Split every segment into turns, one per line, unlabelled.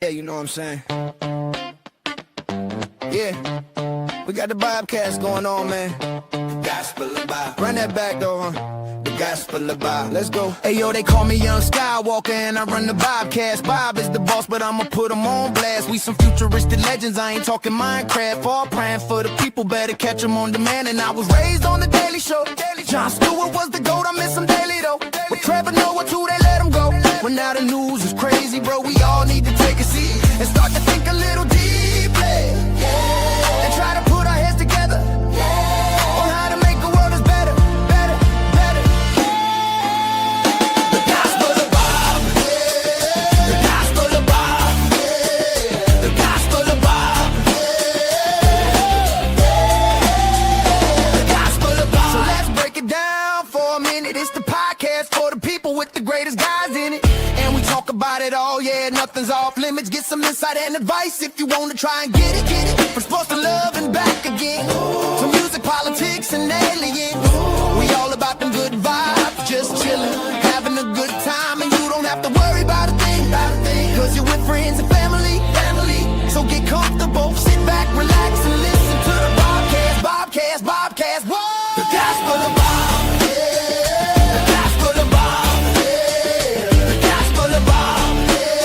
Yeah, you know what I'm saying? Yeah, we got the Bobcast going on, man. The gospel of Bob. Run that back, though, huh? The gospel of Bob. Let's go. Hey, yo, they call me Young Skywalker, and I run the Bobcast. Bob is the boss, but I'ma put him on blast. We some futuristic legends, I ain't talking Minecraft. All praying for the people, better catch them on demand. And I was raised on the Daily Show. Jon Stewart was the GOAT, I miss him daily, though. But Trevor Noah, too, they let him go. When now the news is crazy, bro, we all need to take a seat and start to think a little deeply, and try to put our heads together on how to make the world is better, better, better. The gospel of Bob, the gospel of Bob, the gospel of Bob, the gospel of Bob. So let's break it down for a minute. It's the podcast for the people with the greatest guys in it. And we talk about it all, yeah, nothing's off limits. Get some insight and advice if you want to try and get it, get it. From sports to love and back again, to music, politics, and aliens. We all about them good vibes, just chillin', having a good time. And you don't have to worry about a thing, cause you're with friends and family. So get comfortable, sit back, relax, and listen to the Bobcast, whoa! The gospel of Bob, yeah. The gospel of Bob, yeah. The gospel of Bob, yeah.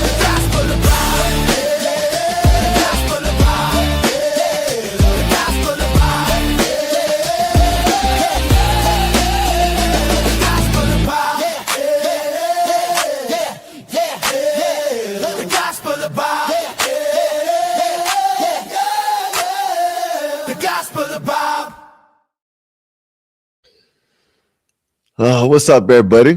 The gospel of Bob, yeah. The gospel of Bob, yeah. The gospel of Bob, yeah. The gospel of Bob, yeah. The gospel of Bob, yeah. The gospel of Bob.
What's up, everybody?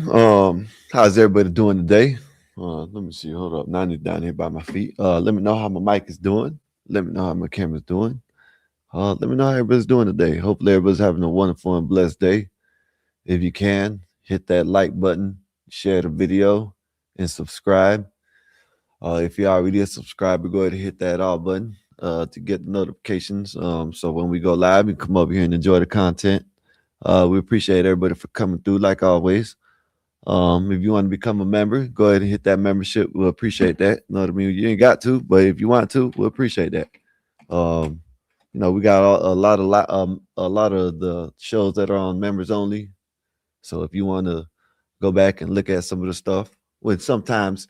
How's everybody doing today? Let me see. Hold up. Nani's down here by my feet. Let me know how my mic is doing. Let me know how my camera's doing. Let me know how everybody's doing today. Hopefully, everybody's having a wonderful and blessed day. If you can, hit that like button, share the video, and subscribe. If you're already a subscriber, go ahead and hit that all button to get the notifications. So when we go live, you can come over here and enjoy the content. We appreciate everybody for coming through, like always. If you want to become a member, go ahead and hit that membership. We'll appreciate that. You know what I mean? You ain't got to, but if you want to, we'll appreciate that. We got a lot of the shows that are on members only. So if you want to go back and look at some of the stuff, when sometimes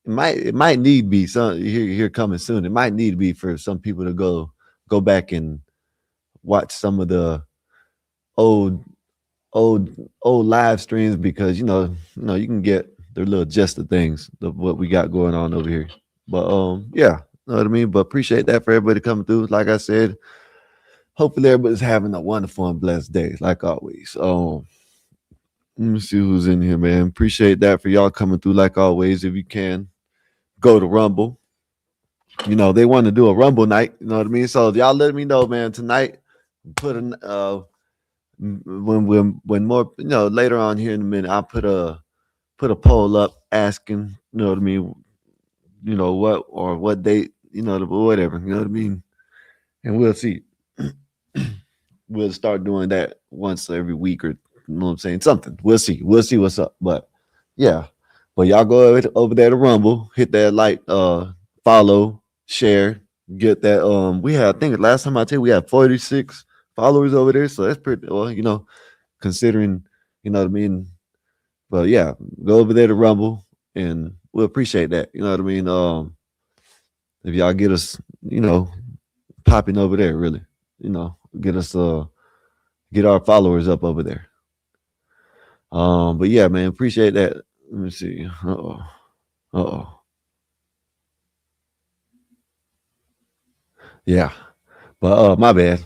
it might need be some here coming soon. It might need to be for some people to go back and watch some of the old live streams, because you can get their little gist of things of what we got going on over here. But yeah, you know what I mean. But appreciate that for everybody coming through. Like I said, hopefully everybody's having a wonderful and blessed day, like always. Let me see who's in here, man. Appreciate that for y'all coming through, like always. If you can, go to Rumble. They want to do a Rumble night. You know what I mean. So y'all let me know, man. Tonight, put an when more, later on here in a minute, I'll put a poll up asking, you know what I mean, what date, whatever, you know what I mean, and we'll see. We'll start doing that once every week, or you know what I'm saying, something. We'll see what's up. But yeah, but y'all go over there to Rumble, hit that like, follow, share, get that. We had, I think last time I tell you, we had 46 followers over there, so that's pretty well, considering, you know what I mean. But yeah, go over there to Rumble, and we'll appreciate that. You know what I mean. If y'all get us, popping over there, really, get us get our followers up over there. But yeah, man, appreciate that. Let me see. Yeah. But my bad.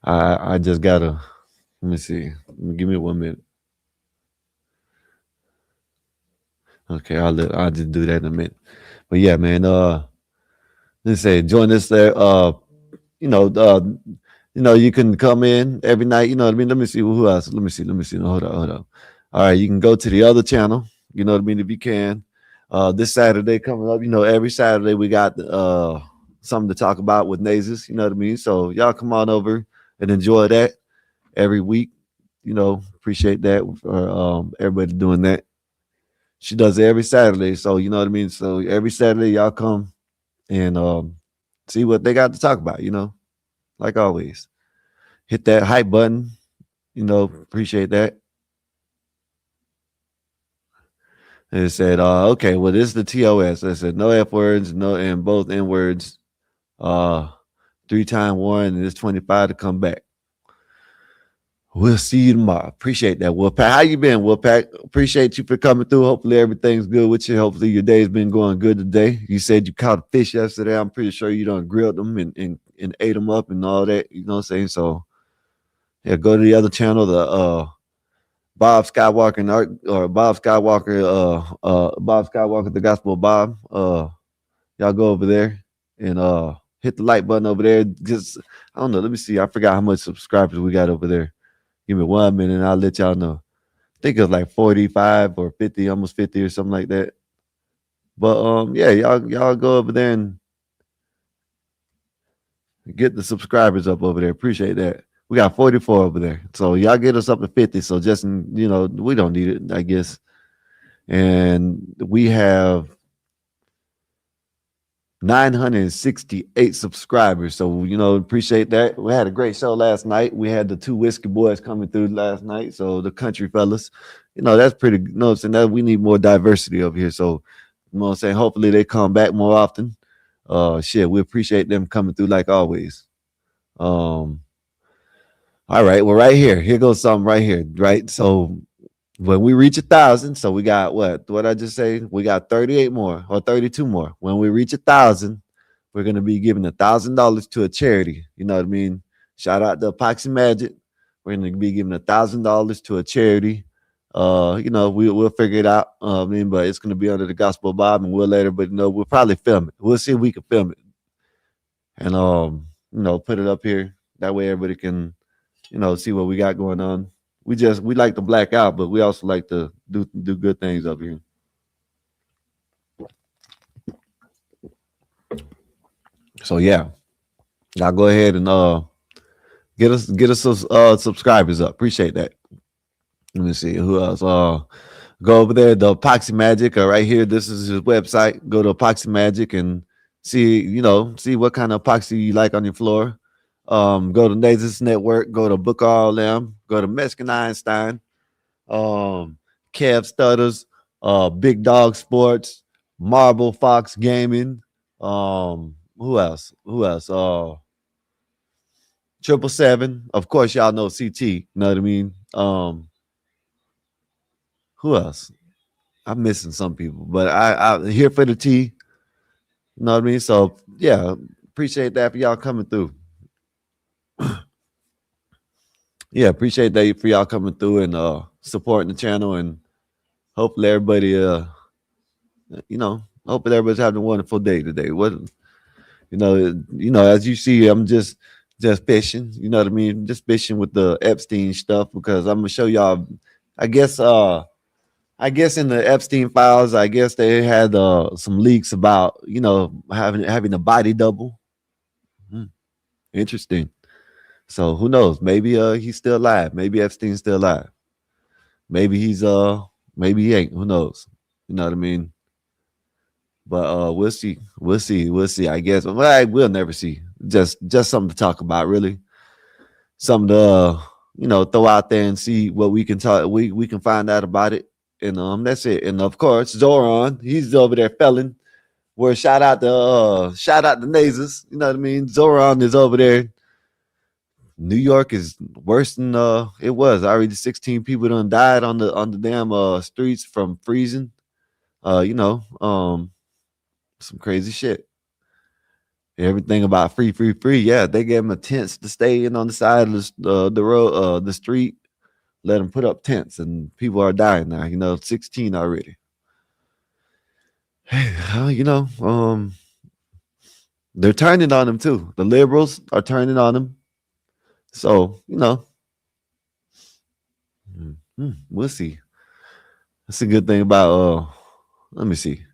I just gotta, let me see. Give me 1 minute. Okay, I'll just do that in a minute. But yeah, man, let's say join us there. You can come in every night, you know what I mean? Let me see who else. Let me see. No, hold on. All right, you can go to the other channel, you know what I mean, if you can. This Saturday coming up, every Saturday we got something to talk about with Nazis, you know what I mean? So y'all come on over and enjoy that every week. Appreciate that for everybody doing that. She does it every Saturday. So you know what I mean? So every Saturday y'all come and see what they got to talk about, like always. Hit that hype button, appreciate that. And it said, okay, well, this is the TOS. I said, no F words, no, and both N words. 3 times 1, and it's 25 to come back. We'll see you tomorrow. Appreciate that, Wolfpack. How you been, Wolfpack? Appreciate you for coming through. Hopefully everything's good with you. Hopefully your day's been going good today. You said you caught a fish yesterday. I'm pretty sure you done grilled them and ate them up and all that. You know what I'm saying? So yeah, go to the other channel, the Bob Skywalker and Art, or Bob Skywalker, the Gospel of Bob. Y'all go over there and hit the like button over there. Just I don't know. Let me see. I forgot how much subscribers we got over there. Give me 1 minute and I'll let y'all know. I think it was like 45 or 50, almost 50 or something like that. But yeah, y'all go over there and get the subscribers up over there. Appreciate that. We got 44 over there. So y'all get us up to 50. So just we don't need it, I guess. And we have 968 subscribers. So, appreciate that. We had a great show last night. We had the 2 whiskey boys coming through last night. So the country fellas, that's pretty, saying that we need more diversity over here. So, I'm saying, hopefully they come back more often. We appreciate them coming through like always. All right. Well, right here goes something right here. Right. So when we reach 1,000, so we got what I just say? We got 38 more or 32 more. When we reach 1,000, we're gonna be giving $1,000 to a charity. You know what I mean? Shout out to Epoxy Magic. We're gonna be giving $1,000 to a charity. We'll figure it out. But it's gonna be under the Gospel of Bob, and we'll later. But we'll probably film it. We'll see if we can film it, and put it up here. That way everybody can, see what we got going on. We like to black out, but we also like to do good things up here. So yeah, y'all go ahead and get us subscribers up. Appreciate that. Let me see who else. Go over there, the Epoxy Magic. Right here, this is his website. Go to Epoxy Magic and see what kind of epoxy you like on your floor. Go to Nazis Network. Go to Book All Them. Go to Mexican Einstein. Kev Stutters. Big Dog Sports. Marble Fox Gaming. Who else? 777. Of course, y'all know CT. You know what I mean? Who else? I'm missing some people, but I here for the tea. You know what I mean? So yeah, appreciate that for y'all coming through. Yeah, appreciate that for y'all coming through and supporting the channel, and hopefully everybody hopefully everybody's having a wonderful day today. What as you see, I'm just fishing, you know what I mean? Just fishing with the Epstein stuff, because I'm gonna show y'all, I guess in the Epstein files, I guess they had some leaks about, having a body double. Interesting. So who knows? Maybe he's still alive. Maybe Epstein's still alive. Maybe maybe he ain't. Who knows? You know what I mean? But we'll see. We'll see. I guess. Well, we'll never see. Just something to talk about, really. Something to throw out there and see what we can talk. We can find out about it, and that's it. And of course, Zoran, he's over there felling. Where shout out to Nazis. You know what I mean? Zoran is over there. New York is worse than it was. Already 16 people done died on the damn streets from freezing. Some crazy shit. Everything about free. Yeah, they gave them a tents to stay in on the side of the road, the street. Let them put up tents, and people are dying now. 16 already. Hey, they're turning on them too. The liberals are turning on them. So, we'll see. That's a good thing about let me see.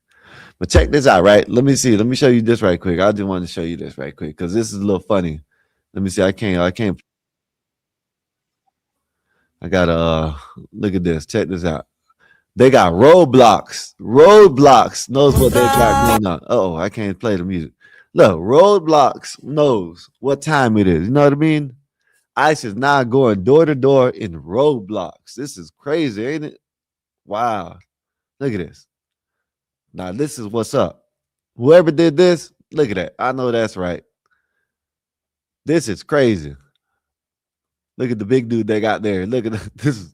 But check this out, right? Let me see. Let me show you this right quick. I just wanted to show you this right quick because this is a little funny. Let me see. I can't. I gotta look at this. Check this out. They got roadblocks. Roadblocks knows what they got going on. Oh, I can't play the music. Look, roadblocks knows what time it is. You know what I mean? ICE is now going door to door in roadblocks. This is crazy, ain't it? Wow. Look at this. Now, this is what's up. Whoever did this, look at that. I know that's right. This is crazy. Look at the big dude they got there. Look at this.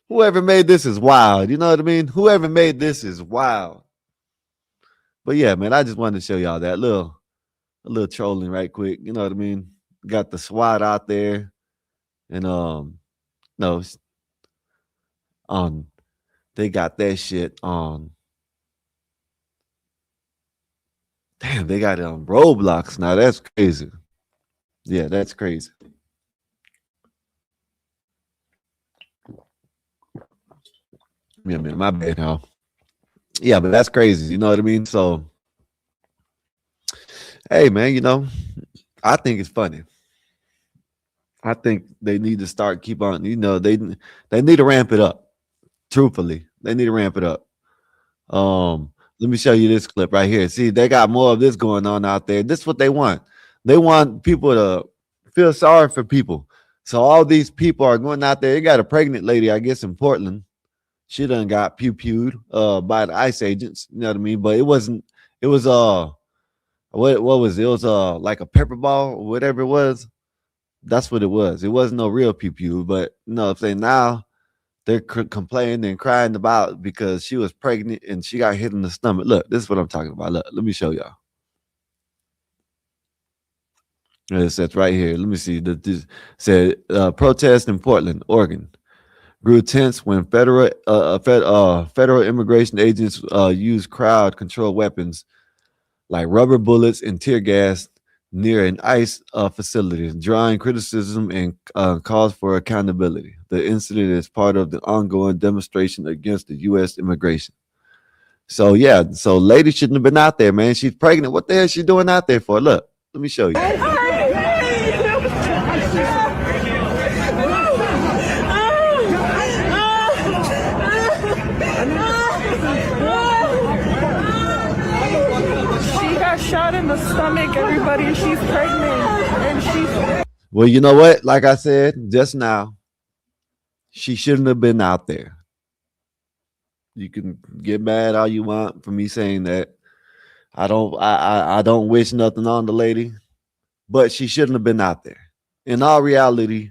Whoever made this is wild. You know what I mean? Whoever made this is wild. But yeah, man, I just wanted to show y'all that a little trolling right quick. You know what I mean? Got the SWAT out there, and no, they got that shit on. Damn, they got it on Roblox now. That's crazy. Yeah, that's crazy. Yeah, man, my bad, now. Yeah, but that's crazy. You know what I mean? So, hey, man, you know, I think it's funny. I think they need to start keep on. You know, they need to ramp it up. Truthfully, they need to ramp it up. Let me show you this clip right here. See, they got more of this going on out there. This is what they want. They want people to feel sorry for people. So all these people are going out there. They got a pregnant lady, I guess, in Portland. She done got pew-pewed by the ICE agents. You know what I mean? But it wasn't. It was what was it? It was like a pepper ball or whatever it was. That's what it was. It wasn't no real pew-pew. But you know, if they now they're complaining and crying about because she was pregnant and she got hit in the stomach. Look, this is what I'm talking about. Look, let me show y'all. It says right here. Let me see. This said protest in Portland, Oregon, grew tense when federal immigration agents used crowd control weapons like rubber bullets and tear gas near an ICE facility, drawing criticism and calls for accountability. The incident is part of the ongoing demonstration against the U.S. immigration. So yeah, so lady shouldn't have been out there, man. She's pregnant. What the hell is she doing out there for? Look, let me show you.
Shot in the stomach, everybody. She's pregnant, and she's.
Well, you know what? Like I said just now, she shouldn't have been out there. You can get mad all you want for me saying that. I don't wish nothing on the lady, but she shouldn't have been out there. In all reality,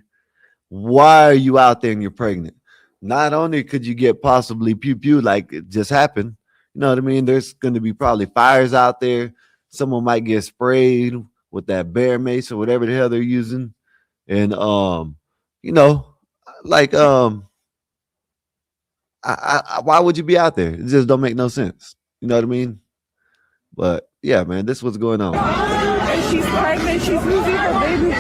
why are you out there and you're pregnant? Not only could you get possibly pew like it just happened, you know what I mean? There's going to be probably fires out there. Someone might get sprayed with that bear mace or whatever the hell they're using. And you know, like why would you be out there? It just don't make no sense. You know what I mean? But yeah, man, this is what's going on.
And she's pregnant, she's losing her baby.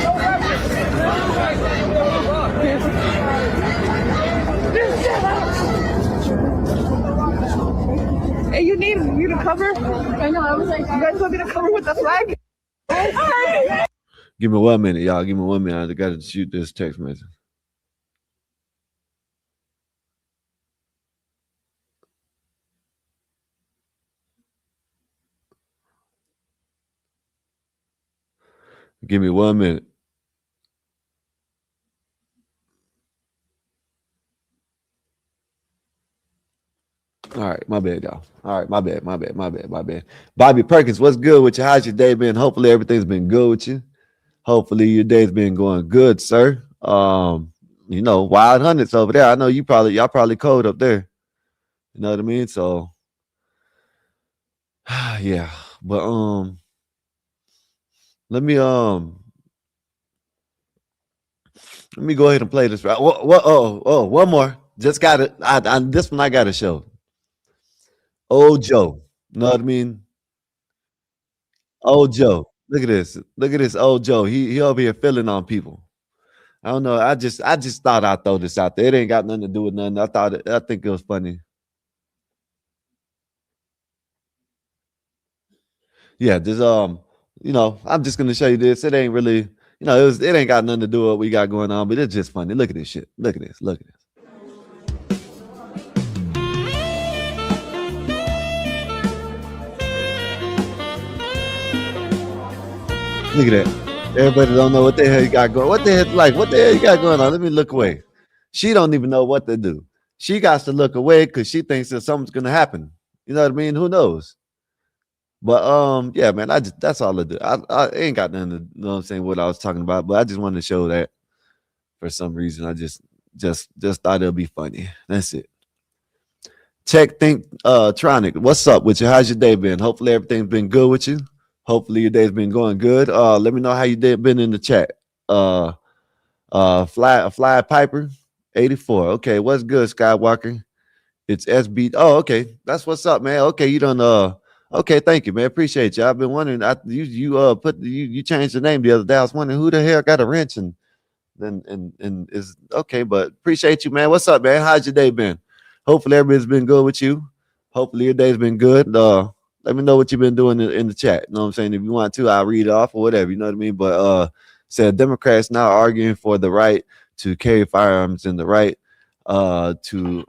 Hey, you need me to cover? I know, I was like, you guys want me to cover with the flag?
Give me 1 minute, y'all. Give me 1 minute. I got to shoot this text message. Give me 1 minute. All right, my bad, y'all. All right, my bad. Bobby Perkins, what's good with you? How's your day been? Hopefully everything's been good with you. Hopefully your day's been going good, sir. You know, wild hundreds over there. I know y'all probably cold up there. You know what I mean? So yeah. But let me go ahead and play this. Right. One more. Just got it. This one I gotta show. Old Joe. You know what I mean? Old Joe. Look at this. Look at this old Joe. He over here filling on people. I don't know. I just thought I'd throw this out there. It ain't got nothing to do with nothing. I think it was funny. Yeah, just you know, I'm just gonna show you this. It ain't really, you know, it ain't got nothing to do with what we got going on, but it's just funny. Look at this shit. Look at this. Look at this. Look at that. Everybody don't know what the hell you got going. What the hell, like, what the hell you got going on? Let me look away. She don't even know what to do. She got to look away because she thinks that something's gonna happen. You know what I mean? Who knows? But yeah, man, that's all I do. I ain't got nothing to, you know what I'm saying, what I was talking about, but I just wanted to show that for some reason. I just thought it'll be funny. That's it. Check think Tronic. What's up with you? How's your day been? Hopefully everything's been good with you. Hopefully your day's been going good. Let me know how you did been in the chat. Fly Piper 84. Okay, what's good, Skywalker? It's SB. Oh, okay. That's what's up, man. Okay, you done okay, thank you, man. Appreciate you. I've been wondering. You changed the name the other day. I was wondering who the hell got a wrench and is okay, but appreciate you, man. What's up, man? How's your day been? Hopefully everybody's been good with you. Hopefully your day's been good. Let me know what you've been doing in the chat. You know what I'm saying? If you want to, I'll read it off or whatever. You know what I mean? But said Democrats now arguing for the right to carry firearms and the right to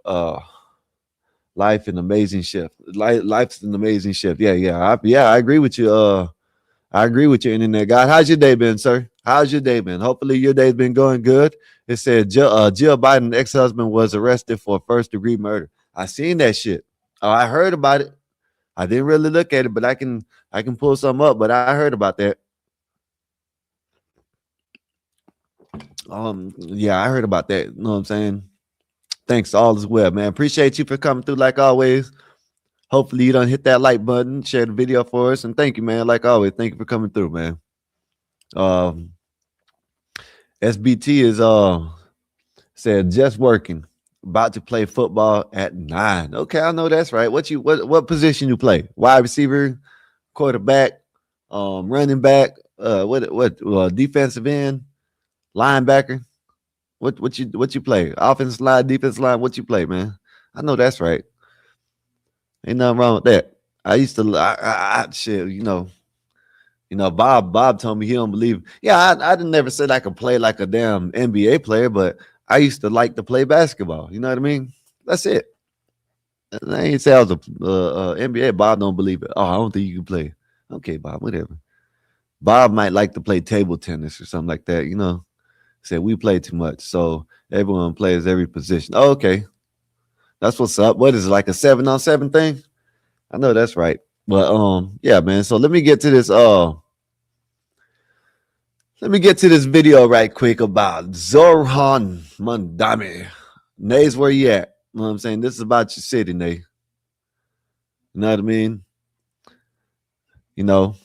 life an amazing shift. Life's an amazing shift. Yeah. I agree with you. I agree with you, internet guy. How's your day been, sir? How's your day been? Hopefully your day's been going good. It said Jill Biden's ex-husband was arrested for first-degree murder. I seen that shit. Oh, I heard about it. I didn't really look at it, but I can pull some up. But I heard about that. Yeah, I heard about that. You know what I'm saying? Thanks, all as well, man. Appreciate you for coming through like always. Hopefully you don't hit that like button, share the video for us, and thank you, man. Like always, thank you for coming through, man. SBT is said just working, about to play football at 9. Okay, I know that's right. What position you play? Wide receiver, quarterback, running back, defensive end, linebacker. What you play? Offensive line, defensive line. What you play, man? I know that's right. Ain't nothing wrong with that. I used to shit, you know, Bob told me he don't believe. Yeah, I didn't never said I could play like a damn NBA player, but I used to like to play basketball. You know what I mean? That's it. I ain't say I was a NBA. Bob don't believe it. Oh, I don't think you can play. Okay, Bob, whatever. Bob might like to play table tennis or something like that, you know. Said we play too much, so everyone plays every position. Oh, okay. That's what's up. What is it, like a 7-on-7 thing? I know that's right. But yeah, man. So let me get to this video right quick about Zoran Mondami. Nays, where you at? You know what I'm saying? This is about your city, Nay. You know what I mean? You know,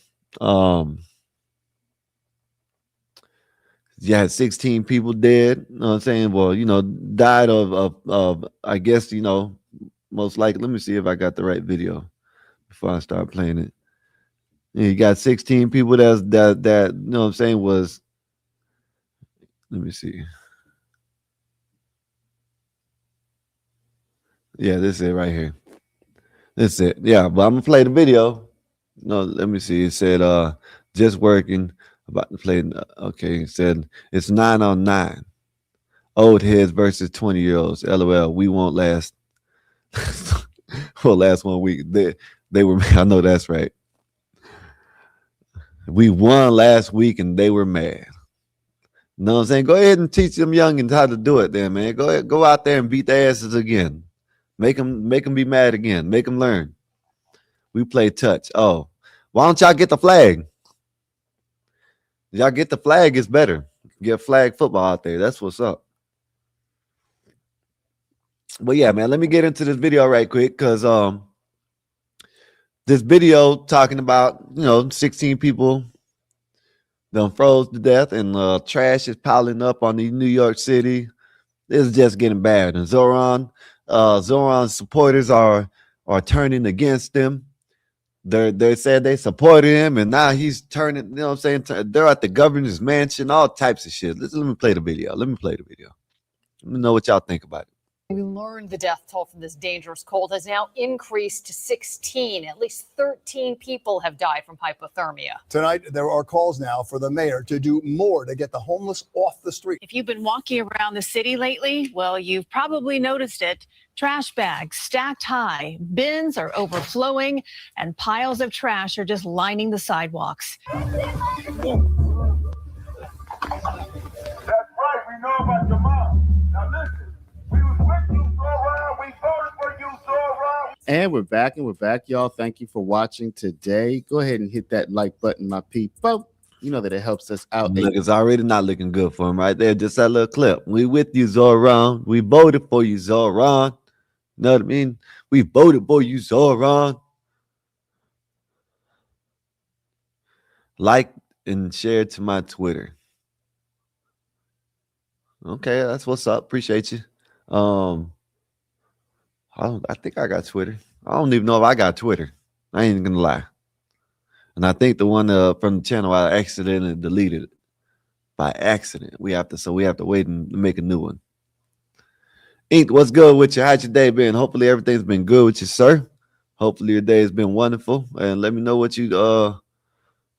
you had 16 people dead. You know what I'm saying? Well, you know, died of I guess, you know, most likely. Let me see if I got the right video before I start playing it. You got 16 people that you know what I'm saying was. Let me see. Yeah, this is it right here. This is it. Yeah, but I'm gonna play the video. No, let me see. It said just working, about to play. Okay, it said it's 9-on-9. Old heads versus 20-year-olds. LOL. We won't last. Well, last 1 week. They were. I know that's right. We won last week and they were mad. You know what I'm saying? Go ahead and teach them youngins how to do it then, man. Go ahead, go out there and beat their asses again. Make them be mad again. Make them learn. We play touch. Oh, why don't y'all get the flag? Y'all get the flag, it's better. Get flag football out there. That's what's up. But yeah, man, let me get into this video right quick because this video talking about, you know, 16 people done froze to death and trash is piling up on the New York City. It's just getting bad. And Zoran's supporters are turning against him. They said they supported him, and now he's turning, you know what I'm saying? They're at the governor's mansion, all types of shit. Let me play the video. Let me know what y'all think about it.
We learned the death toll from this dangerous cold has now increased to 16. At least 13 people have died from hypothermia.
Tonight, there are calls now for the mayor to do more to get the homeless off the street.
If you've been walking around the city lately, well, you've probably noticed it. Trash bags stacked high, bins are overflowing, and piles of trash are just lining the sidewalks.
That's right. We know about your mom. Now listen, we was with you, Zora. We voted for you, Zora.
And we're back, y'all. Thank you for watching today. Go ahead and hit that like button, my people. You know that it helps us out.
Look, it's already not looking good for him right there. Just that little clip. We with you, Zoran. We voted for you, Zoran. You know what I mean? We voted for you, Zoran. Like and share to my Twitter. Okay, that's what's up. Appreciate you. I think I got Twitter. I don't even know if I got Twitter. I ain't gonna lie. And I think the one from the channel I accidentally deleted it by accident. We have to wait and make a new one. Ink, what's good with you? How's your day been? Hopefully everything's been good with you, sir. Hopefully your day has been wonderful. And let me know what you know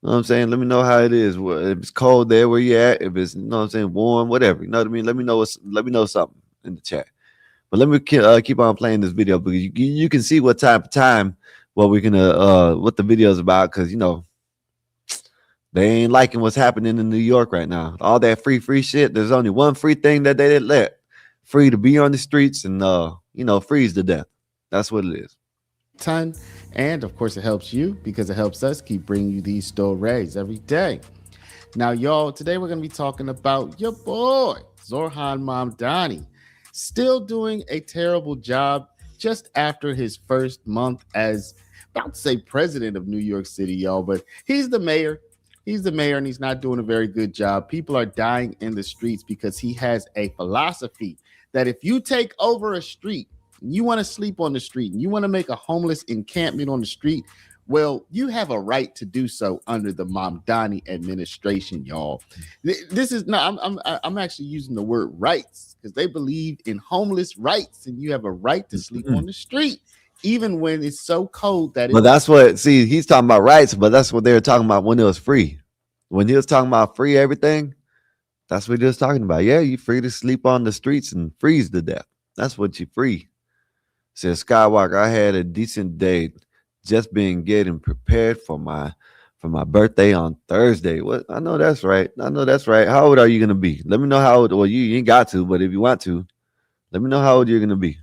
what I'm saying? Let me know how it is. If it's cold there where you at, if it's, you know what I'm saying, warm, whatever. You know what I mean? Let me know something in the chat. But let me keep on playing this video because you can see what type of time what the video is about, because you know they ain't liking what's happening in New York right now. All that free shit. There's only one free thing that they didn't let. Free to be on the streets and freeze to death. That's what it is.
Ton. And of course it helps you because it helps us keep bringing you these stories every day. Now, y'all, today we're going to be talking about your boy Zoran Mamdani, still doing a terrible job just after his first month as, about to say, president of New York City, y'all, but he's the mayor. He's the mayor and he's not doing a very good job. People are dying in the streets because he has a philosophy that if you take over a street, you want to sleep on the street, and you want to make a homeless encampment on the street, well, you have a right to do so under the Mamdani administration, y'all. This is not, I'm actually using the word rights because they believe in homeless rights, and you have a right to sleep on the street, even when it's so cold that.
But that's what, see, he's talking about rights, but that's what they were talking about when it was free. When he was talking about free everything, that's what he was talking about. Yeah, you're free to sleep on the streets and freeze to death. That's what you're free. Says Skywalker, I had a decent day, just been getting prepared for my birthday on Thursday. What? I know that's right. How old are you gonna be? Let me know how old. Well, you ain't got to, but if you want to, let me know how old you're gonna be.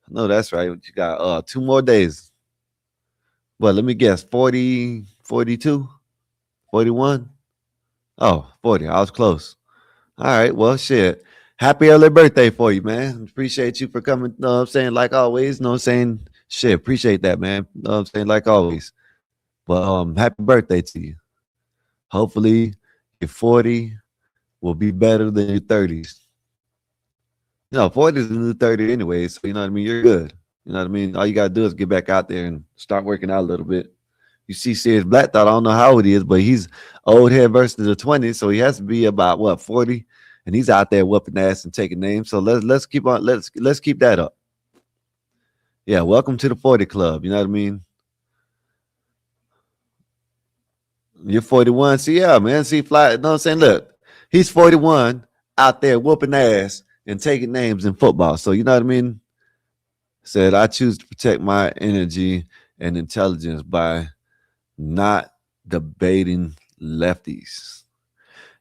I know that's right. You got 2 more days. Well, let me guess, 40, 42, 41. Oh, 40. I was close. All right. Well, shit. Happy early birthday for you, man. Appreciate you for coming. You know what I'm saying? Like always. You know what I'm saying? Shit. Appreciate that, man. You know what I'm saying? Like always. But happy birthday to you. Hopefully your 40 will be better than your 30s. You know, 40 is the new 30 anyway. So, you know what I mean? You're good. You know what I mean? All you got to do is get back out there and start working out a little bit. You see Sirius Black Thought, I don't know how old he is, but he's old head versus the 20s. So he has to be about, what, 40? And he's out there whooping ass and taking names. So let's keep on, let's keep that up. Yeah, welcome to the 40 club. You know what I mean? You're 41. See, yeah, man. See, fly. You know what I'm saying? Look, he's 41 out there whooping ass and taking names in football. So you know what I mean? Said, I choose to protect my energy and intelligence by not debating lefties.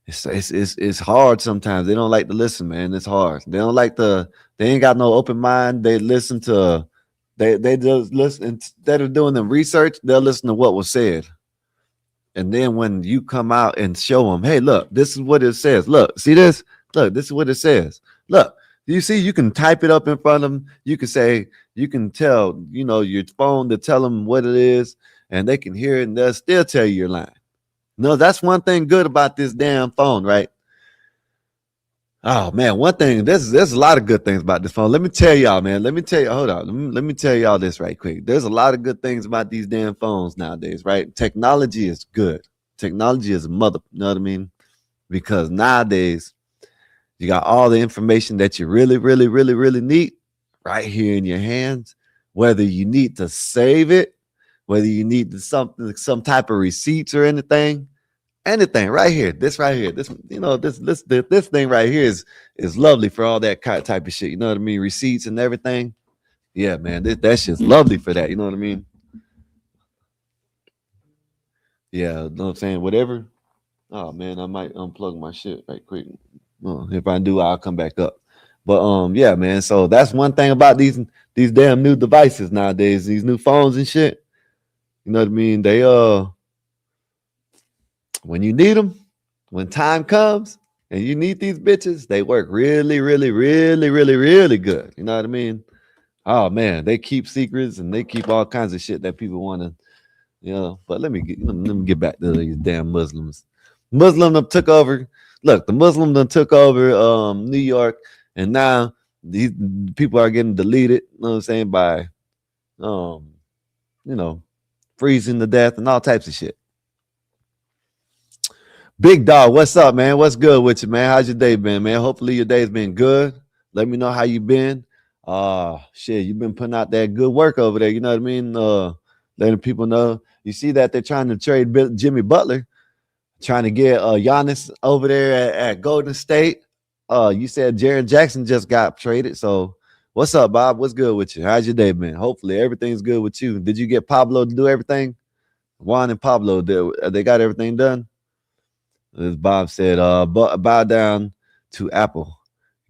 It's hard sometimes. They don't like to listen, man. It's hard. They ain't got no open mind. They listen to, they just listen. Instead of doing the research, they'll listen to what was said. And then when you come out and show them, hey, look, this is what it says. Look, see this? Look, this is what it says. Look, you see, you can type it up in front of them. You can say, you can tell, you know, your phone to tell them what it is, and they can hear it, and they'll still tell you your line. No, that's one thing good about this damn phone, right? Oh man, one thing, there's a lot of good things about this phone. Let me tell y'all, man. Hold on. Let me tell y'all this right quick. There's a lot of good things about these damn phones nowadays, right? Technology is good. Technology is a mother, you know what I mean? Because nowadays, You got all the information that you really, really, really, really need right here in your hands. Whether you need to save it, whether you need to some type of receipts or anything right here. This right here. This this thing right here is lovely for all that type of shit. You know what I mean? Receipts and everything. Yeah, man, that shit's lovely for that. You know what I mean? Yeah, you know what I'm saying? Whatever. Oh man, I might unplug my shit right quick. If I do, I'll come back up. But yeah, man. So that's one thing about these damn new devices nowadays, these new phones and shit. You know what I mean? They when you need them, when time comes and you need these bitches, they work really, really, really, really, really good. You know what I mean? Oh man, they keep secrets and they keep all kinds of shit that people want to, But let me get back to these damn Muslims. Muslim them took over. Look, the Muslim done took over New York, and now these people are getting deleted. You know what I'm saying? By freezing to death and all types of shit. Big dog, what's up, man? What's good with you, man? How's your day been, man? Hopefully your day's been good. Let me know how you been. Shit, you've been putting out that good work over there. You know what I mean? Letting people know. You see that they're trying to trade Jimmy Butler, trying to get Giannis over there at Golden State. You said Jaren Jackson just got traded. So what's up, Bob? What's good with you? How's your day been? Hopefully everything's good with you. Did you get Pablo to do everything? Juan and Pablo, they got everything done? As Bob said, bow down to Apple.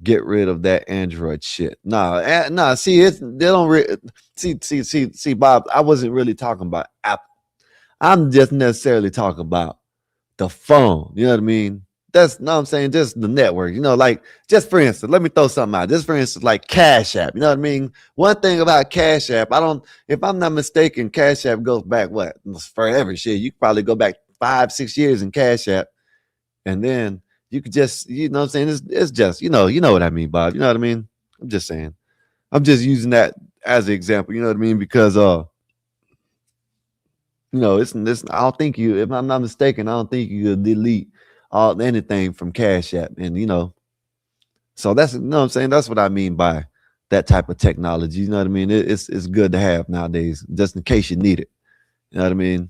Get rid of that Android shit. Nah. See, they don't see, Bob. I wasn't really talking about Apple. I'm just necessarily talking about the phone. You know what I mean? That's no, I'm saying just the network. Like just for instance, let me throw something out. Just for instance, like Cash App. You know what I mean? One thing about Cash App, if I'm not mistaken, Cash App goes back forever. Shit, you could probably go back 5-6 years in Cash App. And then you could just, you know what I'm saying? It's just, you know what I mean, Bob. You know what I mean? I'm just saying. I'm just using that as an example, you know what I mean? Because it's I don't think if I'm not mistaken, I don't think you could delete anything from Cash App. And so that's what I'm saying. That's what I mean by that type of technology. You know what I mean? It's good to have nowadays, just in case you need it. You know what I mean?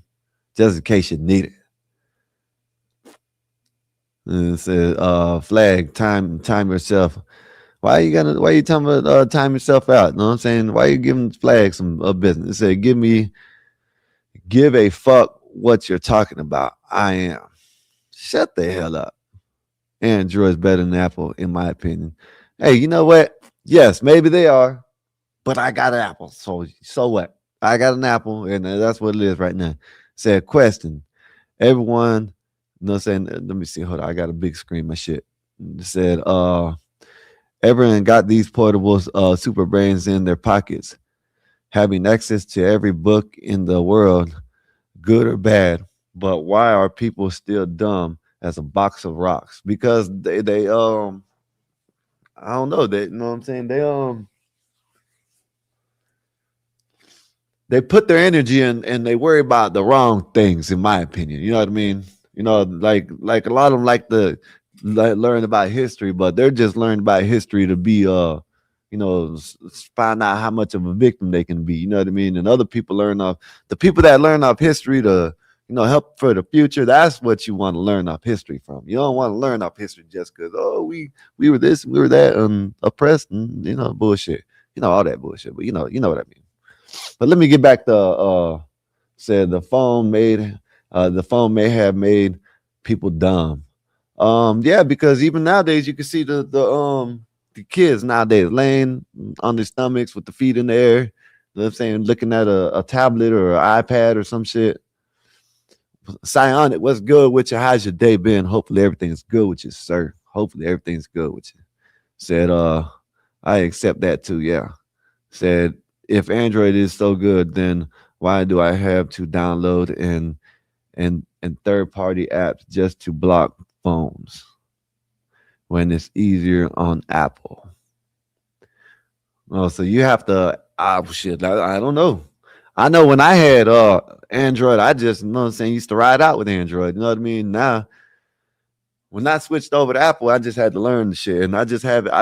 Just in case you need it. And it says, flag, time yourself. Why you talking about time yourself out? You know what I'm saying? Why you giving flag some business? It said, give a fuck what you're talking about. I am. Shut the hell up. Android's better than Apple, in my opinion. Hey, you know what? Yes, maybe they are, but I got an Apple. So what? I got an Apple, and that's what it is right now. Said, question. Everyone, you know what I'm saying? Let me see. Hold on. I got a big screen. My shit. It said, everyone got these portable super brains in their pockets, having access to every book in the world, good or bad. But why are people still dumb as a box of rocks? Because they I don't know. They, you know what I'm saying? They put their energy in and they worry about the wrong things, in my opinion. You know what I mean? Like a lot of them like to learn about history, but they're just learning about history to be find out how much of a victim they can be. You know what I mean? And other people the people that learn off history to help for the future. That's what you want to learn off history from. You don't want to learn off history just because we were this, we were that, and oppressed, and bullshit. All that bullshit. But you know what I mean. But let me get back to said the phone may have made people dumb. Yeah, because even nowadays you can see the kids nowadays laying on their stomachs with the feet in the air. You know what I'm saying? Looking at a tablet or an iPad or some shit. Psionic, what's good with you? How's your day been? Hopefully everything's good with you, sir. Hopefully everything's good with you. Said, I accept that too. Yeah. Said, if Android is so good, then why do I have to download and third-party apps just to block phones when it's easier on Apple? Oh, so you have to shit. I don't know. I know when I had Android, I just used to ride out with Android. You know what I mean? Now when I switched over to Apple, I just had to learn the shit, and I've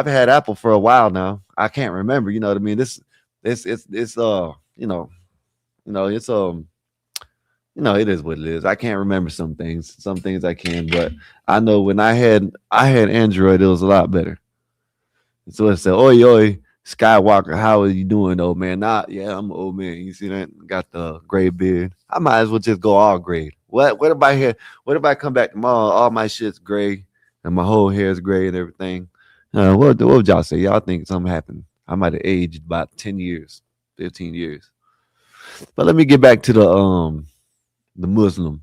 had Apple for a while now. I can't remember, you know what I mean? It's it's it is what it is. I can't remember some things. Some things I can, but I know when I had Android, it was a lot better. So it said, "Oi, oi, Skywalker, how are you doing, old man?" Nah, yeah, I'm an old man. You see that? Got the gray beard. I might as well just go all gray. What if I here? What if I come back tomorrow? All my shit's gray and my whole hair is gray and everything. What would y'all say? Y'all think something happened? I might have aged about 10 years, 15 years. But let me get back to the Muslim,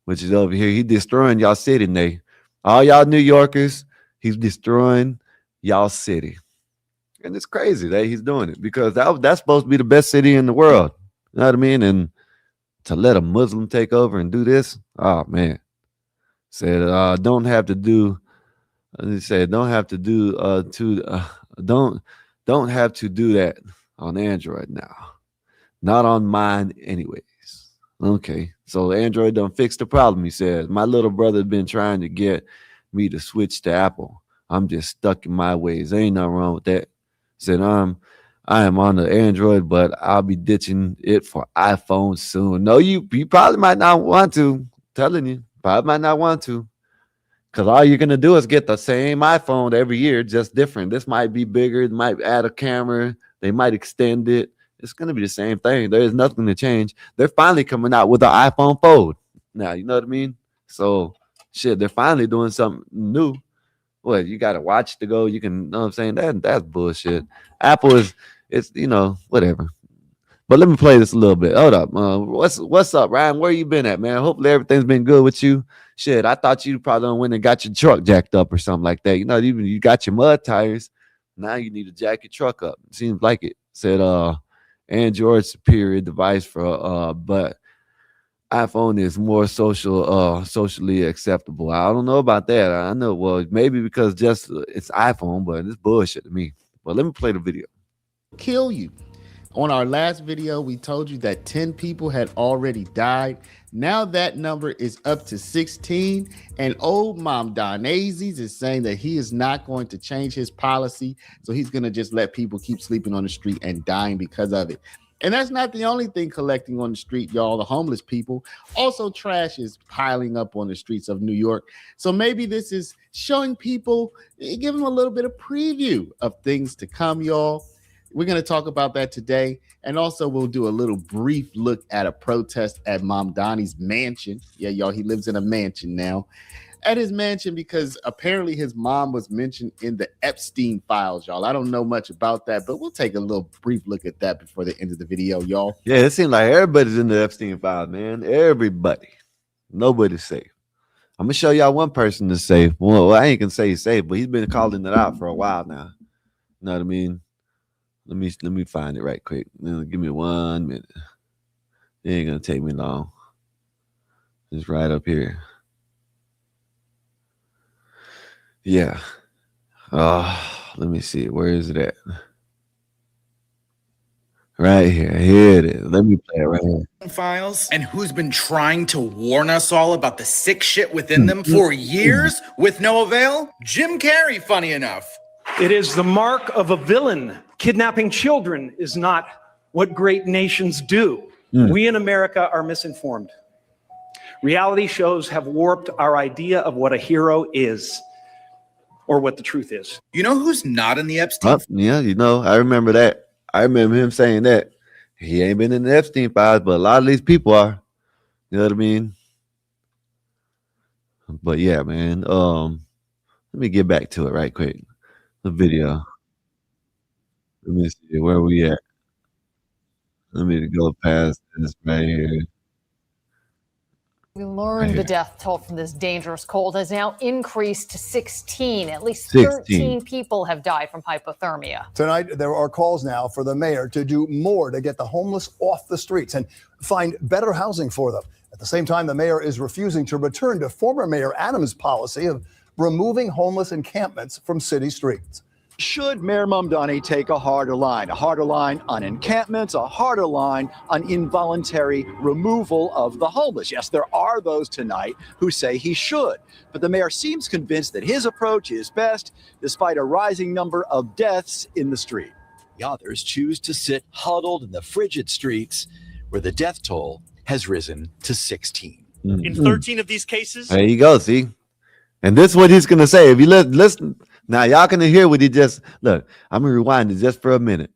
which is over here. He destroying y'all city, Nay. All y'all New Yorkers, he's destroying y'all city. And it's crazy that he's doing it because that's supposed to be the best city in the world. You know what I mean? And to let a Muslim take over and do this, oh man. Said don't have to do. He said don't have to do don't have to do that on Android now. Not on mine anyways. Okay. So Android done fixed the problem, he says. My little brother's been trying to get me to switch to Apple. I'm just stuck in my ways. There ain't nothing wrong with that. Said I am on the Android, but I'll be ditching it for iPhone soon. No, you probably might not want to. I'm telling you, probably might not want to. Because all you're gonna do is get the same iPhone every year, just different. This might be bigger, it might add a camera, they might extend it. It's gonna be the same thing. There is nothing to change. They're finally coming out with the iPhone Fold. Now, you know what I mean? So shit, they're finally doing something new. What, you got a watch to go? You can, know what I'm saying? That's bullshit. Apple it's whatever. But let me play this a little bit. Hold up. What's up, Ryan? Where you been at, man? Hopefully everything's been good with you. Shit, I thought you probably went and got your truck jacked up or something like that. You got your mud tires. Now you need to jack your truck up. Seems like it. Said Android superior device for but iPhone is more socially acceptable. I don't know about that. I know, well, maybe because just it's iPhone, but it's bullshit to me. But let me play the video.
Kill you. On our last video, we told you that 10 people had already died. Now that number is up to 16. And old Mom Donazes is saying that he is not going to change his policy. So he's going to just let people keep sleeping on the street and dying because of it. And that's not the only thing collecting on the street, y'all. The homeless people. Also, trash is piling up on the streets of New York. So maybe this is showing people, give them a little bit of preview of things to come, y'all. We're going to talk about that today. And also we'll do a little brief look at a protest at Mom Donnie's mansion. Yeah, y'all, he lives in a mansion now. At his mansion because apparently his mom was mentioned in the Epstein files, y'all. I don't know much about that, but we'll take a little brief look at that before the end of the video, y'all.
Yeah, it seems like everybody's in the Epstein files, man. Everybody. Nobody's safe. I'm going to show y'all one person that's safe. Well, I ain't going to say he's safe, but he's been calling it out for a while now. You know what I mean? Let me find it right quick. Give me 1 minute. It ain't gonna take me long. It's right up here. Yeah. Let me see. Where is it at? Right here. Here it is. Let me play it right here.
Files and who's been trying to warn us all about the sick shit within them for years with no avail? Jim Carrey, funny enough.
It is the mark of a villain. Kidnapping children is not what great nations do. We in America are misinformed. Reality shows have warped our idea of what a hero is or what the truth is.
You know who's not in the Epstein?
Yeah, I remember that. I remember him saying that. He ain't been in the Epstein files, but a lot of these people are. You know what I mean? But yeah, man. Let me get back to it right quick. The video. Let me see where we at. Let me go past this right here.
We learned the death toll from this dangerous cold has now increased to 16. At least 13 people have died from hypothermia.
Tonight, there are calls now for the mayor to do more to get the homeless off the streets and find better housing for them. At the same time, the mayor is refusing to return to former Mayor Adams' policy of removing homeless encampments from city streets. Should Mayor Mamdani take a harder line on encampments, a harder line on involuntary removal of the homeless? Yes, there are those tonight who say he should, but the mayor seems convinced that his approach is best despite a rising number of deaths in the street. The others choose to sit huddled in the frigid streets where the death toll has risen to 16.
In 13 of these cases.
There you go, see? And this is what he's going to say. If you listen, now y'all can hear what he just, look, I'm going to rewind it just for a minute.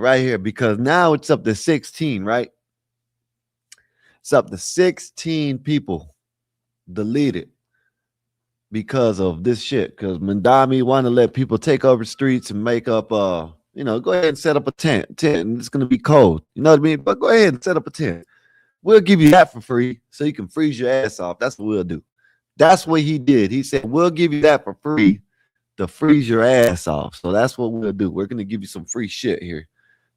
Right here, because now it's up to 16, right? It's up to 16 people deleted because of this shit. Because Mandami want to let people take over streets and make up, go ahead and set up a tent. And it's going to be cold. You know what I mean? But go ahead and set up a tent. We'll give you that for free so you can freeze your ass off. That's what we'll do. That's what he did. He said, we'll give you that for free to freeze your ass off. So that's what we'll do. We're going to give you some free shit here.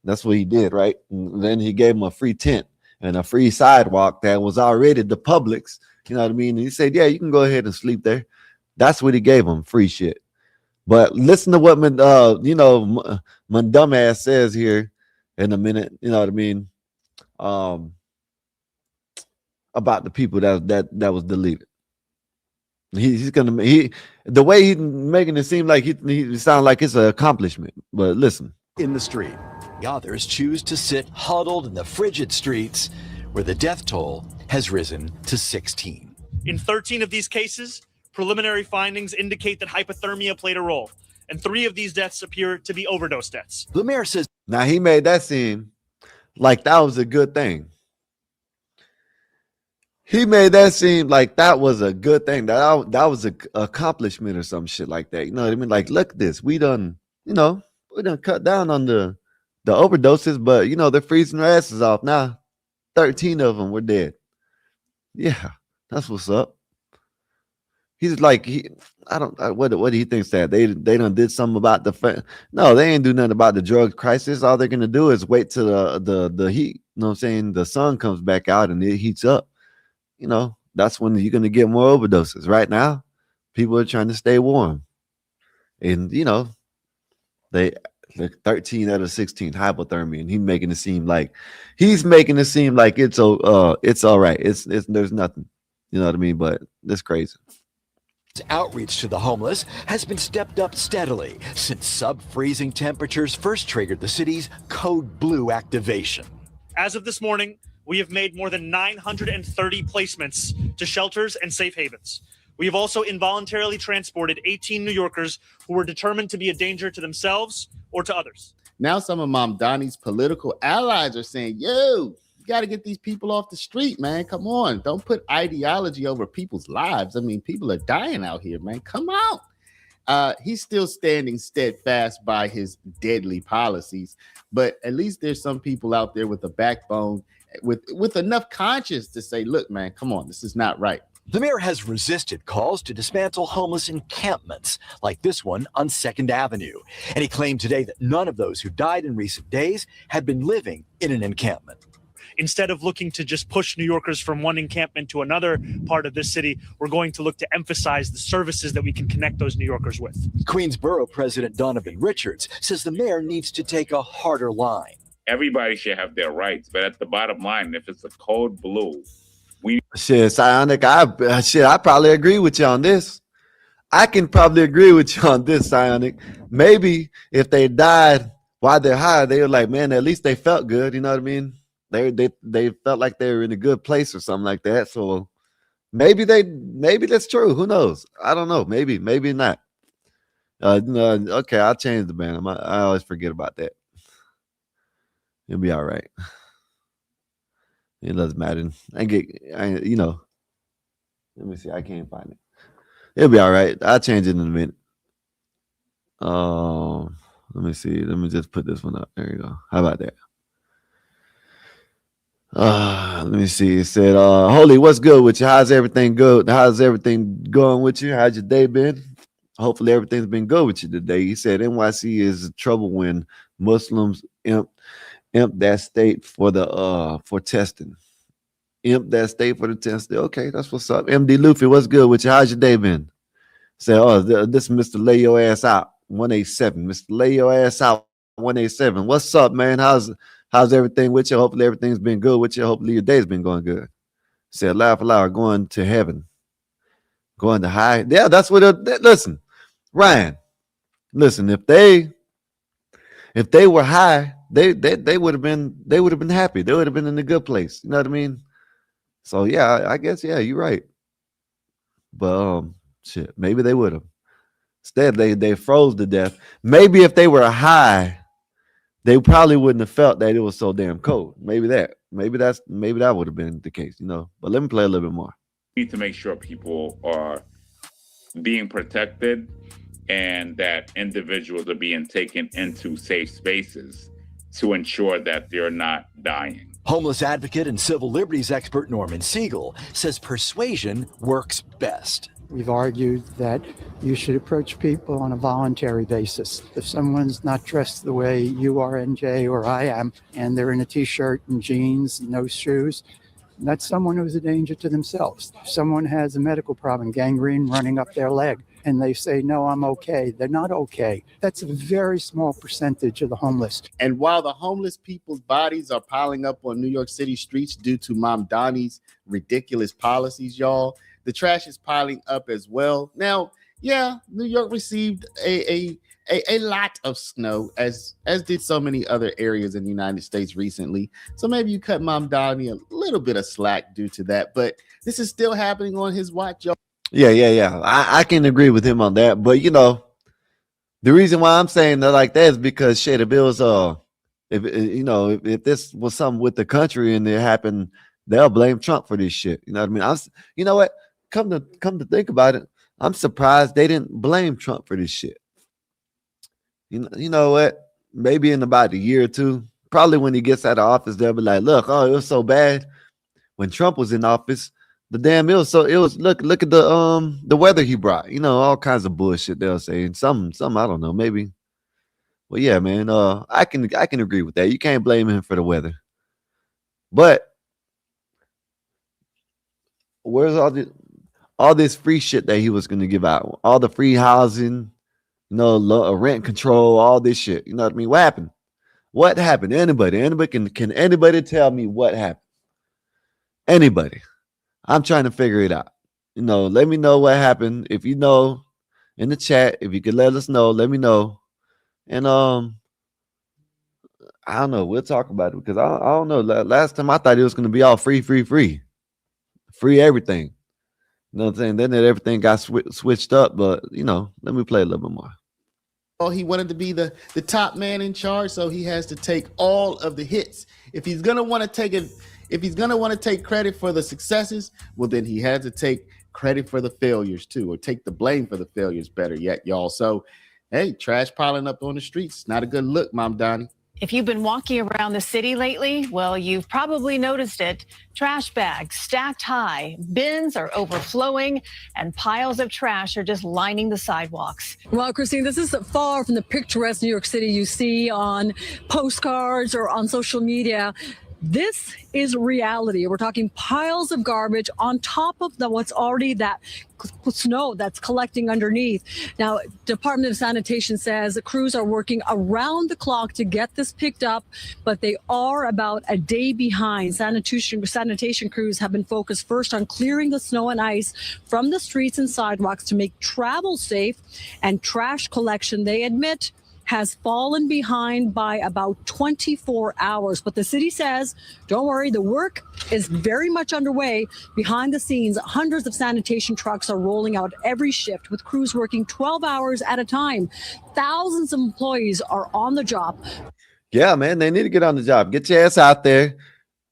That's what he did, right? And then he gave him a free tent and a free sidewalk that was already the public's. You know what I mean? And he said, yeah, you can go ahead and sleep there. That's what he gave him, free shit. But listen to what my dumbass says here in a minute. You know what I mean? About the people that was deleted. The way he's making it seem like he sound like it's an accomplishment. But listen.
In the street, the others choose to sit huddled in the frigid streets where the death toll has risen to 16.
In 13 of these cases, preliminary findings indicate that hypothermia played a role, and 3 of these deaths appear to be overdose deaths.
The mayor says,
now he made that seem like that was a good thing. He made that seem like that was a good thing. That was an accomplishment or some shit like that. You know what I mean? Like, look at this. We done cut down on the overdoses, but they're freezing their asses off now. 13 of them were dead. Yeah, that's what's up. He's like, what do he think that they done did something about no, they ain't do nothing about the drug crisis. All they're gonna do is wait till the heat. You know what I'm saying? The sun comes back out and it heats up. That's when you're going to get more overdoses. Right now, people are trying to stay warm. And, they 13 out of 16 hypothermia, and he's making it seem like it's all right. It's there's nothing. You know what I mean? But it's crazy.
Outreach to the homeless has been stepped up steadily since sub-freezing temperatures first triggered the city's Code Blue activation.
As of this morning, we have made more than 930 placements to shelters and safe havens. We have also involuntarily transported 18 New Yorkers who were determined to be a danger to themselves or to others.
Now some of Mamdani's political allies are saying, you got to get these people off the street, man. Come on. Don't put ideology over people's lives. I mean, people are dying out here, man. Come on. He's still standing steadfast by his deadly policies, but at least there's some people out there with a backbone, with enough conscience to say, look, man, come on, this is not right.
The mayor has resisted calls to dismantle homeless encampments like this one on 2nd Avenue. And he claimed today that none of those who died in recent days had been living in an encampment.
Instead of looking to just push New Yorkers from one encampment to another part of this city, we're going to look to emphasize the services that we can connect those New Yorkers with.
Queensboro President Donovan Richards says the mayor needs to take a harder line.
Everybody should have their rights, but at the bottom line, if it's a code blue,
Psionic, I probably agree with you on this. I can probably agree with you on this, Psionic. Maybe if they died while they're high, they were like, man, at least they felt good. You know what I mean? They felt like they were in a good place or something like that. So maybe that's true. Who knows? I don't know. Maybe not. Okay, I'll change the ban. I always forget about that. It'll be all right. It doesn't matter. Let me see. I can't find it. It'll be all right. I'll change it in a minute. Let me see. Let me just put this one up. There you go. How about that? Let me see. It said, Holy, what's good with you? How's everything good? How's everything going with you? How's your day been? Hopefully everything's been good with you today. He said NYC is in trouble when Muslims imp that state for testing. Imp that state for the testing. Okay, that's what's up. MD Luffy, what's good with you? How's your day been? Say, oh, this is Mr. Lay Your Ass Out 187. Mr. Lay Your Ass Out 187. What's up, man? How's everything with you? Hopefully everything's been good with you. Hopefully your day's been going good. Said, laugh aloud, going to heaven, going to high. Yeah, that's what. Listen, Ryan. Listen, if they were high, they would have been happy. They would have been in a good place. You know what I mean? So yeah, I guess you're right. But shit, maybe they would have. Instead, they froze to death. Maybe if they were high, they probably wouldn't have felt that it was so damn cold. Maybe that would have been the case, you know. But let me play a little bit more.
We need to make sure people are being protected and that individuals are being taken into safe spaces to ensure that they're not dying.
Homeless advocate and civil liberties expert Norman Siegel says persuasion works best.
We've argued that you should approach people on a voluntary basis. If someone's not dressed the way you are, NJ, or I am, and they're in a t-shirt and jeans and no shoes, that's someone who's a danger to themselves. If someone has a medical problem, gangrene running up their leg, and they say, no, I'm okay, they're not okay. That's a very small percentage of the homeless.
And while the homeless people's bodies are piling up on New York City streets due to Mom Donnie's ridiculous policies, y'all, the trash is piling up as well. Now, yeah, New York received a lot of snow, as did so many other areas in the United States recently. So maybe you cut Mom Donnie a little bit of slack due to that. But this is still happening on his watch, y'all.
Yeah. I can agree with him on that. But, you know, the reason why I'm saying that like that is because, shit, if it was, if this was something with the country and it happened, they'll blame Trump for this shit. You know what I mean? You know what? Come to think about it, I'm surprised they didn't blame Trump for this shit. You know what? Maybe in about a year or two, probably when he gets out of office, they'll be like, look, oh, it was so bad when Trump was in office. Look at the weather he brought. You know, all kinds of bullshit they'll say. And some I don't know, maybe. Well, yeah, man. I can agree with that. You can't blame him for the weather. But where's all this free shit that he was going to give out? All the free housing, you know, rent control, all this shit. You know what I mean? What happened? What happened? Anybody can anybody tell me what happened? Anybody? I'm trying to figure it out. You know, let me know what happened. If you know in the chat, if you could let us know, let me know. And I don't know. We'll talk about it because I don't know. Last time I thought it was going to be all free everything. You know what I'm saying? Then everything got switched up. But you know, let me play a little bit more.
Oh, he wanted to be the top man in charge, so he has to take all of the hits. If he's gonna want to take it. If he's going to want to take credit for the successes, well, then he had to take credit for the failures too, or take the blame for the failures, better yet, y'all. So, hey, trash piling up on the streets. Not a good look, Mom Donnie.
If you've been walking around the city lately, well, you've probably noticed it. Trash bags stacked high, bins are overflowing, and piles of trash are just lining the sidewalks.
Well, Christine, this is far from the picturesque New York City you see on postcards or on social media. This is reality. We're talking piles of garbage on top of what's already that snow that's collecting underneath. Now, Department of Sanitation says the crews are working around the clock to get this picked up, but they are about a day behind. Sanitation crews have been focused first on clearing the snow and ice from the streets and sidewalks to make travel safe, and trash collection, they admit, has fallen behind by about 24 hours. But the city says, don't worry, the work is very much underway. Behind the scenes, hundreds of sanitation trucks are rolling out every shift with crews working 12 hours at a time. Thousands of employees are on the job.
Yeah, man, they need to get on the job. Get your ass out there.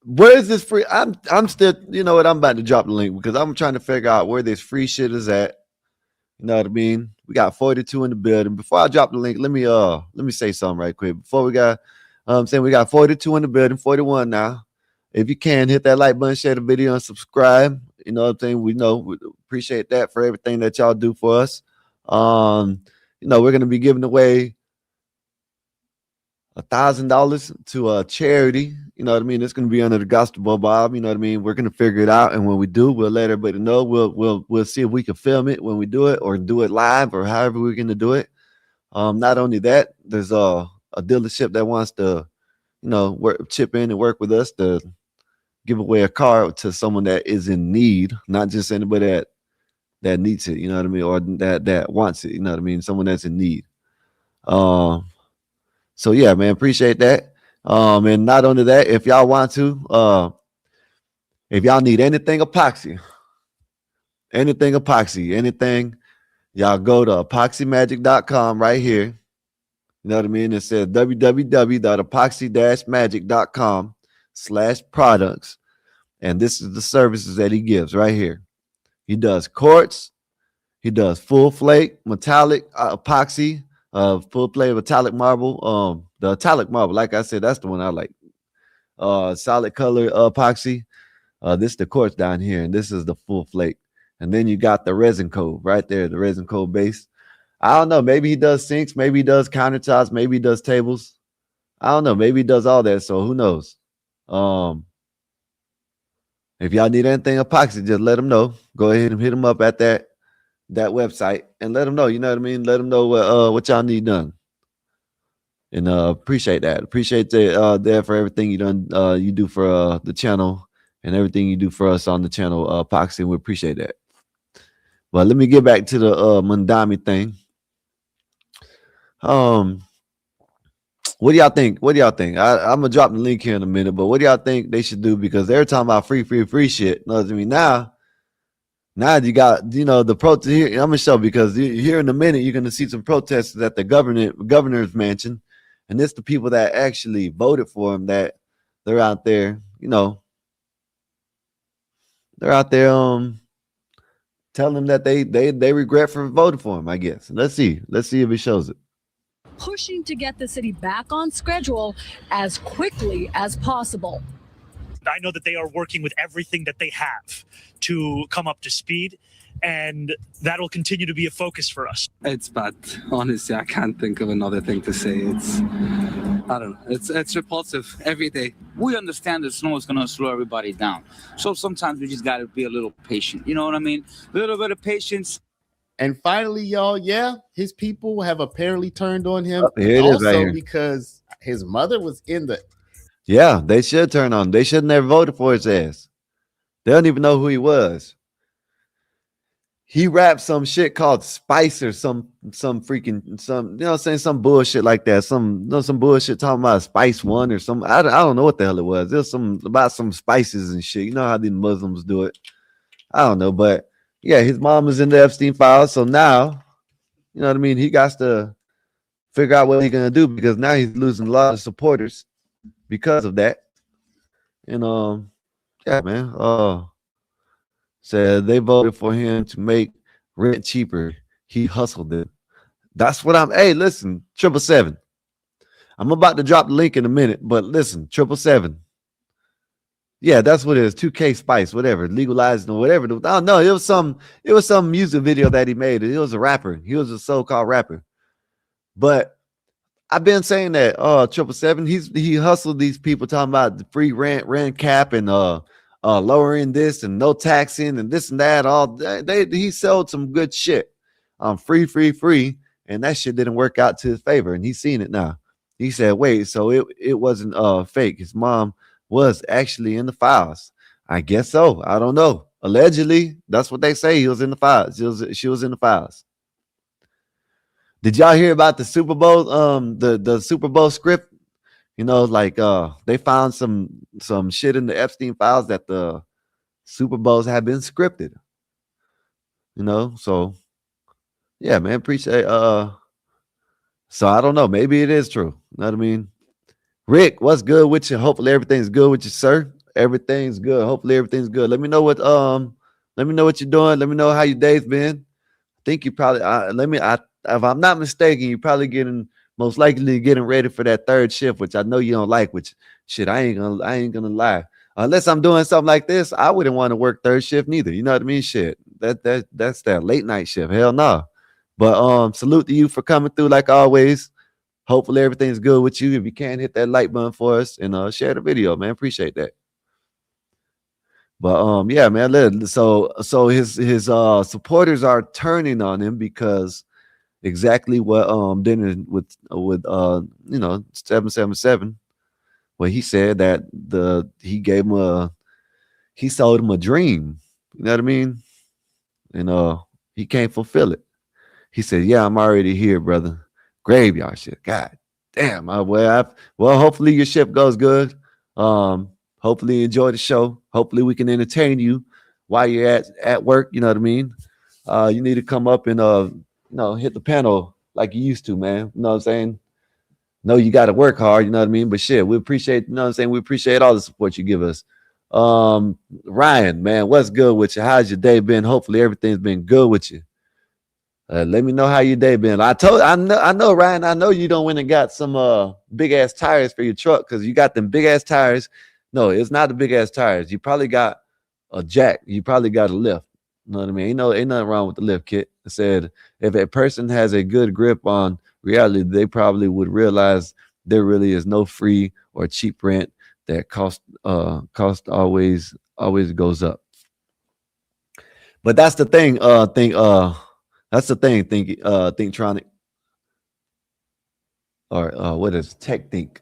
Where is this free? I'm still, you know what? I'm about to drop the link because I'm trying to figure out where this free shit is at. You know what I mean? We got 42 in the building. Before I drop the link, let me say something right quick. Before we got, saying we got 42 in the building, 41 now. If you can, hit that like button, share the video, and subscribe. You know what I'm saying? We appreciate that for everything that y'all do for us. You know, we're gonna be giving away $1,000 to a charity. You know what I mean? It's gonna be under the gospel Bob. You know what I mean? We're gonna figure it out, and when we do, we'll let everybody know. We'll see if we can film it when we do it, or do it live, or however we're gonna do it. Not only that, there's a dealership that wants to, chip in and work with us to give away a car to someone that is in need, not just anybody that needs it. You know what I mean? Or that wants it. You know what I mean? Someone that's in need. So yeah, man, appreciate that. And not only that, if y'all want to, if y'all need anything epoxy, y'all go to epoxymagic.com right here. You know what I mean? It says www.epoxy-magic.com/products. And this is the services that he gives right here. He does quartz. He does full flake, metallic epoxy, full plate metallic marble. The metallic marble, like I said, that's the one I like. Solid color epoxy. This is the quartz down here, and this is the full flake. And then you got the resin coat right there, the resin coat base. I don't know. Maybe he does sinks. Maybe he does countertops. Maybe he does tables. I don't know. Maybe he does all that. So who knows? If y'all need anything epoxy, just let him know. Go ahead and hit him up at that website and let them know. You know what I mean? Let them know what y'all need done. And appreciate that. Appreciate that for everything you do for the channel and everything you do for us on the channel, Epoxy. We appreciate that. But let me get back to the Mandami thing. What do y'all think? I'm gonna drop the link here in a minute, but what do y'all think they should do? Because they're talking about free shit. You know what I mean? Now you got, the protest here. I'm gonna show, because here in a minute you're gonna see some protesters at the governor's mansion, and it's the people that actually voted for him that they're out there. They're out there telling them that they regret for voting for him, I guess. Let's see if it shows it.
Pushing to get the city back on schedule as quickly as possible.
I know that they are working with everything that they have to come up to speed, and that will continue to be a focus for us.
It's bad. Honestly, I can't think of another thing to say. I don't know. It's repulsive every day.
We understand that snow is going to slow everybody down. So sometimes we just got to be a little patient. You know what I mean? A little bit of patience.
And finally, y'all, his people have apparently turned on him.
Here it is right here.
Because his mother was in the...
Yeah, they should turn on him. They should never voted for his ass. They don't even know who he was. He rapped some shit called Spice or some bullshit like that. Some bullshit talking about Spice One or some. I don't know what the hell it was. There's about some spices and shit. You know how these Muslims do it. I don't know, but yeah, his mom is in the Epstein files. So now, you know what I mean? He got to figure out what he's gonna do, because now he's losing a lot of supporters because of that. And yeah, man. Said they voted for him to make rent cheaper. He hustled it. That's what hey, listen, 777. I'm about to drop the link in a minute, but listen, 777. Yeah, that's what it is. 2K Spice, whatever, legalizing or whatever. I don't know. It was some music video that he made. He was a rapper. He was a so-called rapper. But I've been saying that 777, he hustled these people talking about the free rent cap, and lowering this and no taxing and this and that. He sold some good shit. Free, and that shit didn't work out to his favor, and he's seen it now. He said, wait, so it wasn't fake. His mom was actually in the files. I guess so. I don't know. Allegedly, that's what they say. He was in the files. She was in the files. Did y'all hear about the Super Bowl? The Super Bowl script. They found some shit in the Epstein files that the Super Bowls have been scripted. So yeah, man, appreciate. So I don't know. Maybe it is true. You know what I mean? Rick, what's good with you? Hopefully everything's good with you, sir. Everything's good. Hopefully everything's good. Let me know what you're doing. Let me know how your day's been. I think you probably if I'm not mistaken, you're probably most likely getting ready for that third shift, which I know you don't like, which shit, I ain't gonna lie. Unless I'm doing something like this, I wouldn't want to work third shift neither. You know what I mean? Shit. That's that late night shift. Hell no. But salute to you for coming through like always. Hopefully everything's good with you. If you can, hit that like button for us and share the video, man. Appreciate that. But yeah, man. So his supporters are turning on him because exactly what Dennis with 777, where he said that he sold him a dream. You know what I mean? And he can't fulfill it. He said, "Yeah, I'm already here, brother. Graveyard shit. God damn. Well, hopefully your shift goes good. Hopefully you enjoy the show. Hopefully we can entertain you while you're at work. You know what I mean? You need to come up and hit the panel like you used to, man. You know what I'm saying? No, you got to work hard. You know what I mean? But shit, we appreciate. You know what I'm saying? We appreciate all the support you give us. Ryan, man, what's good with you? How's your day been? Hopefully everything's been good with you. Let me know how your day been. I know, Ryan. I know you don't went and got some big ass tires for your truck because you got them big ass tires. No, it's not the big ass tires. You probably got a jack. You probably got a lift. You know what I mean? Ain't nothing wrong with the lift kit. It said if a person has a good grip on reality, they probably would realize there really is no free or cheap rent. That cost always goes up. But that's the thing. That's the thing. Thinktronic, or what is Techtronic.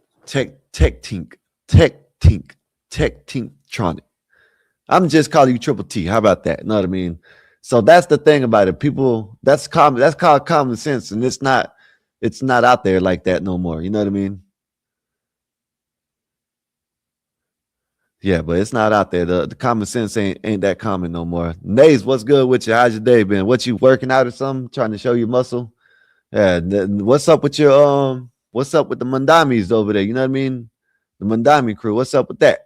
I'm just calling you Triple T. How about that? You know what I mean? So that's the thing about it. People, that's common. That's called common sense, and it's not out there like that no more. You know what I mean? Yeah, but it's not out there. The common sense ain't that common no more. Nays, what's good with you? How's your day been? What, you working out or something? Trying to show your muscle? Yeah. What's up with your what's up with the Mandamis over there? You know what I mean? The Mandami crew. What's up with that?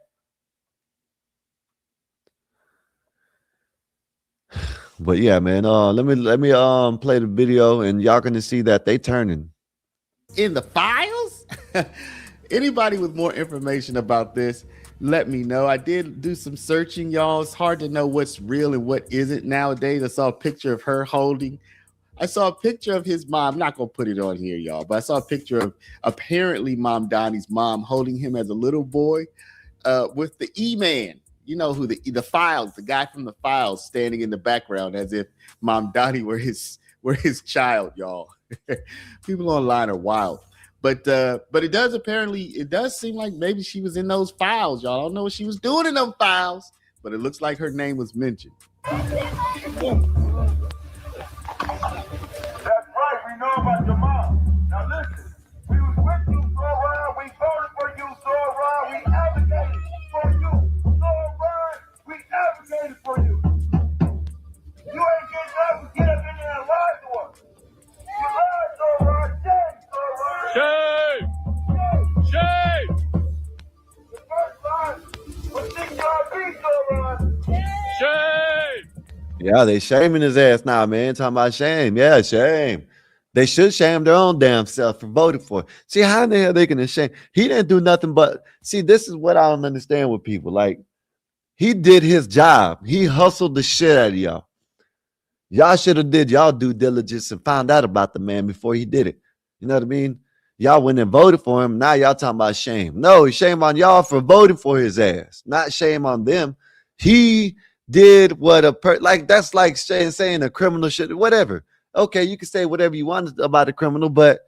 But yeah, man. Let me play the video and y'all gonna see that they turning.
In the files? Anybody with more information about this, let me know. I did do some searching, y'all. It's hard to know what's real and what isn't nowadays. I saw a picture of her holding. I saw a picture of his mom. I'm not going to put it on here, y'all, but I saw a picture of apparently Mom Donnie's mom holding him as a little boy with the E-Man. You know who the files, the guy from the files standing in the background as if Mom Donnie were his child, y'all. People online are wild. But it does seem like maybe she was in those files, y'all. I don't know what she was doing in those files, but it looks like her name was mentioned.
That's right, we know about your mom. Now listen, we was with you, Zora. We voted for you, Zora. We advocated for you, Zora. We advocated for you. You ain't getting up, get up in there and lie to us. You lied, Zora. Shame, Zora. Shame! Shame! The first line was 6 Zora. Shame!
Yeah, they shaming his ass now, man. Talking about shame. Yeah, shame. They should shame their own damn self for voting for it. See, how in the hell they can shame? He didn't do nothing but, see, this is what I don't understand with people. Like, he did his job. He hustled the shit out of y'all. Y'all should have did y'all due diligence and found out about the man before he did it. You know what I mean? Y'all went and voted for him. Now y'all talking about shame. No, shame on y'all for voting for his ass. Not shame on them. He did what that's like saying a criminal should, whatever. Okay, you can say whatever you want about a criminal, but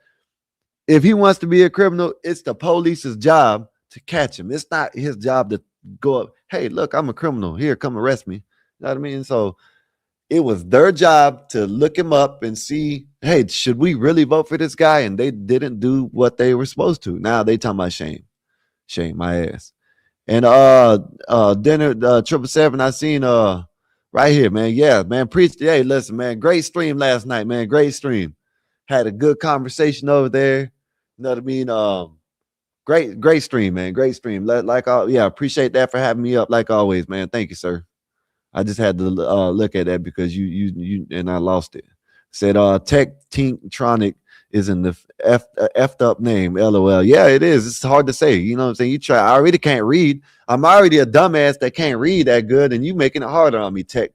if he wants to be a criminal, it's the police's job to catch him. It's not his job to go up, hey, look, I'm a criminal. Here, come arrest me. You know what I mean? So it was their job to look him up and see, hey, should we really vote for this guy? And they didn't do what they were supposed to. Now they talking about shame. Shame my ass. And dinner 777, I seen right here, man. Yeah, man. Preach. Hey, listen, man. Great stream last night, man. Great stream. Had a good conversation over there. You know what I mean? Great stream, man. Great stream. Yeah, appreciate that for having me up like always, man. Thank you, sir. I just had to look at that because you and I lost it. Said Techtronic is in the effed up name, LOL. Yeah, it is. It's hard to say. You know what I'm saying? You try. I already can't read. I'm already a dumbass that can't read that good, and you making it harder on me, Tech.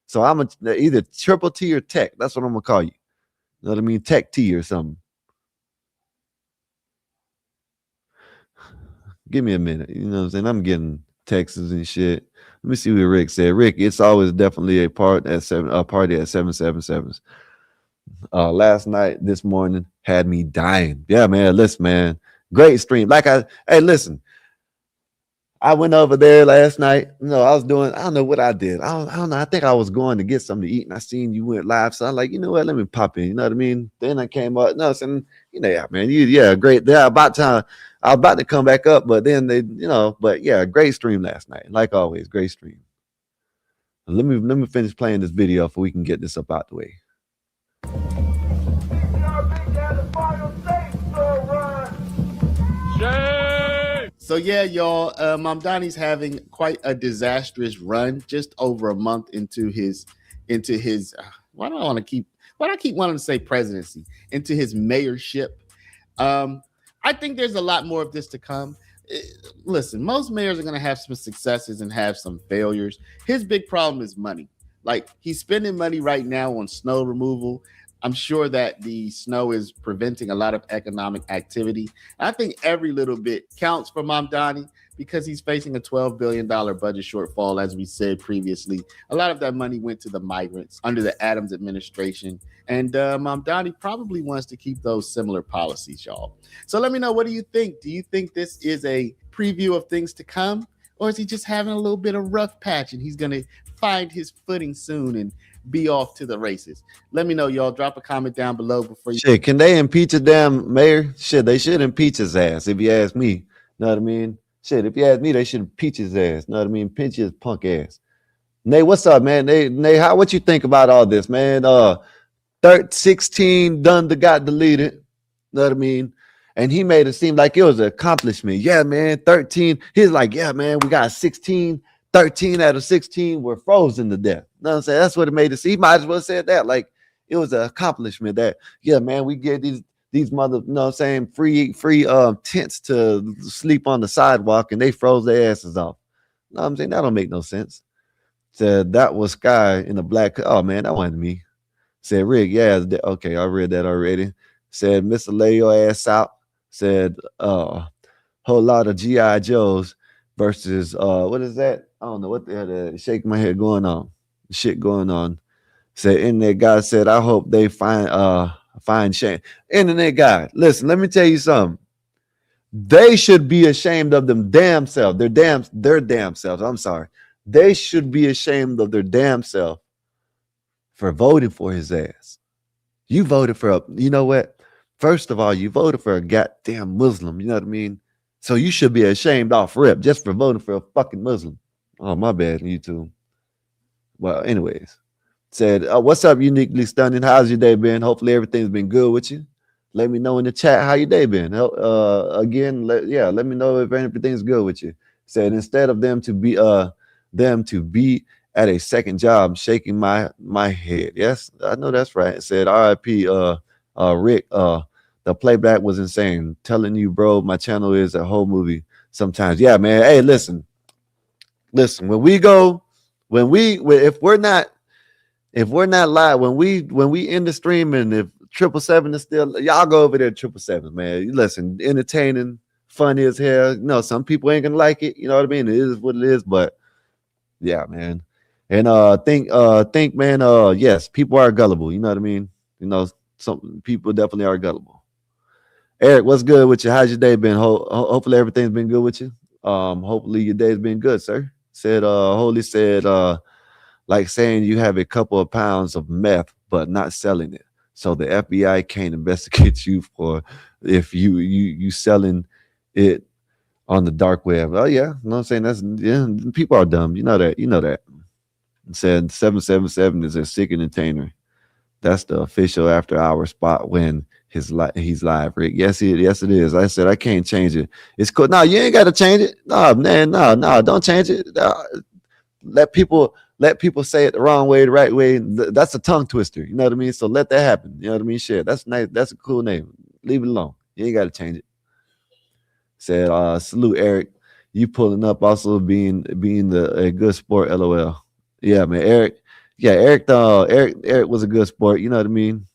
So I'm either Triple T or Tech. That's what I'm gonna call you. You know what I mean? Tech T or something. Give me a minute. You know what I'm saying? I'm getting texts and shit. Let me see what Rick said. Rick, it's always definitely a party at 777s. Last night, this morning, had me dying. Yeah, man. Listen, man. Great stream. Hey, listen. I went over there last night. I don't know what I did. I don't know. I think I was going to get something to eat, and I seen you went live. So I'm like, you know what? Let me pop in. You know what I mean? Then I came up. No, saying, yeah, man. Great. Yeah, about time. I was about to come back up, but then but yeah, great stream last night. Like always, great stream. Let me finish playing this video so we can get this up out the way.
So yeah, y'all, Mamdani's having quite a disastrous run, just over a month into his why do I keep wanting to say presidency, into his mayorship. I think there's a lot more of this to come. Listen, most mayors are going to have some successes and have some failures. His big problem is money. Like, he's spending money right now on snow removal. I'm sure that the snow is preventing a lot of economic activity. I think every little bit counts for Mamdani because he's facing a $12 billion budget shortfall, as we said previously. A lot of that money went to the migrants under the Adams administration. And Mamdani probably wants to keep those similar policies, y'all. So let me know, what do you think? Do you think this is a preview of things to come? Or is he just having a little bit of rough patch and he's going to find his footing soon and be off to the races? Let me know, y'all. Drop a comment down below before you.
Shit, can they impeach a damn mayor? Shit, they should impeach his ass, if you ask me. Know what I mean? Shit, if you ask me, they should impeach his ass. Know what I mean? Pinch his punk ass. Nate, what's up, man? Nate, what you think about all this, man? 16 done got deleted. Know what I mean? And he made it seem like it was an accomplishment. Yeah, man, 13. He's like, yeah, man, we got 16. 13 out of 16 were frozen to death. You know what I'm saying? That's what it made it seem. He might as well said that. Like, it was an accomplishment that, yeah, man, we get these mother, you know what I'm saying, free tents to sleep on the sidewalk, and they froze their asses off. You know what I'm saying? That don't make no sense. Said that was Sky in the black. Oh, man, that wasn't me. Said Rick, yeah, okay, I read that already. Said, Mr. Lay your ass out. Said, whole lot of G.I. Joes versus, what is that? I don't know what the hell that is. Shaking my head going on. Shit going on. Said, internet guy said, I hope they find shame. Internet guy, listen, let me tell you something. They should be ashamed of them damn self. Their damn selves. I'm sorry. They should be ashamed of their damn self for voting for his ass. You voted for you know what? First of all, you voted for a goddamn Muslim. You know what I mean? So you should be ashamed off rip just for voting for a fucking Muslim. Oh, my bad, YouTube. Well, anyways. Said, what's up, Uniquely Stunning? How's your day been? Hopefully everything's been good with you. Let me know in the chat how your day been. Again, let me know if everything's good with you. Said, instead of them to be at a second job, shaking my head. Yes, I know that's right. It said, RIP, Rick, the playback was insane. Telling you, bro, my channel is a whole movie sometimes. Yeah, man. Hey, listen, if we're not live, when we end the stream, and if 777 is still, y'all go over there, 777, man. Listen, entertaining, funny as hell. You know, some people ain't gonna like it. You know what I mean? It is what it is, but yeah, man. And think, man, yes, people are gullible. You know what I mean? You know, some people definitely are gullible. Eric, what's good with you? How's your day been? Hopefully everything's been good with you. Hopefully your day's been good, sir. Said, Holy said, like saying you have a couple of pounds of meth, but not selling it. So the FBI can't investigate you for if you selling it on the dark web. Oh, yeah. You know what I'm saying? People are dumb. You know that. Said 777 is a sick entertainer. That's the official after hour spot when he's live, Rick. Yes, it is. I said I can't change it. It's cool. No, you ain't got to change it. No, man, no, don't change it. Let people say it the wrong way, the right way. That's a tongue twister. You know what I mean? So let that happen. You know what I mean? Shit, that's nice. That's a cool name. Leave it alone. You ain't got to change it. Said, salute, Eric. You pulling up, also being a good sport. LOL. Yeah, man, Eric. Yeah, Eric was a good sport. You know what I mean?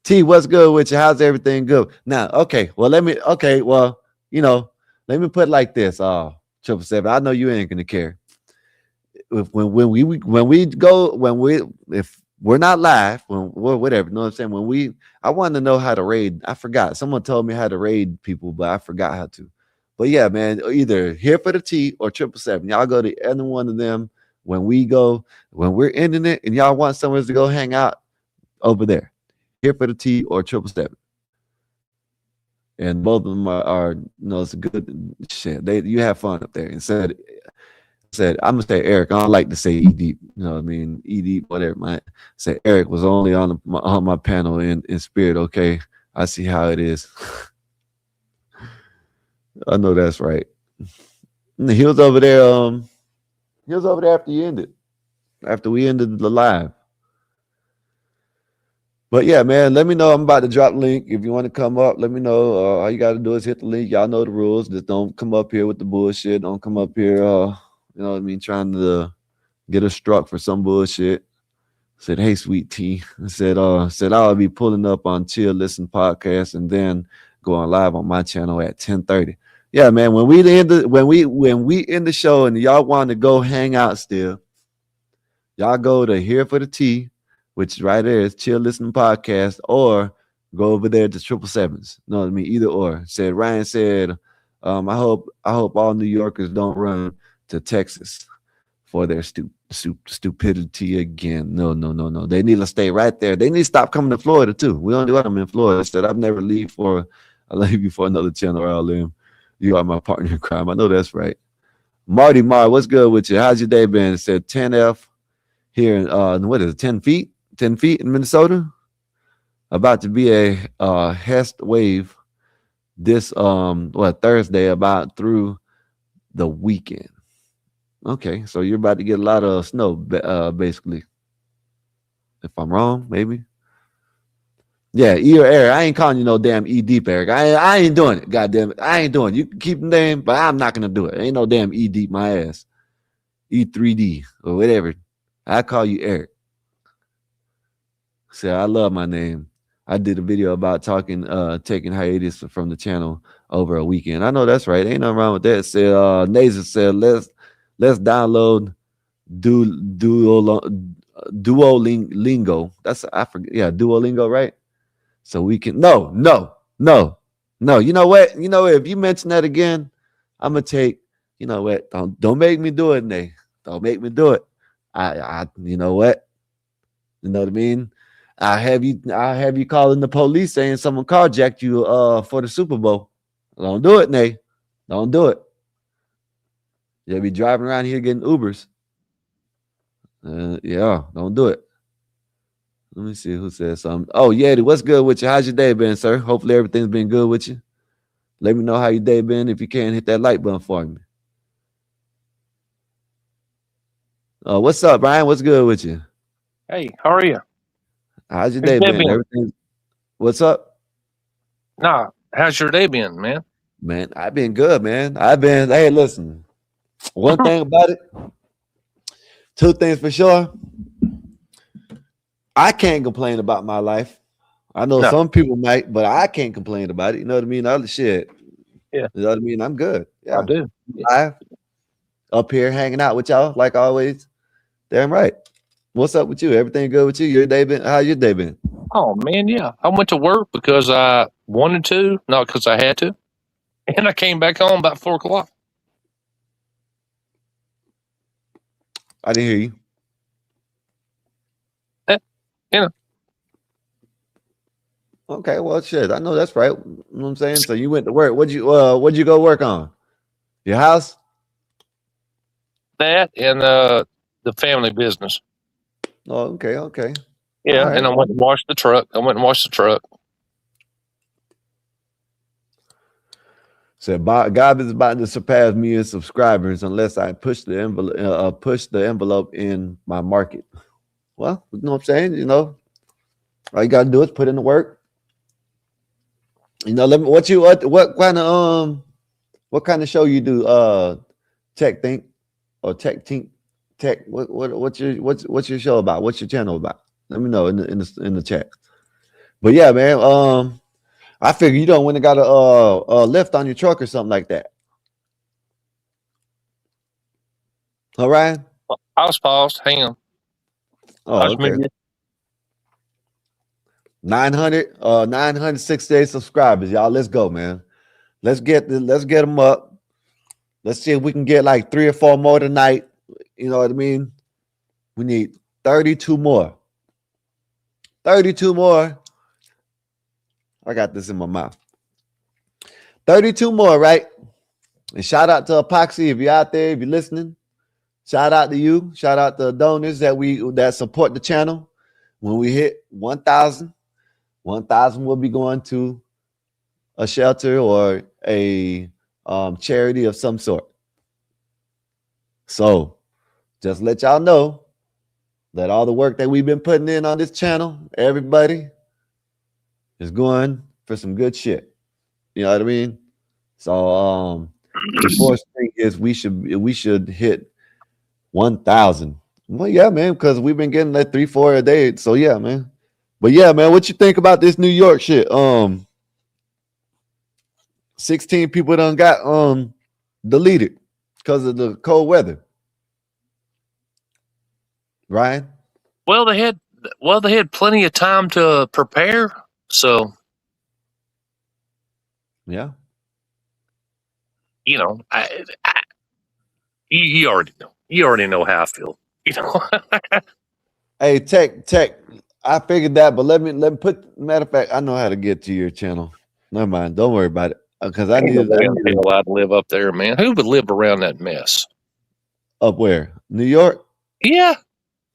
T, what's good with you? How's everything good? Now, okay. Well, you know, let me put it like this. 777. I know you ain't gonna care. If when if we're not live, whatever, you know what I'm saying? I want to know how to raid. I forgot. Someone told me how to raid people, but I forgot how to. But yeah, man, either Here for the Tea or 777. Y'all go to any one of them when we're ending it, and y'all want somewhere to go hang out over there. Here for the Tea or 777. And both of them are it's a good shit. You have fun up there. And said I'm gonna say Eric. I don't like to say E Deep. You know what I mean? E Deep, whatever. I said Eric was only on my panel in spirit. Okay, I see how it is. I know that's right. He was over there. He was over there after you ended. After we ended the live. But yeah, man, let me know. I'm about to drop the link. If you want to come up, let me know. All you got to do is hit the link. Y'all know the rules. Just don't come up here with the bullshit. Don't come up here, you know what I mean, trying to get us struck for some bullshit. Said, hey, sweet tea. Said I'll be pulling up on Chill Listen Podcast and then going live on my channel at 10:30. Yeah, man. When we end the show and y'all want to go hang out still, y'all go to Here for the Tea, which right there is Chill Listen Podcast, or go over there to 777s. You know what I mean? Either or. Ryan said, I hope all New Yorkers don't run to Texas for their stupidity again. No. They need to stay right there. They need to stop coming to Florida too. We don't do them in Florida. I said I've never leave for another channel or I'll live. You are my partner in crime. I know that's right. Marty Mar, what's good with you? How's your day been? It said 10F here in what is it, 10 feet? 10 feet in Minnesota. About to be a Hest wave this Thursday about through the weekend. Okay, so you're about to get a lot of snow, basically. If I'm wrong, maybe. Yeah, E or Eric. I ain't calling you no damn E Deep, Eric. I ain't doing it. Goddamn it. I ain't doing it. You can keep the name, but I'm not gonna do it. Ain't no damn E Deep my ass. E3D or whatever. I call you Eric. Say I love my name. I did a video about taking hiatus from the channel over a weekend. I know that's right. Ain't nothing wrong with that. Said Naza said let's download Duolingo. I forget. Yeah, Duolingo, right? So we can no. You know what? If you mention that again, I'm gonna take. You know what? Don't make me do it, Nay. Don't make me do it. I you know what? You know what I mean? I have you calling the police saying someone carjacked you for the Super Bowl. Don't do it, Nay. Don't do it. You'll be driving around here getting Ubers. Yeah, don't do it. Let me see who said something. Oh, Yeti, what's good with you? How's your day been, sir? Hopefully everything's been good with you. Let me know how your day been. If you can, hit that like button for me. What's up, Brian? What's good with you?
Hey, how are you?
How's your day been? Everything. What's up?
Nah, how's your day been, man?
Man, I've been good, man. Hey, listen. One thing about it, two things for sure. I can't complain about my life. I know some people might, but I can't complain about it. You know what I mean? Other shit.
Yeah.
You know what I mean? I'm good. Yeah.
I do.
Live up here hanging out with y'all like always. Damn right. What's up with you? Everything good with you? Your day been? How your day been?
Oh man, yeah. I went to work because I wanted to, not because I had to, and I came back home about 4 o'clock.
I didn't hear you.
You know.
Okay, well, shit. I know that's right. You know what I'm saying? So you went to work. What'd you go work on? Your house?
That and the family business.
Oh, okay.
Yeah,
right.
and I went and washed the truck.
Said God is about to surpass me in subscribers unless I push the envelope in my market. Well, you know what I'm saying? You know, all you gotta do is put in the work. You know, what kind of show you do? Tech Think or Tech Tink? Tech? What's your show about? What's your channel about? Let me know in the chat. But yeah, man. I figure you don't want to got a lift on your truck or something like that. All right.
I was paused. Hang on.
Oh, okay. 968 subscribers, y'all. Let's go, man. Let's get them up. Let's see if we can get like 3 or 4 more tonight. You know what I mean? We need 32 more. 32 more. I got this in my mouth. 32 more, right? And shout out to Epoxy if you're out there, if you're listening. Shout out to you. Shout out to donors that support the channel. When we hit 1,000 will be going to a shelter or a charity of some sort. So just let y'all know that all the work that we've been putting in on this channel, everybody is going for some good shit. You know what I mean? So the fourth thing is we should hit 1,000. Well, yeah, man, because we've been getting like 3-4 a day. So yeah, man. But yeah, man, what you think about this New York shit? 16 people done got deleted because of the cold weather. Ryan?
Well, they had plenty of time to prepare. So
yeah,
you know, you already know. You already know how I feel. You know.
Hey, Tech. I figured that, but let me put. Matter of fact, I know how to get to your channel. Never mind. Don't worry about it. Because I need
I'd live up there, man. Who would live around that mess?
Up where? New York?
Yeah.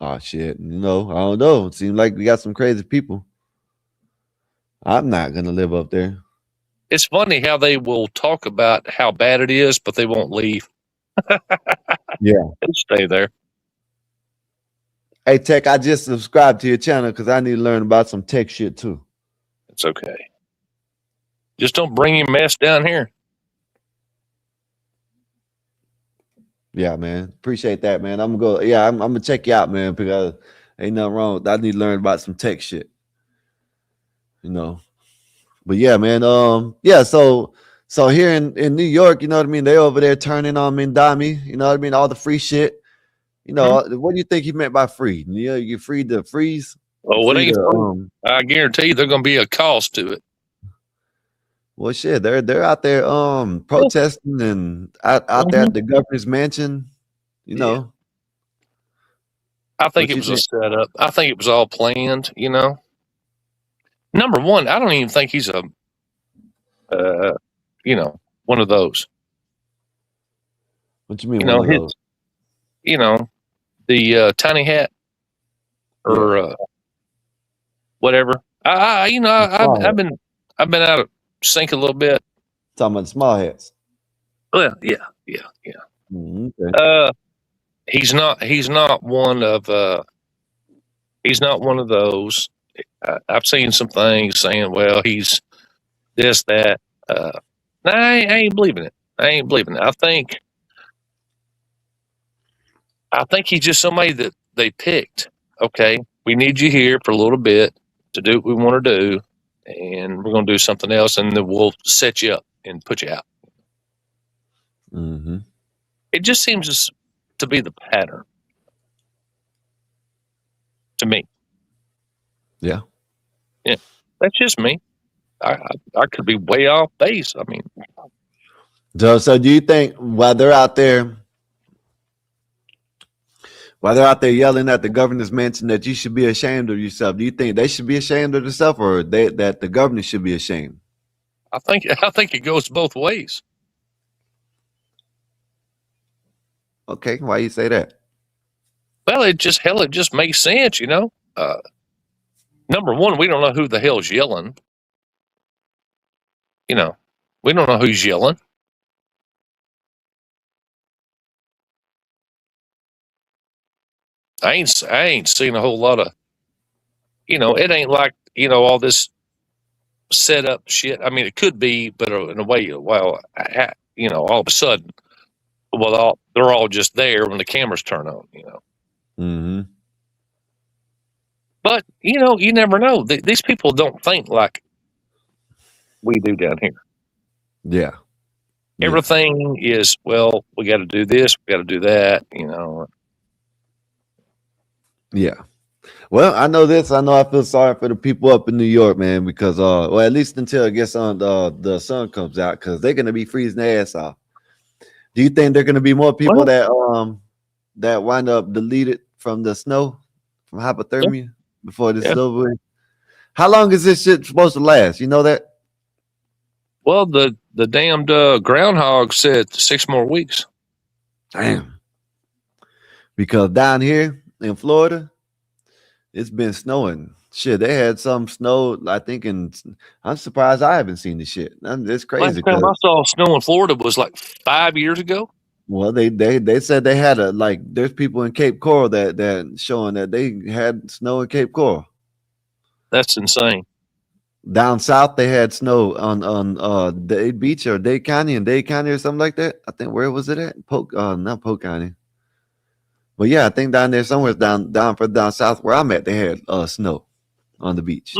Oh shit. I don't know. It seems like we got some crazy people. I'm not gonna live up there.
It's funny how they will talk about how bad it is, but they won't leave.
Yeah.
They'll stay there.
Hey, Tech, I just subscribed to your channel because I need to learn about some tech shit too.
It's okay. Just don't bring your mess down here.
Yeah, man. Appreciate that, man. I'm gonna go. Yeah, I'm gonna check you out, man, because ain't nothing wrong. I need to learn about some tech shit. But yeah, man. Yeah, so here in New York, you know what I mean? They over there turning on Mindami, you know what I mean? All the free shit. What do you think he meant by free? You free to freeze?
Oh, what ain't free? I guarantee you there's gonna be a cost to it.
Well, shit, they're out there protesting and out there at the governor's mansion.
I think it was a setup. I think it was all planned. Number one, I don't even think he's a one of those.
What you mean? One of those?
The tiny hat or whatever. I've been out of sync a little bit.
Talking about the small hats.
Well, yeah.
Okay.
He's not one of those. I've seen some things saying, well, he's this, that. I ain't believing it. I think he's just somebody that they picked. Okay, we need you here for a little bit to do what we want to do, and we're going to do something else, and then we'll set you up and put you out.
Mm-hmm.
It just seems to be the pattern to me.
Yeah.
That's just me. I could be way off base. I mean,
so do you think while they're out there yelling at the governor's mansion that you should be ashamed of yourself, do you think they should be ashamed of themselves, or that the governor should be ashamed?
I think it goes both ways.
Okay, why you say that?
Well, it just makes sense, Number one, we don't know who the hell's yelling. We don't know who's yelling. I ain't seen a whole lot of, it ain't like, all this set up shit. I mean, it could be, but in a way, well, all of a sudden, they're all just there when the cameras turn on,
Mm-hmm.
But, you never know. These people don't think like we do down here.
Yeah.
Everything is, well, we got to do this, we got to do that, you know.
Yeah. Well, I know this. I know I feel sorry for the people up in New York, man, because well, at least until I guess the sun comes out, because they're gonna be freezing their ass off. Do you think there are gonna be more people that wind up deleted from the snow, from hypothermia before this is over with? How long is this shit supposed to last? You know that?
Well, the damned groundhog said 6 more weeks.
Damn. Because down here in Florida, it's been snowing. Shit, they had some snow, I think, I'm surprised I haven't seen the shit. It's crazy.
Last time I saw snow in Florida was like 5 years ago.
Well, they said they had there's people in Cape Coral that showing that they had snow in Cape Coral.
That's insane.
Down south, they had snow on Dade Beach or Dade County or something like that. I think, where was it at? Not Polk County. But yeah, I think down there somewhere down further down south where I'm at, they had snow on the beach.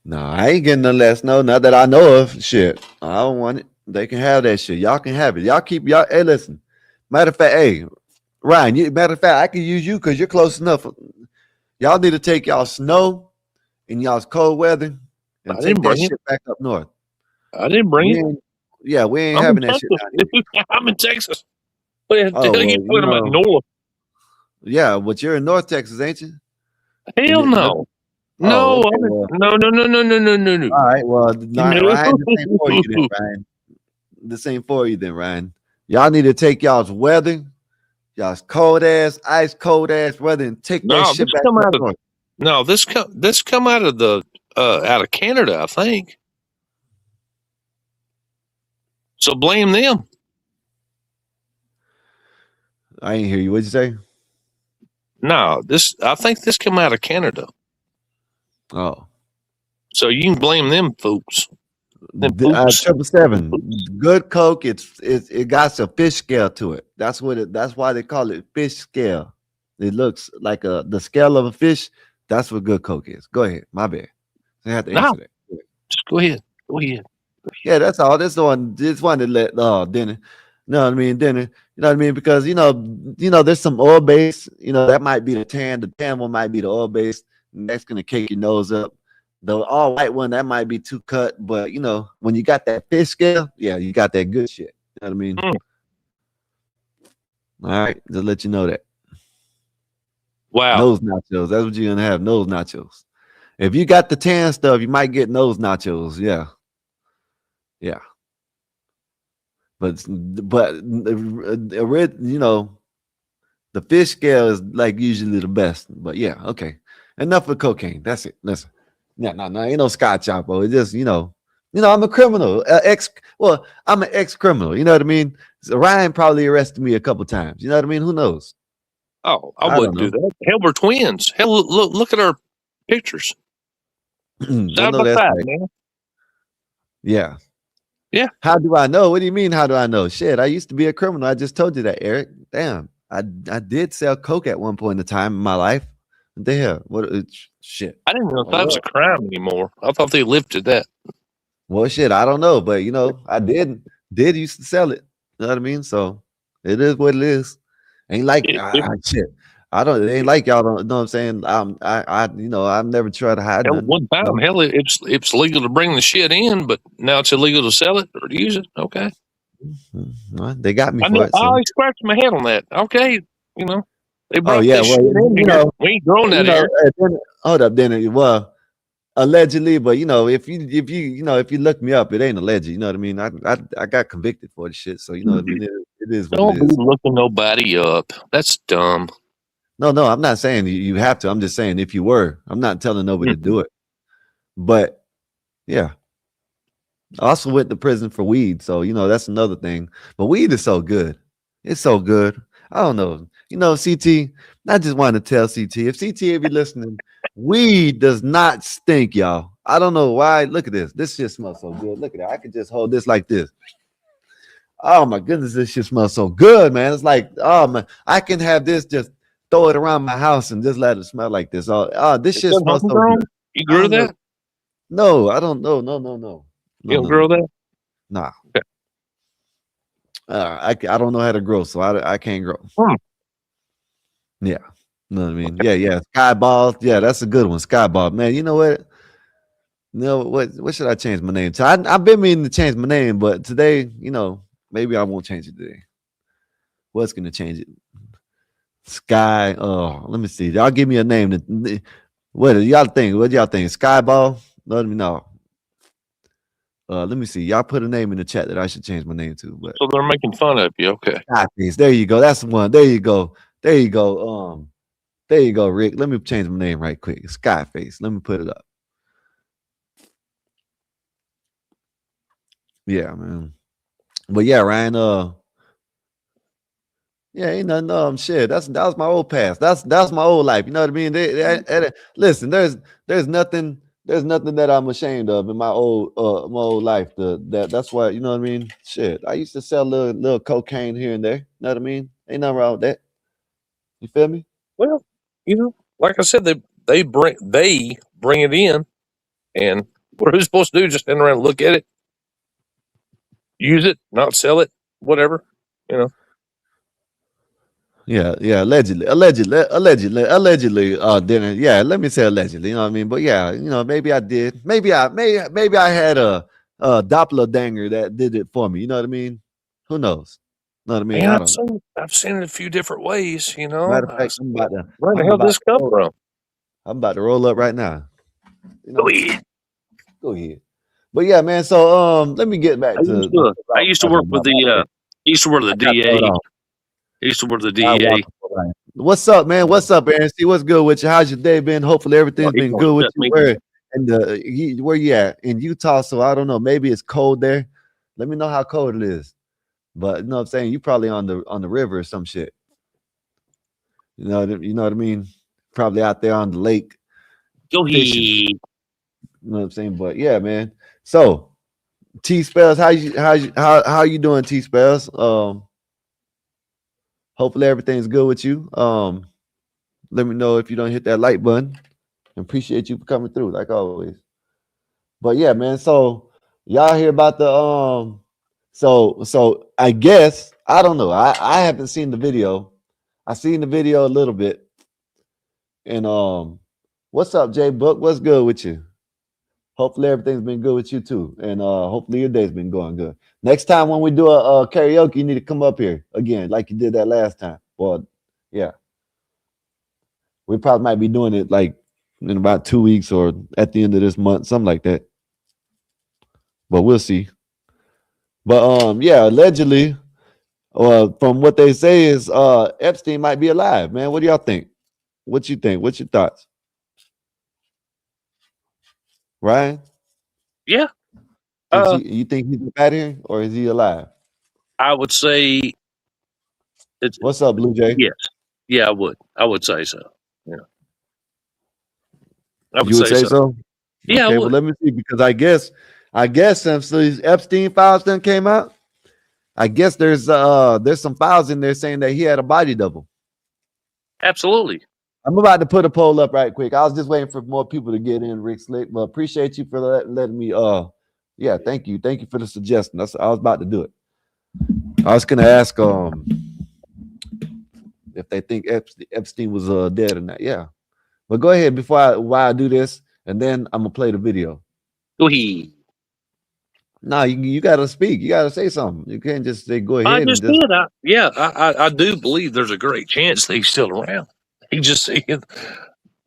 No, I ain't getting none of that snow. Not that I know of. Shit, I don't want it. They can have that shit. Y'all can have it. Y'all keep y'all. Hey, listen. Matter of fact, hey, Ryan. Matter of fact, I can use you because you're close enough. Y'all need to take y'all snow and y'all's cold weather and take that shit back up north.
I didn't bring it.
Yeah, we ain't having that shit down here.
I'm in Texas. What the hell are you talking about north?
Yeah, but you're in North Texas, ain't you?
Hell no. No, no.
All right, well, Ryan, this ain't for you then, Ryan. This ain't for you then, Ryan. Y'all need to take y'all's weather, y'all's ice cold ass weather, and take that shit back up north.
No, this come out of the out of Canada, I think. So blame them.
I ain't hear you. What'd you say?
No, I think this come out of Canada.
Oh.
So you can blame them folks.
777. Good Coke, it got a fish scale to it. That's why they call it fish scale. It looks like the scale of a fish. That's what good Coke is. Go ahead. My bad. I have to answer that.
Just go ahead.
Yeah, that's all. This one to let Denny. You know what I mean? Denny. You know what I mean? Because you know, there's some oil base, that might be the tan. The tan one might be the oil base, and that's gonna cake your nose up. The all white one, that might be too cut, but when you got that fish scale, yeah, you got that good shit. You know what I mean? All right, just let you know that.
Wow.
Nose nachos. That's what you're gonna have. Nose nachos. If you got the tan stuff, you might get nose nachos. Yeah. Yeah. But the fish scale is like usually the best. But yeah, okay. Enough of cocaine. That's it. Listen. No, ain't no Scott Chapo. It's just, I'm a criminal. I'm an ex-criminal. You know what I mean? So Ryan probably arrested me a couple times. You know what I mean? Who knows?
Oh, I wouldn't do that. Hell, we're twins. Hell, look at our pictures. Side by side, man.
Yeah.
Yeah.
How do I know? What do you mean? How do I know? Shit, I used to be a criminal. I just told you that, Eric. Damn. I did sell coke at one point in time in my life. Damn. Shit.
I didn't know if that was a crime anymore. I thought they lifted that.
Well, shit, I don't know, but I did used to sell it. You know what I mean? So it is what it is. Ain't like shit. It ain't like y'all don't know what I'm saying. I've never tried to hide nothing.
One time, hell, it's legal to bring the shit in, but now it's illegal to sell it or to use it. Okay.
Well, they got me for it.
I always scratch my head on that. Okay, they brought
this
shit in here. We ain't growing that here.
Hold up, then. Well, allegedly, but if you look me up, it ain't alleged. You know what I mean? I got convicted for the shit, so you know what I mean. It is what it is.
Don't be looking nobody up. That's dumb.
No, I'm not saying you have to. I'm just saying if you were. I'm not telling nobody to do it. But yeah. I also went to prison for weed, so that's another thing. But weed is so good. It's so good. I don't know. CT, I just want to tell CT, if CT if you're listening, weed does not stink, y'all. I don't know why. Look at this. This shit smells so good. Look at that. I could just hold this like this. Oh my goodness, this shit smells so good, man. It's like, oh man, I can have this just throw it around my house and just let it smell like this. This shit smells so good.
You grew that?
No, I don't know. No.
You don't grow that?
Nah.
Okay.
I don't know how to grow, so I can't grow. Yeah, you know what I mean. Yeah. Skyball. Yeah, that's a good one. Skyball, man. You know what? What should I change my name to? I've been meaning to change my name, but today, maybe I won't change it today. What's gonna change it? Sky. Oh, let me see. Y'all give me a name. What do y'all think? What do y'all think? Skyball? Let me know. Let me see. Y'all put a name in the chat that I should change my name to. But
So they're making fun of you. Okay.
Skyface. There you go. That's the one. There you go. There you go. There you go, Rick. Let me change my name right quick. Skyface. Let me put it up. Yeah, man. But yeah, Ryan. Yeah, ain't nothing. Shit. That was my old past. That's my old life. You know what I mean? Listen, there's nothing that I'm ashamed of in my old life. That's why, you know what I mean? Shit. I used to sell little cocaine here and there. You know what I mean? Ain't nothing wrong with that. You feel me?
Well, like I said, they bring it in, and what are we supposed to do? Just stand around and look at it, use it, not sell it, whatever.
Yeah, allegedly. Then yeah, let me say allegedly. You know what I mean? But yeah, maybe I did. Maybe I had a doppelganger that did it for me. You know what I mean? Who knows? You know what I mean?
Man,
I don't know.
I've seen it a few different ways.
Matter of fact,
Where the hell did this come from?
I'm about to roll up right now.
Go ahead.
Go ahead. But yeah, man. So let me get back to.
I used to work with the. Used to work with the DA. Used to work with the DEA.
What's up, man? What's up, Aaron? See what's good with you? How's your day been? Hopefully everything's been good with you. Where you at? In Utah? So I don't know. Maybe it's cold there. Let me know how cold it is. But you know what I'm saying? You probably on the river or some shit. You know what I mean? Probably out there on the lake.
Go ahead.
You know what I'm saying? But yeah, man. So T Spells, how you doing, T Spells? Hopefully everything's good with you. Let me know if you don't hit that like button. Appreciate you for coming through, like always. But yeah, man. So y'all hear about the so I guess I don't know. I haven't seen the video. I seen the video a little bit. And what's up, Jay Book? What's good with you? Hopefully everything's been good with you too. And hopefully your day's been going good. Next time when we do a karaoke, you need to come up here again, like you did that last time. Well, yeah. We probably might be doing it like in about 2 weeks or at the end of this month, something like that. But we'll see. But yeah, allegedly, from what they say is Epstein might be alive, man. What do y'all think? What you think? What's your thoughts? Ryan?
Yeah.
You think he's out here or is he alive?
I would say it's.
What's up, Blue Jay?
Yes. Yeah, I would. I would say so. Yeah.
You would say so?
Yeah.
Okay, well, let me see, because I guess since these Epstein files then came out, I guess there's some files in there saying that he had a body double.
Absolutely.
I'm about to put a poll up right quick. I was just waiting for more people to get in, Rick Slick. But appreciate you for letting me. Yeah, thank you for the suggestion. I was about to do it. I was gonna ask if they think Epstein was dead or not. Yeah, but go ahead while I do this, and then I'm gonna play the video.
Go ahead.
No, you gotta speak. You gotta say something. You can't just say go ahead.
I just did. I do believe there's a great chance that he's still around. He just saying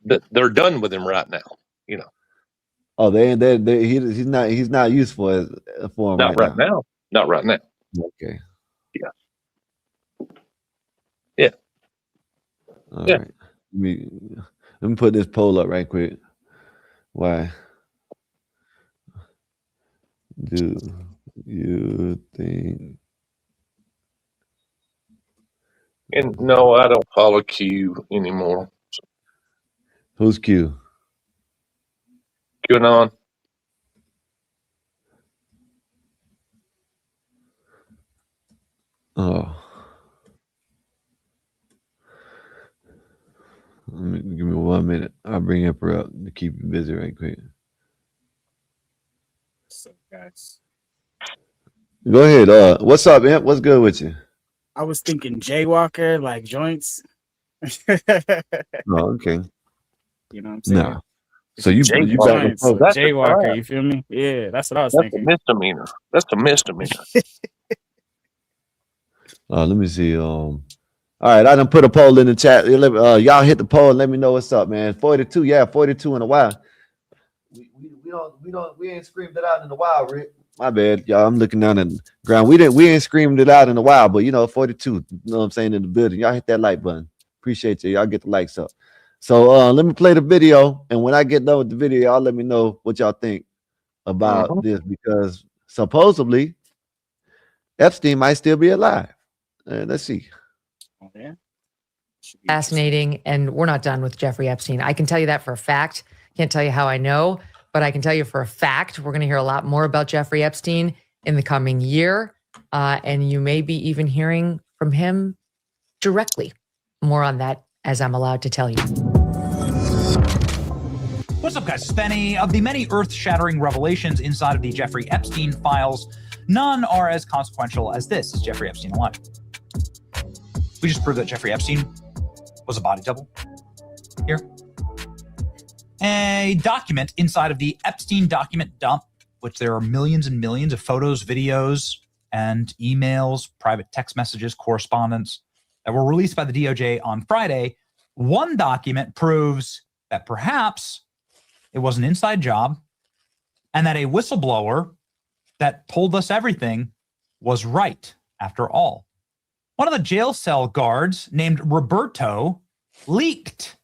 that they're done with him right now.
Oh, he's not useful for him
not right now. Not right now.
Okay.
Yeah.
All right. Let me put this poll up right quick. Why do you think?
And no, I don't follow Q anymore.
Who's Q?
QAnon.
Oh. Give me 1 minute. I'll bring Emperor up to keep you busy right quick.
So, guys.
Go ahead. What's up, Imp? What's good with you?
I was thinking jaywalker, like joints.
Oh, okay.
You know what I'm saying?
No. So you back in
joints,
post.
so jaywalker. You feel me? Yeah, that's what I was
That's
thinking.
a misdemeanor. That's a misdemeanor.
Let me see. All right, I done put a poll in the chat. Y'all hit the poll and let me know what's up, man. 42, yeah, 42 in a while. We ain't screamed it out in a while, Rick. My bad, y'all. I'm looking down at the ground. We ain't screamed it out in a while, but 42. You know what I'm saying, in the building. Y'all hit that like button. Appreciate you. Y'all get the likes up. So let me play the video, and when I get done with the video, y'all let me know what y'all think about this, because supposedly Epstein might still be alive. Let's see.
Fascinating, and we're not done with Jeffrey Epstein. I can tell you that for a fact. Can't tell you how I know, but I can tell you for a fact we're going to hear a lot more about Jeffrey Epstein in the coming year, and you may be even hearing from him directly. More on that as I'm allowed to tell you.
What's up, guys? Spenny. Of the many earth-shattering revelations inside of the Jeffrey Epstein files, none are as consequential as this. Is Jeffrey Epstein alive? We just proved that Jeffrey Epstein was a body double. Here. A document inside of the Epstein document dump, which there are millions and millions of photos, videos, and emails, private text messages, correspondence that were released by the DOJ on Friday. One document proves that perhaps it was an inside job and that a whistleblower that told us everything was right after all. One of the jail cell guards named Roberto leaked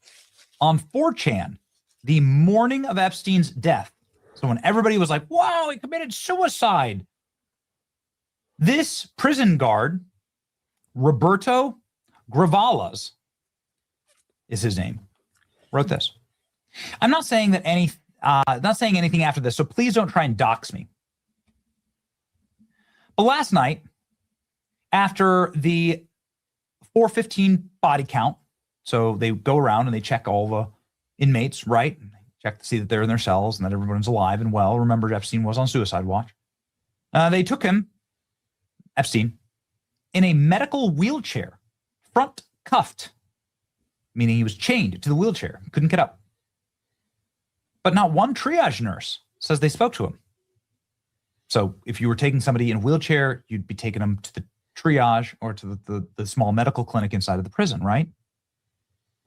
on 4chan the morning of Epstein's death. So when everybody was like, wow, he committed suicide, this prison guard, Roberto Gravalas is his name, wrote this. I'm not saying that not saying anything after this, so please don't try and dox me. But last night, after the 4:15 body count, so they go around and they check all the inmates, right? And they check to see that they're in their cells and that everyone's alive and well. Remember, Epstein was on suicide watch. They took him, Epstein, in a medical wheelchair, front cuffed, meaning he was chained to the wheelchair, couldn't get up. But not one triage nurse says they spoke to him. So if you were taking somebody in a wheelchair, you'd be taking them to the triage or to the small medical clinic inside of the prison, right?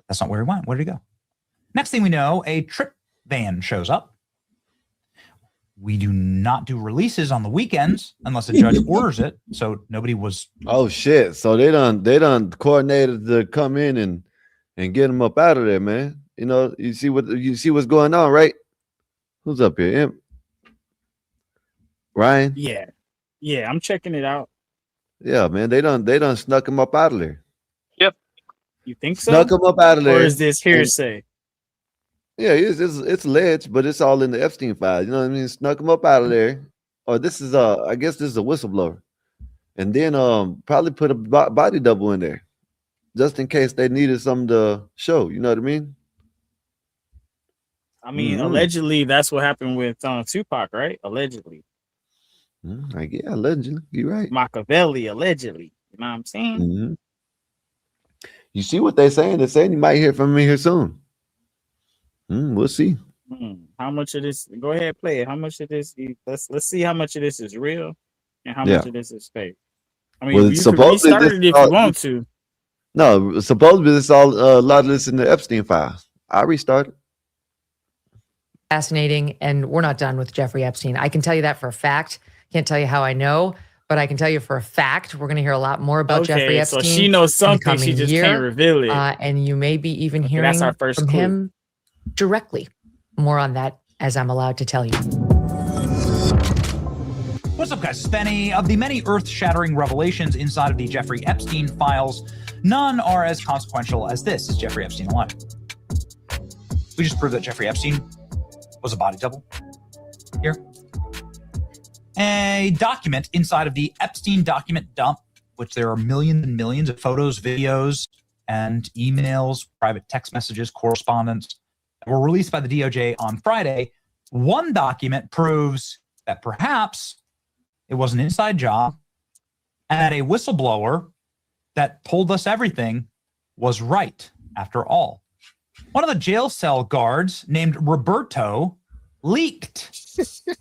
That's not where he went. Where did he go? Next thing we know, a trip van shows up. We do not do releases on the weekends unless a judge orders it. So nobody was.
Oh shit! So they done coordinated to come in and get him up out of there, man. You see what's going on, right? Who's up here? Imp? Ryan?
Yeah, I'm checking it out.
Yeah, man. They done snuck him up out of there.
Yep.
You think so?
Snuck him up out of there.
Or is this hearsay?
Yeah, it's alleged, but it's all in the Epstein file. You know what I mean? Snuck him up out of there. Or this is I guess this is a whistleblower. And then probably put a body double in there, just in case they needed something to show. You know what I mean?
I mean, allegedly, that's what happened with Tupac, right? Allegedly.
Yeah, allegedly. You're right.
Machiavelli, allegedly. You know what I'm saying?
Mm-hmm. You see what they're saying? They're saying you might hear from me here soon. We'll see.
How much of this? Go ahead, play it. How much of this? Let's see how much of this is real and how much of this is fake. I mean, you can restart it if you want to.
No, supposedly it's all a lot of this in the Epstein files. I restarted.
Fascinating, and we're not done with Jeffrey Epstein. I can tell you that for a fact. Can't tell you how I know, but I can tell you for a fact we're going to hear a lot more about Jeffrey Epstein.
So she knows something, she just can't reveal it.
And you may be even hearing from him directly. More on that as I'm allowed to tell you.
What's up, guys? Spenny. Of the many earth-shattering revelations inside of the Jeffrey Epstein files, none are as consequential as this. Is Jeffrey Epstein alive? We just proved that Jeffrey Epstein was a body double. Here. A document inside of the Epstein document dump, which there are millions and millions of photos, videos, and emails, private text messages, correspondence that were released by the DOJ on Friday. One document proves that perhaps it was an inside job, and that a whistleblower that told us everything was right after all. One of the jail cell guards named Roberto leaked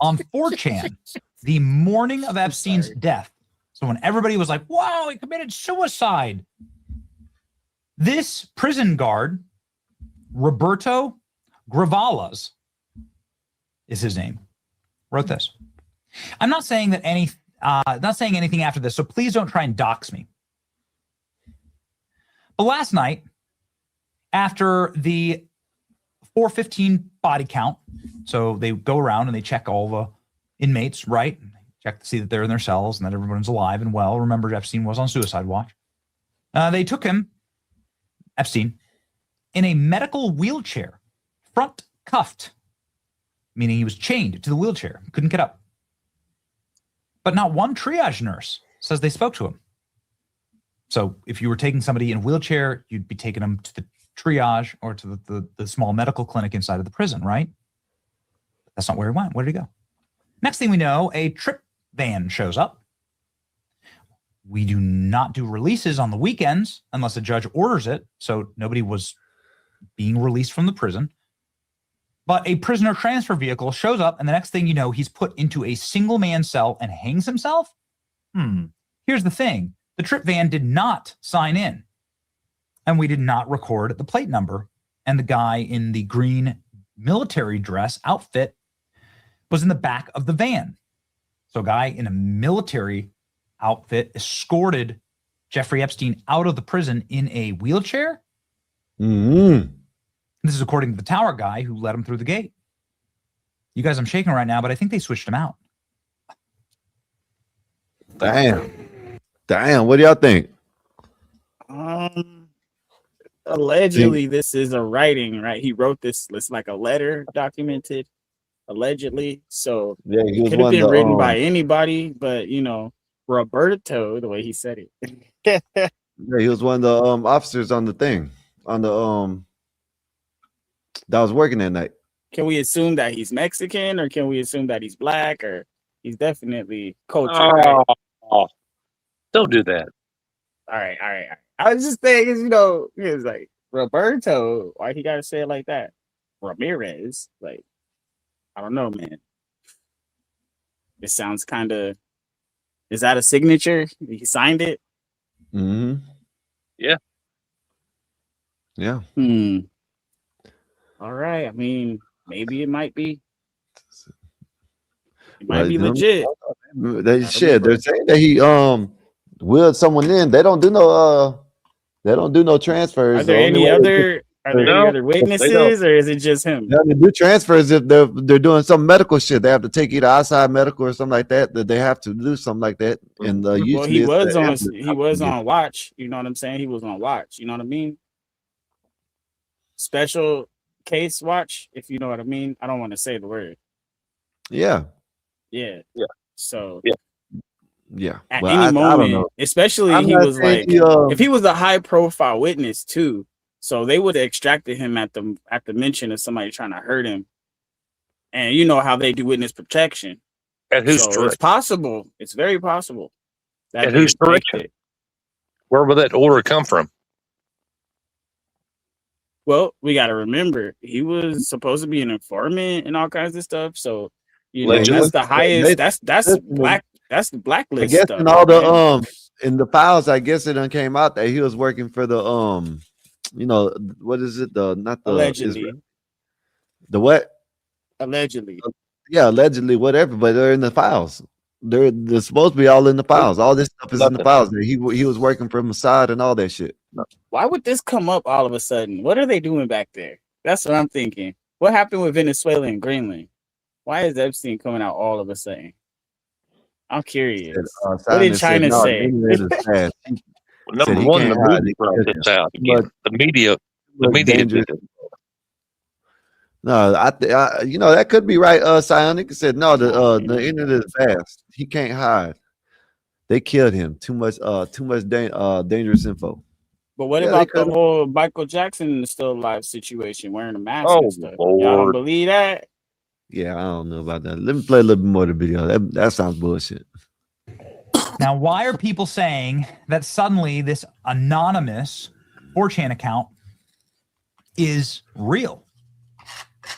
on 4chan the morning of Epstein's death. So when everybody was like, wow, he committed suicide, this prison guard, Roberto Gravalas is his name, wrote this. I'm not saying that not saying anything after this, so please don't try and dox me. But last night, after the 415 body count, so they go around and they check all the inmates, right? Check to see that they're in their cells and that everyone's alive and well. Remember, Epstein was on suicide watch. They took him, Epstein, in a medical wheelchair, front cuffed, meaning he was chained to the wheelchair, couldn't get up. But not one triage nurse says they spoke to him. So if you were taking somebody in a wheelchair, you'd be taking them to the triage or to the small medical clinic inside of the prison, right? That's not where he went. Where did he go? Next thing we know, a trip van shows up. We do not do releases on the weekends unless a judge orders it. So nobody was being released from the prison. But a prisoner transfer vehicle shows up, and the next thing you know, he's put into a single-man cell and hangs himself? Here's the thing. The trip van did not sign in, and we did not record the plate number, and the guy in the green military dress outfit was in the back of the van. So a guy in a military outfit escorted Jeffrey Epstein out of the prison in a wheelchair? This is according to the tower guy who let him through the gate. You guys, I'm shaking right now, but I think they switched him out.
Damn. What do y'all think?
Allegedly, this is a writing, right? He wrote this. It's like a letter documented, allegedly. So
yeah,
it could have been written by anybody, but you know, Roberto, the way he said it.
Yeah, he was one of the officers on the thing, on the that was working that night.
Can we assume that he's Mexican, or can we assume that he's black, or he's definitely cultured? Right?
Don't do that.
All right. I was just saying, you know, he was like Roberto. Why he gotta say it like that? Ramirez, like, I don't know, man. It sounds kind of. Is that a signature? He signed it.
Yeah.
All right. I mean, maybe it might be. It might be legit.
They're saying that he willed someone in. They don't do no transfers.
Are there any other witnesses, or is it just him?
Yeah, they do transfers if they're doing some medical shit. They have to take either outside medical or something like that. That they have to do something like that. And usually
he was on watch. You know what I'm saying? He was on watch. You know what I mean? Special case watch, if you know what I mean. I don't want to say the word.
Yeah.
So at
well,
any moment, especially he was like, if he was a high profile witness too, so they would have extracted him at the mention of somebody trying to hurt him. And you know how they do witness protection.
At whose
so
direction?
it's possible. It's very possible.
At whose direction? Where would that order come from?
Well, we got to remember he was supposed to be an informant and all kinds of stuff. So you know, that's the highest. That's black. That's the blacklist.
I guess
stuff,
in all the in the files, I guess it done came out that he was working for the you know, what is it?
Allegedly.
The what?
Allegedly.
Yeah, allegedly, whatever. But they're in the files. They're supposed to be all in the files. All this stuff is in the files. He was working for Mossad and all that shit.
Why would this come up all of a sudden? What are they doing back there? That's what I'm thinking. What happened with Venezuela and Greenland? Why is Epstein coming out all of a sudden? I'm curious. What did China say?
Number one, the media brought this out. The media did it.
No, I you know, that could be right. Psionic said no. The internet is fast. He can't hide. They killed him. Too much dangerous info.
But what about the whole Michael Jackson still alive situation, wearing a mask and stuff? Y'all don't believe that?
Yeah, I don't know about that. Let me play a little bit more of the video. That sounds bullshit.
Now, why are people saying that suddenly this anonymous 4chan account is real?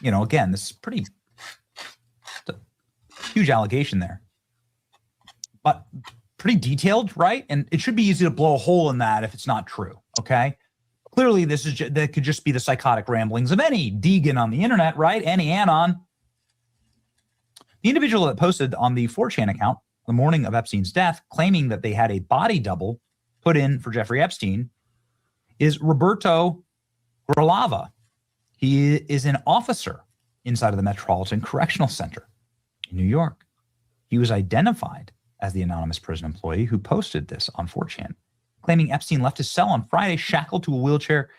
You know, again, this is pretty huge allegation there, but pretty detailed, right? And it should be easy to blow a hole in that if it's not true. Okay. Clearly, that could just be the psychotic ramblings of any Deegan on the internet, right? Any anon. The individual that posted on the 4chan account the morning of Epstein's death, claiming that they had a body double put in for Jeffrey Epstein, is Roberto Gralava. He is an officer inside of the Metropolitan Correctional Center in New York. He was identified as the anonymous prison employee who posted this on 4chan, claiming Epstein left his cell on Friday shackled to a wheelchair.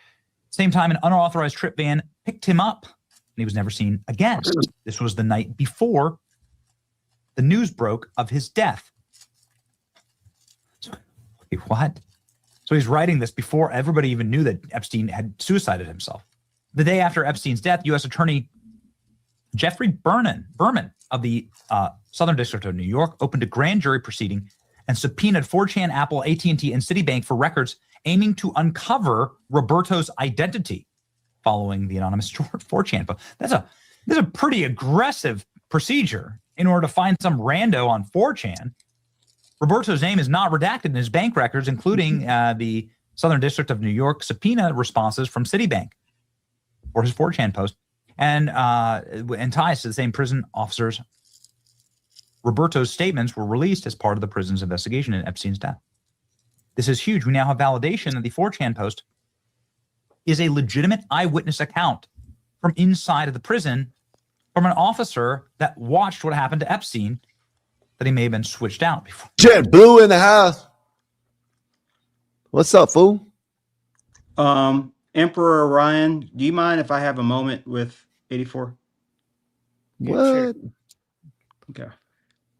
Same time, an unauthorized trip van picked him up, and he was never seen again. This was the night before the news broke of his death. So, wait, what? So he's writing this before everybody even knew that Epstein had suicided himself. The day after Epstein's death, U.S. Attorney Jeffrey Berman of the Southern District of New York opened a grand jury proceeding and subpoenaed 4chan, Apple, AT&T, and Citibank for records aiming to uncover Roberto's identity following the anonymous 4chan post. That's a pretty aggressive procedure in order to find some rando on 4chan. Roberto's name is not redacted in his bank records, including the Southern District of New York subpoena responses from Citibank for his 4chan post, and ties to the same prison officers. Roberto's statements were released as part of the prison's investigation into Epstein's death. This is huge. We now have validation that the 4chan post is a legitimate eyewitness account from inside of the prison from an officer that watched what happened to Epstein, that he may have been switched out before.
Jet Blue in the house. What's up, fool?
Emperor Orion, do you mind if I have a moment with 84?
What?
Sure. Okay.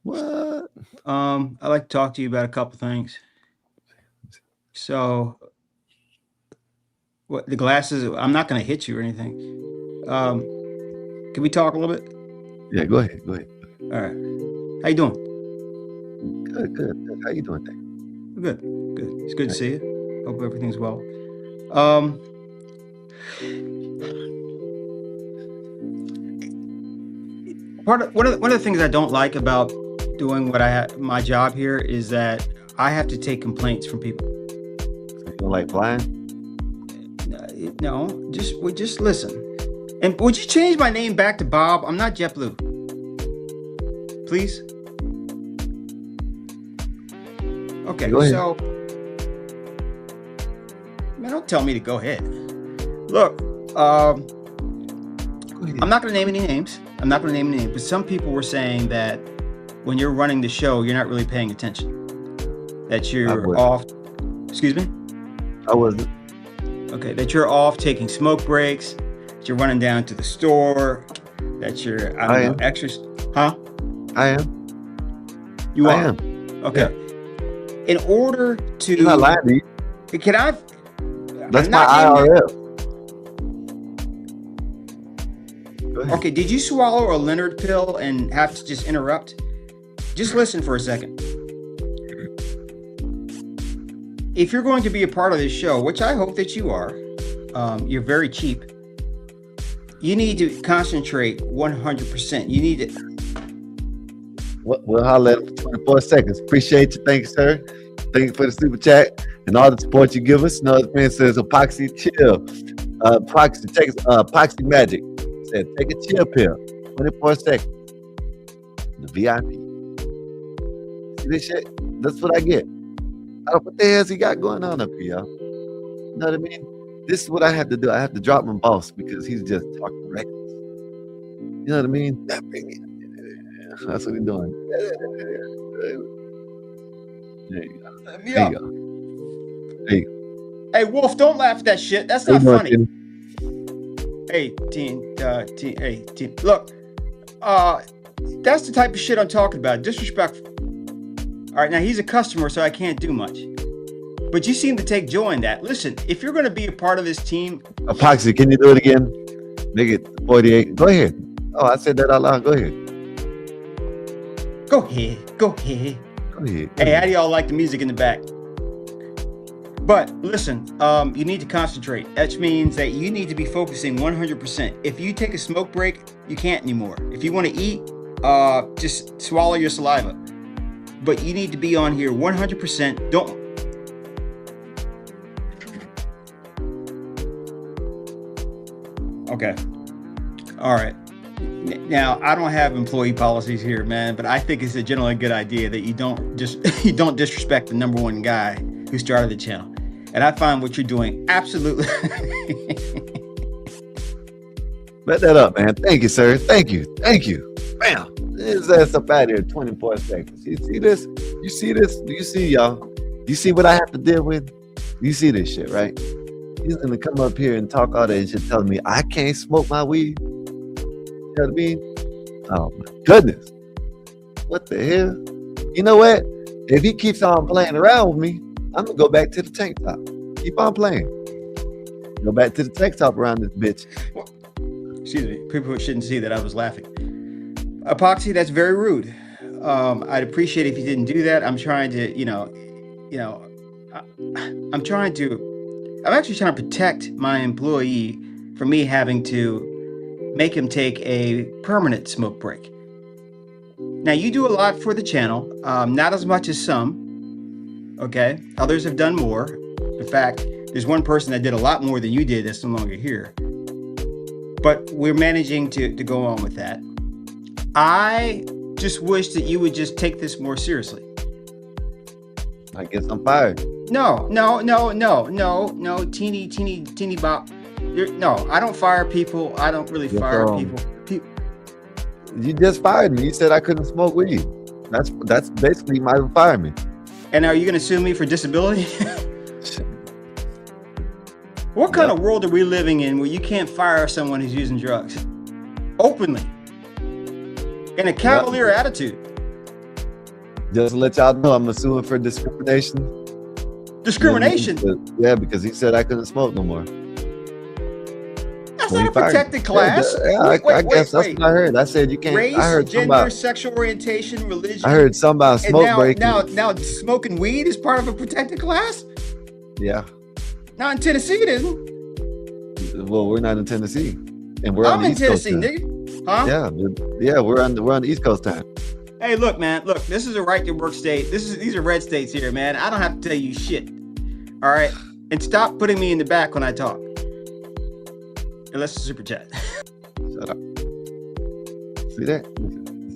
What?
I'd like to talk to you about a couple things. So, what the glasses? I'm not going to hit you or anything. Can we talk a little bit?
Yeah, go ahead. Go ahead.
All right. How you doing?
Good. How you doing, Dave?
Good. It's good to see you. Hope everything's well. One of the things I don't like about doing my job here is that I have to take complaints from people.
You don't like flying?
No, just listen. And would you change my name back to Bob? I'm not JetBlue. Please. Okay, so man, don't tell me to go ahead. Look, I'm not going to name any names. But some people were saying that when you're running the show, you're not really paying attention. That you're off. Excuse me?
I wasn't.
Okay, that you're off taking smoke breaks, that you're running down to the store, that you're, I don't know, huh?
I am.
You are?
I am.
Okay. Yeah. In order to...
You're not lying to you.
Can I...
That's my IRL.
Okay, did you swallow a Leonard pill and have to just interrupt? Just listen for a second. If you're going to be a part of this show, which I hope that you are, you're very cheap. You need to concentrate 100%. You need to...
We'll holler at 24 seconds. Appreciate you. Thank you, sir. Thank you for the super chat and all the support you give us. Another man says, Epoxy chill. Epoxy magic. Said, take a chill pill. 24 seconds. The VIP. See this shit? That's what I get. I don't, what the hell's he got going on up here, y'all? You know what I mean? This is what I have to do. I have to drop my boss because he's just talking reckless. You know what I mean? That's what he's doing. There you go. There you go. There you go.
Hey, Wolf, don't laugh at that shit. That's not funny. Hey, teen. Look, that's the type of shit I'm talking about. Disrespectful. All right, now he's a customer, so I can't do much. But you seem to take joy in that. Listen, if you're going to be a part of this team...
Epoxy, can you do it again? Make it 48. Go ahead. Oh, I said that out loud. Go ahead.
Go ahead. Hey, how do y'all like the music in the back? But listen, you need to concentrate. That means that you need to be focusing 100%. If you take a smoke break, you can't anymore. If you want to eat, just swallow your saliva. But you need to be on here 100%. Don't. Okay. All right. Now, I don't have employee policies here, man, but I think it's a generally good idea that you don't disrespect the #1 guy who started the channel. And I find what you're doing absolutely.
Bet that up, man. Thank you, sir. Thank you. Thank you. Bam. His ass up out here in 24 seconds. You see this? You see this? Do you see, y'all? You see what I have to deal with? You see this shit, right? He's gonna come up here and talk all that shit, telling me I can't smoke my weed. You know what I mean? Oh my goodness. What the hell? You know what? If he keeps on playing around with me, I'm gonna go back to the tank top. Keep on playing. Go back to the tank top around this bitch.
Excuse me. People shouldn't see that I was laughing. Epoxy, that's very rude. I'd appreciate if you didn't do that. I'm trying to, I'm actually trying to protect my employee from me having to make him take a permanent smoke break. Now, you do a lot for the channel, not as much as some, okay? Others have done more. In fact, there's one person that did a lot more than you did that's no longer here. But we're managing to go on with that. I just wish that you would just take this more seriously.
I guess I'm fired.
No, teeny bop. No, I don't fire people. I don't really fire people.
You just fired me. You said I couldn't smoke weed. That's basically my firing.
And are you going to sue me for disability? What kind of world are we living in where you can't fire someone who's using drugs openly in a cavalier attitude?
Just to let y'all know, I'm suing for discrimination.
Discrimination?
Yeah, because he said I couldn't smoke no more.
That's not a protected class.
Yeah, I guess that's what I heard. I said you can't.
Race,
I heard
gender, sexual orientation, religion.
I heard something about smoke break.
Now smoking weed is part of a protected class?
Yeah.
Not in Tennessee, it isn't.
Well, we're not in Tennessee, and we're
I'm
on the
in
East
Tennessee,
Coast
nigga. Huh?
Yeah, we're on the East Coast time.
Hey, look, man. Look, this is a right to work state. These are red states here, man. I don't have to tell you shit. All right, and stop putting me in the back when I talk. Unless it's super chat.
Shut up. See that?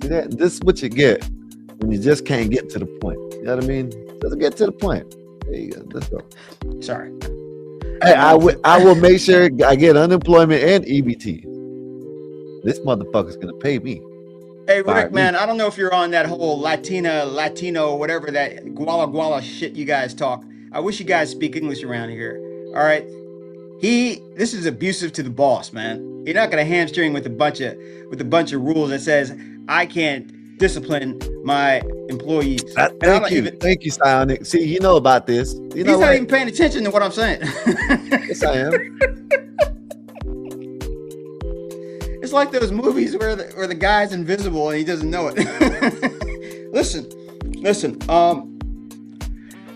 See that? This is what you get when you just can't get to the point. You know what I mean? Just get to the point. There you go. Let's go.
Sorry.
Hey, I will make sure I get unemployment and EBT. This motherfucker's gonna pay me.
Hey, Rick, man, I don't know if you're on that whole Latino, whatever that guala shit you guys talk. I wish you guys speak English around here. All right. This is abusive to the boss, man. You're not gonna hamstring with a bunch of rules that says I can't discipline my employees.
Thank you, Psionic. See, you know about this.
He's not even paying attention to what I'm saying.
Yes, I am.
It's like those movies where the guy's invisible and he doesn't know it. Listen.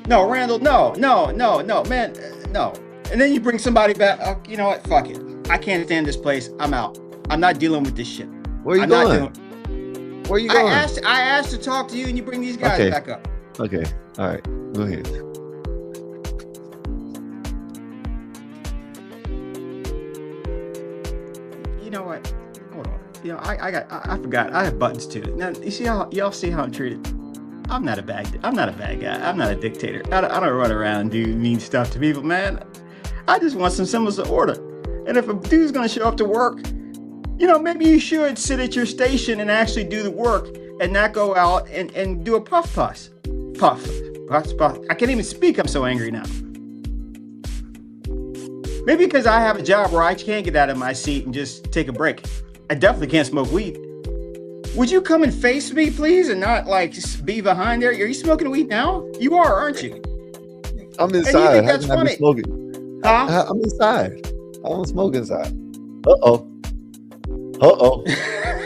No, Randall, no, man, no. And then you bring somebody back. Oh, you know what? Fuck it. I can't stand this place. I'm out. I'm not dealing with this shit.
Where are you going? Where are you going?
I asked to talk to you, and you bring these guys back up.
Okay. All right. Go ahead.
You know what? Hold on. You know, I forgot. I have buttons too. Now, you see how y'all see how I'm treated? I'm not a bad guy. I'm not a dictator. I don't run around and do mean stuff to people, man. I just want some semblance of order. And if a dude's gonna show up to work, you know, maybe you should sit at your station and actually do the work and not go out and do a puff. I can't even speak. I'm so angry now. Maybe because I have a job where I can't get out of my seat and just take a break. I definitely can't smoke weed. Would you come and face me, please, and not like just be behind there? Are you smoking weed now? You are, aren't you?
I'm inside.
And you think that's funny?
Huh? I'm inside. I don't smoke inside. Uh-oh.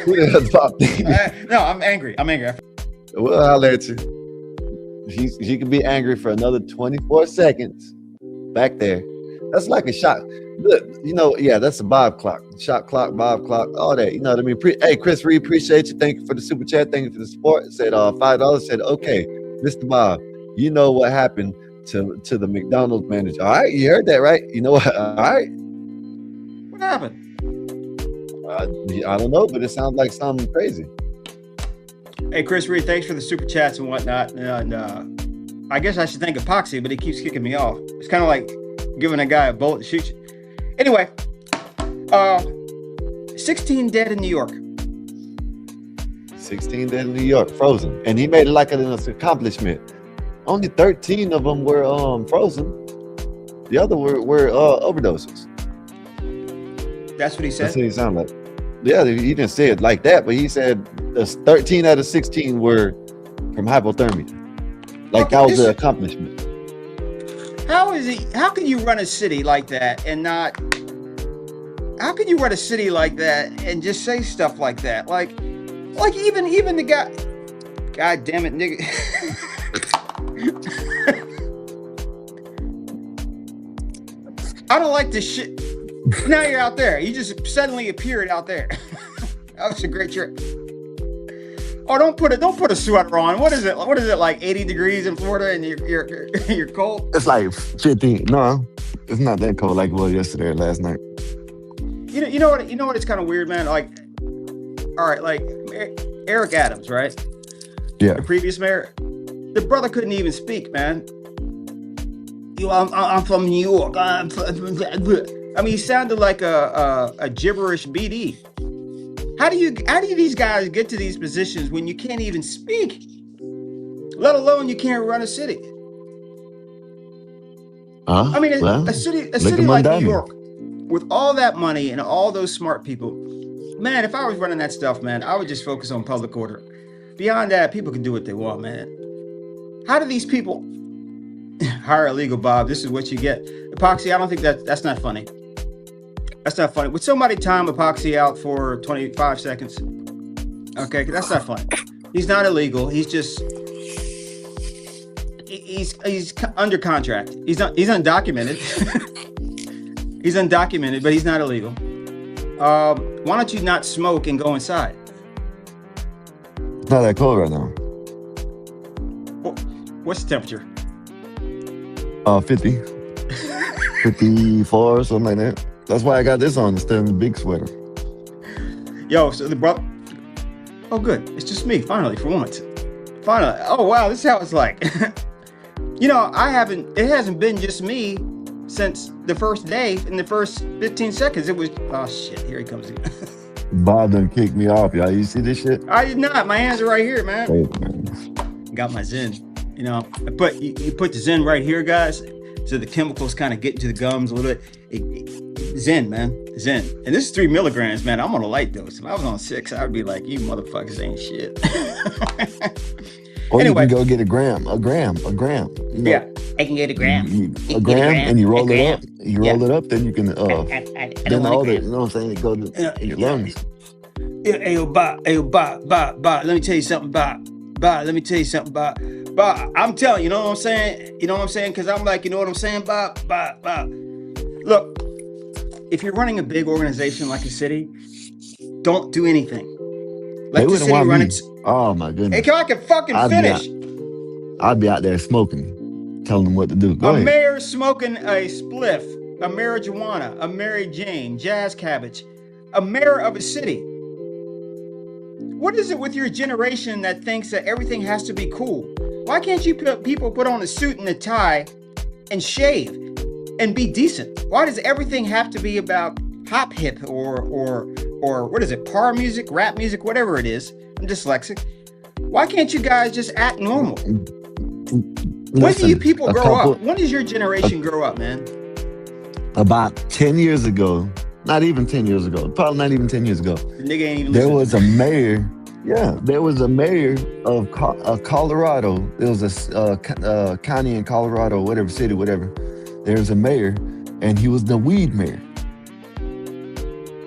Who the hell popped in?
No, I'm angry.
Well, I'll let you. She can be angry for another 24 seconds back there. That's like a shot. Look, that's a Bob clock. Shot clock, Bob clock, all that. You know what I mean? Hey, Chris Reed, appreciate you. Thank you for the super chat. Thank you for the support. Said $5. Said, okay, Mr. Bob, you know what happened to the McDonald's manager. All right, you heard that, right? You know what? All right.
What happened?
I don't know, but it sounds like something crazy.
Hey, Chris Reed, thanks for the super chats and whatnot. And I guess I should thank Epoxy, but he keeps kicking me off. It's kind of like giving a guy a bullet to shoot you. Anyway, 16 dead in New York.
16 dead in New York, frozen. And he made it like an accomplishment. Only 13 of them were frozen. The other were overdoses.
That's what he said?
That's what he sounded like. Yeah, he didn't say it like that, but he said 13 out of 16 were from hypothermia. Like that was an accomplishment.
How can you run a city like that and not? How can you run a city like that and just say stuff like that? Like even the guy. God damn it, nigga. I don't like this shit. Now you're out there. You just suddenly appeared out there. That was a great trip. Oh, don't put a sweater on. What is it? What is it, like 80 degrees in Florida and you're cold?
It's like 15. No, it's not that cold like it was yesterday or last night.
You know what? It's kind of weird, man. Like, all right, like Eric Adams, right?
Yeah.
The previous mayor. The brother couldn't even speak, man. I'm from New York. I mean, he sounded like a gibberish BD. How do these guys get to these positions when you can't even speak? Let alone you can't run a city. I mean, a city like New York, with all that money and all those smart people, man, if I was running that stuff, man, I would just focus on public order. Beyond that, people can do what they want, man. How do these people hire illegal, Bob? This is what you get. Epoxy, I don't think that's not funny. That's not funny. Would somebody time Epoxy out for 25 seconds? Okay, that's not funny. He's not illegal. He's just he's under contract. He's undocumented. He's undocumented, but he's not illegal. Why don't you not smoke and go inside?
It's not that cold right now.
What's the temperature?
50. 54, something like that. That's why I got this on instead of the big sweater.
Yo, so the brother. Oh, good. It's just me, finally, for once. Finally. Oh, wow, this is how it's like. It hasn't been just me since the first day. In the first 15 seconds, it was, oh, shit, here he comes again.
Bob done kicked me off, y'all. You see this shit?
I did not. My hands are right here, man.
Wait, man.
Got my Zen. You put the Zen right here, guys, so the chemicals kind of get into the gums a little bit. Zen, man, Zen. And this is 3 milligrams, man. I'm on a light dose. If I was on 6, I'd be like, you motherfuckers ain't shit.
Or
anyway,
you can go get a gram.
Yeah, I can get a gram.
A gram, and you roll it up. You roll it up, then you can, then all that, you know what I'm saying? It goes in your lungs.
Hey, Bob, let me tell you something, Bob. Let me tell you something, Bob. Bob, I'm telling you, you know what I'm saying? You know what I'm saying? Because I'm like, you know what I'm saying, Bob? Look, if you're running a big organization like a city, don't do anything. Let the city run it.
Oh, my goodness.
Hey, I can fucking finish.
I'd be out there smoking, telling them what to do. Go ahead.
A mayor smoking a spliff, a marijuana, a Mary Jane, jazz cabbage, a mayor of a city. What is it with your generation that thinks that everything has to be cool? Why can't people put on a suit and a tie and shave and be decent? Why does everything have to be about hop hip or what is it, par music, rap music, whatever it is? I'm dyslexic. Why can't you guys just act normal? When do you people grow up? When does your generation grow up, man?
About 10 years ago, not even 10 years ago, probably not even 10 years ago,
the nigga ain't even
there was a mayor. Yeah, there was a mayor of Colorado. There was a county in Colorado, whatever city, whatever. There's a mayor, and he was the weed mayor.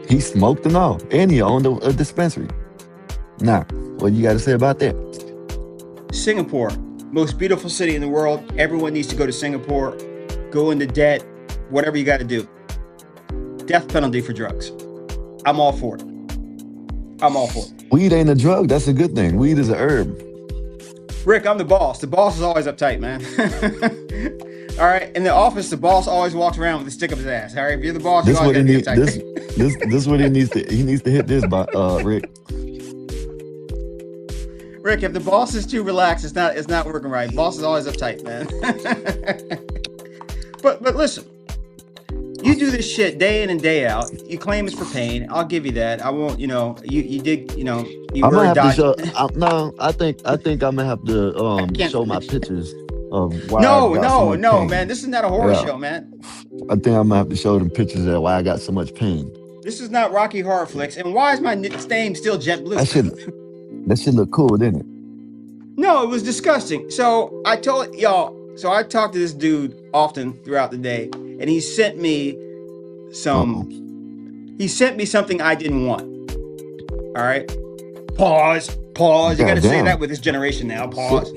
He smoked and all, and he owned a dispensary. Now, what you got to say about that?
Singapore, most beautiful city in the world. Everyone needs to go to Singapore, go into debt, whatever you got to do. Death penalty for drugs. I'm all for it. I'm all for it.
Weed ain't a drug. That's a good thing. Weed is a herb.
Rick, I'm the boss. The boss is always uptight, man. All right. In the office, the boss always walks around with a stick up his ass. All right. If you're the boss, you always gotta be uptight.
This what he needs to. He needs to hit this by Rick.
Rick, if the boss is too relaxed, it's not working right. Boss is always uptight, man. but listen, you do this shit day in and day out. You claim it's for pain. I'll give you that. I won't. You did. You
I'm
were
gonna have to
dodging.
show. No, I think I'm gonna have to show my pictures of why.
No,
I got so much pain.
man. This is not a horror
Yeah.
show, man.
I think I'm gonna have to show them pictures of why I got so much pain.
This is not Rocky Horror Flicks. And why is my name still JetBlue?
That should look cool, didn't it?
No, it was disgusting. So I told y'all. So I talked to this dude often throughout the day, and he sent me some. He sent me something I didn't want. All right. Pause. You got to say that with this generation now. Pause.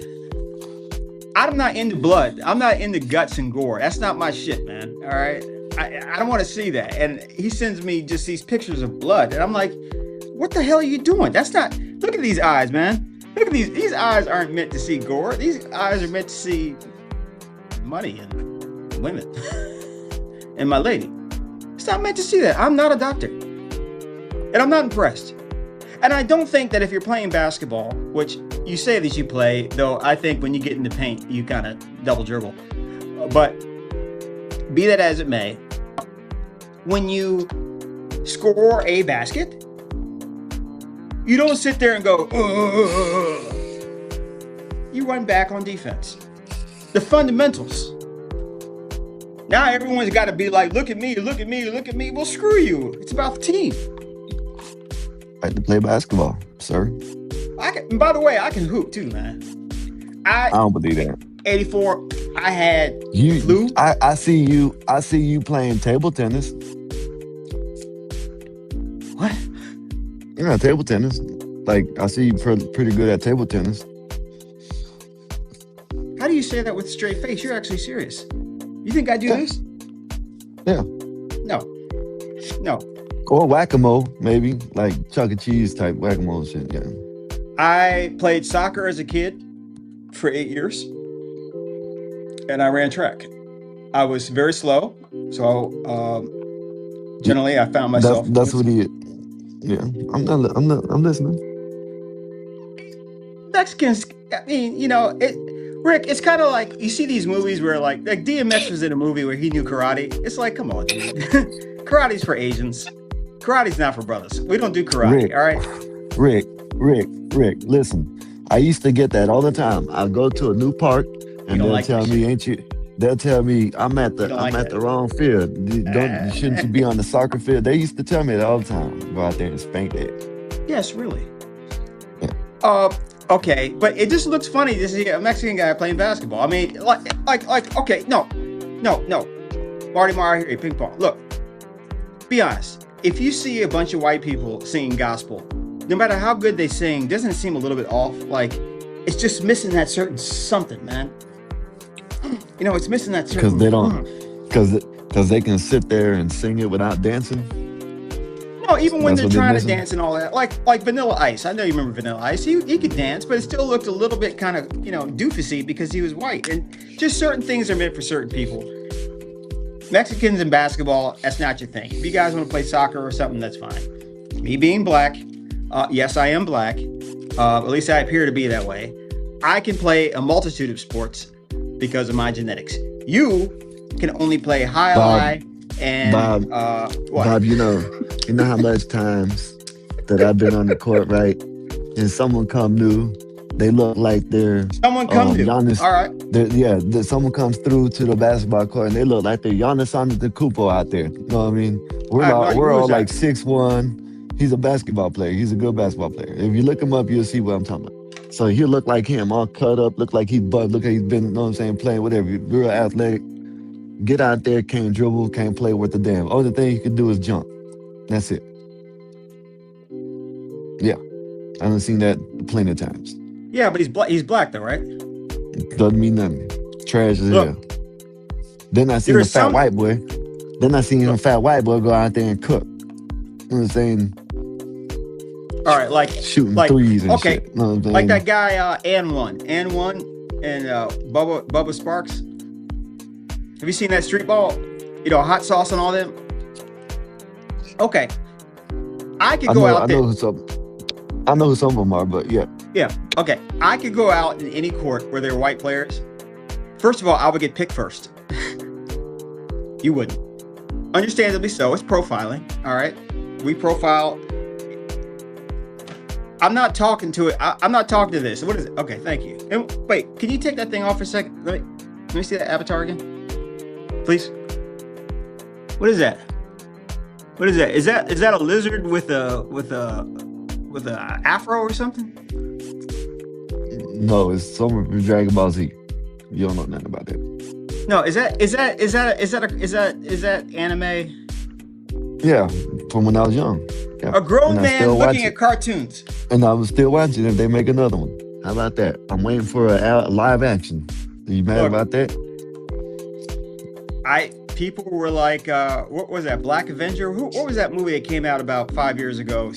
I'm not into blood. I'm not into guts and gore. That's not my shit, man. All right. I don't want to see that. And he sends me just these pictures of blood, and I'm like, what the hell are you doing? That's not. Look at these eyes, man. Look at these. These eyes aren't meant to see gore. These eyes are meant to see money and women and my lady. It's not meant to see that. I'm not a doctor, and I'm not impressed. And I don't think that if you're playing basketball, which you say that you play, though I think when you get into paint, you kind of double dribble. But be that as it may, when you score a basket, you don't sit there and go, ugh. You run back on defense. The fundamentals. Now everyone's got to be like, look at me, look at me, look at me. Well, screw you. It's about the team.
I like to play basketball, sir.
And by the way, I can hoop too, man.
I don't believe that.
84, I had
you. I see you. I see you playing table tennis.
What?
Yeah, table tennis. Like I see you pretty good at table tennis.
How do you say that with a straight face? You're actually serious. You think I do this?
Yeah.
No.
Or whack-a-mole, maybe like Chuck E. Cheese type whack-a-mole shit. Yeah.
I played soccer as a kid for 8 years, and I ran track. I was very slow, so generally I found myself.
That's what he. Yeah, I'm listening.
Mexicans. I mean, Rick, it's kind of like you see these movies where like DMX was in a movie where he knew karate. It's like, come on, dude. Karate's for Asians. Karate's not for brothers. We don't do karate,
Rick,
all right?
Rick, listen. I used to get that all the time. I go to a new park and they'll tell me, ain't you? They'll tell me I'm at the wrong field. Shouldn't you be on the soccer field? They used to tell me that all the time. Go out there and spank that.
Yes, really. Yeah. Okay, but it just looks funny to see a Mexican guy playing basketball. I mean, like, okay, no. Marty Mario, ping pong. Look, be honest. If you see a bunch of white people singing gospel, no matter how good they sing, doesn't it seem a little bit off? Like, it's just missing that certain something, man. It's missing that certain.
Because they don't, because they can sit there and sing it without dancing.
No, even when they're trying to dance and all that, like Vanilla Ice. I know you remember Vanilla Ice. He could dance, but it still looked a little bit kind of doofusy because he was white. And just certain things are meant for certain people. Mexicans in basketball, that's not your thing. If you guys want to play soccer or something, that's fine. Me being black, yes, I am black. At least I appear to be that way. I can play a multitude of sports because of my genetics. You can only play high and what?
Bob, you know how much times that I've been on the court, right? And someone come new, they look like they're Giannis,
all right.
Someone comes through to the basketball court and they look like they're Giannis Antetokounmpo out there. You know what I mean? We're all like 6'1". He's a basketball player. He's a good basketball player. If you look him up, you'll see what I'm talking about. So he'll look like him, all cut up, look like he's butt, look like he's been, you know what I'm saying, playing whatever. Real athletic. Get out there, can't dribble, can't play worth a damn. Only thing you can do is jump. That's it. Yeah. I done seen that plenty of times.
Yeah, but he's black though, right?
Doesn't mean nothing. Trash as
Look,
hell. Then I seen a
there's
fat
some-
white boy. Then I seen a fat white boy go out there and cook. You know what I'm saying?
All right, like
Shooting
like
threes and
okay,
shit. You know what I'm saying?
like that guy N1 and Bubba Sparks. Have you seen that street ball? You know, hot sauce and all them. Okay, I could go out there.
I know who some of them are, but yeah.
Yeah. Okay. I could go out in any court where there are white players. First of all, I would get picked first. You wouldn't. Understandably so. It's profiling. All right. We profile. I'm not talking to it. I'm not talking to this. What is it? Okay. Thank you. And wait, can you take that thing off for a second? Let me see that avatar again, please. What is that? What is that? Is that a lizard with a afro or something?
No, it's someone from Dragon Ball Z. You don't know nothing about that.
No, is that anime?
Yeah, from when I was young. Yeah.
A grown
And I
man
still watch
looking
it.
at cartoons.
And I was still watching if they make another one. How about that? I'm waiting for a live action. Are you mad
Look,
about that?
People were like, what was that? Black Avenger? What was that movie that came out about 6 years ago?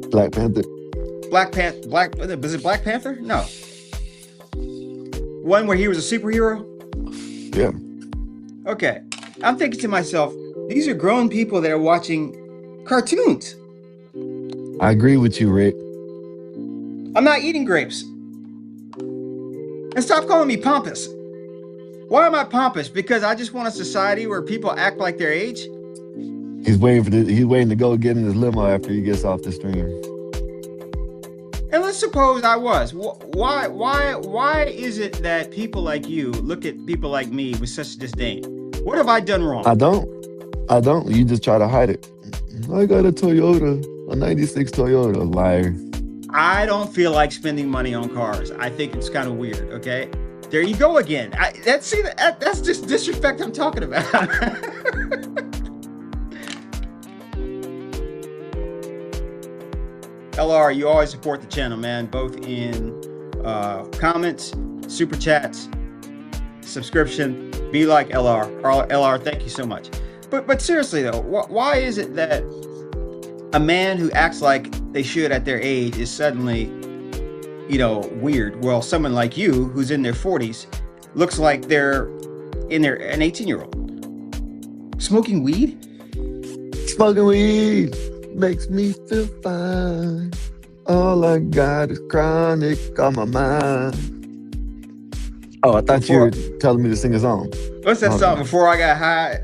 Black Panther.
Was it Black Panther? No. One where he was a superhero?
Yeah.
Okay. I'm thinking to myself, these are grown people that are watching cartoons.
I agree with you, Rick.
I'm not eating grapes. And stop calling me pompous. Why am I pompous? Because I just want a society where people act like their age?
He's waiting to go get in his limo after he gets off the stream.
And let's suppose I was. Why is it that people like you look at people like me with such disdain? What have I done wrong?
I don't. You just try to hide it. I got a Toyota, a 96 Toyota, liar.
I don't feel like spending money on cars. I think it's kind of weird, okay? There you go again. That's just disrespect I'm talking about. LR, you always support the channel, man, both in comments, super chats, subscription. Be like LR. LR, thank you so much. But seriously though, why is it that a man who acts like they should at their age is suddenly, weird? Well, someone like you who's in their 40s looks like they're an 18-year-old. Smoking weed?
Smoking weed makes me feel fine. All I got is chronic on my mind. Oh, I thought you were telling me to sing a song.
What's that song? Before I got high.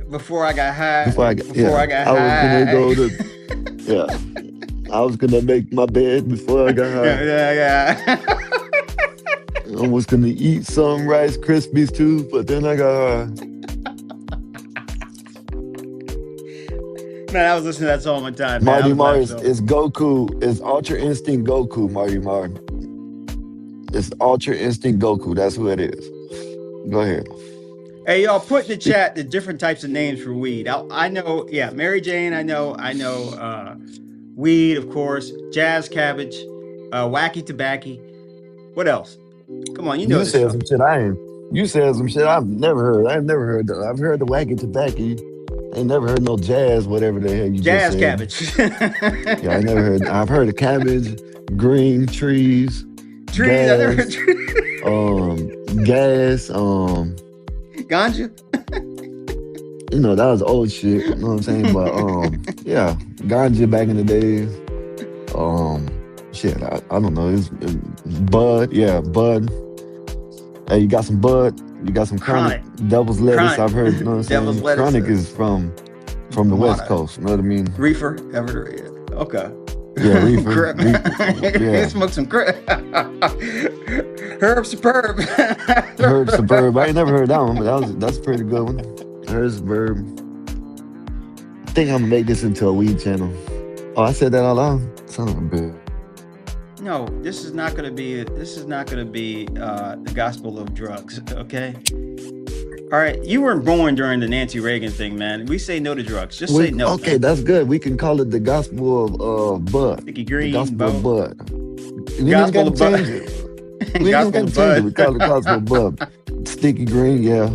I was gonna make my bed before I got high.
Yeah.
I was gonna eat some Rice Krispies too, but then I got high.
Man, I was listening to that song one time.
Marty Marr is Goku. It's Ultra Instinct Goku, Marty Marr. It's Ultra Instinct Goku. That's who it is. Go ahead.
Hey, y'all, put in the chat the different types of names for weed. I know, Mary Jane, I know, weed, of course, jazz cabbage, wacky tobacco. What else? Come on, you know this
said
stuff.
some shit You said some shit I've never heard. I've heard the wacky tobacco. I ain't never heard no jazz, whatever the hell you
jazz
just said.
cabbage.
Yeah, I never heard. I've heard of cabbage, green trees.
Trees,
gas,
I never heard trees.
Gas,
ganja.
That was old shit. You know what I'm saying? But yeah, ganja back in the days. Shit, I don't know. It's bud, bud. Hey, you got some bud? You got some chronic. Devil's lettuce. I've heard. You know what I'm saying?
Devil's lettuce.
Chronic is from the West Coast. You know what I mean?
Reefer. Okay.
Yeah, reefer.
Yeah. Smoke some crap. Herb Superb.
Herb Superb. I ain't never heard that one, but that's a pretty good one. Herb Superb. I think I'm gonna make this into a weed channel. Oh, I said that out loud. Son of a bitch.
No, this is not gonna be the gospel of drugs. Okay. All right, you weren't born during the Nancy Reagan thing, man. We say no to drugs. Just say no.
Okay, man. That's good. We can call it the gospel of bud.
Sticky Green,
the gospel of bud.
Gospel of bud.
We ain't
Gospel
got to change it.
Bud.
We call it Gospel Bud. Sticky green, yeah.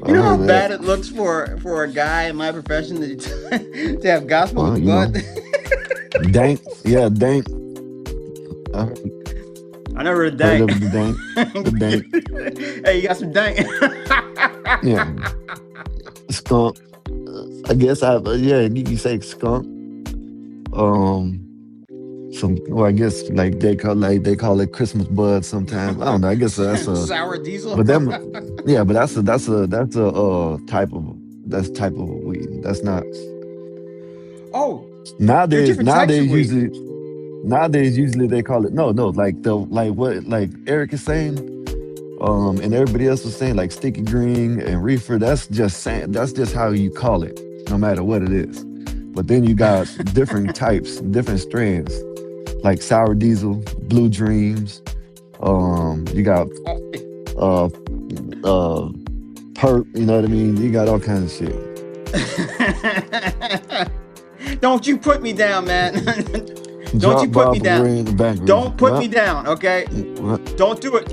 You know how bad it looks for a guy in my profession to have Gospel
Well,
Bud?
Dank. Yeah, dank.
I never heard
Heard
dank.
of the dank. The dank.
Hey, you got some dank?
Yeah. Skunk. I guess yeah, you can say skunk. I guess like they call it Christmas bud sometimes. I don't know. I guess that's a
sour diesel.
but them, yeah, but that's a type of weed. That's not
Oh,
nowadays.
different types of weed.
Nowadays usually they call it like what Eric is saying, and everybody else was saying like sticky green and reefer. That's just how you call it, no matter what it is. But then you got different types, different strands, like sour diesel, blue dreams. You got perp. You know what I mean? You got all kinds of shit.
Don't you put me down, man. Don't you put me down. Don't put me down, okay? Don't do it.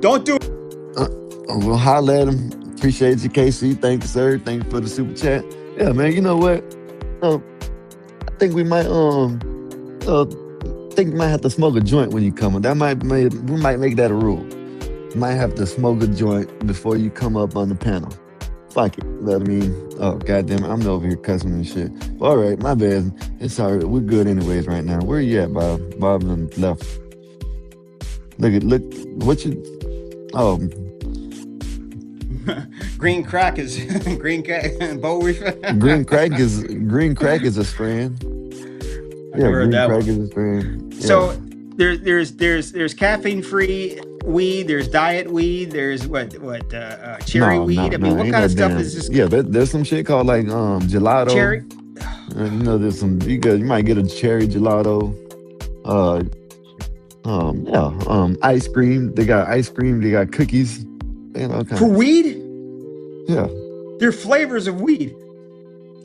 Don't do it.
We'll holler at him. Appreciate you, KC. Thank you, sir. Thank you for the super chat. Yeah, man. You know what? I think we might have to smoke a joint when you come. We might make that a rule. You might have to smoke a joint before you come up on the panel. Fuck it. You know what I mean? Oh, goddamn it. I'm over here cussing and shit. All right, my bad. It's all right. We're good anyways right now. Where you at, Bob? Bob on the left. Look. What you... Oh.
Green crack is bow reefer.
Green crack is a strand. Yeah, green crack is a strand. Yeah.
So there's caffeine free weed. There's diet weed. There's cherry weed. I mean, what kind of stuff is this?
Yeah, there's some shit called like gelato.
Cherry.
There's some. You might get a cherry gelato. Ice cream. They got ice cream. They got cookies.
For weed?
Yeah.
They're flavors of weed.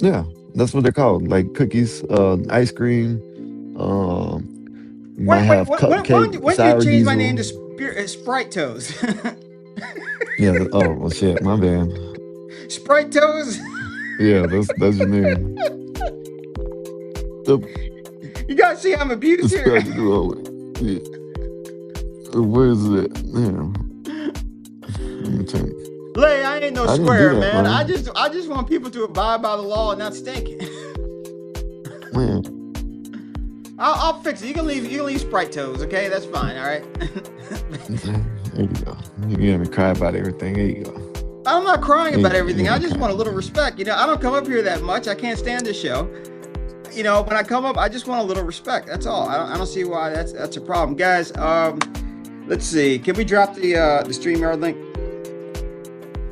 Yeah, that's what they're called. Like cookies, ice cream.
Why don't you change my name to Sprite Toes?
Yeah. Oh well, shit. My bad.
Sprite Toes.
Yeah, that's your name.
You gotta see I'm abused here.
Yeah. Where is it? Yeah.
Lay, I ain't no square, man. I just want people to abide by the law and not stink.
Man.
I'll fix it. You can leave Sprite Toes, okay? That's fine, all right?
There you go. You got me cry about everything. There you go.
I'm not crying about everything. I just want a little respect. I don't come up here that much. I can't stand this show. When I come up, I just want a little respect. That's all. I don't see why that's a problem. Guys, let's see. Can we drop the StreamYard link?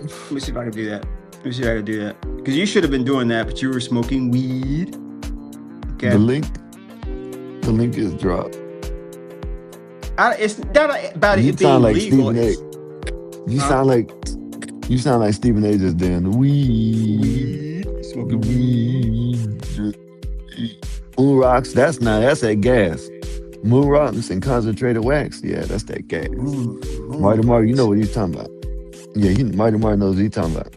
Let me see if I can do that. Because you should have been doing that, but you were smoking weed. Okay.
The link is dropped.
It's not about
You
it being
sound like
legal.
Stephen A. You sound like Stephen A. just doing the weed. Smoking weed. Moon rocks. That's that gas. Moon rocks and concentrated wax. Yeah, that's that gas. Marty, you know what he's talking about. Yeah, Marty knows what he's talking about.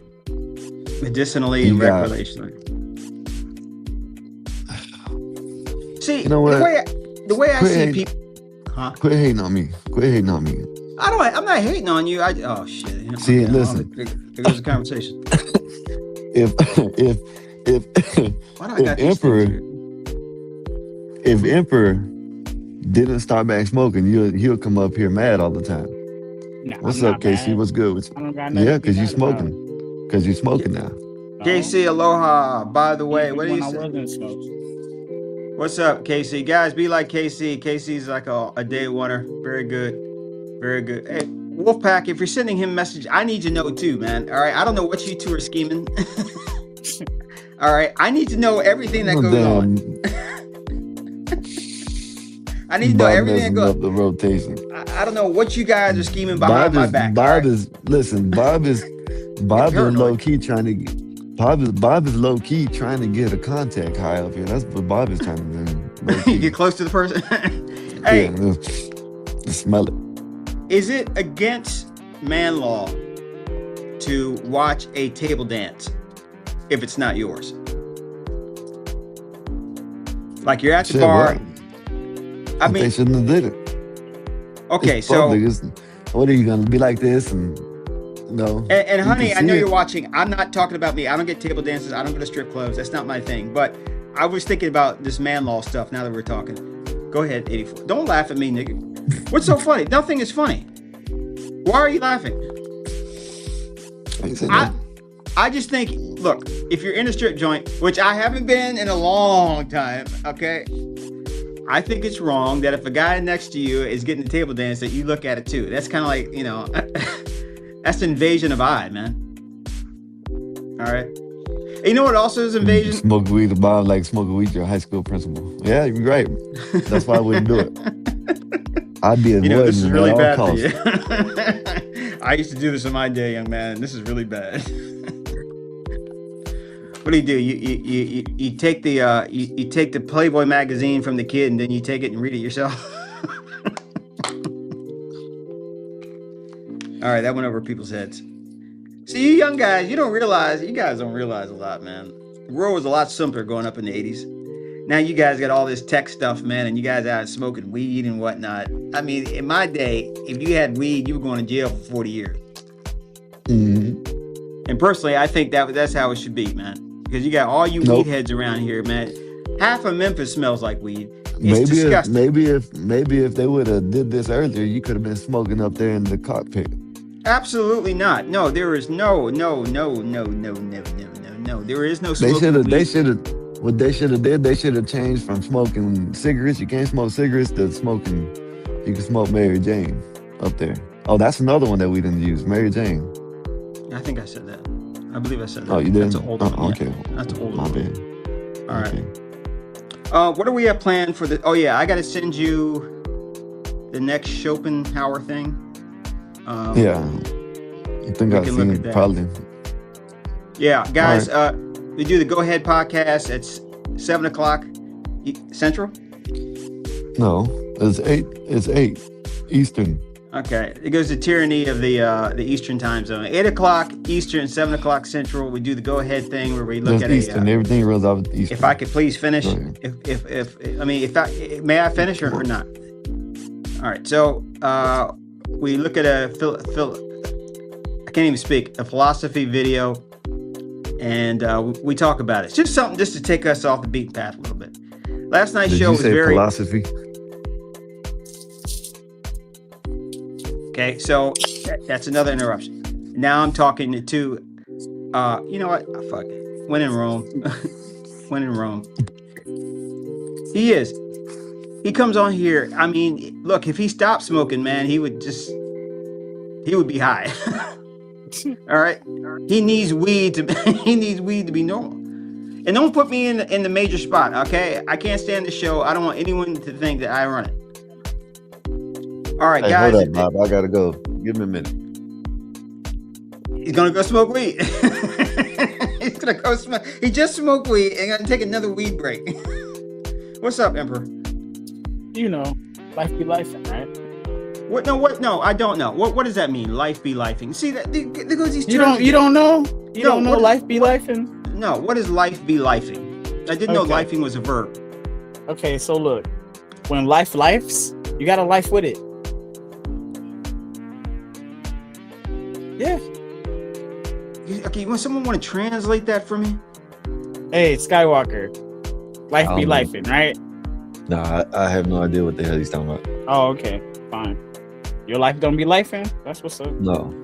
Medicinally and recreationally. See,
you know what?
The way I see people.
Quit hating on me.
I'm not hating on you. Oh shit.
See, listen.
There goes the conversation.
If Emperor didn't start back smoking, he'll come up here mad all the time.
Nah,
What's up, KC?
Mad.
What's good with you?
I don't got nothing
Yeah,
to be
because you
mad about.
smoking. Because you smoking now.
KC, aloha. By the way, what do you say?
Wasn't smoke.
What's up, KC? Guys, be like KC. KC's like a day oneer. Very good. Very good. Hey, Wolfpack, if you're sending him a message, I need to know too, man. All right. I don't know what you two are scheming. All right. I need to know everything that goes on. I need to know everything that goes
up the rotation.
I don't know what you guys are scheming behind my back.
Bob is low key trying to Bob is low key trying to get a contact high up here. That's what Bob is trying to do.
You get close to the person. Hey,
smell it.
Is it against man law to watch a table dance if it's not yours? Like you're at the bar.
I mean, they shouldn't have did it.
Okay,
it's
so
public, what are you gonna be like this? And no.
And honey, I know you're watching. I'm not talking about me. I don't get table dances. I don't go to strip clubs. That's not my thing. But I was thinking about this man law stuff. Now that we're talking, go ahead, 84. Don't laugh at me, nigga. What's so funny? Nothing is funny. Why are you laughing? I just think, look, if you're in a strip joint, which I haven't been in a long time, okay, I think it's wrong that if a guy next to you is getting the table dance, that you look at it too. That's kind of like, you know, that's invasion of eye, man. All right. And you know what also is invasion?
Smoke weed, Bob, like smoking weed, your high school principal. Yeah, you're right. That's why I wouldn't do it. I'd be avoiding
this is really bad for you.
costs.
I used to do this in my day, young man. This is really bad. What do? You take the you take the Playboy magazine from the kid and then you take it and read it yourself. All right, that went over people's heads. See, you young guys, you guys don't realize a lot, man. The world was a lot simpler growing up in the 80s. Now you guys got all this tech stuff, man, and you guys out smoking weed and whatnot. I mean, in my day, if you had weed, you were going to jail for 40 years.
Mm-hmm.
And personally, I think that's how it should be, man. Because you got all you weed heads around here, man. Half of Memphis smells like weed. It's disgusting.
Maybe if they would have did this earlier, you could have been smoking up there in the cockpit.
Absolutely not. No, there is no. There is no smoking weed.
What they should have did, they should have changed from smoking cigarettes. You can't smoke cigarettes to smoking. You can smoke Mary Jane up there. Oh, that's another one that we didn't use, Mary Jane.
I think I said that. I believe I said that.
Oh, you didn't?
That's an old one.
Okay.
Yeah. That's an old
My
one.
bad.
All right. What do we have planned for the? Oh yeah, I got to send you the next Schopenhauer thing.
Yeah. I think I've seen it probably.
Yeah, guys. Right. We do the Go Ahead podcast at 7:00 Central.
No, it's 8. It's 8 Eastern.
Okay, it goes to tyranny of the Eastern time zone. 8:00 Eastern, 7:00 Central. We do the Go Ahead thing where we look
That's
at
Eastern. Everything runs off Eastern.
If I could please finish, may I finish or not? All right, so we look at I can't even speak, a philosophy video, and we talk about it. It's just something just to take us off the beaten path a little bit. Last night's show was very
philosophy.
Okay, so that's another interruption. Now I'm talking to you know what? Oh, fuck it. When in Rome. When in Rome. He comes on here. I mean, look, if he stopped smoking, man, he would be high. All right. He needs weed to be normal. And don't put me in the major spot, okay? I can't stand the show. I don't want anyone to think that I run it. All right, guys.
Hold up, Bob. I gotta go. Give me a minute.
He's gonna go smoke weed. He's gonna go smoke. He just smoked weed and gonna take another weed break. What's up, Emperor?
You know, life be life, right?
What? No, I don't know. What does that mean? Life be lifing. See that? There goes these terms.
You don't know? You don't know life be lifing?
No. What is life be lifing? I didn't know lifing was a verb.
Okay, so look, when life lifes, you gotta life with it. Yeah.
Okay, someone want to translate that for me?
Hey, Skywalker, life be lifing, right?
Nah, I have no idea what the hell he's talking about.
Oh, okay, fine. Your life don't be lifing? That's what's up.
No.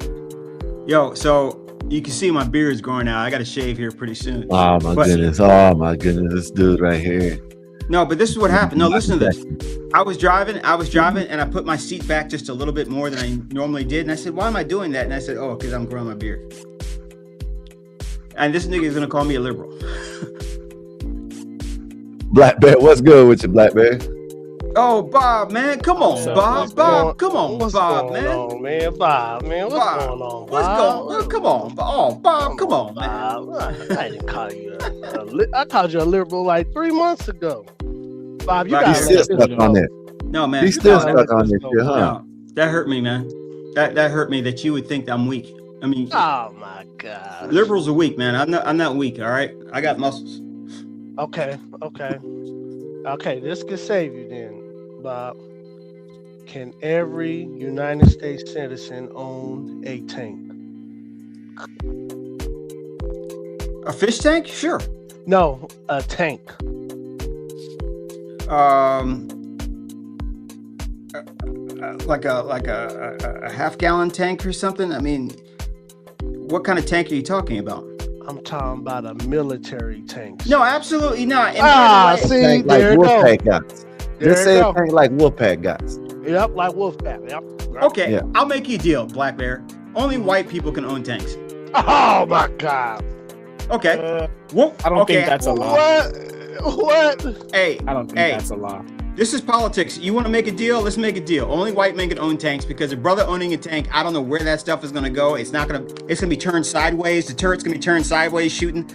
Yo, so you can see my beard's growing out. I got to shave here pretty soon.
Oh my goodness! Oh my goodness! This dude right here.
No, but this is what happened. No, listen to this. I was driving, and I put my seat back just a little bit more than I normally did. And I said, why am I doing that? And I said, oh, because I'm growing my beard. And this nigga is going to call me a liberal.
Black Bear, what's good with you, Black Bear?
Oh, Bob, man. Come on, Bob. Bob, come on, Bob, man.
On, man? Bob, man. What's going on, Bob?
What's going on? Come on. Oh, Bob, come on, man.
I didn't call you I called you a liberal like 3 months ago. Bob, you
Bob,
got
He's still stuck on that.
No, man.
He's still
no,
stuck on that shit, huh?
no, that hurt me, man. That hurt me that you would think that I'm weak. I mean,
Oh my God.
liberals are weak, man. I'm not weak. All right, I got muscles.
Okay. This could save you then, Bob. Can every United States citizen own a tank?
A fish tank? Sure.
No, a tank.
Like a half-gallon tank or something. I mean, what kind of tank are you talking about?
I'm talking about a military tank.
No, absolutely not. And by the way-
see,
Tank
there
like
you go.
Wolfpack guys.
There
Just
you
say
go.
a tank like Wolfpack guys.
Yep, like Wolfpack. Yep.
Okay,
Yeah.
I'll make you a deal, Black Bear. Only white people can own tanks.
Oh my God.
Okay. Well,
I don't
okay.
think that's a law.
What?
Hey,
I don't think
hey,
that's a law.
this is politics. You want to make a deal? Let's make a deal. Only white men can own tanks because a brother owning a tank, I don't know where that stuff is going to go. It's gonna be turned sideways. The turret's going to be turned sideways, shooting.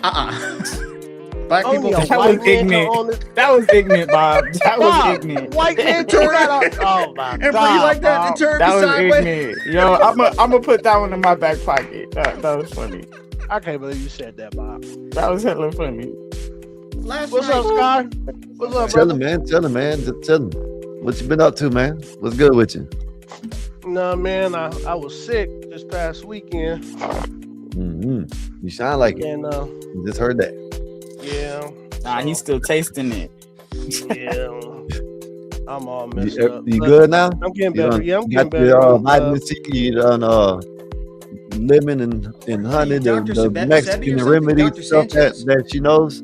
Black people.
Only a
That
white
was
man can
ignorant.
own it.
That was ignorant, Bob. That was
Bob,
ignorant.
White man can Oh my
And for you
God.
like that,
Bob.
the turret
That
be
was
sideways.
ignorant. Yo, I'm gonna put that one in my back pocket. That was funny.
I can't believe you said that, Bob.
That was hella funny.
Last
What's
night,
up, Sky? What's up,
Tell
brother?
him, man. Tell him, man. Just tell him. What you been up to, man? What's good with you?
No, man, I was sick this past weekend,
Mm-hmm. You sound like it.
and
Just heard that.
yeah,
Nah, he's still tasting it.
yeah, I'm all messed up.
You
But
good now?
I'm getting
You
better.
done
Yeah, I'm
got
getting better.
your
I'm,
vitamin C. You done lemon and honey,
Dr.
the
Sebi or
Mexican
something?
remedy
Dr.
stuff
Sanchez?
that she knows.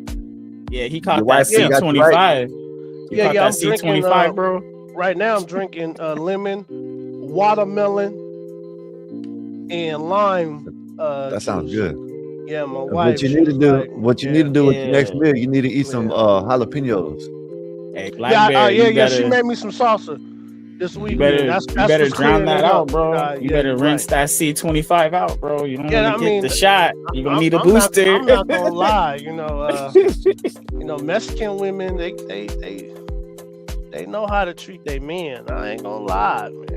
Yeah, he
Your
caught
wife
that
got you right.
C25. You
yeah,
caught
I'm
that
drinking.
C25, bro.
Right now, I'm drinking lemon, watermelon, and lime.
That sounds
juice.
good.
Yeah, my wife.
What you
she
need to
was
do,
like,
what you need to do with your next
Yeah.
meal, you need to eat some jalapenos.
Hey, Black Bear,
yeah, she
you
made me some salsa this weekend.
better,
That's
you better
what's
drown
clearing
that
it
out,
up.
bro. You
Yeah,
better
you're
rinse
right.
that C25 out, bro. You don't
Yeah,
want
I
to get
mean,
the shot. You're gonna need a
I'm
booster.
I'm not gonna lie. You know, Mexican women, they know how to treat their men. I ain't gonna lie, man.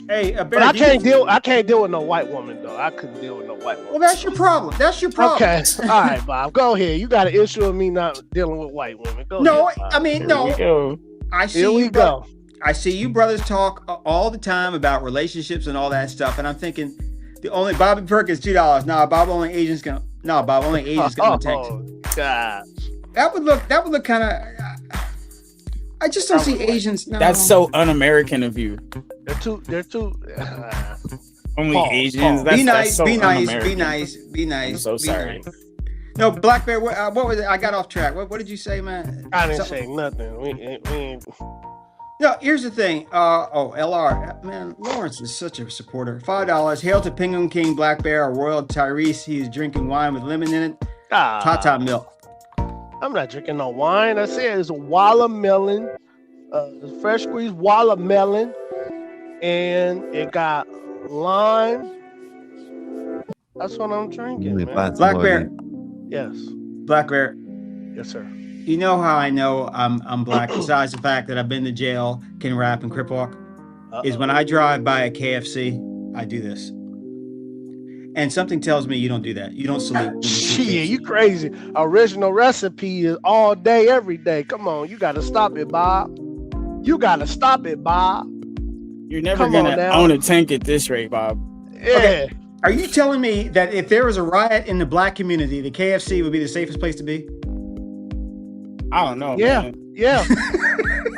Hey,
But
Bear,
I can't deal with no white woman though. I couldn't deal with no white woman.
Well, that's your problem. That's your problem.
Okay, all right, Bob, go ahead. You got an issue with me not dealing with white women. Go
No,
ahead, Bob.
I mean,
Here
no.
we go.
I see
Here we
you
go.
I see you brothers talk all the time about relationships and all that stuff, and I'm thinking the only Bobby Perkins $2. Nah, Bob only Asians can. No, Bob only Asians can tanks.
Oh God.
That would look kind of. I just don't see Asians. No.
That's so un-American of you.
They're too.
Only
Pause,
Asians.
pause.
That's,
Be nice,
that's so
be nice, be
un-American.
nice, be nice.
I'm so
be
sorry.
nice. No, Black Bear. What was it? I got off track. What did you say, man?
I didn't
Something-
say nothing. We ain't.
No, here's the thing. LR. Man, Lawrence is such a supporter. $5. Hail to Penguin King Black Bear, or Royal Tyrese. He is drinking wine with lemon in it. Tata milk.
I'm not drinking no wine. I said it's a watermelon, fresh squeezed watermelon, and it got lime. That's what I'm drinking, man.
Black Bear.
Yes.
Black Bear.
Yes, sir.
You know how I know I'm black, besides the fact that I've been to jail, can rap and crip walk, is when I drive by a KFC, I do this. And something tells me you don't do that. You don't salute. when you see
Shit,
KFC.
you crazy. Original recipe is all day, every day. Come on, you got to stop it, Bob. You got to stop it, Bob.
You're never
Come on
gonna
now.
own a tank at this rate, Bob.
Yeah.
Okay. Are you telling me that if there was a riot in the black community, the KFC would be the safest place to be?
I don't know.
Yeah.
Man.
Yeah.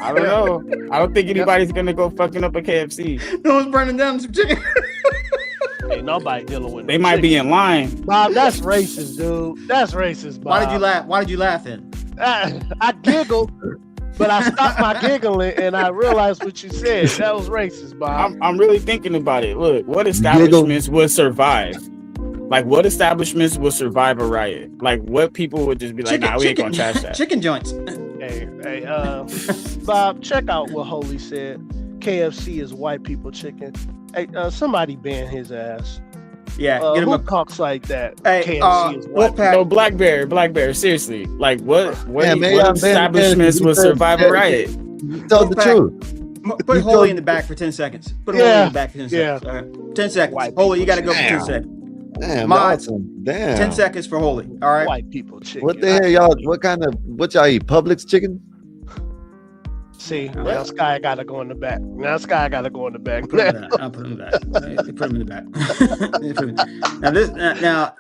I don't know. I don't think anybody's gonna go fucking up a KFC.
No one's burning down some chicken.
Ain't nobody dealing with
They
no
might be
chicken.
in line.
Bob, that's racist, dude. That's racist, Bob.
Why did you laugh? Why did you laugh then?
I giggled, but I stopped my giggling and I realized what you said. That was racist, Bob.
I'm really thinking about it. Look, what establishments would survive? Like, what establishments would survive a riot? Like, what people would just be like, nah, we ain't gonna trash that.
Chicken joints.
Hey, Bob, check out what Holy said. KFC is white people chicken. Hey, somebody ban his ass.
Yeah, get him
who
a.
talks like that?
Hey,
KFC is white.
Wolfpack.
No, Black Bear, seriously. Like what
Yeah, man,
what
I'm Ben,
establishments
you
would
said-
survive a riot?
You told the
Wolfpack.
truth.
Put
You
Holy
told-
in the back for 10 seconds. Put Holy in the back for 10
Yeah.
seconds. All right. 10 seconds.
White
Holy, you
people
got to go for 10
Damn.
seconds.
Damn,
Mods,
awesome. Damn.
10 seconds for Holy. All right.
White people chicken.
What the hell, y'all? What y'all eat? Publix chicken?
See, now Sky got to go in the back. Now Sky got to go in the back.
Put him in the back. I'll put him in the back. Put him in the back. now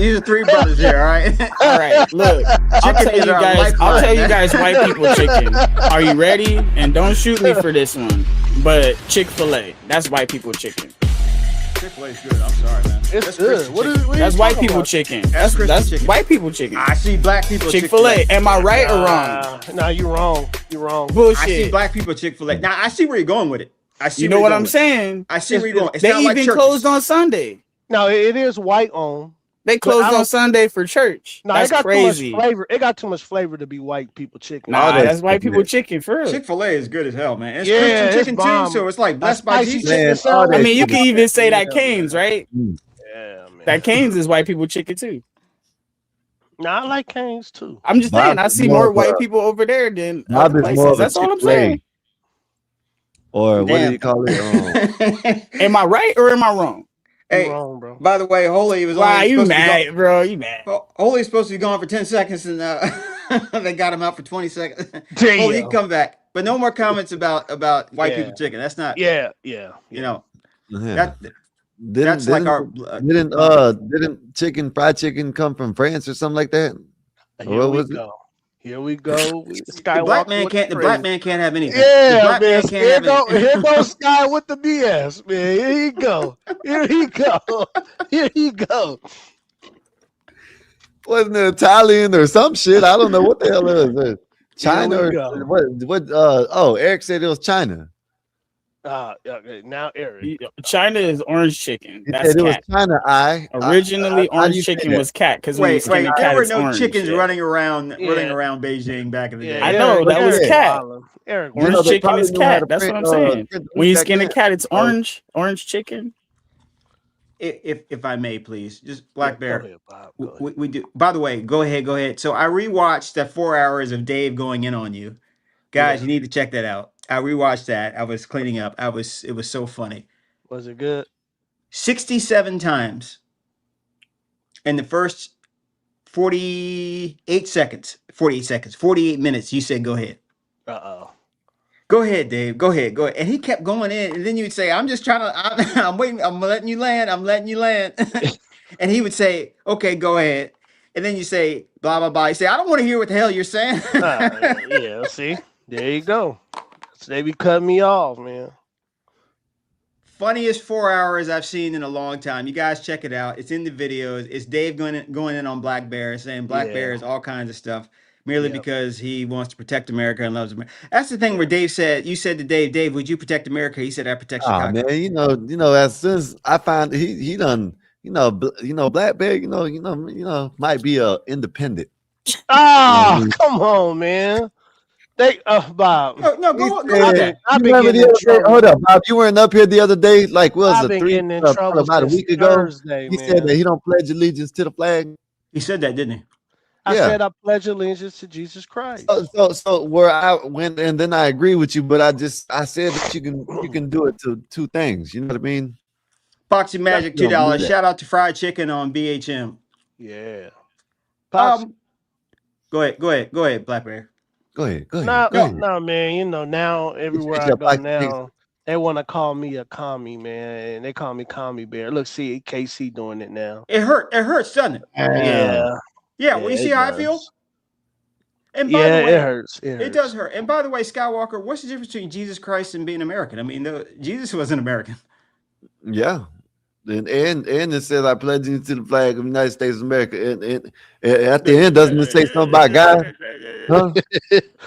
these are three brothers here. All right.
All right, look. I'll tell you guys white people chicken. Are you ready? And don't shoot me for this one. But Chick-fil-A, that's white people chicken.
Chick-fil-A is good. I'm sorry, man.
It's good. What are
That's
you
white
talking
people
about?
chicken.
That's
That's
chicken.
white people chicken.
I see black people
Chick-fil-A. Am I right or wrong?
Nah, you wrong. You wrong.
Bullshit.
I see black people Chick-fil-A. Now I see where you're going with it. I see.
You know
where
what
you're
I'm
going with it.
saying?
I see where you're going. It's
They
not like
even
churches.
closed on Sunday.
No, it is white owned.
They
But I
closed
don't-
on Sunday for church.
No,
That's
it got
crazy.
too much flavor. It got too much flavor to be white people chicken.
Nah, that's white people chicken for real.
Chick-fil-A is good as hell, man. It's
Yeah,
Christian
it's
chicken
bomb.
too, so it's like blessed
That
by
spicy
Jesus.
chicken sandwich.
I mean, you can even say that
Yeah,
Cane's, right?
Yeah, man.
That Cane's is white people chicken too.
Nah, I like Cane's too.
I'm just saying, I
Bob's
see
more
more
of
white
a-
people over there than
Bob
other
is more
places.
of a
That's all I'm
Chick-fil-A.
saying.
Or what do
Damn.
you call it?
Am I right or am I wrong?
Hey,
wrong, bro.
by the way, Holy was
Why
only
you
supposed to be
mad,
gone.
bro? You mad?
Holy's supposed to be gone for 10 seconds, and they got him out for 20 seconds.
Damn.
Holy, you can come back, but no more comments about white
Yeah.
people chicken. That's not.
Yeah.
You know,
Yeah.
that that's like our.
Didn't fried chicken come from France or something like that?
Here
Or what
we
was it?
go. Here we go.
The black man can't. The black man can't have anything.
Yeah,
the black
man.
man can't
Here
have
go,
anything.
here goes Sky with the BS, man. Here he go. Here he go. Here he go.
Wasn't it Italian or some shit? I don't know what the hell it is. China
Here
or
we go.
what? Eric said it was China.
Okay, now Eric.
China is orange chicken.
He
That's
said it was
cat.
China.
Originally,
how do
orange
you say
chicken
that?
was cat because when you
Wait,
skin a
there
cat,
were
it's
no
orange.
chickens
Yeah.
running around Beijing back in the day.
I know that was cat.
Eric,
You know,
Orange
they
chicken
probably
is
knew how
cat.
to
That's what
print,
I'm saying.
print
When you
back
skin a
then.
cat, it's orange. Orange chicken.
If I may, please, just Black Bear.
Go ahead, Bob. Go ahead.
We do. By the way, go ahead. So I rewatched that 4 hours of Dave going in on you, guys.
Yeah.
You need to check that out. I rewatched that. I was cleaning up. It was so funny.
Was it good?
67 times in the first 48 seconds. 48 minutes. You said go ahead.
Uh-oh.
Go ahead, Dave. Go ahead. And he kept going in. And then you'd say, I'm just trying to, I'm waiting. I'm letting you land. And he would say, okay, go ahead. And then you say, blah, blah, blah. You say, I don't want to hear what the hell you're saying.
Yeah, see? There you go. So they be cutting me off, man.
Funniest 4 hours I've seen in a long time. You guys check it out. It's in the videos. It's Dave going in on Black Bear, saying Black Bear is all kinds of stuff, merely because he wants to protect America and loves America. That's the thing where Dave said, you said to Dave, would you protect America? He said, I protect
Oh
Chicago.
man, you know, as soon as I find he done, Black Bear, might be a independent.
Oh, come on, man. Bob.
No, go on.
I've been
Remember
getting
the
in
other day?
trouble.
Hold up, Bob. You weren't up here the other day, like what
I've
was
been
it, three
getting in trouble
about a
since
week ago?
Thursday,
He
man.
said that he don't pledge allegiance to the flag.
He said that, didn't he?
I
Yeah.
said I pledge allegiance to Jesus Christ.
So where I went, and then I agree with you, but I said that you can do it to two things. You know what I mean?
Boxing Magic,
You don't
$2.
do that.
Shout out to Fried Chicken on BHM.
Yeah.
Go ahead, Black Bear.
Go ahead.
No, man. Now everywhere I
your
go
black
now, they want to call me a commie, man. And they call me Commie Bear. Look, see, KC doing it now.
It hurts, doesn't it?
Yeah.
Well, you see
it
how I
does.
feel? And by
Yeah,
the way,
it hurts.
It does hurt. And by the way, Skywalker, what's the difference between Jesus Christ and being American? I mean, Jesus was an American.
Yeah. And it says I pledge allegiance to the flag of the United States of America. And at the end, doesn't it say something about God? Huh?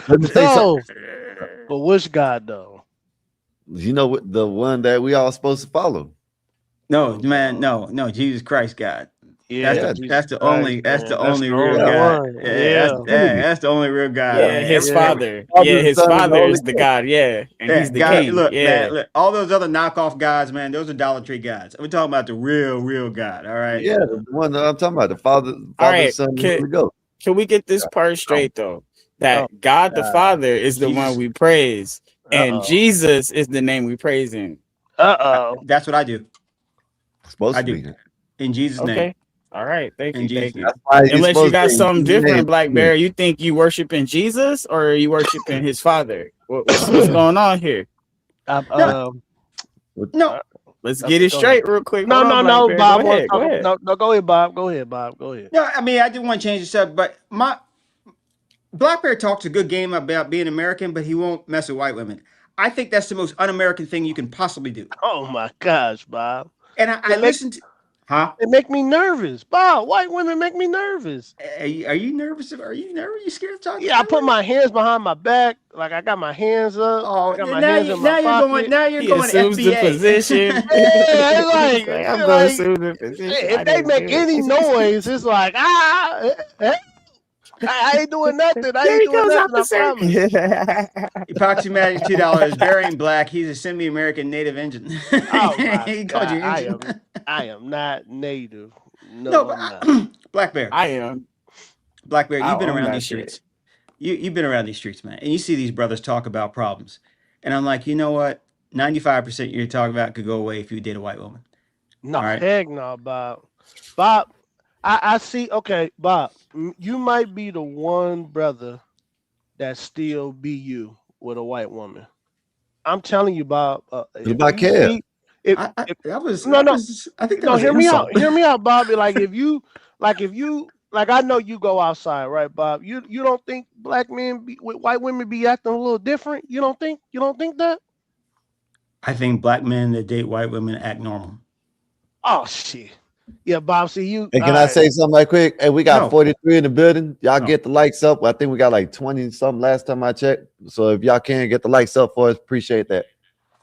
Doesn't it say
No.
something?
But which God though?
You know what, the one that we all supposed to follow.
No, man, no, Jesus Christ, God.
Yeah,
that's the only real
only
God.
one.
That's the only real God,
Yeah,
man.
his father.
Father,
Yeah, his
Son, and
father
Holy
is the
Ghost.
God. Yeah, and
Yeah,
he's the
God.
king.
Look,
Yeah.
man. Look, all those other knockoff gods, man. Those are idolatry gods. We're talking about the real God. All right.
Yeah, the one that I'm talking about, the Father,
All right.
Son, and
Can,
Holy Ghost.
can we get this part straight though? That
Oh,
God the Father is the one we praise, and Jesus is the name we praise in.
That's what I do.
Supposed
I
to
do.
be.
In Jesus' name.
Okay. All right. Thank
In
you.
Jesus'
Thank
name.
you.
That's why you're
Unless you
supposed
got
to
something
be in Jesus'
different, Black
name.
Bear, you think you worshiping Jesus or are you worshiping his father? What's going on here?
No.
Let's get it
Go
straight
ahead.
real quick.
No,
Hold on, Black Bear.
Bob.
Go ahead. Go ahead.
No, go ahead, Bob. Go ahead, Bob. Go ahead.
No, I mean, I didn't want to change the subject, but my Black Bear talks a good game about being American, but he won't mess with white women. I think that's the most un-American thing you can possibly do.
Oh my gosh, Bob.
And I listened to,
It make me nervous, Bob. White women make me nervous.
Are you nervous? Are you nervous? You scared to talk?
Yeah, I put my hands behind my back, like I got my hands up.
Oh,
I got my
now
hands in my pocket.
you're
He
going
assumes the
FBA.
position.
Yeah, it's like,
He's like, I'm
it's
going to
like,
assume the position. I
if they
didn't
make
do
any
it.
noise, it's like I ain't doing nothing. I
There
ain't
he
doing
goes,
nothing. I
officer.
promise.
Epoxy Magic $2. Bear ain't black. He's a semi-American native Indian.
Oh my
He called you
God,
Indian.
I am not native. No,
No,
I'm
but
not.
Black Bear.
I am.
Black Bear,
I
you've been
own
around
that
these
shit.
streets. You've been around these streets, man, and you see these brothers talk about problems. And I'm like, you know what? 95% you're talking about could go away if you date a white woman.
No,
All right.
heck no, Bob. Bob, I see. Okay, Bob, you might be the one brother that still be you with a white woman. I'm telling you, Bob. If
About
you
care.
see, if
I think that was
hear
an
me out.
insult.
Hear me out, Bob. Like if you, like I know you go outside, right, Bob? You don't think black men with white women be acting a little different? You don't think that?
I think black men that date white women act normal.
Oh shit. Yeah, Bob. See you.
Hey, can I say something right quick? Hey, we got
No.
43 in the building. Y'all
No.
get the likes up. I think we got like 20 something last time I checked. So if y'all can get the likes up for us, appreciate that.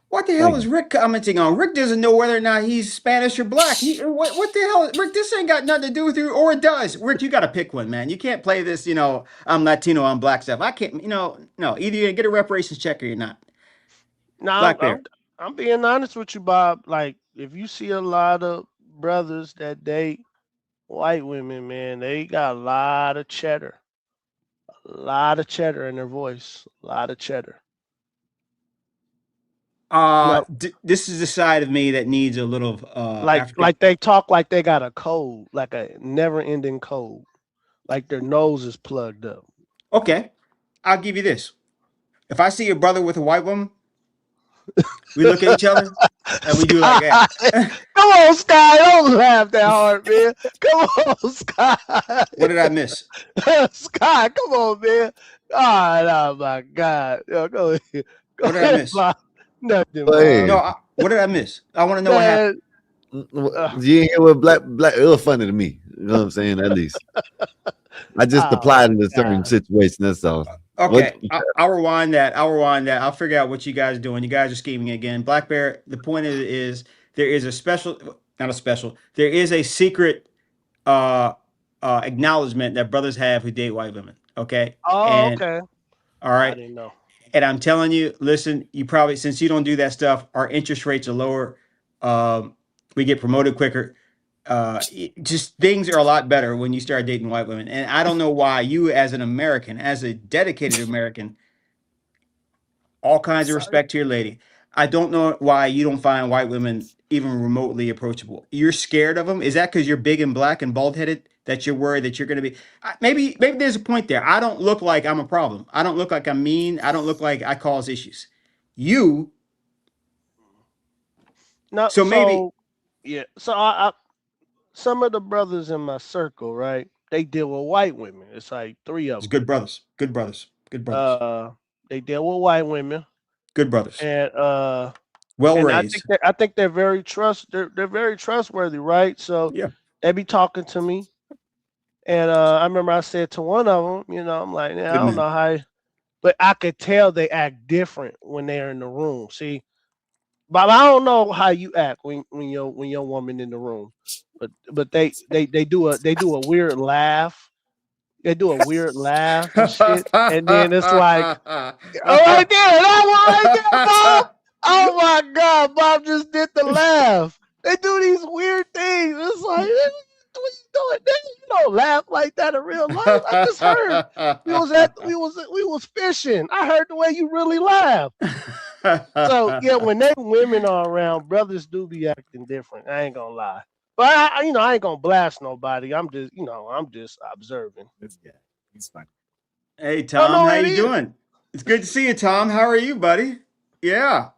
What the hell is Rick commenting on? Rick doesn't know whether or not he's Spanish or black. What the hell? Rick, this ain't got nothing to do with you, or it does. Rick, you got to pick one, man. You can't play this, I'm Latino, I'm black stuff. I can't, no. Either you get a reparations check or you're not.
No,
Black Bear.
I'm being honest with you, Bob. Like, if you see a lot of brothers that date white women, man, they got a lot of cheddar. A lot of cheddar in their voice. A lot of cheddar.
This is the side of me that needs a little African.
Like they talk like they got a cold, like a never-ending cold. Like their nose is plugged up.
Okay, I'll give you this. If I see a brother with a white woman, we look at each other and we do like that.
Come on, Sky. Don't laugh that hard, man. Come on, Sky.
What did I miss?
Sky, come on, man. Oh my God. Yo, go ahead.
What did I miss?
Bob. Nothing,
Hey.
Bob.
What did I miss? I want to know what happened.
You ain't hear what black, it was funny to me. You know what I'm saying? At least. I just applied in a certain situation. That's all.
Okay, I'll rewind that. I'll figure out what you guys are doing. You guys are scheming again. Black Bear, the point is there is there is a secret acknowledgement that brothers have who date white women. Okay.
Okay.
All right.
I didn't know.
And I'm telling you, listen, you probably, since you don't do that stuff, our interest rates are lower. We get promoted quicker. Just things are a lot better when you start dating white women. And I don't know why you, as an American, as a dedicated American, all kinds of respect to your lady. I don't know why you don't find white women even remotely approachable. You're scared of them. Is that because you're big and black and bald headed that you're worried that you're going to be? Maybe there's a point there. I don't look like I'm a problem. I don't look like I'm mean. I don't look like I cause issues. You.
No.
So maybe.
Yeah. So I some of the brothers in my circle, right? They deal with white women. It's like 3 of them.
It's good brothers. Good brothers. Good brothers.
They deal with white women.
Good brothers.
And
well
and
raised.
I think they're very very trustworthy, right? So
yeah,
they be talking to me. And I remember I said to one of them, I'm like, I don't know how, but I could tell they act different when they're in the room. See, but I don't know how you act when your woman in the room. but they do a weird laugh. They do a weird laugh and shit, and then it's like, oh, right there, that one right there, Bob. Oh my God, Bob just did the laugh. They do these weird things. It's like, what you doing? You don't laugh like that in real life. I just heard we was fishing. I heard the way you really laugh. So yeah, when they women are around, brothers do be acting different. I ain't gonna lie. But I ain't gonna blast nobody. I'm just observing.
He's fine. Hey Tom, how you doing? It's good to see you, Tom. How are you, buddy? Yeah.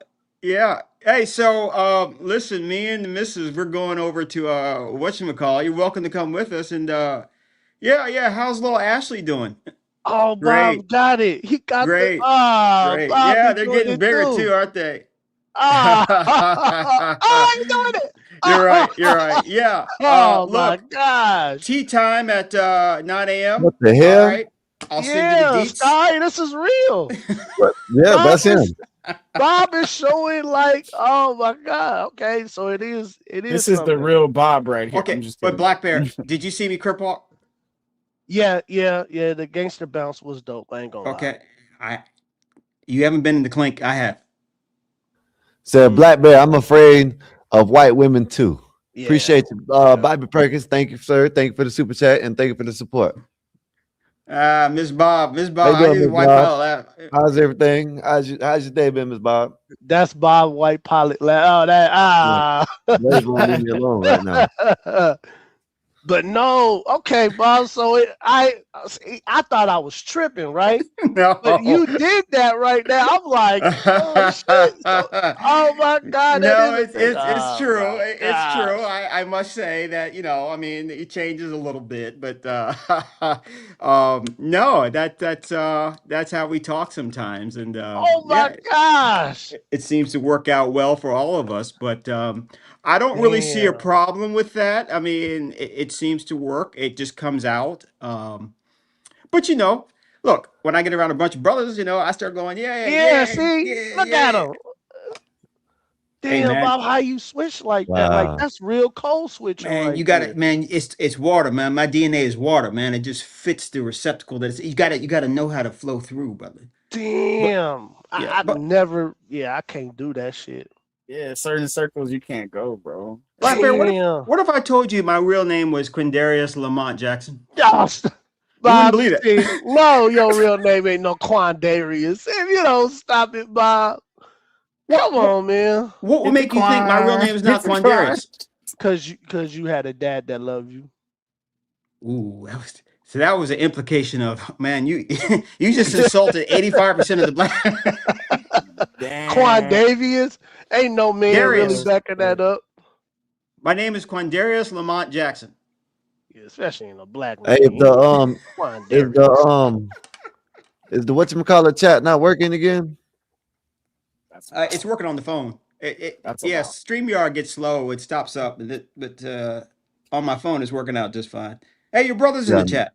Hey, so listen, me and the missus, we're going over to whatchamacallit. You're welcome to come with us. And yeah, how's little Ashley doing?
Oh,
Great.
Bob got it. He got
Great.
Bob
Yeah,
is
they're
doing
getting
it
bigger
too.
too, aren't they?
He's doing it.
You're right. Yeah.
Oh my
Look,
gosh.
tea time at 9 a.m.
What the hell?
All right. I'll send you the deets.
Sky, this is real.
Yeah, that's him.
Bob is showing like, oh my God. Okay, so it is.
This is the real Bob right here.
Okay, but Black Bear, did you see me crip walk?
Yeah. The gangster bounce was dope. I ain't gonna lie.
Okay, you haven't been in the clink. I have.
Said Black Bear, I'm afraid of white women too. Yeah. Appreciate you, Bobby Perkins. Thank you, sir. Thank you for the super chat and thank you for the support.
Miss Bob, how you
Bob? How's everything? How's your day been, Miss Bob?
That's Bob White Pilot.
Blaze won't leave me alone right now.
But no, okay, Bob. So I thought I was tripping, right?
No,
but you did that right now. I'm like, oh shit! Oh my God!
No, it's true. It's true. I must say that I mean, it changes a little bit, but no, that's how we talk sometimes, and
oh my gosh,
it seems to work out well for all of us, but. I don't really see a problem with that. I mean, it seems to work. It just comes out. But look, when I get around a bunch of brothers, I start going,
look at him. Damn,
hey,
Bob, how you switch like that? Like that's real cold switching.
Man,
right
you got
there.
it, man. It's water, man. My DNA is water, man. It just fits the receptacle that you got to know how to flow through, brother.
Damn, I can't do that shit.
Yeah, certain circles you can't go, bro.
Black Bear, what if I told you my real name was Quindarius Lamont Jackson?
Bob,
wouldn't believe it.
No, your real name ain't no Quindarius. If you don't stop it, Bob. Come on, man.
What would make you think my real name is not Quindarius?
Because you had a dad that loved you.
Ooh, that was an implication of, man, you just insulted 85% of the black.
Quindarius. Ain't no man really backing that up.
My name is Quindarius Lamont Jackson.
Yeah, especially in a black man.
Hey, is the whatchamacallit chat not working again?
It's working on the phone. StreamYard gets slow. It stops up, but on my phone it's working out just fine. Hey, your brother's in the chat.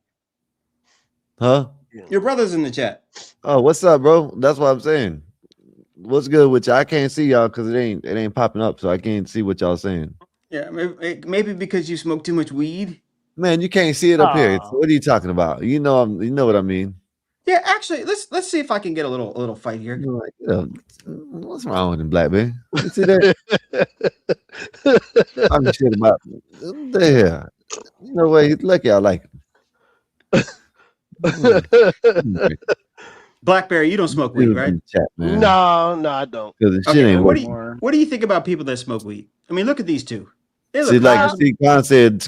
Huh?
Your brother's in the chat.
Oh, what's up, bro? That's what I'm saying. What's good with you? I can't see y'all because it ain't popping up, so I can't see what y'all saying.
Yeah, maybe because you smoke too much weed.
Man, you can't see it up here. So what are you talking about? You know what I mean.
Yeah, actually, let's see if I can get a little fight here.
What's wrong with him, Black Man? You see that? I'm shit about there. You know what? He's lucky I like him.
Blackberry, you don't smoke weed, right?
Chat,
no, I don't.
What do you think about people that smoke weed? I mean, look at these two. They look
Khan said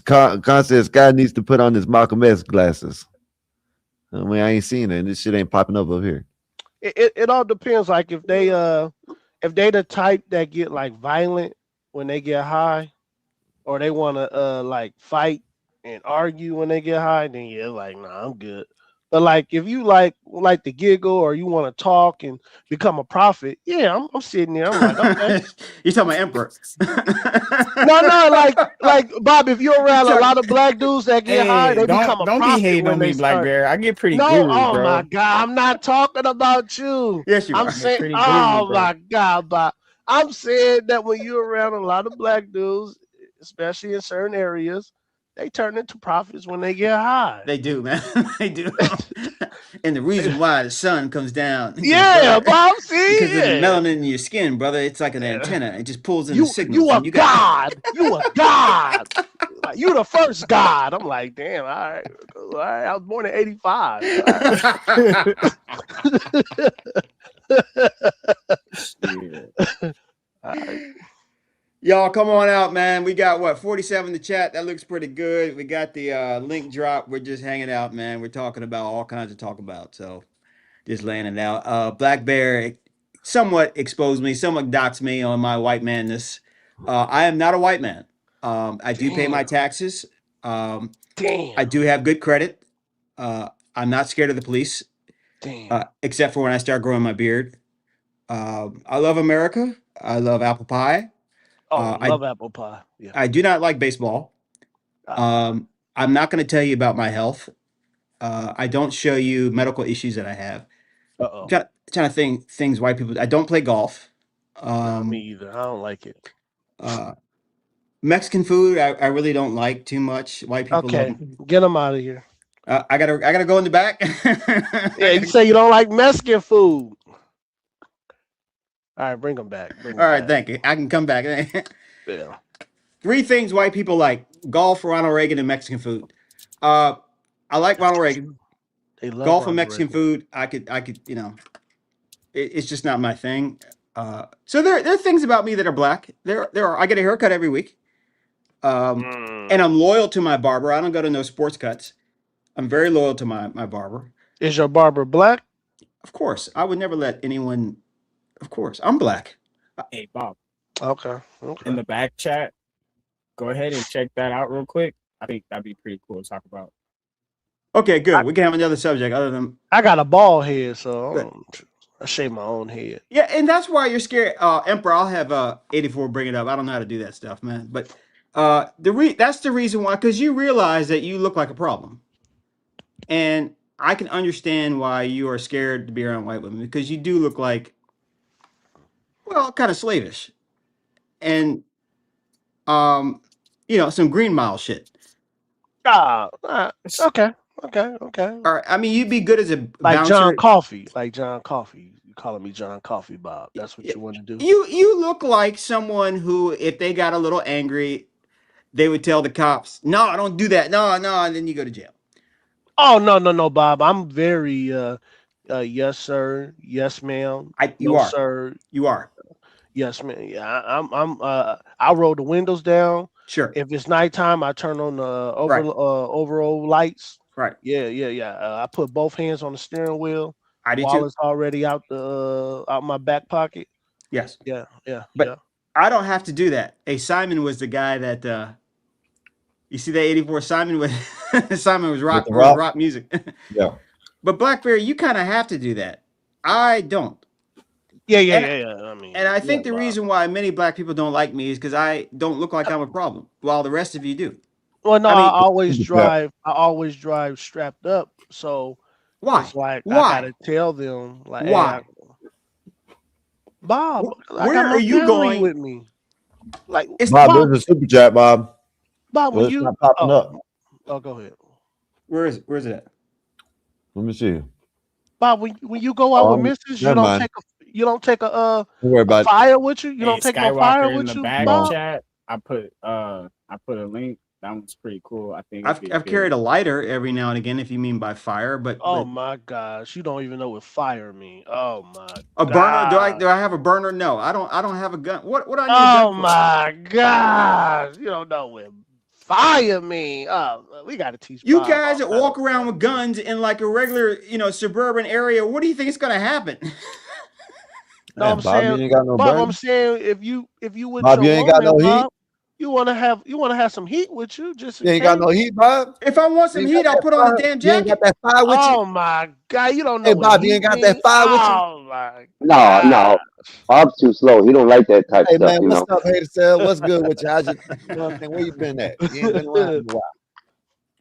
Sky needs to put on his Malcolm X glasses. I mean, I ain't seen it, and this shit ain't popping up over here.
It all depends. Like if they the type that get like violent when they get high, or they want to like fight and argue when they get high, then yeah, like nah, I'm good. But like if you like to giggle or you want to talk and become a prophet, yeah, I'm sitting there. I'm like, okay.
You talking about Emperor?
no, like Bob, if you're around a lot of black dudes that get high, they become a prophet.
Don't be hating on me, Black Bear. I get pretty
guru,
bro.
My God, I'm not talking about you.
Yes, you are.
I'm saying, my God, Bob. I'm saying that when you're around a lot of black dudes, especially in certain areas, they turn into prophets when they get high.
They do, man. They do. And the reason why the sun comes down,
Yeah, Bob. See,
because of the
yeah.
melanin in your skin, brother. It's like an antenna. It just pulls in the
You
signals.
a
and you got
god. You a god. Like, you the first god. I'm like, damn. All right. I was born in '85. All right.
Y'all come on out, man. We got what 47 in the chat. That looks pretty good. We got the link drop. We're just hanging out, man. We're talking about all kinds of talk about. So just laying it out. Black Bear somewhat exposed me, somewhat doxed me on my white manness. I am not a white man. I do pay my taxes.
Damn.
I do have good credit. I'm not scared of the police.
Damn.
Except for when I start growing my beard. I love America. I love apple pie.
Oh, I love apple pie. Yeah.
I do not like baseball. I'm not going to tell you about my health. I don't show you medical issues that I have.
Uh-oh.
Trying to think things white people. I don't play golf.
Me either. I don't like it.
Mexican food, I really don't like too much. White people
Okay,
love.
get them out of here.
I gotta go in the back.
Yeah, you say you don't like Mexican food. All right, bring them back.
All right, thank you. I can come back.
Yeah.
3 things white people like: golf, Ronald Reagan, and Mexican food. I like Ronald Reagan.
They love
golf and
Ronald
Mexican
Reagan.
food. I could, it's just not my thing. So there are things about me that are black. There are. I get a haircut every week. And I'm loyal to my barber. I don't go to no sports cuts. I'm very loyal to my barber.
Is your barber black?
Of course. I would never let anyone. Of course, I'm black.
Hey, Bob.
Okay.
In the back chat, go ahead and check that out real quick. I think that'd be pretty cool to talk about.
Okay, good. We can have another subject other than.
I got a bald head, so I shave my own head.
Yeah, and that's why you're scared. Emperor, I'll have 84 bring it up. I don't know how to do that stuff, man. But that's the reason why, because you realize that you look like a problem. And I can understand why you are scared to be around white women, because you do look like, well, kind of slavish. And some Green Mile shit.
Okay.
All right. I mean, you'd be good as a
like
bouncer.
John Coffey. Like John Coffey. You calling me John Coffey, Bob. That's what you want to do.
You look like someone who, if they got a little angry, they would tell the cops, "No, I don't do that. No," and then you go to jail.
Oh no, Bob. I'm very yes, sir. Yes, ma'am.
You
no,
are.
sir.
You are.
Yes, man. Yeah, I roll the windows down.
Sure.
If it's nighttime, I turn on the overall lights.
Right.
Yeah. I put both hands on the steering wheel.
I do too.
Wallet's already out my back pocket.
Yes.
Yeah.
But I don't have to do that. Hey, Simon was the guy that you see that 84 Simon was Simon was rock music.
Yeah.
But Blackberry, you kind of have to do that. I don't.
Yeah. I mean,
and I think the reason why many black people don't like me is because I don't look like I'm a problem, while the rest of you do.
Well, no,
I mean,
I always drive strapped up. So
why?
It's like
Why?
I gotta tell them like,
why?
Hey, Bob,
where are you going
with me? Like,
it's Bob, there's a super chat, Bob.
Bob, when
it's
you
not popping up.
Oh, go ahead.
Where is it at?
Let me see.
Bob, when you go out with missus, you don't take a fire with you. You don't take no fire with you.
In the back chat, I put a link. That one's pretty cool. I think
I've carried a lighter every now and again, if you mean by fire. But
my gosh, you don't even know what fire means. Oh my,
a burner? Do I have a burner? No, I don't have a gun. What I need a gun for?
My gosh, you don't know what fire mean. We got to teach
you
Bob
guys that walk around with guns in like a regular, suburban area. What do you think is going to happen?
No, I'm saying,
you ain't got no
Bob.
burner.
I'm saying if you with
Bob,
your
you ain't got no
Bob,
heat.
you want to have some heat with you. Just
You ain't got no heat, Bob.
If I want some heat, I'll put on a damn jacket.
You ain't got that fire with you.
Oh my God, you don't know.
Hey, Bob, you ain't got that fire with you.
Oh my.
No. Bob's too slow. He don't like that type
Hey,
stuff.
man, what's up, Hater Cell? What's good with you? You know what I'm saying? Where you been at? You ain't been around in a while.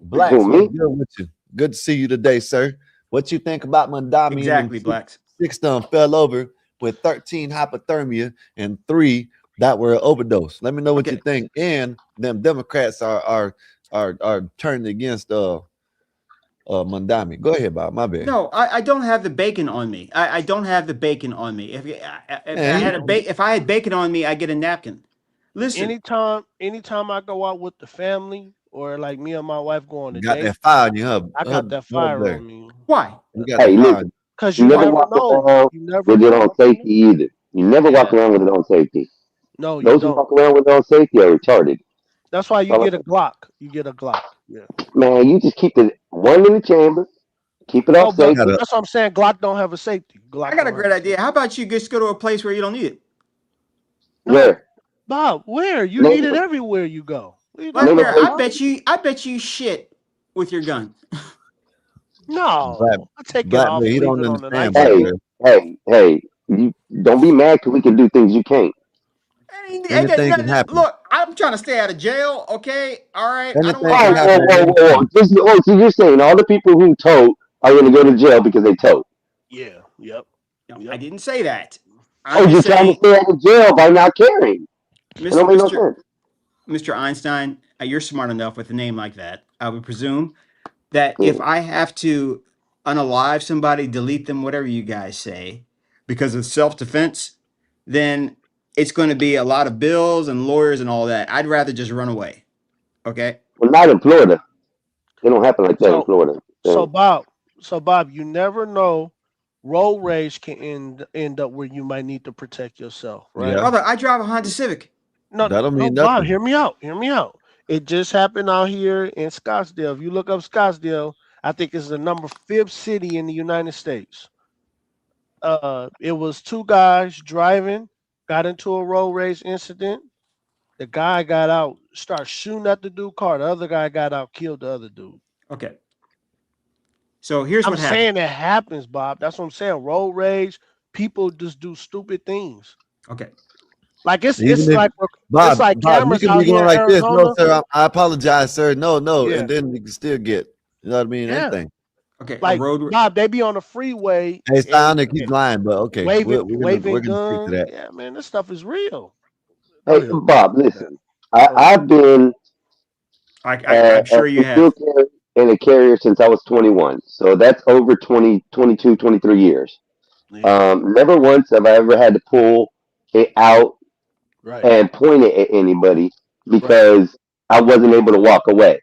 Blacks, what's good with you? Good to see you today, sir. What you think about Mandami?
Exactly, Blacks.
6 fell over with 13 hypothermia and 3 that were overdose. Let me know what you think. And them Democrats are turning against Mondami. Go ahead, Bob. My bad.
No, I don't have the bacon on me. I don't have the bacon on me. If I had bacon on me, I get a napkin. Listen,
anytime I go out with the family or like me and my wife go on a
got
date,
that fire in your hub.
I got that fire on me.
Why?
You got
Hey,
that fire.
listen.
Because
You
you
never
never
walk
know.
around
You never
with it
know.
on safety either. You never walk around with it on safety.
No, you
Those who
don't.
walk around with it on safety are retarded.
That's why you
So,
get a Glock. You get a Glock. Yeah.
man, you just keep it one in the chamber. Keep it
No,
off
but
safety.
that's what I'm saying. Glock don't have a safety. Glock
I got a
don't have
great
a
idea. How about you just go to a place where you don't need it?
No,
Where?
Bob, where? You
Name
need it
it.
everywhere you go. What are you
Black
talking
Name a
Bear,
about,
place.
Bob?
I bet you shit with your gun.
Black
No. I take it
Black
off
Bear,
and
he
leave
don't
it on the
understand Black
Hey,
nightstand.
Bear.
hey. You don't be mad because we can do things you can't.
I got
Anything can
nothing.
happen.
Look, I'm trying to stay out of jail. Okay, all right. I don't
Anything
want
can
Whoa,
to.
whoa,
happen at
whoa,
any
whoa, whoa.
time.
So you're saying all the people who tote are going to go to jail because they tote?
Yeah. Yep.
No, I
Yep.
didn't say that. I'm
Oh,
just
you're trying to
saying,
stay out of jail by not carrying. It don't make no
Mr.
sense.
Mr. Einstein, you're smart enough with a name like that. I would presume that if
Mm.
I have to unalive somebody, delete them, whatever you guys say, because of self-defense, then it's going to be a lot of bills and lawyers and all that. I'd rather just run away. Okay.
Well, not in Florida. It don't happen like that in
So
Florida.
so
So,
Bob, you never know. Road rage can end up where you might need to protect yourself, right?
Yeah.
Brother, I drive a Honda Civic.
No,
That don't
no,
mean
Bob,
nothing.
hear me out. Hear me out. It just happened out here in Scottsdale. If you look up Scottsdale, I think it's the number 5th city in the United States. It was two guys driving, got into a road rage incident. The guy got out, started shooting at the dude car. The other guy got out, killed the other dude.
Okay. So here's
I'm
what happened.
saying it happens, Bob. That's what I'm saying. Road rage, people just do stupid things.
Okay.
Like it's
Even if
it's like
Bob, you
cameras
can
out
be
here
going
in
like this. No,
Arizona.
sir, I apologize, sir. No,
Yeah,
and then you can still get. You know what I mean?
yeah.
Anything.
Okay. A
Like
road.
Bob, they be on the freeway
Hey,
and
Sonic, he's lying, but okay,
waving
we're
waving
gonna speak to
guns.
that.
Yeah, man, this stuff is real. Go
hey,
ahead.
Bob,
Yeah,
listen.
go ahead.
I've been
I'm
a
sure you have.
concealed carry and a carrier since I was 21. So that's over 20, 22, 23 years.
Yeah,
Never once have I ever had to pull it out
right,
and point it at anybody
right,
because I wasn't able to walk away.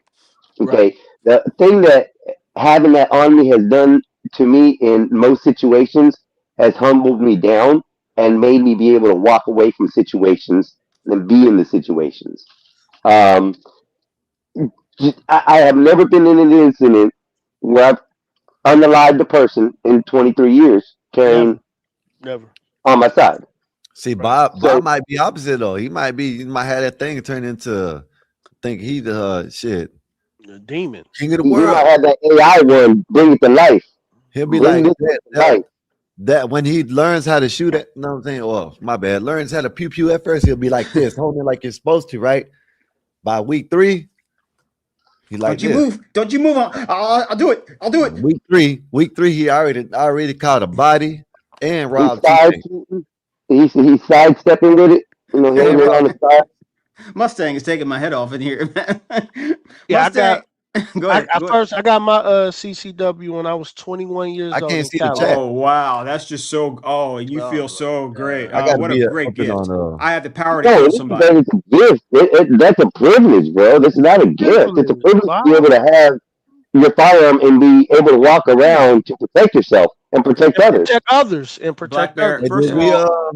right.
Okay. The thing that having that on me has done to me in most situations has humbled me down and made me be able to walk away from situations and be in the situations. Um, I have never been in an incident where I've unalived a person in 23 years
Never,
carrying
never.
on my side.
See,
Right.
Bob might be opposite though. He might have that thing turn into think he the shit
A demon.
king of the
He
world.
might have that AI one bring it to life.
He'll be
Bring
like
this to life.
that when he learns how to shoot it. You know what I'm saying? Well, my bad. Learns how to pew pew at first. He'll be like this, holding it like you're supposed to, right? By week 3, he like
Don't you
this.
move. Don't you move on. I'll do it. I'll do it.
Week three, he already caught a body and
He's
robbed
side
TJ.
he's sidestepping with it. You know,
And
hitting it on
robbed.
the side.
Mustang is taking my head off in here, man.
Yeah,
Mustang. Go ahead. Go ahead.
I got my CCW when I was 21 years
I
old
can't
in
see the
Cali.
chat.
Oh wow, that's just so. Oh, and you feel
Oh
so
my
great.
I
God.
gotta
What a
be
great
open
gift.
on
I have the power to
No,
kill
this is
somebody.
a gift. That's a privilege, bro. This is not a gift. It's a
Privilege,
privilege to be
Bob.
able to have your firearm and be able to walk
Yeah.
around to protect yourself and protect
And
others.
protect others. And
Black
protect
Bear.
others.
Hey,
First
did
of
Yeah.
we
all,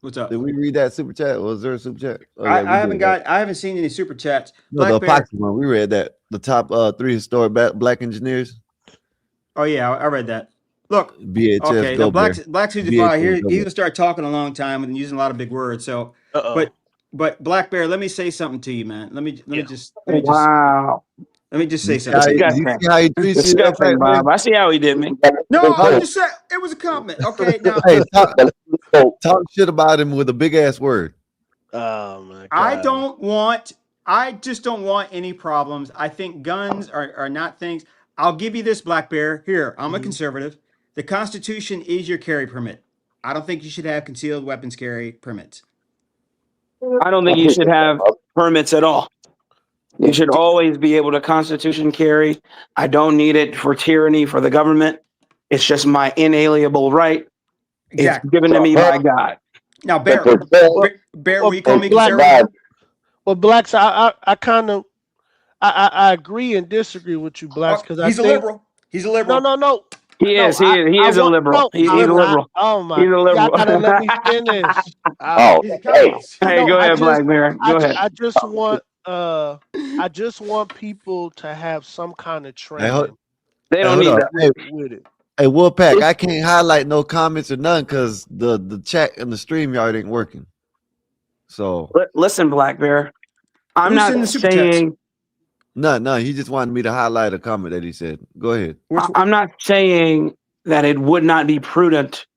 what's up?
did we read that super chat? Was there a super chat? Oh yeah, we
I
did. Right?
haven't seen any super chats.
No, the
Black Bear.
epoxy one. We read that. The top 3 historic black engineers.
Oh yeah, I read that. Look,
BHS
okay, now
Go Bear.
Black 65
BHS
here,
Go
he's
Bear.
gonna start talking a long time and using a lot of big words. So,
Uh-oh.
but Black Bear, let me say something to you, man. Let me
Yeah.
Wow.
say
You
something to you.
Disgusting.
see how he treats you that
Disgusting,
back there?
Bob. I see how he did me.
No, I'm
Talk,
just saying it was a compliment. Okay, now
hey, talk shit about him with a big ass word.
Oh my God.
I just don't want any problems. I think guns are not things. I'll give you this, Black Bear. Here, I'm a conservative. The Constitution is your carry permit. I don't think you should have concealed weapons carry permits.
I don't think you should have
permits at all. You should always be able to Constitution carry. I don't need it for tyranny for the government. It's just my inalienable right.
Exactly.
It's given to me by God.
Now, Bear, will you call me conservative?
Well, Blacks, I kind of I agree and disagree with you, Blacks, because
He's a liberal. He's a liberal.
No.
He is a liberal.
No,
He's a
I'm not.
liberal.
Oh my!
He's a liberal.
Y'all gotta let me finish.
He's a communist.
Hey, go ahead, Black Bear. Go ahead.
I just want people to have some kind of training.
They don't need that.
With it.
Hey, Wolfpack, I can't highlight no comments or none because the chat and the StreamYard ain't working. So
listen, Black Bear, I'm not saying.
No. He just wanted me to highlight a comment that he said. Go ahead.
I'm not saying that it would not be prudent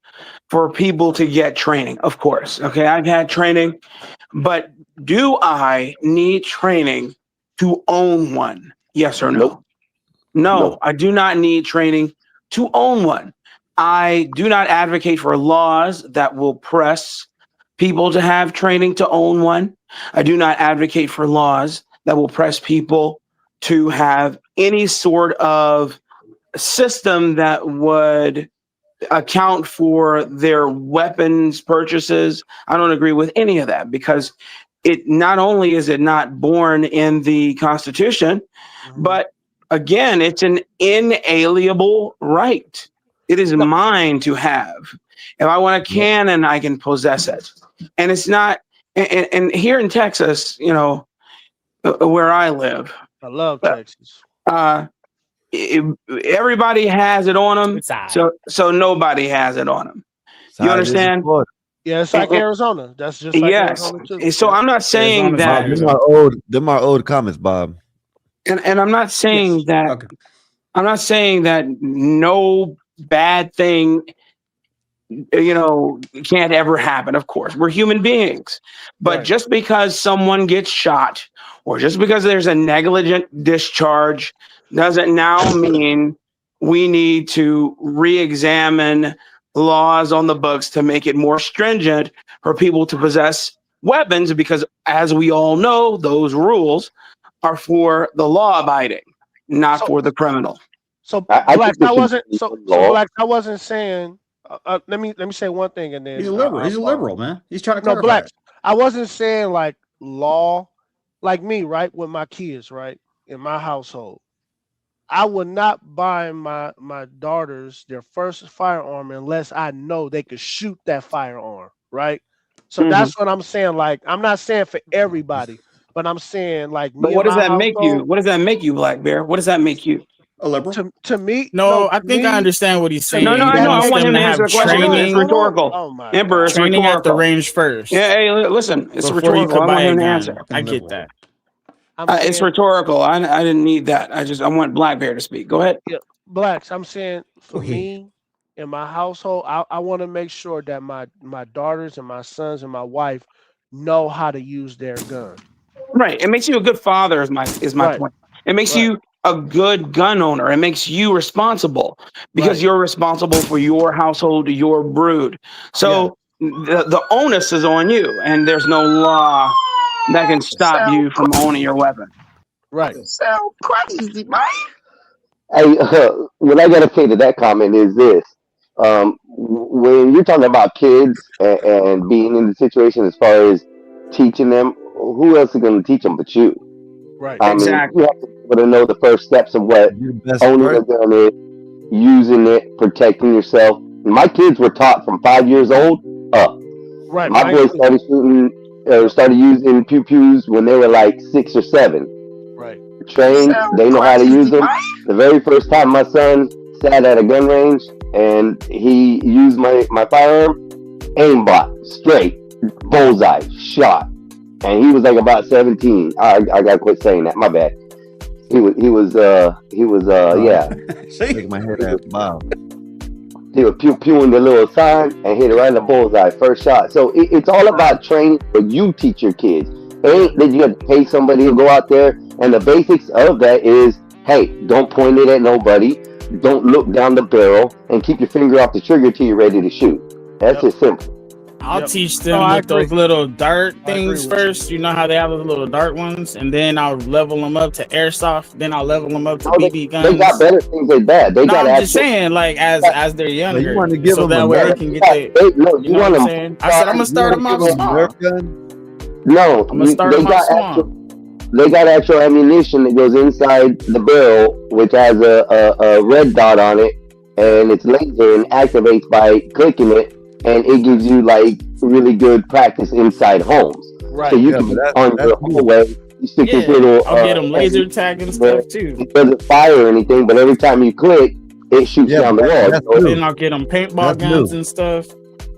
for people to get training. Of course, okay, I've had training, but do I need training to own one? Yes or no? No, I do not need training to own one. I do not advocate for laws that will press people to have training to own one. I do not advocate for laws that will press people to have any sort of system that would account for their weapons purchases. I don't agree with any of that because it not only is it not born in the Constitution, but again, it's an inalienable right. It is mine to have. If I want a cannon, I can possess it. And it's not, and here in Texas, you know, where I live,
I love Texas.
Everybody has it on them, so nobody has it on them. You understand?
Yeah, it's like Arizona. That's just like Arizona too.
So I'm not saying that.
Them are old comments, Bob.
And I'm not saying that. Okay. I'm not saying that no bad thing, you know, can't ever happen. Of course, we're human beings, but just because someone gets shot or just because there's a negligent discharge doesn't now mean we need to re-examine laws on the books to make it more stringent for people to possess weapons, because as we all know, those rules are for the law-abiding, not for the criminal.
So Blacks, I wasn't saying. Let me say one thing, and then
he's a liberal. He's a liberal, man. He's trying to clarify.
Blacks. I wasn't saying like law, like me, right? With my kids, right, in my household, I would not buy my daughters their first firearm unless I know they could shoot that firearm, right? So that's what I'm saying. Like, I'm not saying for everybody, but I'm saying like.
But what does that make you? What does that make you, Black Bear? What does that make you?
A liberal?
To me,
no, I think I understand what he's saying.
No, I know. I want him to answer the question. It's rhetorical.
Oh my
Emperor, it's
training
rhetorical.
at the range first.
Yeah, hey, listen, it's
before
rhetorical. I want him to answer.
I get that.
It's rhetorical. I didn't need that. I want Black Bear to speak. Go ahead.
Yeah, Blacks. I'm saying for me in my household, I want to make sure that my daughters and my sons and my wife know how to use their gun.
Right. It makes you a good father. Is my point. It makes you a good gun owner. It makes you responsible because you're responsible for your household, your brood. So the onus is on you, and there's no law that can stop you from owning your weapon.
Right.
Sound crazy, man.
Hey, what I gotta say to that comment is this: when you're talking about kids and being in the situation as far as teaching them, who else is going to teach them but you?
Right.
I mean, you have to be able to know the first steps of what owning a gun is, using it, protecting yourself. My kids were taught from 5 years old up.
Right.
My boys started using pew-pews when they were like 6 or 7.
Right.
Trained, they know how to use them. The very first time my son sat at a gun range and he used my firearm, aimbot, straight, bullseye, shot. And he was like about 17. I gotta quit saying that. My bad. He was yeah.
Shake my head at Bob.
He was pewing the little sign and hit it right in the bullseye, first shot. So it's all about training, but you teach your kids. It ain't that you have to pay somebody to go out there. And the basics of that is, hey, don't point it at nobody. Don't look down the barrel and keep your finger off the trigger till you're ready to shoot. That's just simple.
I'll
Yep.
teach
No,
them
I
with
agree.
those little dart
I agree
things
with
first. You know how they have those little dart ones, and then I'll level them up to airsoft. Then I'll level them up to
No,
BB
they got
guns.
better things than that. They
No,
got
I'm just
actual.
saying, like as they're
So you
younger,
want to give
so
them
that
a
way they
Nerf?
can get the.
No,
You
you
know what
want
I'm
them.
saying? I said I'm gonna
You
start
want
them
to give
off
them a
small.
Nerf gun?
No,
I'm gonna start
they
them off
got
small.
actual. They got actual ammunition that goes inside the barrel, which has a red dot on it, and it's laser and activates by clicking it, and it gives you like really good practice inside homes.
Right.
So you
Yeah,
can
but
be
that's
on your
new.
hallway, you stick this
Yeah,
little
I'll get them laser
ammunition
tag and
in there.
stuff too.
It doesn't fire or anything, but every time you click, it shoots
Yeah,
down
but
the wall.
that's
So
new.
Then I'll get them paintball
That's
guns
new.
and stuff.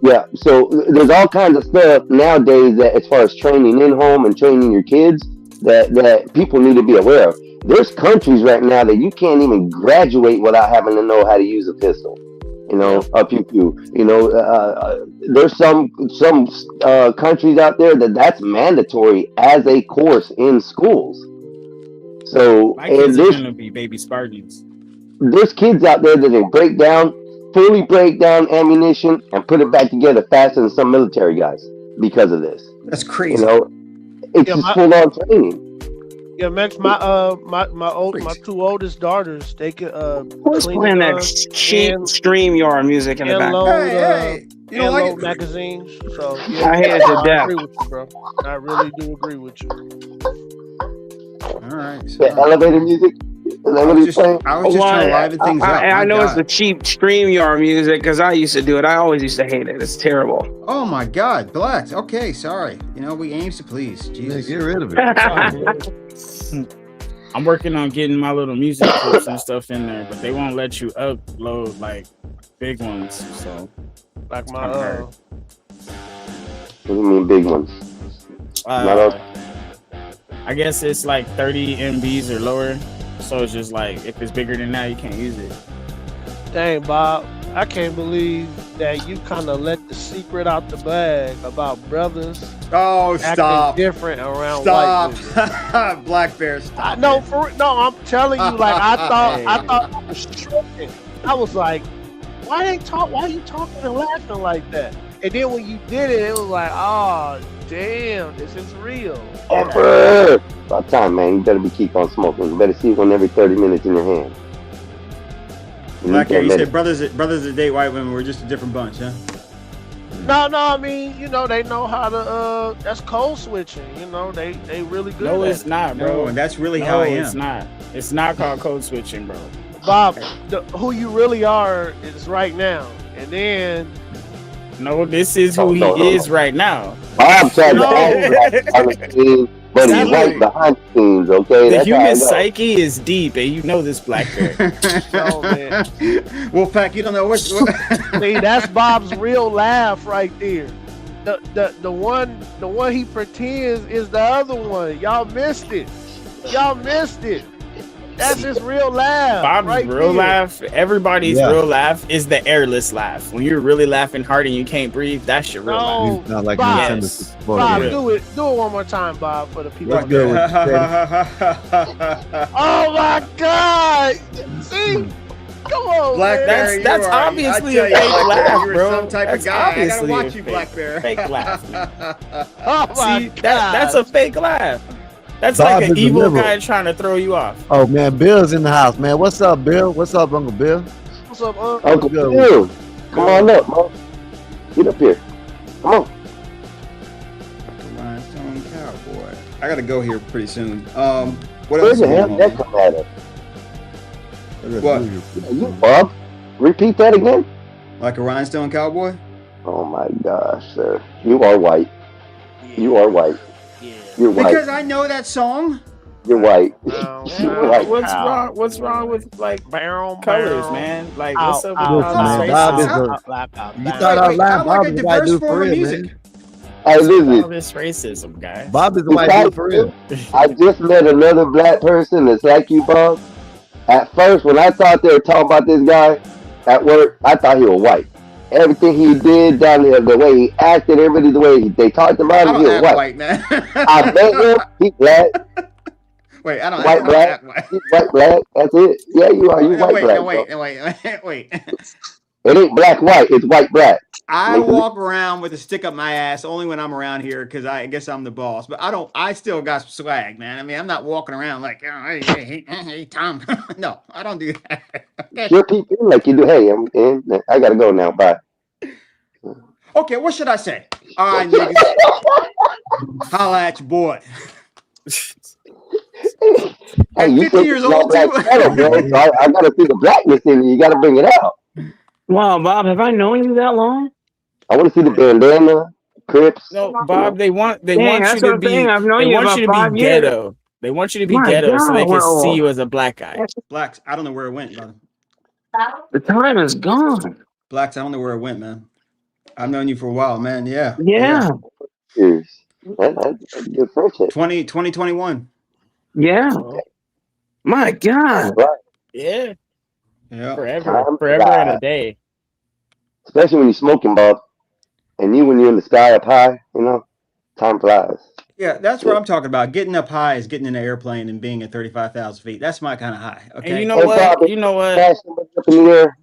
yeah, so there's all kinds of stuff nowadays that, as far as training in home and training your kids, that people need to be aware of. There's countries right now that you can't even graduate without having to know how to use a pistol. You know, a pew pew. You know, there's some countries out there that's mandatory as a course in schools. So,
My
and
kids are gonna be baby Spartans.
there's kids out there that they fully break down ammunition and put it back together faster than some military guys because of this.
That's
You
crazy.
know, it's
Yeah,
just
my
full on training.
yeah, man, my two oldest daughters, they could
Who's
clean
playing
the
that
guns
cheap
and
StreamYard music in the back?
load
Hey, you don't
and
like
load
it?
magazines. So yeah,
I hate it
no,
to
I
death.
agree with you, bro. I really do agree with you.
All right. So,
The elevator music. Is that what he's playing?
I was just trying to liven things up.
I
My
know it's the
God.
cheap StreamYard music because I used to do it. I always used to hate it. It's terrible.
Oh my God, Black. Okay, sorry. You know, we aims to please. Jesus.
Get rid of it.
I'm working on getting my little music clips and stuff in there, but they won't let you upload like big ones. So
Like my
kinda hard.
What do you mean big ones? Not all-
I guess it's like 30 MBs or lower. So it's just like if it's bigger than that, you can't use it.
Dang, Bob, I can't believe that you kind of let the secret out the bag about brothers.
Oh,
acting
stop.
different around
Stop.
white women.
Black Bear, stop.
No, I'm telling you, like I thought I was tripping. I was like, why are you talking and laughing like that? And then when you did it, it was like, oh damn, this is real.
About time, man. You better keep on smoking. You better see one every 30 minutes in your hand.
Black Bear, you said brothers that date white women were just a different bunch, huh?
No, I mean, you know, they know how to that's code switching, you know, they really good
No,
at
it's
it.
not, bro.
No, and that's really how I am.
It's not. It's not called code switching, bro.
Bob, who you really are is right now. And then
No, this is who he is right now.
Bob tried to act on the scene, but he's right behind the scenes, okay?
The
That's how I
human
know.
psyche is deep, and you know this, Black Bear.
no, man.
Wolfpack, you don't know what.
See, that's Bob's real laugh right there. The one he pretends is the other one. Y'all missed it. That's his real laugh.
Bob's
right
real
there.
laugh, everybody's real laugh is the airless laugh. When you're really laughing hard and you can't breathe, that's your real laugh.
He's not like
Bob,
Nintendo.
Bob,
Yeah.
do it one more time, Bob, for the people.
What's good with
Oh my God! See, come on,
Black
man.
Bear,
That's
you are-
obviously
I
a
tell you,
fake
Black Bear,
laugh,
you're
bro.
some type
That's
of guy. I gotta
obviously
watch
a
you, Black Bear.
fake laugh.
Oh my
See,
God,
that's a fake laugh. That's
Bob
like an
is a
evil
liberal.
guy trying to throw you off.
Oh man, Bill's in the house, man. What's up, Bill? What's up, Uncle Bill?
What's up,
Uncle Bill, come on up, man. Get up here. Come on.
Rhinestone Cowboy. I gotta go here pretty soon. What
Where
else?
the
is
hell
going
did
on?
that come out of?
What?
You, Bob? Repeat that again.
Like a rhinestone cowboy?
Oh my gosh, sir. You are white. You are white. You're white.
Because I know that song.
You're white.
You're
white.
What's wrong with like colors, man? Like what's up with
Listen,
all
man,
this
Bob is
racism?
you thought out loud.
I'm like
Bob
a
is a white
diverse
dude for
form of
real,
music.
man.
Hey,
All
listen.
this racism, guys.
Bob is a white dude for real.
I just met another black person that's like you, Bob. At first, when I thought they were talking about this guy at work, I thought he was white. Everything he did down there, the way he acted, everybody, the way they talked
I
about him,
don't
he was
act
white.
white, man.
I met him. He black.
Wait, I don't
White
act
black.
white.
He's white black. That's it. Yeah, you are. You
No,
white
wait,
black.
no, wait,
bro.
no, wait, wait.
It ain't black white. It's white black.
I walk around with a stick up my ass only when I'm around here because I guess I'm the boss. But I still got some swag, man. I mean, I'm not walking around like, oh, hey, Tom. No, I don't do that. Okay.
Sure, people like you do. Hey, I gotta go now. Bye.
Okay, what should I say? All right, niggas. Holla at your boy.
Hey,
At
you
50
said
years
all
old,
black
too.
shadow, bro. So I gotta see the blackness in you. You gotta bring it out.
Wow, Bob, have I known you that long?
I want to see the bandana, Crips.
No, Bob, they want
Dang,
you
that's
to
what I'm saying.
be
I've known you about
be
5 years.
ghetto. They want you to be
My
ghetto so they
God,
can
we're
see
old.
you as a black guy.
Blacks, I don't know where it went, brother.
The time is gone.
Blacks, I don't know where it went, man. I've known you for a while, man. Yeah.
Yeah.
Years. That's good friendship.
2021.
Yeah. My God.
Right.
Yeah.
Yeah.
Forever
Time
and a
flies.
day.
Especially when you're smoking, Bob. And when you're in the sky up high, time flies.
Yeah, that's what I'm talking about. Getting up high is getting in an airplane and being at 35,000 feet. That's my kind of high.
And
Okay.
you know what? You know what?
Up in the air.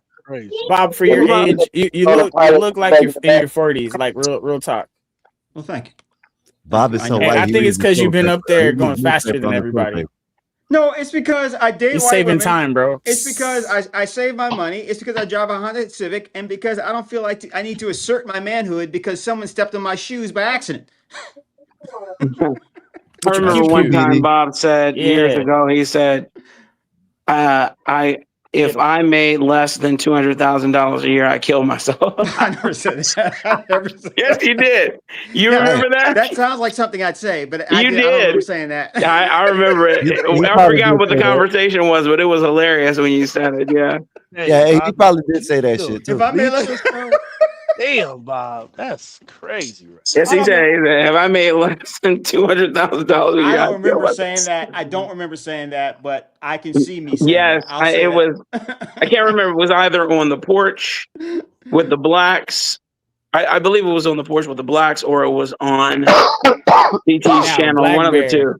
Bob, for your age, you look like you're in your 40s, like real talk.
Well, thank you.
Bob is so
And
white.
I think it's because you've been up there going faster than everybody.
No, it's because I date
You're
white
saving
women.
time, bro.
It's because I save my money. It's because I drive a Honda Civic, and because I don't feel like I need to assert my manhood because someone stepped on my shoes by accident.
I remember one time Bob said years ago, he said, if I made less than $200,000 a year, I kill myself.
I never said that. I never said
Yes, you did. You
No,
remember that?
That sounds like something I'd say, but I
You
don't remember
did.
saying that.
I remember it. I forgot what the conversation was, but it was hilarious when you said it. Yeah.
Yeah, he probably did say that shit too.
If I made less,
Damn, Bob, that's crazy. Right?
Yes, he said, if I made less than $200,000 a year,
I don't
I'd kill
remember
myself.
saying that. I don't remember saying that, but I can see me saying
Yes,
that. I'll say
it
that.
was. I can't remember. It was either on the porch with the blacks. I believe it was on the porch with the blacks, or it was on BT's
Now,
channel.
Black
One of the
Bear,
two.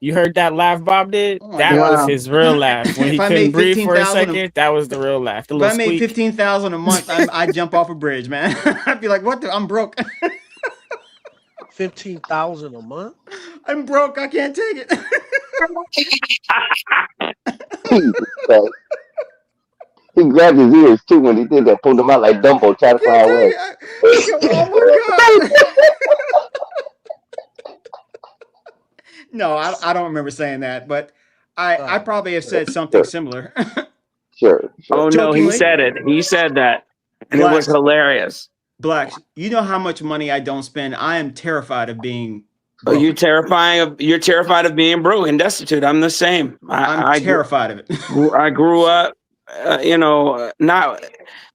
You heard that laugh Bob did? That
God.
was his real laugh. When he
If I
couldn't
made
breathe for a
15,000
second, that was the real laugh. The
If
little
I made
squeak.
15,000 a month, I'd jump off a bridge, man. I'd be like, "What? I'm broke.
15,000 a month.
I'm broke. I can't take it."
He grabbed his ears too when he did that. Pulled them out like Dumbo, trying to fly away.
Oh my god! No, I don't remember saying that, but I probably have said something similar.
Sure.
Oh no, he
Jokingly.
said it. He said that, and
Blacks.
it was hilarious.
Blacks, you know how much money I don't spend. I am terrified of being.
Oh, you're terrified of being broke and destitute. I'm the same.
I'm terrified of it.
I grew up, not.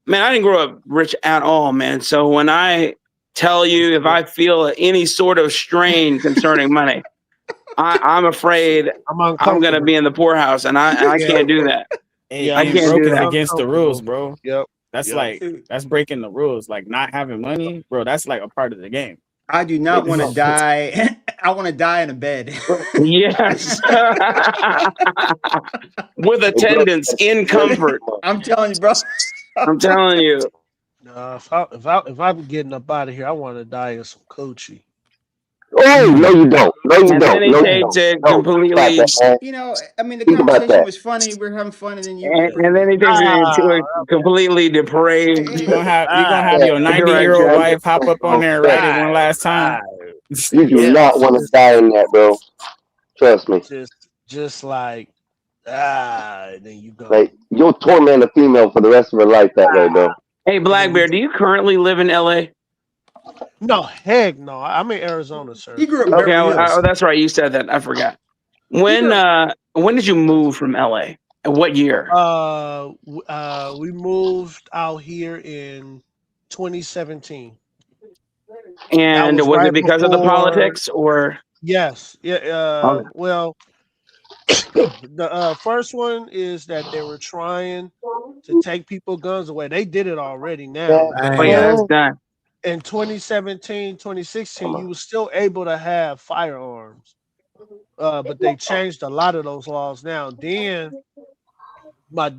Man, I didn't grow up rich at all, man. So when I tell you, if I feel any sort of strain concerning money, I'm afraid I'm going to be in the poorhouse, and I can't do that. I can't
broke
do
is
that.
against the rules, bro.
Yep.
That's
Yep.
that's breaking the rules. Like not having money, bro. That's like a part of the game.
I do not want to die. I want to die in a bed.
Yes. With attendance in comfort.
I'm telling you, bro.
I'm telling you.
If I'm getting up out of here, I want to die in some coochie.
Oh no, you don't. No, you
And
don't.
then he
No, you
takes
don't.
it
No,
completely.
stop that, man.
You know, I mean, the
Think about
conversation
that.
was funny. We're having fun, and then you.
And then he takes it into a completely depraved.
You're gonna have your 90-year-old wife hop up on there and write it one last time.
You do not want to die in that, bro. Trust me.
Just like then you go.
Like you'll torment a female for the rest of her life that way, bro.
Hey, Black Bear, do you currently live in LA?
No, heck no. I'm in Arizona, sir.
He grew up in
Okay,
Beverly Hills.
that's right. You said that. I forgot. When did you move from LA? And what year?
We moved out here in 2017.
And was
right
it because of the
before-
politics or?
Yes. Yeah. Well, the first one is that they were trying to take people guns away. They did it already now.
Oh yeah, that's done.
In 2017, 2016, you were still able to have firearms. But they changed a lot of those laws now. Then my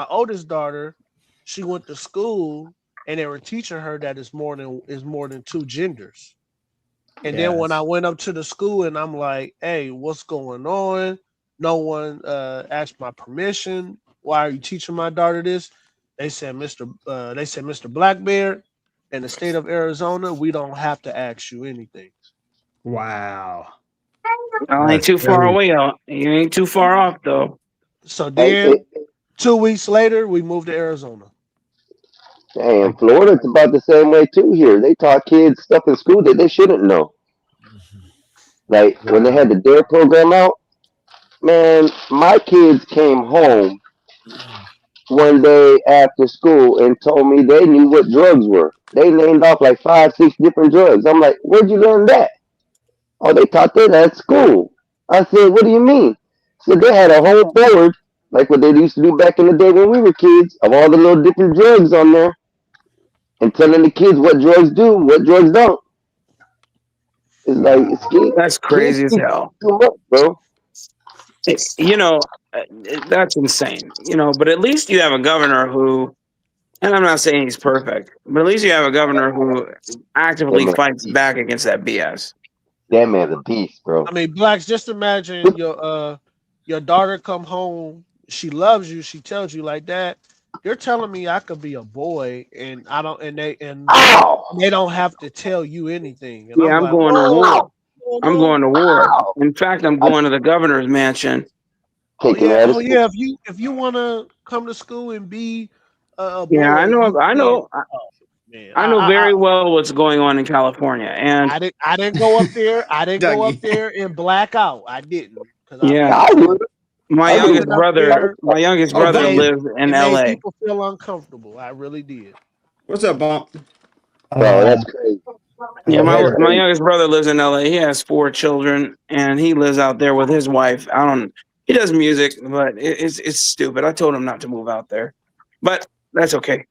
oldest daughter, she went to school and they were teaching her that it's more than two genders. And then when I went up to the school and I'm like, hey, what's going on? No one asked my permission. Why are you teaching my daughter this? They said, Mr. Blackbeard, in the state of Arizona, we don't have to ask you anything.
Wow.
I ain't too far away. You ain't too far off though.
So then 2 weeks later, we moved to Arizona.
Damn, Florida's about the same way too here. They taught kids stuff in school that they shouldn't know. Like when they had the D.O.A program out, man, my kids came home one day after school and told me they knew what drugs were. They named off like 5, 6 different drugs. I'm like, where'd you learn that? Oh, they taught that at school. I said, what do you mean? So they had a whole board, like what they used to do back in the day when we were kids, of all the little different drugs on there, and telling the kids what drugs do, what drugs don't. It's like
That's crazy as hell.
Too much, bro.
You know, that's insane. You know, but at least you have a governor who, and I'm not saying he's perfect, but at least you have a governor who actively fights back against that BS.
That man's a beast, bro.
I mean, blacks, just imagine your daughter come home, she loves you, she tells you like that. You're telling me I could be a boy and I don't and they don't have to tell you anything. And
Yeah, I'm
like,
going to war. I'm going to war.
Ow.
In fact, I'm going to the governor's mansion.
Oh yeah. If you want to come to school and be a boy,
Yeah, I know.
you
I
can.
know.
Oh, man.
I know very well what's going on in California, and
I didn't go up there. I didn't go up there and black out. I didn't.
yeah, my youngest brother lives in
It made
L.A.
people feel uncomfortable. I really did.
What's up, Bump?
Bro, that's crazy.
Yeah, my youngest brother lives in LA. He has 4 children, and he lives out there with his wife. He does music, but it's stupid. I told him not to move out there, but that's okay.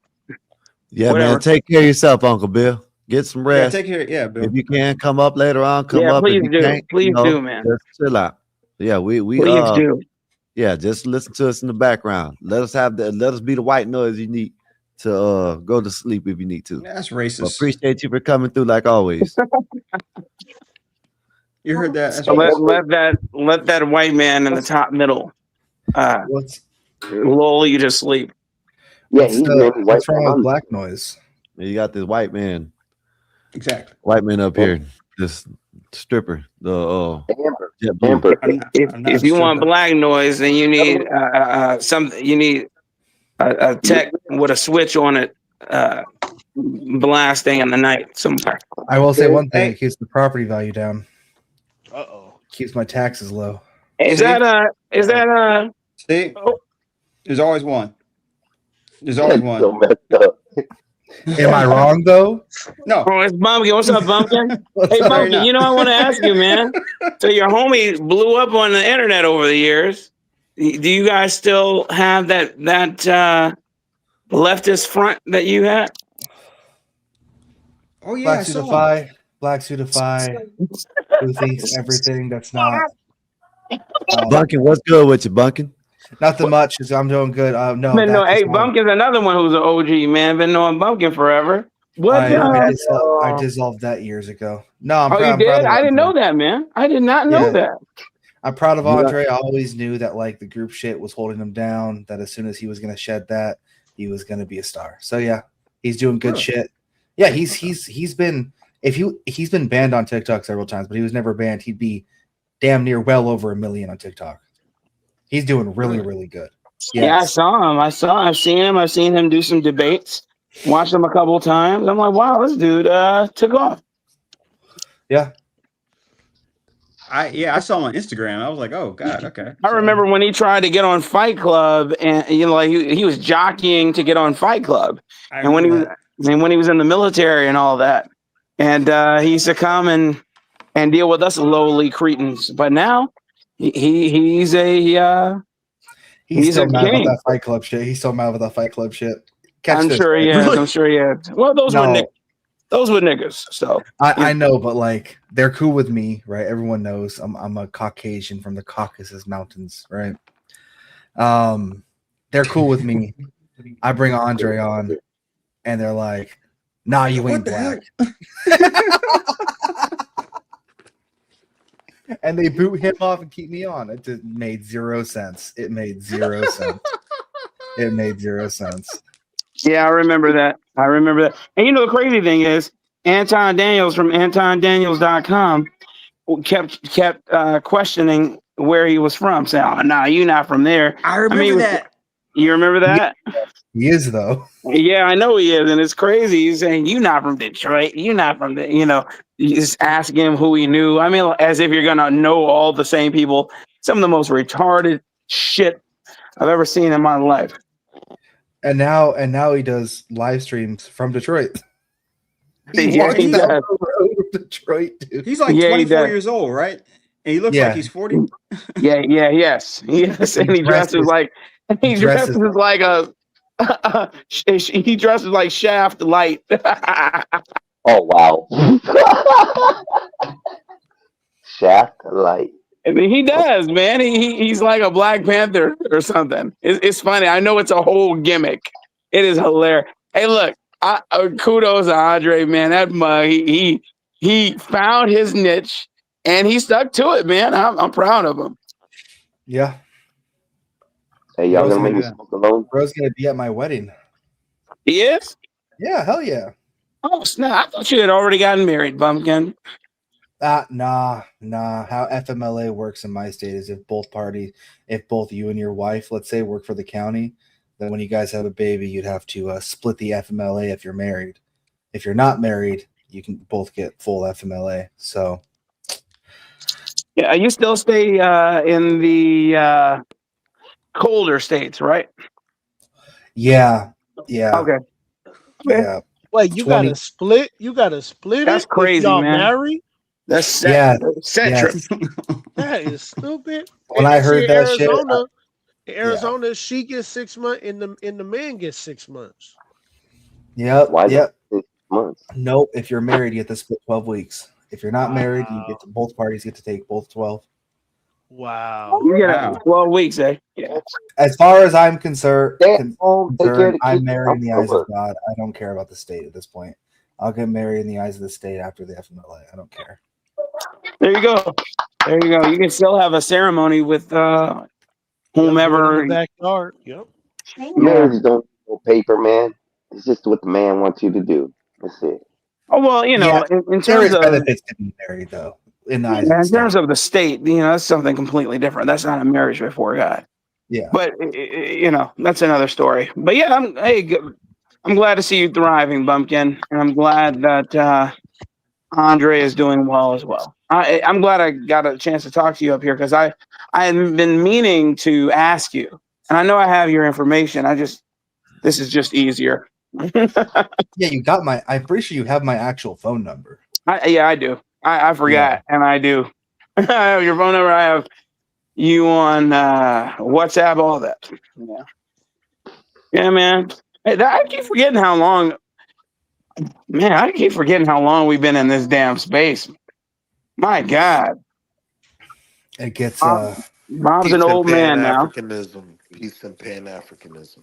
Yeah,
Whatever.
man. Take care of yourself, Uncle Bill. Get some rest.
take care. Yeah, Bill.
If you can come up later on, come up.
Please
If you
do.
can't,
Please
you know,
do, man.
Just chill out. Yeah, we
Please do.
Yeah, just listen to us in the background. Let us be the white noise you need to go to sleep if you need to.
That's racist.
But appreciate you for coming through like always.
You heard that?
So let that white man in the top middle lull you to sleep.
Yeah, he's really white.
What's wrong with black noise?
You got this white man.
Exactly.
White man up here. This stripper.
If you want black noise, then you need you need a tech with a switch on it blasting in the night somewhere.
I will say one thing: it keeps the property value down. Keeps my taxes low.
Is that
See? There's always one. There's always one.
So messed up.
Am I wrong though?
No.
Oh, it's Bumpkin. What's up, Bumpkin? Hey, Bumpkin, you know I want to ask you, man. So your homie blew up on the internet over the years. Do you guys still have that leftist front that you had?
Oh yeah,
Black Suitify, who thinks everything that's not.
Bunkin, what's good with you, Bunkin?
Nothing much, because I'm doing good.
Hey, Bumpkin's another one who's an OG, man. Been knowing Bumpkin forever. What?
I dissolved that years ago. No, I'm proud.
You did? I didn't know that, man. I did not know that.
I'm proud of Andre. I always knew that like the group shit was holding him down. That as soon as he was gonna shed that, he was gonna be a star. So yeah, he's doing good shit. Yeah, he's been he's been banned on TikTok several times, but he was never banned. He'd be damn near well over 1 million on TikTok. He's doing really, really good. Yes.
Yeah, I saw him. I've seen him. I've seen him do some debates. Watched him a couple of times. I'm like, wow, this dude took off.
Yeah.
I saw him on Instagram. I was like, oh god, okay.
I remember when he tried to get on Fight Club, and like he was jockeying to get on Fight Club, and when he was in the military and all that, and he used to come and deal with us lowly cretins. But now he's
still
a
mad
king.
about that Fight Club shit. He's so mad with that Fight Club shit.
I'm sure he is. I'm sure he is. Well, those were niggas. So
I know, but like they're cool with me, right? Everyone knows I'm a Caucasian from the Caucasus Mountains, right? They're cool with me. I bring Andre on. and they're like, "Nah, you ain't
What the
black." And they boot him off and keep me on. It just made 0 sense. It made 0 sense. It made 0 sense.
Yeah, I remember that. And you know, the crazy thing is, Anton Daniels from AntonDaniels.com kept questioning where he was from, saying, "Oh, nah, you're not from there."
I remember that.
You remember that?
He is though.
Yeah, I know he is, and it's crazy. He's saying, "You're not from Detroit. You're not from the," you know. You just ask him who he knew. I mean, as if you're gonna know all the same people. Some of the most retarded shit I've ever seen in my life.
And now he does live streams from Detroit. He
Yeah,
walks
he
down
does.
the road of Detroit, dude.
He's like
Yeah, he
24
does.
years old, right? And he looks
Yeah.
like he's 40.
Yes. And he dresses like he dresses like he dresses like Shaft Light.
Oh wow. Shaft Light.
I mean, he does, man. He's like a Black Panther or something. It's funny. I know it's a whole gimmick. It is hilarious. Hey, look, kudos to Andre, man. That mug, he found his niche and he stuck to it, man. I'm proud of him.
Yeah.
Hey, y'all gonna make me smoke alone?
Bro's gonna be at my wedding.
He is?
Yeah, hell yeah.
Oh snap! I thought you had already gotten married, Bumpkin.
Nah. How FMLA works in my state is if both you and your wife, let's say, work for the county, then when you guys have a baby, you'd have to split the FMLA if you're married. If you're not married, you can both get full FMLA. So,
yeah, you still stay in the colder states, right?
yeah.
Okay.
Yeah.
Wait, you
20
gotta split? You gotta split
That's
it
crazy,
if y'all
man.
married?
That's set trip.
That is stupid.
When I heard that shit,
Arizona, she gets 6 months, and the man gets 6 months.
Yep.
Why
Yep.
6 months?
Nope. If you're married, you get to split 12 weeks. If you're not married, you get to, both parties get to take both 12.
Wow.
You get 12 weeks, eh? Yeah.
As far as I'm concerned,
take care of the
I'm
kids.
married in the
I'm
eyes
over.
of God. I don't care about the state at this point. I'll get married in the eyes of the state after the FMLA. I don't care.
There you go. You can still have a ceremony with whomever.
In the backyard. Yep.
Marriage don't no paper, man. It's just what the man wants you to do. That's it.
Oh well, you know,
Yeah,
in
there
terms
is
of
benefits to be married, though. In the eyes of the
in
state.
terms of the state, you know, that's something completely different. That's not a marriage before God.
Yeah.
But you know, that's another story. But yeah, I'm glad to see you thriving, Bumpkin, and I'm glad that Andre is doing well as well. I'm glad I got a chance to talk to you up here because I have been meaning to ask you, and I know I have your information. This is just easier.
Yeah, you got my. I'm pretty sure you have my actual phone number.
Yeah, I do. I forgot, and I do. I have your phone number. I have you on WhatsApp, all that. Yeah, man. Hey, I keep forgetting how long. Man, I keep forgetting how long we've been in this damn space. My God.
It gets.
Bob's
Peace
an
and
old man now.
Pan-Africanism. Peace and Pan-Africanism.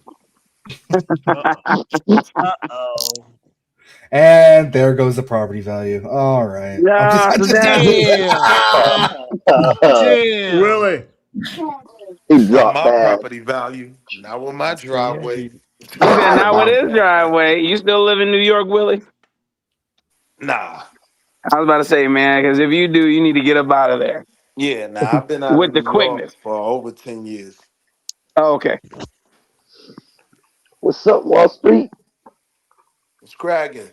Uh-oh.
And there goes the property value. All right.
Yeah,
Damn.
Willie.
Not my property value. Not with my driveway.
You said not with his driveway. You still live in New York, Willie?
Nah.
I was about to say, man, because if you do, you need to get up out of there.
Yeah, nah. I've been out
With
of
the
New York
quickness.
for over 10 years.
Oh, okay.
What's up, Wall Street?
It's cracking.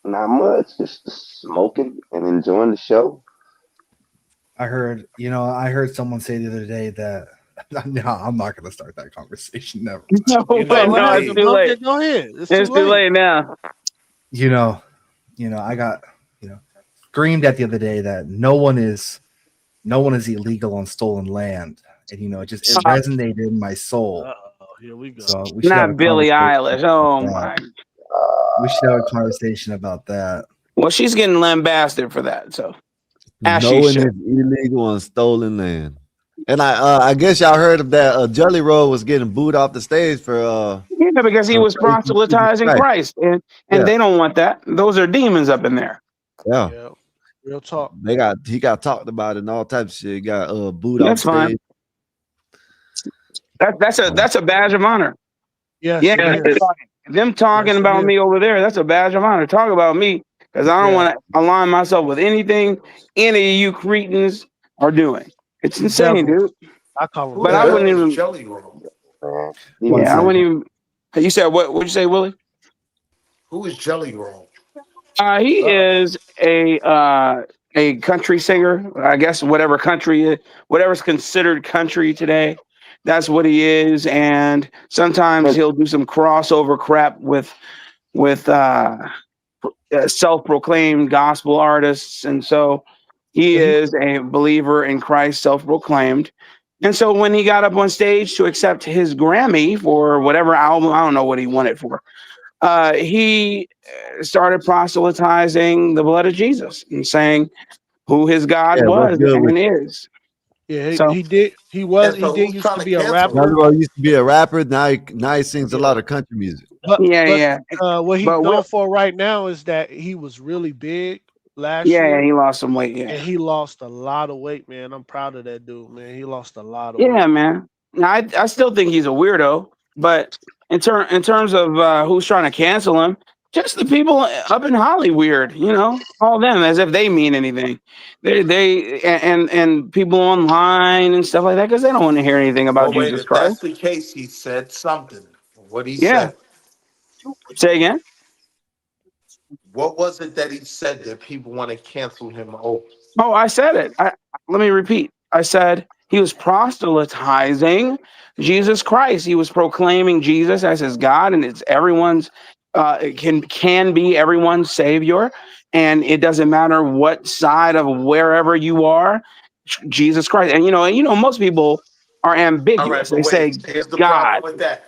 Not much. Just smoking and enjoying the show.
I heard someone say the other day that. No, I'm not going to start that conversation. Never.
No, it's too late.
Go ahead.
It's too late now.
You know, I got screamed at the other day that no one is illegal on stolen land, and it resonated in my soul.
Here we go.
So we should have a
Not Billie
conversation
Eilish. Oh
about
my.
that. We should have a conversation about that.
Well, she's getting lambasted for that. So
No one is illegal on stolen land. And I guess y'all heard of that. Jelly Roll was getting booed off the stage for
Yeah, because he was
praising Jesus
proselytizing
Christ.
Christ, and
Yeah,
they don't want that. Those are demons up in there.
yeah.
Yeah, real talk.
He got talked about and all types of shit. He got booed off
That's fine.
stage.
That's a badge of honor.
Yes,
Yeah,
it is.
them talking
Yes, it
about
is.
me over there, that's a badge of honor. Talk about me, because I don't
Yeah,
want to align myself with anything any of you cretins are doing. It's insane,
devils.
dude.
I call them
But I
devils.
wouldn't even.
Jelly Roll.
One
Yeah, I wouldn't
second.
even. You said what? What'd you say, Willie?
Who is Jelly Roll?
He is a country singer. I guess whatever's considered country today, that's what he is. And sometimes he'll do some crossover crap with self-proclaimed gospel artists, and so he is a believer in Christ, self-proclaimed. And so when he got up on stage to accept his Grammy for whatever album, I don't know what he won it for, he started proselytizing the blood of Jesus and saying who his God
Yeah, what's
was
good with
and is.
Yeah,
So
he did. He
who's
used
trying
to
to
be a
cancel
Jelly
rapper.
Roll used to be a rapper. Now he sings a
Yeah.
lot of country music.
But
yeah.
what he's
But
known for right now is that he was really big last
yeah,
year
he lost some weight.
and
Yeah.
he lost a lot of weight, man. I'm proud of that dude, man. He lost a lot of
Yeah,
weight.
man. Now, I still think he's a weirdo, but in terms of who's trying to cancel him, just the people up in Hollywood, all them, as if they mean anything. And people online and stuff like that, because they don't want to hear anything about
Well, wait,
Jesus
if that's
Christ.
the case, he said something. What he
Yeah.
said.
Say again.
What was it that he said that people want to cancel him over?
Oh, I said it. Let me repeat. I said he was proselytizing Jesus Christ. He was proclaiming Jesus as his God, and it's everyone's it can be everyone's savior, and it doesn't matter what side of wherever you are, Jesus Christ. And most people are
All
ambiguous.
right, but
They say
wait, here's the
God.
problem with that.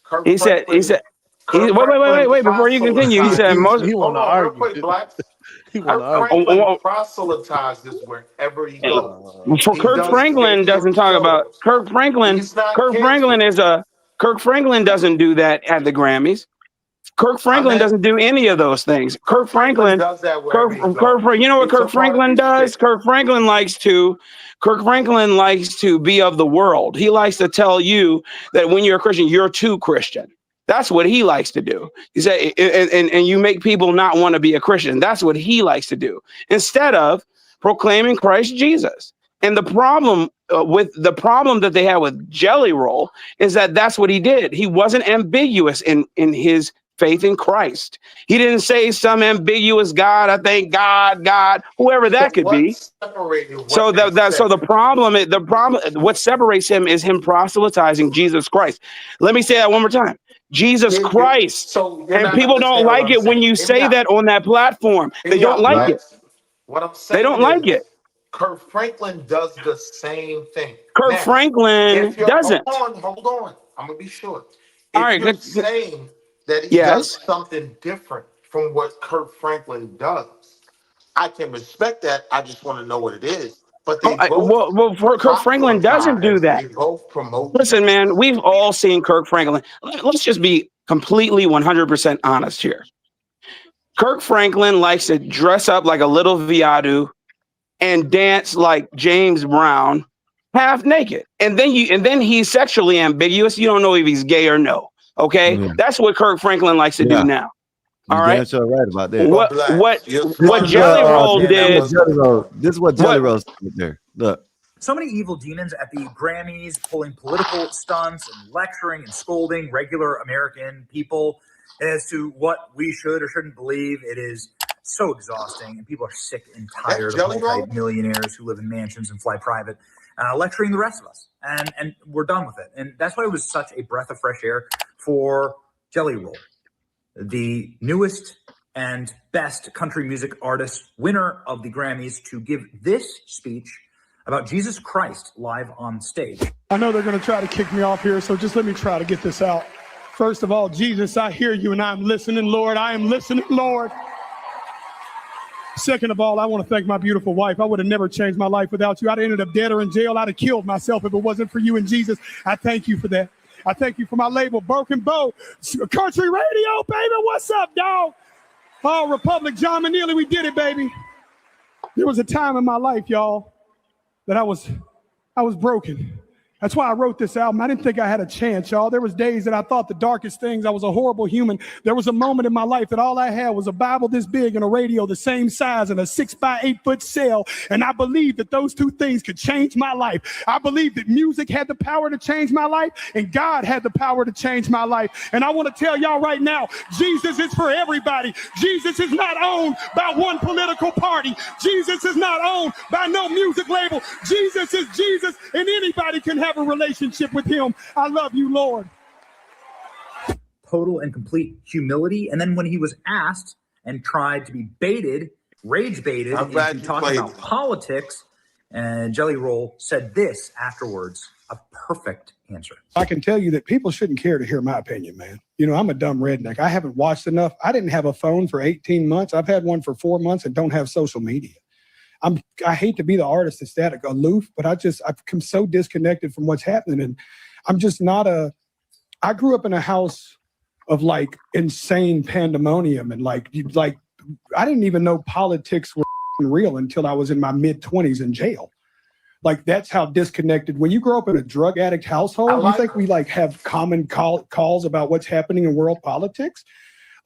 Kirk
He said.
Kirk
Wait. Before you continue, he said most.
He
Hold
want to
on, real
argue.
quick, Blacks.
He want to
Kirk
argue.
Franklin proselytizes wherever he goes.
For
He
Kirk
does
Franklin
station
doesn't talk about
shows.
Kirk Franklin.
He's not
Kirk Franklin
canceled.
Kirk Franklin doesn't do that at the Grammys. Kirk Franklin doesn't do any of those things. Kirk Franklin
does that wherever he goes.
You know what
It's a
Kirk
part of
Franklin
his
does?
shit.
Kirk Franklin likes to be of the world. He likes to tell you that when you're a Christian, you're too Christian. That's what he likes to do. He said, and you make people not want to be a Christian. That's what he likes to do instead of proclaiming Christ Jesus. And the problem that they had with Jelly Roll is that that's what he did. He wasn't ambiguous in his faith in Christ. He didn't say some ambiguous God. I think God, whoever that could be. So the problem. What separates him is him proselytizing Jesus Christ. Let me say that one more time. Jesus Christ.
So you're
And
not
people don't
understanding what
like
I'm
it when
saying.
you
Hear me
say
out.
that on that platform.
Hear
They
me
don't
out,
like it.
Blacks. What I'm
They
saying
don't like it.
Kirk Franklin does the same thing.
Kirk
Now,
Franklin
if you're
doesn't.
hold on, I'm gonna be short.
All
If
right,
you're
good.
saying that he does
Yes.
something different from what Kirk Franklin does, I can respect that. I just want to know what it is. But they both
Kirk Franklin doesn't do
proselytize.
that.
They both promote
Listen, man, we've all seen Kirk Franklin. Let's just be completely 100% honest here. Kirk Franklin likes to dress up like a little viadu and dance like James Brown, half naked. And then he's sexually ambiguous. You don't know if he's gay or no. Okay, that's what Kirk Franklin likes to do now.
You
All right.
damn sure right about that.
What Jelly Roll did?
This is what Jelly Roll said there. Look.
So many evil demons at the Grammys, pulling political stunts and lecturing and scolding regular American people as to what we should or shouldn't believe. It is so exhausting, and people are sick and tired of multi-millionaires who live in mansions and fly private, lecturing the rest of us. And we're done with it. And that's why it was such a breath of fresh air for Jelly Roll, the newest and best country music artist, winner of the Grammys, to give this speech about Jesus Christ live on stage.
I know they're going to try to kick me off here, so just let me try to get this out. First of all, Jesus, I hear you and I'm listening, Lord. I am listening, Lord. Second of all, I want to thank my beautiful wife. I would have never changed my life without you. I'd have ended up dead or in jail. I'd have killed myself if it wasn't for you and Jesus. I thank you for that. I thank you for my label, Broken Bow, Country Radio, baby. What's up, dog? Oh, Republic, John Manili, we did it, baby. There was a time in my life, y'all, that I was broken. That's why I wrote this album. I didn't think I had a chance, y'all. There was days that I thought the darkest things. I was a horrible human. There was a moment in my life that all I had was a Bible this big and a radio the same size and a 6x8 foot cell. And I believed that those two things could change my life. I believed that music had the power to change my life and God had the power to change my life. And I want to tell y'all right now, Jesus is for everybody. Jesus is not owned by one political party. Jesus is not owned by no music label. Jesus is Jesus, and anybody can have a relationship with him. I love you, Lord.
Total and complete humility. And then when he was asked and tried to be baited, rage baited into talking about politics, and Jelly Roll said this afterwards, a perfect answer.
I can tell you that people shouldn't care to hear my opinion, man. You know, I'm a dumb redneck. I haven't watched enough. I didn't have a phone for 18 months. I've had one for 4 months and don't have social media. I hate to be the artist that's that aloof, but I've become so disconnected from what's happening. And I'm just not I grew up in a house of like insane pandemonium. And like I didn't even know politics were real until I was in my mid-20s in jail. Like that's how disconnected. When you grow up in a drug addict household, you think we like have common calls about what's happening in world politics?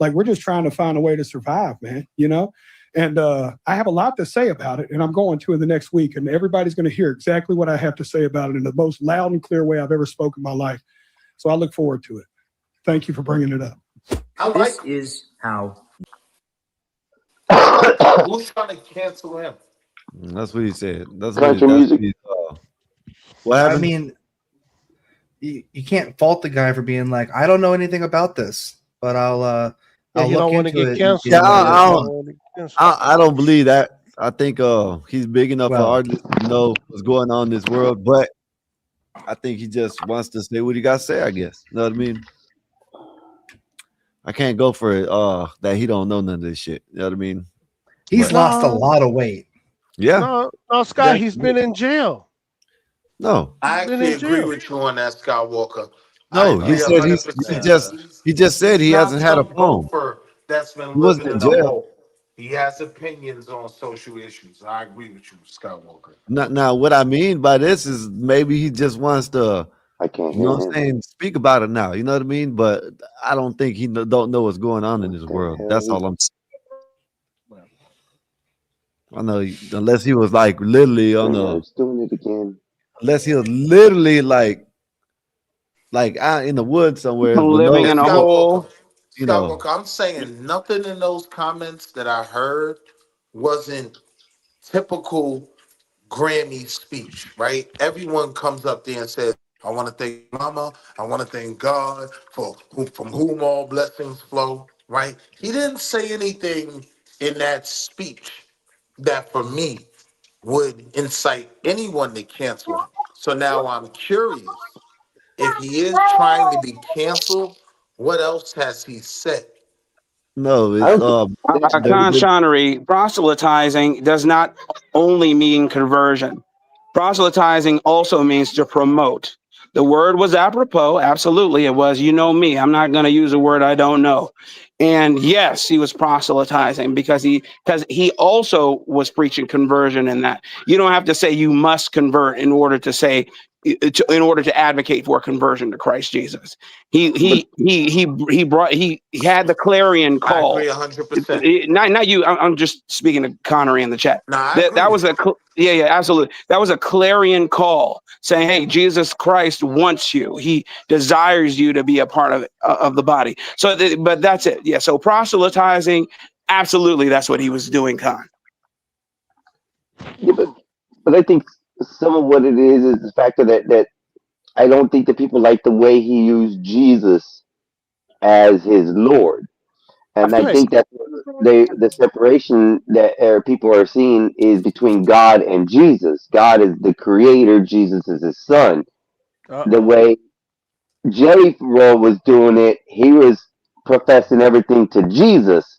Like we're just trying to find a way to survive, man, you know? And I have a lot to say about it, and I'm going to in the next week, and everybody's going to hear exactly what I have to say about it in the most loud and clear way I've ever spoken in my life. So I look forward to it. Thank you for bringing it up.
This is how.
Who's trying to cancel him?
That's what he said. That's
Country music.
What happened?
I mean, you can't fault the guy for being like, I don't know anything about this, but I'll look into it.
Yeah, I don't believe that. I think he's big enough for artists to know what's going on in this world, but I think he just wants to say what he got to say, I guess. You know what I mean? I can't go for it that he don't know none of this shit. You know what I mean?
He's lost a lot of weight.
Yeah.
No, Scott, he's been in jail.
No.
I actually agree with you on that, Skywalker.
No, he said he just said he hasn't had a phone.
That's been
He wasn't in jail.
He has opinions on social issues. I agree with you, Skywalker.
Now, what I mean by this is maybe he just wants to, you know what I'm saying, speak about it now. You know what I mean? But I don't think he don't know what's going on in this world. That's all I'm saying. I know, unless he was like literally on the,
doing it again.
Unless he was literally like out in the woods somewhere,
living in a hole.
You know,
Skywalker, I'm saying nothing in those comments that I heard wasn't typical Grammy speech, right? Everyone comes up there and says, I want to thank Mama, I want to thank God from whom all blessings flow, right? He didn't say anything in that speech that for me would incite anyone to cancel him. So now I'm curious, if he is trying to be canceled, what else has he said?
No, it's
Conshonery, proselytizing does not only mean conversion. Proselytizing also means to promote. The word was apropos, absolutely it was. You know me, I'm not going to use a word I don't know. And yes, he was proselytizing because he also was preaching conversion in that. You don't have to say you must convert in order to say in order to advocate for conversion to Christ Jesus. He had the clarion call.
I agree 100%.
Not you. I'm just speaking to Connery in the chat. That was absolutely. That was a clarion call saying, "Hey, Jesus Christ wants you. He desires you to be a part of the body." So, but that's it. Yeah. So proselytizing, absolutely, that's what he was doing, Con.
Yeah, but I think some of what it is the factor that I don't think that people like the way he used Jesus as his Lord, and I think that the separation that people are seeing is between God and Jesus. God is the creator, Jesus is his son. The way Jelly Roll was doing it, he was professing everything to Jesus,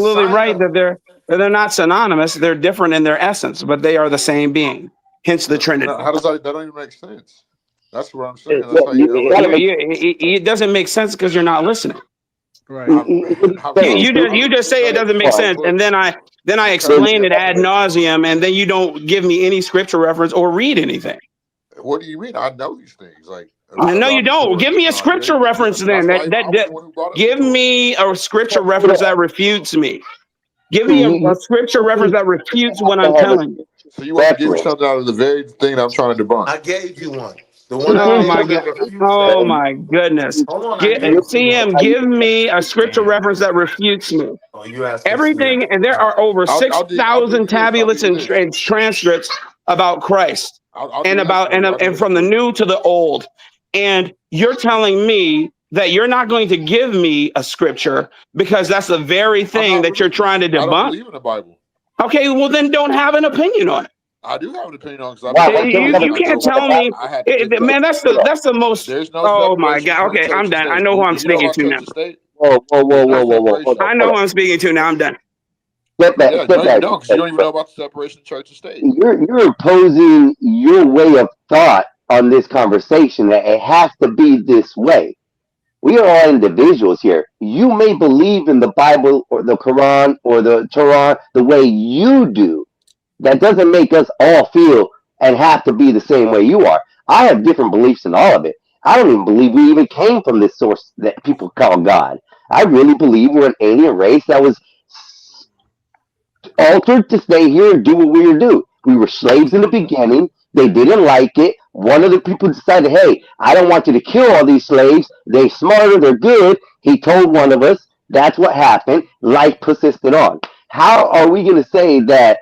absolutely
sign
right
of-
that they're not synonymous. They're different in their essence, but they are the same being. Hence the Trinity.
How does that? That don't even make sense. That's what I'm saying. That's how you
It doesn't make sense because you're not listening.
Right.
You just say it doesn't make sense, and then I explain it ad nauseum, and then you don't give me any scripture reference or read anything.
What do you mean? I know these things. Like,
no, you don't. Give me a scripture reference then. Give me a scripture reference that refutes me. Give me a scripture reference that refutes what I'm telling you.
So you want to give me something out of the very thing that I'm trying to debunk?
I gave you one. The one
Oh my god! Oh my goodness! CM, give me a scripture reference that refutes me. Everything, and there are over 6,000 tabulates and transcripts about Christ, and from the new to the old. And you're telling me that you're not going to give me a scripture because that's the very thing that you're trying to debunk?
I don't believe in the Bible.
Okay, well then don't have an opinion on it.
I do have an opinion on it.
You can't tell me, man. That's the most. Oh my god. Okay, I'm done. I know who I'm speaking to now.
Whoa.
I know who I'm speaking to now. I'm done.
Step back.
You don't even know about the separation of church and state.
You're imposing your way of thought on this conversation that it has to be this way. We are all individuals here. You may believe in the Bible or the Quran or the Torah the way you do. That doesn't make us all feel and have to be the same way you are. I have different beliefs in all of it. I don't even believe we even came from this source that people call God. I really believe we're an alien race that was altered to stay here and do what we do. We were slaves in the beginning. They didn't like it. One of the people decided, hey, I don't want you to kill all these slaves. They're smarter. They're good. He told one of us. That's what happened. Life persisted on. How are we going to say that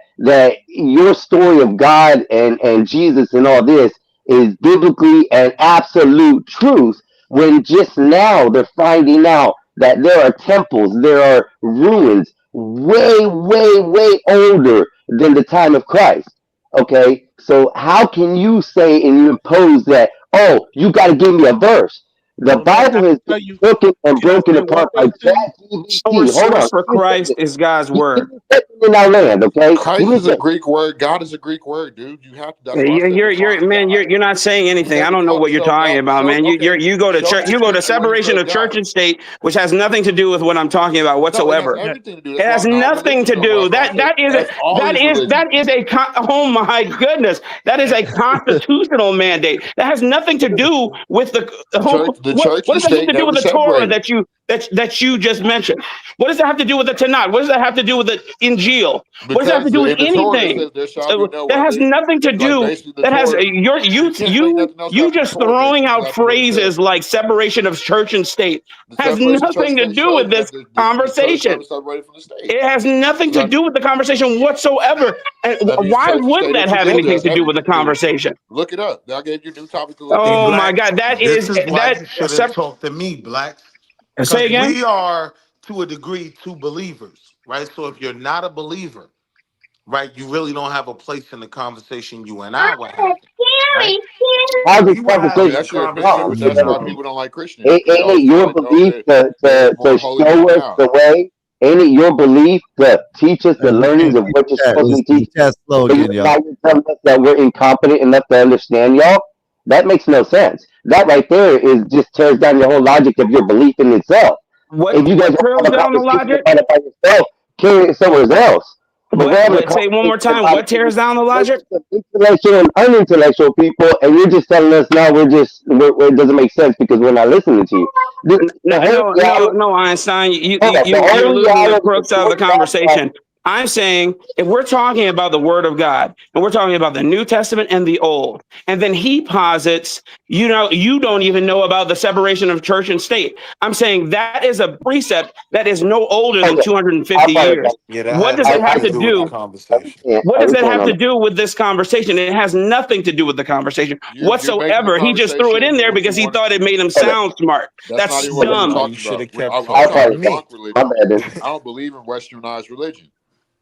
your story of God and Jesus and all this is biblically and absolute truth when just now they're finding out that there are temples, there are ruins way, way, way older than the time of Christ? Okay, so how can you say and you impose that, oh, you got to give me a verse? The Bible is broken and broken apart by ChatGPT.
Our source for Christ is God's word.
In our land, okay?
Christ is a Greek word. God is a Greek word, dude. You have to. That's
You're not saying anything. I don't know what you're talking about, man. You go to church. You go to separation of church and state, which has nothing to do with what I'm talking about whatsoever. It has nothing to do. That is a. Oh my goodness, that is a constitutional mandate. That has nothing to do with the what does that have to do with the Torah that you just mentioned? What does that have to do with the Tanakh? What does that have to do with the Injil? What does that have to do with anything? That has nothing to do. That has you just throwing out phrases like separation of church and state has nothing to do with this conversation. It has nothing to do with the conversation whatsoever. And why would that have anything to do with the conversation?
Look it up. I gave you a new topic to
look at. Oh my God, that is
that should talk to me, Blacks.
Say again.
We are to a degree two believers, right? So if you're not a believer, right, you really don't have a place in the conversation you and I would have. Right?
That's why
people don't like Christians.
Ain't it your belief to show us the way? Ain't it your belief to teach us the learnings of what you're supposed to teach? Now you're telling us that we're incompetent enough to understand y'all? That makes no sense. That right there is just tears down your whole logic of your belief in itself. If you guys
tears down the logic?
By yourself, carry it somewhere else.
Say one more time. What tears down the logic?
Intellectual and unintellectual people, and you're just telling us now it doesn't make sense because we're not listening to you.
No, Einstein. You're losing the crux of the conversation. I'm saying if we're talking about the Word of God and we're talking about the New Testament and the Old, and then he posits, you don't even know about the separation of church and state. I'm saying that is a precept that is no older than 250 years. What does it have to do? What does it have to do with this conversation? It has nothing to do with the conversation whatsoever. He just threw it in there because he thought it made him sound smart. That's dumb.
You should have kept talking to me. I don't believe in westernized religion.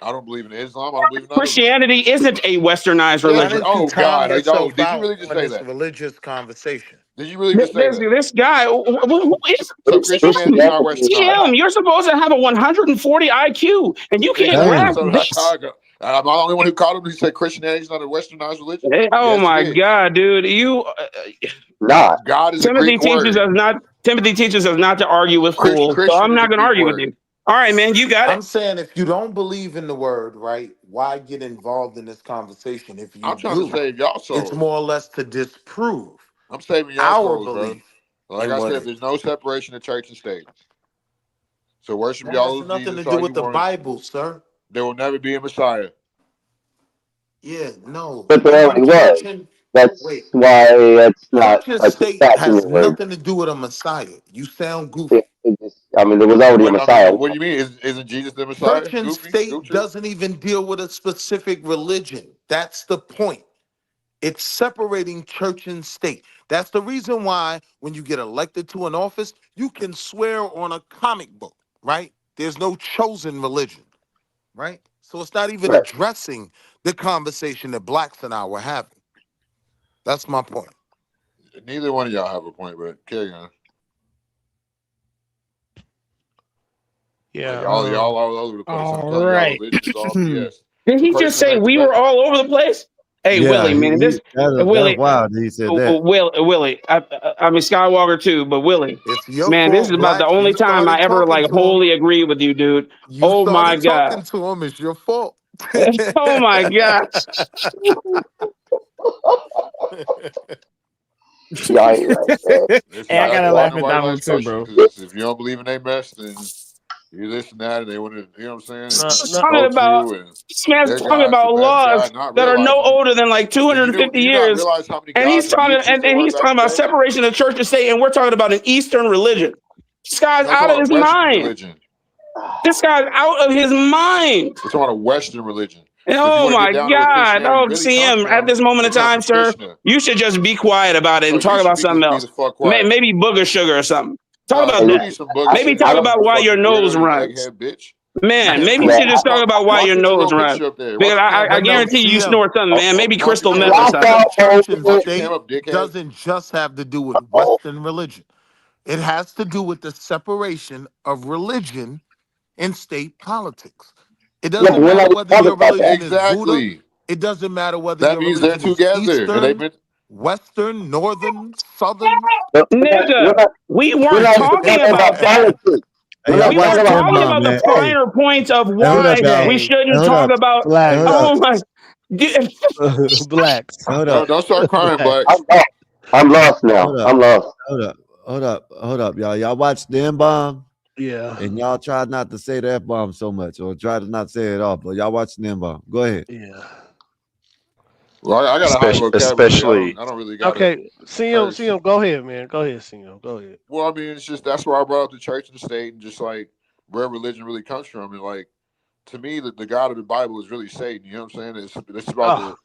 I don't believe in Islam. I don't believe in
Christianity isn't a westernized religion.
Oh God! Did you really just say that?
Religious conversation.
Did you really just say that?
This guy, you're supposed to have a 140 IQ, and you can't grasp this.
Am I the only one who called him? He said Christianity is not a westernized religion.
Oh
Yes, it
my
is.
God, dude!
Not.
God is a
Timothy
Greek
teaches
word.
us not. Timothy teaches us not to argue with fools. So
Christian
I'm
is
not
a
going to
Greek
argue with
word.
you. All right, man, you got it.
I'm saying if you don't believe in the word, right, why get involved in this conversation? If you
I'm trying to
do,
save y'all
it's
souls.
more or less to disprove
I'm saving y'all
our
souls, bro.
belief
Like
in
I
what
said,
is.
there's no separation of church and state. So worship
That
y'all
has
as
nothing to
Jesus
do
all you
with the
want.
Bible, sir.
There will never be a Messiah.
Yeah, no.
But there
Remember,
already was. That's
wait,
why it's not
church and
a
state
kickback in
has
your word.
nothing to do with a Messiah. You sound goofy.
I mean, there was already a
What I mean,
Messiah.
what do you mean? Isn't Jesus the Messiah?
Church and
Goofy,
state
Goof
doesn't even deal with a specific religion. That's the point. It's separating church and state. That's the reason why when you get elected to an office, you can swear on a comic book, right? There's no chosen religion, right? So it's not even
Right.
addressing the conversation that blacks and I were having. That's my point.
Neither one of y'all have a point, but carry on.
Yeah.
Like y'all all over the place. I'm
All
telling y'all,
right.
religion is all BS.
Did
The
he just
person that
say
make the
we
best.
were all over the place? Hey,
Yeah,
Willie, man, this
that's
Willie,
wild. He said that.
Willie. I mean Skywalker too, but Willie,
It's your
man, this
fault,
is about the
blacks.
only
You
time I
started
ever
talking
like
to him.
wholly agree with you, dude.
You
Oh my
started
God.
talking to him. It's your fault.
Oh my gosh.
Y'all ain't right, man.
Listen,
Hey, I
that's
gotta
why
laugh at
nobody
that one
likes
too,
Christians,
bro.
because if you don't believe in their mess, then you this and that, and they want to, you know what I'm saying,
No,
and
no,
Talking
promote
about
you, and
this man's
their
talking
God's the
about
best
laws
God, not
that are no
realizing
older than like
do
250
you not
years.
realize how many
And he's
gods and
talking
deities there
and
were
he's
back
talking
in the
about
day?
separation of church and state, and we're talking about an Eastern religion. This guy's
No, it's
out of
about
his
Western
mind.
religion.
This guy's out of his mind.
We're talking about a Western religion.
And
So if you
oh
want to get
my
down to where
God.
Christianity
Oh,
really comes
CM, at
from,
this moment in
it comes
time,
from
sir,
Krishna.
you should just be quiet about it
No,
and
you
talk
should
about
be
something
just be
else.
the fuck quiet.
Maybe booger sugar or something. Talk
No,
about
you
that.
need some booger
Maybe
sugar.
talk
You
about
you
why your
fucking
nose
weirdo, you
runs.
egghead bitch.
Man, maybe you
Man,
should just talk about why
Walk
your
to the
nose
little
runs.
picture up there. Walk
Because
the camera
I
up
But no,
there.
guarantee you
CM,
snort something, man. Maybe
once
crystal
again,
meth or something.
church and
Walk the camera
state
up, dickhead.
doesn't just have to do with Western religion. It has to do with the separation of religion and state politics. It
yeah, but
doesn't
we're not
matter
even
whether
talking
your
about that.
religion is Buddha.
Exactly.
It doesn't matter whether
That
your
means they're
religion is
together, and they've
Eastern,
been.
Western, Northern, Southern.
We're
Nigga,
not,
we
we're
weren't
not even
talking
talking
about
about
that.
politics.
Hey,
We're
y'all
not
We
watch
talking
were
about
talking
them,
about the
man. Hey,
finer points of
hey, hold up,
why
y'all.
we
hey,
Hey,
shouldn't
hold
talk
up.
about.
Hey, hold
blacks,
up.
Oh my.
blacks,
Hold
No,
up.
don't start crying,
blacks.
blacks.
I'm lost now.
Hold up.
I'm lost.
Hold up. Hold up, y'all. Y'all watch the N-bomb,
Yeah,
and y'all try not to say the F-bomb so much, or try to not say it all, but y'all watch the N-bomb. Go ahead.
yeah.
Well, I got a high vocabulary. I don't really gotta
Okay, CM,
curse.
CM, go ahead, man. Go ahead, CM. Go ahead.
Well, I mean, it's just that's why I brought up the church and the state, and just like where religion really comes from, and like to me, the God of the Bible is really Satan. You know what I'm saying?
Oh,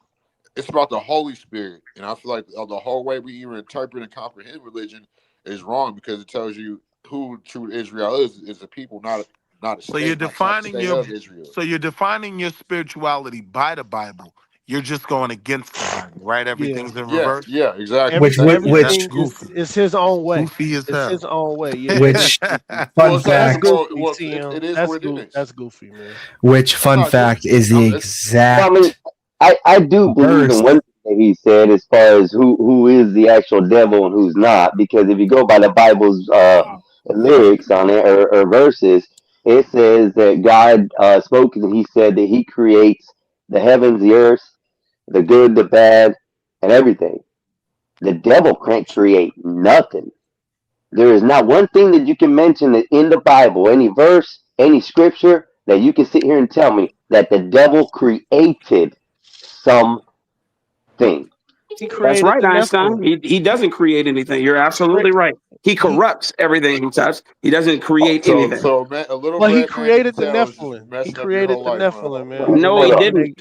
It's about the Holy Spirit, and I feel like the whole way we even interpret and comprehend religion is wrong because it tells you who true Israel is a people, not a
So you're
state, not the
defining
state
your
of Israel.
so you're defining your spirituality by the Bible. You're just going against the Bible, right?
yeah.
Everything's in
Yeah,
reverse.
yeah, exactly.
Which
That's
Everything
goofy.
is his own way.
Goofy as
It's
hell.
his own way. Yeah.
which
Well,
fun
it's like
That's
fact
goofy,
it
CM.
is what it is.
That's goofy, man.
which
That's
fun
not
fact
goofy.
is the
Well, I mean,
exact
I do believe
verse.
in one thing that he said as far as who is the actual devil and who's not. Because if you go by the Bible's lyrics on it or verses, it says that God spoke and he said that he creates the heavens, the earth, the good, the bad, and everything. The devil can't create nothing. There is not one thing that you can mention that in the Bible, any verse, any scripture, that you can sit here and tell me that the devil created something.
He
That's
created
right,
the
Einstein.
Nephilim.
He doesn't create anything. You're
He cre-
absolutely right. He
he
corrupts everything he touches. He doesn't create anything.
So a little
well, he
bread man can
created the
tell is just
Nephilim. He
messing up your
created
whole
the
life, huh?
Nephilim, man. When
No, he
they
Hold on.
when
didn't.
they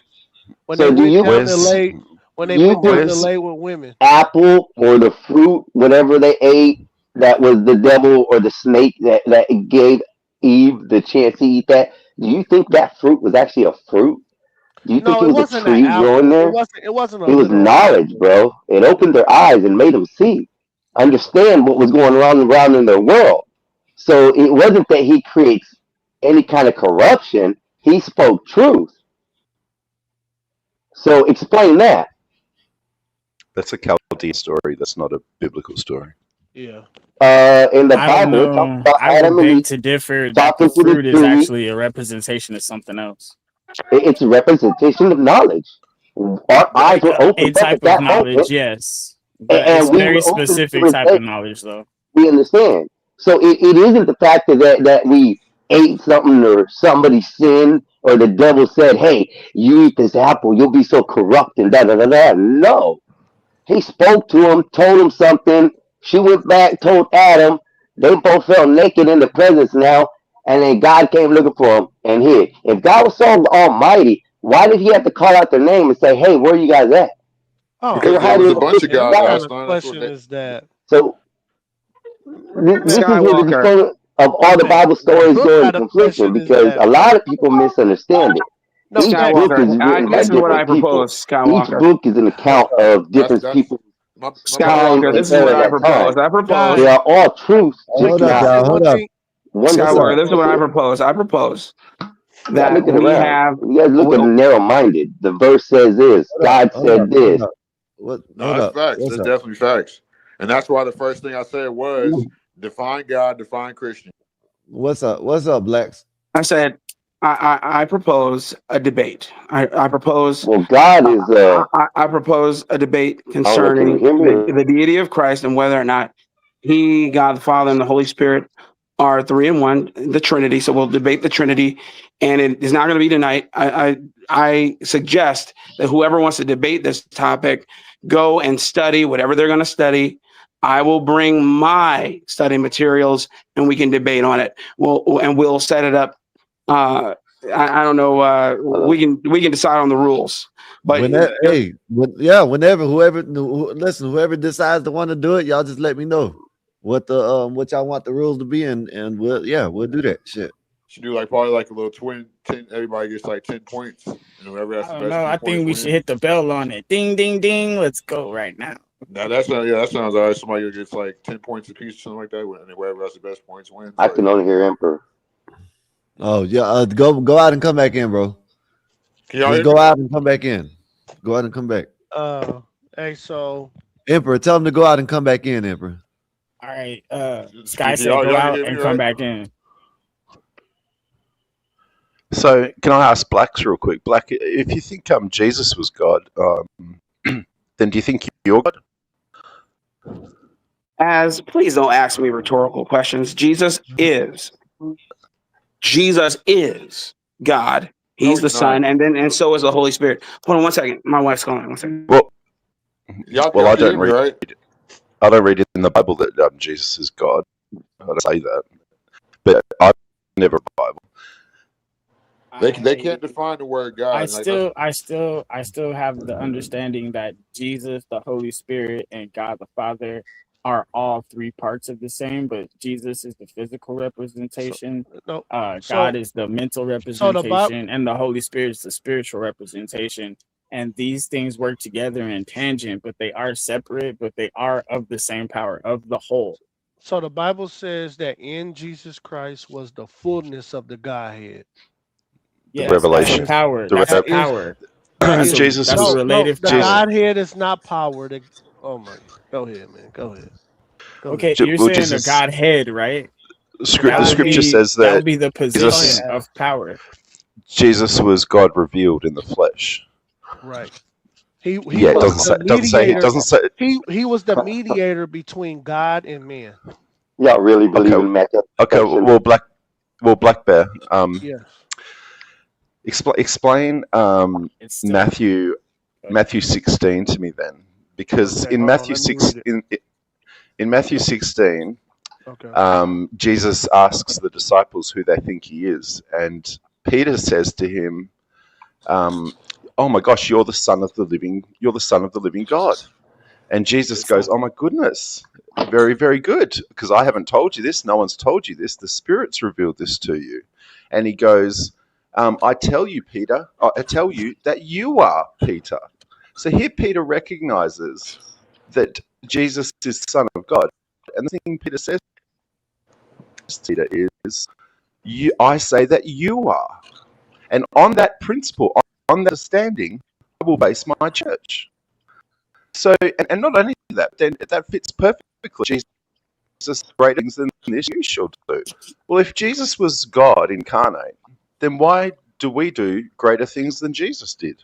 when they
So do
went
you
down to
believe
lay when
do
they
you
went down to
believe
lay with women.
apple or the fruit, whatever they ate, that was the devil or the snake that gave Eve the chance to eat that? Do you think that fruit was actually a fruit? Do you think
No,
it
it
was a
wasn't an
tree growing
apple.
there?
It wasn't a
It was
literal
knowledge,
apple.
bro. It opened their eyes and made them see, understand what was going on around in their world. So it wasn't that he creates any kind of corruption. He spoke truth. So explain that.
That's a Chaldean story. That's not a biblical story.
Yeah.
In the
I don't
Bible, it talks
know.
about
I would
Adam and
beg
Eve
to differ that the
talking to the
fruit is
tree.
actually a representation of something else.
It's a representation of knowledge. Our eyes were
A
opened up
type
at
of
that moment,
knowledge, yes, but it's
and we
very
were open to
specific type of
intake.
knowledge, though.
We understand. So it isn't the fact that we ate something or somebody sinned or the devil said, "Hey, you eat this apple, you'll be so corrupt," and da da da da. No, he spoke to him, told him something. She went back, told Adam. They both fell naked in the presence now, and then God came looking for him and hid. If God was so almighty, why did he have to call out their name and say, "Hey, where are you guys at?"
Oh
They
Because
were
there
hiding
was
in
a
the
bunch of
presence
man,
of
guys,
what
God.
kind of
Einstein. That's what
question
they.
is that?
So this is where the
Skywalker.
discernment of all the
Man,
Bible
what
stories go in
kind of
confliction
question is
because
that,
a
bro?
lot of people misunderstand it.
No,
Each
that
book is
Skywalker.
written by
This is what I
different people.
propose.
Each
Skywalker.
book is an account of different
That's
people's
my bad.
time
Skywalker.
and
This is what
era
I
at that time.
propose. I propose.
They
guys.
are all truths, just
Hold
Can
up,
I
not
say
y'all.
one
Hold up.
thing?
one
What's
Skywalker.
up?
side.
This is
That's
what I
it.
propose. I propose
You gotta
that
look at
we
around.
have.
You guys look at
w-
narrow minded. The verse says this.
Hold up.
God
Hold up.
said
Hold
this.
up. What?
No,
Hold
that's
up.
facts.
What's
That's
up?
definitely facts. And that's why the first thing I said was define God, define Christian.
What's up? What's up, blacks?
I said I propose a debate. I propose.
Well, God is
I propose a debate
I don't know, can you
concerning
hear me? Or,
the deity of Christ and whether or not He, God the Father, and the Holy Spirit are three in one, the Trinity. So we'll debate the Trinity, and it is not going to be tonight. I suggest that whoever wants to debate this topic go and study whatever they're going to study. I will bring my study materials, and we can debate on it. We'll set it up. I don't know. We can decide on the rules, but
Whenever, hey, whenever listen, whoever decides to want to do it, y'all just let me know what the what y'all want the rules to be, and we'll do that shit.
Should do like probably like a little twin. 10, everybody gets like 10 points, and whoever has
I
the
don't
best
know.
10
I
points
think we should
wins.
hit the bell on it. Ding, ding, ding. Let's go right now.
Now that sounds alright. Somebody gets like 10 points apiece, or something like that, and whoever has the best points wins.
I
Like,
can only hear Emperor.
Oh yeah, go out and come back in, bro.
can y'all
Just
hear
go
me?
out and come back in. Go out and come back.
Hey, so
Emperor, tell him to go out and come back in, Emperor.
All right. Sky
Can
said
y'all
go
can
out
hear me,
and come
right?
back in.
So, can I ask Blacks real quick? Black, if you think Jesus was God, then do you think you're God?
as please don't ask me rhetorical questions. Jesus is God.
No,
He's
he's
the
not.
Son, and so is the Holy Spirit. Hold on one second. My wife's calling. 1 second.
Well,
Y'all
I
can hear
don't
me,
read.
right?
I don't read it in the Bible that Jesus is God. I don't say that, but I've never read the Bible.
They can't define the word God.
I
And like that's
still have the understanding that Jesus, the Holy Spirit, and God the Father are all three parts of the same, but Jesus is the physical representation.
no,
God
so
is the mental
the Bible.
representation, and the Holy Spirit is the spiritual representation. And these things work together in tangent, but they are separate, but they are of the same power, of the whole.
So the Bible says that in Jesus Christ was the fullness of the Godhead.
The
Yes, that's
That
a
revelation,
is
power.
the
That's a
that
rev-
is
power.
that is
Jesus
That's a
was
no.
relative
The
Jesus.
power.
Godhead is not power. Oh my. Go ahead, man. Go ahead. Go ahead.
Okay, you're
Well,
saying the
Jesus.
Godhead, right?
The scripture says
That would
that
be the
Go
Jesus
position
ahead.
of power.
Jesus was God revealed in the flesh.
Right. He
Yeah, it
was
doesn't say.
the
It doesn't say. It
mediator.
doesn't say.
He was the mediator between God and man.
Y'all really believe
Okay.
in matchup
Okay.
deception?
Black Bear.
Yes.
Explain
It's still
Matthew 16 to me then, because
Okay. Hold on. Let me read it.
In Matthew 16,
Okay.
Jesus asks the disciples who they think he is, and Peter says to him, "Oh my gosh, you're the son of the living God." And Jesus goes, "Oh my goodness, very, very good, because I haven't told you this. No one's told you this. The Spirit's revealed this to you." And he goes, "I tell you, Peter, I tell you that you are Peter." So here Peter recognizes that Jesus is the Son of God. And the thing Peter says to Peter is, I say that you are. And on that principle, on that understanding, will base my church. So, and not only that, then that fits perfectly. Jesus greater things than this you shall do. Well, if Jesus was God incarnate, then why do we do greater things than Jesus did?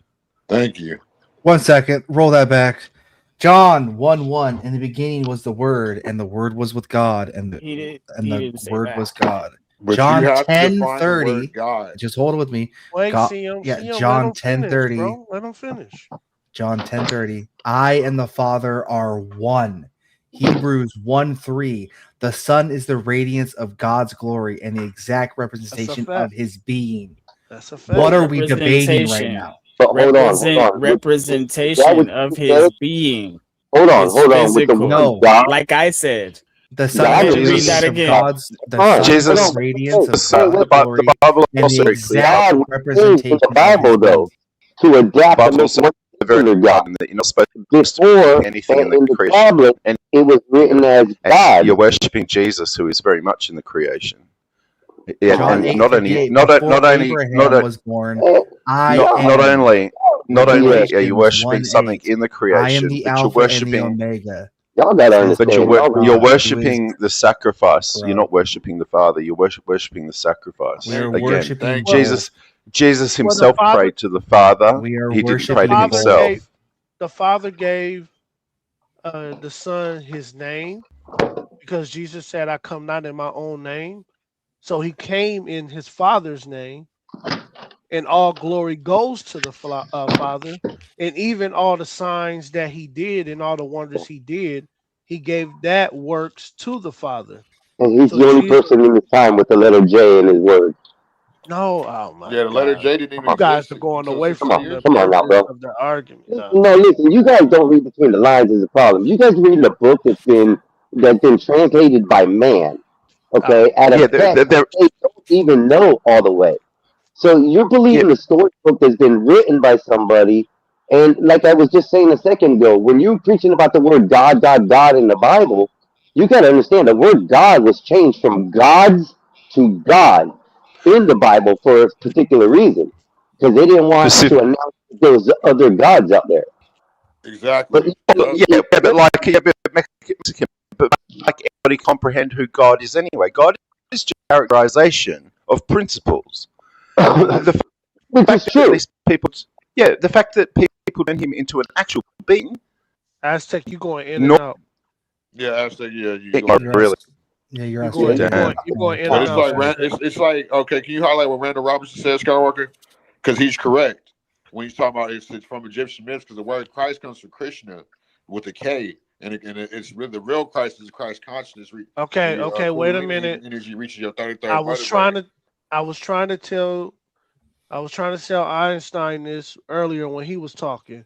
Thank you.
1 second. Roll that back. John 1:1. In the beginning was the Word, and the Word was with God, and
He
the
didn't say
Word
that.
was God.
But
John
you have to define the
10:30.
word God.
Just hold it with me.
Wait,
God,
CM,
yeah,
CM, let
John
him finish,
10:30.
bro. Let him finish.
John 10:30. I and the Father are one. Hebrews 1:3. The Son is the radiance of God's glory and the exact representation of
fact.
his being.
That's a fact.
What are we debating right
Representation.
now?
But hold on, hold on. Is that
Representation
what
of
you
his
said?
being.
Hold on,
His
hold on. With the
physical.
word
No.
God,
Like I said.
The Son
God
is the
is
Read that
radiance of
again.
God's the
fine.
Son is
Jesus,
the radiance of
Wait,
God's
wait.
glory
Bible
and
also
the
very clear.
exact
God was changed in
representation
the
of
Bible,
his
though,
being.
to adapt to
Bible's
make
also
one
very
particular
clear
God.
in that you're not supposed to
Before,
be anything in the
in the
creation.
tablet,
And
it was written as God.
you're worshipping Jesus, who is very much in the creation. Yeah,
John
and not only
8:58.
not
Before
only
Abraham was born, I
not
am.
only are you
Revelations
worshipping something
1:8.
in the
I am
creation,
the
but you're
Alpha and the
worshipping.
Omega.
Y'all gotta
Says
But
the
understand.
Lord
Y'all
you're
God, who is
worshipping the sacrifice. You're
bro.
not worshipping the Father. You're worshipping the sacrifice.
We are
Again,
worshiping
Jesus
Well, the
himself
Father,
prayed to the Father.
We are
He didn't
the
pray to
worshiping
Father
both.
gave
himself.
the Father gave the Son his name because Jesus said, "I come not in my own name." So he came in his Father's name, and all glory goes to the Father. And even all the signs that he did and all the wonders he did, he gave that works to the Father.
And he's
So
the only
Jesus,
person in this time with the letter J in his word.
no, oh my
Yeah, the letter
God,
J didn't even
you guys
exist
are going
until
away
600
from
years
the
Come on
ago.
now,
purpose
bro.
of the argument.
No, listen, you guys don't read between the lines is a problem. You guys read a book that's been translated by man, okay, at a
Yeah,
text they don't even know all the way. So you're believing a storybook that's been written by somebody, and like I was just saying a second ago, when you're preaching about the word God, God, God in the Bible, you got to understand the word God was changed from gods to God in the Bible for a particular reason, because they didn't want to announce that there was other gods out there.
Exactly.
but like everybody comprehend who God is anyway. God is just a characterization of principles. The
Which
fact
is
that
true.
these people, the fact that people turn him into an actual being.
Aztec, you going in and out.
Yeah, Aztec. Yeah, you
Yeah, really.
Yeah, you're
You
asking.
going in
But
and
it's
out.
like
Aztec.
it's like okay. Can you highlight what Randall Robinson said, Skywalker? Because he's correct when he's talking about it's from Egyptian myths. Because the word Christ comes from Krishna with a K, and it's really the real Christ is Christ consciousness.
Okay, okay, wait a minute.
Energy reaches your 33rd
I was
vertebrae.
trying to tell Einstein this earlier when he was talking.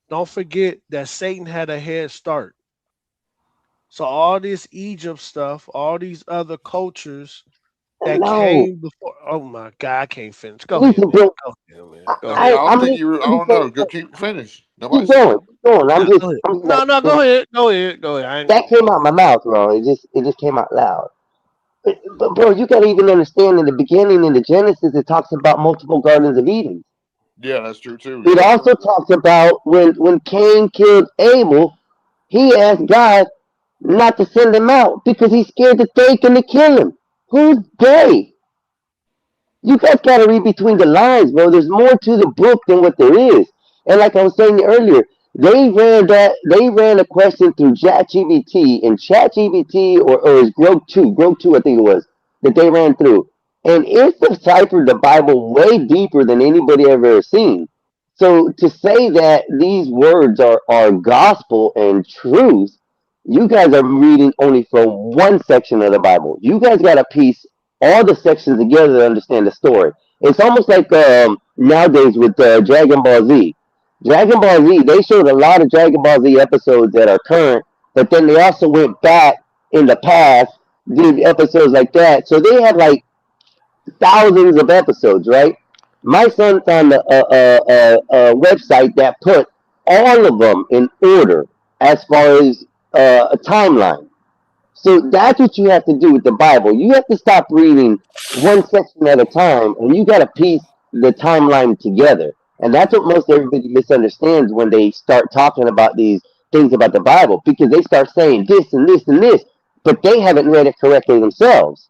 Don't forget that Satan had a head start. So all this Egypt stuff, all these other cultures that
No.
came before. Oh my God, I can't finish. Go
Listen,
ahead, man.
bro.
Go ahead, man. Go
I mean,
ahead.
I don't think you. I don't know. Go keep finish. Nobody
Keep going, keep going.
Go ahead.
I'm
No, no, go ahead. Go ahead. Go ahead. I ain't
that came out my mouth, bro. It just came out loud. But bro, you gotta even understand in the beginning in the Genesis it talks about multiple gardens of Eden.
Yeah, that's true too.
It
Yeah.
also talks about when Cain killed Abel, he asked God not to send him out because he's scared that they can kill him. Who's they? You guys gotta read between the lines, bro. There's more to the book than what there is. And like I was saying earlier, they ran a question through ChatGPT and ChatGPT or is Grok 2, I think it was, that they ran through. And it deciphered the Bible way deeper than anybody ever seen. So to say that these words are gospel and truth, you guys are reading only from one section of the Bible. You guys got to piece all the sections together to understand the story. It's almost like nowadays with Dragon Ball Z. Dragon Ball Z, they showed a lot of Dragon Ball Z episodes that are current, but then they also went back in the past, did episodes like that. So they had like thousands of episodes, right? My son found a website that put all of them in order as far as a timeline. So that's what you have to do with the Bible. You have to stop reading one section at a time, and you got to piece the timeline together. And that's what most everybody misunderstands when they start talking about these things about the Bible, because they start saying this and this and this, but they haven't read it correctly themselves.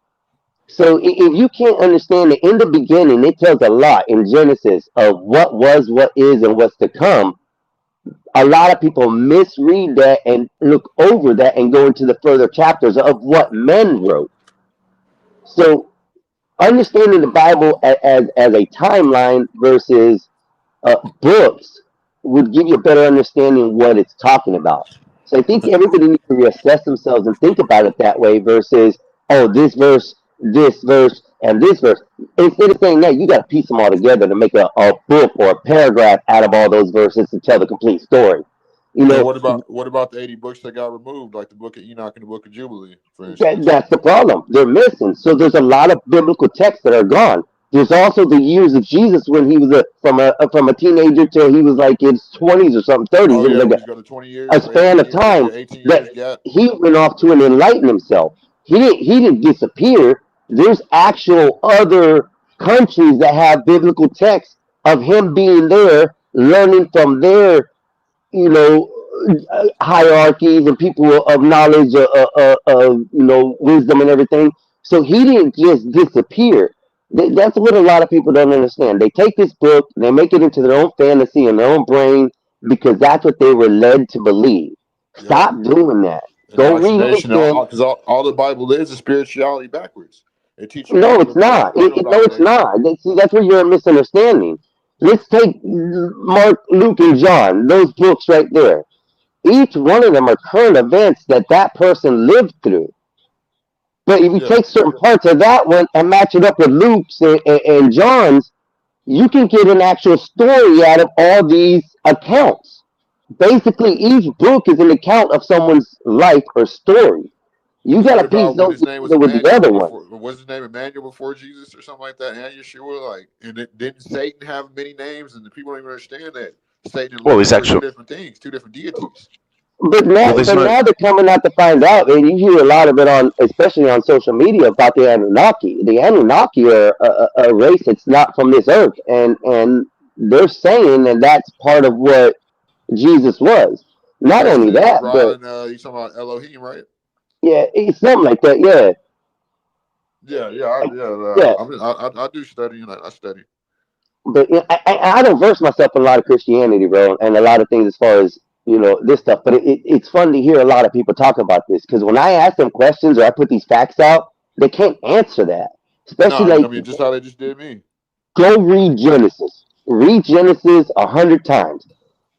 So if you can't understand it in the beginning, it tells a lot in Genesis of what was, what is, and what's to come. A lot of people misread that and look over that and go into the further chapters of what men wrote. So understanding the Bible as a timeline versus books would give you a better understanding what it's talking about. So I think everybody needs to reassess themselves and think about it that way versus, oh, this verse, and this verse. Instead of saying that, you got to piece them all together to make a book or a paragraph out of all those verses to tell the complete story. You
And
know,
what about the 80 books that got removed, like the Book of Enoch and the Book of Jubilee, for instance?
that's the problem. They're missing. So there's a lot of biblical texts that are gone. There's also the years of Jesus when he was from a teenager till he was like in his 20s or something, 30s.
Oh
It was
yeah,
like
when he's got a 20 years
a
or
span
18
of
years,
time
yeah, 18
that
years gap.
he went off to and enlighten himself. He didn't disappear. There's actual other countries that have biblical texts of him being there, learning from their hierarchies and people of knowledge, wisdom and everything. So he didn't just disappear. That's what a lot of people don't understand. They take this book, they make it into their own fantasy and their own brain because that's what they were led to believe.
Yep.
Stop doing that. Go read it
Indoctrination,
again.
because all the Bible is spirituality backwards. It teaches you
No,
nothing
it's
but
not.
carnal
No, it's
domination.
not. See, that's where you're misunderstanding. Let's take Mark, Luke, and John. Those books right there. Each one of them are current events that that person lived through. But if you
Yeah.
take certain parts of that one and match it up with Luke's and John's, you can get an actual story out of all these accounts. Basically, each book is an account of someone's life or story. You
And
got
what
to piece
about when
those
his name was
together with the
Emmanuel
other ones.
before? Was his name Emmanuel before Jesus or something like that? And Yeshua, like, and didn't Satan have many names? And the people don't even understand that Satan and
Well,
Lucifer
there's
are two
actual.
different things, two different deities.
But
Well,
now,
there's
but
no.
now they're coming out to find out, and you hear a lot of it on, especially on social media, about the Anunnaki. The Anunnaki are a race that's not from this earth, and they're saying that that's part of what Jesus was. Not
That's
only
it.
that,
Ra
but
and you talking about Elohim, right?
yeah, it's something like that. Yeah,
Yeah, yeah,
yeah.
I do study and I study.
But I don't verse myself in a lot of Christianity, bro, and a lot of things as far as this stuff. But it's fun to hear a lot of people talk about this because when I ask them questions or I put these facts out, they can't answer that.
No,
Especially
I
like
mean just how they just did me.
go read Genesis. Read Genesis 100 times,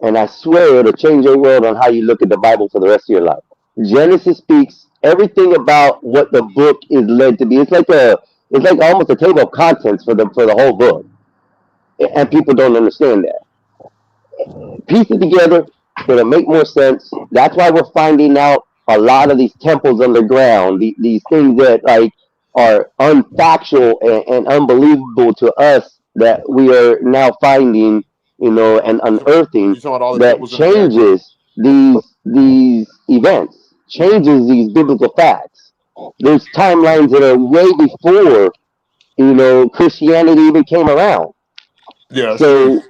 and I swear it'll change your world on how you look at the Bible for the rest of your life. Genesis speaks everything about what the book is led to be. It's like almost a table of contents for the whole book, and people don't understand that. Piece it together, it'll make more sense. That's why we're finding out a lot of these temples underground, these things that like are unfactual and unbelievable to us that we are now finding, and unearthing
You talking about all the
that
temples in the background?
changes these events, changes these biblical facts. There's timelines that are way before, Christianity even came around.
Yeah, that's true.
So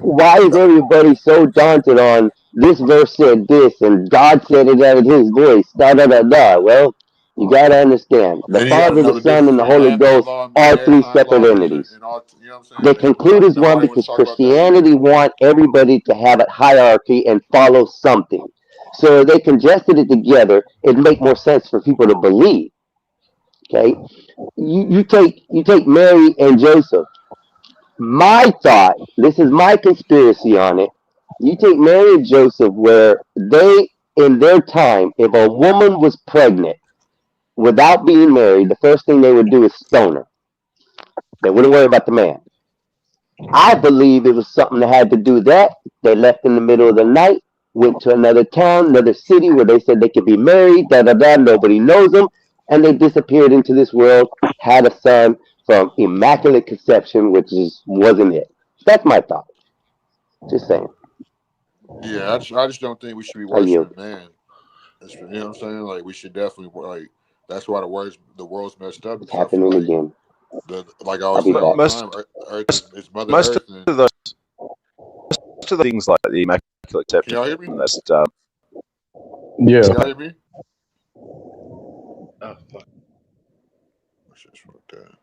why is everybody so daunted on this verse said this and God said it out of his voice? Da da da da. Well, you gotta understand the
And you got to
Father, the
know the
Son,
difference
and the
between
Holy
man-made
Ghost
law and
are three
maritime
separate
law
entities.
and all. You know what I'm saying?
They
And
conclude as one
nobody wants
because
to talk about that either.
Christianity want everybody to have a hierarchy and follow something. So they congested it together, it make more sense for people to believe. Okay, you take Mary and Joseph. My thought, this is my conspiracy on it. You take Mary and Joseph, where they, in their time, if a woman was pregnant without being married, the first thing they would do is stone her. They wouldn't worry about the man. I believe it was something that had to do with that. They left in the middle of the night, went to another town, another city where they said they could be married, da da da, nobody knows them, and they disappeared into this world, had a son from immaculate conception, which wasn't it. That's my thought. Just saying.
Yeah, I just don't think we should be
I yield.
worshiping man. You know what I'm saying? Like we should definitely like. That's why the world's messed up
It's
because I feel
happening
like
again.
like I
I'll
always
be
say all
back.
the time, Earth is Mother
Most
Earth.
of those things like the Immaculate
Can y'all hear me?
Conception, that's
Can y'all hear me?
Oh, fuck.
Shit's fucked up.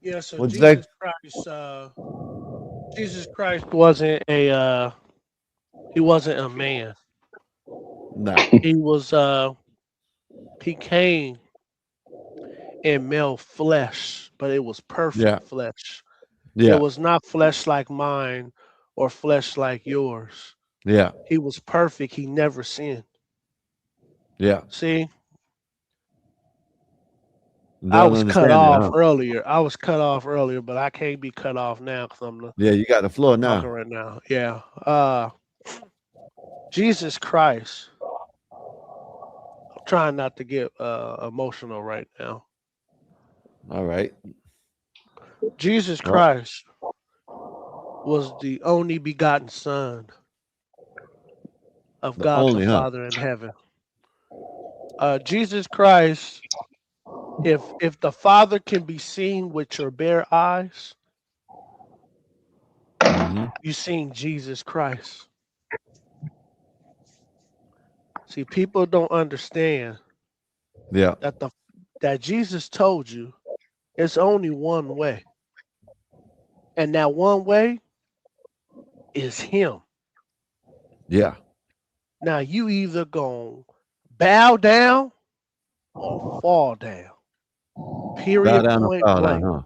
Yeah, so
What'd you say?
Jesus Christ wasn't he wasn't a man.
No.
He was he came in male flesh, but it was perfect
Yeah.
flesh. It
Yeah.
was not flesh like mine or flesh like yours.
Yeah.
He was perfect. He never sinned.
Yeah.
See, I
Don't
was cut
understand it,
off
huh?
earlier. I was cut off earlier, but I can't be cut off now because I'm
Yeah, you got the floor
talking
now.
right now. Yeah. Jesus Christ. I'm trying not to get emotional right now.
All right.
Jesus
Well,
Christ was the only begotten Son of
the
God the
only, huh?
Father in heaven. Jesus Christ, if the Father can be seen with your bare eyes,
Mm-hmm.
you seen Jesus Christ. See, people don't understand
Yeah.
that Jesus told you it's only one way, and that one way is Him.
Yeah.
Now you either gonna bow down or fall down.
Bow
Period.
down and
Point
fall down,
blank.
huh?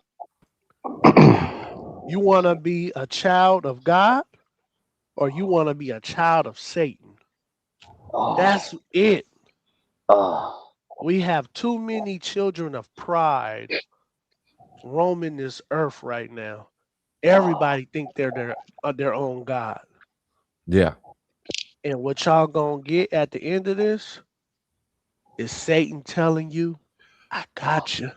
You want to be a child of God or you want to be a child of Satan. That's it. We have too many children of pride roaming this earth right now. Everybody think they're their own God.
Yeah.
And what y'all gonna get at the end of this is Satan telling you, I got you.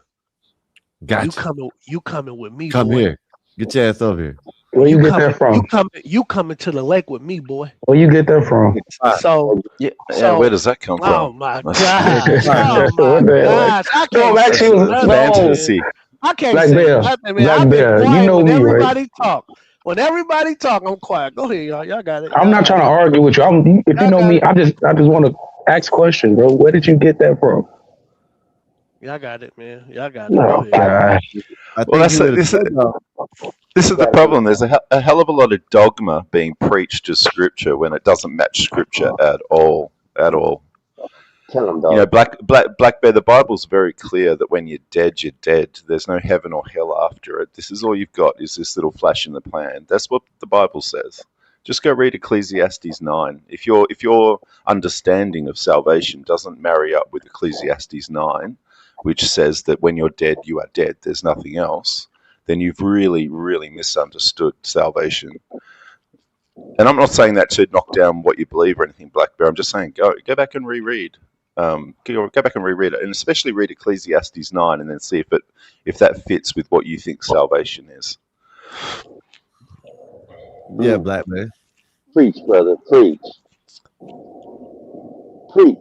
Gotcha.
You coming with me,
Come
boy.
here. Get your ass over here.
Where you get that from?
You coming to the lake with me, boy.
Where you get that from?
So
yeah, where does that come
oh
from?
my
Yeah,
gosh.
come on,
Oh
man.
my
What the hell?
gosh. I
No,
can't
I'm
say
actually
nothing, man.
Fantasy.
I can't
Black
say
Bear.
nothing, man.
Black
I've been
Bear. You
quiet
know
when
me, right?
everybody talk. When everybody talk, I'm quiet. Go ahead, y'all. Y'all got it.
I'm
Y'all
not
got
trying
it.
to argue with you. If you
Y'all
know
got
me,
it.
I just want to ask questions, bro. Where did you get that from?
Y'all got it, man. Y'all got it. Go
Oh
ahead.
God.
I
Well,
think he would have said no.
this is the problem. There's a hell of a lot of dogma being preached as scripture when it doesn't match scripture at all. At all.
Tell him,
You know,
dog.
Black Bear, the Bible's very clear that when you're dead, you're dead. There's no heaven or hell after it. This is all you've got is this little flash in the pan. That's what the Bible says. Just go read Ecclesiastes 9. If your understanding of salvation doesn't marry up with Ecclesiastes 9, which says that when you're dead, you are dead, there's nothing else, then you've really, really misunderstood salvation. And I'm not saying that to knock down what you believe or anything, Black Bear. I'm just saying go back and reread. Go back and reread it, and especially read Ecclesiastes 9, and then see if that fits with what you think salvation is.
Yeah, Black man.
Preach, brother. Preach. Preach.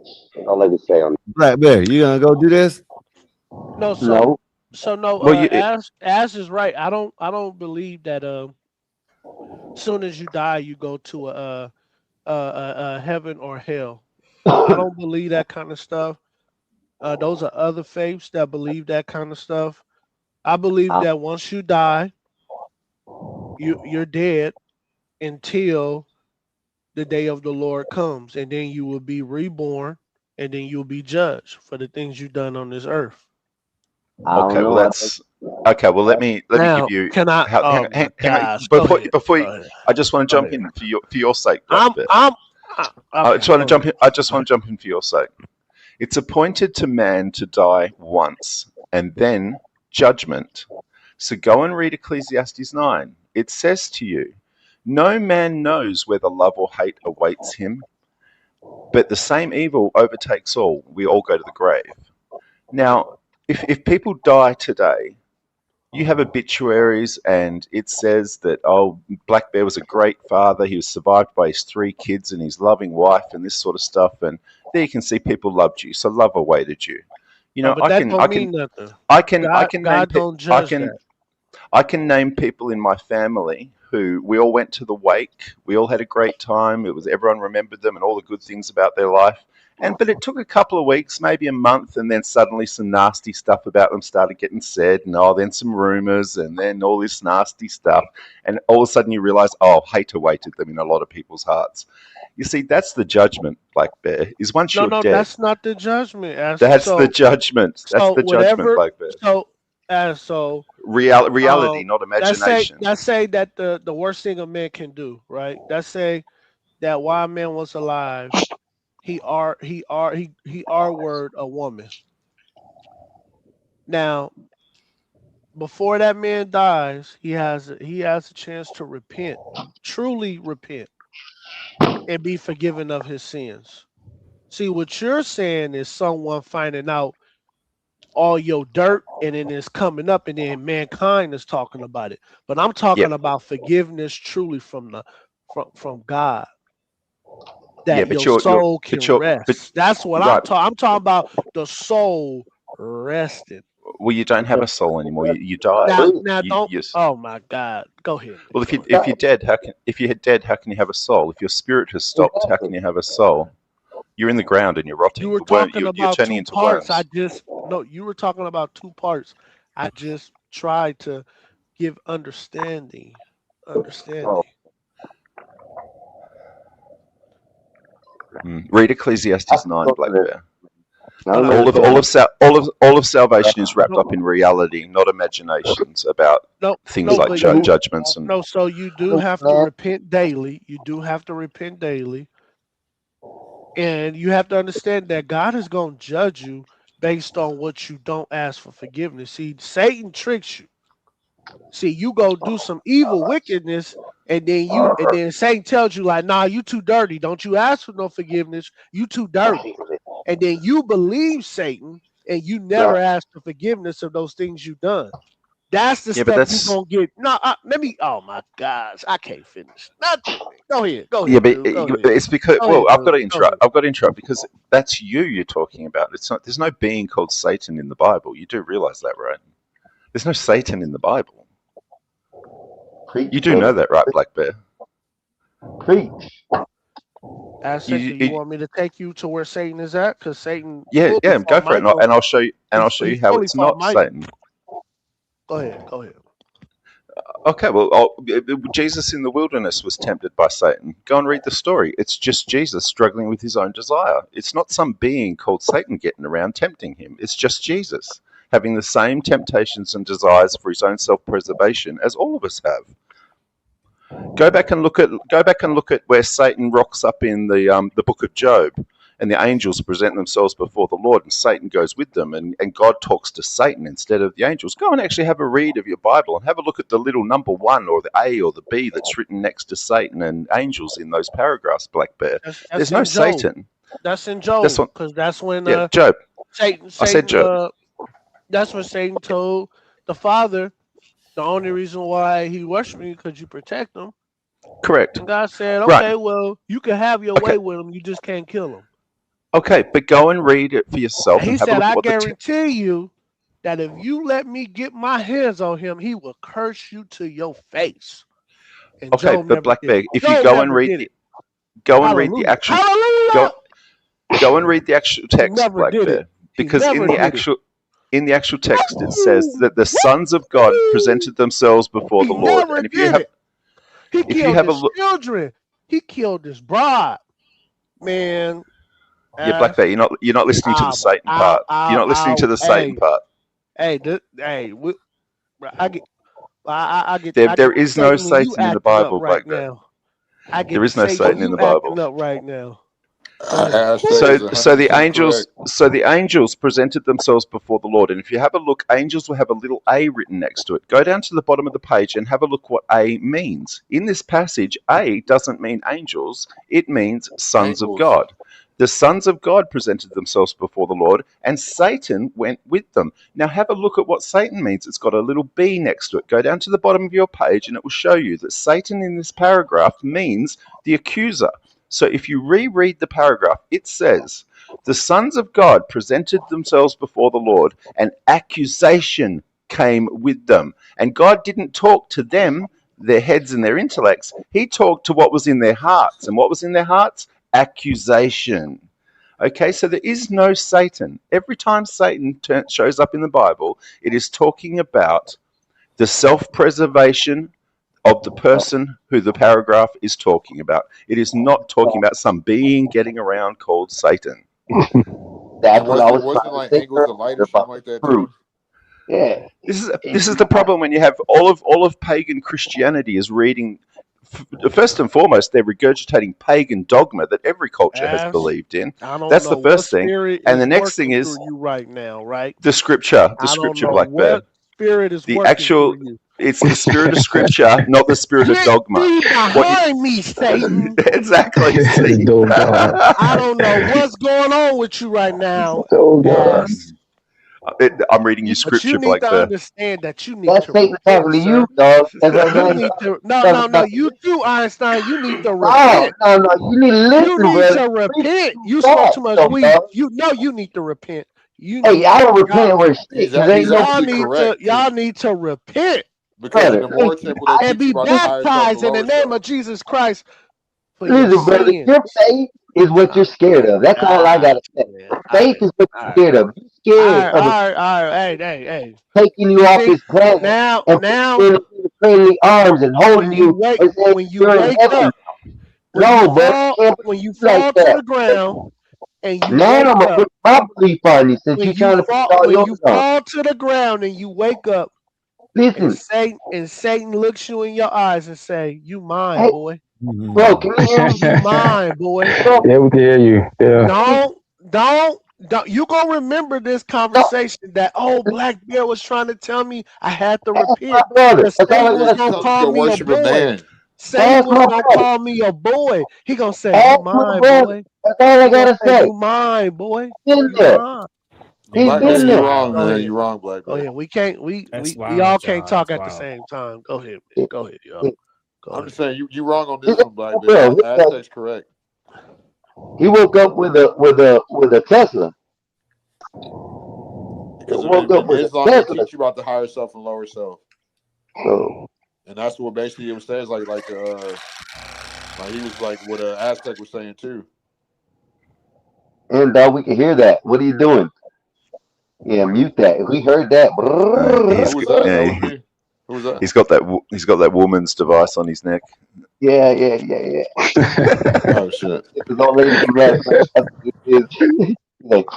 All I can say on
Black Bear, you gonna go do this?
No,
no.
no,
Well, you,
As is right. I don't believe that soon as you die you go to a heaven or hell. I don't believe that kind of stuff. Those are other faiths that believe that kind of stuff. I believe that once you die, you're dead until the day of the Lord comes, and then you will be reborn, and then you'll be judged for the things you've done on this earth.
I don't
okay, well
know.
that's okay. Well, let me
Now,
give you.
can I? Oh my
Hang on.
gosh! Go ahead.
Before
Go
you,
ahead.
I just want to
Go
jump
ahead.
in for your sake, Black Bear.
Okay.
Go
ahead.
I just want to jump in for your sake. It's appointed to man to die once, and then judgment. So go and read Ecclesiastes 9. It says to you, no man knows whether love or hate awaits him, but the same evil overtakes all. We all go to the grave. Now, if people die today, you have obituaries and it says that, oh, Black Bear was a great father. He was survived by his 3 kids and his loving wife and this sort of stuff. And there you can see people loved you. So love awaited you. You
No,
know,
but that don't mean nothing.
I can
God
name
God don't judge that.
I can name people in my family who we all went to the wake. We all had a great time. It was everyone remembered them and all the good things about their life. But it took a couple of weeks, maybe a month, and then suddenly some nasty stuff about them started getting said, and then some rumors, and then all this nasty stuff, and all of a sudden you realize, hate awaited them in a lot of people's hearts. You see, that's the judgment, Black Bear. Is once
No,
you're
no,
dead,
that's not the judgment.
that's the judgment. That's the judgment,
Whatever.
Black Bear.
So
Reality, not
let's
imagination.
say that the worst thing a man can do, right? Let's say that while man was alive, he word a woman. Now, before that man dies, he has a chance to repent, truly repent, and be forgiven of his sins. See, what you're saying is someone finding out all your dirt and then it's coming up and then mankind is talking about it. But I'm talking about forgiveness truly from God. That
but
your soul can rest. That's what I'm
right.
talking. I'm talking about the soul resting.
Well, you don't have a soul anymore. You died.
Now don't.
Yes.
Oh my God, go ahead.
Well, if you're dead, how can you have a soul? If your spirit has stopped, how can you have a soul? You're in the ground and you're rotting.
You were talking
you're
about
turning
two
into
parts.
worms.
You were talking about two parts. I just tried to give understanding.
Read Ecclesiastes 9, Black Bear.
No,
All of salvation is wrapped up in reality, not imaginations about things like judgments and.
No, so you do have to repent daily. You do have to repent daily. And you have to understand that God is going to judge you based on what you don't ask for forgiveness. See, Satan tricks you. See, you go do some evil wickedness, and then Satan tells you like, "Nah, you too dirty. Don't you ask for no forgiveness. You too dirty." And then you believe Satan, and you never ask for forgiveness of those things you've done. That's the stuff you're gonna get. No, let me. Oh my gosh, I can't finish nothing. Go ahead.
Yeah, but
dude.
it's because
Go ahead,
I've got to
dude.
interrupt. I've got to interrupt because that's you're talking about. It's not. There's no being called Satan in the Bible. You do realize that, right? There's no Satan in the Bible. You do know that, right, Black Bear?
Preach.
You want me to take you to where Satan is at? Because Satan.
Yeah, go for it, and I'll show you. And I'll show you how it's not Satan.
Go ahead.
Okay, well, Jesus in the wilderness was tempted by Satan. Go and read the story. It's just Jesus struggling with his own desire. It's not some being called Satan getting around tempting him. It's just Jesus having the same temptations and desires for his own self-preservation as all of us have. Go back and look at where Satan rocks up in the book of Job, and the angels present themselves before the Lord, and Satan goes with them, and God talks to Satan instead of the angels. Go and actually have a read of your Bible and have a look at the little number 1 or the A or the B that's written next to Satan and angels in those paragraphs, Black Bear. There's no Satan.
That's in Job, because that's when
Job.
Satan.
I said Job.
That's when Satan told the Father the only reason why he worshiped me because you protect him.
Correct.
And God said, okay, well, you can have your way with him. You just can't kill him.
Okay, but go and read it for yourself.
And he
and have
said,
a look
I
at what
guarantee you that if you let me get my hands on him, he will curse you to your face. And
okay,
Job
but Black Bear, if
Job
you go and read it, go and read the actual go and read the actual text, Black Bear. Because in the actual text it says that the sons of God presented themselves before the Lord. And if you have
he killed his children. He killed his bride. Man.
Yeah, Black Bear, you're not listening to the Satan part. You're not listening to the Satan part.
I get.
There is no Satan in the Bible, Black Bear. There is no Satan in the Bible.
Up right now.
So the angels presented themselves before the Lord, and if you have a look, angels will have a little A written next to it. Go down to the bottom of the page and have a look what A means. In this passage, A doesn't mean angels; it means sons of God. The sons of God presented themselves before the Lord, and Satan went with them. Now have a look at what Satan means. It's got a little B next to it. Go down to the bottom of your page, and it will show you that Satan in this paragraph means the accuser. So if you reread the paragraph, it says, The sons of God presented themselves before the Lord, and accusation came with them. And God didn't talk to them, their heads and their intellects. He talked to what was in their hearts. And what was in their hearts? Accusation. Okay, so there is no Satan. Every time Satan shows up in the Bible, it is talking about the self-preservation of the person who the paragraph is talking about. It is not talking about some being getting around called Satan.
That's what I was
Wasn't
trying to
like
say
angles of light or
earlier
something
about
like
the
that
truth.
too?
Yeah.
This is the problem when you have all of pagan Christianity is reading. First and foremost, they're regurgitating pagan dogma that every culture has
Ask.
believed in.
I don't
That's
know
the
what
first thing.
spirit
And
is
the next thing
working
is
through you right now, right?
the scripture,
I don't know
Black Bear.
what spirit is
The
working
actual,
through you.
it's the spirit of scripture, not the spirit of
Get
dogma.
thee
What you,
behind me, Satan.
exactly. See?
I don't know what's going on with you right now. Ass.
I'm reading you
But you
scripture,
need
Black
to
Bear.
understand that you need
That's
to
Satan
repent,
talking to
sir.
you, dog. That's what
You
I'm
need
saying.
to no. You too, Einstein. You need to
No,
repent.
you need to
You
listen,
need
brother.
to repent. You smoke
That,
too much
though,
weed.
dog.
You need to repent. You
Hey,
need
I don't
y'all.
repent where shit, because ain't
He's
no
actually correct.
Y'all need to repent
Because in
brother.
the moral
Listen,
temple they
and
teach you
be
about the higher self and
baptized in the
lower
name
self.
of Jesus Christ for your
listen, brother.
sins.
Your faith is what you're scared of. That's all I gotta say.
Yeah.
Faith is what you're scared of. You're scared of
All right. Hey.
taking you
You
off
think
his planet
now
and putting you in his friendly arms and holding you and saying
when you
you're in
wake
heaven.
up,
No, bro, you can't
when you
be like
fall to
that.
the ground and you
Now
wake
I'm gonna
up,
put my belief on you since you're trying to put all
when you
yours on.
fall to the ground and you wake up
Listen,
and Satan looks you in your eyes and say, "You mine,
hey,
boy.
bro, can you hear me?
You mine, boy."
Bro,
Yeah, we can hear you. Yeah.
Don't. You gonna remember this conversation that Black Bear was trying to tell me I had to
ask my
repent
brother.
because
That's all I
Satan was
gotta
gonna
say.
Tells you
call
to
me a
worship a
boy.
man.
Satan
Ask
was
my
gonna
brother.
call me a boy. He gonna say, "You
Ask my
mine,
brother.
boy."
That's all I
He gonna
gotta
say,
say.
"You mine, boy.
He's been
You
there.
mine."
He's
Black Bear,
been
you
there.
wrong,
Go
man.
ahead.
You wrong, Black
Go
Bear.
ahead. We can't.
That's
We all
wild,
can't
y'all.
talk
That's
at the
wild.
same time. Go ahead, man. Go ahead, y'all. Go
I'm
ahead.
just saying you wrong on this
Listen,
one, Black Bear.
bro,
Aztec's correct.
he woke up with a Tesla. He
Because
woke up
in
with a
Islam they
Tesla.
teach you about the higher self and lower self.
So,
And that's what basically it says like he was like what Aztec was saying too.
and dog, we can hear that. What are you doing? Yeah, mute that. We heard that.
Who was that? That was me. Who was that?
He's got that woman's device on his neck.
Yeah.
Oh shit.
It's an old lady from last night. Like,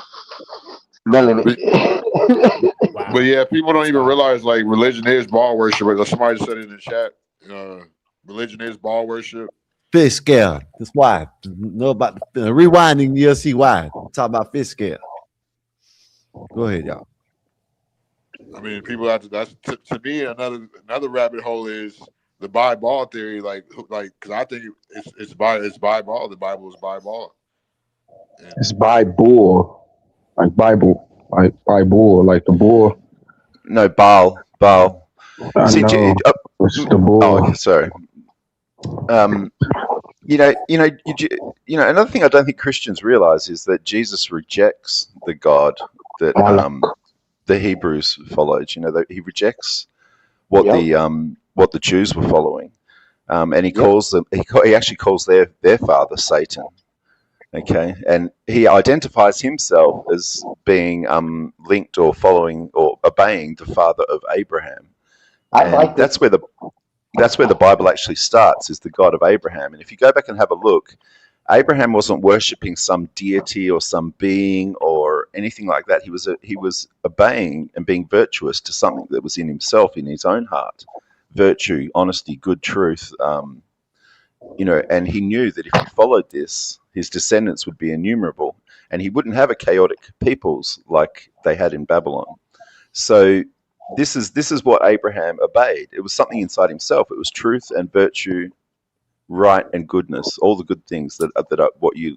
smelling it.
But yeah, people don't even realize like religion is ball worship. Like somebody said it in the chat. Religion is ball worship.
Fish scale. That's why. Know about the rewinding. You'll see why. Talk about fish scale. Go ahead, y'all.
I mean, people have to. That's to me another rabbit hole is the by ball theory. Like because I think it's by ball. The Bible is by ball.
It's by bull, like Bible, like by bull, like the bull.
No, Baal.
I
See,
know. It's the bull.
Oh, okay, sorry. Another thing I don't think Christians realize is that Jesus rejects the God that the Hebrews followed. You know, that he rejects what the Jews were following, and he calls them. He actually calls their father Satan. Okay, and he identifies himself as being linked or following or obeying the father of Abraham. And that's where the Bible actually starts, is the God of Abraham. And if you go back and have a look, Abraham wasn't worshiping some deity or some being or anything like that. He was obeying and being virtuous to something that was in himself, in his own heart. Virtue, honesty, good truth. And he knew that if he followed this, his descendants would be innumerable, and he wouldn't have a chaotic peoples like they had in Babylon. So this is what Abraham obeyed. It was something inside himself. It was truth and virtue, right and goodness, all the good things that are what you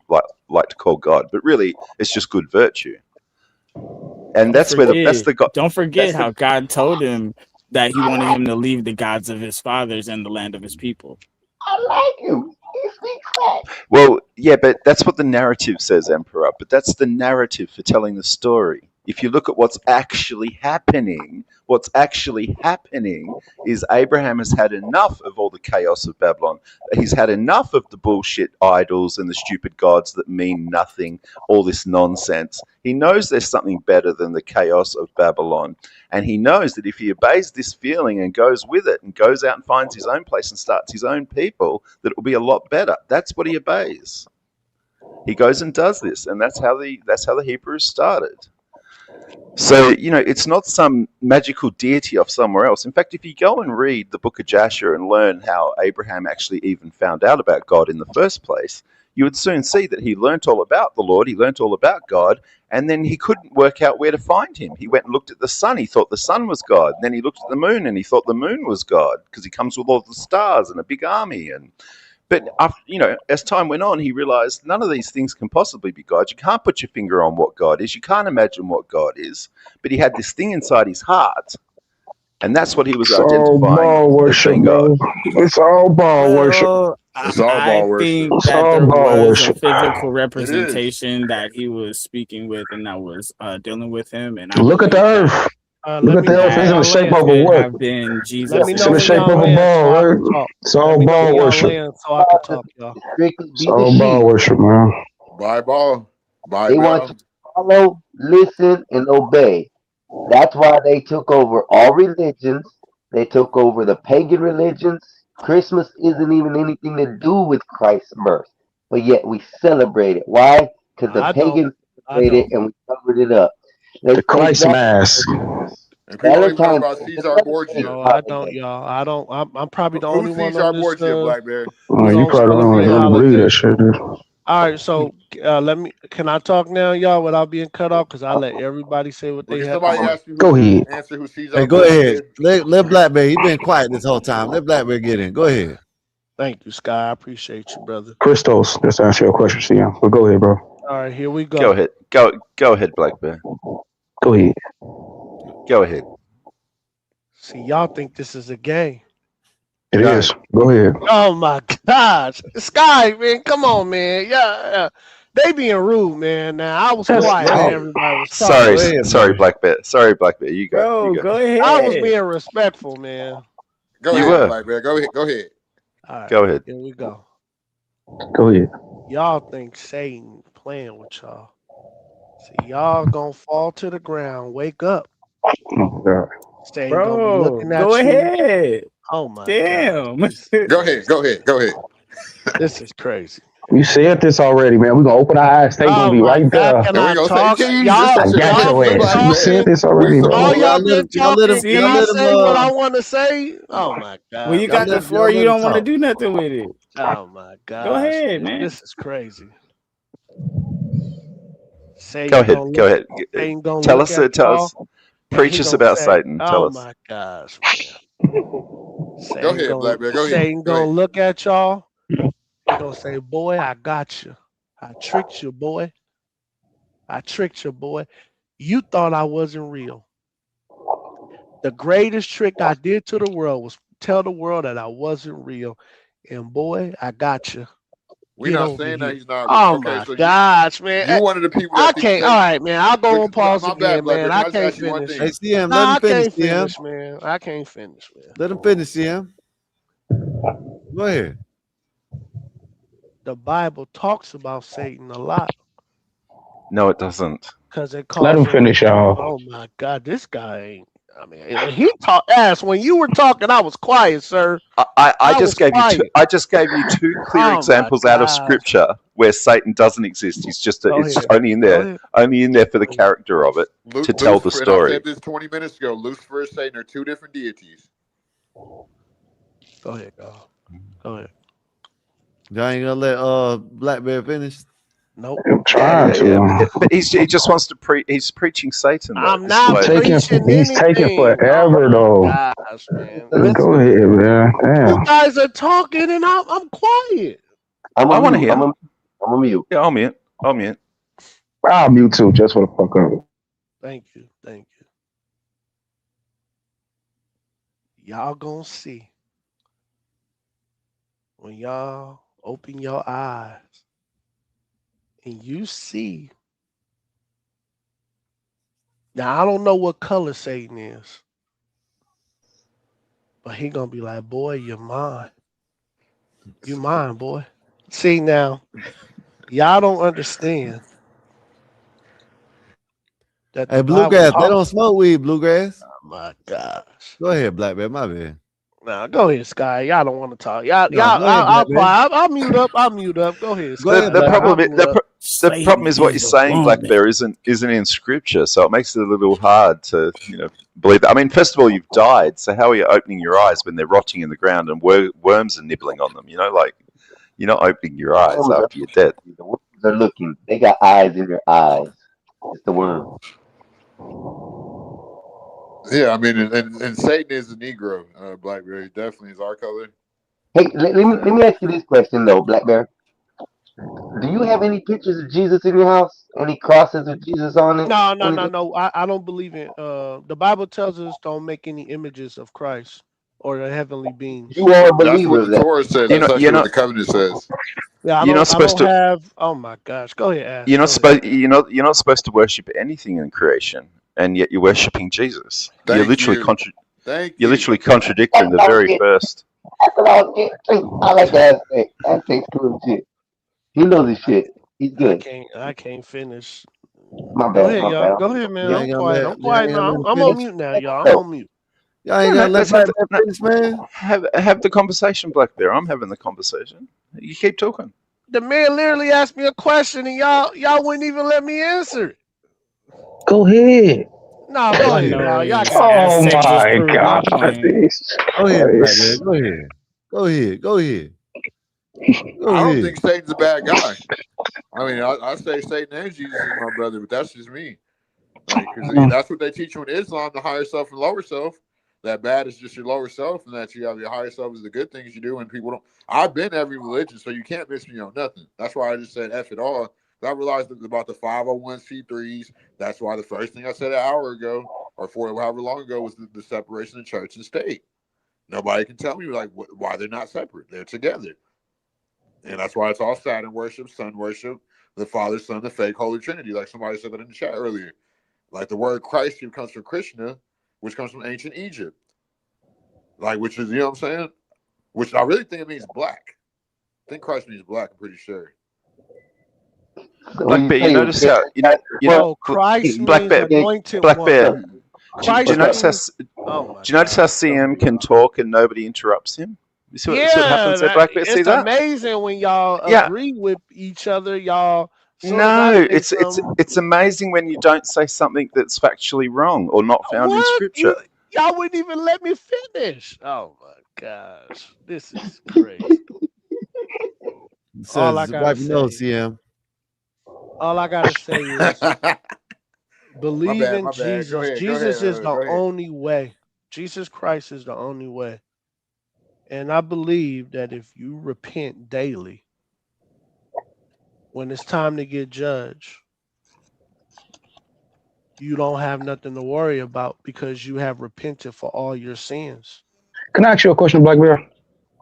like to call God. But really, it's just good virtue. And that's the God.
Don't forget how God told him that he wanted him to leave the gods of his fathers and the land of his people.
I like him. He speaks facts.
Well, yeah, but that's what the narrative says, Emperor. But that's the narrative for telling the story. If you look at what's actually happening is Abraham has had enough of all the chaos of Babylon. He's had enough of the bullshit idols and the stupid gods that mean nothing, all this nonsense. He knows there's something better than the chaos of Babylon. And he knows that if he obeys this feeling and goes with it and goes out and finds his own place and starts his own people, that it will be a lot better. That's what he obeys. He goes and does this, and that's how the Hebrews started. So, it's not some magical deity off somewhere else. In fact, if you go and read the book of Jasher and learn how Abraham actually even found out about God in the first place, you would soon see that he learnt all about the Lord, he learnt all about God, and then he couldn't work out where to find him. He went and looked at the sun, he thought the sun was God. Then he looked at the moon and he thought the moon was God, because he comes with all the stars and a big army. But after, as time went on, he realized none of these things can possibly be God. You can't put your finger on what God is. You can't imagine what God is. But he had this thing inside his heart, and that's what he was
It's all ball
identifying as
worship,
being God.
bro. It's all ball worship.
Well,
It's all
I
ball worship.
think
It's
that
all
there
ball
was a
worship.
physical
It is.
representation that he was speaking with and that was dealing with him, and I
Look at the
believe that
earth. Look
Let
at
me
the
know
earth.
when
It's in
that
the
y'all
shape
land.
of a
could
what?
have been
Let
Jesus
me
It's in
know
the
when
shape
y'all
of a
himself.
land
ball,
so I
right?
can talk.
It's
Let
all
me know when
ball
y'all
worship.
land so I can talk, y'all.
Strictly
It's
be the
all ball
sheep.
worship, man.
Buy ball. Buy
They want you
bell.
to follow, listen, and obey. That's why they took over all religions. They took over the pagan religions. Christmas isn't even anything to do with Christ's birth, but yet we celebrate it. Why? Because the
I don't.
pagans
I
celebrate
don't.
it and we covered it up. They
The
take
Christ mask.
And people don't even know
Valentine's
about
Day is
Caesar
another pagan
Borgia.
No, I don't,
holiday.
y'all. I don't. I'm probably the only
Who's
one on
Caesar
this
Borgia, Black Bear?
who
You
don't
probably don't
celebrate
really believe that
holidays.
shit, dude.
All right, so let me. Can I talk now, y'all, without being cut off? Because I let everybody say what
Well,
they
can
have to
somebody
say.
ask me
Go ahead.
answer who
Hey,
Caesar
go
Borgia
ahead.
is?
Let Blackberry. He been quiet this whole time. Let Blackberry get in. Go ahead.
Thank you, Sky. I appreciate you, brother.
Christos, just to answer your question, CM. But go ahead, bro.
All right, here we
Go
go.
ahead. Go ahead, Black Bear.
Go ahead.
Go ahead.
See, y'all think this is a game.
It
Go
is.
ahead.
Go ahead.
Oh my gosh, Sky, man, come on, man. Yeah. They being rude, man. Now I was
That's
Go
quiet when
ahead.
everybody was
Sorry,
talking.
Go ahead,
sorry,
buddy.
Black Bear. Sorry, Black Bear. You go. You
Bro,
go.
go
I was
ahead.
being respectful, man.
Go
You
All
ahead,
right,
were.
Black Bear. Go ahead. Go ahead.
all right.
Go ahead.
Here we go.
Go ahead.
Y'all think Satan playing with y'all? See, y'all gonna fall to the ground. Wake up.
Oh, God.
Satan gonna be
Bro,
looking
go
at you.
ahead.
Oh my God,
Damn.
this is
Go ahead.
crazy.
Go ahead. Go ahead.
This is crazy.
You said this already, man. We're going to open our eyes. They going to
Oh
be
my
right
God,
there.
can
And we
I
gonna say
talk?
Jesus.
Y'all,
I
That shit
got
make
y'all
your
sense,
been
ass.
Black
You
Bear.
said
talking.
this
We
already,
All
bro.
support
y'all
you.
been
Y'all
talking. Can I
let him.
say what I want to say? Oh my
When
God,
you
Y'all
got the
man.
floor, you
let him
don't want to
talk.
do nothing with it.
Oh my
Go
gosh,
ahead,
man.
man.
This is crazy.
Go
Satan
ahead.
gonna
Go
look.
ahead.
Satan gonna
Tell
look
us.
at
Tell
y'all,
us.
and
Preach
he
us
gonna
about
say,
Satan. Tell
"Oh
us.
my gosh, man."
Go ahead, Black Bear. Go ahead.
Satan
Go
gonna
ahead.
look at y'all. He gonna say, "Boy, I got you. I tricked you, boy. I tricked you, boy. You thought I wasn't real. The greatest trick I did to the world was tell the world that I wasn't real. And boy, I got you.
We're
Get
not
over
saying that
here."
he's not.
Oh
Okay,
my
so
gosh, man.
you one of the people
I
that think
can't. All
Satan.
right, man. I'll go on pause
My bad,
again,
Black Bear.
man.
Can
I
I just
can't
ask you one
finish.
Hey,
thing?
CM, let
Nah,
him
I
finish,
can't
CM.
finish, man. I can't finish, man.
Let him finish, CM. Go ahead.
The Bible talks about Satan a lot
No, it doesn't.
because it
Let
calls
him
him.
finish, y'all.
Oh my God, this guy ain't. I mean, when he talk ass, when you were talking, I was quiet, sir.
I
I
just
was
gave you two.
quiet.
I just gave you two clear
Oh my
examples out of
gosh.
Scripture where Satan doesn't exist.
Go
It's just
ahead.
only in
Go
there,
ahead.
for the
Go ahead.
character of it to tell the
Lucifer, and I said
story.
this 20 minutes ago. Lucifer and Satan are two different deities.
Go ahead, y'all. Go ahead.
Y'all ain't gonna let Blackberry finish.
Nope.
I'm
Yeah,
trying to.
but he just wants to He's preaching Satan though.
I'm
This is
not
why.
preaching
He's taking
anything. Oh
forever,
my
though.
gosh, man.
Go
Listen,
ahead, man.
you
Damn.
guys are talking and I'm quiet.
I'm a
I want to
mute.
hear.
I'm a mute.
Yeah, I'll mute. I'll mute.
I'll mute too, just for the fuck up.
Thank you. Thank you. Y'all gonna see when y'all open your eyes and you see. Now I don't know what color Satan is, but he gonna be like, boy, you're mine. You mine, boy. See now, y'all don't understand that the
Hey,
Bible
Bluegrass, they
talks.
don't smoke weed, Bluegrass.
Oh my gosh.
Go ahead, Black Bear, my bad.
Nah, go ahead, Sky. Y'all don't want to talk. Y'all,
No, go ahead,
I'll
Black Bear.
quiet. I'll mute up. I'll mute up. Go ahead,
Go
Sky.
ahead,
The
Black
I'll
problem,
Bear.
mute up.
the problem is what you're saying, Black Bear, isn't in Scripture, so it makes it a little hard to believe that. I mean, first of all, you've died, so how are you opening your eyes when they're rotting in the ground and worms are nibbling on them? Like you're not opening your eyes
Worms are
after you're dead.
the worms are looking. They got eyes in their eyes. It's the worm.
Yeah, I mean, and Satan is a Negro, Blackberry definitely is our color.
Hey, let me ask you this question though, Black Bear. Do you have any pictures of Jesus in your house? Any crosses with Jesus on it?
No, no, no,
Anything?
no. I don't believe in. The Bible tells us don't make any images of Christ or the heavenly beings.
You are a
That's what
believer
the
of that.
Torah says.
You know,
That's
you're
actually what
not
the covenant says.
Yeah,
you're not
I
supposed
don't
to.
have. Oh my gosh. Go ahead, Ash.
You're not
Go ahead.
supposed. You're not supposed to worship anything in creation, and yet you're worshiping Jesus. You're
Thank
literally
you. Thank
You're
you.
literally contradicting the
That's what I was
very
getting.
first.
That's what I was getting. I like that aspect. Aspect's cool shit. He knows his shit. He's good.
I can't finish.
My
Go
bad.
ahead,
My
y'all.
bad.
Go ahead, man.
Y'all
I'm
ain't gonna
quiet.
let
I'm quiet
y'all
now.
ain't
I'm
gonna
on
finish.
mute now, y'all. I'm on mute.
Y'all ain't gonna let
Let's have
Black Bear finish, man.
have the conversation, Black Bear. I'm having the conversation. You keep talking.
The man literally asked me a question and y'all wouldn't even let me answer it.
Go ahead.
No, go
I
ahead,
know
y'all.
it
Y'all
is.
got it. Go
Oh
ahead.
Aztec just
my
proved my
God.
point.
Go ahead, Black Bear.
This.
Go ahead. Go ahead. Go ahead. Go
I don't
ahead.
think Satan's a bad guy. I mean, I say Satan and Jesus is my brother, but that's just me. Like, because that's what they teach you in Islam: the higher self and lower self. That bad is just your lower self, and that you have your higher self is the good things you do. And people don't. I've been every religion, so you can't miss me on nothing. That's why I just said F it all. I realized about the 501c3s. That's why the first thing I said an hour ago or however long ago was the separation of church and state. Nobody can tell me like why they're not separate. They're together, and that's why it's all Saturn worship, Sun worship, the Father, Son, the fake Holy Trinity. Like somebody said that in the chat earlier. Like the word Christ here comes from Krishna, which comes from ancient Egypt. Like, which is, you know what I'm saying? Which I really think it means black. I think Christ means black, I'm pretty sure.
So
Black
you
Bear, you
say
notice how
No, Christ
Black
means
Bear,
anointed
Black
one.
Bear.
Look,
Do you
Christ
notice how?
means. Oh my
Do you notice how
gosh.
CM can talk and nobody interrupts him? You see what
Yeah,
happens there, Black Bear? See
it's
that?
amazing when y'all
Yeah.
agree with each other. Y'all, as soon as I
No,
say
it's
something,
it's amazing when you don't say something that's factually wrong or not found in
what
Scripture.
y'all wouldn't even let me finish. Oh my gosh, this is crazy. All I
Says
gotta
wipe your nose,
say,
CM.
all I gotta say is believe in
my bad. Go
Jesus.
ahead,
Jesus is the
go ahead.
only way. Jesus Christ is the only way. And I believe that if you repent daily, when it's time to get judged, you don't have nothing to worry about because you have repented for all your sins.
Can I ask you a question, Black Bear?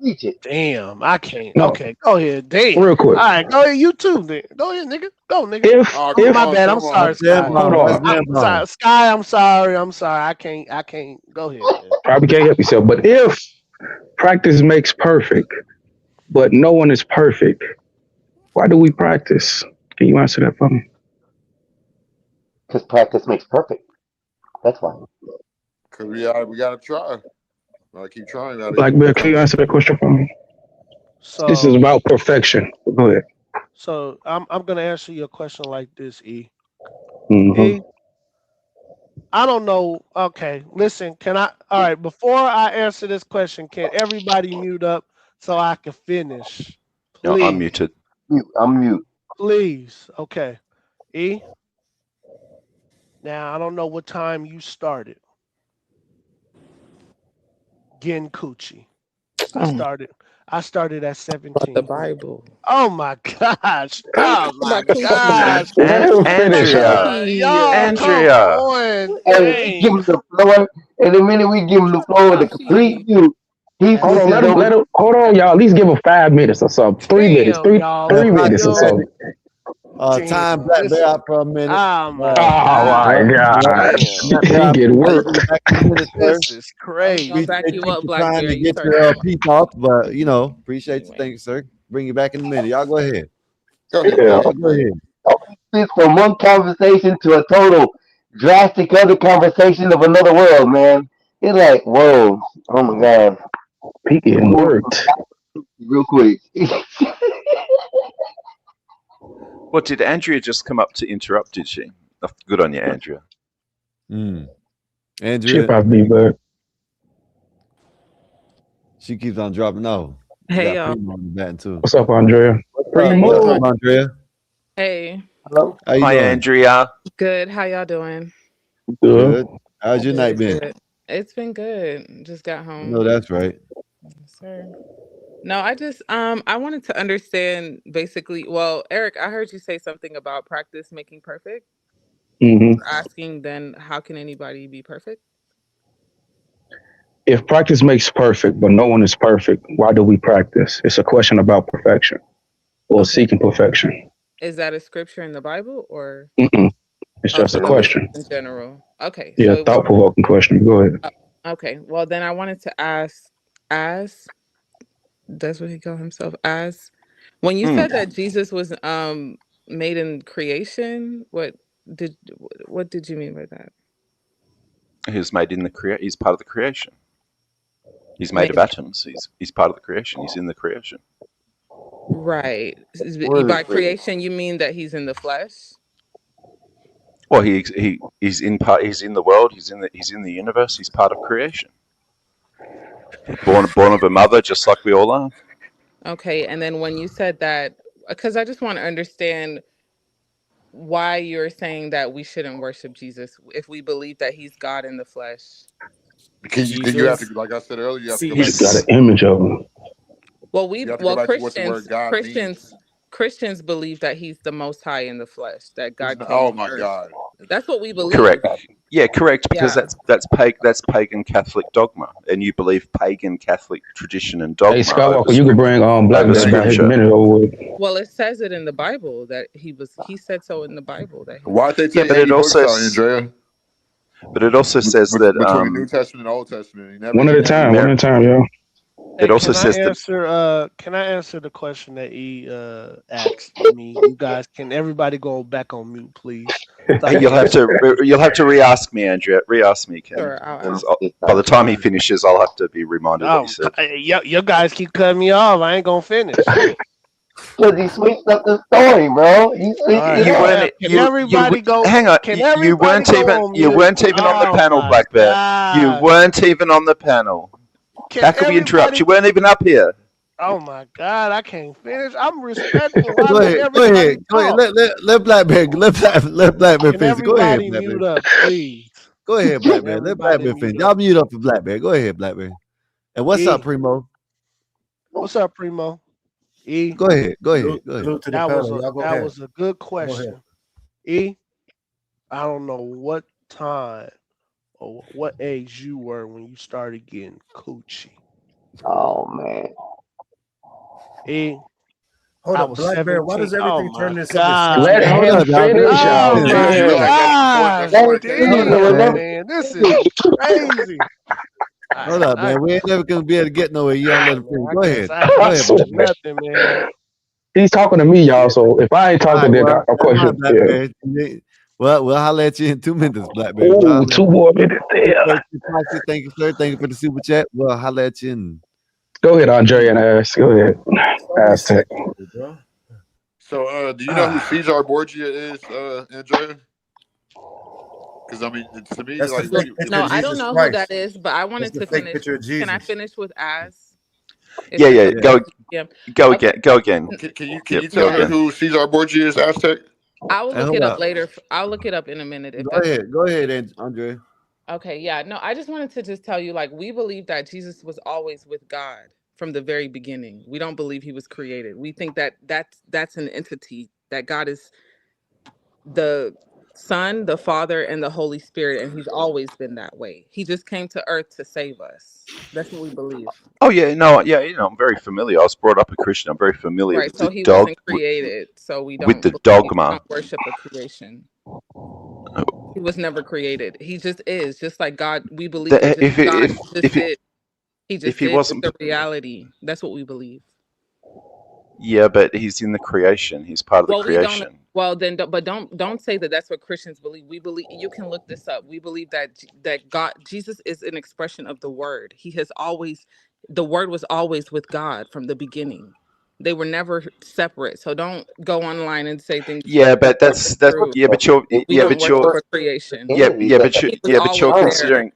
teach it.
Damn, I can't.
No,
Okay, go ahead. Damn.
real quick.
All right, go ahead. You too, then. Go ahead, nigga. Go, nigga.
If
Oh,
if
My bad. I'm
come
sorry,
on.
Watch that
Sky.
hold
bomb. Watch
on,
I'm
that
sorry,
bomb.
Sky. I'm sorry. I'm sorry. I can't. Go ahead, man.
probably can't help yourself, but if practice makes perfect, but no one is perfect, why do we practice? Can you answer that for me?
Because practice makes perfect. That's why.
Because we gotta try. Gotta keep trying.
Black Bear, can you answer that question for me? This is
So,
about perfection. Go ahead.
I'm gonna answer your question like this, E.
Mm-hmm.
E, I don't know. Okay, listen. Can I? All right. Before I answer this question, can everybody mute up so I can finish?
No, I'm
Please,
muted.
I'm mute.
please. Okay, E. Now I don't know what time you started getting coochie. I
Oh,
started. I started at
about the
17.
Bible.
Oh my gosh.
I don't
Oh
care
my
about coochie.
gosh.
Let him finish, y'all.
Andrea,
Y'all, come
Coochie.
on.
Hey, we give
Dang.
him the floor. In a minute, we give him the floor with a complete
Coochie.
mute. He
Hold on,
switches over.
hold on, y'all. At least give him 5 minutes or something. 3 minutes,
Damn, y'all.
Yeah,
three
Pocket
minutes or
said,
something.
time
Damn,
Black
this
Bear
is.
out for a minute.
Oh my
Oh my
god.
gosh,
Damn.
Black Bear
he
out for a
get
minute. You
worked.
get back in a minute, sir.
This is
I was gonna
crazy.
back
Appreciate
you
you
up,
for
Black
trying
Bear.
to
You
get
start
your
talking.
piece off, but appreciate you.
Anyway.
Thank you, sir. Bring you back in a minute. Y'all go ahead.
Go ahead,
Yeah.
Pastor
Go
Jay.
ahead.
Switch from one conversation to a total drastic other conversation of another world, man. It's like, whoa, oh my god.
He getting worked.
Real quick.
What, did Andrea just come up to interrupt, did she? Oh, good on you, Andrea.
Mm.
She'll
Andrea,
probably be back.
she keeps on dropping off. We
Hey
got
y'all.
Primo on the back too.
What's up, Andrea?
What's
Primo.
up, Andrea?
Hey.
Hello.
How you
Hi,
doing?
Andrea.
Good. How y'all doing?
Good.
Good. How's your night
Good.
been?
Good. It's been good. Just got
I know
home.
that's right.
Yes, sir. No, I just I wanted to understand basically. Well, Eric, I heard you say something about practice making perfect.
hmm
Asking then, how can anybody be perfect?
If practice makes perfect, but no one is perfect, why do we practice? It's a question about perfection or
Okay.
seeking perfection.
Is that a scripture in the Bible or?
Mm-mm. It's
Oh,
just
so
a
it's just
question.
in general. Okay.
Yeah,
So
thought provoking question. Go ahead.
okay. Well, then I wanted to ask, as that's what he called himself, as when you
Hmm.
said that Jesus was made in creation, did what did you mean by that?
He's made in the he's part of the creation. He's made of
Made
atoms. He's part of the creation. He's in the creation.
right.
What is
By
it?
creation you mean that he's in the flesh?
Well, he's in part. He's in the world. He's in the universe. He's part of creation. Born of a mother, just like we all are.
Okay, and then when you said that, because I just want to understand why you're saying that we shouldn't worship Jesus if we believe that he's God in the flesh.
You have to,
Jesus.
like I said earlier, you have to go
See,
You
back
just
to
got
what
an image of him.
Well,
you have to go back to what the word God means.
Christians believe that he's the most high in the flesh, that
He's
God
not,
came
oh
on
my
earth.
God.
That's what we believe.
Correct. Yeah, correct. Because
Yeah.
that's pagan Catholic dogma, and you believe pagan Catholic tradition and
Hey,
dogma
Skywalker, you could bring Black
over
Bear about his
scripture.
minute over with.
Well, it says it in the Bible that he said so in the Bible that he
Why'd they
Yeah,
take
but
80 books out, Andrea?
says that
Between New Testament and Old Testament.
One at a time, one at a time, y'all.
Hey,
It also
Can I
says that
answer? Can I answer the question that he asked me? You guys, can everybody go back on mute, please? Stop
hey, you'll have
interrupting.
to re-ask me, Andrea. Re-ask me, Ken.
Sure, I'll
Because
ask.
by the time he finishes, I'll have to be reminded what he said.
You guys keep cutting me off. I ain't gonna finish.
Because he switched up the story, bro. He
All
switched
right.
it
You
up.
weren't
Can everybody go?
hang on.
Can
You
everybody
weren't
go
even
on mute?
on the
Oh
panel,
my
Black Bear. You
god!
weren't even on the panel.
Can
How can we interrupt?
everybody?
You weren't even up here.
Oh my god! I can't finish. I'm respectful. I
Go
let
ahead. Go
everybody
ahead. Go ahead.
talk.
Let Black Bear
Can
finish. Go ahead,
everybody
Black Bear.
mute up, please?
Go ahead, Black
Can
Bear. Let Black
everybody
Bear finish.
mute
Y'all
up?
mute up for Black Bear. Go ahead, Black Bear. And what's up,
E,
Primo?
what's up, Primo? E,
Go ahead. Go ahead. Go ahead.
Salute to the
that was
panel.
a
Y'all go ahead.
good
Go ahead.
question. E, I don't know what time or what age you were when you started getting coochie.
Oh man.
E,
Hold
I
up,
was
Black Bear. Why
17.
does
Oh
everything
my
turn into something
god.
Let
sexual?
Hold
him
up, y'all.
finish,
Oh
y'all.
my
You like that's the point.
god.
That's the point of the game.
Hold up,
Damn,
man.
man. This is crazy. All
Hold
right,
up, man. We ain't never gonna be able to get nowhere. You don't let him finish.
I
Go
guess
ahead.
I
Go
ain't
ahead,
saying
Black Bear.
nothing, man.
He's talking to me, y'all. So if I ain't
All right,
talking, then
well,
I'll
that's fine,
question.
Black
Yeah.
Bear. We'll holler at you in 2 minutes, Black Bear. We'll
Oh,
holler at
2
you.
more minutes there.
Thank you, sir. Thank you for the super chat. We'll holler at you in
Go ahead, Andre, and ask. Go ahead.
It's always
Aztec.
sexual, bro.
So, do you know who Cesar Borgia is, Andrea? Because I mean, to me,
That's the
like,
fake picture
No,
of
I don't
Jesus
know who that
Christ.
is, but I
That's
wanted
the
to
fake
finish.
picture of
Can I
Jesus.
finish with as? If
Yeah,
it's
yeah.
okay. Yeah.
Go
Okay.
again. Go again.
can you
Yep, go
tell her
Yeah.
again.
who Cesar Borgia is, Aztec?
I will
Hey,
look
hold
it up
up.
later. I'll look it up in a minute if
Go
that's
ahead. Go ahead, Andre.
okay. Yeah. No, I just wanted to just tell you, like, we believe that Jesus was always with God from the very beginning. We don't believe he was created. We think that that's an entity, that God is the Son, the Father, and the Holy Spirit, and he's always been that way. He just came to earth to save us. That's what we believe.
Oh yeah, no, yeah, I'm very familiar. I was brought up a Christian. I'm very familiar
Right.
with
So
the
he
dog
wasn't created. So we
with
don't
the
believe, we
dogma.
don't worship a creation. He was never created. He just is. Just like God, we believe that
That
just God just
if
is. He
if
just
he
is. It's
wasn't,
the reality. That's what we believe.
yeah, but he's in the creation. He's part of the
Well, we don't.
creation.
Well, then, but don't say that. That's what Christians believe. We believe. You can look this up. We believe that God, Jesus, is an expression of the Word. He has always, the Word was always with God from the beginning. They were never separate. So don't go online and say things
Yeah, but
that aren't
that's
true.
yeah, but you're
We
yeah,
don't
but
worship
you're
a creation.
yeah, but you
He was
yeah, but you're
always there.
considering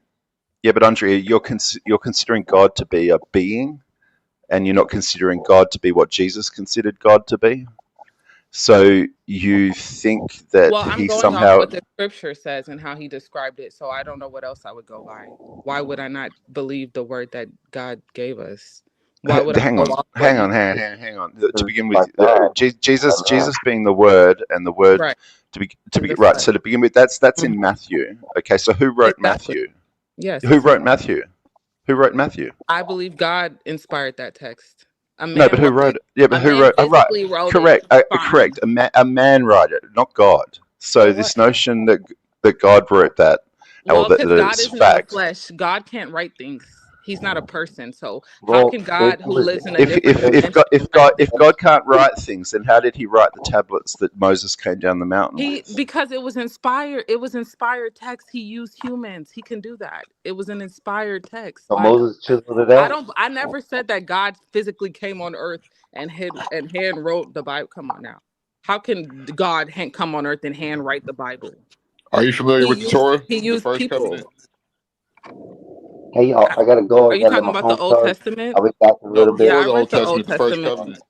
yeah, but Andrea, you're considering God to be a being, and you're not considering God to be what Jesus considered God to be. So you think that
Well, I'm
he
going off
somehow
what the scripture says and how he described it. So I don't know what else I would go by. Why would I not believe the word that God gave us? Why would I
hang
go
on,
off what
hang
he
on, hang on. To begin
My
with,
God.
Jesus being the Word, and the Word
right
to
in
be
the
right.
flesh?
So to begin with, that's
Mhm.
in Matthew. Okay, so who wrote
Exactly.
Matthew?
Yes,
Who
it's in.
wrote Matthew? Who wrote Matthew?
I believe God inspired that text. A
No,
man
but who
wrote
wrote
it.
it? Yeah, but
A
who
man
wrote? Oh, right,
physically wrote it.
correct,
Fine.
correct. A man wrote it, not God. So
So
this
what?
notion that God wrote that, or
Well,
that
because God
it's
isn't in the
fact.
flesh. God can't write things. He's not a person. So how
Well,
can
if
God,
he
who
was,
lives in a different
If
dimension,
God
write
if God can't write things, then how did he write the tablets that Moses came down the mountain
He
with?
because it was inspired text. He used humans. He can do that. It was an inspired text.
so
So I know
Moses
that.
chiseled it out.
I never said that God physically came on earth and hand wrote the Bible. Come on now. How can God come on earth and hand write the Bible?
Are you familiar with the Torah,
He
the
used
first
people.
covenant?
Hey, y'all, I gotta go.
Are
I
you
gotta let
talking
my
about the
phone
Old
charge.
Testament?
I'll be back in a
No,
little bit.
Yeah,
before
I
the
read
Old
the Old
Testament, the first
Testament.
covenant.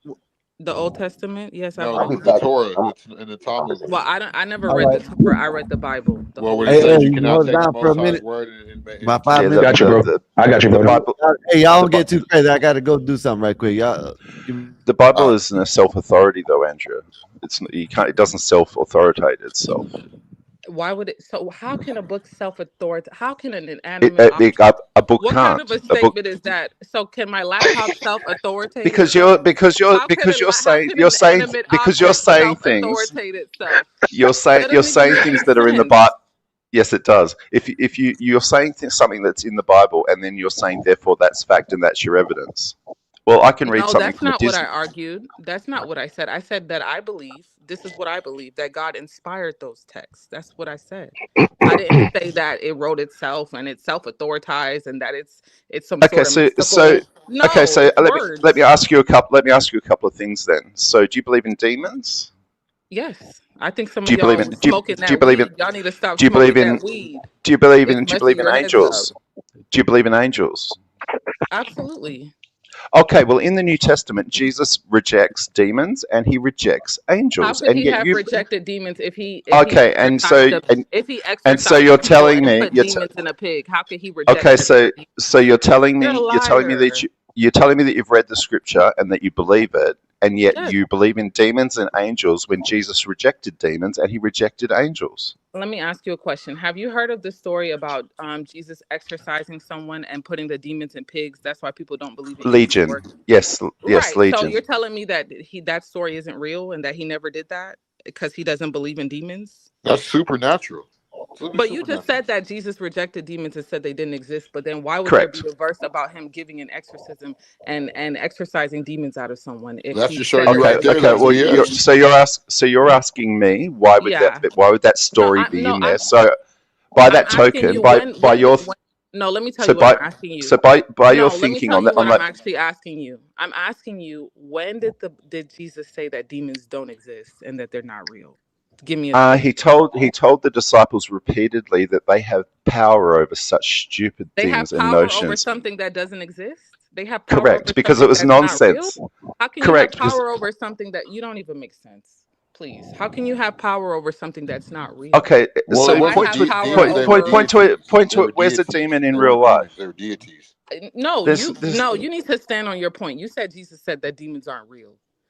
The Old Testament? Yes, I've
No,
I'll
read
be
it.
the
back.
Torah
I'm,
in the Talmud.
Well, I never
All
read the
right.
Torah. I read the Bible, the
Well,
Holy
when it
Hey,
says
hey,
you
Scripture.
you
cannot
hold
take the
down for
Most
a
High's
minute.
word
About
Yeah,
5 minutes.
Got you, bro. I got you,
the
brother.
Bible
Hey, y'all
the
don't get too crazy. I got to go do something right quick. Y'all,
the Bible
uh,
isn't a self authority though, Andrew. It's you can't. It doesn't self authoritate itself.
Why would it? So how can a book self-authority? How can an inanimate
It,
object?
a book
What kind of
can't.
a
A book
statement is that? So can my laptop self-authoritate
because
itself? How can
you're
an
saying
inanimate
because you're
object
saying things
self-authoritate itself? That
you're
doesn't even
saying
make
things
any
that are in the
sense.
Bible. Yes, it does. If you're saying something that's in the Bible, and then you're saying therefore that's fact and that's your evidence. Well, I can read
No,
something
that's
from a
not what I
Disney.
argued. That's not what I said. I said that I believe, this is what I believe, that God inspired those texts. That's what I said. I didn't say that it wrote itself and it's self-authorized and that it's some
Okay,
sort of
so
mystical. No, it's
let me
words.
ask you a couple of things then. So, do you believe in demons?
Yes. I think some
Do
of
you believe
y'all
in
smoking
do you
that
believe in
weed. Y'all need to stop
do you believe
smoking
in
that weed.
do you believe
It's
in
messing your heads up.
angels? Do you believe in angels?
Absolutely.
Okay, well, in the New Testament, Jesus rejects demons and he rejects
How
angels,
could
and
he
yet
have
you
rejected demons if he
okay, and
exercised
so
them?
and
If he
and so
exercised
you're
people
telling
and
me
put demons in a pig, how could he reject
okay,
them?
so
You're a
you're telling me that
liar.
you're telling me that you've read the scripture and that you believe it, and yet
Yes.
you believe in demons and angels when Jesus rejected demons and he rejected angels.
Let me ask you a question. Have you heard of the story about Jesus exorcising someone and putting the demons in pigs? That's why people don't believe it usually
Legion,
works.
yes,
Right. So
Legion.
you're telling me that that story isn't real and that he never did that because he doesn't believe in demons?
that's supernatural. It's literally
But you just
supernatural.
said that Jesus rejected demons and said they didn't exist. But then why would there be
Correct.
a verse about him giving an exorcism and exorcising demons out of someone if
That's
he
just showing
said
you
that
Okay,
right
he
there.
okay.
didn't
That's
Well,
believe
you're,
in?
BS.
so you're asking me
Yeah.
why would that
No,
story be in there?
I'm
So by
I'm
that
asking
token,
you when
by
when
your
did when no, let me tell
so
you what I'm
by
asking you.
so by your
No, let me
thinking
tell
on
you
that
what I'm actually asking you. I'm asking you when did Jesus say that demons don't exist and that they're not real? Give me a time.
he told the disciples repeatedly that they have power over such stupid
They have
things and
power over
notions.
something that doesn't exist. They have power over
Correct, because it
something
was
that's not real.
nonsense.
How can you have
Correct, because
power over something that you don't even make sense? Please. How can you have power over something that's not real?
okay.
Well, it
So
I
wasn't
have power
demons. They were
over
point
deities.
to
They
it.
were
Where's a
deities.
demon in
They weren't
real life?
demons. They were deities.
no,
There's
you need to stand on your point. You said Jesus said that demons aren't real.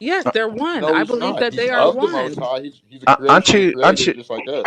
Yes, they're one.
No,
I
he's
believe
not.
that
He's
they are
of the Most
one.
High. He's a creation. He's
Aren't
created
you?
just like us.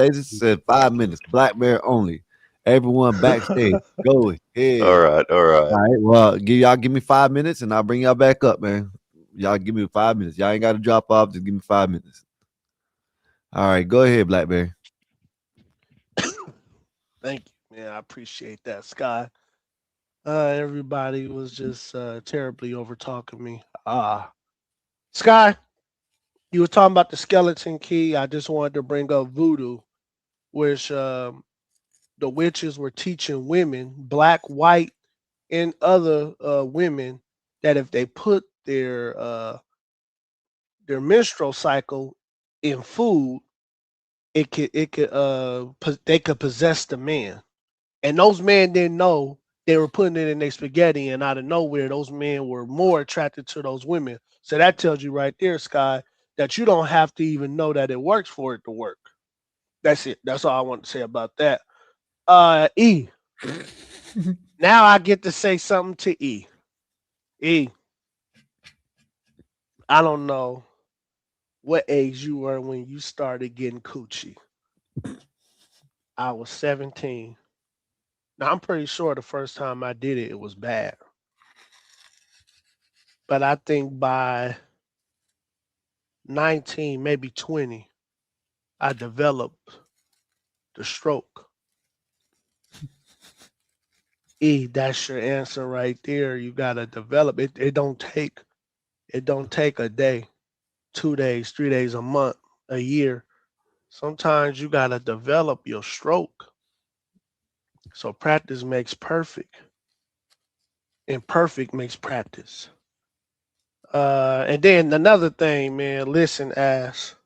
Lazy said 5 minutes. Blackberry only. Everyone backstage. Go ahead.
All right.
All right. Well, give me 5 minutes and I'll bring y'all back up, man. Y'all give me 5 minutes. Y'all ain't got to drop off. Just give me 5 minutes. All right. Go ahead, Blackberry.
Thank you. Yeah, I appreciate that, Sky. Everybody was just terribly over talking me. Sky, you were talking about the skeleton key. I just wanted to bring up voodoo, which the witches were teaching women, black, white, and other women, that if they put their menstrual cycle in food, they could possess the man. And those men didn't know they were putting it in their spaghetti, and out of nowhere, those men were more attracted to those women. So that tells you right there, Sky, that you don't have to even know that it works for it to work. That's it. That's all I want to say about that. E. Now I get to say something to E. E. I don't know what age you were when you started getting coochie. I was 17. Now I'm pretty sure the first time I did it, it was bad. But I think by 19, maybe 20, I developed the stroke. E, that's your answer right there. You gotta develop it. It don't take a day, 2 days, 3 days, a month, a year. Sometimes you gotta develop your stroke. So practice makes perfect. And perfect makes practice. And then another thing, man, listen, ass.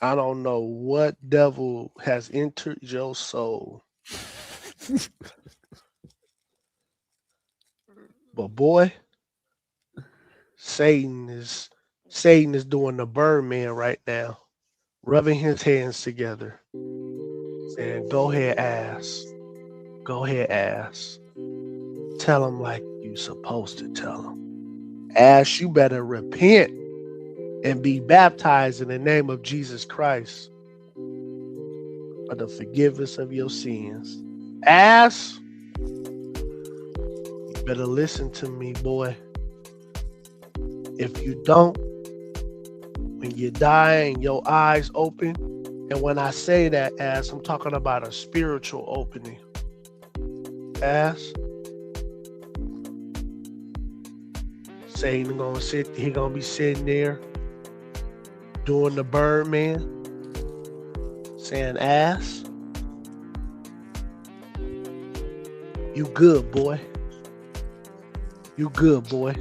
I don't know what devil has entered your soul. But boy, Satan is doing the Birdman right now, rubbing his hands together, saying, "Go ahead, ass. Go ahead, ass. Tell him like you supposed to tell him. Ass, you better repent and be baptized in the name of Jesus Christ for the forgiveness of your sins. Ass, you better listen to me, boy. If you don't, when you die and your eyes open, and when I say that, ass, I'm talking about a spiritual opening. Ass, Satan he gonna be sitting there doing the Birdman, saying, ass, you good, boy. You good, boy.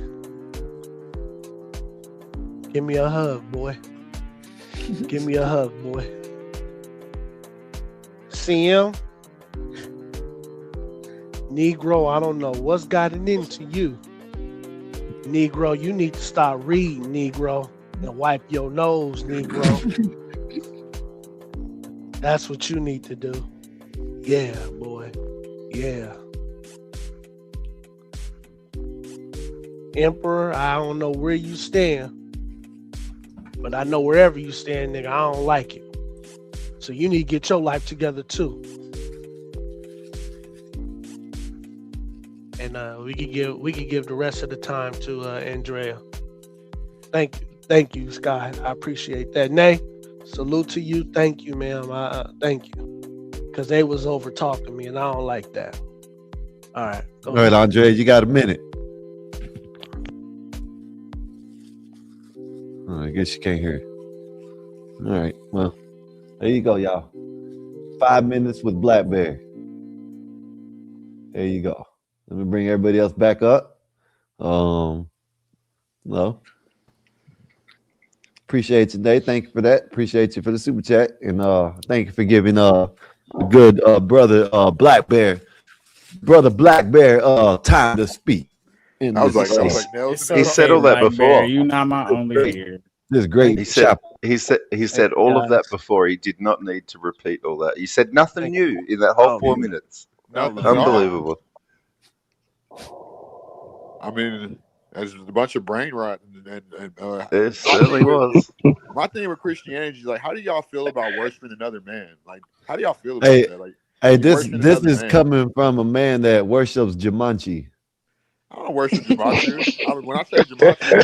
Give me a hug, boy. Give me a hug, boy. CM, Negro, I don't know what's gotten into you. Negro, you need to start reading, Negro, and wipe your nose, Negro. That's what you need to do. Yeah, boy. Yeah. Emperor, I don't know where you stand, but I know wherever you stand, nigga, I don't like it. So you need to get your life together too. And we could give the rest of the time to Andrea. Thank you, Sky. I appreciate that. Nay, salute to you. Thank you, ma'am. Thank you, because they was over talking me, and I don't like that. All right.
All right, Andre, you got a minute. Oh, I guess you can't hear it. All right. Well, there you go, y'all. 5 minutes with Blackberry. There you go. Let me bring everybody else back up. No. Appreciate you today. Thank you for that. Appreciate you for the super chat. And thank you for giving the good brother Blackbear time to speak.
He said all that before.
You not my only ear.
This great.
He said all of that before. He did not need to repeat all that. He said nothing new in that whole 4 minutes. Unbelievable.
I mean, there's a bunch of brain rot.
It certainly was.
My thing with Christianity is like, how do y'all feel about worshiping another man? Like, how do y'all feel about that? Like,
hey, this is coming from a man that worships Jumanji.
I don't worship Jumanji. When I say Jumanji,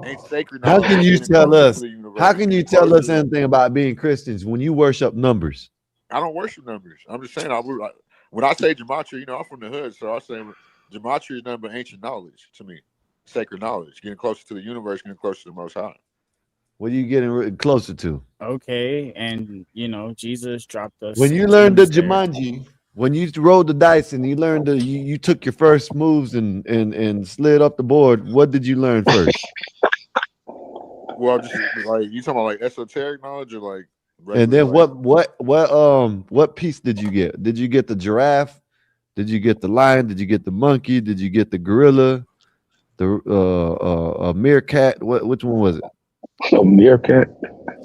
ain't sacred.
How can you tell us? How can you tell us anything about being Christians when you worship numbers?
I don't worship numbers. I'm just saying. When I say gematria, I'm from the hood, so I say gematria is nothing but ancient knowledge to me, sacred knowledge, getting closer to the universe, getting closer to the Most High.
What are you getting closer to?
Okay, and Jesus dropped us.
When you learned the Jumanji, when you rolled the dice and you learned you took your first moves and slid up the board, what did you learn first?
Well, just like you talking about like esoteric knowledge or like.
And then what piece did you get? Did you get the giraffe? Did you get the lion? Did you get the monkey? Did you get the gorilla? The meerkat? Which one was it?
A meerkat.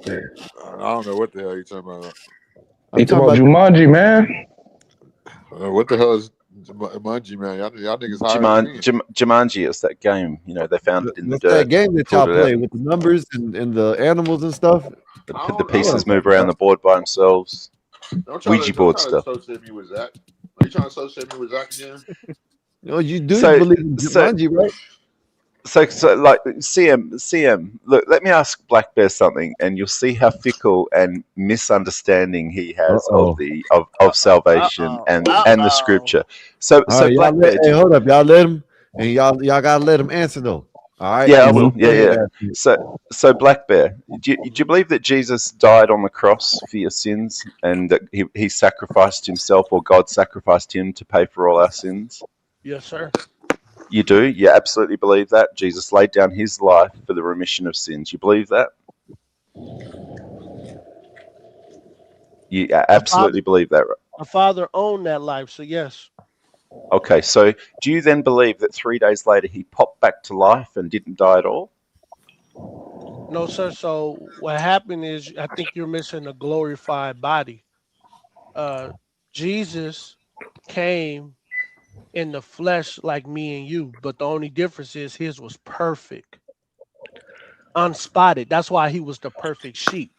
I don't know what the hell you're talking about.
You talking about Jumanji, man?
What the hell is Jumanji, man? Y'all niggas higher than me.
Jumanji is that game. They found it in the
That's
dirt.
that game that y'all play with the numbers and the animals and stuff.
The pieces move around the board by themselves. Ouija board stuff.
Associate me with Zach. Are you trying to associate me with Zach again?
No, you do believe in Jumanji, right?
So like CM, look, let me ask Black Bear something, and you'll see how fickle and misunderstanding he has of salvation and the scripture. So Black Bear,
hey, hold up, y'all let him, and y'all gotta let him answer though. All right.
Yeah, I will. Yeah. So Black Bear, do you believe that Jesus died on the cross for your sins, and that he sacrificed himself, or God sacrificed him to pay for all our sins?
Yes, sir.
You do? You absolutely believe that? Jesus laid down his life for the remission of sins. You believe that? You absolutely believe that, right?
My father owned that life, so yes.
Okay, so do you then believe that 3 days later he popped back to life and didn't die at all?
No, sir. So what happened is, I think you're missing a glorified body. Jesus came in the flesh like me and you, but the only difference is his was perfect, unspotted. That's why he was the perfect sheep,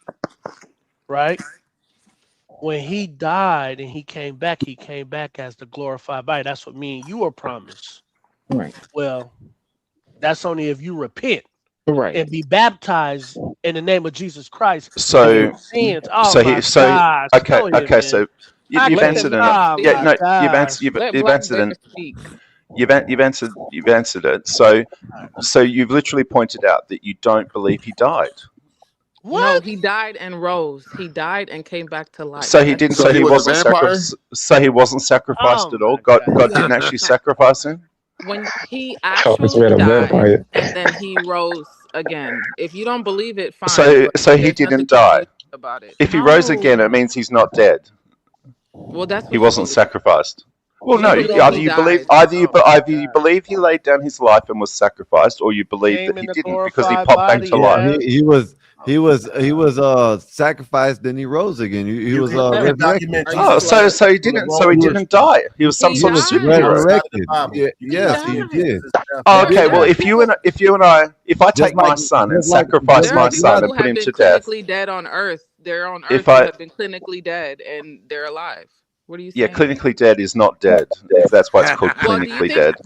right? When he died and he came back as the glorified body. That's what me and you are promised.
Right.
Well, that's only if you repent,
right,
and be baptized in the name of Jesus Christ.
So,
sins.
okay, so you've answered enough. Yeah, no, you've answered you've answered it. So you've literally pointed out that you don't believe he died.
What?
No, he died and rose. He died and came back to life.
So he didn't. So he wasn't sacrificed. So he wasn't sacrificed at all. God didn't actually sacrifice him.
When he actually died and then he rose again. If you don't believe it, fine.
So he didn't die.
About it.
If he rose again, it means he's not dead.
Well, that's what
he wasn't sacrificed. Well, no. Either you believe he laid down his life and was sacrificed, or you believe that he didn't because he popped back to life.
He was sacrificed, then he rose again. He was resurrected.
Oh, so he didn't. So he didn't die. He was some sort of superhero.
Yes, he did.
Oh, okay. Well, if I take my son and sacrifice my son and put him to death,
clinically dead on Earth. They're on Earth who have been clinically dead and they're alive. What are you saying?
Yeah, clinically dead is not dead. If that's why it's called clinically dead.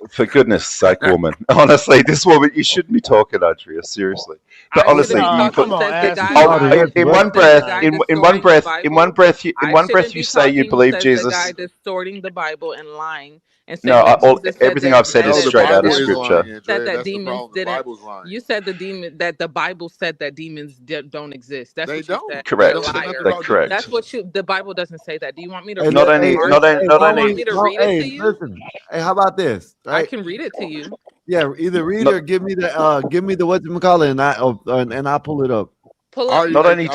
For goodness sake, woman. Honestly, this woman, you shouldn't be talking, Andrea. Seriously. But honestly, in one breath, you say you believe Jesus.
The guy distorting the Bible and lying. And
everything I've said is straight out of scripture.
Said that demons didn't. You said that the Bible said that demons don't exist. That's what you said.
Correct.
That's
correct.
That's what the Bible doesn't say that. Do you want me to?
Not only.
Want me to read it to you?
Listen, hey, how about this?
I can read it to you.
Yeah, either read or give me the whatchamacallit, and I'll pull it up.
Pull up
not only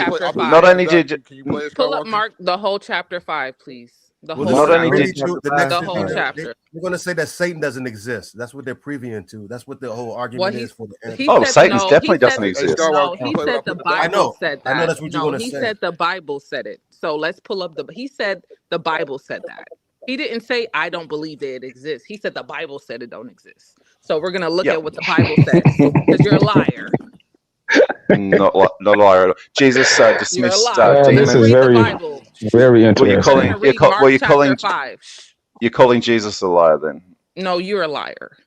did
can you play us
pull up Mark the whole chapter 5, please. The whole chapter.
We're going to say that Satan doesn't exist. That's what they're previewing to. That's what the whole argument is for the
end. Satan definitely doesn't exist.
No, he said the Bible said that.
I know that's what you're going to say.
He said the Bible said it. So let's pull up he said the Bible said that. He didn't say I don't believe that it exists. He said the Bible said it don't exist. So we're going to look at what the Bible says because you're a liar.
Not a liar at all. Jesus dismissed
this is very interesting.
You're calling Jesus a liar then?
No, you're a liar.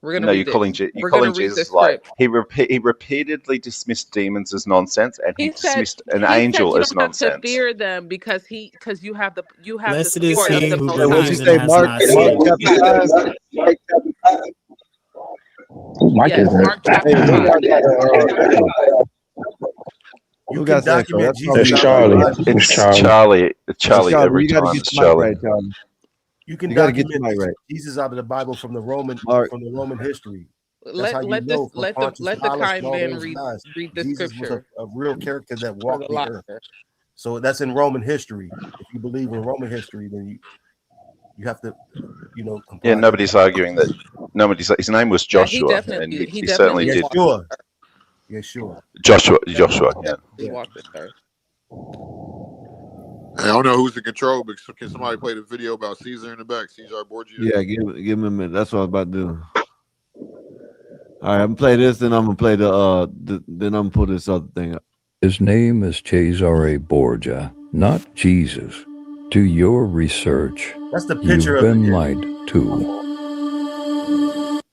We're gonna
No,
read
you're
this.
calling you're
We're
calling
gonna read
Jesus
this
light.
script.
He repeatedly dismissed demons as nonsense, and he
He said
dismissed an
he said
angel
you
as
don't have to
nonsense.
fear them because you have the
Blessed is
support of
he
the
who
Most
Hey, what'd
High.
you
believes and
say,
has
Mark?
not
Mark
seen.
chapter 5?
Who mic
Yes,
is that?
Mark chapter
Hey, who
5.
You
got
can
the echo?
document
That's probably
That's
Jesus
you,
out of the
Charlie.
Charlie.
Bible.
It's
It's
Charlie.
Charlie.
Hey,
Charlie,
Charlie,
every
you got to
time
get
it's
your mic
Charlie.
right, Charlie.
You can
You got to get your
document
mic right.
Jesus out of the Bible from the Roman
Mark.
history. That's
Let
how you
let this
know from
let the
Pontius
let the
Pilate and
kind
all
man
those guys.
read the
Jesus was
scripture
a real character that
for the
walked the earth.
liar.
So that's in Roman history. If you believe in Roman history, then you have to, comply.
Yeah, nobody's arguing that. His name was
Yeah, he
Joshua, and
definitely
he certainly
Yeah,
did.
walked.
sure. Yeah, sure.
Joshua. Yeah.
He walked this earth.
I don't know who's in control, but can somebody play the video about Caesar in the back? Caesar Borgia?
Yeah, give him a minute. That's what I was about to do. All right, I'm gonna play this, then I'm gonna play then I'm gonna pull this other thing up.
His name is Cesare Borgia, not Jesus. Do your research.
That's the picture
You've
of
been
it.
lied to.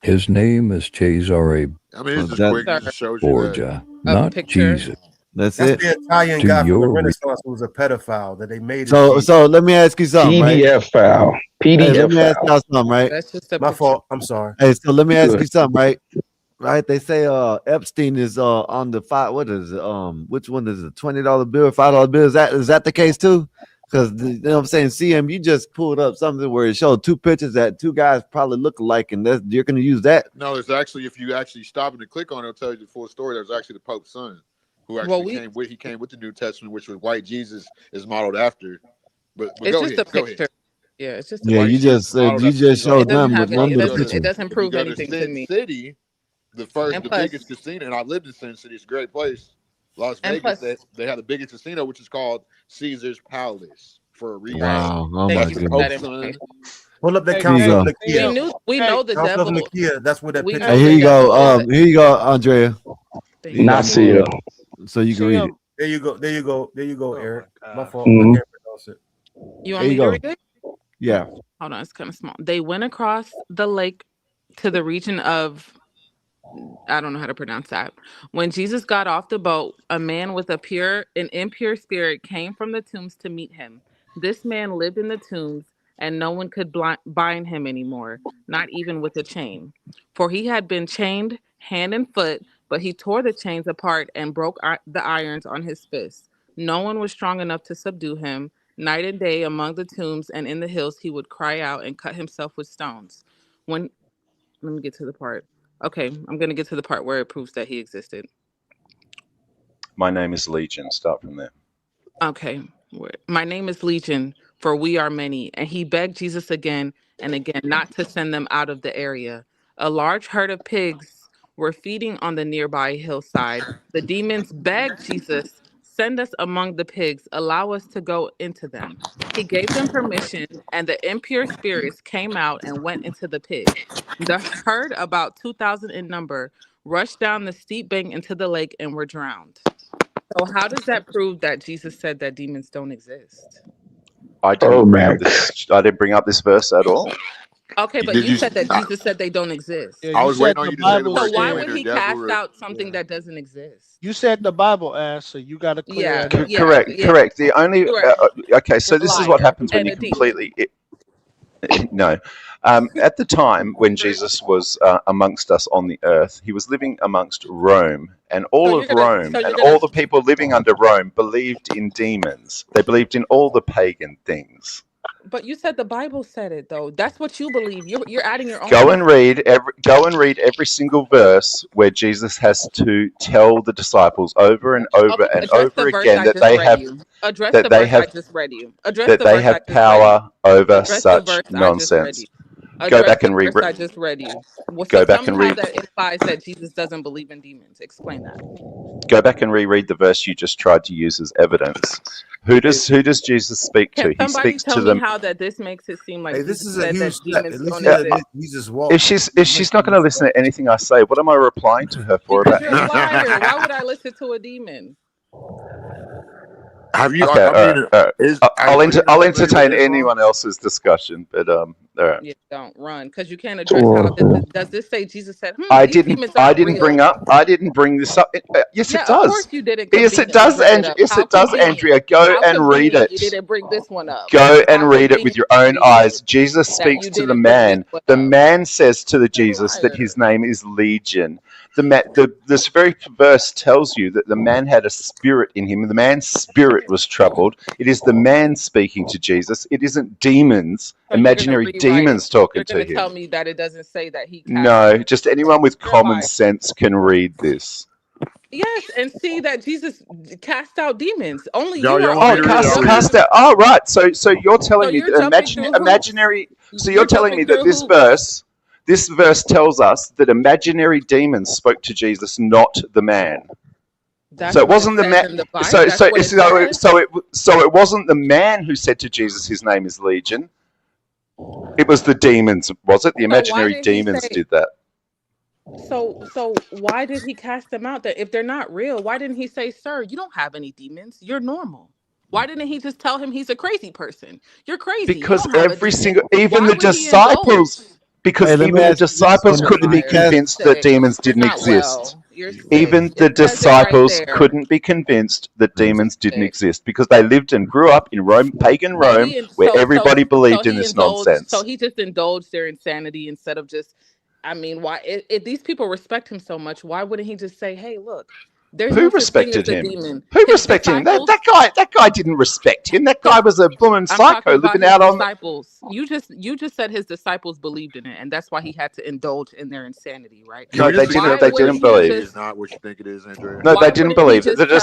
His name is Cesare
I mean, it's just quick. It just shows you that.
Borgia, not
picture.
Jesus.
That's
That's
it.
the Italian
Do
guy from the
your
Renaissance who was a pedophile that they made.
So let me ask you something, right?
PDF file.
Hey, let
PDF
me ask
file.
y'all something, right?
That's just a
My
picture.
fault. I'm sorry.
Hey, so let me ask
Good.
you something, right? Right? They say Epstein is on the what is it? Which one is it? $20 bill or $5 bill? Is that the case too? Because you know what I'm saying, CM, you just pulled up something where it showed two pictures that two guys probably look alike, and you're gonna use that.
No, it's actually, if you actually stop and click on it, it'll tell you the full story. There's actually the Pope's son who actually came with the New Testament, which was white Jesus is modeled after. But
It's
go
just
ahead.
a picture. Yeah, it's just a
Yeah,
picture.
you just showed
It doesn't
them with
have
one
it
little
doesn't
picture.
it doesn't prove
If you go
anything
to
to
Sin
me.
City, the
And plus,
biggest casino, and I lived in Sin City. It's a great place. Las
And
Vegas,
plus-
they have the biggest casino, which is called Caesar's Palace for a reason.
Wow. Oh
Thank
my
you for
goodness.
that information.
Pull up that
Hey,
Council of
Here you
Nicaea.
We know the
Council of
devil.
Nicaea. That's where that
We
picture.
know
Hey,
the
here you
devil
go.
is
Here you go, Andrea.
Thank
You got
you.
pulled up so you can read it.
There you go. There you go. There you go,
Oh,
Eric.
my
My
God.
fault.
Mhm.
I can't pronounce it.
You
There
want me
you
to
go.
read it?
Yeah.
Hold on, it's kind of small. They went across the lake to the region of I don't know how to pronounce that. When Jesus got off the boat, a man with an impure spirit came from the tombs to meet him. This man lived in the tombs, and no one could bind him anymore, not even with a chain. For he had been chained hand and foot, but he tore the chains apart and broke the irons on his fists. No one was strong enough to subdue him. Night and day among the tombs and in the hills, he would cry out and cut himself with stones. Let me get to the part. Okay, I'm going to get to the part where it proves that he existed.
My name is Legion. Start from there.
Okay, my name is Legion, for we are many. And he begged Jesus again and again not to send them out of the area. A large herd of pigs were feeding on the nearby hillside. The demons begged Jesus, send us among the pigs, allow us to go into them. He gave them permission, and the impure spirits came out and went into the pigs. The herd, about 2,000 in number, rushed down the steep bank into the lake and were drowned. So how does that prove that Jesus said that demons don't exist?
I didn't bring up this verse at all.
Okay, but you said that Jesus said they don't exist.
Yeah,
I
you
was
said
waiting on
the
you to say the
Bible
word
So why
demon
would
or
he
devil.
cast out something that doesn't exist?
You said the Bible asked, so you got to clear that up.
Correct. The only okay. So this is what happens when
And
you
a demon.
completely no. At the time when Jesus was amongst us on the earth, he was living amongst Rome, and all of Rome and all the people living under Rome believed in demons. They believed in all the pagan things.
But you said the Bible said it though. That's what you believe. You're adding your own.
Go and read every single verse where Jesus has to tell the disciples over and over and over again that they have power over such nonsense. Go back and read.
I just read you. Well,
Go
so
back and
somehow
read.
that implies that Jesus doesn't believe in demons. Explain that.
Go back and reread the verse you just tried to use as evidence. Who does Jesus speak to?
Can
He
somebody
speaks
tell
to
me
them.
how that this makes it seem like
Hey, this
Jesus
is a
said
huge
that
step.
demons
At least
don't
you let
exist?
Jesus walk.
If she's not going to listen to anything I say, what am I replying to her for?
Because
About
you're a liar. Why would I listen to a demon?
Have you?
Okay,
I mean,
all right.
is
I'll
are you not familiar
entertain
with Islam?
anyone else's discussion, but All right.
Yeah, don't run because you can't address how does this say Jesus said,
I
these
didn't.
demons
I
aren't
didn't
real.
bring this up. Yes, it
Yeah, of course
does.
you didn't
Yes, it
conveniently
does,
bring it
and
up.
yes,
How
it does,
convenient.
Andrea. Go
How
and read
convenient you
it.
didn't bring this one up.
Go and
How
read it with
convenient
your own
it
eyes.
is
Jesus
that
speaks
you
to the
didn't bring this
man.
one
The
up.
man says to the
You're a
Jesus that
liar.
his name is Legion. This very verse tells you that the man had a spirit in him. The man's spirit was troubled. It is the man speaking to Jesus. It isn't demons,
So you're gonna
imaginary
rewrite it.
demons talking
You're
to
gonna tell
him.
me that it doesn't say that he cast
No, just anyone with
You're a
common
liar.
sense can read this.
Yes, and see that Jesus cast out demons. Only
Y'all,
you are
y'all want me
Oh,
to
over
read
here
it? I'll read it.
cast out. Oh, right. So you're
So
telling me
you're
that
jumping through hoops.
imaginary. So you're
You're
telling
jumping
me that
through hoops.
this verse tells us that imaginary demons spoke to Jesus, not the man. So
That's
it
what it
wasn't the
says
man.
in the Bible. That's what it says.
So it wasn't the man who said to Jesus, "His name is Legion." It was the demons. Was it the
So why
imaginary
did he
demons
say
did that?
so why did he cast them out? That if they're not real, why didn't he say, "Sir, you don't have any demons. You're normal"? Why didn't he just tell him he's a crazy person? You're crazy. You
Because
don't have a
every
demon.
single, even
Why
the
would he indulge?
disciples, because
Hey, let me
even the
ask you this:
disciples
You're a
couldn't
when
be
he
liar. You're
cast,
convinced that
sick.
demons
You're
didn't
not
exist.
well. You're sick.
Even the
It says it right
disciples
there.
couldn't be convinced that
You're
demons didn't
sick.
exist because they lived and grew up in Rome, pagan
So
Rome,
he and
where everybody
so
believed in
he
this
indulged. So
nonsense.
he just indulged their insanity instead of just. I mean, why? If these people respect him so much, why wouldn't he just say, "Hey, look, there's
Who
no such thing as
respected
a
him?
demon."
Who
His
respected him?
disciples.
That guy didn't respect him. That guy
His.
was a blooming
I'm talking
psycho
about
living
his
out on.
disciples. You just said his disciples believed in it, and that's why he had to indulge in their insanity, right?
Can
No,
we
they
just
didn't.
Why
accept
They
that
wouldn't
didn't
he
Christianity
believe.
is
just?
not what you think it is, Andrea?
No, they
Why
didn't
wouldn't he
believe. The
just tell his?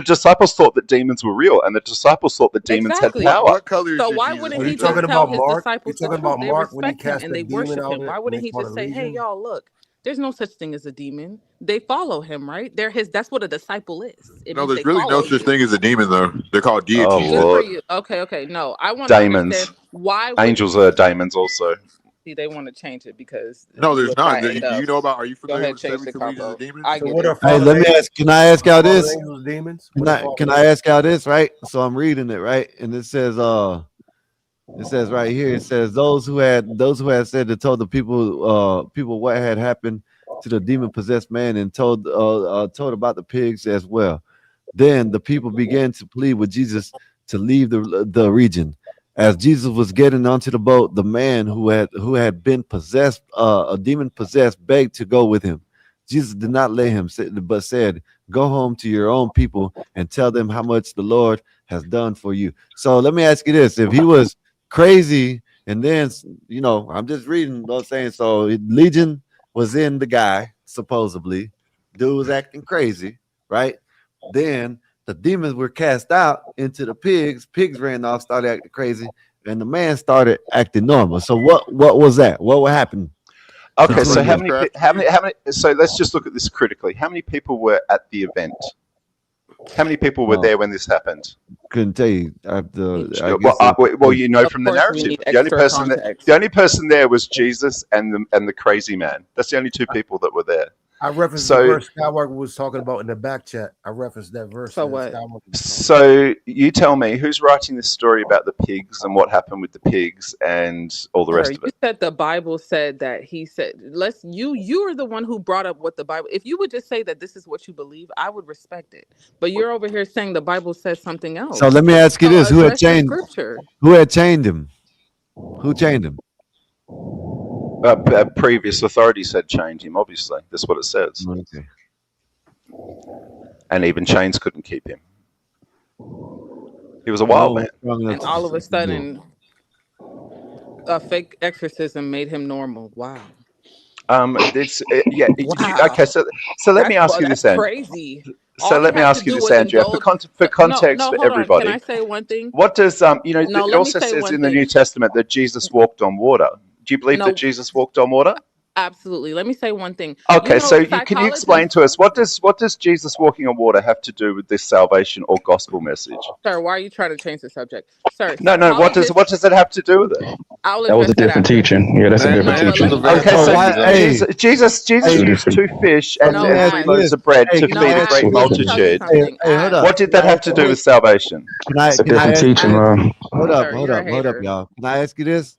disciples thought that demons were real, and the disciples thought that demons had
Exactly.
power.
What colors
So
did
why
Jesus
wouldn't
Are you
he
paint,
just
talking
Dre?
tell
about
his
Mark? You
disciples the
talking
truth?
about
They
Mark when he
respect him
cast
and they
that demon
worship
out
him.
of it
Why
when
wouldn't
they
he
called
just
it
say, "Hey,
Legion?
y'all, look, there's no such thing as a demon. They follow him, right? They're his. That's what a disciple is. It
No,
means they
there's really no
follow
such
you.
thing as a demon, though. They're called
Oh
deities.
Good for
Lord,
you. Okay, okay. No, I want to understand
daemons,
why wouldn't
angels
he
are daemons also.
see they want to change it because
No,
you
there's
a
not.
guy
Do
ate
you
up.
know about? Are you
Go
familiar
ahead,
with the
change the
72 legions of
combo.
demons?
I
So
get
what
it.
are
hey,
fallen
let me
angels?
ask. Can I ask
Are
y'all
fallen
this?
angels demons?
Can
What are
I
fallen
can I
angels?
ask y'all this? Right. So I'm reading it right, and it says right here. It says those who had said that told the people what had happened to the demon possessed man and told about the pigs as well. Then the people began to plead with Jesus to leave the region. As Jesus was getting onto the boat, the man who had been possessed, a demon possessed, begged to go with him. Jesus did not let him, but said, "Go home to your own people and tell them how much the Lord has done for you." So let me ask you this: if he was crazy, and then I'm just reading, what I'm saying. So Legion was in the guy, supposedly. Dude was acting crazy, right? Then the demons were cast out into the pigs. Pigs ran off, started acting crazy, and the man started acting normal. So what was that? What would happen?
Okay, so
Like witchcraft.
how many? So let's just look at this critically. How many people were at the event? How many people were there when this happened?
Couldn't tell you. I
Well,
guess
you know
Of
from the
course, we
narrative,
need extra context.
the only person there was Jesus and the crazy man. That's the only two people that were there.
I referenced the verse Skywalker was talking about in the back chat. I referenced that verse.
So what?
So you tell me who's writing this story about the pigs and what happened with the pigs and all the
Sir,
rest of
you
it.
said the Bible said that he said, you are the one who brought up what the Bible. If you would just say that this is what you believe, I would respect it. But you're over here saying the Bible says something else.
So let me ask you
So
this: Who had
address the
chained?
scripture.
Who had chained him? Who chained him?
Previous authorities had chained him. Obviously, that's what it says.
Okay.
And even chains couldn't keep him. He was a wild man.
And all of a sudden, a fake exorcism made him normal. Wow.
Yeah.
Wow.
Okay, so let me ask you this,
That's
Andrew.
crazy.
So let me ask you this, Andrea, for context for
hold on.
everybody.
Can I say one thing?
What does
No,
it
let me
also
say
says
one
in the
thing.
New Testament that Jesus walked on water. Do you believe
No.
that Jesus walked on water?
Absolutely. Let me say one thing.
Okay, so can you
psychologists-
explain to us what does Jesus walking on water have to do with this salvation or gospel message?
Sir, why are you trying to change the subject? Sir,
No. What does it have to do with it?
I'll
That was a different teaching. Yeah, that's a different teaching.
Okay, so Jesus used 2 fish and 3 loaves of bread to feed a great multitude. What did that have to do with salvation?
Can I
different
ask
teaching,
you this?
man.
Hold up, y'all. Can I ask you this?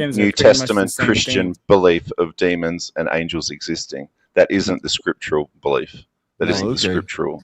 Americans are
New
pretty much the
Testament
same
Christian
thing.
belief of demons and angels existing. That isn't the scriptural belief. That
No,
isn't the
okay.
scriptural.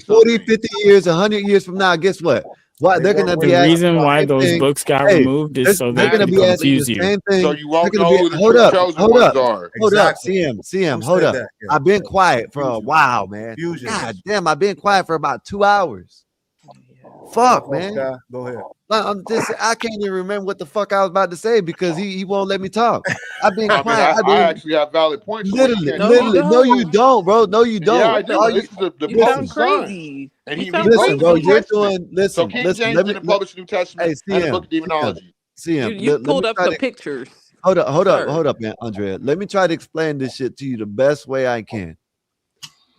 40, 50 years, 100 years from now, guess what? Why
They
they're
weren't
gonna
The
be
waiting
asking
on
reason
the
God.
why
same
those
thing.
books got
Hey,
removed is so
they're
they
gonna
could
be asking the
confuse you.
same
So
thing.
you
They're
won't
gonna
know
be
who the
hold
true
up,
chosen
hold
ones
up,
are.
hold up.
Exactly.
CM,
Who
hold
said
up.
that? Yeah.
I've been quiet for a
Confusion.
while, man.
Confusion.
God damn, I've been quiet for about 2 hours.
My
Fuck,
fault,
man.
Sky. Go ahead.
I can't even remember what the fuck I was about to say because he won't let me talk. I've been
I mean,
quiet. I've
I
been
actually have valid points for why you
literally,
can't
No, you
literally.
talk.
No, you
don't.
don't, bro. No, you
Yeah,
don't.
I
What
do.
All
the?
This
you
is the
You
listen,
sound
Pope's son,
crazy.
and
You
he
sound
listen,
wrote the
bro.
New
crazy.
You're
Testament.
doing.
So
Listen,
King
listen.
James didn't publish the New
Hey,
Testament and the Book
CM,
of
CM,
Demonology.
CM.
You
Let me
pulled up
try
some
to
pictures,
hold
sir.
up, man, Andrea. Let me try to explain this shit to you the best way I can.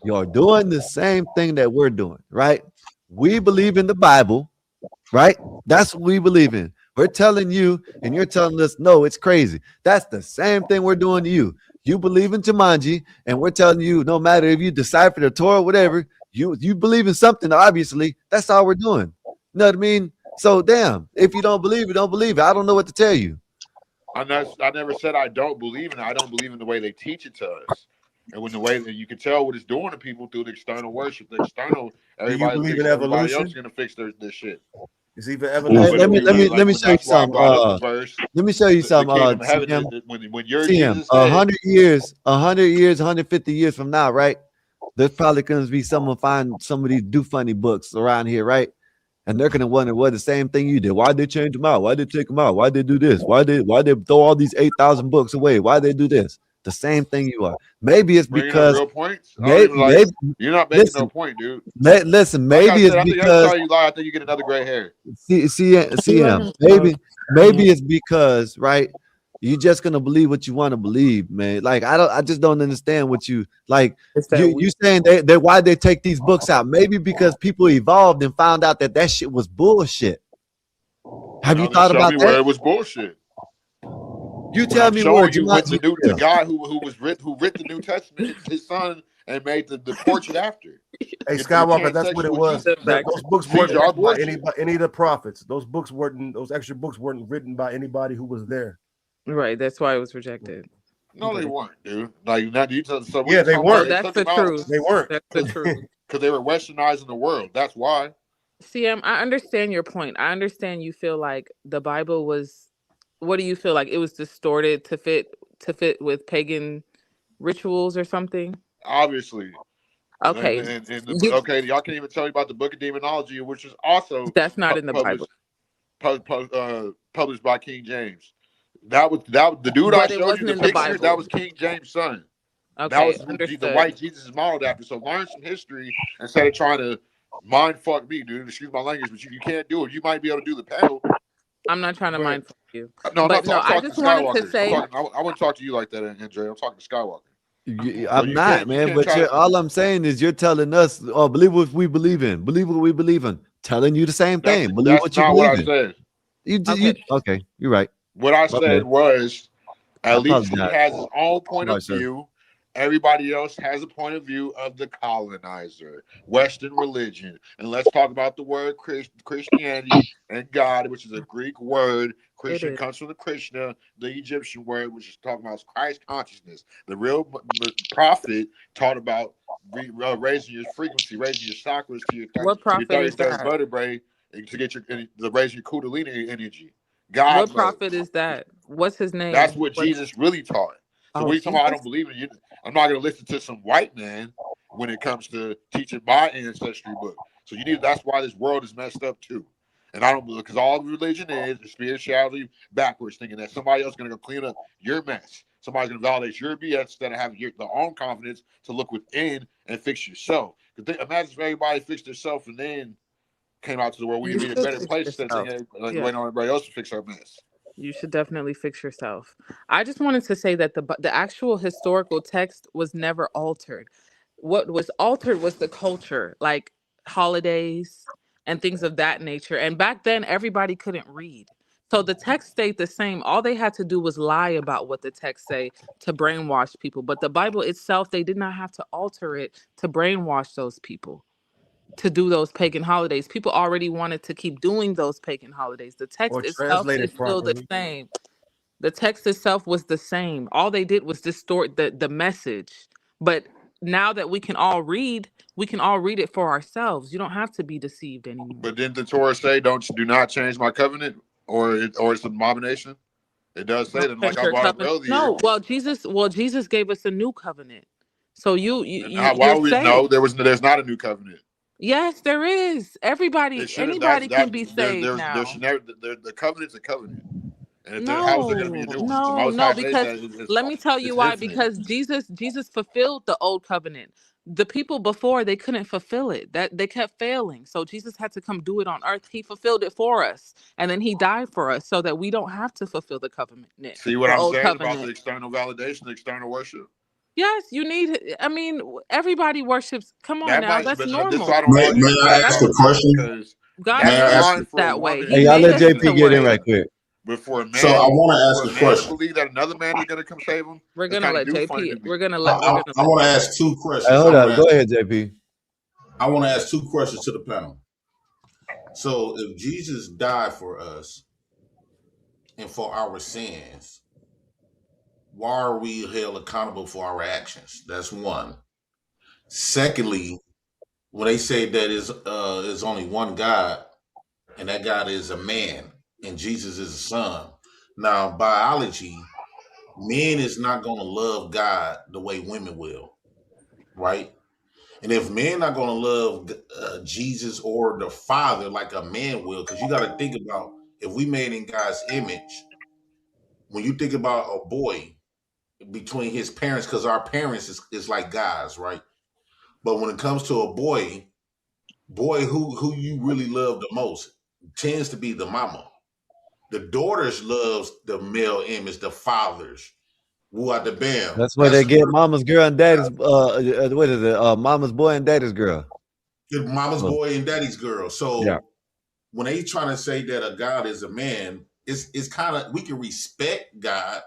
You're doing the same thing that we're doing, right? We believe in the Bible, right? That's what we believe in. We're telling you, and you're telling us, no, it's crazy. That's the same thing we're doing to you. You believe in Jumanji, and we're telling you, no matter if you decipher the Torah or whatever, you believe in something, obviously. That's all we're doing. You know what I mean? So, damn, if you don't believe it, don't believe it. I don't know what to tell you.
I never said I don't believe in it. I don't believe in the way they teach it to us. And when the way that you can tell what it's doing to people through the external worship, the external,
Do you
everybody
believe
thinks
in
everybody else
evolution?
is gonna fix this shit.
Is even
Hey,
evolution
But
let
if
me
you
belief?
let me let me show you
that's why I
some.
brought up the verse,
Let me show you
the
some.
kingdom of heaven.
CM,
When your
CM.
Jesus said,
100 years, 150 years from now, right? There's probably going to be someone find some of these do funny books around here, right? And they're going to wonder what the same thing you did. Why they change them out? Why they take them out? Why they do this? Why they throw all these 8,000 books away? Why they do this? The same thing you are. Maybe it's
bringing up
because
real points, I don't even like.
maybe
You're not making no
listen,
point, dude.
listen.
Like I
Maybe it's
said, I think every
because
time you lie, I think you get another gray hair.
see him. Maybe it's because right. You're just gonna believe what you want to believe, man. Like I just don't understand what you like.
It's that
You saying they why they take these books out? Maybe because people evolved and found out that shit was bullshit. Have you
Now then,
thought
show
about
me where
that?
it was bullshit.
You
When
tell
I'm
me where
showing you with
Jumanji
the
is.
guy who writ the New Testament, his son, and made the portrait after.
Hey,
The
Skywalker, that's what it
pansexual
was.
Jesus.
Those books
These
weren't
are
written by
bullshit.
any of the prophets. Those books weren't. Those extra books weren't written by anybody who was there.
Right. That's why it was rejected.
No, they weren't, dude. Like now, so what
Yeah,
you
they
talking about?
No,
weren't.
They
that's
took
the
them out
truth.
They weren't.
That's the truth.
because they were westernizing the world. That's why.
CM, I understand your point. I understand you feel like the Bible was. What do you feel like it was distorted to fit with pagan rituals or something?
Obviously.
Okay,
Okay, y'all can't even tell me about the Book of Demonology, which is also
that's not in the Bible,
published by King James. That was the dude I
but it
showed you
wasn't
the
in the
picture. That
Bible.
was King James' son. That
Okay,
was who the
understood.
white Jesus is modeled after. So learn some history instead of trying to mind fuck me, dude. Excuse my language, but you can't do it. You might be able to do the panel.
I'm not trying to
But
mind fuck you,
no,
but no,
I'm
I
talking to
just wanted to
Skywalker.
say
I wouldn't talk to you like that, Andre. I'm talking to Skywalker. So
I'm not,
you
man.
can't
But
try to.
all I'm saying is you're telling us, oh, believe what we believe in. Believe what we believe in. Telling you the same thing. Believe
That's
what you
not what
believe
I
in.
said.
You okay? You're right.
What I
My
said
bad.
was,
I
at least he
apologize.
has his own point
Sorry,
of
sir.
view. Everybody else has a point of view of the colonizer, Western religion. And let's talk about the word Christianity and God, which is a Greek word.
it
Christian
is.
comes from the Krishna, the Egyptian word, which is talking about Christ consciousness. The real prophet taught about raising your frequency, raising your chakras to
What
your
prophet is
33rd
that?
vertebrae to get the raise your Kundalini energy. God
What
mode.
prophet is that? What's his
That's
name?
what
What?
Jesus really taught. So
Oh,
what are you talking about? I
Jesus.
don't believe in you. I'm not going to listen to some white man when it comes to teaching my ancestry book. So you need. That's why this world is messed up too. And I don't because all religion is spirituality backwards, thinking that somebody else is going to go clean up your mess. Somebody's going to validate your BS instead of having their own confidence to look within and fix yourself. Imagine if everybody fixed themselves and then came out to the world,
You
we'd be in a
should
better
fix
place instead of
yourself.
thinking like
Yeah.
waiting on everybody else to fix our mess.
You should definitely fix yourself. I just wanted to say that the actual historical text was never altered. What was altered was the culture, like holidays and things of that nature. And back then, everybody couldn't read. So the text stayed the same. All they had to do was lie about what the text say to brainwash people. But the Bible itself, they did not have to alter it to brainwash those people to do those pagan holidays. People already wanted to keep doing those pagan holidays. The text
Or
itself
translate
is
it
still the
properly.
same. The text itself was the same. All they did was distort the message. But now that we can all read it for ourselves. You don't have to be deceived anymore.
But didn't the Torah say, do not change my covenant, or it's an abomination? It does say that, like I brought up earlier.
No, well, Jesus gave us a new covenant. So
Why
you're
we
saved.
know there's not a new covenant?
Yes, there is. Anybody can be saved now.
The covenant's a covenant. And how is there going to be a new one? The Most High made
Because
that
let me tell you why.
infinite.
Because Jesus fulfilled the old covenant. The people before, they couldn't fulfill it. That they kept failing. So Jesus had to come do it on earth. He fulfilled it for us, and then he died for us so that we don't have to fulfill the covenant.
See what I'm saying about the external validation, the external worship?
Yes, you need. I mean, everybody worships. Come on now, that's normal.
May I ask a question?
God made us that way.
Hey, y'all let JP get in right quick.
But for a man,
So I want to ask a question.
Believe that another man is going to come save him.
We're going to let JP.
I want to ask two questions.
Hey, hold on. Go ahead, JP.
I want to ask two questions to the panel. So, if Jesus died for us and for our sins, why are we held accountable for our actions? That's one. Secondly, when they say that is only one God, and that God is a man, and Jesus is a son. Now, biology, men is not going to love God the way women will, right? And if men not going to love Jesus or the Father like a man will, because you got to think about, if we made in God's image, when you think about a boy between his parents, because our parents is like guys, right? But when it comes to a boy who you really love the most tends to be the mama. The daughters loves the male image, the fathers. Woo out the bam.
That's where they get mama's girl and daddy's what is it? Mama's boy and daddy's girl.
Mama's boy and daddy's girl. So when they trying to say that a God is a man, it's kind of, we can respect God,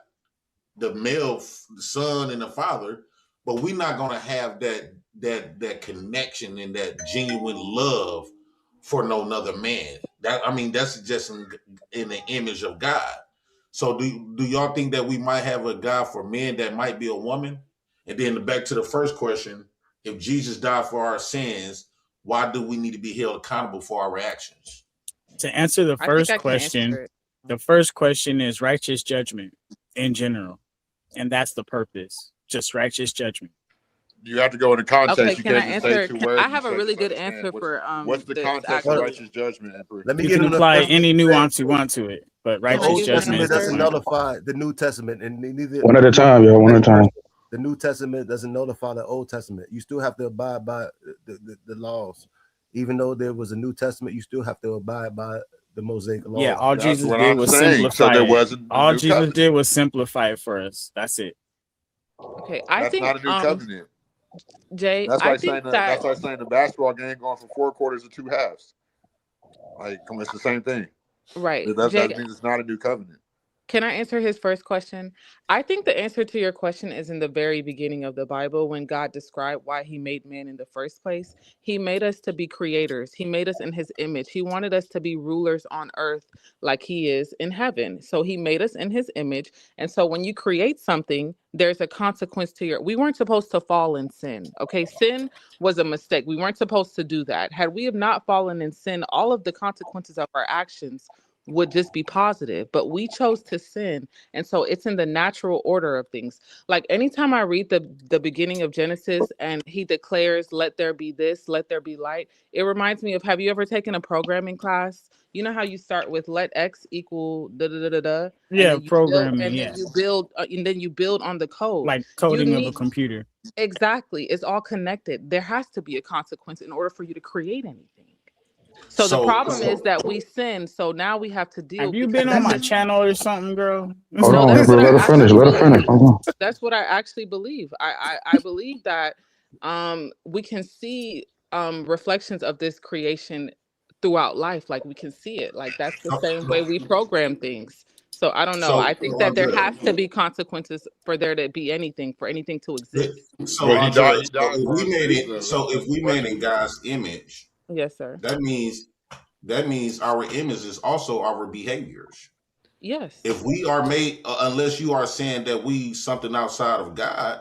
the male, the son and the father, but we're not gonna have that connection and that genuine love for no another man. That's just in the image of God. So do y'all think that we might have a God for men that might be a woman? And then back to the first question, if Jesus died for our sins, why do we need to be held accountable for our actions?
To answer the first question, the first question is righteous judgment in general. And that's the purpose, just righteous judgment.
You have to go into context.
Okay,
you
can I
can't just say
answer?
two words.
I have a really good answer for
what's the context of righteous judgment, Emperor?
Let me
You
get
can
him
apply any nuance you want to it, but
the
righteous
Old
judgment
Testament
is the
doesn't
point.
nullify the New Testament, and neither
One at a time, y'all. One at a time.
The New Testament doesn't nullify the Old Testament. You still have to abide by the laws, even though there was a New Testament. You still have to abide by the Mosaic law.
Yeah, all Jesus did was simplify it. All Jesus did was simplify it for us. That's it.
Okay, I
That's
think
not a new covenant.
Jay,
That's
I
like
think
saying
that
that's like saying the basketball game going from 4 quarters to 2 halves. Like, it's the same thing.
Right.
That
Jay,
means it's not a new covenant.
can I answer his first question? I think the answer to your question is in the very beginning of the Bible when God described why he made man in the first place. He made us to be creators. He made us in his image. He wanted us to be rulers on earth like he is in heaven. So he made us in his image. And so when you create something, there's a consequence to we weren't supposed to fall in sin. Okay. Sin was a mistake. We weren't supposed to do that. Had we have not fallen in sin, all of the consequences of our actions would just be positive, but we chose to sin. And so it's in the natural order of things. Like anytime I read the beginning of Genesis and he declares, let there be this, let there be light, it reminds me of, have you ever taken a programming class? You know how you start with let X equal da da da da da.
Yeah, programming.
And then you build on the code.
Like coding of a computer.
Exactly. It's all connected. There has to be a consequence in order for you to create anything. So the problem is that we sin. So now we have to deal.
Have you been on my channel or something, girl?
Hold on, bro. Let her finish. Let her finish.
That's what I actually believe. I believe that we can see reflections of this creation throughout life. Like we can see it. Like that's the same way we program things. So I don't know. I think that there has to be consequences for there to be anything, for anything to exist.
So, if we made in God's image,
yes, sir.
That means our image is also our behaviors.
Yes.
If we are made, unless you are saying that we something outside of God,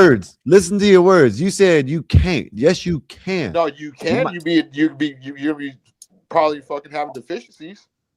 words. Listen to your words. You said you can't. Yes, you can.
No, you can. You'd be probably fucking having deficiencies.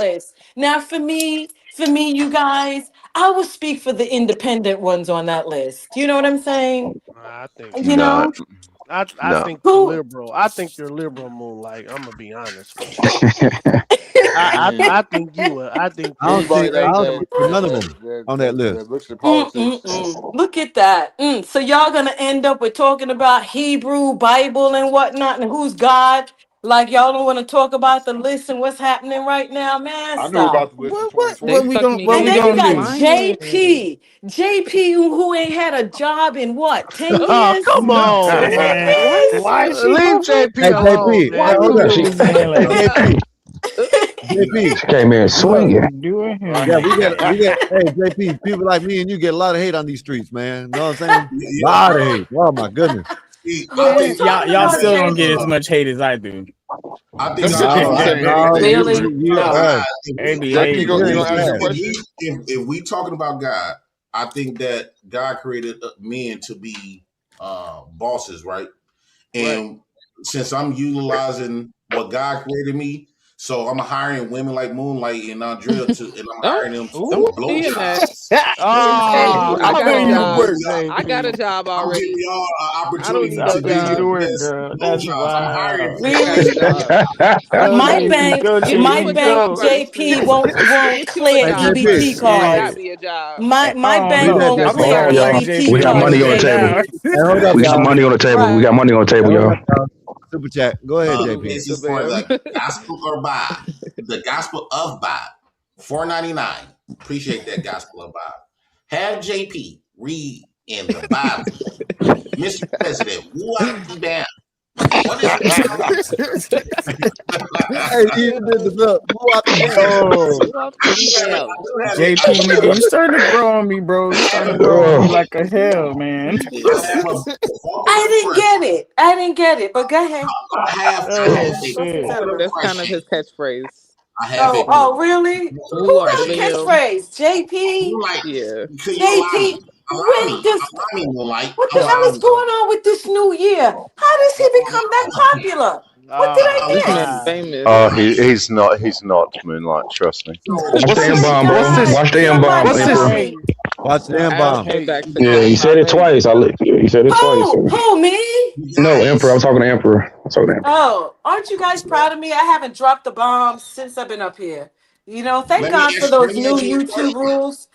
list. Now, for me, you guys, I will speak for the independent ones on that list. You know what I'm saying?
I think
You
so.
No,
know,
I
No.
think you're liberal. I think you're liberal, Moonlight. I'm gonna be honest with you. I think you are. I think
I don't see.
Anybody
I don't
that
see none of them on that list.
looks at politics.
Look at that. So y'all gonna end up with talking about Hebrew, Bible, and whatnot, and who's God? Like y'all don't want to talk about the list and what's happening right now, man.
I knew
Stop.
about the list in
They
2020.
sucked me
And
in
then you
from the
got
lion.
JP, who ain't had a job in what, 10
Oh,
years?
come on,
10
man.
years?
Why is she
Leave
coming?
JP
Hey
alone,
JP, hey,
Why
man.
you
hold up.
do this man like
Hey
that?
JP, JP.
She came in
Look,
swinging.
Doing him
yeah,
like that.
we get. Hey JP, people like me and you get a lot of hate on these streets, man. Know what I'm saying? A
Yeah.
lot of hate. Oh my goodness.
See, I
What you
Man,
think
y'all
talking
y'all
about,
still don't get as
JP?
much hate as I do.
I think
No,
I
He
think
saying
if
no,
anything
we
for
Really?
free.
talking about
hey,
God,
They be
JP,
hating,
you
you're
gonna
an
answer the
ass.
question?
if we talking about God, I think that God created men to be bosses, right?
Right.
And since I'm utilizing what God created me, so I'm hiring women like Moonlight and Andrea and I'm
Oh,
hiring them to
don't
Ooh.
do
be in that.
blowjobs.
Hey,
Oh,
I
come
got a
do your
on.
job.
work,
I got a
JP.
job
I'm giving
already.
y'all an
I don't
opportunity
need
Stop
no
to
doing
be
job.
your
the
work,
best
girl. That's
blowjobs. I'm hiring
wild.
I got a
Really?
job.
Go
My
Look,
JP,
bank,
go
get
my
you a
JP,
bank,
job
go.
first.
JP won't
Get you a
clear
Hey
job
EBT
first,
JP,
and then
Shit.
cards.
got me a job.
My
I don't
read
bank
know.
that
won't
I
JP.
feel
Hold
clear
on,
like
y'all.
EBT
We
JP
got
need to
cards,
money on the
sit
table.
down.
JP.
Hey, hold up,
We got
y'all.
money on the table. We
Right.
got money on the
Hey,
table,
hold
y'all.
up, y'all. Super chat. Go ahead, JP.
This
The
is for
bam.
the gospel or Bob. The gospel of Bob. $4.99. Appreciate that gospel of Bob. Have JP read in the Bible. Mr. President, woo bam. What is
Hey, he even did the look. Who out the damn?
Oh, JP, nigga, you starting to grow on me, bro. You starting to grow on me
Oh,
like a hell, man.
I didn't get it. I didn't get it, but go ahead.
Oh
Go for
shit.
settlement.
That's kind of his catchphrase.
I have a
Oh, really?
Woo
Who
up
has
the
a
limb.
catchphrase? JP?
Moonlight,
Yeah.
can you allow
JP?
me? Allow
When
me.
does
Allow me, Moonlight.
what the hell
Allow
is
me.
going on with this new year? How does he become that popular? What did
Oh,
This
I
man
miss?
my.
famous.
Oh, he's not. He's not Moonlight. Trust me.
watch
What's
the M
this?
bomb,
What's
bro.
this?
Somebody,
Watch the M bomb,
somebody
What's
tell
this?
Emperor.
me.
Watch the
I have to
bomb.
head back to
Yeah, he said it twice. He said it twice.
Who, me?
No, Emperor. I'm talking to Emperor. I'm talking to Emperor.
Oh, aren't you guys proud of me? I haven't dropped the bomb since I've been up here. You know, thank God for
Let
those
me
new
ask you a
YouTube
question.
rules.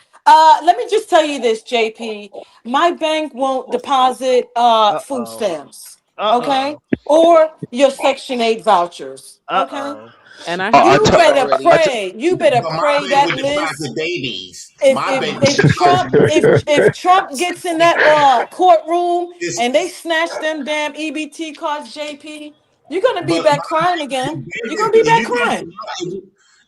Let me just tell you this, JP. My bank won't deposit food
Uh-oh.
stamps, okay?
Uh-oh.
Or your Section 8 vouchers, okay?
Uh-oh.
and I
I
have
You
t-
those
better
already.
pray. You better
But my
pray
bank
that
would
list.
deposit babies.
If
My
if
bank would
if
deposit
Trump if Trump gets in that courtroom
this.
and they snatch them damn EBT cards, JP, you're gonna be
But
back crying again. You're gonna be
if
back
you come to
crying.
my,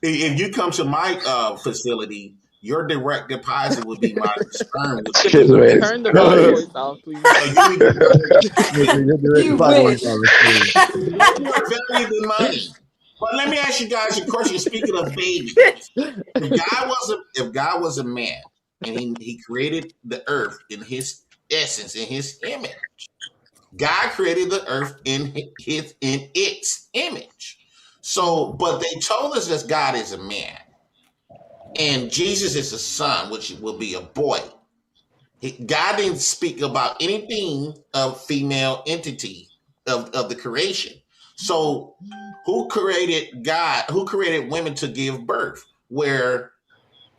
if you come to my facility, your direct deposit would be my sperm would be
this man is
Turn the Bob
crazy.
voice off, please.
so you would get
Your direct
You
deposit won't
wish.
go to
more value than money. But let me ask you guys a question. Speaking of babies, if God was a man and he created the earth in his essence, in his image, God created the earth in its image. So, but they told us that God is a man and Jesus is a son, which will be a boy. God didn't speak about anything of female entity of the creation. So who created God? Who created women to give birth? Where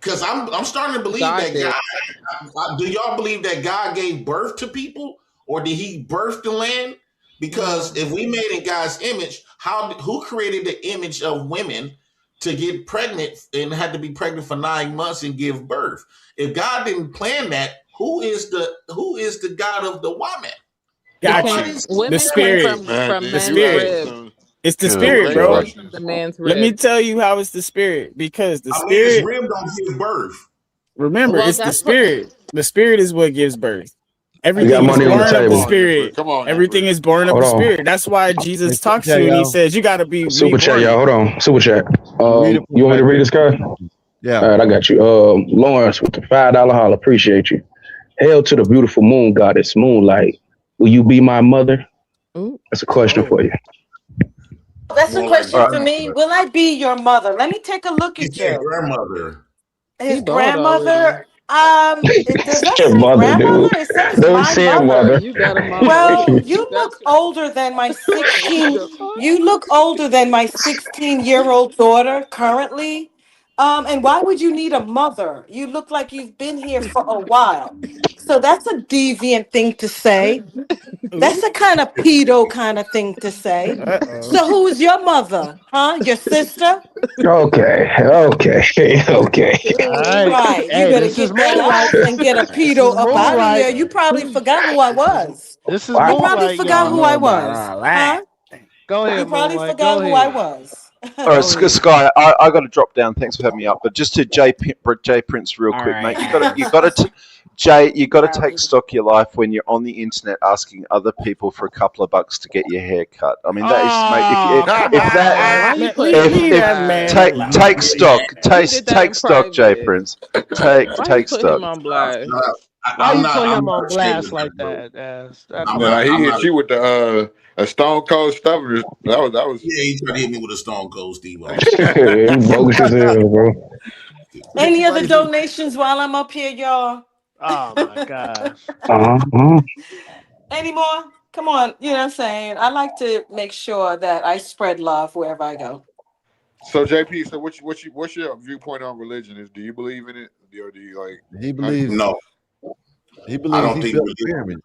because I'm starting to believe
God
that
did.
God do y'all believe that God gave birth to people or did he birth the land? Because
Mm.
if we made in God's image, who created the image of women to get pregnant and had to be pregnant for 9 months and give birth? If God didn't plan that, who is the God of the woman?
Got
Became
you.
Nobody's
The
women came
spirit.
Man,
from
The
man's
you
spirit.
asking
rib.
It's the
Good
spirit,
great
bro.
God.
The
questions.
man's
Let me
rib.
tell you how it's the spirit. Because the
I mean, his
spirit,
rib don't give birth.
remember,
Well,
it's the
that's what.
spirit. The spirit is what gives birth.
Hey,
We got
Everything is
money on the
born of
Come
the
table.
on, Emperor.
spirit.
Come on,
Everything
Emperor.
is born of
Hold
the
on.
spirit. That's why
Hey,
Jesus
super
talks to
chat,
you and he
y'all.
says, you got to be
Super chat,
reborn.
y'all. Hold on. Super chat.
Read it for
You want me
Black
to read
Panther.
this guy?
Yeah.
All right, I got you. Lawrence with the $5 holler. Appreciate you. Hail to the beautiful moon goddess, Moonlight. Will you be my mother?
Ooh.
That's a question
Oh.
for you.
That's a
Moonlight
question
Uh,
for me. Will I be your mother? Let me take a look
he
at
said
you.
grandmother.
He
His
bald
grandmother.
already.
Does that
Your
say
mother,
grandmother?
dude.
It says
Don't
my
say
mother.
mother.
You got a mama.
Well, you
That's
look older than my
what
16.
the fuck.
You look older than my 16-year-old daughter currently. And why would you need a mother? You look like you've been here for a while. So that's a deviant thing to say. That's a kind of pedo kind of thing to say.
Uh-oh.
So who's your mother? Huh? Your sister?
Okay, okay, okay.
All right.
Right. You
Hey,
better
this is
get that
Moonlight.
off and get a
This is
pedo up out of here.
Moonlight.
You probably forgot who I was.
This is
You
Wow.
probably
Moonlight,
I
forgot
don't
who
y'all.
know
I
about
was.
all
Huh?
that.
Go
You
ahead,
probably
Moonlight.
forgot
Go
who I
ahead.
was.
All right,
Go ahead.
Sky, I got to drop down. Thanks for having me up. But just to Jay Prince, real
All
quick,
right,
mate.
all right.
Jay, you got to take stock of your life when you're on the internet asking other people for a couple of bucks to get your hair cut. I mean, that is, mate.
Oh, come
If
on,
that,
man.
Why
Why
you
you
putting
putting
him
him
on
on
if
That
blast?
man
take
alone.
stock,
He did that in
take stock, Jay
private.
Prince.
Why you
Take
put him
stock.
on blast?
why
I'm
you
not.
put
I'm
him
not
on
ashamed
blast
of that,
like
bro.
that, As? That's
I'm
Nah,
not.
he
crazy.
I'm
hit
not.
you with the a Stone Cold Stubborn. That
Yeah, he tried to hit me with a Stone Cold Steve O.
You bogus as hell, bro.
Any other
was.
donations while I'm up here, y'all?
Oh my gosh.
Uh-huh.
Any more? Come on. You know what I'm saying? I like to make sure that I spread love wherever I go.
So JP, so what's your viewpoint on religion? Is do you believe in it, or do you like?
He
How do you
believes
feel?
No,
he
I
believes
don't
he
think
built the
religion.
pyramid.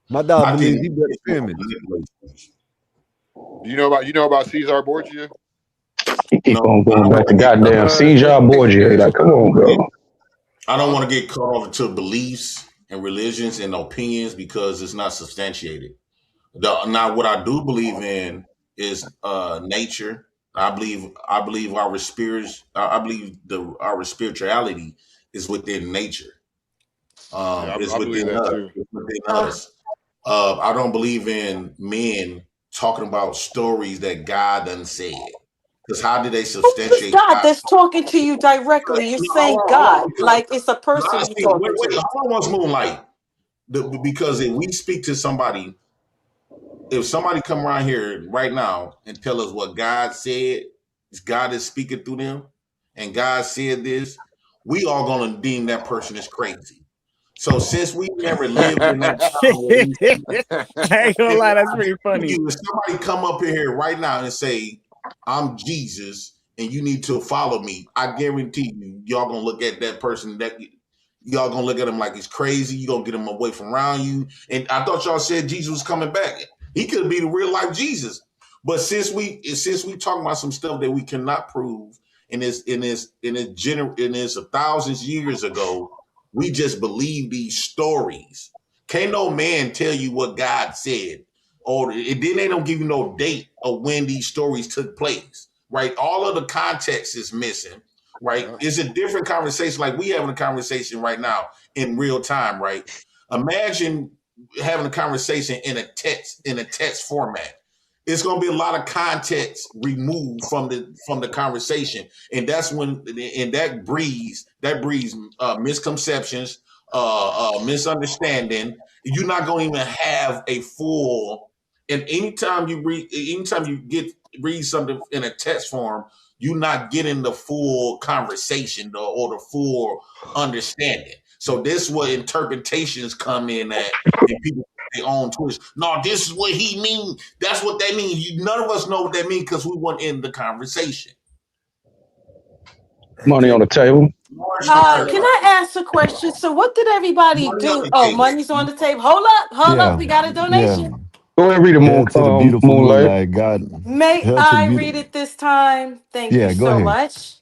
My dog
I think
believes he built the
it's
pyramids.
manipulation.
Do you know about Caesar Borgia?
You keep
No,
on
I
going
don't
back
want
to
to get.
goddamn Caesar Borgia. Like, come on, bro.
I don't want to get caught off into beliefs and religions and opinions because it's not substantiated. Now, what I do believe in is nature. I believe our spirits. I believe our spirituality is within nature.
Yeah,
Is
I believe
within
that
us.
too.
It's within us. I don't believe in men talking about stories that God done said. Because how do they
Who is
substantiate
God
God?
that's talking to you directly? You're
No, hold
saying
on, hold on.
God
Because
like it's a person you're
honestly, wait,
talking
wait,
to.
hold on, once Moonlight. Because if we speak to somebody, if somebody come around here right now and tell us what God said, God is speaking through them, and God said this, we all gonna deem that person as crazy. So since we never lived in that time where we
I ain't gonna
if
lie, that's
I
pretty
guarantee
funny.
you, if somebody come up in here right now and say, "I'm Jesus," and you need to follow me, I guarantee you, y'all gonna look at that person that y'all gonna look at him like he's crazy. You gonna get him away from around you. And I thought y'all said Jesus was coming back. He could be the real life Jesus. But since we talking about some stuff that we cannot prove, and it's thousands of years ago, we just believe these stories. Can't no man tell you what God said, or then they don't give you no date of when these stories took place. Right? All of the context is missing. Right?
Yeah.
It's a different conversation, like we having a conversation right now in real time. Right? Imagine having a conversation in a text format. It's going to be a lot of context removed from the conversation, and that breeds misconceptions, misunderstanding. You're not going to even have a full. And anytime you read something in a text form, you're not getting the full conversation or the full understanding. So this is where interpretations come in at, and people their own twist. No, this is what he mean. That's what they mean. None of us know what they mean because we weren't in the conversation.
Money on the table.
Can I ask a question? So what did everybody
Money on
do?
the
Oh,
table.
money's on the table. Hold up.
Yeah,
We got a
yeah.
donation.
Go ahead and read the
Hail to the beautiful
moonlight.
moonlight, God.
May
Hail to the
I read
beautiful.
it this time? Thank you
Yeah, go
so
ahead.
much.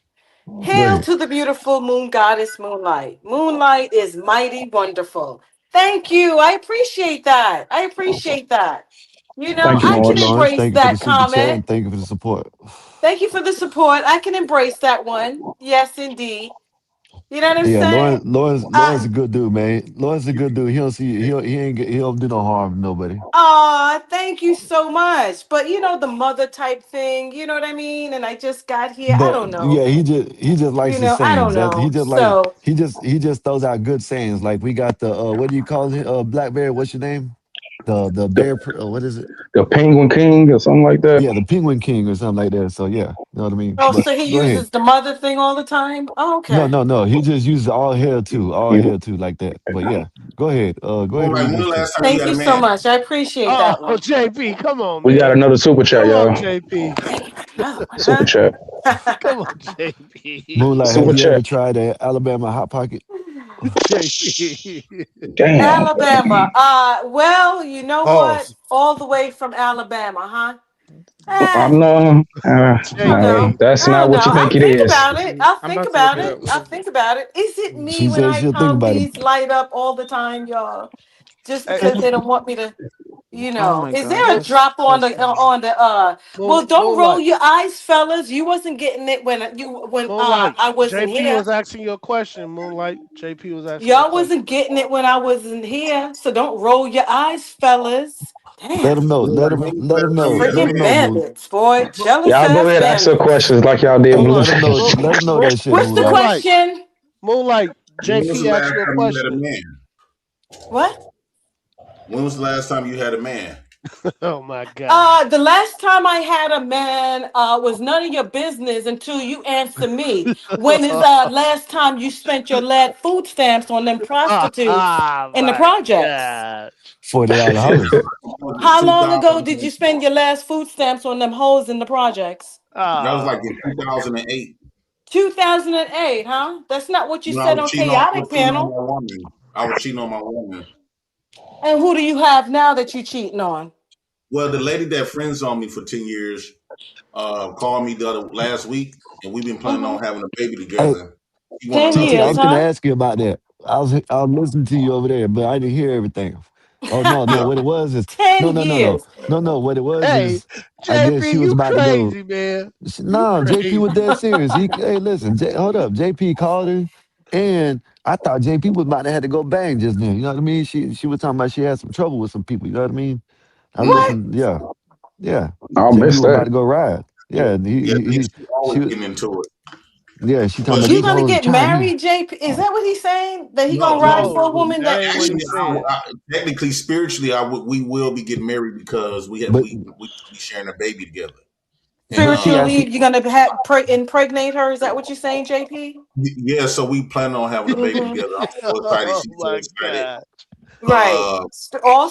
Go
Hail
ahead.
to the beautiful moon goddess Moonlight. Moonlight is mighty wonderful. Thank you. I appreciate that. I appreciate that. You know,
Thank you,
I
Appreciate
can
you,
Lawrence.
Lawrence.
embrace
Thank you for the
that
super chat
comment.
and thank you for the support.
Thank you for the support. I can embrace that one. Yes, indeed. You know what I'm
Yeah,
saying?
Lawrence a good dude, man. Lawrence a good dude. He don't see he don't do no harm to nobody.
Thank you so much. But you know, the mother type thing, you know what I mean? And I just got here. I
But
don't know.
yeah, he just likes
You
his
know, I don't
sayings. That he
know.
just like
So
he just throws out good sayings. Like we got the what do you call it? Blackberry. What's your name? the bear. What is it?
The Penguin King or something like that.
Yeah, the Penguin King or something like that. So yeah, you know what I mean.
Oh,
But
so he
go ahead.
uses the mother thing all the time? Oh,
No,
okay.
no, no. He just uses all hair too, like that. But yeah, go ahead. Go
Well,
ahead and
like
read
when the
this too.
last time you
Thank
had
you
a
so
man?
much. I appreciate
Oh,
that one.
JP, come on,
We got
man.
another super chat,
Come on,
y'all.
JP.
Another one,
Super
huh?
chat.
Come on, JP.
Moonlight, have
Super
you ever
chat.
tried a Alabama hot pocket?
JP.
Damn.
Alabama. Well, you know what?
Pause.
All the way from Alabama, huh?
I'm
I
no.
don't know.
JP.
That's
I
not
don't
what
know.
you think
I'll
it
think
is.
about it. I'll
I'm
think
about to look
about
it
it.
up.
I'll think about it. Is it me
She
when
said
I
she'll think
come
about it.
these light up all the time, y'all? Just
Hey,
because they don't want me to,
Oh my
Is
god,
there a drop
that's
on the well, don't roll
Moonlight.
your eyes, fellas. You wasn't getting it when
Moonlight.
I wasn't
JP
here.
was asking you a question. Moonlight. JP was asking you a
Y'all
question.
wasn't getting it when I wasn't here. So don't roll your eyes, fellas.
Let
Damn.
them know.
Like, when was the
Let them
last time
know.
you had
Let
a
them
Freaking
know,
man?
Moon.
bandits, boy. Jealous
Y'all go
ass
ahead, ask your
bandits.
questions like y'all did
Moon,
Let them know.
Blueface.
Moon,
Let them know
Moon,
that shit,
What's the
Moonlight.
Moonlight.
question?
Moonlight.
When was the
JP asked
last
you a
time you had a
question.
man?
What?
When was the last time you had a man?
Oh my God.
The last time I had a man was none of your business until you answer me. When is last time you spent your last food stamps on them prostitutes in the
My
projects?
God.
$40 hollers.
How long ago did you
2000.
spend your last food stamps on them hoes in the projects?
That was like
Oh
in
my.
2008
2008, huh? That's not what you
when I
said
was
on
I was
Chaotic
cheating on
Panel.
my woman. I was cheating on my woman.
And who do you have now that you cheating on?
Well, the lady that friends on me for 10 years called me the other last week, and we've been planning
Hmm.
on having a baby
Hey,
together. She want
10
TT, I
years,
was gonna
huh?
ask you about that. I was listening to you over there, but I didn't hear everything. Oh no, no.
yeah.
What it was is
10 years.
no. What it was
Hey,
is I guess
JP,
she was
you
about to go.
crazy, man. You
No, JP
crazy.
was dead serious. Hey, listen, hold up. JP called her, and I thought JP was about to have to go bang just then. You know what I mean? She was talking about she had some trouble with some people. You know what I mean? I
What?
listened. Yeah, yeah.
I
JP
missed
was about
that.
to go ride. Yeah, and
Yeah,
he
she's
she
always
was.
getting into it.
Yeah, she talking
But
about
You
these
gonna
hoes
get
trying me.
married, JP? Is that what he's saying? That he
no,
gonna ride
no.
for a
No,
woman
that
that
ain't what he
Actually,
said.
technically, spiritually, we will be getting married because
But
we will be sharing a baby together. And
but she asked
spiritually you're gonna impregnate her? Is that what you're saying, JP?
yeah, so we plan on having a baby
Mm-hmm.
together. I'm so excited.
Oh
She's so
my
excited.
God.
Right. All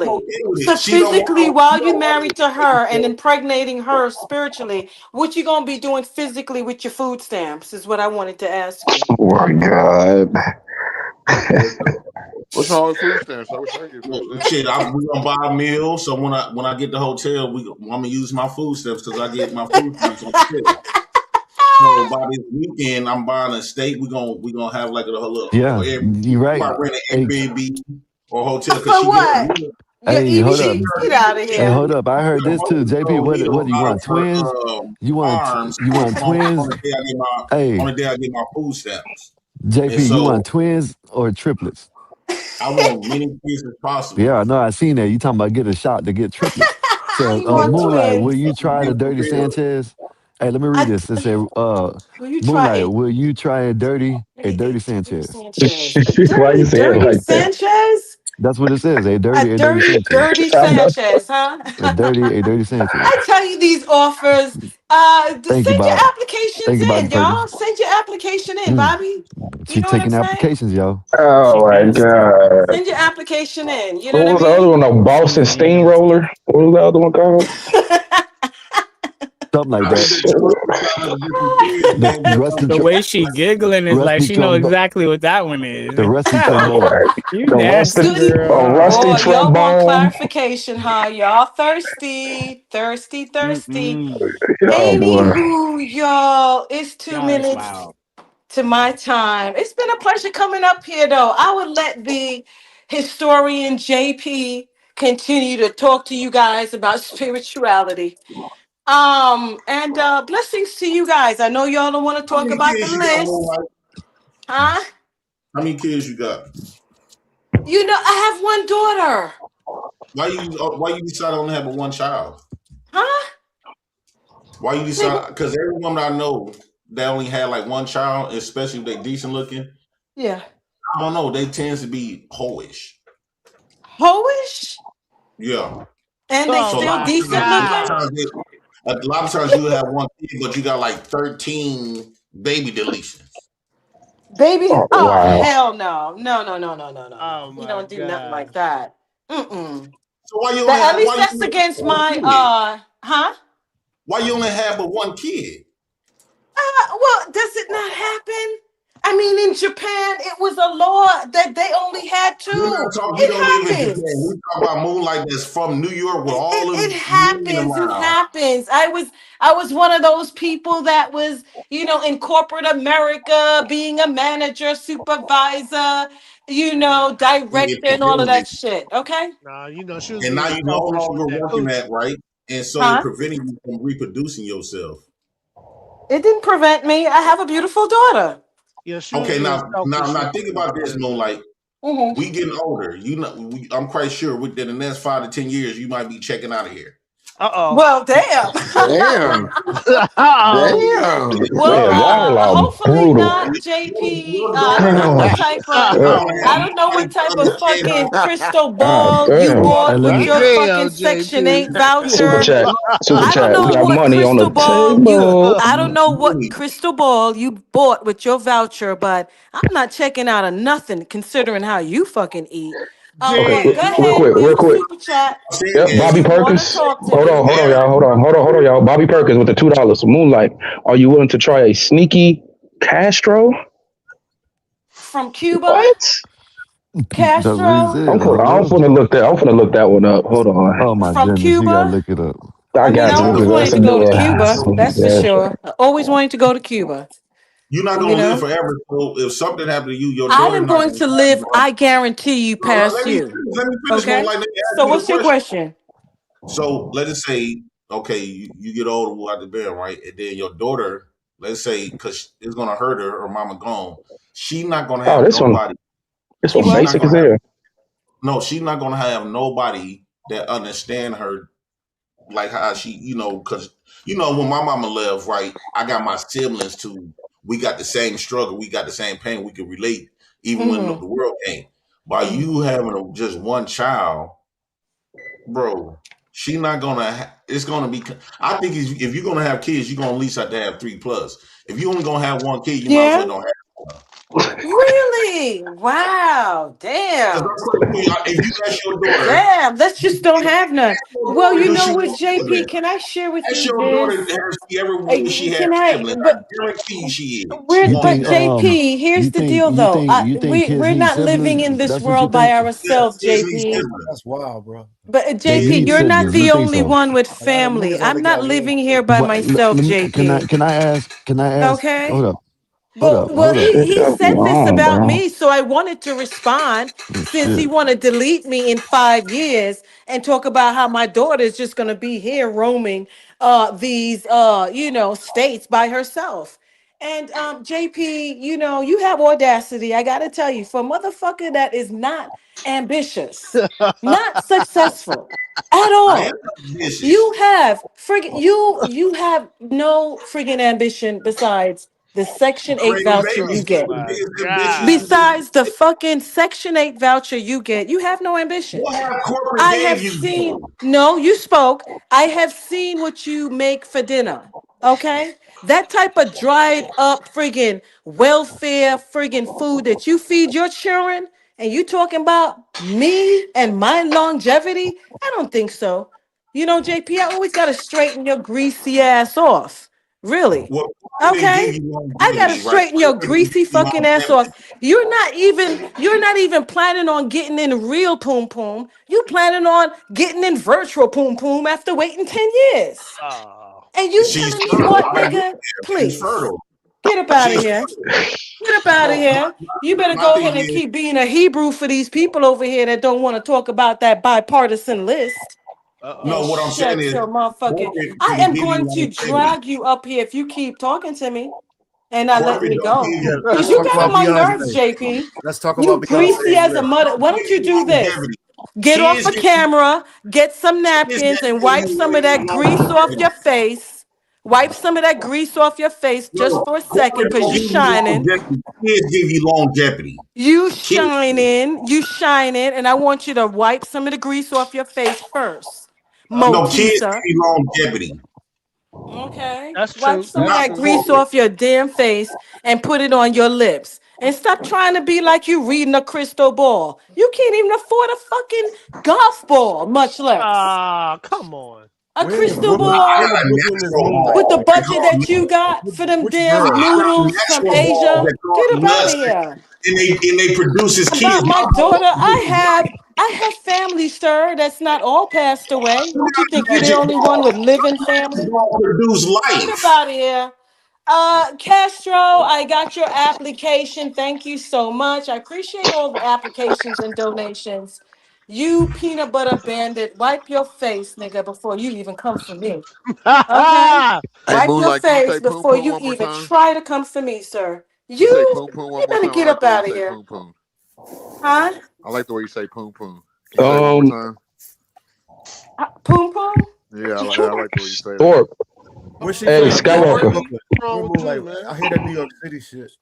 I'm
spiritually.
okay with
So
it.
physically,
She
while
don't
you're
want me
married to
to
her and impregnating her spiritually, what you gonna be doing physically with your food stamps is what I wanted to ask you.
Oh my God.
What's wrong with food stamps? I wish I could get
Well,
food stamps.
shit, we gonna buy a meal. So when I get the hotel, I'm gonna use my food stamps because I get my food stamps on the tip. So by this weekend, I'm buying a steak. We gonna have like a little
yeah,
Airbnb.
you
We
right.
might rent an
Hey,
Airbnb or hotel because
For
she get her
what?
meal.
Your
hey, hold up.
EBT? Get out of
Hey,
here.
hold up. I heard this too. JP, what do
Meal
you
out of
want?
her
Twins?
arms
You want
on
twins?
the day
Hey,
I get my food stamps. And
JP, you
so
want twins or triplets?
I want many kids as possible.
Yeah, I know. I seen that. You talking about get a shot to get triplets. So,
You want
Moonlight, will
twins?
you try the Dirty Sanchez? Hey, let me read
I
this. It said,
will you try
Moonlight,
a
will you try a dirty
dirty
Sanchez?
Sanchez? A
Why you say it
dirty
like that?
Sanchez?
That's what it says.
A
A dirty Sanchez.
dirty
I know.
Sanchez, huh?
A dirty Sanchez.
I tell you these offers.
Thank you,
Send your
Bob. Thank
applications
you, Bobby
in,
Perkins.
y'all. Send your application in,
Mm.
Bobby. You
She
know what I'm
taking
saying?
applications, y'all.
Oh
She
my
nasty.
God.
Send your application in. You know
What
what I
was the other
mean?
one? A
She
Boston
nasty.
Steamroller? What was the other one called?
Something like
I
that.
just told you trying to different kids,
The
man.
rusty,
The way she giggling is like
rusty
she know
trombone.
exactly what that one
The
is.
rusty
All
trombone.
right.
You
The rusty,
nasty
Good.
a
girl.
rusty
Oh, y'all want
trombone.
clarification, huh? Y'all thirsty, thirsty, thirsty.
Mm-mm.
Oh boy.
Anywho, y'all, it's two
Y'all is
minutes
wild.
to my time. It's been a pleasure coming up here, though. I would let the historian JP continue to talk to you guys about spirituality. And blessings to you guys. I know y'all don't want to
How
talk
many
about the
kids you got,
list,
Moonlight?
huh?
How many kids you got?
You know, I have one daughter,
Why you decide on having one child?
huh?
Why you
Say what?
decide? Because every woman I know that only had like one child, especially if they decent looking,
Yeah.
I don't know. They tends to be hoish.
Hoish?
Yeah.
And they
Oh
So a
still
lot
my
of
decent
times,
looking.
God.
a lot of times you have one kid, but you got like 13 baby deletions.
Baby,
Oh
oh
wow.
hell no. No, no, no, no, no, no,
Oh
no. We
my
don't do nothing
God.
like that. Mm-mm.
So why you only
That, at
have
least that's against
one
my
kid?
huh?
Why you only have but one kid?
Well, does it not happen? I mean, in Japan, it was a law that they only had
We're not
two.
talking. You
It
don't live in Japan. We
happens.
talk about Moonlight that's from New York with all
It
them men
happens. It
around.
happens. I was one of those people that was, in corporate America, being a manager, supervisor, director, and all of that shit. Okay.
Nah, she was
And now
being
you no
selfish with
longer
that
working
coochie.
that right, and so it
Huh?
preventing you from reproducing yourself.
It didn't prevent me. I have a beautiful daughter.
Yeah, she was
Okay,
being
now,
selfish with
think
the
about this, Moonlight.
Mm-hmm.
We getting older. I'm quite sure within the next 5 to 10 years, you might be checking out of here.
Uh
Well, damn.
Damn.
oh.
Damn.
Well,
Man, y'all are
hopefully
brutal.
not, JP.
Your
I don't
daughter
know
is
what
God,
type of, I don't know
nobody
what
to
type of
understand
fucking
her.
crystal
God
ball you
damn.
Hey,
bought
let
with
me
your fucking
Damn,
Section
JP.
8
Super
voucher.
chat. Super
I don't
chat.
know
We got
what
money on the
crystal ball
table.
I don't know what crystal ball you bought with your voucher, but I'm not checking out of nothing considering how you fucking eat.
Okay,
But go
Damn.
ahead.
real
Here's a
quick.
super chat
I'm saying
Yep,
if
is,
Bobby
you want to
Perkins.
talk to
Hold
me.
on, hold on, y'all. Hold on, y'all. Bobby Perkins with the $2. Moonlight. Are you willing to try a sneaky Castro?
From Cuba,
What?
That's what he
Castro,
said. I don't know.
I'm finna look that one up. Hold on.
Oh my
from
goodness, he gotta
Cuba.
look it up.
I
I mean,
got
I
you.
you're not
always
gonna
That's
wanted
a
to
live
go to
new
Cuba. That's for
yeah.
sure. I always wanted to go to Cuba.
you're not
You
gonna live
know,
forever. So if something happened to you, your
I
daughter
am
not
going
gonna
to
have
live,
you.
I guarantee you,
No,
past you.
let me finish,
Okay.
Moonlight. Let me ask
So,
you the
what's your
question.
question?
So let's just say, okay, you get older, we'll have the bed, right? And then your daughter, let's say, because it's gonna hurt her, her mama gone. She not gonna
Oh,
have nobody.
this
She
one
She's
what?
not
basic as
gonna have
hell.
no. She's not gonna have nobody that understand her like how she, because when my mama left, right? I got my siblings too. We got the same struggle. We got the same pain. We could relate, even when
Mm-hmm.
the world came. By you having just one child, bro, she not gonna. It's gonna be. I think if you're gonna have kids, you're gonna at least have to have 3 plus. If you only gonna have one kid, you might as well
Yeah.
don't have one.
Really? Wow.
Because
Damn.
if you ask your daughter,
Damn. Let's just don't have none.
ask your
Well,
daughter,
you
do
know
she
what,
want
JP?
siblings?
Can I share with
Ask
you
your daughter,
this?
has she ever wished she had
Can I?
siblings? I
But
guarantee you she is. She
You
we're
wants
but
think
them.
JP, here's the deal though.
you think kids
We're
need
not living
siblings?
in this
That's what you
world by
think?
Yes,
ourselves,
kids need
JP.
siblings.
That's wild, bro.
But
They
Kids
JP,
need
need
you're not
siblings.
siblings.
You
the
think
only
so?
one with
A lot of
family.
niggas on the
I'm not
gas. We ain't
living
shit.
here by
What?
myself,
Let me.
JP.
Can I ask? Can I ask?
Okay.
Hold up. Hold
Well,
up.
well,
Hold up.
he
Y'all be
said this
wrong,
about
bro.
me, so I wanted to respond
Oh
since he
shit.
want to delete me in 5 years and talk about how my daughter is just going to be here roaming these states by herself. And JP, you have audacity. I got to tell you, for a motherfucker that is not ambitious, not successful at
I am
all,
ambitious.
you have no friggin' ambition besides the Section 8
Creating
voucher
babies.
you
Oh
That's
get.
the
my
biggest ambitions.
God.
Besides the fucking Section 8 voucher you have no ambition.
What have corporate
I have
gave you
seen,
though?
no, you spoke. I have seen what you make for dinner. Okay? That type of dried up friggin' welfare friggin' food that you feed your children, and you talking about me and my longevity? I don't think so. JP, I always got to straighten your greasy ass off. Really.
Well, corporate didn't give
Okay?
you
I got to
longevity, right?
straighten your
Corporate didn't
greasy
give you
fucking ass
longevity.
off. You're not even planning on getting in real poom poom. You planning on getting in virtual poom poom after waiting 10 years.
Oh.
And you
She's
telling me
fertile.
what,
I've been
nigga?
there. She's
Please.
fertile.
Get up out of
She's
here.
fertile.
Get up out of
So
here. You better
my
go
thing
ahead and
is,
keep being a Hebrew for these people over here that don't want to talk about that bipartisan list. And
no,
Uh-oh.
what I'm saying
shut
is,
your motherfucking.
corporate
I
didn't
am
give you
going to
longevity.
drag you up here if you keep talking to me and not letting
Corporate
me
don't
go.
give
Yeah,
you.
Because
let's
you
talk
get on
about
Corporate
my
Beyonce.
nerves, JP.
Let's talk about
You
Beyonce
greasy
and
as a
Drake.
mother. Why
don't
don't
give
you
you
do this?
longevity.
Get off
Kids
the
give you
camera, get some
kids
napkins,
that
and
give
wipe
you
some of that grease off
longevity.
your face Wipe some of that grease off your face just for a second because you shining.
Kids give you longevity.
You shining, and I want you to wipe some of the grease off your face first.
No, kids
Motisa.
give you longevity.
Okay.
That's
Wipe
true.
some of
That's
Not
that
true.
grease
for it.
off your damn face and put it on your lips. And stop trying to be like you reading a crystal ball. You can't even afford a fucking golf ball, much less
Ah, come on.
a
Where in the
crystal
world?
I
Where
ball
in
got
the
a
world is
natural
Moonlight?
with the
ball. They
budget
call
that you got for them
Which
damn
girl?
I got a
noodles from
natural ball
Asia.
that
Get
costs
up out of
less,
here.
and they produce his
About
kids.
my
My ball
daughter,
produces
I have family, sir, that's not all passed away. What you think you're the
magic
only one
ball.
with living
My
family?
ball produce
Get up
life.
out of here. Castro, I got your application. Thank you so much. I appreciate all the applications and donations. You peanut butter bandit, wipe your face, nigga, before you even come for me. Okay?
Hey,
Wipe your
Moonlight, can you
face
say poom
before
poom
you
one more
even
time?
try to come for me, sir.
Can you say
You
poom poom one
you
more
better
time? I
get
like
up
the way you
out of
say
here.
poom poom.
Huh?
I like the way you say poom poom. Can you say it one more
Um,
time?
Poom poom?
Yeah, I like the way you say that.
Thorpe,
Where's she
hey,
from?
Yeah,
Moonlight?
Skywalker.
Brittany, what's
Where
wrong with you,
Moonlight?
man?
I hear that New York City shit.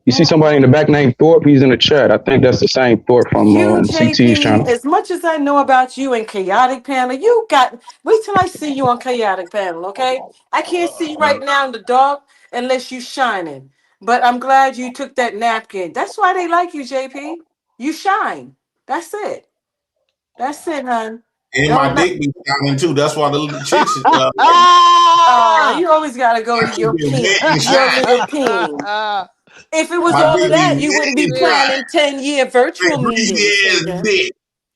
You see somebody in the back named Thorpe? He's in the chat. I think that's the same Thorpe from
You,
CT's
JP,
channel.
as much as I know about you and Chaotic Panel, you got, wait till I see you on Chaotic Panel, okay? I can't see you right now in the dark unless you shining. But I'm glad you took that napkin. That's why they like you, JP. You shine. That's it. That's it, hon.
And my
Don't not.
dick be shining too. That's why the chicks
You always gotta go to your
been
peen,
wet and
your little
shine.
peen. If it was
My
all of
dick be
that, you
wet
wouldn't be
and
sick.
shine.
planning 10-year virtual
That
meetings,
greasy ass
nigga.
dick.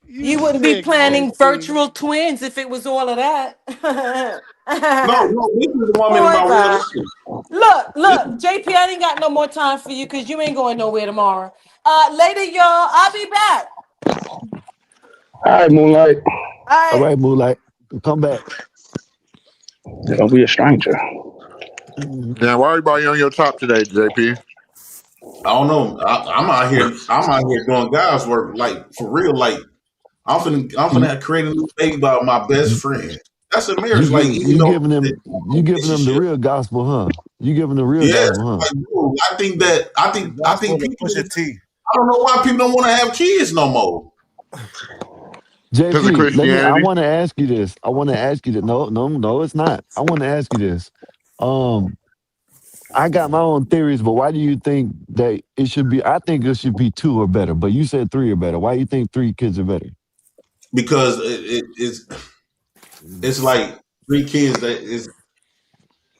You
You
wouldn't be
sick,
planning
JP.
virtual twins if it was all of that.
No, this is the woman in
Boy,
my real
bye.
life. This
Look, JP, I ain't got no more time for you because you ain't going nowhere tomorrow. Later, y'all. I'll be back.
All right, Moonlight.
All
All
right.
right, Moonlight, come back.
Don't be a stranger.
Now, why everybody on your top today, JP?
I don't know. I'm out here. I'm out here doing God's work, like for real. Like I'm finna create a new baby by my best friend. That's a marriage. Like even though
You giving them the
relationship,
real gospel, huh? You giving the real
yes.
gospel, huh?
Like, dude,
The
I
gospel
think
of
people.
Pusha T.
I don't know why people don't want to have kids no more.
Because of
JP, I
Christianity.
want to ask you this. I want to ask you that. No, no, no, it's not. I want to ask you this. Um, I got my own theories, but why do you think that it should be? I think it should be two or better, but you said three or better. Why do you think three kids are better?
Because it's like three kids that is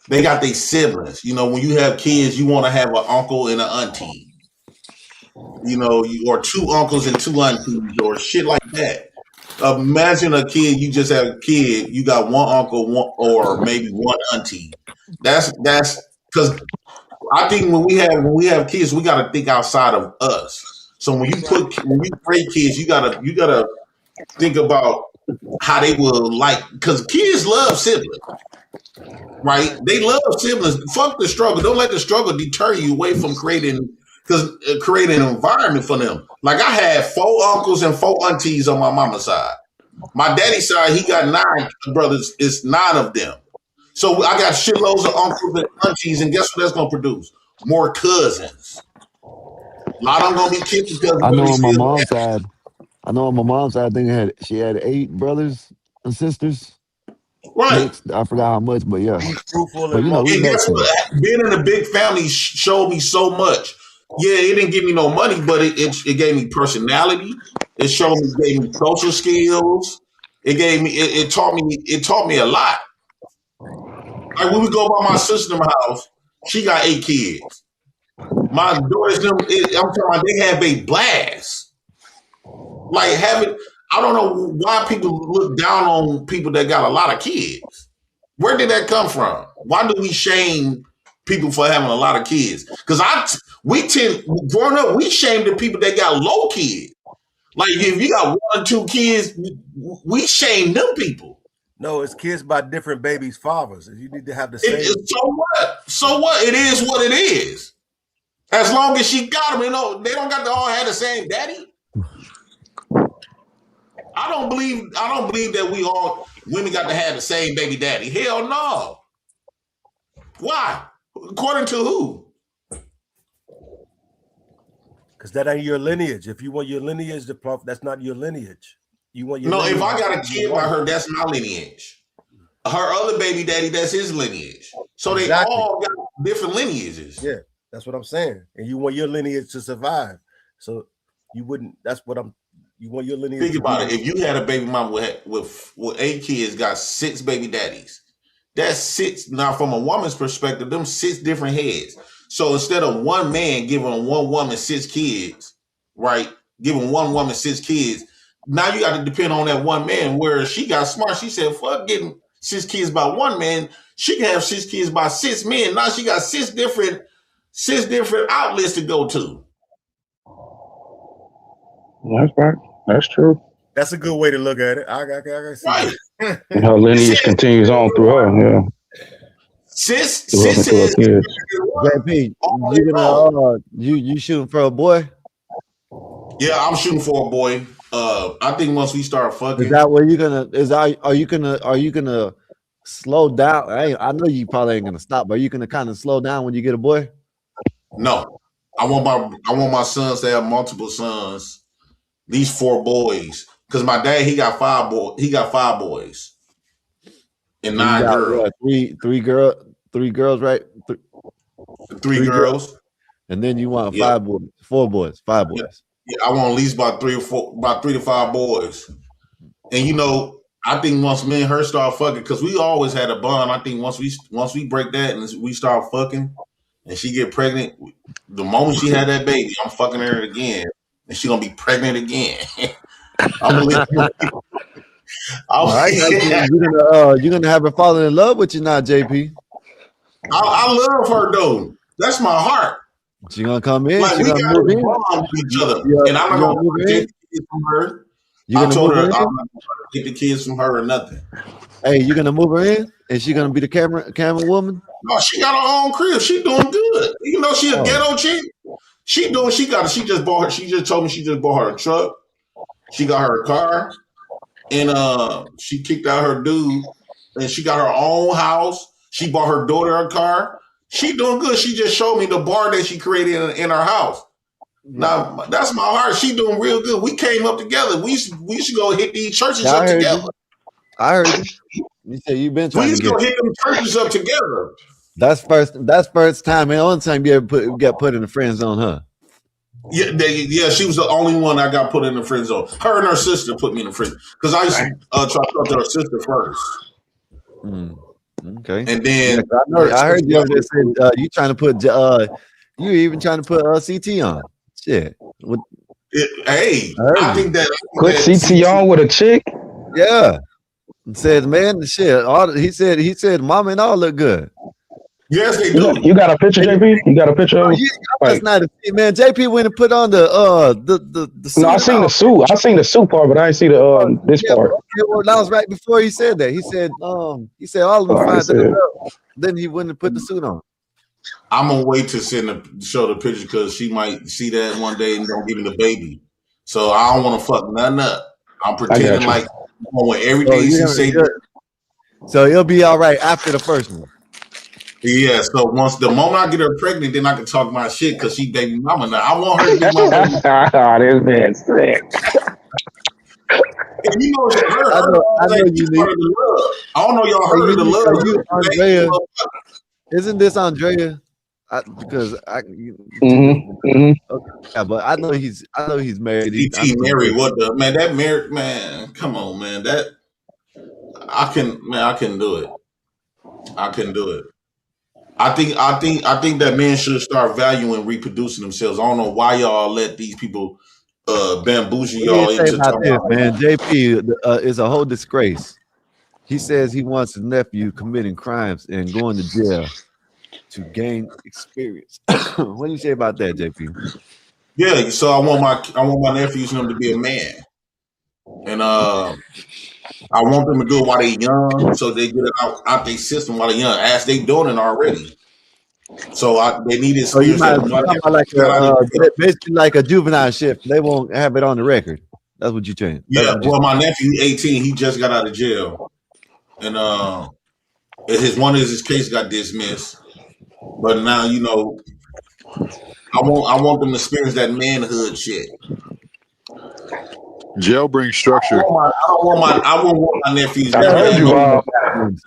they got their siblings. You know, when you have kids, you want to have an uncle and an auntie. You know, or two uncles and two aunties or shit like that. Imagine a kid, you just have a kid, you got one uncle, one or maybe one auntie. That's because I think when we have kids, we got to think outside of us. So when you create kids, you gotta think about how they will like because kids love siblings, right? They love siblings. Fuck the struggle. Don't let the struggle deter you away from creating an environment for them. Like I had four uncles and four aunties on my mama's side. My daddy's side, he got nine brothers. It's nine of them. So I got shitloads of uncles and aunties, and guess what that's gonna produce? More cousins. A lot of them gonna be kids because
I
but
know
we
on my
still
mom's side. I know on my mom's side. I think she had eight brothers and sisters
right.
mixed. I forgot how much, but yeah.
Be fruitful
But
and
we
And
multiply.
guess
blessed too.
what? Being in a big family showed me so much. Yeah, it didn't give me no money, but it gave me personality. Gave me social skills. It taught me a lot. Like when we go by my sister's house, she got 8 kids. My daughters, I'm talking about they have a blast. Like having, I don't know why people look down on people that got a lot of kids. Where did that come from? Why do we shame people for having a lot of kids? Because growing up, we shamed the people that got low kids. Like if you got one or two kids, we shame them people.
No, it's kids by different babies' fathers. You need to have the same.
So what? So what? It is what it is. As long as she got them, they don't got to all have the same daddy. I don't believe that we all women got to have the same baby daddy. Hell no. Why? According to who?
Because that ain't your lineage. If you want your lineage, that's not your lineage. You want your
No,
lineage.
if I got a kid by her, that's my lineage. Her other baby daddy, that's his lineage. So they all got different lineages.
Yeah, that's what I'm saying. And you want your lineage to survive. So you wouldn't. That's what I'm. You want your lineage.
Think about it. If you had a baby mama with 8 kids, got 6 baby daddies. That's 6. Now, from a woman's perspective, them 6 different heads. So instead of one man giving one woman 6 kids, right? Giving one woman 6 kids. Now you got to depend on that one man. Where she got smart, she said, "Fuck getting 6 kids by one man. She can have 6 kids by 6 men." Now she got 6 different outlets to go to.
That's right. That's true.
That's a good way to look at it. I see.
Right.
And her lineage continues on through her. Yeah.
Sis is JP, you shooting for a boy?
Yeah, I'm shooting for a boy. I think once we start fucking,
is that where you're gonna? Are you gonna slow down? I know you probably ain't gonna stop, but are you gonna kind of slow down when you get a boy?
No, I want my sons to have multiple sons. These 4 boys, because my dad he got 5 boys. He got 5 boys and 9 girls.
Three girls, right?
3 girls,
and then you want 5 boys, 4 boys, 5 boys.
Yeah, I want at least about 3 to 5 boys. And I think once me and her start fucking, because we always had a bond. I think once we break that and we start fucking, and she get pregnant, the moment she had that baby, I'm fucking her again, and she gonna be pregnant again.
You're gonna have her falling in love with you now, JP.
I love her though. That's my heart.
She gonna come in.
Like,
she
we
gonna
got
move in.
bond with each other, and I'm not gonna take the kids from her. I told her I'm not gonna get the kids from her or nothing.
Hey, you gonna move her in? And she gonna be the camera woman?
No, she got her own crib. She doing good. She a ghetto chick. She told me she just bought her a truck. She got her a car, and she kicked out her dude, and she got her own house. She bought her daughter a car. She doing good. She just showed me the bar that she created in her house. Now that's my heart. She doing real good. We came up together. We should go hit these churches up together.
I heard you. You said you've been trying to get.
We hit them churches up together.
That's first time. And the only time you ever got put in the friend zone, huh?
Yeah, she was the only one I got put in the friend zone. Her and her sister put me in the friend because I used to try to talk to her sister first.
Okay.
And then
I heard you just said you trying to put you even trying to put CT on. Shit.
I think that
put CT on with a chick.
Yeah. Said man, the shit. He said mama and all look good.
Yes, they do.
You got a picture, JP? You got a picture of
that's not a man. JP went and put on the suit.
No, I seen the suit. I seen the suit part, but I didn't see the this part.
Well, that was right before he said that. He said all of them fine. Then he wouldn't have put the suit on.
I'm gonna wait to show the picture because she might see that one day and don't give me the baby. So I don't want to fuck nothing up. I'm pretending like with every day she say.
So it'll be all right after the first one.
Yeah, so the moment I get her pregnant, then I can talk my shit because she baby mama now. I want her to be my baby.
Oh, this man's sick.
And I know you need. I don't know y'all heard of the love.
Andrea, isn't this Andrea? Because yeah, but I know he's married.
He's married. What the man? That married man. Come on, man. That I can do it. I can do it. I think that men should start valuing reproducing themselves. I don't know why y'all let these people bamboozle y'all into
this, man. JP is a whole disgrace. He says he wants his nephew committing crimes and going to jail to gain experience. What do you say about that, JP?
Yeah, so I want my nephews and them to be a man, and I want them to do it while they're young, so they get it out their system while they're young, as they doing it already. So they need this. So you might
basically like a juvenile shift. They won't have it on the record. That's what you're saying.
Yeah. Well, my nephew, 18, he just got out of jail, and his case got dismissed. But now, you know, I want them to experience that manhood shit.
Jail brings structure.
I won't want my nephews
I
never
told
had
you,
no.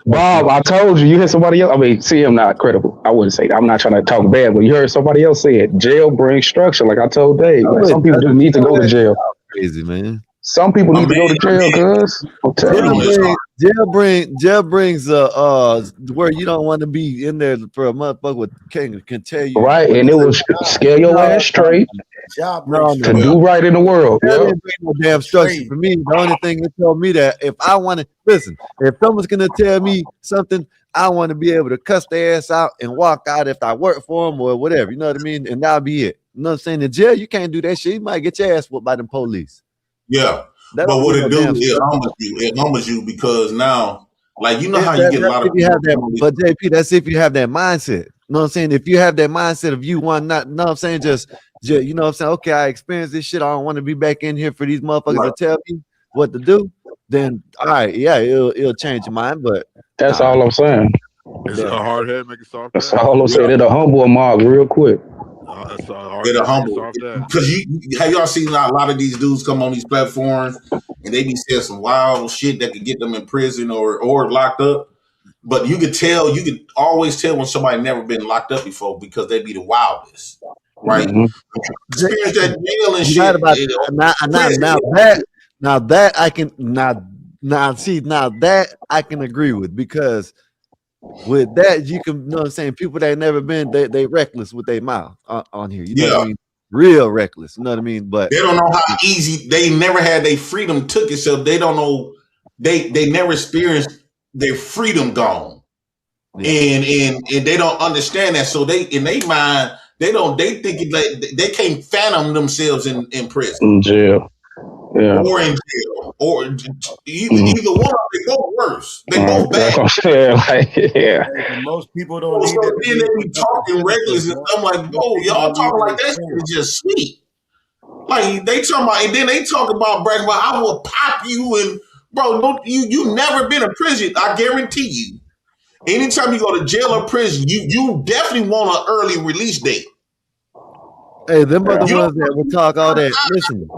Bob. I told you. You heard somebody else. I mean, see, I'm not credible. I wouldn't say that. I'm not trying to talk bad, but you heard somebody else say it. Jail brings structure. Like I told Dave. Like, some people just need to go to jail.
Crazy, man.
Some people need to go to jail, cuz. I'm telling you.
Jail brings where you don't want to be in there for a motherfucker with can tell you
Right,
what
and it
to
will scare your ass straight
No,
to do right in the world.
That
Yep.
didn't bring no damn structure for me. The only thing it told me that if I want to listen, if someone's gonna tell me something, I want to be able to cuss their ass out and walk out if I work for them or whatever. You know what I mean? And that'll be it. You know what I'm saying? In jail, you can't do that shit. You might get your ass whooped by the police.
Yeah,
That
but
don't
what
bring
it
no
do?
damn
It
structure.
humbles you. It humbles you because now, like you know
If
how you get a
that's
lot
if
of
you have that,
people.
but JP, that's if you have that mindset. You know what I'm saying? If you have that mindset of you want not, you know what I'm saying, just you know what I'm saying, okay, I experienced this shit. I don't want to be back in here for these motherfuckers to tell me what to do. Then all right, yeah, it'll change your mind, but
That's all I'm saying.
It's a hard head make a soft
That's
ass.
all I'm saying. It'll humble a mob real quick.
It's a hard
It'll
head make a
humble
soft ass.
because you have y'all seen a lot of these dudes come on these platforms and they be saying some wild shit that could get them in prison or locked up. But you could always tell when somebody never been locked up before because they be the wildest, right?
Mm-hmm.
Experience that jail and
You right
shit.
about now that I can now that I can agree with because with that you can you know what I'm saying people that never been they reckless with their mouth on here. You know what I
Yeah.
mean? Real reckless. You know what I mean? But
They don't know how easy they never had their freedom took it, so they don't know they never experienced their freedom gone.
Yeah.
And they don't understand that. So they in their mind, they think like they can't fathom themselves in prison
In jail. Yeah.
or in jail. Or either one, they both worse. They both
That's
bad.
what I'm saying. Like, yeah.
Most people don't
So
need that.
then they be talking reckless, and I'm like, bro, y'all talking like that shit is just sweet. Like they talking about, and then they talk about bragging about I will pop you and bro, don't you never been in prison. I guarantee you. Anytime you go to jail or prison, you definitely want an early release date.
hey, them are the ones that will talk all that. Listen,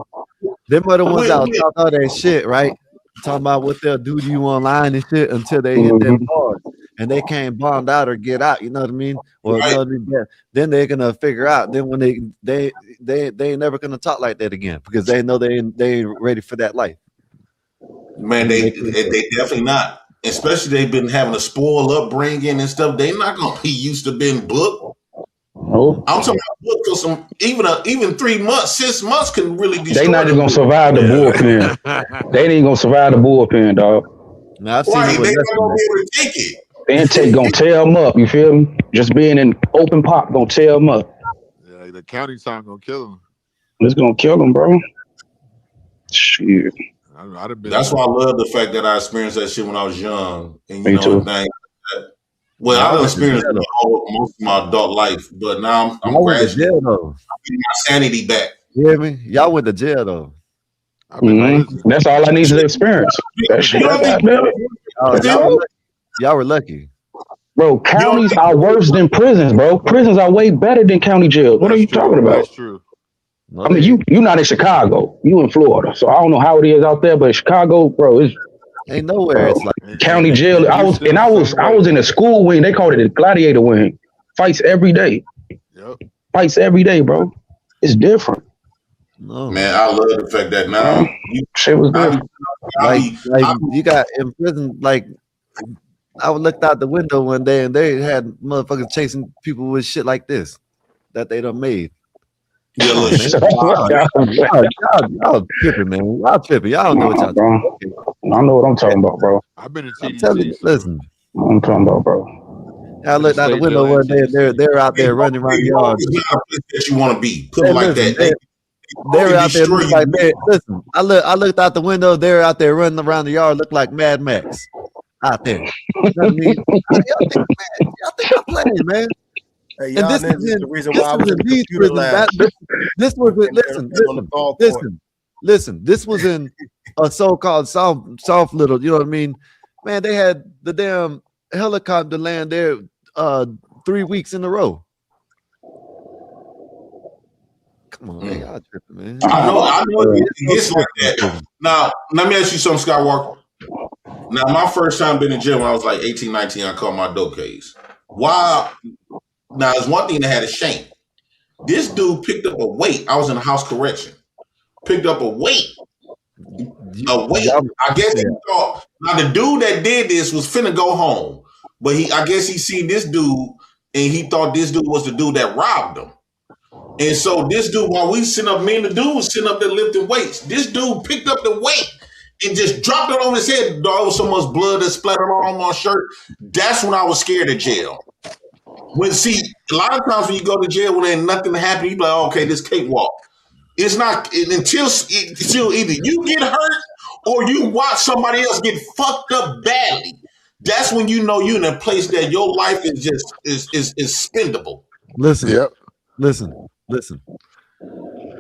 them are the ones that will talk all that shit, right? Talking about what they'll do to you online and shit until they hit them bars and they can't bond out or get out. You know what I mean? Or you know what I mean? Yeah. Then they're gonna figure out. Then when they ain't never gonna talk like that again because they know they ain't ready for that life.
Man, they definitely not. Especially they've been having a spoiled upbringing and stuff. They not gonna be used to being booked.
Nope.
I'm talking about booked for some even 3 months, 6 months can really destroy.
They not even gonna survive the bullpen. They ain't gonna survive the bullpen, dog.
Now, I've seen
Right,
it
they
with
not gonna be able to take it.
The intake gonna tear them up. You feel me? Just being in open pop gonna tear them up.
Yeah, the county time gonna kill them.
It's gonna kill them, bro. Shit.
That's why I love the fact that I experienced that shit when I was young, and
Me too.
Well,
Yeah,
I
I
done
went to
experienced
jail,
most of my adult life, but now I'm
Y'all went to
gradually
jail though.
getting my sanity back.
You hear me? Y'all went to jail though.
That's all I need to experience. That shit.
Y'all were lucky.
Bro, counties are worse than prisons, bro. Prisons are way better than county jails. What are you talking about?
That's true.
No,
I mean, you not in Chicago. You in Florida. So I don't know how it is out there, but Chicago, bro, it's
ain't nowhere. It's like
county jail. I was in a school wing. They called it a gladiator wing. Fights every day.
Yep.
Fights every day, bro. It's different.
No.
Man, I love the fact that now
shit was different.
Like you got in prison. Like I looked out the window one day and they had motherfuckers chasing people with shit like this that they done made.
Yeah,
Y'all tripping, man. Y'all tripping. Y'all don't know what y'all
bro. I know what I'm talking about, bro.
I've been in
I'm telling you, listen.
I'm talking about, bro.
I looked out the window one day and they're out there running around the yard.
That you want to be. Put it like that.
They're out there looking like listen. I looked out the window. They're out there running around the yard, look like Mad Max out there. You know what I mean? Y'all think I'm playing, man.
Hey,
And this is the reason why I was in these prisons. This was listen. This was in a so-called soft little. You know what I mean? Man, they had the damn helicopter land there. 3 weeks in a row. Come on, man.
Mm.
Y'all tripping, man.
I know it gets like that. Now, let me ask you something, Skywalker. Now, my first time being in jail when I was like 18, 19, I caught my dope case. Why? Now, it's one thing that had a shame. This dude picked up a weight. I was in a house correction. Picked up a weight. I guess he thought. Now, the dude that did this was finna go home, but I guess he seen this dude and he thought this dude was the dude that robbed him. And so this dude, while we sitting up, me and the dude was sitting up there lifting weights. This dude picked up the weight and just dropped it on his head. There was so much blood that splattered on my shirt. That's when I was scared of jail. A lot of times when you go to jail when ain't nothing happening, you be like, oh, okay, this cakewalk. It's not until either you get hurt or you watch somebody else get fucked up badly. That's when you know you're in a place that your life is just is spendable.
Listen.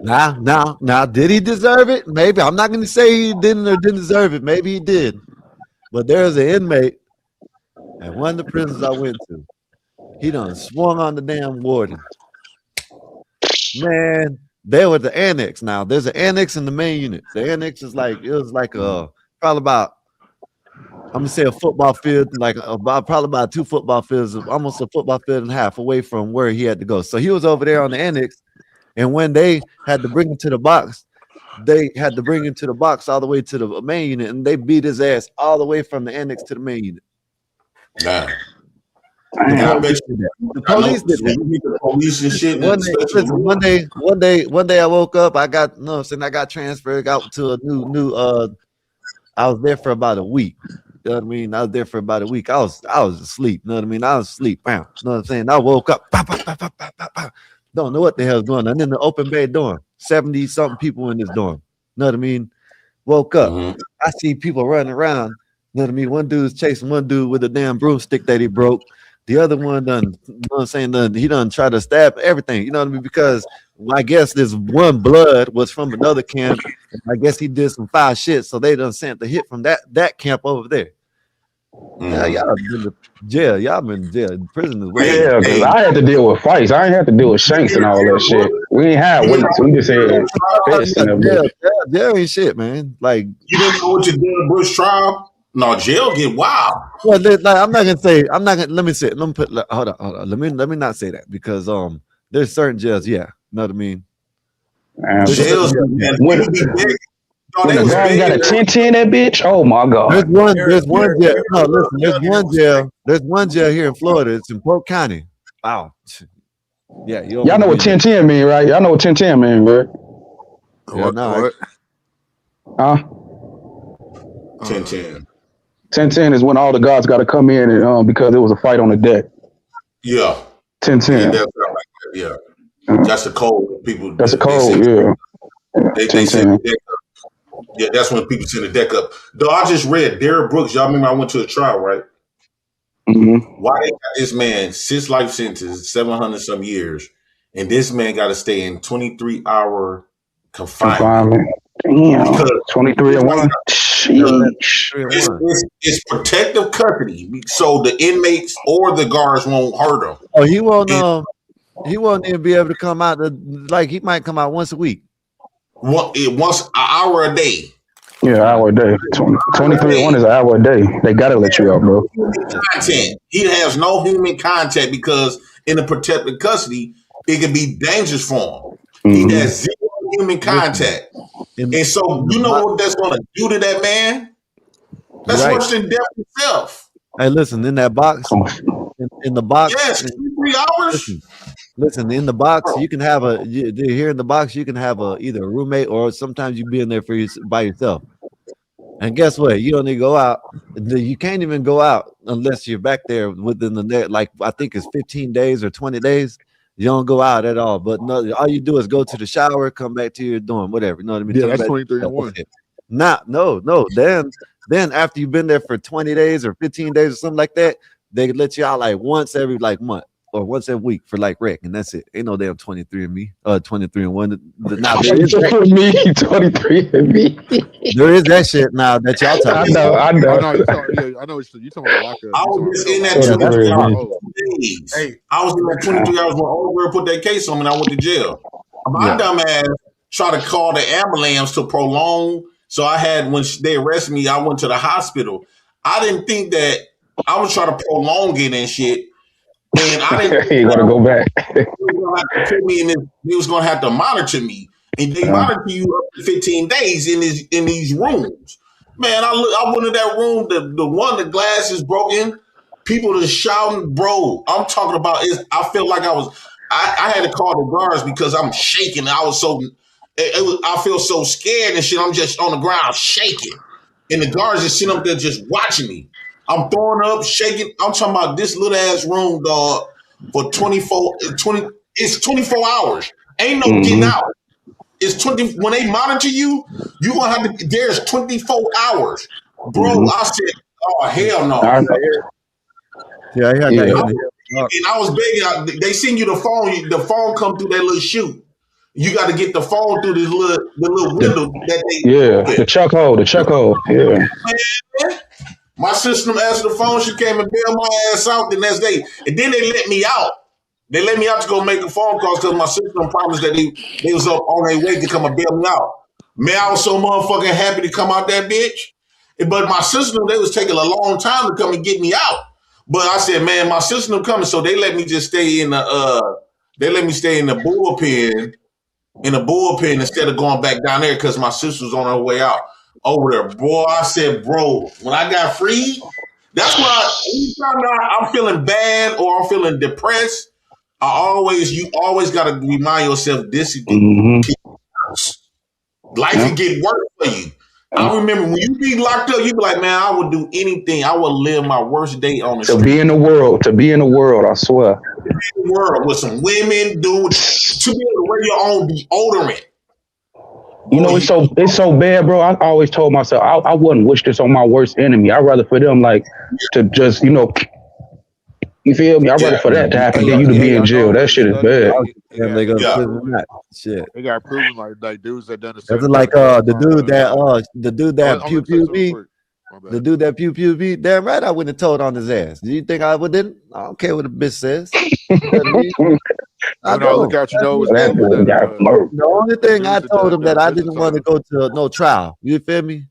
Now, did he deserve it? Maybe. I'm not going to say he didn't or didn't deserve it. Maybe he did. But there's an inmate at one of the prisons I went to. He done swung on the damn warden. Man, they were the annex. Now, there's an annex in the main unit. The annex is like, it was like probably about, I'm going to say a football field, like probably about 2 football fields, almost a football field and a half away from where he had to go. So he was over there on the annex. And when they had to bring him to the box, they had to bring him to the box all the way to the main unit, and they beat his ass all the way from the annex to the main unit.
Nah.
The police did that.
The police and shit.
One day I woke up. I got I got transferred out to a new. I was there for about a week. You know what I mean? I was there for about a week. I was asleep. You know what I mean? I was asleep. Bam. You know what I'm saying? I woke up. Don't know what the hell's going on. And then the open bay dorm. 70-something people in this dorm. You know what I mean? Woke up. Mm-hmm. I see people running around. You know what I mean? One dude's chasing one dude with a damn broomstick that he broke. The other one done, you know what I'm saying? He done try to stab everything. You know what I mean? Because I guess this one blood was from another camp. I guess he did some foul shit. So they done sent the hit from that camp over there. Mm-hmm. Yeah, y'all been to jail. Y'all been in jail. Prison is way.
Yeah, because I had to deal with fights. I ain't had to deal with shanks and all that shit. We ain't had weights. We just had fists and everything.
Jail ain't shit, man. Like,
you didn't know what you did in Bush trial? No, jail get wild.
Well, like, I'm not gonna. Let me say it. Let me put. Hold on. Let me not say that because there's certain jails. Yeah, you know what I mean.
Jails.
When a guy got a 10-10 that bitch, oh my god.
There's one jail. No, listen. There's one jail here in Florida. It's in Polk County. Wow. Yeah,
y'all know what 10-10 mean, right? Y'all know what 10-10 mean, right?
Yeah, no.
Huh?
10-10.
10-10 is when all the guards got to come in and because there was a fight on the deck.
Yeah.
10-10.
Yeah. That's the code. People.
That's the code. Yeah.
They send the deck up. Yeah, that's when people send the deck up. Though I just read Derrick Brooks. Y'all remember I went to a trial, right?
Mm-hmm.
Why they got this man 6 life sentences, 700 some years, and this man got to stay in 23-hour confinement.
Damn. 23 and 1.
It's protective custody, so the inmates or the guards won't hurt him.
Oh, he won't. He won't even be able to come out. Like he might come out once a week.
Once an hour a day.
Yeah, hour a day. 23 and 1 is an hour a day. They gotta let you out, bro.
Content. He has no human contact because in the protective custody, it can be dangerous for him. Mm-hmm. He has 0 human contact. And so you know what that's going to do to that man? That's worse than death itself.
Hey, listen, in that box, in the box.
Yes, 3 hours.
Listen, in the box, you can have here in the box, you can have either a roommate or sometimes you be in there by yourself. And guess what? You don't need to go out. You can't even go out unless you're back there within the net. Like I think it's 15 days or 20 days. You don't go out at all. But no, all you do is go to the shower, come back to your dorm, whatever. You know what I mean?
Yeah, that's 23 and 1.
No. Then after you've been there for 20 days or 15 days or something like that, they let you out like once every month or once every week for like rec, and that's it. Ain't no damn 23 and me. 23 and 1. Now there is
for me, 23 and me.
There is that shit now that y'all talking about.
I know.
I know you're talking about lockup.
I was just in that days.
Hey,
I was in that 23 hours when old girl put that case on me and I went to jail. My dumb ass tried to call the ambulance to prolong. So I had, when they arrested me, I went to the hospital. I didn't think that I was trying to prolong it and shit. And I didn't
You gotta go back.
they was gonna have to put me in this, they was gonna have to monitor me. And they monitor you up to 15 days in these rooms. Man, I went in that room, the one, the glass is broken, people just shouting, bro. I'm talking about it. I felt like I had to call the guards because I'm shaking. I was so I feel so scared and shit. I'm just on the ground shaking. And the guards just sitting up there just watching me. I'm throwing up, shaking. I'm talking about this little ass room, dog, for 20, it's 24 hours. Ain't no getting out. It's 20, when they monitor you, you gonna have to, there's 24 hours. Bro, I said, oh, hell no.
Yeah, I
And I was begging, they send you the phone come through that little chute. You got to get the phone through the little window that they
the chuck hole. Yeah.
Man, my sister answered the phone. She came and bailed my ass out the next day. And then they let me out. They let me out to go make a phone call because my sister promised that they was up on their way to come and bail me out. Man, I was so motherfucking happy to come out that bitch. But my sister, they was taking a long time to come and get me out. But I said, man, my sister coming, so they let me just stay in the bullpen instead of going back down there because my sister was on her way out over there. Boy, I said, bro, when I got free, that's why anytime I'm feeling bad or I'm feeling depressed, you always got to remind yourself this is life can get worse for you. I remember when you be locked up, you be like, man, I would do anything. I would live my worst day on the street.
To be in the world, I swear.
To be in the world with some women, dude, to be able to wear your own deodorant.
You know, it's so bad, bro. I always told myself I wouldn't wish this on my worst enemy. I'd rather for them to just, you feel me? I'd rather for that to happen than you to be in jail. That shit is bad.
They go to prison that shit.
They got proven like dudes that done the
That's
same.
like the dude that pew pew beat. The dude that pew pew beat. Damn right, I wouldn't have told on his ass. Do you think I wouldn't? I don't care what the bitch says. I don't.
Look out,
The only thing I told him that I didn't want to go to no trial. You feel me?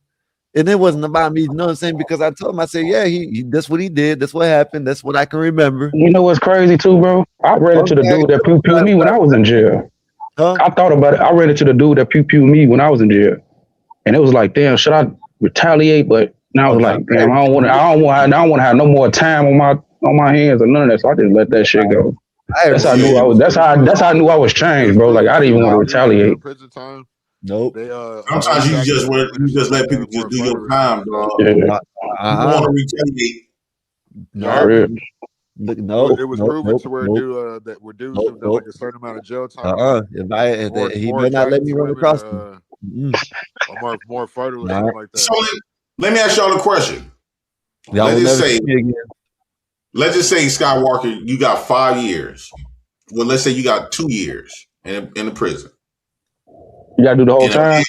And it wasn't about me, you know what I'm saying? Because I told him, I said, yeah, he that's what he did. That's what happened. That's what I can remember.
You know what's crazy too, bro? I ran into the dude that pew pewed me when I was in jail. I thought about it. I ran into the dude that pew pewed me when I was in jail. And it was like, damn, should I retaliate? But now I was like, damn, I don't want to have no more time on my hands or none of that. So I just let that shit go. That's how I knew I was. That's how I knew I was changed, bro. Like I didn't even want to retaliate.
Prison time.
Nope.
Sometimes you just let people just do your time, dog.
Yeah.
You want to retaliate.
No,
it was proven to where dudes who done like a certain amount of jail time.
He may not let me run across him.
More fertile or something like that.
So let me ask y'all a question. Let's just say, Skywalker, you got 5 years. Well, let's say you got 2 years in the prison.
You gotta do the whole time.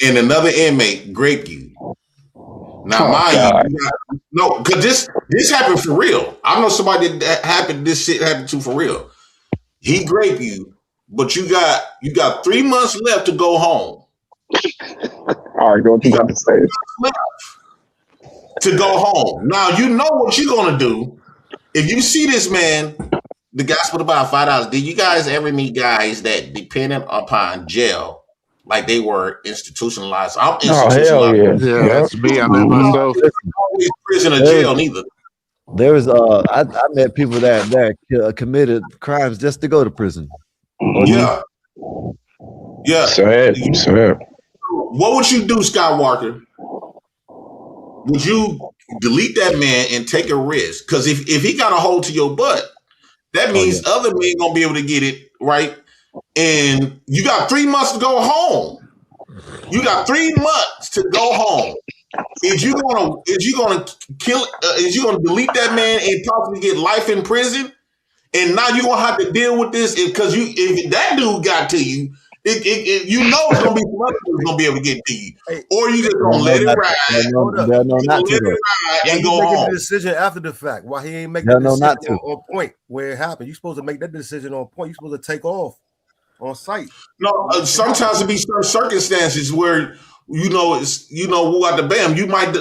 And another inmate grape you. Now, mind you, no, because this happened for real. I know somebody this shit happened to for real. He grape you, but you got 3 months left to go home.
All right, go what you got to say.
To go home. Now you know what you're gonna do. If you see this man, the guy spent about $5. Did you guys ever meet guys that dependent upon jail? Like they were institutionalized. I'm institutionalized.
Hell yeah.
Yeah, that's me. I met myself.
Always prison or jail, neither.
There was I met people that committed crimes just to go to prison.
Yeah.
Sad.
What would you do, Skywalker? Would you delete that man and take a risk? Because if he got a hold to your butt, that means other men gonna be able to get it, right? And you got 3 months to go home. You got 3 months to go home. Is you gonna delete that man and possibly get life in prison? And now you're gonna have to deal with this because if that dude got to you You know it's gonna be some other who's gonna be able to get to you, or you just gonna let it ride.
They'll know not to
Let it
though.
ride
Why
and
you
go
making
home.
the decision after the fact? Why he ain't make
They'll
the
know
decision
not to.
on point where it happened? You supposed to make that decision on point. You supposed to take off on site.
No, sometimes it be certain circumstances where it's who got the bam. You might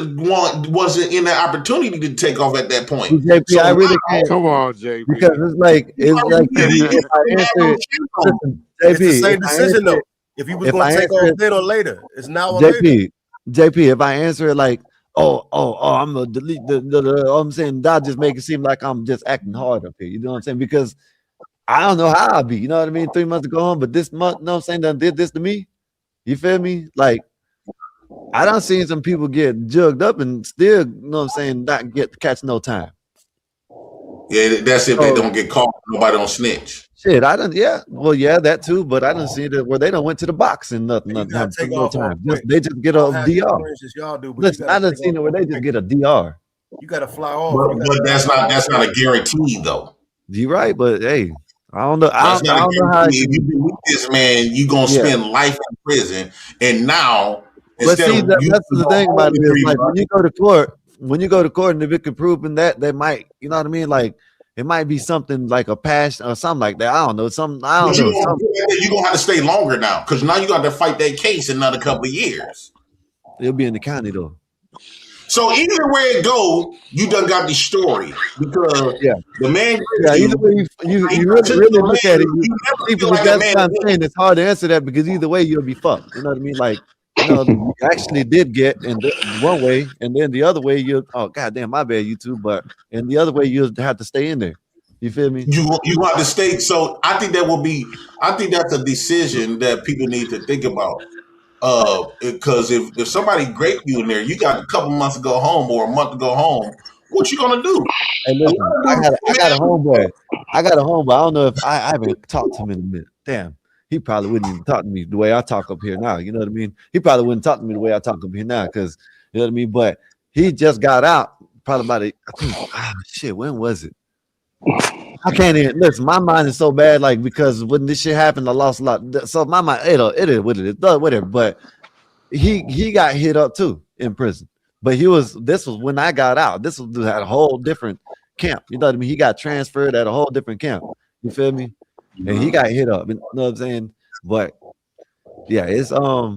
wasn't in that opportunity to take off at that point.
JP,
So
I really
now,
can't.
Come on, JP.
Because it's like to me, if I answer it, listen, JP,
It's the same
if I
decision
answer
though.
it,
If you was
if
gonna
I
take
answer
off
it,
then or later, it's now or later.
JP, if I answer it like, oh, I'm gonna delete I'm saying that just make it seem like I'm just acting hard up here. You know what I'm saying? Because I don't know how I'll be. You know what I mean? 3 months to go home, but this month, you know what I'm saying, done did this to me. You feel me? Like I done seen some people get jugged up and still, you know what I'm saying, not catch no time.
Yeah, that's if they don't get caught. Nobody don't snitch.
Shit, I done, that too. But I done see that where they don't went to the box and nothing happened
take
no
off on
time.
point.
They just get
I
a
don't have the
DR.
experiences y'all do, but
Listen,
you
I
gotta
done
take
seen
off
it where
on
they just
point.
get a DR.
You gotta fly off.
But that's not a guarantee though.
You right, but hey, I don't know. I
That's not a
don't know how.
guarantee. If you believe this man, you gonna spend life in prison, and now
But
instead
see,
of you
that's the
go
thing
home
about it
in
is
3
like
months.
when you go to court, and if it can prove that, they might, you know what I mean? Like it might be something like a passion or something like that. I don't know.
But you're gonna have to stay longer now because now you got to fight that case in another couple of years.
It'll be in the county though.
So either way it go, you done got the story because the man.
Either way you really look at it. See, because that's what I'm saying. It's hard to answer that because either way you'll be fucked. You know what I mean? Like, you actually did get in the one way, and then the other way you goddamn, my bad, you too. But and the other way you'll have to stay in there. You feel me?
You want to stay. So I think that's a decision that people need to think about. Because if somebody grape you in there, you got a couple months to go home or a month to go home. What you gonna do?
Hey, listen, I got a homeboy. I don't know if I haven't talked to him in a minute. Damn, he probably wouldn't even talk to me the way I talk up here now. You know what I mean? He probably wouldn't talk to me the way I talk up here now because you know what I mean. But he just got out probably about when was it? I can't even listen. My mind is so bad, like because when this shit happened, I lost a lot. So my mind, it is what it is, whatever. But he got hit up too in prison. But this was when I got out. This was at a whole different camp. You know what I mean? He got transferred at a whole different camp. You feel me? And he got hit up. You know what I'm saying? But yeah, it's I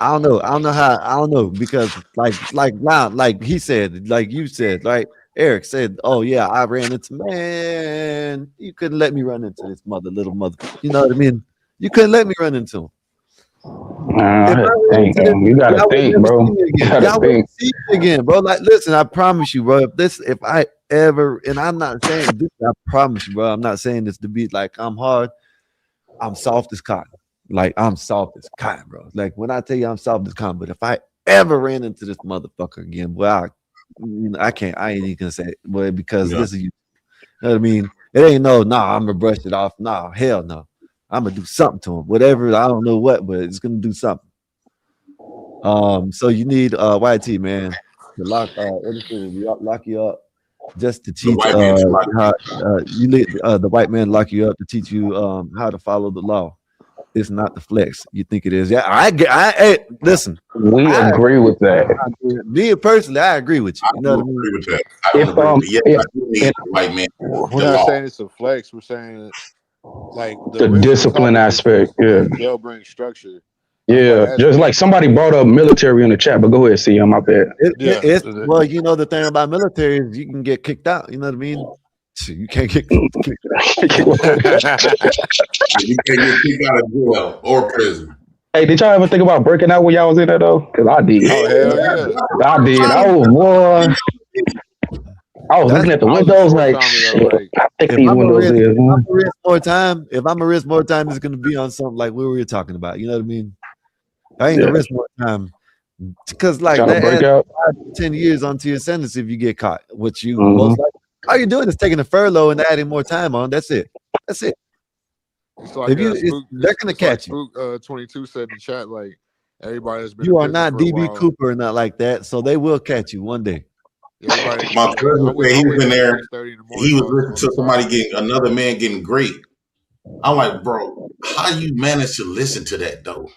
don't know because like he said, like you said, like Eric said, oh yeah, I ran into man. You couldn't let me run into this little mother. You know what I mean? You couldn't let me run into him.
You gotta think, bro.
Y'all wouldn't see me again, bro. Like, listen, I promise you, bro. If I ever, and I'm not saying this, I promise you, bro. I'm not saying this to be like I'm hard. I'm soft as cotton. Like I'm soft as cotton, bro. Like when I tell you I'm soft as cotton, but if I ever ran into this motherfucker again, well, I can't. I ain't even gonna say it, boy, because this is you. You know what I mean? It ain't I'm gonna brush it off. No, hell no. I'm gonna do something to him. Whatever, I don't know what, but it's gonna do something. So you need YT, man, to lock you up just to teach how the white man lock you up to teach you how to follow the law. It's not the flex you think it is. Yeah, I listen.
We agree with that.
Me personally, I agree with you. You know what I mean?
Agree with that. I don't agree with that. White man.
We're not saying it's a flex. We're saying like
the discipline aspect. Yeah,
they'll bring structure.
Yeah, just like somebody brought up military in the chat, but go ahead, see, I'm up there.
Well, you know the thing about military is you can get kicked out. You know what I mean? You can't get kicked out.
You can't get kicked out of jail or prison.
Hey, did y'all ever think about breaking out when y'all was in there though? Because I did.
Oh hell yeah!
I did. I was looking at the windows like, shit, I think these windows is.
If I'm gonna risk more time, it's gonna be on something like what we were talking about. You know what I mean? I ain't gonna risk more time because like that adds 5 to 10 years onto your sentence if you get caught. What you most likely all you're doing is taking a furlough and adding more time on. That's it. That's it.
It's like
they're gonna catch you.
22 said in the chat like everybody has been.
You are not DB Cooper or not like that, so they will catch you one day.
My cousin said he was in there. He was listening to another man getting raped. I'm like, bro, how you manage to listen to that though?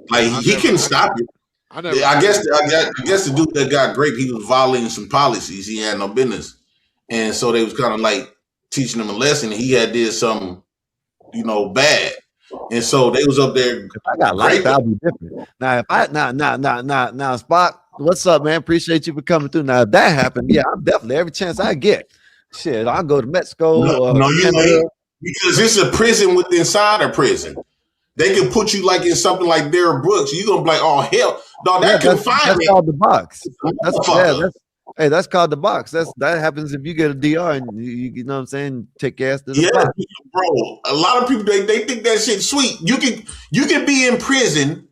Like he couldn't stop it.
I never
I guess
studied it.
I guess the dude that got raped, he was violating some policies. He had no business, and so they was kind of like teaching him a lesson. He had did something, bad, and so they was up there.
If I got life, I'll be different. Now, if I now, Spock, what's up, man? Appreciate you for coming through. Now, if that happened, yeah, I'm definitely every chance I get. Shit, I'll go to Mexico.
No, you
Canada.
ain't, because it's a prison within inside a prison. They can put you like in something like Derrick Brooks. You gonna be like, oh hell, dog, that confinement.
That's called the box. That's called the box. That happens if you get a DR and you know what I'm saying, take your ass to the box.
Bro. A lot of people they think that shit sweet. You can be in prison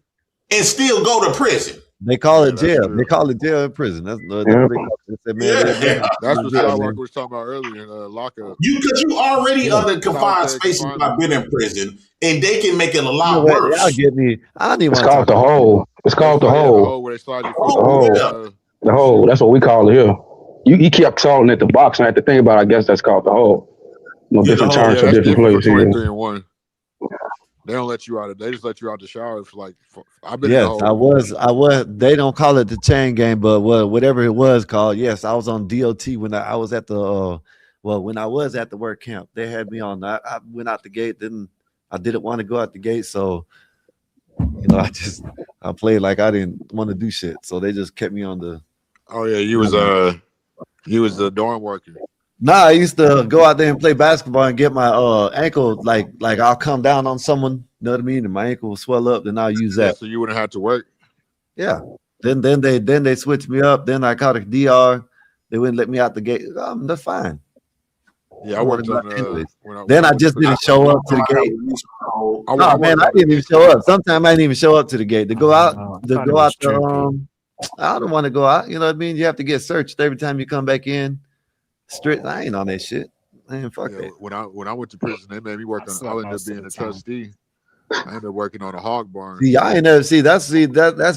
and still go to prison.
They call it jail. They call it jail in prison. That's what they call it.
That's what Skywalker was talking about earlier in lockup.
Because you already under confined spaces by being in prison, and they can make it a lot worse.
Y'all get me. I don't even
It's called the hole. It's called the hole. The hole. That's what we call it here. You kept calling it the box, and I had to think about it. I guess that's called the hole. Different terms for different places.
23 and 1. They don't let you out. They just let you out the shower for like. I've been.
Yes, I was. They don't call it the chain game, but whatever it was called. Yes, I was on DOT when I was at the. When I was at the work camp, they had me on. I went out the gate. I didn't want to go out the gate, so I played like I didn't want to do shit. So they just kept me on the.
Oh yeah, you was the dorm worker.
Nah, I used to go out there and play basketball and get my ankle like I'll come down on someone, you know what I mean, and my ankle will swell up, then I'll use that.
So you wouldn't have to work.
Yeah. Then they switched me up. Then I caught a DR. They wouldn't let me out the gate. That's fine.
Yeah, I worked on.
Then I just didn't show up to the gate. No, man, I didn't even show up. Sometimes I didn't even show up to the gate. To go out, I don't want to go out. You know what I mean? You have to get searched every time you come back in. Strict. I ain't on that shit. Man, fuck that.
When I went to prison, they made me work on. I ended up being a trustee. I ended up working on a hog barn.
See, I ain't never that's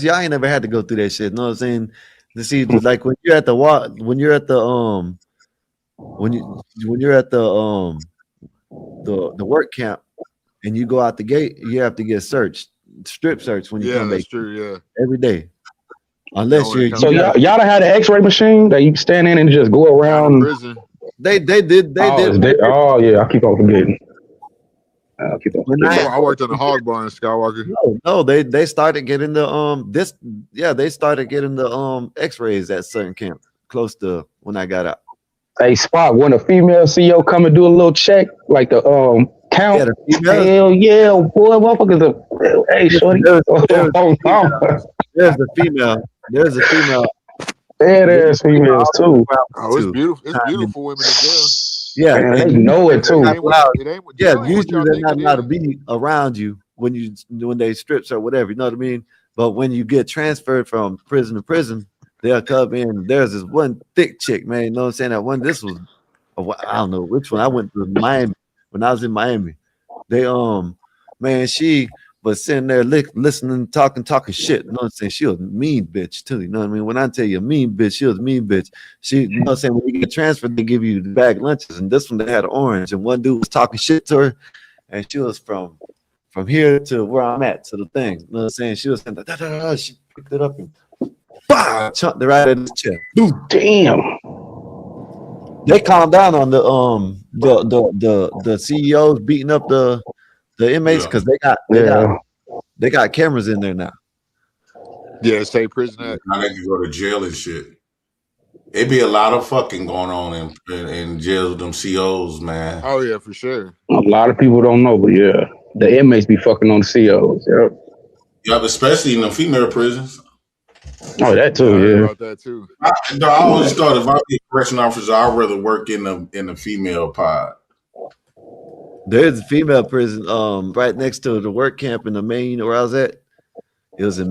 y'all ain't never had to go through that shit. You know what I'm saying? To see, like when you're at the work camp and you go out the gate, you have to get searched, strip search when you come back.
That's true. Yeah,
every day. Unless you're
so y'all done had an X-ray machine that you stand in and just go around.
Prison.
They did.
Oh yeah, I keep on forgetting.
I worked on the hog barn, Skywalker.
No, they started getting the they started getting the X-rays at certain camp close to when I got out.
Hey, Spot, when a female CEO come and do a little check, like the count, hell yeah, boy, motherfuckers. Hey, shorty,
there's a female. There's a female.
Yeah, there's females too.
Oh, it's beautiful. It's beautiful women in jail.
Yeah,
and they know it too.
Usually they're not allowed to be around you when they strips or whatever. You know what I mean? But when you get transferred from prison to prison, they'll come in. There's this one thick chick, man. You know what I'm saying? That one. This was, I don't know which one. I went to Miami when I was in Miami. They man, she was sitting there listening, talking shit. You know what I'm saying? She was a mean bitch too. You know what I mean? When I tell you a mean bitch, she was a mean bitch. She, you know what I'm saying? When you get transferred, they give you the bag lunches, and this one they had orange, and one dude was talking shit to her, and she was from here to where I'm at to the thing. You know what I'm saying? She was saying she picked it up and chunked it right in the chest.
Dude, damn.
They calmed down on the CEOs beating up the inmates because they got cameras in there now.
Yeah, state prison act.
Now they can go to jail and shit. It be a lot of fucking going on in jails with them COs, man.
Oh yeah, for sure.
A lot of people don't know, but yeah, the inmates be fucking on the COs. Yep.
Yeah, especially in the female prisons.
Oh, that too. Yeah.
About that too.
I always thought if I be a correction officer, I'd rather work in the female pod.
There's a female prison right next to the work camp in the main where I was at. It was in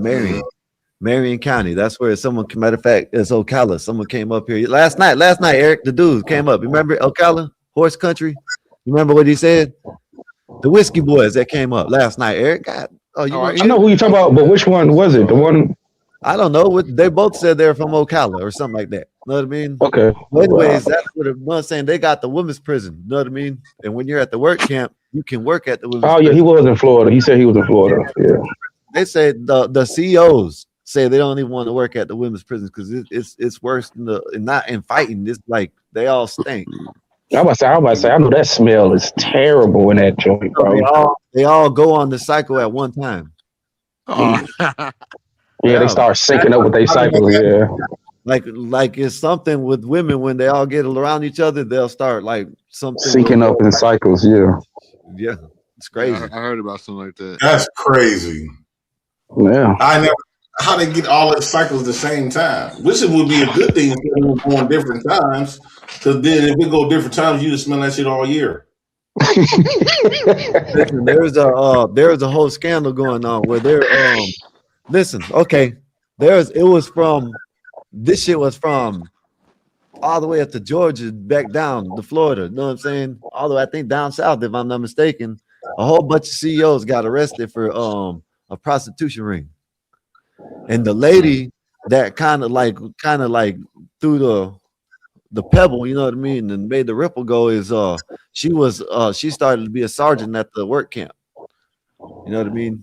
Marion County. That's where someone, matter of fact, it's Ocala. Someone came up here last night, Eric, the dude came up. You remember Ocala? Horse country? You remember what he said? The Whiskey Boys that came up last night, Eric. God,
I know who you talking about, but which one was it? The one
I don't know. They both said they're from Ocala or something like that. know what I mean?
Okay.
But anyways, that's what I'm saying. They got the women's prison. You know what I mean? And when you're at the work camp, you can work at the women's
Oh yeah,
prison.
he was in Florida. He said he was in Florida. Yeah.
They say the CEOs say they don't even want to work at the women's prisons because it's worse than not in fighting. It's like they all stink.
I was about to say, I know that smell is terrible in that joint,
So
bro.
they all go on the cycle at one time.
Yeah, they start syncing up with their cycles. Yeah,
like it's something with women when they all get around each other, they'll start like something will
syncing
go.
up in cycles. Yeah,
Yeah, it's crazy.
Yeah, I heard about something like that.
That's crazy.
yeah.
I never how they get all their cycles at the same time. Which would be a good thing if we were going different times. Because then if we go different times, you just smell that shit all year.
Listen, there's a whole scandal going on where they're listen, okay. This shit was from all the way up to Georgia, back down to Florida. You know what I'm saying? All the way, I think down south, if I'm not mistaken. A whole bunch of CEOs got arrested for a prostitution ring. And the lady that kind of like threw the pebble, you know what I mean, and made the ripple go is she started to be a sergeant at the work camp. You know what I mean?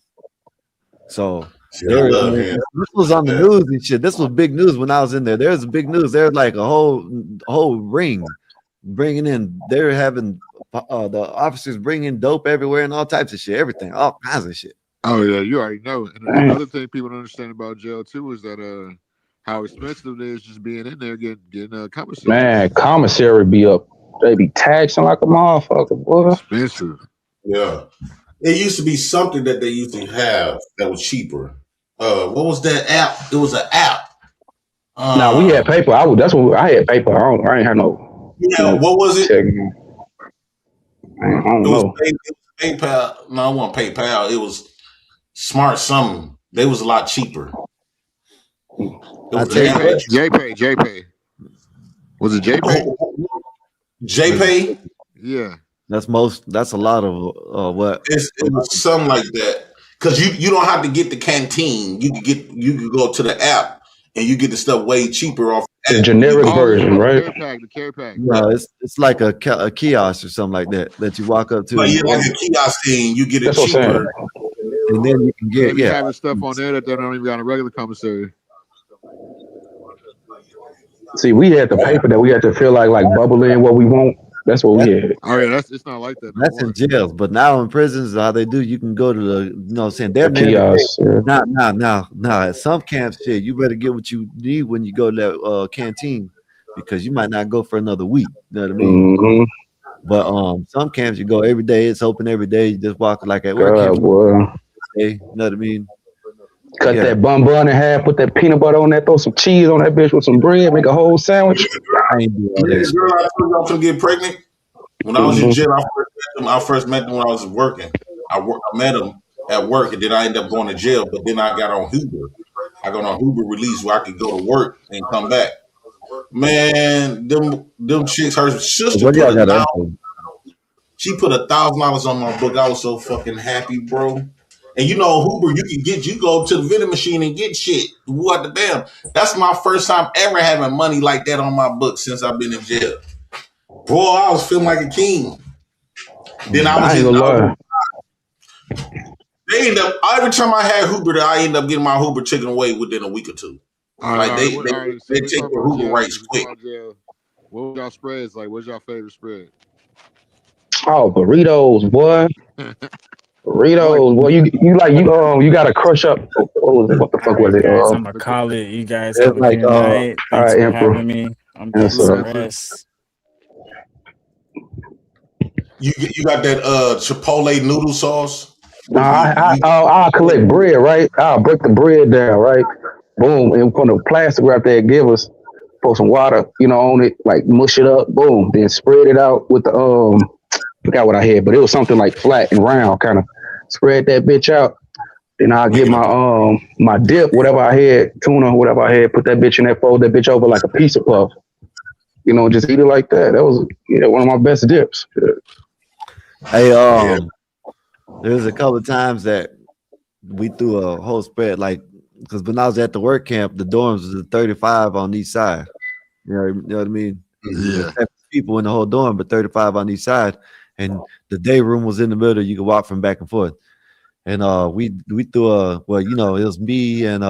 So this was on the news and shit. This was big news when I was in there. There's big news. There's like a whole ring bringing in. They're having the officers bringing dope everywhere and all types of shit. Everything, all kinds of shit.
Oh yeah, you already know. And another thing people don't understand about jail too is that how expensive it is just being in there getting commissary.
Man, commissary be up. They be taxing like a motherfucker, boy.
Expensive.
Yeah. It used to be something that they used to have that was cheaper. What was that app? It was an app.
Now we had paper. That's what I had paper. I ain't had no.
Yeah, what was it?
I don't know.
PayPal. No, I want PayPal. It was Smart something. They was a lot cheaper.
JPay. Was it JPay?
JPay?
Yeah.
That's a lot of what?
It was something like that. Because you don't have to get the canteen. You could go to the app and you get the stuff way cheaper off
the generic version, right?
The care pack.
No, it's like a kiosk or something like that you walk up to.
But you like a kiosk thing, you get it
That's
cheaper.
And then you can get
having stuff on there that they don't even got a regular commissary.
See, we had the paper that we had to feel like bubble in what we want. That's what we had.
Oh yeah, it's not like that.
That's in jails, but now in prisons, how they do, you can go to the, what I'm saying, they're
kiosks.
Now at some camps, shit, you better get what you need when you go to that canteen, because you might not go for another week. You know what I mean?
Mm-hmm.
But some camps you go every day. It's open every day. You just walk like at work. You know what I mean?
Cut that bun in half, put that peanut butter on that, throw some cheese on that bitch with some bread, make a whole sandwich.
I ain't do all
that. Girl, I told y'all to get pregnant. When I was in jail, I first met them when I was working. I met them at work, and then I ended up going to jail. But then I got on Uber. I got on Uber release where I could go to work and come back. Man, them chicks, her sister put she put $1,000 on my book. I was so fucking happy, bro. And you know, Uber, you go to the vending machine and get shit. What the damn? That's my first time ever having money like that on my book since I've been in jail. Boy, I was feeling like a king. Then they end up every time I had Uber, I end up getting my Uber taken away within a week or two. Like they take the Uber rights quick.
What was y'all spreads like? What's y'all favorite spread?
Oh, burritos, boy. Burritos, boy. You gotta crush up. What the fuck was it?
I'm gonna call it. You guys have a good night. Thanks for having me. I'm just
You got that Chipotle noodle sauce?
I'll collect bread, right? I'll break the bread down, right? Boom, and from the plastic wrap they give us, pour some water, on it, like mush it up, boom, then spread it out with the forgot what I had, but it was something like flat and round, kind of spread that bitch out. Then I'll get my my dip, whatever I had, tuna, whatever I had, put that bitch in there, fold that bitch over like a pizza puff. Just eat it like that. That was one of my best dips.
Hey, there's a couple of times that we threw a whole spread, like, because when I was at the work camp, the dorms was 35 on each side. You know what I mean?
Yeah.
People in the whole dorm, but 35 on each side, and the day room was in the middle. You could walk from back and forth. And we threw it was me and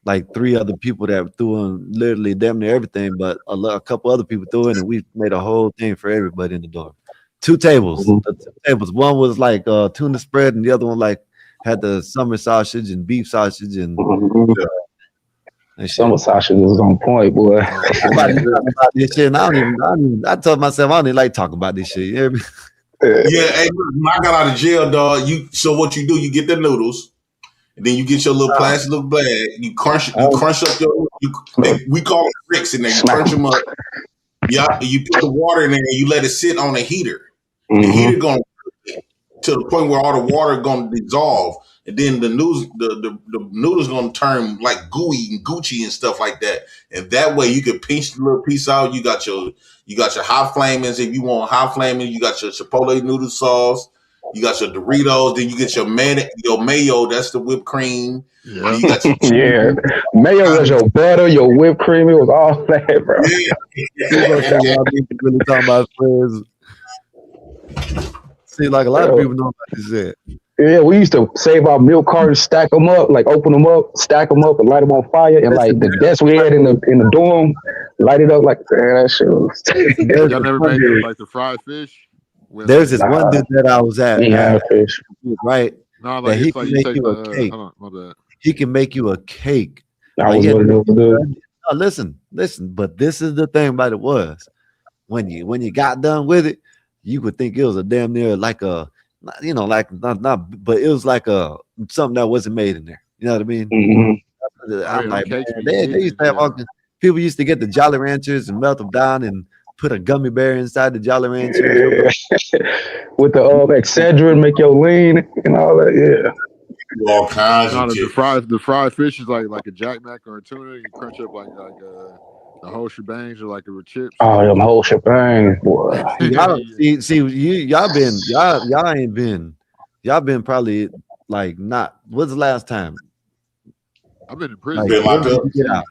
like 3 other people that threw in literally damn near everything, but a couple other people threw in, and we made a whole thing for everybody in the dorm. 2 tables. The 2 tables. One was like tuna spread, and the other one like had the summer sausage and beef sausage and
Summer sausage was on point, boy.
Somebody talking about this shit, and I told myself I don't even like talking about this shit. You hear me?
Yeah, hey, when I got out of jail, dog, so what you do, you get the noodles, and then you get your little plastic little bag, you crunch up we call it bricks in there, you crunch them up. Yeah, you put the water in there and you let it sit on the heater. The heater gonna to the point where all the water gonna dissolve, and then the noodles gonna turn like gooey and Gucci and stuff like that. And that way you can pinch the little piece out. You got your hot flamings if you want hot flaming. You got your Chipotle noodle sauce. You got your Doritos. Then you get your mayo. That's the whipped cream.
Yeah.
You got your
Yeah, mayo was your butter, your whipped cream. It was all that, bro.
Y'all really talking about friends. See, like a lot of people know about this shit.
Yeah, we used to save our milk cartons, stack them up, like open them up, stack them up, and light them on fire. And like the desk we had in the dorm, light it up like that shit was.
Y'all never made like the fried fish?
There's this one dude that I was at,
fish.
right?
No, like
that he
it's like
can
you
make
take
you
the
a cake.
hold on, my bad.
He can make you a cake.
I was
listen, but this is the thing about it was when you got done with it, you would think it was a damn near like a like not but it was like a something that wasn't made in there. You know what I mean? I'm like, man, they used to have people used to get the Jolly Ranchers and melt them down and put a gummy bear inside the Jolly Rancher
with the Excedrin, make your lean and all that. Yeah.
All kinds of
the fried fish is like a jackknife or a tuna. You crunch up like the whole shebangs or like a chips.
Oh, yeah, my whole shebang, boy.
Y'all been probably like not. What's the last time?
I've been in prison.
Like, when did you get out?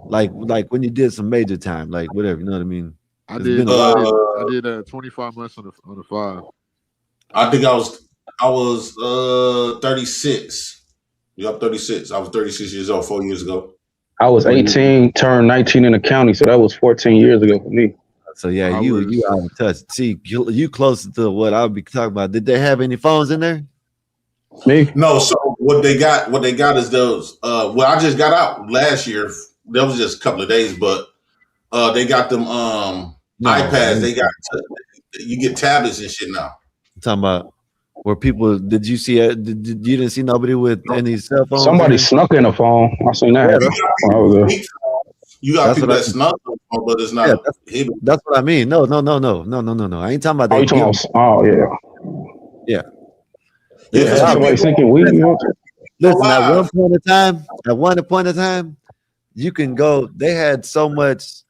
Like when you did some major time, like whatever. You know what I mean?
I did 25 months on the 5.
I think I was 36. Yeah, I'm 36. I was 36 years old 4 years ago.
I was 18, turned 19 in the county, so that was 14 years ago for me.
So yeah, you out of touch. See, you closer to what I'll be talking about. Did they have any phones in there?
Me?
No. So what they got is those. Well, I just got out last year. That was just a couple of days, but they got them iPads. They got you get tablets and shit now.
I'm talking about where people. Did you see? You didn't see nobody with any cell phones?
Somebody snuck in a phone. I seen that.
You got people that snuck in a phone, but it's not.
That's what I mean. No. I ain't talking about that. Yeah.
Somebody thinking we.
Listen, at one point in time, you can go. They had so much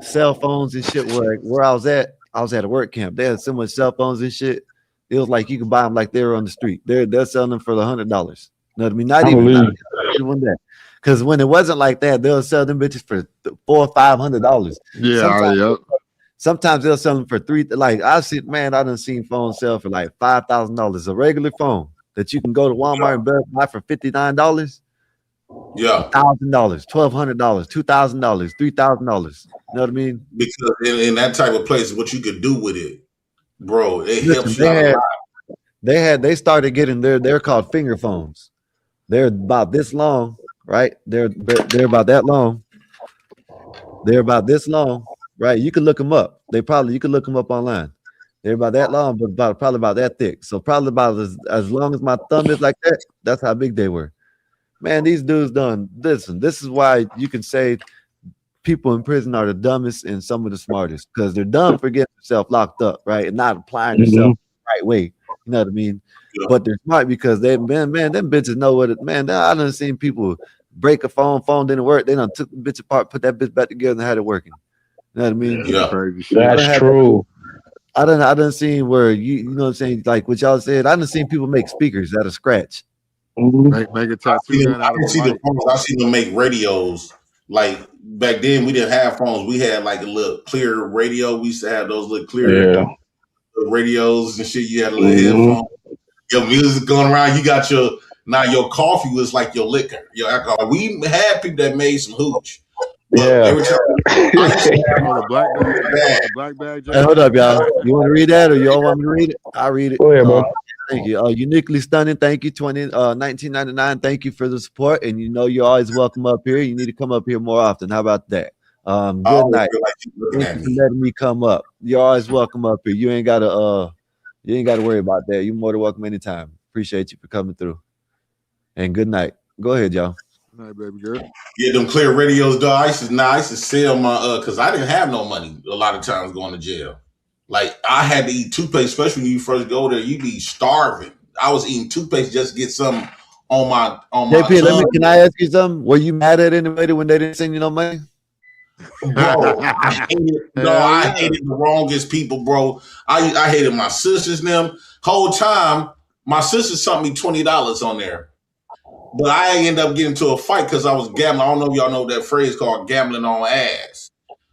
cell phones and shit. Where I was at a work camp. They had so much cell phones and shit. It was like you could buy them like they were on the street. They're selling them for $100. You know what I mean? Not even that. Because when it wasn't like that, they'll sell them bitches for $400 or $500.
Yeah,
sometimes they'll sell them for $3. Like I done seen phones sell for like $5,000. A regular phone that you can go to Walmart and buy for $59.
Yeah,
$1,000, $1,200, $2,000, $3,000. You know what I mean?
Because in that type of place, what you could do with it, bro, it helps you out a lot.
They started getting they're called finger phones. They're about this long, right? They're about that long. They're about this long, right? You can look them up. You can look them up online. They're about that long, but probably about that thick. So probably about as long as my thumb is like that. That's how big they were. Man, these dudes done. Listen, this is why you can say people in prison are the dumbest and some of the smartest, because they're dumb for getting themselves locked up, right? And not applying themselves the right way. You know what I mean? Yeah. But they're smart because them bitches know what it, man. I done seen people break a phone didn't work. They done took the bitch apart, put that bitch back together and had it working. You know what I mean?
Yeah.
That's true.
I done seen where you know what I'm saying, like what y'all said. I done seen people make speakers out of scratch.
Make a tattoo.
I see the phones. I see them make radios Like back then, we didn't have phones. We had like a little clear radio. We used to have those little clear radios and shit. You had a little headphone. Your music going around. You got your coffee was like your liquor, your alcohol. We had people that made some hooch. But every time I used to have
the black bag. The black bag.
Hey, hold up, y'all. You want to read that, or y'all want me to read it? I'll read it.
Go ahead, bro.
Thank you. Uniquely stunning. Thank you. 1999. Thank you for the support. And you know you're always welcome up here. You need to come up here more often. How about that? Good night. Thank you for letting me come up. You're always welcome up here. You ain't gotta worry about that. You're more than welcome anytime. Appreciate you for coming through. And good night. Go ahead, y'all.
Good night, baby girl.
Yeah, them clear radios, dog. I used to sell my because I didn't have no money a lot of times going to jail. Like I had to eat toothpaste, especially when you first go there. You be starving. I was eating toothpaste just to get some on my
JP, can I ask you something? Were you mad at anybody when they didn't send you no money?
Bro, I hated the wrongest people, bro. I hated my sisters and them. Whole time, my sister sent me $20 on there. But I ended up getting into a fight because I was gambling. I don't know if y'all know that phrase called gambling on ass.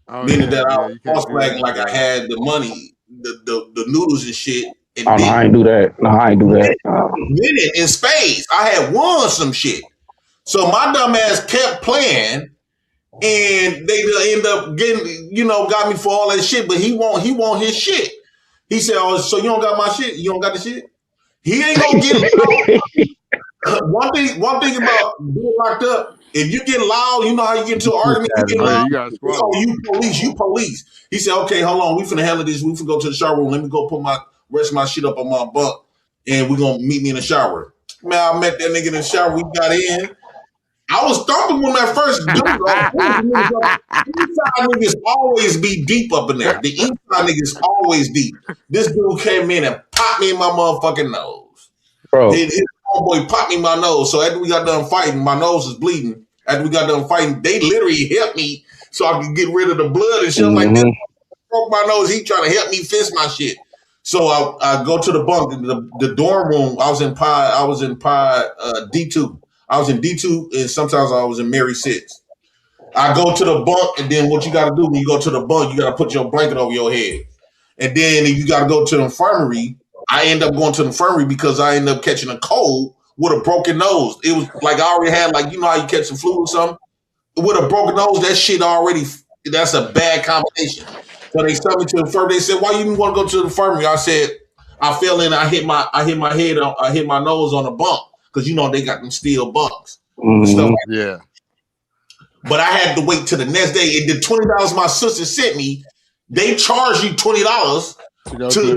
Meaning that I was acting like I had the money, the noodles and shit. And
I ain't do that. No, I ain't do that.
Winning in spades. I had won some shit. So my dumb ass kept playing. And they end up getting, got me for all that shit, but he want his shit. He said, "Oh, so you don't got my shit? You don't got the shit?" He ain't gonna get it. One thing about being locked up, if you get loud, you know how you get into an argument. You get loud. You police. He said, "Okay, hold on. We finna handle this. We finna go to the shower room. Let me go put rest my shit up on my bunk, and we're gonna meet me in the shower." Man, I met that nigga in the shower. We got in. I was thumping when that first dude. Inside niggas always be deep up in there. The inside niggas always deep. This dude came in and popped me in my motherfucking nose.
Bro.
His homeboy popped me in my nose. So after we got done fighting, my nose was bleeding. After we got done fighting, they literally helped me so I could get rid of the blood and shit. I'm like, this broke my nose. He trying to help me fix my shit. So I go to the bunk, the dorm room. I was in D2. I was in D2, and sometimes I was in Mary 6. I go to the bunk, and then what you got to do when you go to the bunk, you got to put your blanket over your head. And then if you got to go to the infirmary, I end up going to the infirmary because I end up catching a cold with a broken nose. It was like I already had, like, you know how you catch the flu or something? With a broken nose, that shit already, that's a bad combination. So they sent me to the infirmary. They said, "Why you didn't want to go to the infirmary?" I said, "I fell in. I hit my nose on a bunk because they got them steel bunks and stuff like that." But I had to wait till the next day. And the $20 my sister sent me, they charge you $20 to go to the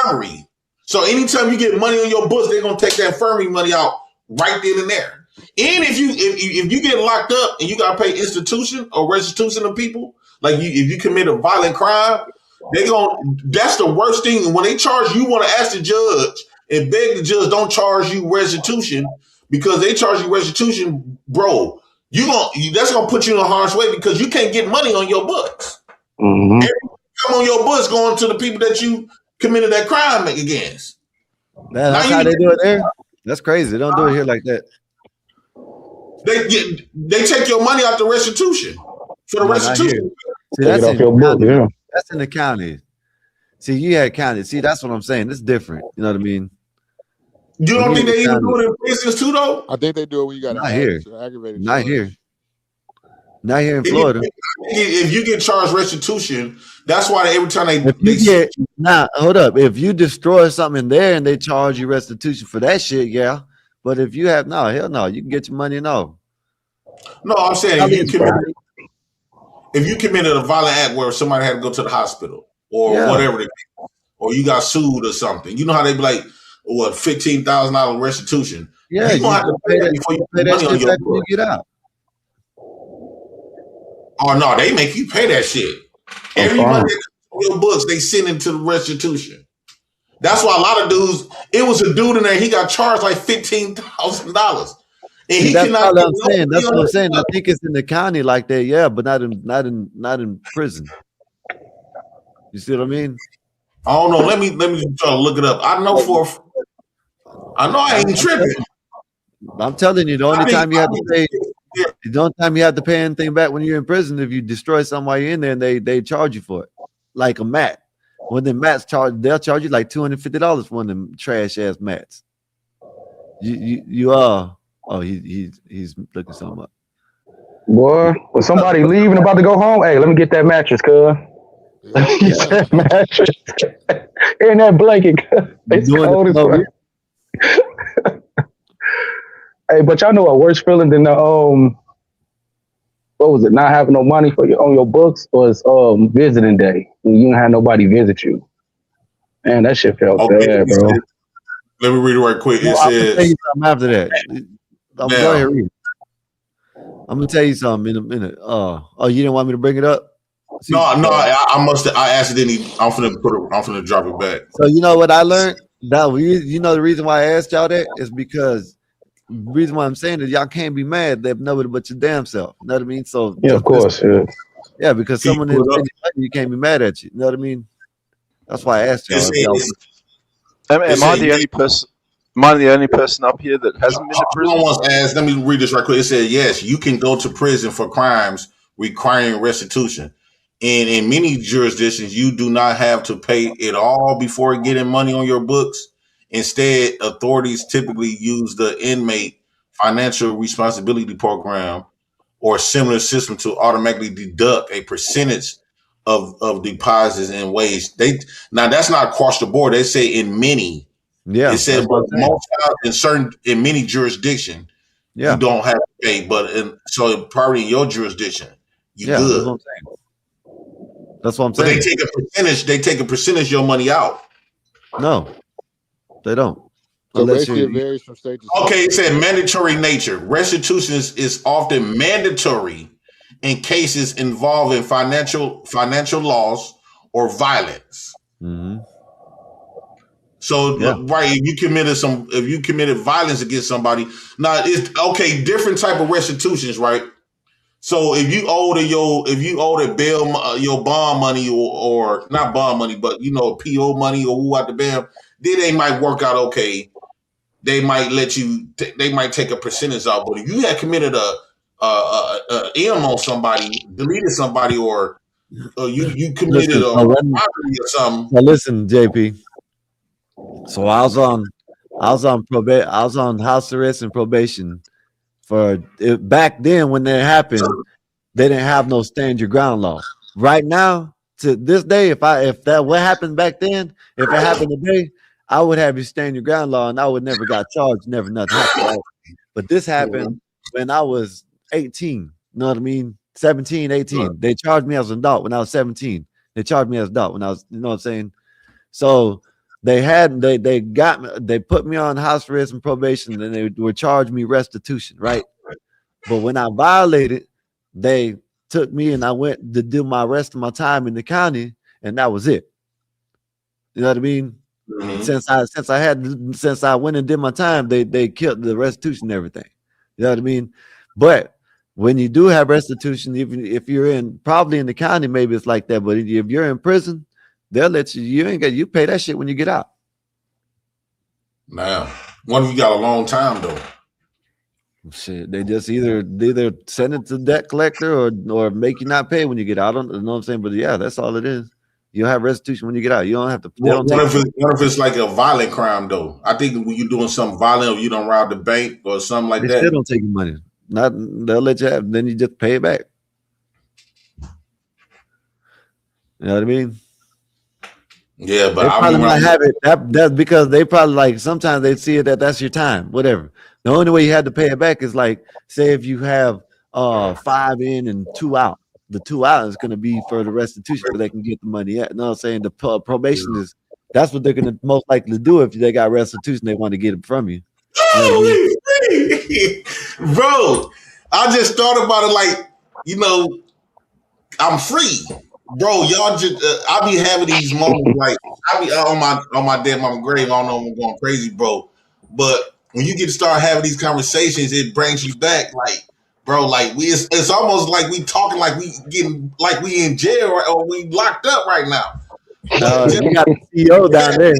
infirmary. So anytime you get money on your books, they're gonna take that infirmary money out right then and there. And if you get locked up and you gotta pay institution or restitution to people, like if you commit a violent crime, that's the worst thing. When they charge you, want to ask the judge and beg the judge don't charge you restitution, because they charge you restitution, bro. That's gonna put you in a harsh way because you can't get money on your books. Everything come on your books going to the people that you committed that crime against.
That's how they do it there. That's crazy. They don't do it here like that.
They take your money out the restitution for the restitution.
See, that's in your book, yeah. That's in the county. See, you had county. See, that's what I'm saying. It's different. You know what I mean?
You don't think they even do it in prisons too, though?
I think they do it when you got aggravated.
Not here. Not here in Florida.
If you get charged restitution, that's why every time
hold up. If you destroy something there and they charge you restitution for that shit, yeah. But if you have hell no, you can get your money and all.
No, I'm saying if you committed a violent act where somebody had to go to the hospital or whatever, or you got sued or something, you know how they be like, what, $15,000 restitution?
Yeah,
you gonna have to pay that before you pay that shit back when you get out. Oh no, they make you pay that shit. Every money that comes on your books, they send it to the restitution. That's why a lot of dudes. It was a dude in there. He got charged like $15,000. And he
that's all I'm saying. That's what I'm saying. I think it's in the county like that, yeah, but not in prison. You see what I mean?
I don't know. Let me try to look it up. I know I ain't tripping.
I'm telling you, the only time you have to pay The only time you have to pay anything back when you're in prison if you destroy something while you're in there, and they charge you for it, like a mat. When the mats they'll charge you like $250 for one of them trash ass mats. You are. Oh, he's looking something up.
Boy, when somebody leaving about to go home, hey, let me get that mattress, cuz. Let me get that mattress and that blanket, cuz. It's cold as fuck. Hey, but y'all know a worse feeling than the what was it? Not having no money for on your books was visiting day when you didn't have nobody visit you. Man, that shit felt bad, bro.
Let me read it right quick. It
I'm gonna tell you
says
something after that. Go ahead, read it. I'm gonna tell you something in a minute. Oh, you didn't want me to bring it up?
No, I accidentally. I'm finna drop it back.
So you know what I learned? You know the reason why I asked y'all that is because the reason why I'm saying that y'all can't be mad that nobody but your damn self. You know what I mean? So
yeah, of course,
yeah, because someone didn't pay money, you can't be mad at you. You know what I mean? That's why I asked y'all.
Am I the only person? Am I the only person up here that hasn't been to prison?
Let me read this right quick. It said, yes, you can go to prison for crimes requiring restitution. And in many jurisdictions, you do not have to pay it all before getting money on your books. Instead, authorities typically use the inmate financial responsibility program or similar system to automatically deduct a percentage of deposits and ways. Now that's not across the board. They say in many.
Yeah,
it said, but most times in many jurisdictions, you don't have to pay. But so probably in your jurisdiction, you good.
That's what I'm
saying. But they take a percentage. They take a percentage of your money out.
No, they don't.
So basically, it varies from state to state.
Okay, it said mandatory nature. Restitution is often mandatory in cases involving financial loss or violence.
Mm-hmm.
So right, if you committed violence against somebody, now it's okay. Different type of restitutions, right? So if you owe the bail your bond money or not bond money, but PO money or who out the bail, then they might work out okay. They might let you. They might take a percentage out. But if you had committed a M on somebody, deleted somebody, or you committed a robbery or something.
Now listen, JP. So I was on probation. I was on house arrest and probation back then when that happened. They didn't have no stand your ground law. Right now, to this day, if that what happened back then, if it happened today, I would have you stand your ground law, and I would never got charged, never nothing happened. Right? But this happened when I was 18. You know what I mean? 17, 18. They charged me as an adult when I was 17. They charged me as an adult when I was, you know what I'm saying? So they put me on house arrest and probation, and they were charging me restitution, right? But when I violated, they took me and I went to do my rest of my time in the county, and that was it. You know what I mean? Mm-hmm. Since I went and did my time, they killed the restitution and everything. You know what I mean? But when you do have restitution, even if you're probably in the county, maybe it's like that. But if you're in prison, they'll let you pay that shit when you get out.
Now, what if you got a long time though?
Shit, they just either send it to debt collector or make you not pay when you get out. I don't know what I'm saying, but yeah, that's all it is. You don't have restitution when you get out. You don't have to.
What if it's like a violent crime though? I think when you're doing something violent, or you don't rob the bank or something like that,
they still don't take your money. They'll let you have. Then you just pay it back. You know what I mean?
Yeah, but
they probably might have it. That's because they probably like sometimes they see it that's your time, whatever. The only way you had to pay it back is like, say if you have 5 in and 2 out. The 2 out is going to be for the restitution, but they can get the money at. You know what I'm saying? The probation that's what they're going to most likely do if they got restitution. They want to get it from you.
Bro, I just thought about it like, I'm free. Bro, y'all just I be having these moments like I be on my dead mama grave. I don't know if I'm going crazy, bro. But when you get to start having these conversations, it brings you back, like, bro, like it's almost like we talking like we in jail or we locked up right now.
You got the CEO down there.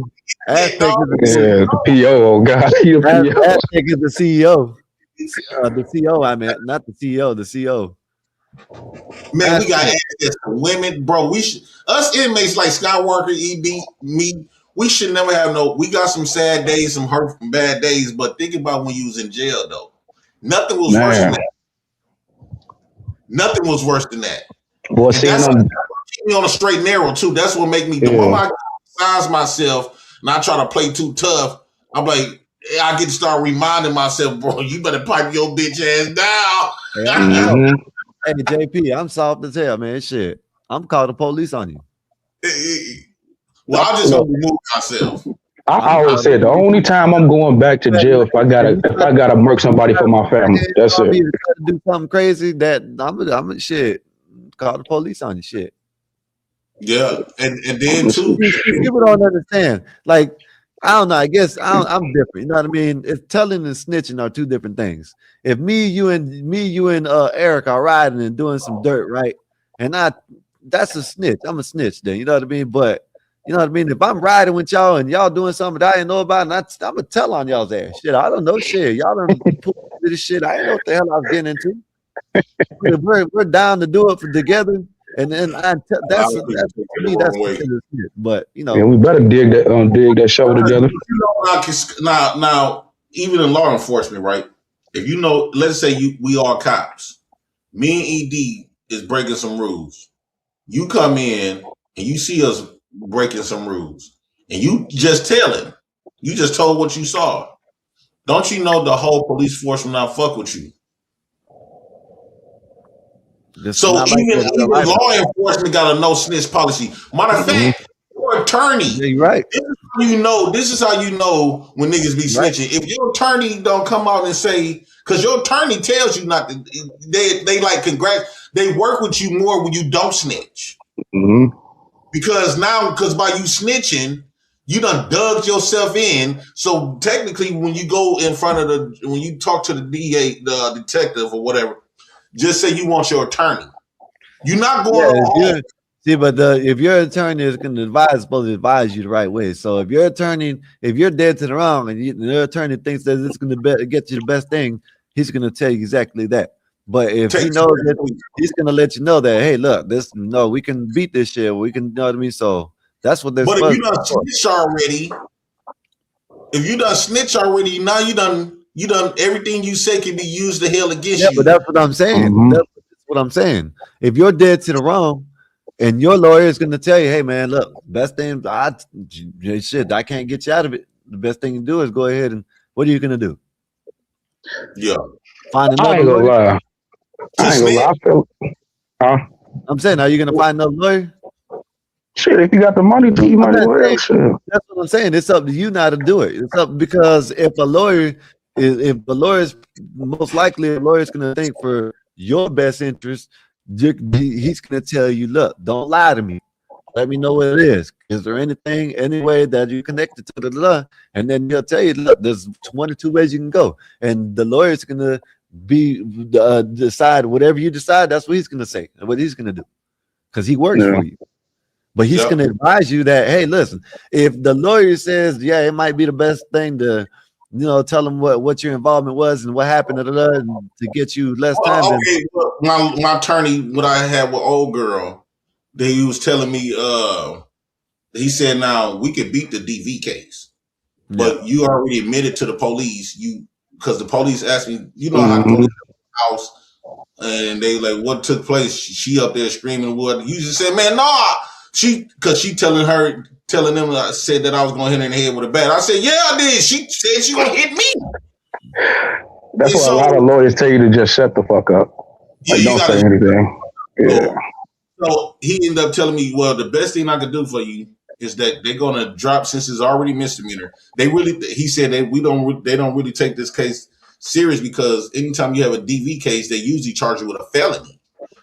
The PO, oh God,
Aztec is the CEO. The CO, I meant, not the CEO, the CO.
Man, we got access to women, bro. We should, us inmates like Skywalker, ED, me, we should never have no. We got some sad days, some hurtful, bad days, but think about when you was in jail, though. Nothing was worse than that. Nothing was worse than that.
Boy,
and that's what keep me on a straight and narrow too. That's what make me. The moment I size myself and I try to play too tough, I'm like, I get to start reminding myself, bro, you better pipe your bitch ass down.
Hey, JP, I'm soft as hell, man. Shit, I'm calling the police on you.
Well, I just don't remove myself.
I always said the only time I'm going back to jail if I gotta murk somebody for my family. That's it.
To do something crazy that I'm shit. Call the police on you, shit.
Yeah, and then too,
people don't understand. Like, I don't know. I guess I'm different. You know what I mean? It's telling and snitching are two different things. If you and Eric are riding and doing some dirt, right? And that's a snitch. I'm a snitch then. You know what I mean? But you know what I mean? If I'm riding with y'all and y'all doing something that I didn't know about, and I'm gonna tell on y'all's ass. Shit, I don't know shit. Y'all don't pull this shit. I didn't know what the hell I was getting into. We're down to do it together. And then that's to me, that's considered shit. But you know,
we better dig that show together.
Now, even in law enforcement, right? If you know, let's say we are cops. Me and ED is breaking some rules. You come in and you see us breaking some rules, and you just tell him. You just told what you saw. Don't you know the whole police force will not fuck with you? So even law enforcement got a no snitch policy. Matter of fact, your attorney,
you're right.
This is how you know when niggas be snitching. If your attorney don't come out and say, because your attorney tells you not to, they like they work with you more when you don't snitch. Because by you snitching, you done dug yourself in. So technically, when you go in front of when you talk to the DA, the detective or whatever, just say you want your attorney. You're not going
see, but if your attorney is going to supposed to advise you the right way. So if your attorney, if you're dead to the wrong and your attorney thinks that it's going to get you the best thing, he's going to tell you exactly that. But if he knows that, he's going to let you know that, hey, look, we can beat this shit. We can, you know what I mean? So that's what they're
But if you done snitch already, now you done everything you say can be used to hell against you.
But that's what I'm saying. That's what I'm saying. If you're dead to the wrong and your lawyer is going to tell you, hey, man, look, best thing, I can't get you out of it. The best thing to do is go ahead and what are you going to do?
Yeah.
Find another
I ain't gonna
lawyer.
lie. I feel,
I'm saying, are you going to find another lawyer?
Shit, if you got the money, you might as well. Shit.
That's what I'm saying. It's up to you now to do it. It's up because if the lawyer is most likely a lawyer is going to think for your best interest, he's going to tell you, look, don't lie to me. Let me know what it is. Is there any way that you connected to the law? And then he'll tell you, look, there's 1 or 2 ways you can go. And the lawyer's going to decide whatever you decide. That's what he's going to say and what he's going to do because he works for you. But he's going to advise you that, hey, listen, if the lawyer says, yeah, it might be the best thing to, tell him what your involvement was and what happened to get you less time.
Okay, my attorney, what I had with old girl, he was telling me, he said, now we could beat the DV case, but you already admitted to the police, because the police asked me, how to go to the house, and they like, what took place? She up there screaming, what? You just said, man, nah. Because she telling them I said that I was going to hit her in the head with a bat. I said, yeah, I did. She said she going to hit me.
That's why a lot of lawyers tell you to just shut the fuck up. Like, don't say anything. Yeah.
So he ended up telling me, well, the best thing I could do for you is that they're going to drop, since it's already misdemeanor. He said that they don't really take this case serious because anytime you have a DV case, they usually charge you with a felony.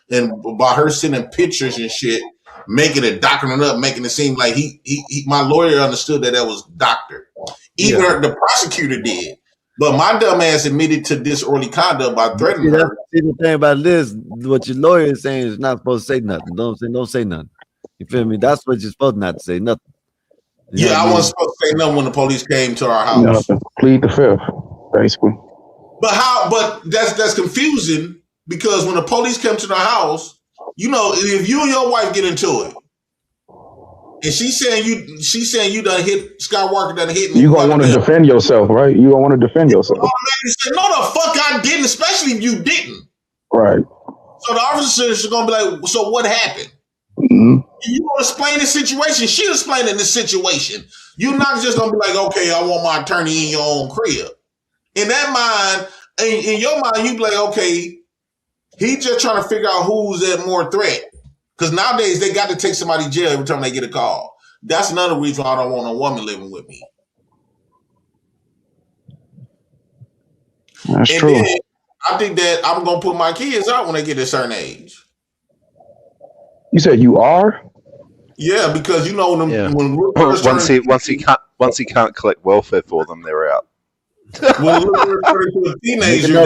And by her sending pictures and shit, making it, doctoring it up, making it seem like my lawyer understood that was doctored. Even the prosecutor did. But my dumb ass admitted to disorderly conduct by threatening her.
See, the thing about this, what your lawyer is saying is not supposed to say nothing. Don't say nothing. You feel me? That's what you're supposed not to say, nothing.
I wasn't supposed to say nothing when the police came to our house.
Plead the fifth, basically.
But that's confusing because when the police come to the house, you know, if you and your wife get into it, and she's saying you done hit Skywalker done hit me.
You gonna want to defend yourself, right? You gonna want to defend yourself,
say, no, the fuck I didn't, especially if you didn't.
right?
So the officer is gonna be like, so what happened?
Mm-hmm.
You gonna explain the situation. She explaining the situation. You're not just gonna be like, okay, I want my attorney in your own crib. In that mind, in your mind, you be like, okay, he just trying to figure out who's at more threat. Because nowadays they got to take somebody to jail every time they get a call. That's another reason why I don't want a woman living with me.
That's true.
Then I think that I'm gonna put my kids out when they get a certain age.
You said you are?
Yeah, because you know when
once he can't collect welfare for them, they're out.
When a teenager,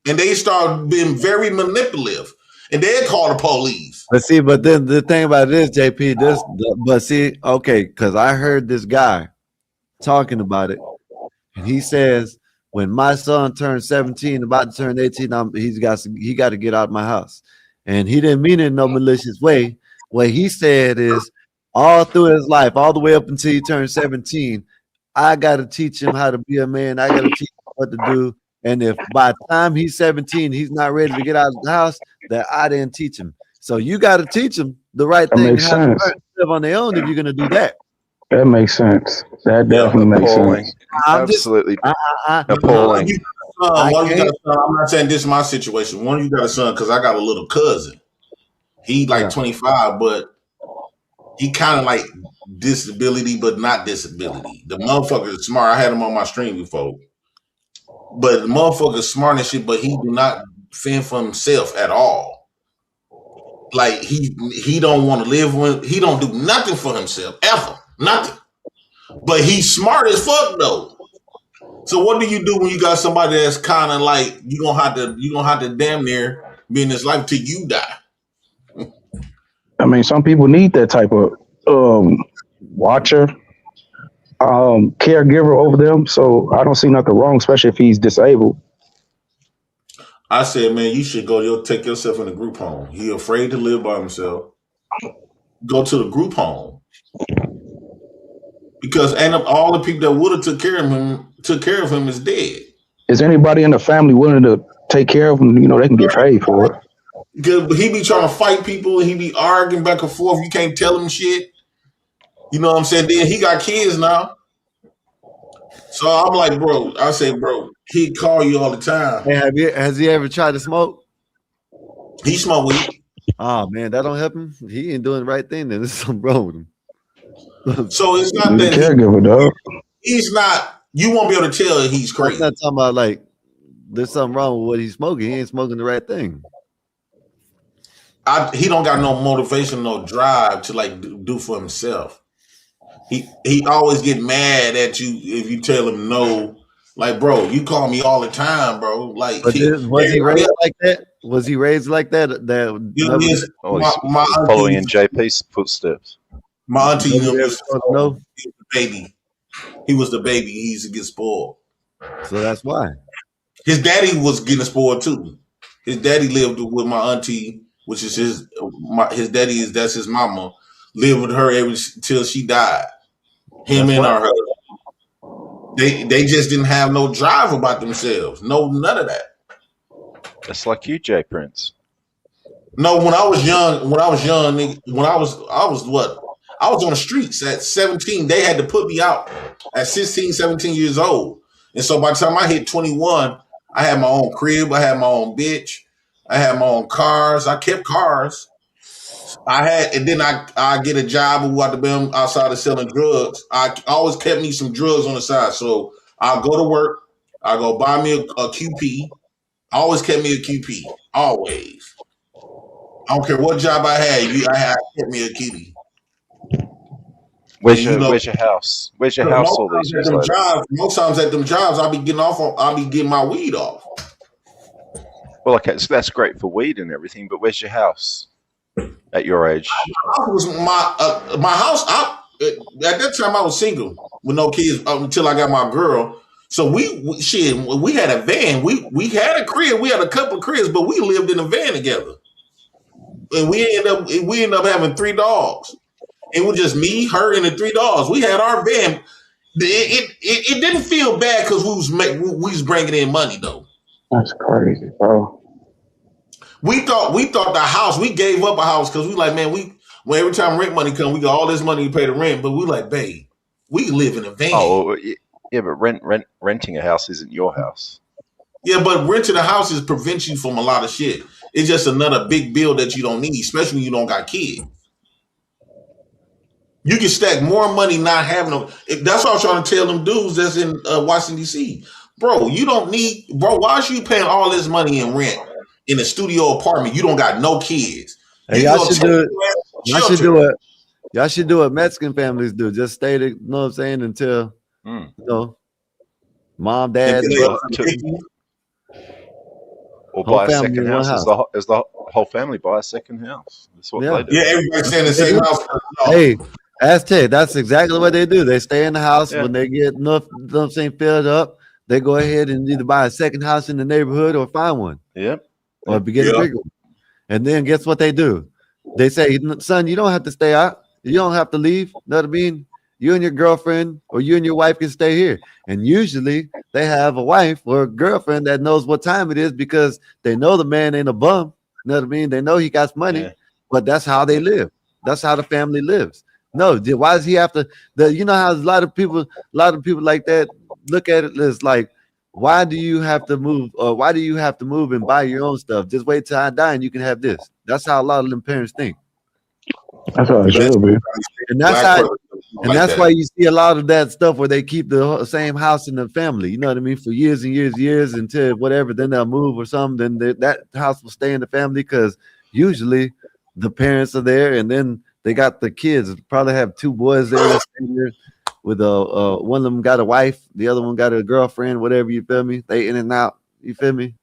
and they start being very manipulative, and they call the police.
But then the thing about this, JP, okay, because I heard this guy talking about it, and he says when my son turns 17, about to turn 18, he got to get out of my house, and he didn't mean it in no malicious way. What he said is all through his life, all the way up until he turned 17, I got to teach him how to be a man. I got to teach him what to do. And if by the time he's 17, he's not ready to get out of the house, that I didn't teach him. So you got to teach them the right
That
thing,
makes
how
sense.
to live on their own if you're going to do that.
That makes sense. That definitely makes
appalling.
sense.
Absolutely
appalling.
appalling.
I'm not saying this is my situation. One of you got a son because I got a little cousin. He like 25, but he kind of like disability, but not disability. The motherfucker is smart. I had him on my stream before. But the motherfucker is smart and shit, but he do not fend for himself at all. Like he don't want to live with, he don't do nothing for himself ever, nothing. But he's smart as fuck though. So what do you do when you got somebody that's kind of like you gonna have to damn near be in this life till you die?
I mean, some people need that type of watcher, caregiver over them. So I don't see nothing wrong, especially if he's disabled.
I said, man, you should take yourself in a group home. He afraid to live by himself. Go to the group home. Because all the people that would have took care of him is dead.
Is anybody in the family willing to take care of him? You know, they can get paid for it.
Because he be trying to fight people and he be arguing back and forth. You can't tell him shit. You know what I'm saying? Then he got kids now. So I'm like, bro, he'd call you all the time.
Hey, has he ever tried to smoke?
He smoke weed.
Oh man, that don't help him. He ain't doing the right thing. Then there's something wrong with him.
So it's not that
caregiver, dog.
He's not. You won't be able to tell he's crazy.
I'm not talking about like there's something wrong with what he's smoking. He ain't smoking the right thing.
He don't got no motivation, no drive to like do for himself. He always get mad at you if you tell him no. Like, bro, you call me all the time, bro. Like,
was he raised like that? Was he raised like that?
He's following in JP's footsteps.
My auntie was the baby. He was the baby. He used to get spoiled.
So that's why. His
daddy was getting spoiled too. His daddy lived with my auntie, which is his daddy that's his mama. Lived with her till she died. Him and her husband. They just didn't have no drive about themselves. No, none of that.
That's like you, Jay Prince.
No, when I was young, I was on the streets at 17. They had to put me out at 16, 17 years old. And so by the time I hit 21, I had my own crib. I had my own bitch. I had my own cars. I kept cars. And then I get a job outside of selling drugs. I always kept me some drugs on the side. So I'll go to work. I'll go buy me a QP. I always kept me a QP. Always. I don't care what job I had. I kept me a QP.
Where's your house? Where's your house all these years later?
Most times at them jobs, I'll be getting my weed off.
Well, okay, so that's great for weed and everything, but where's your house at your age?
My house. At that time, I was single with no kids until I got my girl. So we had a van. We had a crib. We had a couple of cribs, but we lived in a van together. And we ended up having 3 dogs. It was just me, her, and the 3 dogs. We had our van. It didn't feel bad because we was bringing in money though.
That's crazy, bro.
We thought the house. We gave up a house because we like, man, when every time rent money come, we got all this money to pay the rent. But we like, babe, we live in a van.
Oh, yeah, but renting a house isn't your house.
Yeah, but renting a house prevents you from a lot of shit. It's just another big bill that you don't need, especially when you don't got kids. You can stack more money not having them. That's what I'm trying to tell them dudes that's in Washington, D.C. Bro, you don't need, bro, why is you paying all this money in rent in a studio apartment? You don't got no kids.
Hey, y'all should do it. Y'all should do what Mexican families do. Just stay, you know what I'm saying, until, you know, mom, dad,
or buy a second house as the whole family buy a second house. That's what they do.
Yeah, everybody stay in the same house.
Hey, Aztec, that's exactly what they do. They stay in the house when they get enough, you know what I'm saying, filled up. They go ahead and either buy a second house in the neighborhood or find one.
Yep.
Or begin a bigger one. And then guess what they do? They say, son, you don't have to stay out. You don't have to leave. You know what I mean? You and your girlfriend or you and your wife can stay here. And usually they have a wife or a girlfriend that knows what time it is because they know the man ain't a bum. You know what I mean? They know he got money, but that's how they live. That's how the family lives. No, why does he have to? You know how a lot of people like that look at it as like, why do you have to move, or why do you have to move and buy your own stuff? Just wait till I die and you can have this. That's how a lot of them parents think.
That's how it should be.
And that's why you see a lot of that stuff where they keep the same house in the family. You know what I mean? For years and years and years until whatever, then they'll move or something. Then that house will stay in the family because usually the parents are there, and then they got the kids. Probably have 2 boys there with one of them got a wife, the other one got a girlfriend, whatever, you feel me? They in and out, you feel me?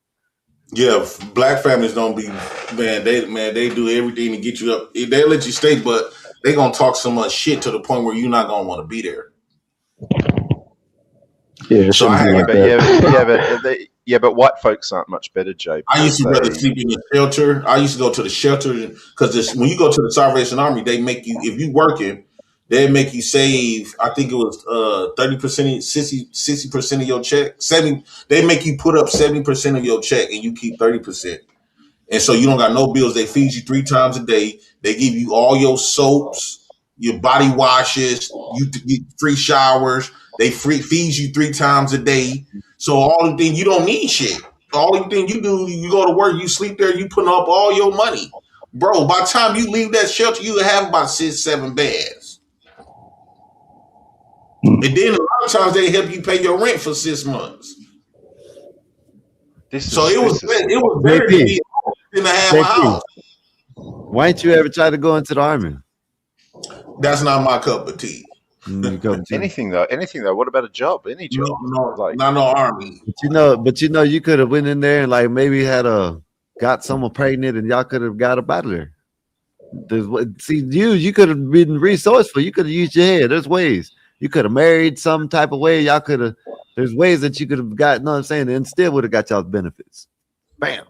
Yeah, black families don't be, they do everything to get you up. They let you stay, but they gonna talk so much shit to the point where you're not gonna want to be there.
Yeah,
so
but white folks aren't much better, Jay.
I used to rather sleep in the shelter. I used to go to the shelter because when you go to the Salvation Army, they make you, if you working, they make you save. I think it was 30%, 60% of your check. They make you put up 70% of your check, and you keep 30%. And so you don't got no bills. They feed you 3 times a day. They give you all your soaps, your body washes, you get free showers. They feed you 3 times a day. So all the thing, you don't need shit. All the thing you do, you go to work, you sleep there, you put up all your money. Bro, by the time you leave that shelter, you have about 6-7 beds. And then a lot of times they help you pay your rent for 6 months. It was better to be than to have a house.
Why ain't you ever try to go into the army?
That's not my cup of tea.
Anything though. What about a job? Any job?
Not no army.
But you could have went in there and like maybe got someone pregnant and y'all could have got up out of there. You could have been resourceful. You could have used your head. There's ways. You could have married some type of way. Y'all could have. There's ways that you could have got. Know what I'm saying? And still would have got y'all benefits. Bam.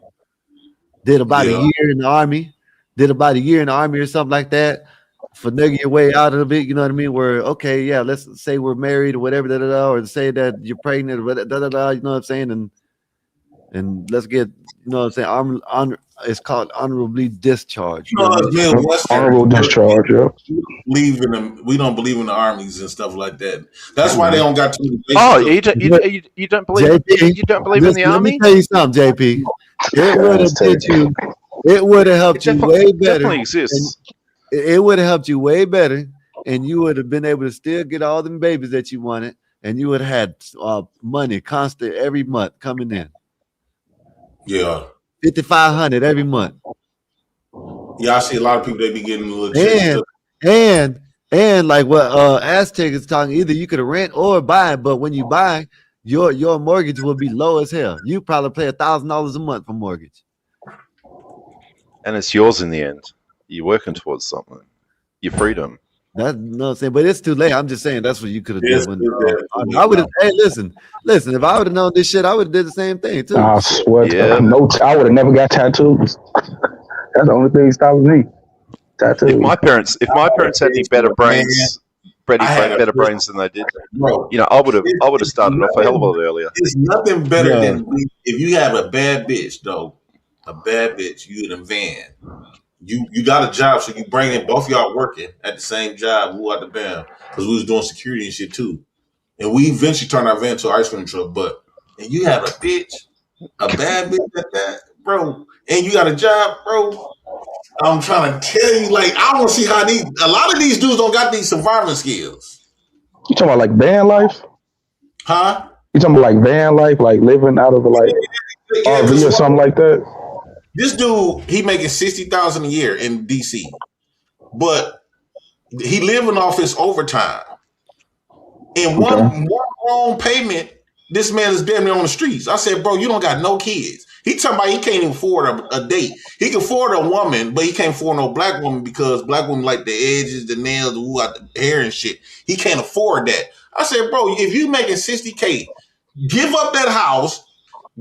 Did about a year in the army. Or something like that. Finagle your way out of it. You know what I mean? Where let's say we're married or whatever, or say that you're pregnant or you know what I'm saying? And let's get, you know what I'm saying? It's called honorably discharged.
Honorable discharge, yeah.
We don't believe in the armies and stuff like that. That's why they don't got too many.
Oh, you don't believe?
JP,
you don't believe in the army?
Let me tell you something, JP. It would have helped you way better.
Definitely exists.
It would have helped you way better, and you would have been able to still get all them babies that you wanted, and you would have had money constant every month coming in.
Yeah.
$5,500 every month.
Yeah, I see a lot of people, they be getting legit.
And like what Aztec is talking, either you could rent or buy, but when you buy, your mortgage will be low as hell. You probably pay $1,000 a month for mortgage.
And it's yours in the end. You're working towards something. Your freedom.
That no, I'm saying, but it's too late. I'm just saying that's what you could have did
It's
when
too
I would have. Hey, listen. If I would have known this shit, I would have did the same thing too.
I
Shit.
swear, I would have never got tattoos. That's the only thing stopping me. Tattoos.
If my parents had any better brains,
I had
better brains than they did,
bro.
I would have started off a hell of a lot earlier.
It's nothing better than if you have a bad bitch, though. A bad bitch, you in a van. You got a job, so you bring in both y'all working at the same job. We out the van because we was doing security and shit too. And we eventually turned our van to an ice cream truck. And you have a bitch, a bad bitch at that, bro. And you got a job, bro. I'm trying to tell you, like, I don't see how a lot of these dudes don't got these surviving skills.
You talking about like van life?
Huh?
You talking about like van life, like living out of a like RV or something like that?
This dude, he making $60,000 a year in DC, but he living off his overtime. And one wrong payment, this man is damn near on the streets. I said, bro, you don't got no kids. He talking about he can't even afford a date. He can afford a woman, but he can't afford no black woman because black women like the edges, the nails, the hair and shit. He can't afford that. I said, bro, if you making $60K, give up that house,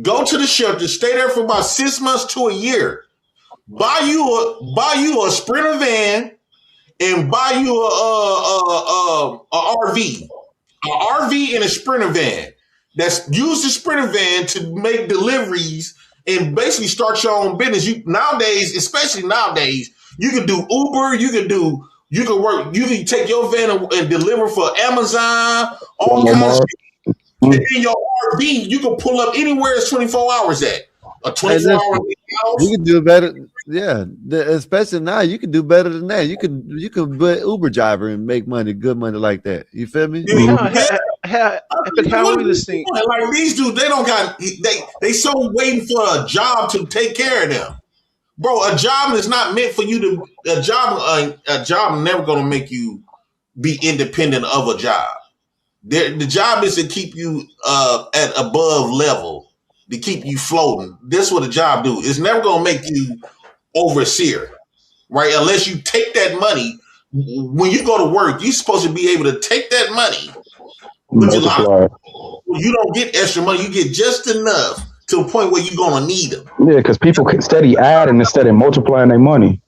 go to the shelter, stay there for about 6 months to a year, buy you a Sprinter van, and buy you a RV. An RV and a Sprinter van. Use the Sprinter van to make deliveries and basically start your own business. Especially nowadays, you can do Uber, you can take your van and deliver for Amazon, all kinds of shit. And in your RV, you can pull up anywhere it's 24 hours at. A 24-hour house.
You can do better. Yeah, especially now, you can do better than that. You can be an Uber driver and make good money like that. You feel me?
But how are we listening?
Like these dudes, they don't got they so waiting for a job to take care of them, bro. A job is not meant for you to. A job never gonna make you be independent of a job. The job is to keep you at above level, to keep you floating. This is what a job do. It's never gonna make you overseer, right? Unless you take that money when you go to work. You're supposed to be able to take that money. You don't get extra money. You get just enough to a point where you're gonna need them.
Yeah, because people can steady adding instead of multiplying their money.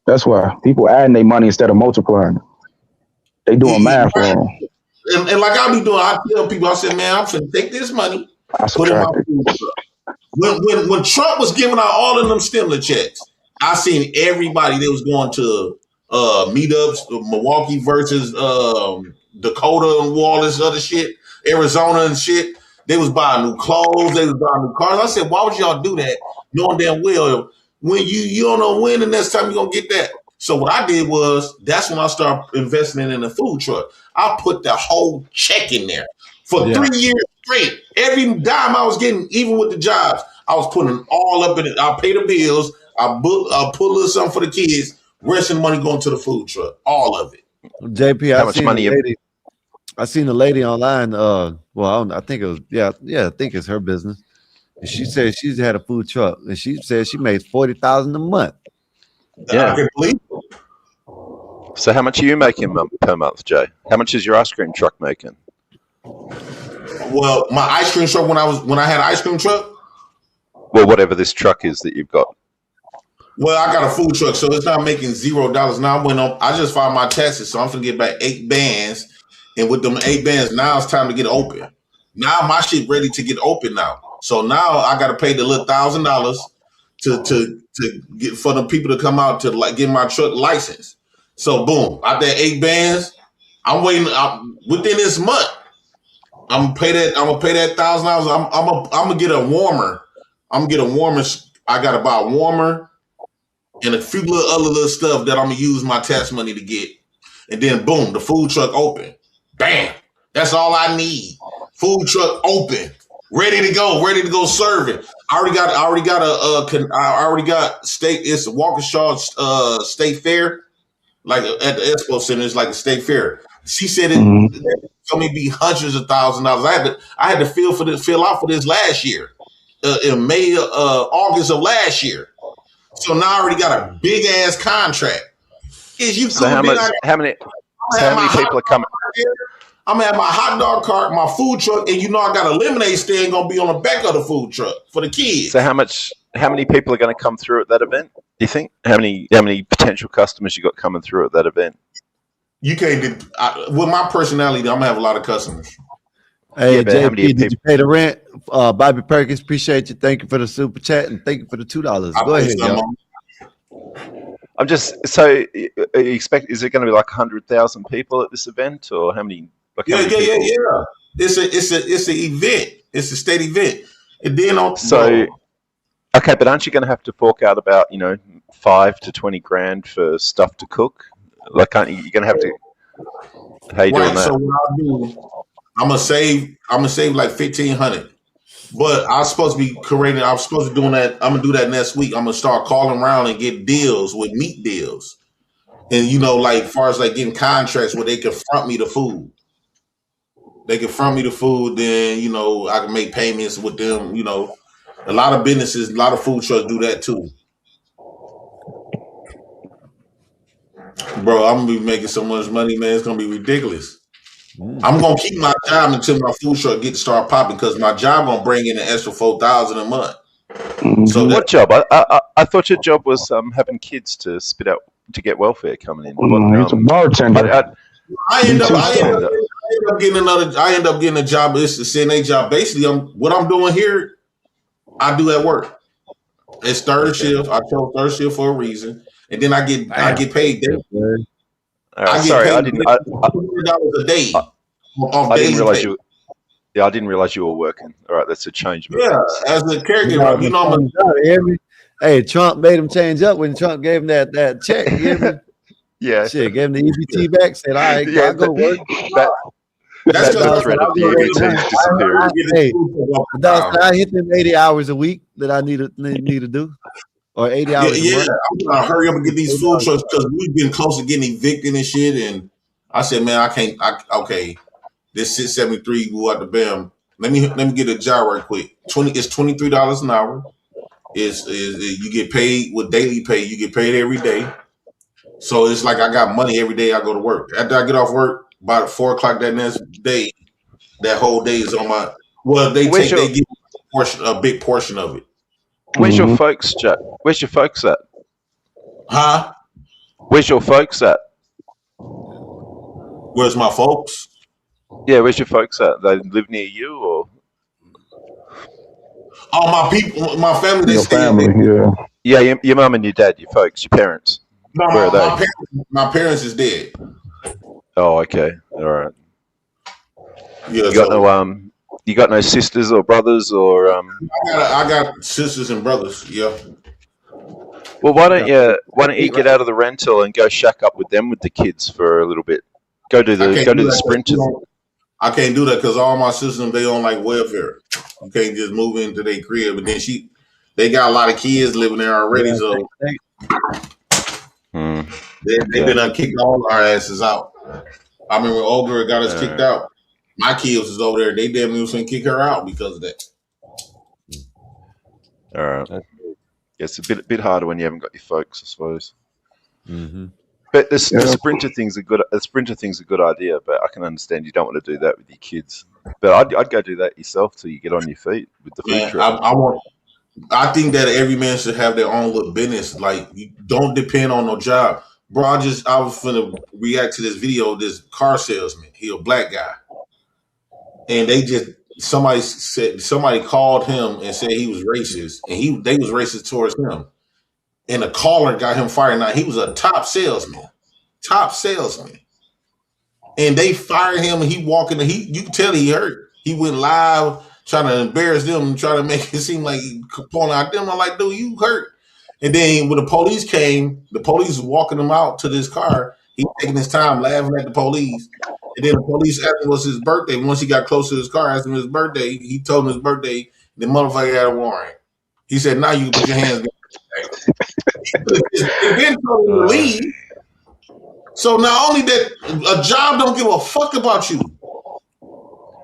That's why people adding their money instead of multiplying. They doing math wrong.
And like I be doing, I tell people, I said, man, I'm finna take this money, put it in my food truck. When Trump was giving out all of them stimulus checks, I seen everybody that was going to meetups, Milwaukee versus Dakota and all this other shit, Arizona and shit. They was buying new clothes, they was buying new cars. I said, why would y'all do that? Knowing damn well when you don't know when the next time you're gonna get that. So what I did was that's when I started investing in a food truck. I put the whole check in there for 3 years straight. Every dime I was getting, even with the jobs, I was putting all up in it. I pay the bills, I put a little something for the kids, rest of the money going to the food truck, all of it.
JP, I seen a lady online. I think it was I think it's her business. And she said she's had a food truck, and she said she makes $40,000 a month.
Yeah, I can believe it.
So how much are you making per month, Jay? How much is your ice cream truck making?
Well, my ice cream truck when I had an ice cream truck.
Well, whatever this truck is that you've got.
Well, I got a food truck, so it's not making $0 now. I just filed my taxes, so I'm gonna get back 8 bands, and with them 8 bands, now it's time to get open. Now my shit ready to get open now. So now I got to pay the little $1,000 to get for the people to come out to like get my truck license. So boom, out there 8 bands. I'm waiting within this month. I'm gonna pay that $1,000. I'm gonna get a warmer. I'm gonna get a warmer. I gotta buy a warmer and a few other little stuff that I'm gonna use my tax money to get. And then boom, the food truck open. Bam. That's all I need. Food truck open. Ready to go serving. I already got state. It's Waukesha State Fair, like at the Expo Center. It's like a state fair. She said it's gonna be hundreds of thousands of dollars. I had to fill out for this last year, in May, August of last year. So now I already got a big ass contract.
So how So how many people are coming?
I'm gonna have my hot dog cart, my food truck, and I got a lemonade stand gonna be on the back of the food truck for the kids.
So how many people are going to come through at that event? Do you think how many potential customers you got coming through at that event?
You can't. With my personality, I'm gonna have a lot of customers.
Hey,
Yeah, but how many
JP, did
people?
you pay the rent? Bobby Perkins, appreciate you. Thank you for the super chat and thank you for the $2. Go ahead, y'all.
I'm just so you expect. Is it going to be like 100,000 people at this event, or how many? Like how many people?
Yeah. It's an event. It's a state event, and then
okay, but aren't you going to have to fork out about 5 to 20 grand for stuff to cook? Like, aren't you're going to have to? How you doing that?
So what I do, I'm gonna save like 1,500. But I'm supposed to be creating. I'm supposed to be doing that. I'm gonna do that next week. I'm gonna start calling around and get deals with meat deals, and like far as like getting contracts where they can front me the food. They can front me the food, then I can make payments with them. A lot of businesses, a lot of food trucks do that too. Bro, I'm gonna be making so much money, man. It's gonna be ridiculous. I'm gonna keep my job until my food truck get to start popping because my job gonna bring in an extra $4,000 a month. So
what job? I thought your job was having kids to spit out to get welfare coming in.
He's a bartender.
I end up getting a job. It's a CNA job. Basically, what I'm doing here, I do at work. It's third shift. I chose third shift for a reason, and then I get paid daily.
Sorry, I didn't. I
$200 a day.
I didn't realize you. Yeah, I didn't realize you were working. All right, that's a change.
Yeah, as a caregiver,
Hey, Trump made him change up when Trump gave him that check.
Yeah,
shit, gave him the EBT back. Said, "All right, I go work."
That's
the threat of the EBT disappearing.
Hey, I hit them 80 hours a week that I need to do, or 80 hours.
Yeah, I'm trying to hurry up and get these food trucks because we've been close to getting evicted and shit. And I said, man, I can't. Okay, this 673 go out the bam. Let me get a job right quick. It's $23 an hour. Is you get paid with daily pay. You get paid every day. So it's like I got money every day I go to work. After I get off work, about 4:00 that next day, that whole day is on my. Well, they give a big portion of it.
Where's your folks, Jack? Where's your folks at?
Huh?
Where's your folks at?
Where's my folks?
Yeah, where's your folks at? They live near you, or?
All my people, my family, they stay in
there.
Yeah, your mum and your dad, your folks, your parents.
No,
where are they?
My parents is dead.
Oh, okay, all right.
Yeah,
you got no sisters or brothers or
I got sisters and brothers. Yeah.
Well, why don't you get out of the rental and go shack up with them with the kids for a little bit? Go do the sprinters.
I can't do that because all my sisters they on like welfare. You can't just move into their crib, but then they got a lot of kids living there already, so they've been kicking all our asses out. I remember when old girl got us kicked out. My kids was over there. They damn near was going to kick her out because of that.
All right. It's a bit harder when you haven't got your folks, I suppose.
Mm-hmm.
But the sprinter thing's a good idea. But I can understand you don't want to do that with your kids. But I'd go do that yourself till you get on your feet with the food truck.
I think that every man should have their own little business. Like you don't depend on no job, bro. I was finna react to this video. This car salesman, he a black guy, and somebody called him and said he was racist, and they was racist towards him, and the caller got him fired. Now he was a top salesman, and they fired him. And you can tell he hurt. He went live trying to embarrass them, trying to make it seem like he pulling out them. I'm like, dude, you hurt. And then when the police came, the police was walking him out to this car. He taking his time laughing at the police. And then the police asked him what's his birthday. Once he got close to his car, asked him his birthday. He told him his birthday. The motherfucker had a warrant. He said, now you can put your hands down. They didn't tell him to leave. So not only that, a job don't give a fuck about you.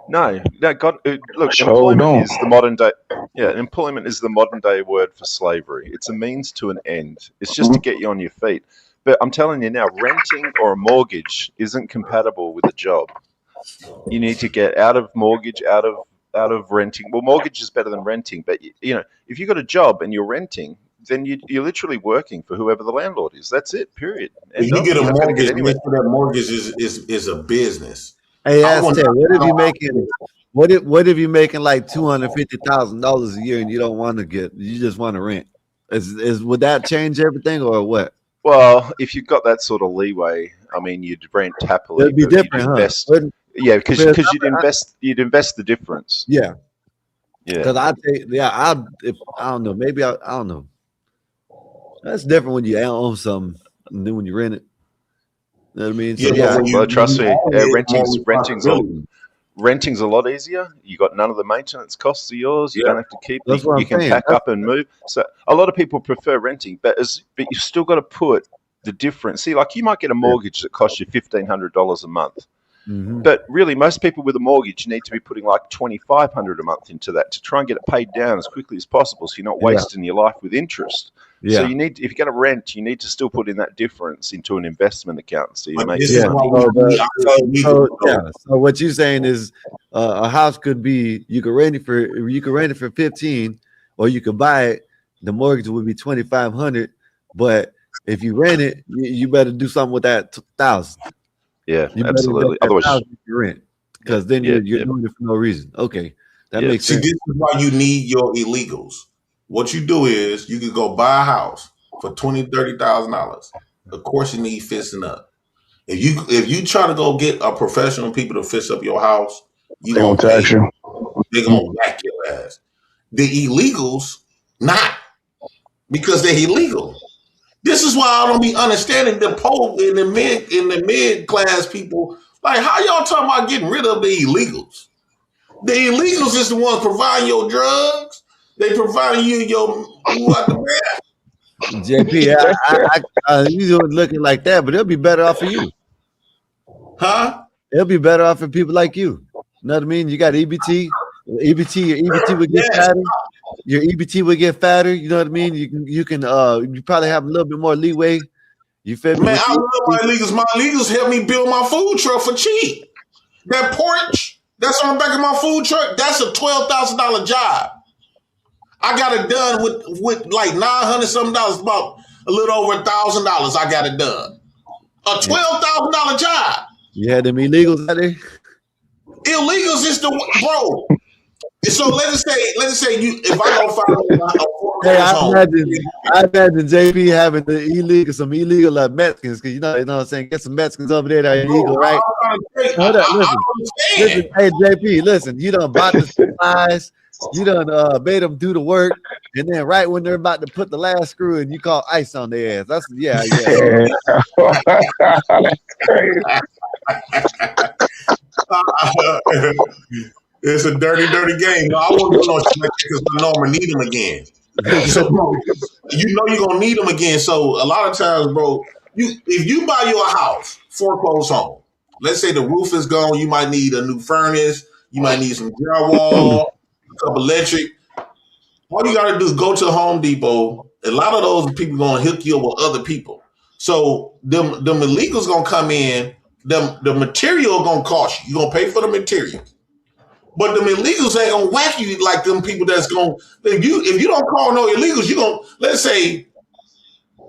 No, God, look, employment is the modern day. Yeah, employment is the modern day word for slavery. It's a means to an end. It's just to get you on your feet. But I'm telling you now, renting or a mortgage isn't compatible with a job. You need to get out of mortgage, out of renting. Well, mortgage is better than renting, but if you got a job and you're renting, then you're literally working for whoever the landlord is. That's it. Period.
If you get a mortgage, make sure that mortgage is a business.
Hey, Aztec, what if you making? What if you making like $250,000 a year and you don't want to you just want to rent? Would that change everything or what?
Well, if you've got that sort of leeway, I mean, you'd rent happily.
It'd be different,
invest,
huh?
Yeah, because you'd invest the difference.
Yeah,
yeah.
Because I don't know, maybe I don't know. That's different when you own something and then when you rent it. You know what I mean? So,
Well, trust me, renting's a lot easier. You got none of the maintenance costs are yours. You don't have to keep. You can pack up and move. So a lot of people prefer renting, but you've still got to put the difference. See, like you might get a mortgage that costs you $1,500 a month.
Mm-hmm.
But really, most people with a mortgage need to be putting like $2,500 a month into that to try and get it paid down as quickly as possible, so you're not wasting your life with interest.
Yeah.
So if you're going to rent, you need to still put in that difference into an investment account, so you make.
So what you're saying is, a house could be you can rent it for 15, or you could buy it. The mortgage would be 2,500, but if you rent it, you better do something with that 1,000.
Yeah, absolutely. Otherwise,
you rent, because then you're doing it for no reason. Okay, that makes sense.
See, this is why you need your illegals. What you do is you could go buy a house for $20,000-$30,000. Of course, you need fixing up. If you try to go get a professional people to fix up your house,
They're gonna tax you.
They're gonna whack your ass. The illegals not, because they're illegal. This is why I don't be understanding the poor in the mid class people. Like, how y'all talking about getting rid of the illegals? The illegals is the ones providing your drugs. They providing you your out the bed.
JP, you looking like that, but it'll be better off for you.
Huh?
It'll be better off for people like you. You know what I mean? You got EBT. Your EBT would get fatter. Your EBT would get fatter. You know what I mean? You probably have a little bit more leeway. You feel me?
Man, I love my illegals. My illegals help me build my food truck for cheap. That porch that's on the back of my food truck, that's a $12,000 job. I got it done with like $900 something, about a little over $1,000. I got it done. A $12,000 job.
You had them illegals out there?
Illegals is the bro. So let's say if I go find
I imagine JP having some illegal Mexicans, because you know what I'm saying, get some Mexicans over there that are illegal, right? Hold up, listen, hey JP, listen, you done bought the supplies, you done made them do the work, and then right when they're about to put the last screw in, you call ICE on their ass. That's
That's crazy.
It's a dirty game. No, I won't do no shit like that because I know I'm gonna need them again. So, bro, you know you're gonna need them again. So a lot of times, bro, if you buy you a house, foreclosed home, let's say the roof is gone, you might need a new furnace, you might need some drywall, a couple electric. All you gotta do is go to Home Depot. A lot of those people gonna hook you up with other people. So them illegals gonna come in. The material gonna cost you. You're gonna pay for the material. But them illegals ain't gonna whack you like them people that's gonna, if you don't call no illegals, you gonna, let's say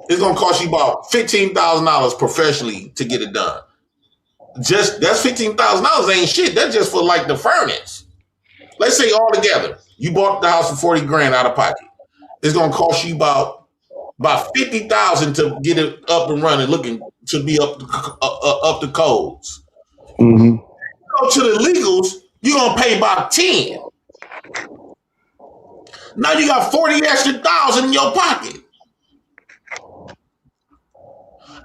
it's gonna cost you about $15,000 professionally to get it done. Just that's $15,000 ain't shit. That's just for like the furnace. Let's say all together, you bought the house for $40,000 out of pocket. It's gonna cost you about $50,000 to get it up and running, looking to be up to codes.
Mm-hmm.
Go to the illegals, you're gonna pay about 10. Now you got 40 extra thousand in your pocket.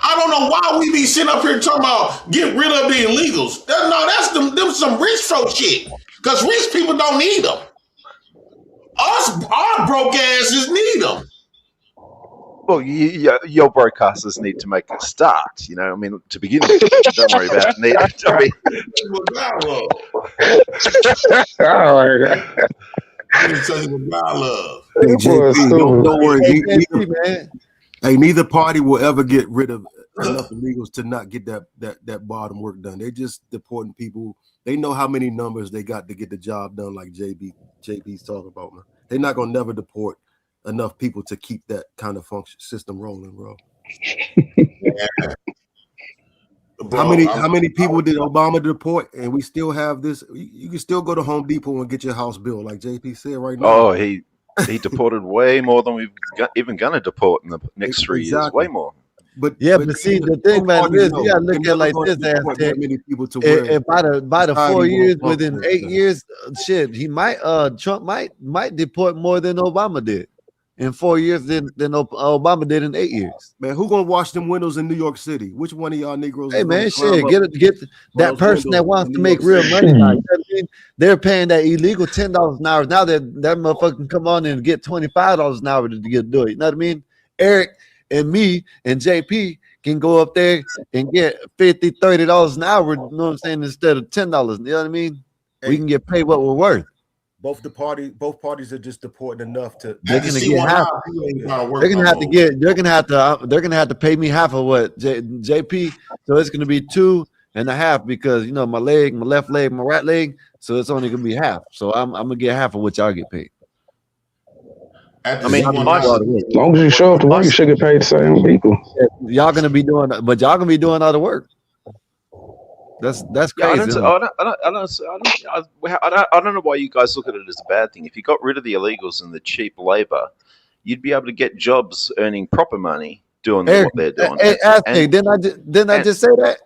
I don't know why we be sitting up here talking about get rid of the illegals. That's them some rich folk shit. Because rich people don't need them. Our broke asses need them.
Well, your broadcasters need to make a start. You know, I mean, to begin with, don't worry about it.
Don't worry. Hey, neither party will ever get rid of enough illegals to not get that bottom work done. They just deporting people. They know how many numbers they got to get the job done, like JB's talking about, man. They're not gonna never deport enough people to keep that kind of function system rolling, bro.
Yeah.
Bro, how many people did Obama deport, and we still have this? You can still go to Home Depot and get your house built, like JP said right now.
Oh, he deported way more than we've even gonna deport in the next 3 years. Way more.
But
see, the thing about it is, you gotta look at it like this, Aztec. And by the 4 years, within 8 years, shit, he might Trump might deport more than Obama did in 4 years than Obama did in 8 years.
Man, who gonna wash them windows in New York City? Which one of y'all Negroes?
Hey man, shit, get that person that wants to make real money now. You know what I mean? They're paying that illegal $10 an hour. Now that motherfucker can come on and get $25 an hour to do it. You know what I mean? Eric and me and JP can go up there and get $50, $30 an hour, you know what I'm saying, instead of $10. You know what I mean? We can get paid what we're worth.
Both parties are just deporting enough to.
They're gonna get half. They're gonna have to pay me half of what JP. So it's gonna be 2.5 because you know my left leg, my right leg. So it's only gonna be half. So I'm gonna get half of what y'all get paid.
I mean,
as long as you show up to work, you should get paid the same people.
Y'all gonna be doing all the work. That's crazy.
I don't know why you guys look at it as a bad thing. If you got rid of the illegals and the cheap labor, you'd be able to get jobs earning proper money doing what they're doing.
Didn't I just say that?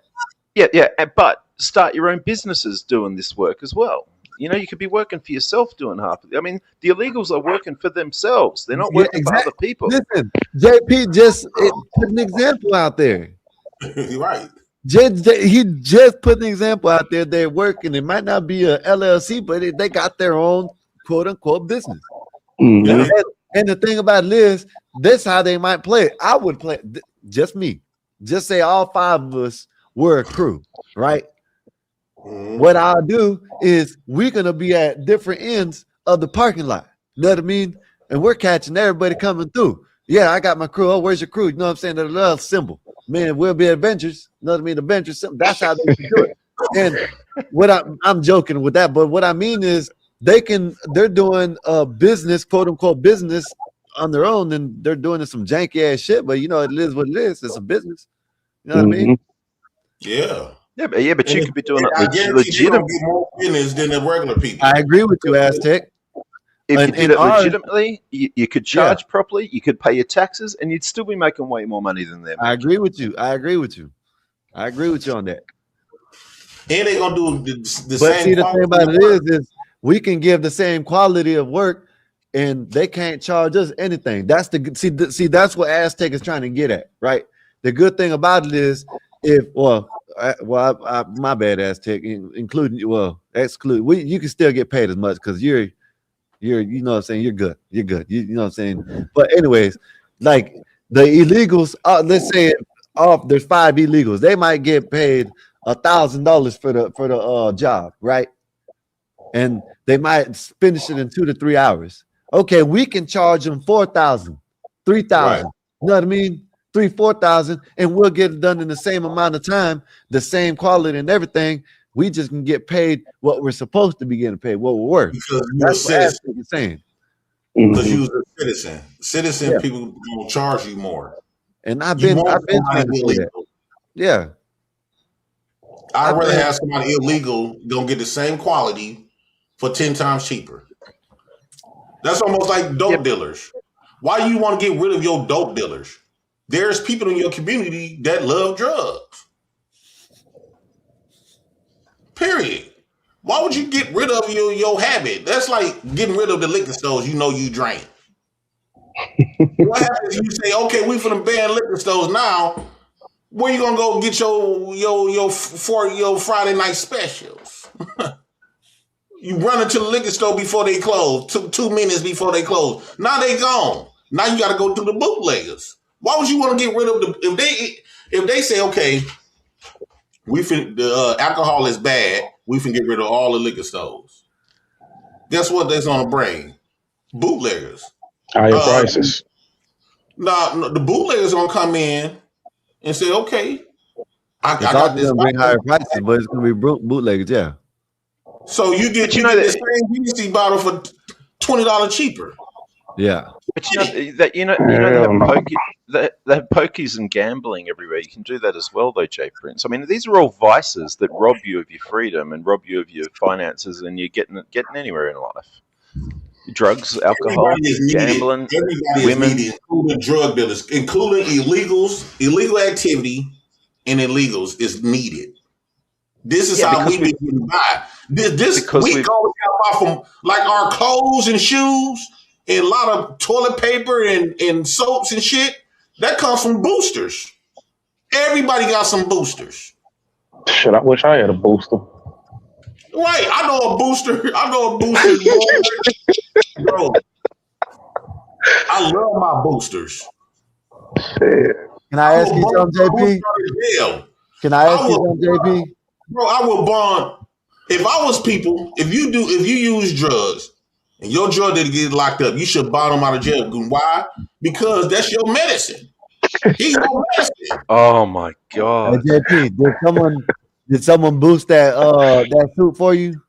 Yeah. But start your own businesses doing this work as well. You know, you could be working for yourself doing half of it. I mean, the illegals are working for themselves. They're not working for other people.
Listen, JP just put an example out there.
You're right.
He just put an example out there. They're working. It might not be a LLC, but they got their own quote unquote business.
Mm-hmm.
And the thing about it is, this how they might play it. I would play just me. Just say all 5 of us were a crew, right? What I'll do is we're gonna be at different ends of the parking lot. You know what I mean? And we're catching everybody coming through. Yeah, I got my crew. Oh, where's your crew? You know what I'm saying? That little symbol. Man, we'll be adventures. You know what I mean? Adventures. That's how they can do it. And what I'm joking with that, but what I mean is they're doing a business, quote unquote business on their own, and they're doing some janky ass shit. But you know, it is what it is. It's a business. You know what I mean?
Yeah.
Yeah, but you could be doing it
legitimately more business than the regular people.
I agree with you, Aztec.
If you did it legitimately, you could charge properly, you could pay your taxes, and you'd still be making way more money than them.
I agree with you. I agree with you on that.
And they're gonna do the same.
But see, the thing about it is we can give the same quality of work, and they can't charge us anything. That's that's what Aztec is trying to get at, right? The good thing about it is my bad, Aztec, including exclude. You can still get paid as much because you're you know what I'm saying, you're good. You know what I'm saying. But anyways, like the illegals, let's say there's 5 illegals, they might get paid $1,000 for the job, right? And they might finish it in 2 to 3 hours. Okay, we can charge them $4,000, $3,000. Right. You know what I mean? 3,000-4,000, and we'll get it done in the same amount of time, the same quality and everything. We just can get paid what we're supposed to be getting paid, what we're worth.
Because
that's what Aztec is saying.
Because you're a citizen. Citizen people will charge you more.
And I've been trying to say that. Yeah.
I'd rather have somebody illegal gonna get the same quality for 10 times cheaper. That's almost like dope dealers. Why do you want to get rid of your dope dealers? There's people in your community that love drugs. Period. Why would you get rid of your habit? That's like getting rid of the liquor stores you know you drink. What happens if you say, okay, we finna ban liquor stores now? Where you gonna go get your Friday night specials? You run into the liquor store before they close, 2 minutes before they close. Now they gone. Now you gotta go to the bootleggers. Why would you want to get rid of them if they say, okay, the alcohol is bad, we can get rid of all the liquor stores. Guess what that's on the brain? Bootleggers.
Higher prices.
No, the bootleggers gonna come in and say, okay, I
It's
got
also
this
gonna bring higher
bottle.
prices, but it's gonna be bootleggers. Yeah.
So you get the same Hennessy bottle for $20 cheaper.
Yeah.
But you know that you know they have pokies and gambling everywhere. You can do that as well, though, Jay Prince. I mean, these are all vices that rob you of your freedom and rob you of your finances, and you're getting anywhere in life. Drugs, alcohol,
Everybody is needed.
gambling,
Everybody
women.
is needed, including drug dealers, including illegals. Illegal activity and illegals is needed. This is how we be getting by. This we go from like our clothes and shoes and a lot of toilet paper and soaps and shit. That comes from boosters. Everybody got some boosters.
Shit, I wish I had a booster.
Right. I know a booster. Bro. I love my boosters.
Can I ask you something, JP? Can I ask you something, JP?
Bro, I will bond. If I was people, if you use drugs and your drug dealer get locked up, you should bond them out of jail. Why? Because that's your medicine. He's your medicine.
Oh my God.
Hey, JP, did someone boost that suit for you?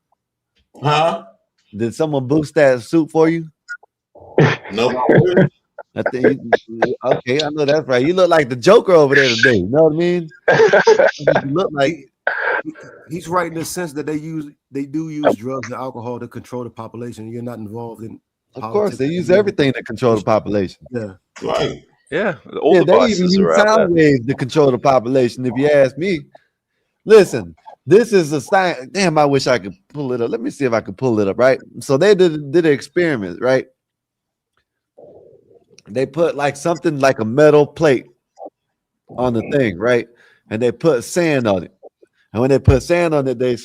Huh?
Did someone boost that suit for you?
No.
I think okay, I know that's right. You look like the Joker over there today. You know what I mean? You look like
he's right in the sense that they do use drugs and alcohol to control the population. You're not involved in
Of course, they use everything to control the population.
Yeah.
Right.
Yeah. All the
they even
vices
use
are out
sound
there.
waves to control the population, if you ask me. Listen, this is a sign. Damn, I wish I could pull it up. Let me see if I can pull it up, right? So they did an experiment, right? They put like something like a metal plate on the thing, right? And they put sand on it. And when they put sand on it, they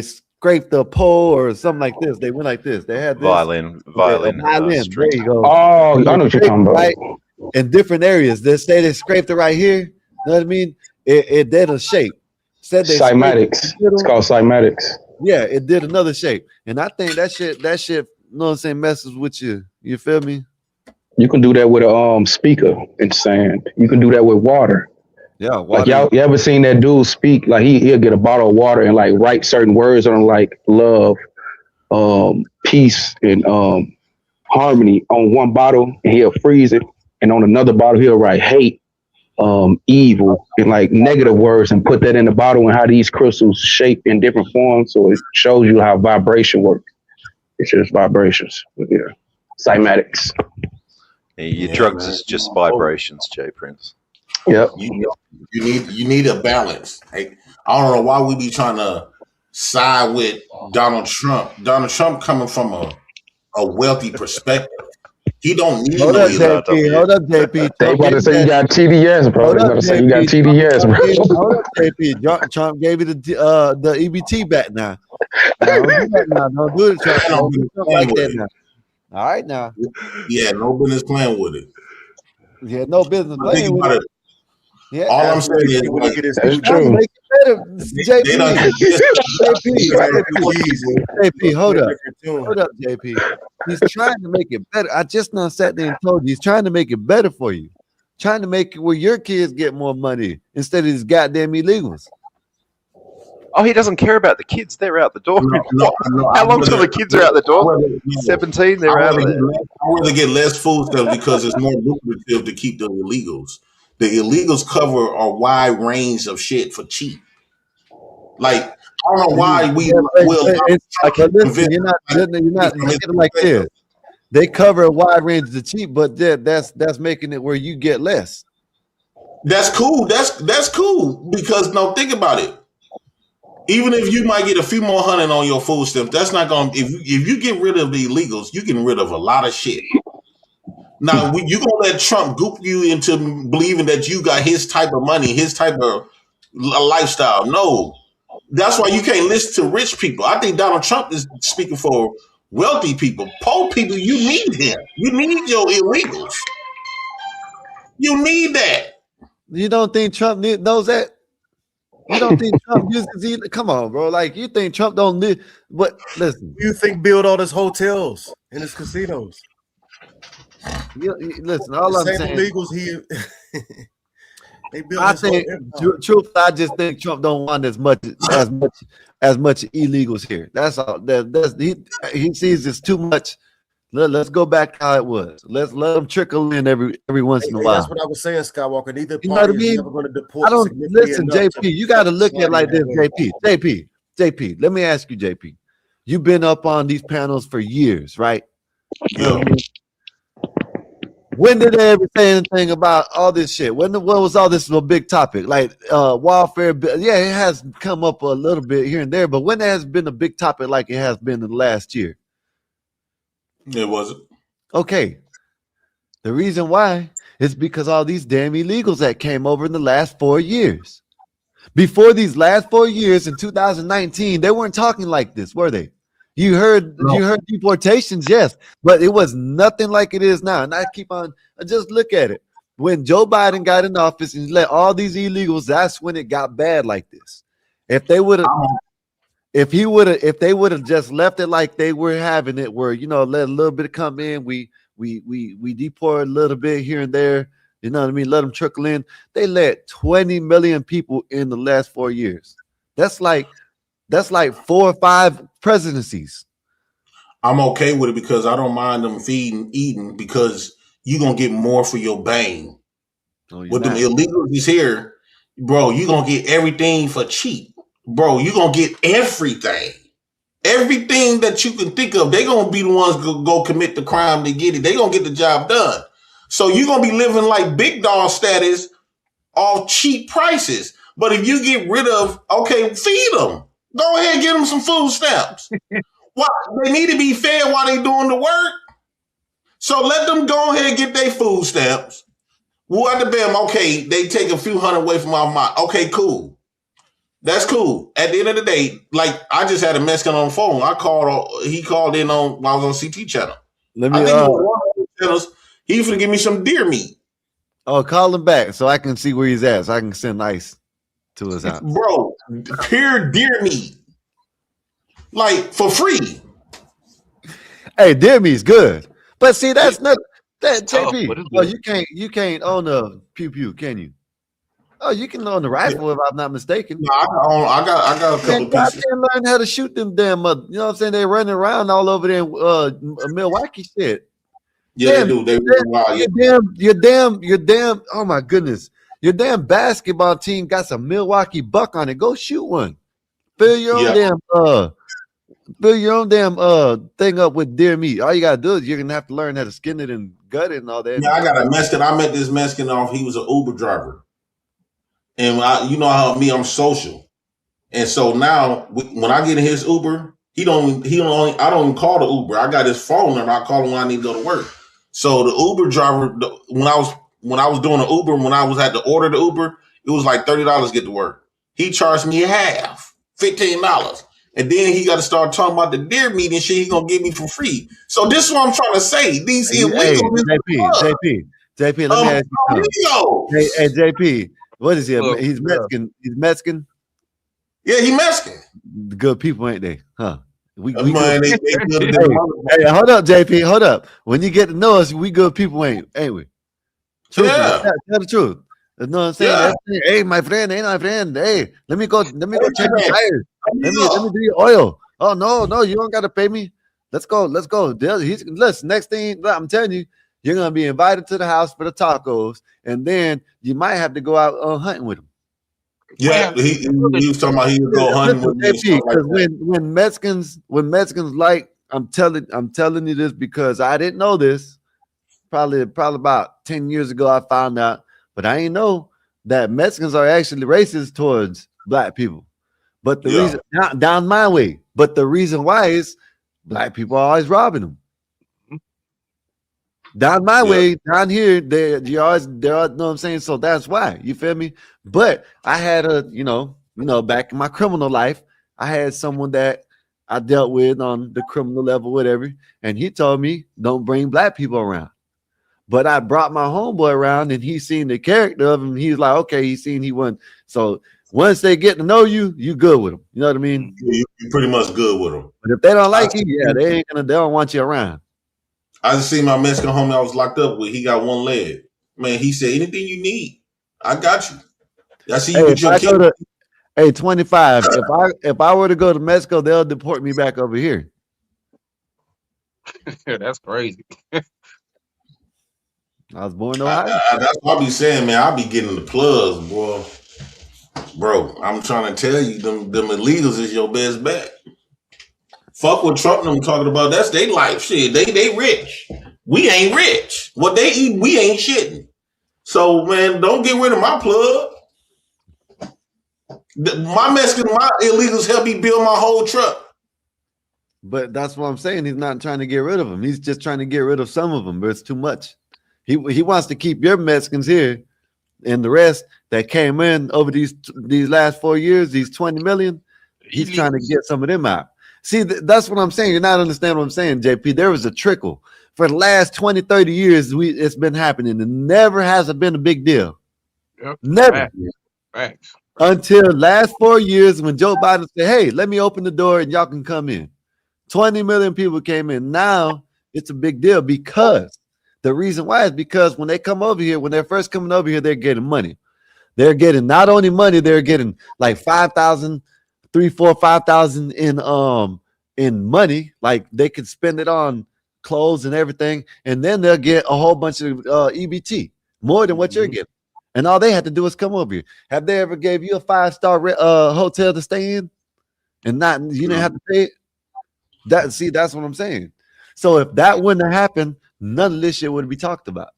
scraped the pole or something like this. They went like this. They had this
Violin.
There
string.
you go.
Oh, I know what you're talking about.
Right? In different areas. They say they scraped it right here. You know what I mean? It did a shape. Said they
cymatics. It's called cymatics.
Yeah, it did another shape. And I think that shit, you know what I'm saying, messes with you. You feel me?
You can do that with a speaker in sand. You can do that with water.
Yeah, water.
Like you ever seen that dude speak? Like he'll get a bottle of water and like write certain words on like love, peace, and harmony on one bottle, and he'll freeze it, and on another bottle he'll write hate, evil, and like negative words, and put that in the bottle, and how these crystals shape in different forms. So it shows you how vibration works. It's just vibrations. Yeah, cymatics.
Your drugs is just vibrations, Jay Prince.
Yep.
You need a balance. Like, I don't know why we be trying to side with Donald Trump. Donald Trump coming from a wealthy perspective. He don't need
Hold up, JP.
They about to say you got TDS, bro. They about to say you got TDS, bro.
Hold up, JP. Trump gave you the EBT back now. Don't do that now. Don't do it, Trump. Don't do something like that now. All right, now.
Yeah, no business playing with it.
Yeah, no business playing with it. Yeah,
all I'm saying is, like,
that's true. Make it better, JP, hold up, JP. He's trying to make it better. I just now sat there and told you he's trying to make it better for you, trying to make it where your kids get more money instead of these goddamn illegals.
Oh, he doesn't care about the kids. They're out the door. No, how long till the kids are out the door? 17, they're out of there.
I rather get less food stuff because it's more lucrative to keep the illegals. The illegals cover a wide range of shit for cheap. Like, I don't know why we will.
But listen, you're not like this. They cover a wide range of cheap, but that's making it where you get less.
That's cool. That's cool because no, think about it. Even if you might get a few more hundred on your food stamps, that's not going to, if you get rid of the illegals, you get rid of a lot of shit. Now, you going to let Trump goop you into believing that you got his type of money, his type of lifestyle. No. That's why you can't listen to rich people. I think Donald Trump is speaking for wealthy people. Poor people, you need him. You need your illegals. You need that.
You don't think Trump knows that? You don't think Trump uses either? Come on, bro. Like, you think Trump don't live? But listen,
you think build all his hotels and his casinos?
Listen, all I'm saying,
illegals They built
I
his whole
think,
empire.
truth, I just think Trump don't want as much illegals here. That's all. He sees it's too much. Let's go back to how it was. Let's let them trickle in every once in a
Hey, that's
while.
what I was saying, Skywalker. Neither
You know what I
party is
mean?
never going to
I
deport
don't
significantly
listen,
enough
JP.
to
You got to look at it
slide in
like
that
this,
way.
JP. Let me ask you, JP. You've been up on these panels for years, right? You know what I mean? When did they ever say anything about all this shit? When was all this a big topic? Like warfare? Yeah, it has come up a little bit here and there, but when has been a big topic like it has been in the last year?
It wasn't.
Okay. The reason why is because all these damn illegals that came over in the last 4 years. Before these last 4 years in 2019, they weren't talking like this, were they? You heard deportations, yes, but it was nothing like it is now. And I keep on just look at it. When Joe Biden got in office and let all these illegals, that's when it got bad like this. If they would have if they would have just left it like they were having it, where let a little bit come in, we deport a little bit here and there, you know what I mean, let them trickle in. They let 20 million people in the last 4 years. That's like 4 or 5 presidencies.
I'm okay with it because I don't mind them eating because you're gonna get more for your bang. With them illegals here, bro, you're gonna get everything for cheap. Bro, you're gonna get everything. Everything that you can think of, they're gonna be the ones go commit the crime to get it. They're gonna get the job done. So you're gonna be living like big dog status off cheap prices. But if you get rid of, okay, feed them. Go ahead and give them some food stamps. Why? They need to be fed while they doing the work. So let them go ahead and get their food stamps. What the bam? Okay, they take a few hundred away from my mind. Okay, cool. That's cool. At the end of the day, like I just had a Mexican on the phone. He called in on while I was on CT channel.
Let
I
me
think it was one of the channels. He finna give me some deer meat.
Oh, call him back so I can see where he's at, so I can send ice to his house.
Bro, pure deer meat. Like for free.
Hey, deer meat's good. But see, that's not that JP. Oh, you can't own a pew pew, can you? Oh, you can own the rifle if I'm not mistaken.
No, I got a couple
I
pieces.
can't learn how to shoot them damn you know what I'm saying? They're running around all over there in Milwaukee shit.
Yeah,
damn,
they do. They run wild.
your damn, oh my goodness. Your damn basketball team got some Milwaukee buck on it. Go shoot one. Fill your own damn thing up with deer meat. All you gotta do is you're gonna have to learn how to skin it and gut it and all that.
Yeah, I got a Mexican. I met this Mexican off. He was an Uber driver, and you know how I'm social, and so now when I get in his Uber, I don't even call the Uber. I got his phone number. I call him when I need to go to work. So the Uber driver, when I was doing the Uber, when I was had to order the Uber, it was like $30 to get to work. He charged me half, $15. And then he got to start talking about the deer meat and shit he's going to give me for free. So this is what I'm trying to say. These illegals.
JP, let me ask you something. Hey, JP, what is he? He's Mexican. He's Mexican?
Yeah, he's Mexican.
Good people, ain't they? Huh? We
good.
Hey, hold up, JP. Hold up. When you get to know us, we good people, ain't we? Truthfully, tell the truth. You know what I'm saying?
Yeah.
Hey, my friend, Hey, let me go change the tires. Let me do your oil. Oh no, you don't gotta pay me. Let's go. Listen, next thing I'm telling you, you're gonna be invited to the house for the tacos, and then you might have to go out hunting with him.
Yeah, he was talking about he would go hunting with me.
Because when Mexicans like, I'm telling you this because I didn't know this. Probably about 10 years ago, I found out, but I didn't know that Mexicans are actually racist towards black people. But the reason down my way, but the reason why is black people are always robbing them. Down my way, down here, they're you know what I'm saying? So that's why, you feel me? But I had back in my criminal life, I had someone that I dealt with on the criminal level, whatever, and he told me, don't bring black people around. But I brought my homeboy around and he seen the character of him. He's like, okay, he won. So once they get to know you, you good with them. You know what I mean?
You're pretty much good with them.
But if they don't like you, they don't want you around.
I just seen my Mexican homie I was locked up with. He got one leg. Man, he said, anything you need. I got you. I see you
Hey,
with
if
your
I
kid.
go to 25, if I were to go to Mexico, they'll deport me back over here.
That's crazy.
I was born in Ohio.
That's what I be saying, man. I be getting the plugs, boy. Bro, I'm trying to tell you, them illegals is your best bet. Fuck what Trump and them talking about. That's their life. Shit, they rich. We ain't rich. What they eat, we ain't shitting. So, man, don't get rid of my plug. My illegals help me build my whole truck.
But that's what I'm saying. He's not trying to get rid of them. He's just trying to get rid of some of them, but it's too much. He wants to keep your Mexicans here, and the rest that came in over these last 4 years, these 20 million, he's trying to get some of them out. See, that's what I'm saying. You're not understanding what I'm saying, JP. There was a trickle. For the last 20, 30 years, it's been happening. It never has been a big deal.
Yep.
Never.
Facts.
Until last 4 years when Joe Biden said, hey, let me open the door and y'all can come in. 20 million people came in. Now it's a big deal because the reason why is because when they come over here, when they're first coming over here, they're getting money. They're getting not only money, they're getting like 5,000, 3, 4, 5,000 in money. Like they could spend it on clothes and everything, and then they'll get a whole bunch of EBT, more than what you're getting. And all they had to do was come over here. Have they ever gave you a 5-star hotel to stay in, and you didn't have to pay it? That's what I'm saying. So if that wouldn't have happened, none of this shit would be talked about.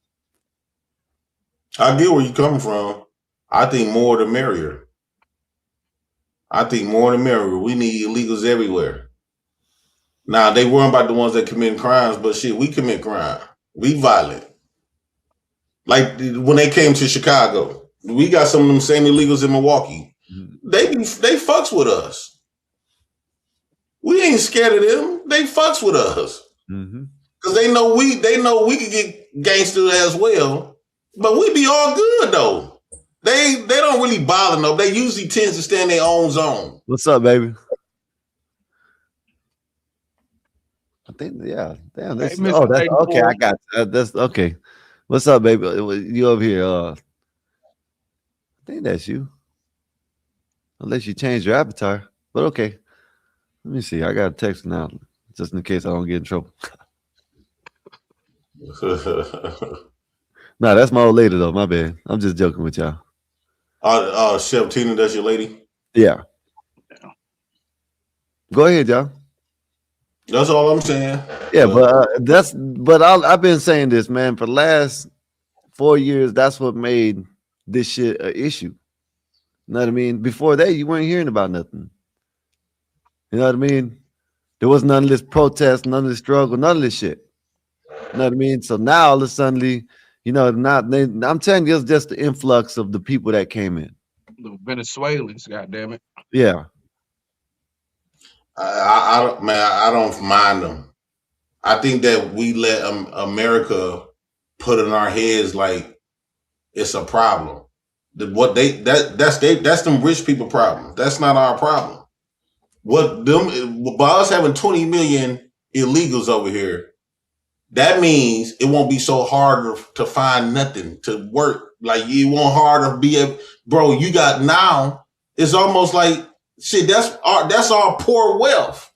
I get where you're coming from. I think more the merrier. We need illegals everywhere. Now, they worry about the ones that commit crimes, but shit, we commit crime. We violent. Like when they came to Chicago, we got some of them same illegals in Milwaukee. They fucks with us. We ain't scared of them. They fucks with us. Because they know we can get gangster as well. But we be all good though. They don't really bother them. They usually tend to stay in their own zone.
What's up, baby? I think, yeah. Damn, that's okay. I got that's okay. What's up, baby? You over here? I think that's you. Unless you change your avatar. But okay. Let me see. I got a text now, just in case I don't get in trouble. Nah, that's my old lady though. My bad. I'm just joking with y'all.
Chef Tina, that's your lady?
Yeah. Go ahead, y'all.
That's all I'm saying.
Yeah, but I've been saying this, man, for the last 4 years. That's what made this shit an issue. You know what I mean? Before that, you weren't hearing about nothing. You know what I mean? There was none of this protest, none of this struggle, none of this shit. You know what I mean? So now all of a sudden, I'm telling you, it's just the influx of the people that came in.
The Venezuelans, goddamn it.
Yeah.
I don't mind them. I think that we let America put in our heads like it's a problem. That's them rich people problem. That's not our problem. By us having 20 million illegals over here, that means it won't be so hard to find nothing to work. Like you won't hard to be bro. You got now. It's almost like shit. That's our poor wealth.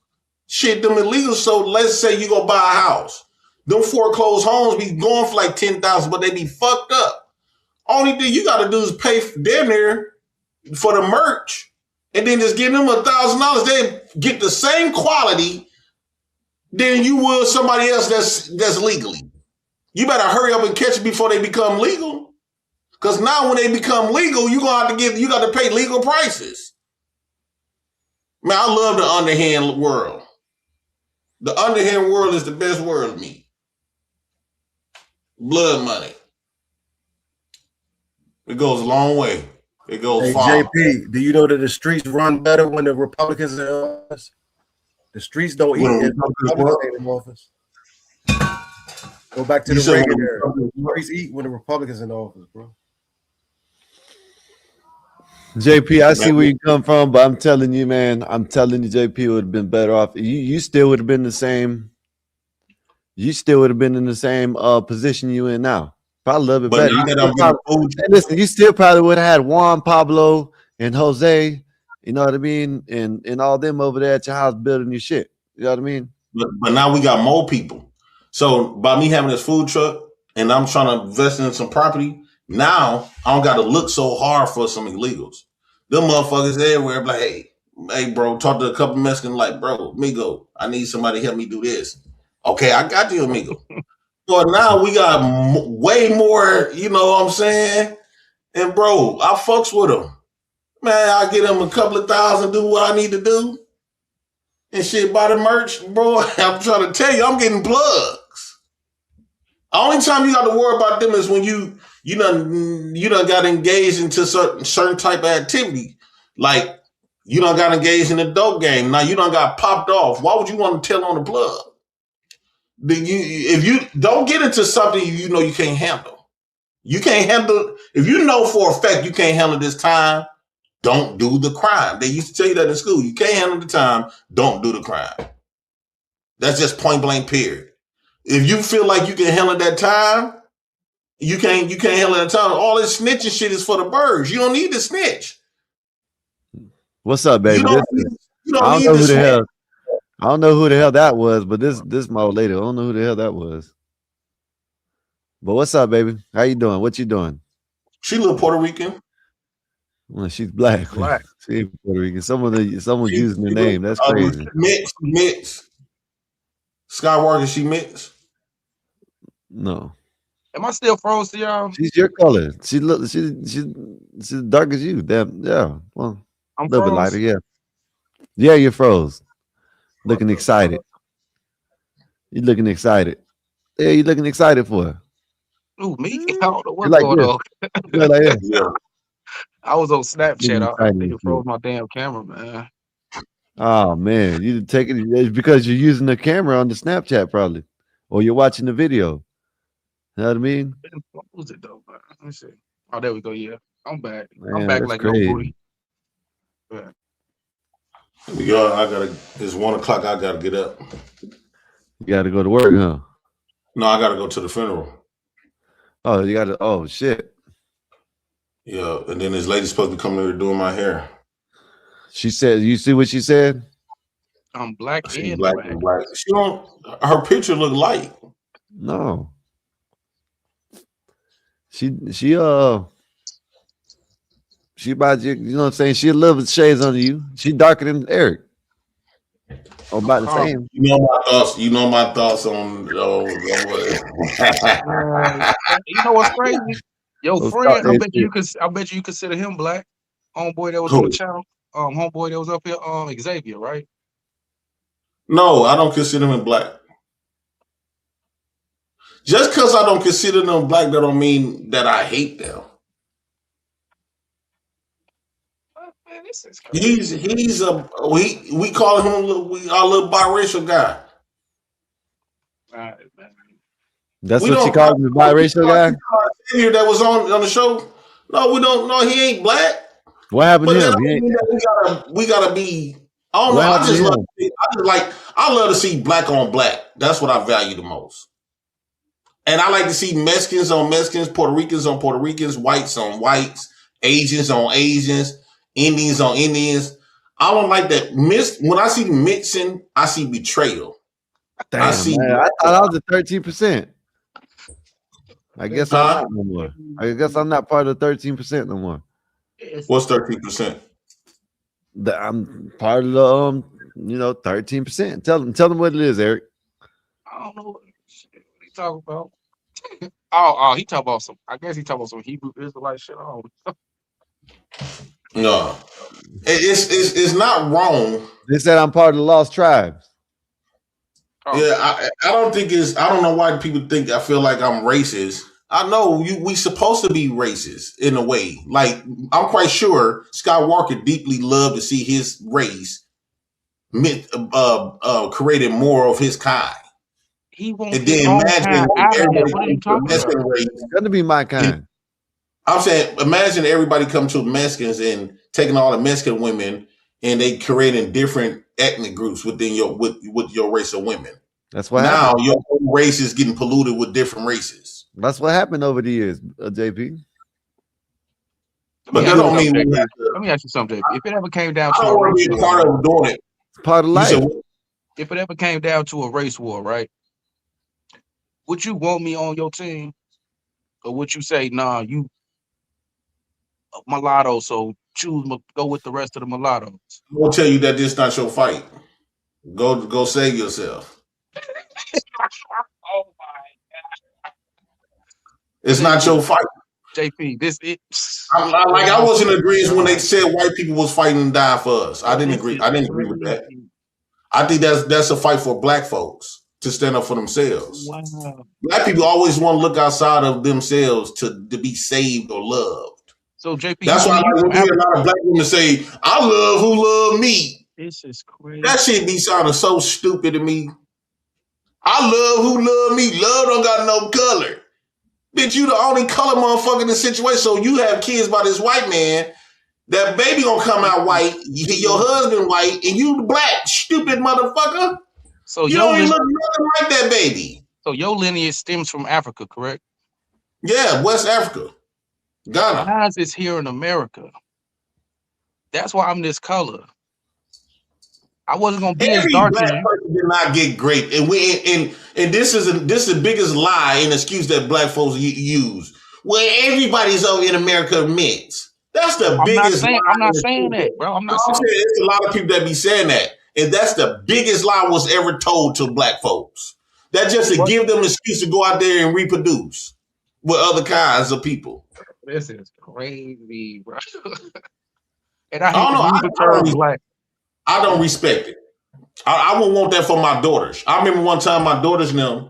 Shit, them illegals. So let's say you go buy a house. Them foreclosed homes be going for like 10,000, but they be fucked up. Only thing you got to do is pay damn near for the merch, and then just give them $1,000. They get the same quality than you would somebody else that's legally. You better hurry up and catch it before they become legal. Because now when they become legal, you got to pay legal prices. Man, I love the underhand world. The underhand world is the best world to me. Blood money. It goes a long way. It goes far.
JP, do you know that the streets run better when the Republicans are in office? The streets don't eat when Republicans in office. Go back to the Reagan era. The streets eat when the Republicans in office, bro.
JP, I see where you come from, but I'm telling you, man, JP would have been better off. You still would have been the same. You still would have been in the same position you in now. Probably a little bit
But
better.
now that I'm getting food,
Hey, listen, you still probably would have had Juan, Pablo, and Jose. You know what I mean? And all them over there at your house building your shit. You know what I mean?
but now we got more people. So by me having this food truck and I'm trying to invest in some property, now I don't got to look so hard for some illegals. Them motherfuckers everywhere, like, hey, bro, talk to a couple Mexicans, like, bro, amigo, I need somebody to help me do this. Okay, I got you, amigo. So now we got way more, you know what I'm saying? And bro, I fucks with them. Man, I get them a couple of thousand, do what I need to do. And shit, buy the merch, bro. I'm trying to tell you, I'm getting plugs. The only time you got to worry about them is when you done got engaged into certain type of activity. Like you done got engaged in a dope game. Now you done got popped off. Why would you want to tell on the plug? If you don't get into something you know you can't handle. You can't handle, if you know for a fact you can't handle this time, don't do the crime. They used to tell you that in school. You can't handle the time, don't do the crime. That's just point blank period. If you feel like you can handle that time, you can't handle that time. All this snitching shit is for the birds. You don't need to snitch.
What's up, baby?
You don't need
I don't know
to
who the
snitch.
hell. I don't know who the hell that was, but this my old lady. I don't know who the hell that was. But what's up, baby? How you doing? What you doing?
She a little Puerto Rican.
Well, she's black. She ain't Puerto Rican. Someone's using her name. That's crazy.
Mix. Skywalker, she mix.
No.
Am I still froze to y'all?
She's your color. She's dark as you. Damn, yeah. Well,
I'm
a little bit
froze?
lighter, yeah. Yeah, you're froze. Looking excited. You looking excited. Yeah, you looking excited for her.
Ooh, me? I don't know what's
like
going
this.
on.
You're like this.
Yeah.
I was on Snapchat.
Looking
I
excited
think
and
it froze
shit.
my damn camera, man.
Oh man, you take it. It's because you're using the camera on the Snapchat, probably, or you're watching the video. You know what I mean?
What was it though? Man? Let me see. Oh, there we go. Yeah, I'm back. I'm
Man,
back
that's
like no
crazy.
booty. Yeah.
Yo, it's 1 o'clock. I gotta get up.
You got to go to work, huh?
No, I gotta go to the funeral.
Oh, you got to. Oh shit.
Yeah, and then this lady's supposed to be coming here doing my hair.
She said, "You see what she said?"
I'm black
She's
and
black
black.
and black. She don't. Her picture look light.
No. She about you. You know what I'm saying? She a little shades under you. She darker than Eric. Or about the same.
You know my thoughts. You know my thoughts on.
You know what's crazy? Your
Those
friend,
thought they
I bet you consider him black. Homeboy that was
Who?
on the channel. Homeboy that was up here. Xavier, right?
No, I don't consider him black. Just because I don't consider them black, that don't mean that I hate them.
Man, this is crazy.
We call him our little biracial guy.
Right, man.
That's what you call him, the biracial guy?
Here that was on the show. No, we don't. No, he ain't black.
What happened
But
to
that
him?
don't mean that we gotta be. I don't
What
know.
happened to him?
I love to see black on black. That's what I value the most. And I like to see Mexicans on Mexicans, Puerto Ricans on Puerto Ricans, whites on whites, Asians on Asians, Indians on Indians. I don't like that. When I see mixing, I see betrayal.
Damn, man. I thought I was at 13%. I guess I'm not no more. I guess I'm not part of the 13% no more.
What's 13%?
I'm part of the 13%. Tell them what it is, Eric.
I don't know what he talking about. Oh, he talking about some. I guess he talking about some Hebrew Israelite shit. Oh,
no, it's not wrong.
They said I'm part of the lost tribes.
Yeah, I don't think it's. I don't know why people think I feel like I'm racist. I know we supposed to be racist in a way. Like I'm quite sure Skywalker deeply loved to see his race created more of his kind.
He won't.
And then imagine everybody
what are you talking
Mexican
about?
race.
It's gonna be my kind.
I'm saying, imagine everybody come to Mexicans and taking all the Mexican women and they creating different ethnic groups within with your race of women.
That's what
now
happened.
your whole race is getting polluted with different races.
That's what happened over the years, JP.
Let
But
me
that
ask you
don't
something,
mean we
JP.
have to.
Let me ask you something, JP. If it ever came down
I
to
don't
a
want
race
to be a
war,
part
right?
of doing it.
It's part of
You said
life.
If it ever came down to a race war, right? Would you want me on your team, or would you say, nah, you mulatto, so go with the rest of the mulattoes?
I'm gonna tell you that this not your fight. Go save yourself.
Oh
It's
my
not
JP,
your fight.
JP, this it.
I
Oh
wasn't
my
agreeing when they
god,
said white people was fighting and dying for us. I didn't
this
agree.
is
I didn't agree with that.
crazy.
I think that's a fight for black folks to stand up for themselves.
Wow.
Black people always want to look outside of themselves to be saved or loved.
So JP, you
That's why I
believe you
like
from
when we hear a
Africa?
lot of black women say, "I love who love me."
This is
That
crazy.
shit be sounding so stupid to me. I love who love me. Love don't got no color. Bitch, you the only color motherfucker in the situation. So you have kids by this white man. That baby gonna come out white. Your husband white, and you black. Stupid motherfucker.
So
You don't even look nothing like that baby.
So your lineage stems from Africa, correct?
Yeah, West Africa, Ghana.
Mine's is here in America. That's why I'm this color. I wasn't gonna be as
Every
dark
black
as you.
person did not get great, and this is the biggest lie and excuse that black folks use. Where everybody's over in America admits. That's the biggest lie.
I'm not
and
saying
excuse.
that, bro. I'm
No,
not
I'm
saying
saying it's a lot of people that be saying that, and that's the biggest lie was ever told to black folks. That's just to
what
give them an excuse to go out there and reproduce with other kinds of people.
this is crazy, bro. And I
I
hate
don't
to
know.
use the term black.
I don't respect it. I wouldn't want that for my daughters. I remember one time my daughters and them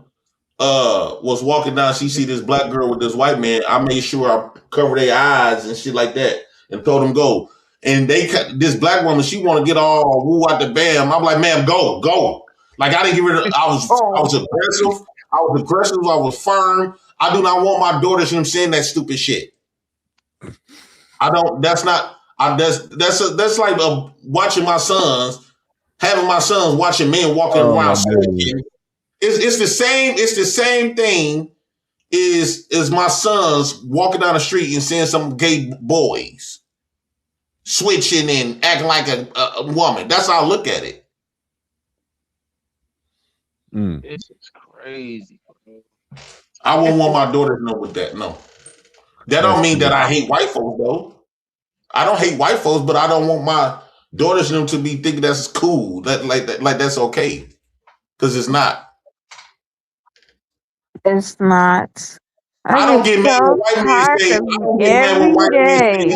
was walking down. She see this black girl with this white man. I made sure I cover their eyes and shit like that, and told them go. And this black woman, she want to get all woo out the bam. I'm like, ma'am, go. Like I didn't give her. I was aggressive. I was firm. I do not want my daughters and them saying that stupid shit. I don't. That's not. That's like watching my sons, having my sons watching men walking around smoking. It's the same. It's the same thing. Is my sons walking down the street and seeing some gay boys switching and acting like a woman. That's how I look at it.
This is crazy, bro.
I won't want my daughter to know with that. No, that don't mean that I hate white folks though. I don't hate white folks, but I don't want my daughters and them to be thinking that's cool. Like that's okay, because it's not.
It's not.
I
I
don't
get
get mad when
so
white men
tired
say. I
of you
don't get mad when
every
white men
day
say.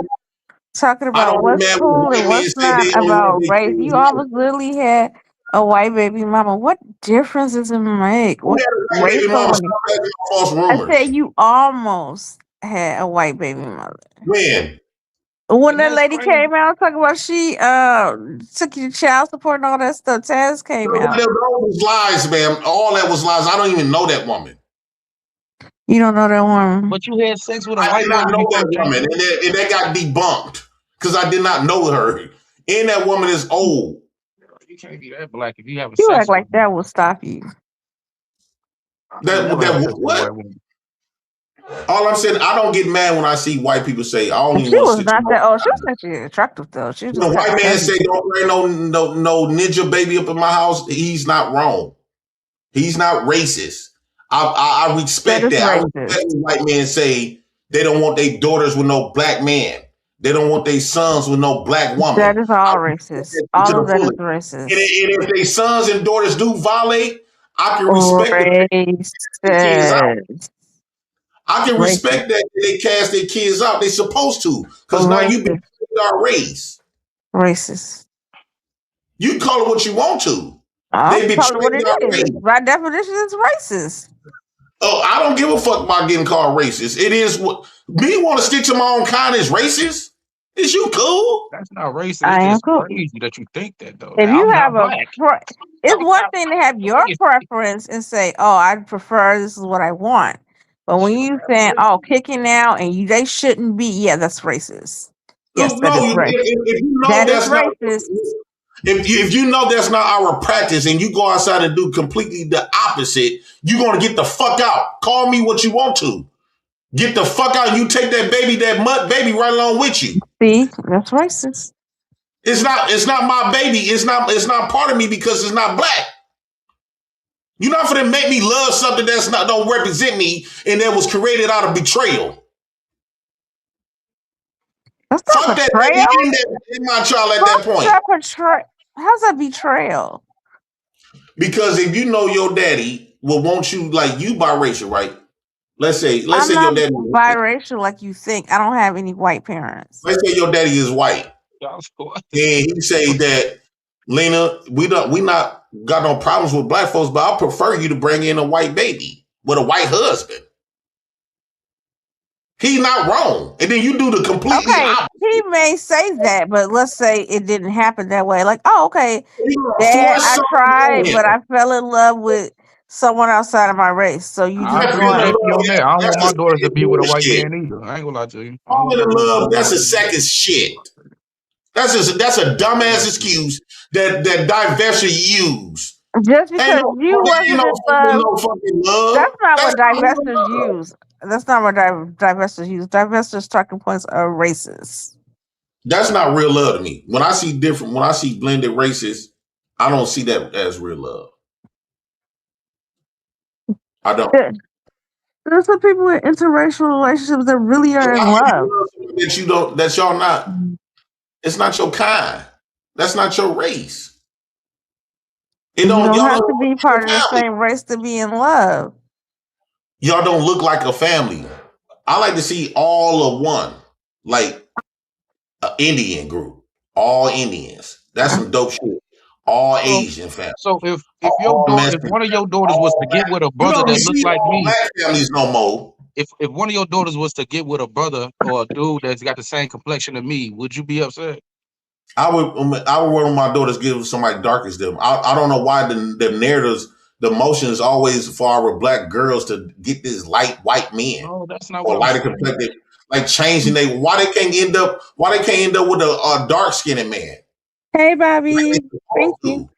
talking
I
about
don't get
what's
mad when
cool and
white men
what's
say
not
they don't love
about
their
race.
kids.
You almost literally had a white baby mama. What difference does it make?
Who
What
had a white
race
baby
or
mama?
what?
Stop making false
I
rumors.
said you almost had a white baby mother.
When?
When
And
that
that's
lady
crazy.
came out talking about she took you to child support and all that stuff, Taz came
No,
out.
those was lies, man. All that was lies. I don't even know that woman.
You don't know that woman.
But you had sex with a
I
white
did not
woman
know
before,
that woman,
JP.
and that got debunked because I did not know her. And that woman is old.
You can't be that black if you having
You
sex
act
with
like
a
that will stop you.
I ain't never had sex with a
What?
white woman.
All I'm saying, I don't get mad when I see white people say, I don't even
She
want to
was
stick to
not
my.
that old. She was actually attractive though. She was
When a
just kind
white
of
man
ugly.
say, don't bring no ninja baby up in my house, he's not wrong. He's not racist. I
That
respect
is
that. I
racist.
respect when white men say they don't want their daughters with no black man. They don't want their sons with no black woman.
That is
I
all
respect
racist.
that to
All of
the
that is
fullest. And
racist.
if their sons and daughters do violate, I can respect the fact that they kids out.
Racist.
I can
Racist.
respect that they cast their kids out. They supposed to, because now you
Racist.
be our race.
Racist.
You can call it what you want to.
I'll
They
call it what
betrayed
it
our
is.
race.
By definition, it's racist.
Oh, I don't give a fuck about getting called racist. It is what me want to stick to my own kind is racist. Is you cool?
That's not racist. It's
I am
just
cool.
crazy that you think that though.
If
Now
you
I'm
have
not
a,
black.
it's
I'm
one
not
thing to
black.
have
But
your preference and say, "Oh, I prefer this is what I want," but when you saying, "Oh, kicking out," and they shouldn't be, yeah, that's racist.
No,
Yes, that is racist.
if you know
That is
that's not
racist.
If you know that's not our practice and you go outside and do completely the opposite, you're gonna get the fuck out. Call me what you want to. Get the fuck out. You take that mutt baby right along with you.
See, that's racist.
It's not my baby. It's not part of me because it's not black. You're not gonna make me love something that's not don't represent me and that was created out of betrayal.
That's
Fuck
not
that
betrayal.
baby in my child at that point.
How's that betrayal?
Because if you know your daddy will want you like you biracial, right? Let's say
I'm
your
not
daddy
biracial like you think. I don't have any white parents.
let's say your daddy is white. And he say that Lena, we not got no problems with black folks, but I prefer you to bring in a white baby with a white husband. He's not wrong. And then you do the completely opposite.
He may say that, but let's say it didn't happen that way. Like, oh, okay, Dad, I tried, but I fell in love with someone outside of my race. So you
I
just
agree with
going.
JP on that. I don't want my
That's
daughters to be with a white
shit.
man either. I ain't gonna lie to you.
All of the love, that's a second shit. That's a dumbass excuse that divestiture use.
Just because you wasn't in love, that's not what divestors use. That's not what divestors use. Divestors' talking points are racist.
That's not real love to me. When I see blended races, I don't see that as real love. I don't.
There's some people in interracial relationships that really are in love.
That y'all not. It's not your kind. That's not your race.
You don't have to be part of the same race to be in love.
Y'all don't look like a family. I like to see all of one, like an Indian group, all Indians. That's some dope shit. All Asian families.
So if one of your daughters was to get with a brother that looks like me,
black families no more.
If one of your daughters was to get with a brother or a dude that's got the same complexion as me, would you be upset?
I would want my daughters give somebody dark as them. I don't know why the narratives, the motion is always for our black girls to get this light white men.
No, that's not
or
what
lighter
I'm saying.
complected, like changing why they can't end up with a dark skinned man.
Hey, Bobby. Thank you.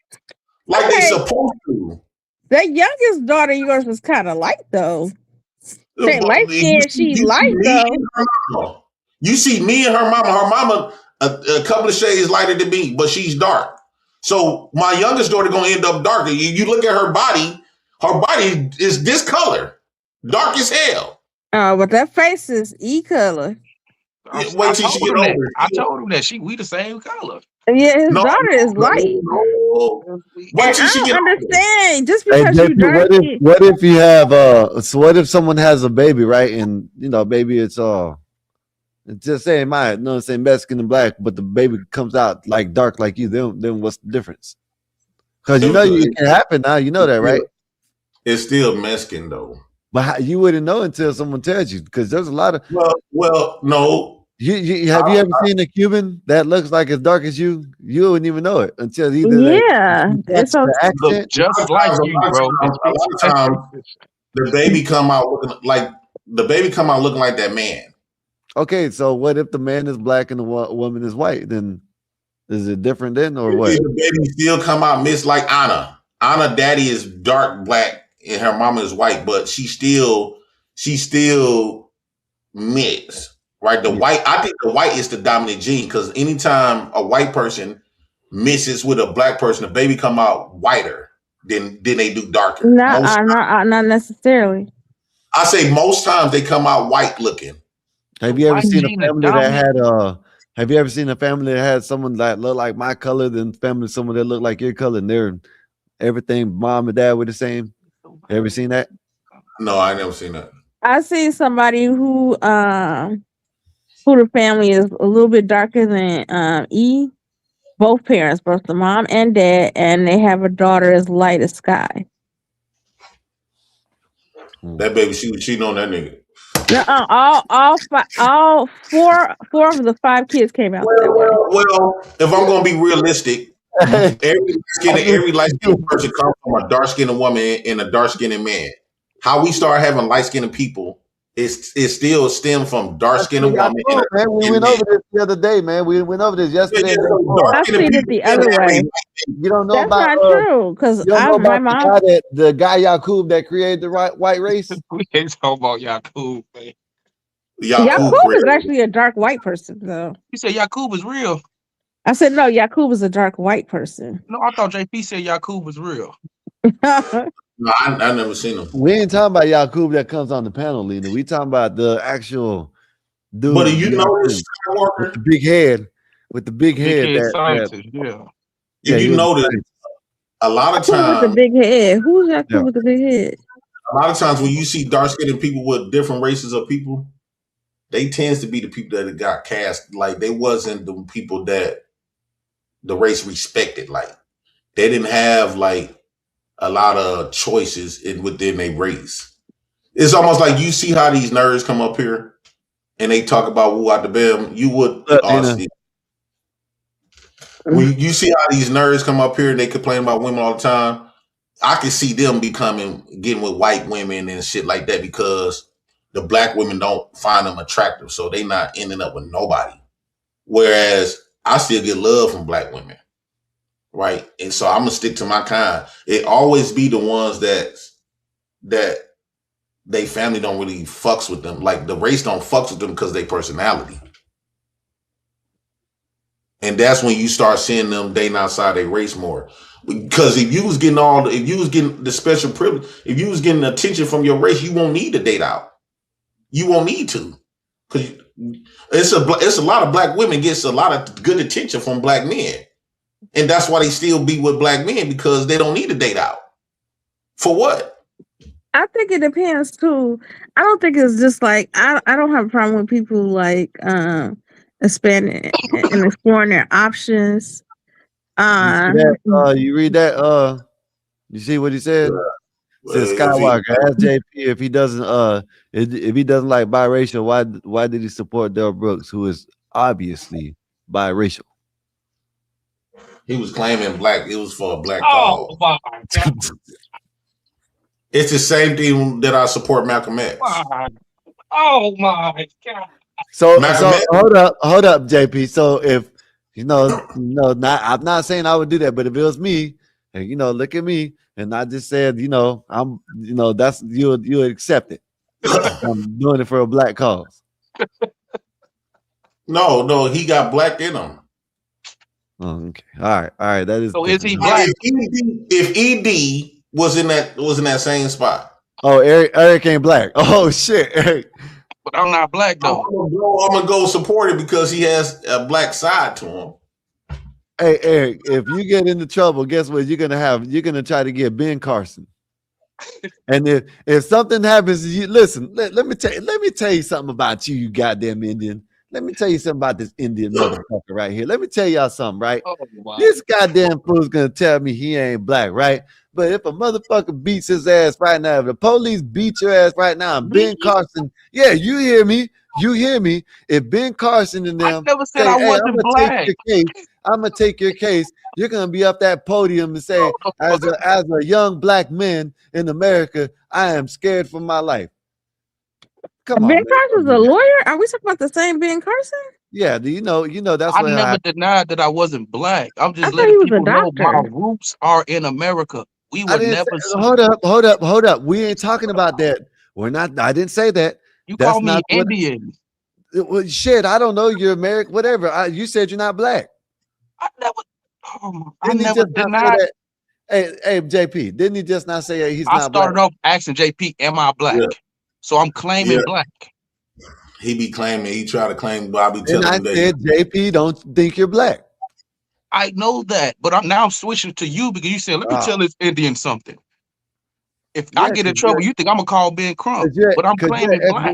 Like they supposed to.
That youngest daughter of yours was kind of light though. Say light skin, she light though.
You see me and her mama. Her mama a couple of shades lighter than me, but she's dark. So my youngest daughter gonna end up darker. You look at her body is this color, dark as hell.
Oh, but that face is E color.
Wait till she get older.
I told him that we the same color.
Yeah, his daughter is light.
Wait till she
I
get
don't understand. Just
Hey,
because you
JP,
dark.
what if you have so what if someone has a baby, right? And baby, it's just saying my, saying Mexican and black, but the baby comes out like dark like you, then what's the difference? Because it can happen now, you know that, right?
It's still Mexican though.
But you wouldn't know until someone tells you, because there's a lot of
well, no.
Have you ever seen a Cuban that looks like as dark as you? You wouldn't even know it until either
it's
the accent,
just like you, bro.
A lot of times, the baby come out looking like that man.
Okay, so what if the man is black and the woman is white? Then is it different then, or what?
The baby still come out mixed like Anna. Anna daddy is dark black and her mama is white, but she still mixed. Right, I think the white is the dominant gene because anytime a white person mixes with a black person, the baby come out whiter than they do darker.
Not necessarily.
I say most times they come out white looking.
Have you ever seen a family that had Have you ever seen a family that had someone that looked like my color, then family someone that looked like your color, and everything mom and dad were the same? Ever seen that?
No, I never seen that.
I see somebody who the family is a little bit darker than E. Both parents, both the mom and dad, and they have a daughter as light as sky.
That baby, she was cheating on that nigga.
All four of the 5 kids came out that way.
Well, if I'm gonna be realistic, every light skinned person comes from a dark skinned woman and a dark skinned man. How we start having light skinned people it still stemmed from dark skinned woman
Cool, man. We went
men.
over this the other day, man. We went over this yesterday.
I've seen it the other way.
You don't know
That's
about
not true because
you don't know
my
about
mom.
the guy Yakub that created the white race.
We ain't talking about Yakub, man.
Yakub is actually a dark white person, though.
You said Yakub is real.
I said no. Yakub is a dark white person.
No, I thought JP said Yakub was real.
No, I never seen him.
We ain't talking about Yakub that comes on the panel, Lena. We talking about the actual dude.
But do you know this
with the big head? With the big head,
Big head
that
scientist, yeah.
If you notice, a lot of
Yakub with the
times,
big head. Who's Yakub with the big head?
a lot of times when you see dark skinned people with different races of people, they tends to be the people that got cast. Like they wasn't the people that the race respected. Like they didn't have like a lot of choices within their race. It's almost like you see how these nerds come up here and they talk about woo out the bam. You would honestly. When you see how these nerds come up here and they complain about women all the time, I can see them getting with white women and shit like that because the black women don't find them attractive, so they not ending up with nobody. Whereas I still get love from black women, right? And so I'm gonna stick to my kind. It always be the ones that they family don't really fucks with them. Like the race don't fucks with them because they personality. And that's when you start seeing them dating outside their race more. Because if you was getting the special privilege, if you was getting attention from your race, you won't need to date out. You won't need to. Because it's a lot of black women gets a lot of good attention from black men. And that's why they still be with black men because they don't need to date out. For what?
I think it depends too. I don't think it's just like I don't have a problem with people like expanding and exploring their options.
You read that? You see what he said? Says Skywalker, ask JP if he doesn't if he doesn't like biracial, why did he support Del Brooks, who is obviously biracial?
He was claiming black. It was for a black
cause. My God.
It's the same thing that I support Malcolm X.
Oh my God.
So hold up, JP. So if I'm not saying I would do that, but if it was me, and look at me, and I just said, I'm, that's you would accept it. I'm doing it for a black cause.
No, he got black in him.
Oh, okay. All right. That is.
So is he black?
If ED was in that same spot.
Oh, Eric ain't black. Oh shit, Eric.
But I'm not black though.
I'm gonna go support it because he has a black side to him.
Hey Eric, if you get into trouble, guess what? You're gonna try to get Ben Carson. And if something happens, listen. Let me tell you something about you, you goddamn Indian. Let me tell you something about this Indian motherfucker right here. Let me tell y'all something, right?
Oh, wow.
This goddamn fool's gonna tell me he ain't black, right? But if a motherfucker beats his ass right now, if the police beat your ass right now, and Ben Carson, yeah, you hear me. If Ben Carson and them
I never said I wasn't black.
I'm gonna take your case. You're gonna be up that podium and say, as a young black man in America, I am scared for my life. Come on,
Ben Carson's a lawyer. Are we talking about the same Ben Carson?
Yeah, do you know that's
I
what
never
happened.
denied that I wasn't black. I'm just
I thought
letting
he was a
people know my
doctor.
roots are in America. We
I
were
didn't
never.
say, hold up. We ain't talking about that. We're not. I didn't say that.
You
That's
call me
not what
Indian.
well, shit, I don't know. You're American, whatever. You said you're not black.
I
Didn't he
never
just not say
denied.
that? Hey, JP, didn't he just not say he's
I
not black?
started off asking JP, "Am I black?"
Yeah.
So I'm claiming black.
He be claiming. He try to claim Bobby.
And I said, JP, don't think you're black.
I know that, but I'm switching to you because you said, "Let me tell this Indian something." If I get in trouble, you think I'm gonna call Ben Crump, but I'm claiming black.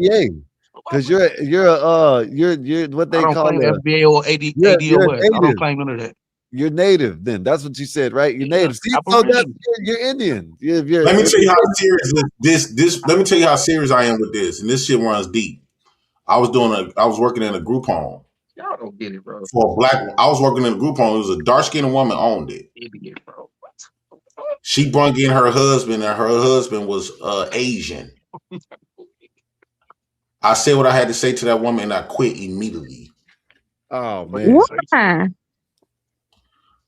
Because you're what they
I don't
call
claim
a
FBA or ADOS. I don't claim none of that.
You're native, then. That's what you said, right? You're native. See, so you're Indian.
Let me tell you how serious this. Let me tell you how serious I am with this, and this shit runs deep. I was working in a group home.
Y'all don't get it, bro.
For a black, I was working in a group home. It was a dark skinned woman owned it.
Idiot, bro.
She brought in her husband, and her husband was Asian. I said what I had to say to that woman, and I quit immediately.
Oh man!
Why?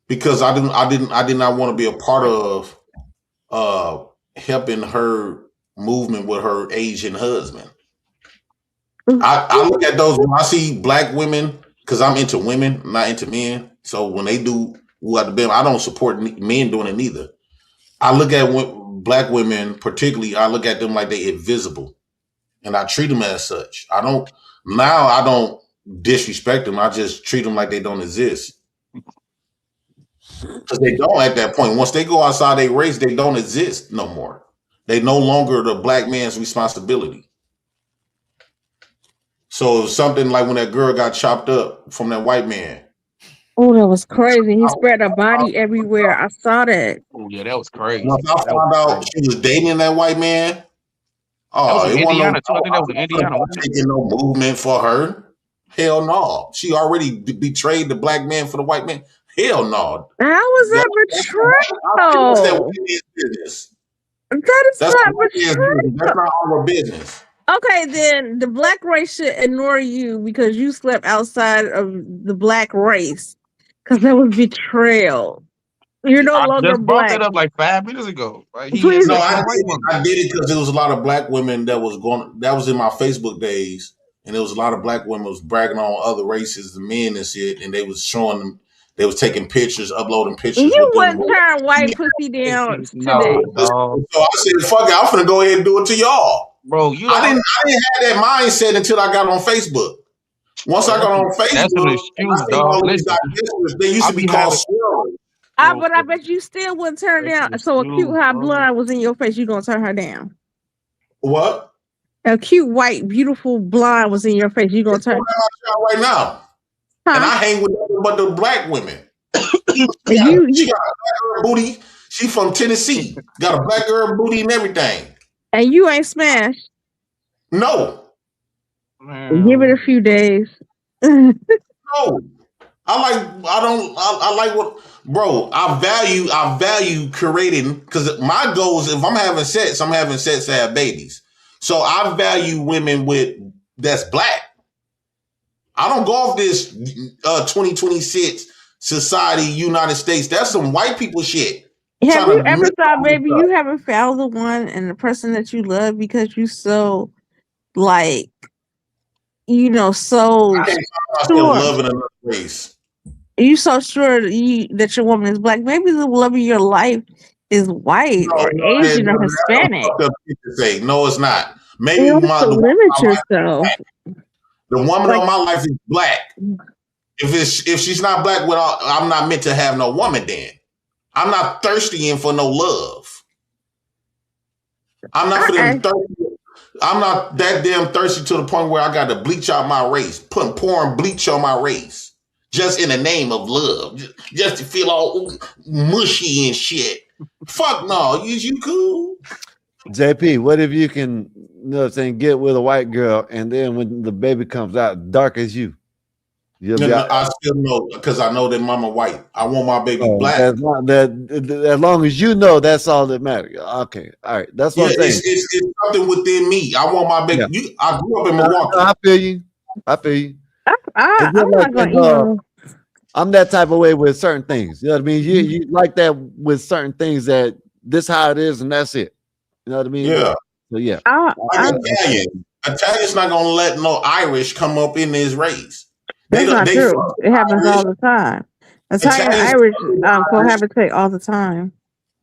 Because I did not want to be a part of helping her movement with her Asian husband. I look at those when I see black women, because I'm into women, not into men. So when they do what the bed, I don't support men doing it neither. I look at black women, particularly, I look at them like they invisible, and I treat them as such. I don't disrespect them. I just treat them like they don't exist, because they don't at that point. Once they go outside their race, they don't exist no more. They no longer the black man's responsibility. So something like when that girl got chopped up from that white man.
Oh, that was crazy. He spread a body everywhere. I saw that.
Oh yeah, that was crazy.
Once I found out she was dating that white man,
That was in
it wasn't
Indiana too. I
no.
think that was in Indiana.
I'm not taking no movement for her. Hell no. She already betrayed the black man for the white man. Hell no.
How was that betrayal?
Business.
That is not betrayal.
That's not our business.
Okay, then the black race should ignore you because you slept outside of the black race because that was betrayal. You're no longer
just brought
black.
that up like 5 minutes ago. Right?
Please.
No, I did it because there was a lot of black women that was in my Facebook days, and there was a lot of black women was bragging on other races, the men and shit, and they was showing them, they was taking pictures, uploading pictures.
You wouldn't turn white pussy down today.
So I said, "Fuck it, I'm finna go ahead and do it to y'all."
Bro,
I didn't have that mindset until I got on Facebook. Once I got on Facebook,
that's an excuse, dog.
They used to be called swirls.
But I bet you still wouldn't turn down. So a cute hot blonde was in your face, you gonna turn her down?
What?
A cute white beautiful blonde was in your face, you gonna turn
right now? And I hang with nothing but the black women. She got a black girl booty. She from Tennessee. Got a black girl booty and everything.
And you ain't smashed?
No.
Give it a few days.
No. I like what, bro, I value creating, because my goal is if I'm having sex to have babies. So I value women that's black. I don't go off this 2026 society, United States. That's some white people shit.
Have you ever thought maybe you haven't found the one and the person that you love because you so like, so
I can't find myself loving another race.
You so sure that your woman is black? Maybe the love of your life is white or Asian or Hispanic.
No, it's not. Maybe
you have to limit yourself.
The woman of my life is black. If she's not black, well, I'm not meant to have no woman. Then I'm not thirsty for no love. I'm not for them thirsty. I'm not that damn thirsty to the point where I got to bleach out my race, pouring bleach on my race, just in the name of love, just to feel all mushy and shit. Fuck no, you cool?
JP, what if you can, get with a white girl, and then when the baby comes out, dark as you?
I still know, because I know that mama white. I want my baby black.
As long as you know, that's all that matters. Okay, all right, that's what I'm saying.
It's something within me. I want my baby. Yeah. I grew up in Milwaukee.
I feel you. I'm that type of way with certain things. You know what I mean? You like that with certain things, that this how it is and that's it. You know what I mean?
Yeah.
So yeah.
Like Italian's not gonna let no Irish come up in his race.
That's not true. It happens all the time. Italian and Irish cohabitate all the time.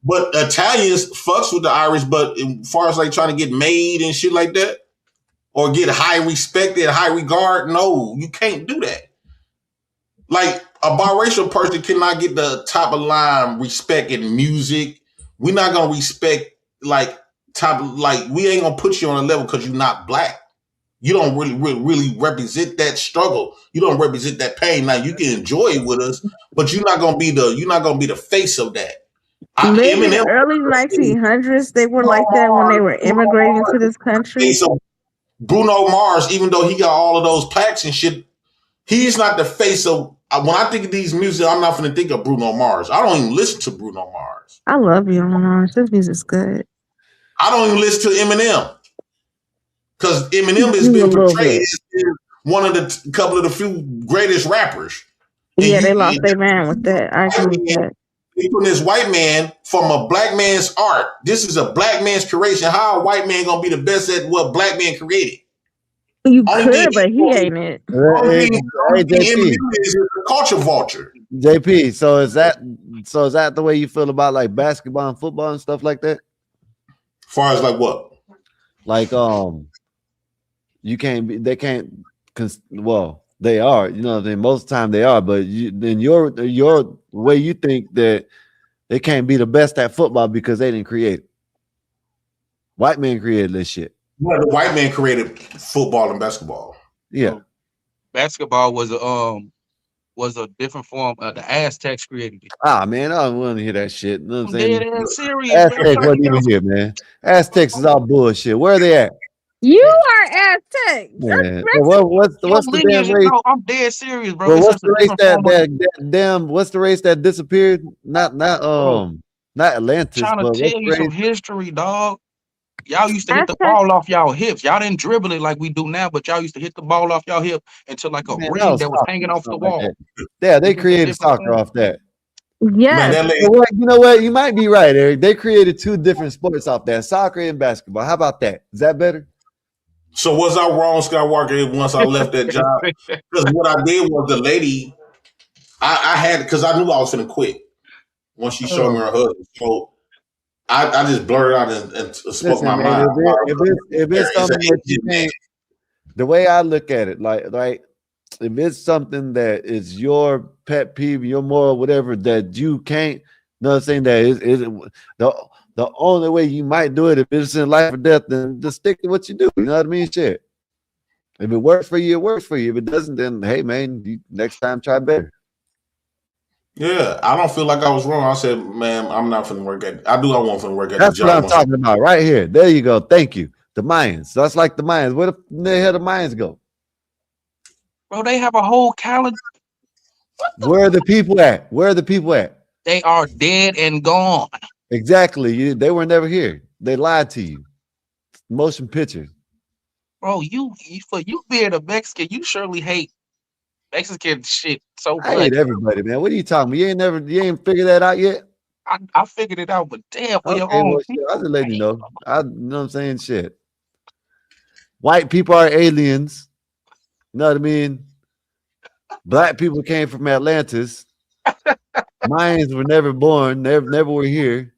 But Italians fucks with the Irish, but as far as like trying to get made and shit like that, or get high respected, high regard, no, you can't do that. Like a biracial person cannot get the top of line respect in music. We're not gonna respect we ain't gonna put you on a level because you're not black. You don't really represent that struggle. You don't represent that pain. Now you can enjoy it with us, but you're not gonna be the face of that.
Maybe in the early 1900s, they were like that when they were immigrating to this country.
So Bruno Mars, even though he got all of those plaques and shit, he's not the face of. When I think of these music, I'm not going to think of Bruno Mars. I don't even listen to Bruno Mars.
I love Bruno Mars. This music's good.
I don't even listen to Eminem. Because Eminem has
You a
been
little
portrayed
bit.
as one of the couple of the few greatest rappers. And
Yeah,
you,
they lost their man with that. I agree with that.
they put this white man from a black man's art. This is a black man's creation. How a white man gonna be the best at what black man created?
You
Only thing,
could, but he ain't it.
Hey,
only thing
JP,
Eminem is a culture vulture.
JP. So is that the way you feel about like basketball and football and stuff like that?
As far as like what?
Like you can't be. They can't. Well, they are. You know, then most of the time they are. But then your way you think that they can't be the best at football because they didn't create it. White men created this shit.
Well, the white man created football and basketball.
Yeah.
Basketball was a different form. The Aztecs created it.
Ah, man, I don't want to hear that shit. You know what I'm
I'm
saying?
dead ass serious, man.
Aztecs wasn't even here, man. Aztecs is all bullshit. Where are they at?
You are Aztec.
Man, what's the damn
lineage,
race?
no, I'm dead serious, bro.
Well,
It's
what's
just a
the race
different form of
what's the race that disappeared? Not Atlantis,
trying to
but what's
tell
the
you some
race?
history, dog. Y'all used to hit the
Aztec.
ball off y'all hips. Y'all didn't dribble it like we do now, but y'all used to hit the ball off y'all hip into like a
Man, that
ring
was
that was
soccer
hanging
or
off the
something like
wall.
that. Yeah, they
It's just a
created
different
soccer
form.
off that.
Yes.
You know what? You might be right, Eric. They created two different sports off that, soccer and basketball. How about that? Is that better?
So was I wrong, Skywalker, once I left that job? Because what I did was the lady, I had, because I knew I was going to quit once she showed me her husband. So I just blurted out and spoke
Listen,
my
man,
mind.
if it's something that you can't, the way I look at it, like if it's something that is your pet peeve, your moral, whatever, that you can't, you know what I'm saying, that is the only way you might do it, if it's in life or death, then just stick to what you do. You know what I mean? Shit. If it works for you, it works for you. If it doesn't, then hey, man, next time try better.
Yeah, I don't feel like I was wrong. I said, man, I'm not finna work at. I want to work at
That's
the
what
job.
I'm talking about right here. There you go. Thank you. The Mayans. That's like the Mayans. Where the hell the Mayans go?
Bro, they have a whole calendar.
Where are the people at? Where are the people at?
They are dead and gone.
Exactly. They were never here. They lied to you. Motion picture.
Bro, for you being a Mexican, you surely hate Mexican shit so
I
much.
hate everybody, man. What are you talking about? You ain't figured that out yet?
I figured it out, but damn, for your
Okay,
own
well, shit,
people.
I'll just let you know. You know what I'm saying? Shit. White people are aliens. You know what I mean? Black people came from Atlantis. Mayans were never born, never were here.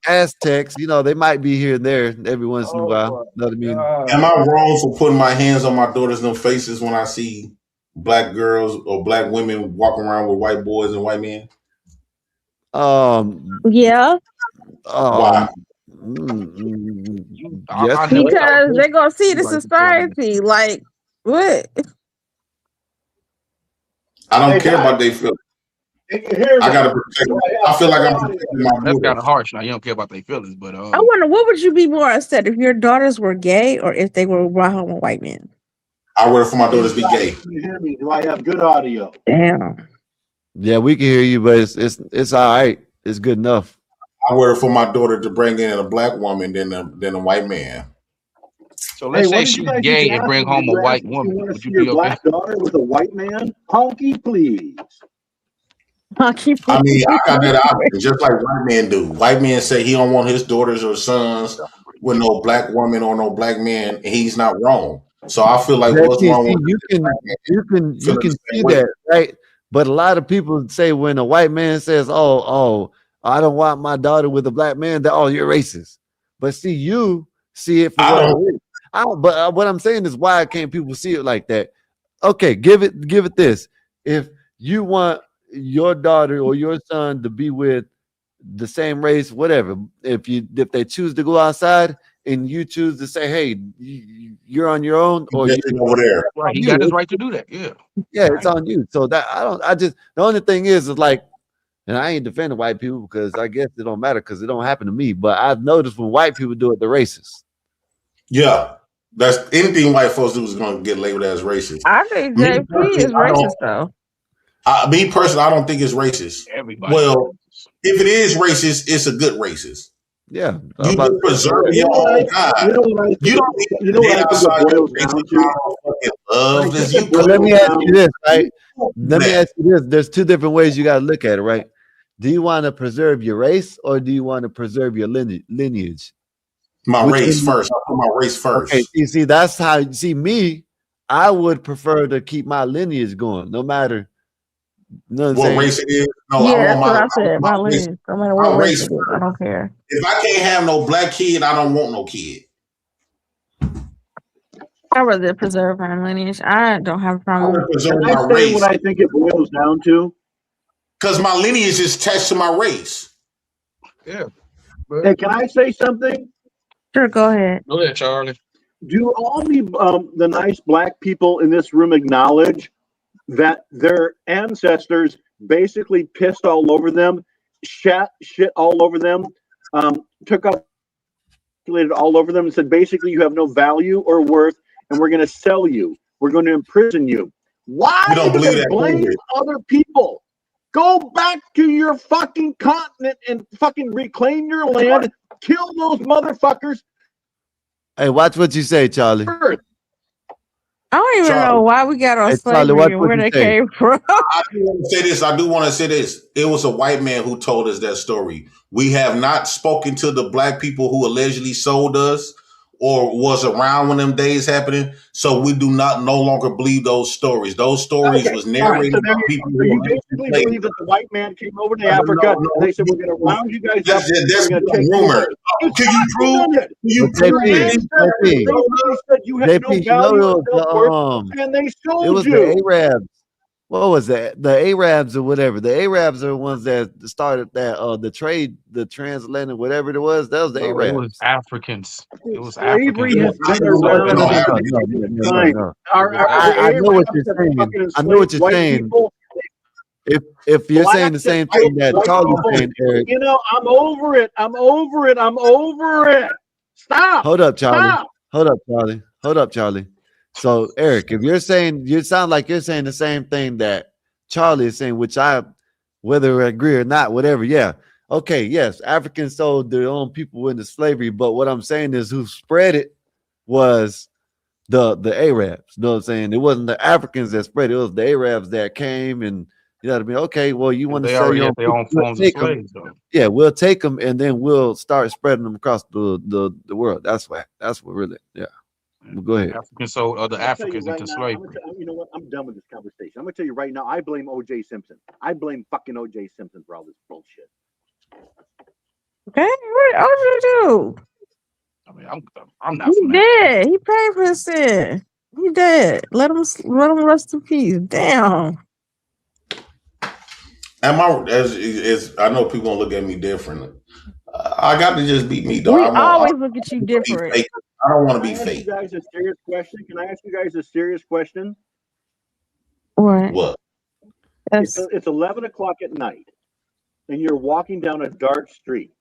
Aztecs, they might be here and there every once in a while. You know what I mean?
Am I wrong for putting my hands on my daughter's faces when I see black girls or black women walking around with white boys and white men?
Yeah.
Why?
Yes,
Because they're gonna see the society. Like what?
I don't care about their feelings. I gotta protect. I feel like I'm protecting my
That's
daughter.
kind of harsh. Now you don't care about their feelings, but
I wonder what would you be more upset if your daughters were gay or if they were brought home with white men?
I would for my daughters be gay.
Can you hear me? Do I have good audio?
Damn.
Yeah, we can hear you, but it's all right. It's good enough.
I would for my daughter to bring in a black woman than a white man.
So let's say she's gay and bring home a white
You
woman.
want to
Would
see
you be
your
okay?
black daughter with a white man? Honky, please.
Honky, please.
I mean, I got that option, just like white men do. White men say he don't want his daughters or sons with no black woman or no black man, and he's not wrong. So I feel like what's wrong with
you can see
way.
that, right? But a lot of people say when a white man says, "Oh, I don't want my daughter with a black man," that you're racist. But see, you see it for what it is. But what I'm saying is, why can't people see it like that? Okay, give it this. If you want your daughter or your son to be with the same race, whatever, if they choose to go outside and you choose to say, hey, you're on your own, or you're
over there,
right? He got his right to do that. Yeah,
it's on you. So that the only thing is like, and I ain't defending white people because I guess it don't matter because it don't happen to me. But I've noticed when white people do it, they're racist.
Yeah, that's anything white folks do is going to get labeled as racist.
I think JP is racist though.
Me personally, I don't think it's racist.
Everybody.
Well, if it is racist, it's a good racist.
Yeah,
You just preserve your own God. You don't need to be outside your race and kind of fucking love this. You
But let me ask you this, right? Let me ask you this. There's two different ways you got to look at it, right? Do you want to preserve your race or do you want to preserve your lineage?
My race first. I put my race first.
Okay, you see, that's how you see me. I would prefer to keep my lineage going, no matter
what race it is. No,
yeah,
I
that's what I
want
said.
my
My
race.
lineage, no matter
My
what race
race
it is, I don't care.
If I can't have no black kid, I don't want no kid.
I'd rather preserve my lineage. I don't have a
I
problem.
want to preserve
Can I
my
say
race
what I think it boils down to?
because my lineage is attached to my race.
Yeah.
Hey, can I say something?
Sure, go ahead.
Go ahead, Charlie.
Do all the nice black people in this room acknowledge that their ancestors basically pissed all over them, shit all over them, took up all over them, and said basically you have no value or worth, and we're going to sell you. We're going to imprison you. Why
You don't
do
believe
they
that,
blame
either.
other people? Go back to your fucking continent and fucking reclaim your land. Kill those motherfuckers.
Hey, watch what you say, Charlie.
I don't even
Charlie.
know why we got on
Hey,
slavery
Charlie, watch
and
what
where
you
they
say.
came from.
I do want to say this. I do want to say this. It was a white man who told us that story. We have not spoken to the black people who allegedly sold us or was around when them days happening. So we do not no longer believe those stories. Those stories was narrated by people
So
who
you
were
basically
enslaved.
believe that the white man came over to Africa and they said, we're going to round you guys up.
That's
We're going to take you
rumor.
away. It's
Can you prove?
documented.
Can you
But
prove
Your
that
JP,
these
ancestors basically said you had no
JP, you
value
know
or self-worth, and they
it
sold
was the
you.
Arabs. What was that? The Arabs or whatever. The Arabs are the ones that started that the transatlantic, whatever it was. That was the
No, it was
Arabs.
Africans. It was
Slavery
Africans.
has been
No,
around
no,
since
no,
the
no,
beginning
no,
of
no,
time.
no.
The
I know what
Arabs
you're
that
saying.
fucking
I know what
enslaved
you're
white
saying.
people.
If you're saying the
Blacks that
same
killed
thing that
white
Charlie's
people.
saying, Eric.
You know, I'm over it. I'm over it. I'm over it. Stop.
Hold up, Charlie.
Stop.
Hold up, Charlie. Hold up, Charlie. So, Eric, if you're saying, you sound like you're saying the same thing that Charlie is saying, which I, whether I agree or not, whatever, yeah. Okay, yes, Africans sold their own people into slavery, but what I'm saying is who spread it was the Arabs. You know what I'm saying? It wasn't the Africans that spread it. It was the Arabs that came and, you know what I mean? Okay, well, you want to
They
sell
already
your
had
own
their
people,
own
we'll
forms of
take them.
slaves, though.
Yeah, we'll take them and then we'll start spreading them across the world. That's what really, yeah. Well, go ahead.
Africans sold other
I'll tell you
Africans
right
into
now,
slavery.
you know what? I'm done with this conversation. I'm gonna tell you right now. I blame O.J. Simpson. I blame fucking O.J. Simpson for all this bullshit.
Okay, what else you do?
I mean, I'm not
He
from Africa.
dead. He paid for his sin. He dead. Let him rest in peace. Damn.
Am I as I know people gonna look at me differently. I got to just be me, though.
We
I
always look at you
be
different.
fake. I don't want to be
Can I ask you
fake.
guys a serious question? Can I ask you guys a serious question?
What?
What?
It's 11 o'clock at night, and you're walking down a dark street,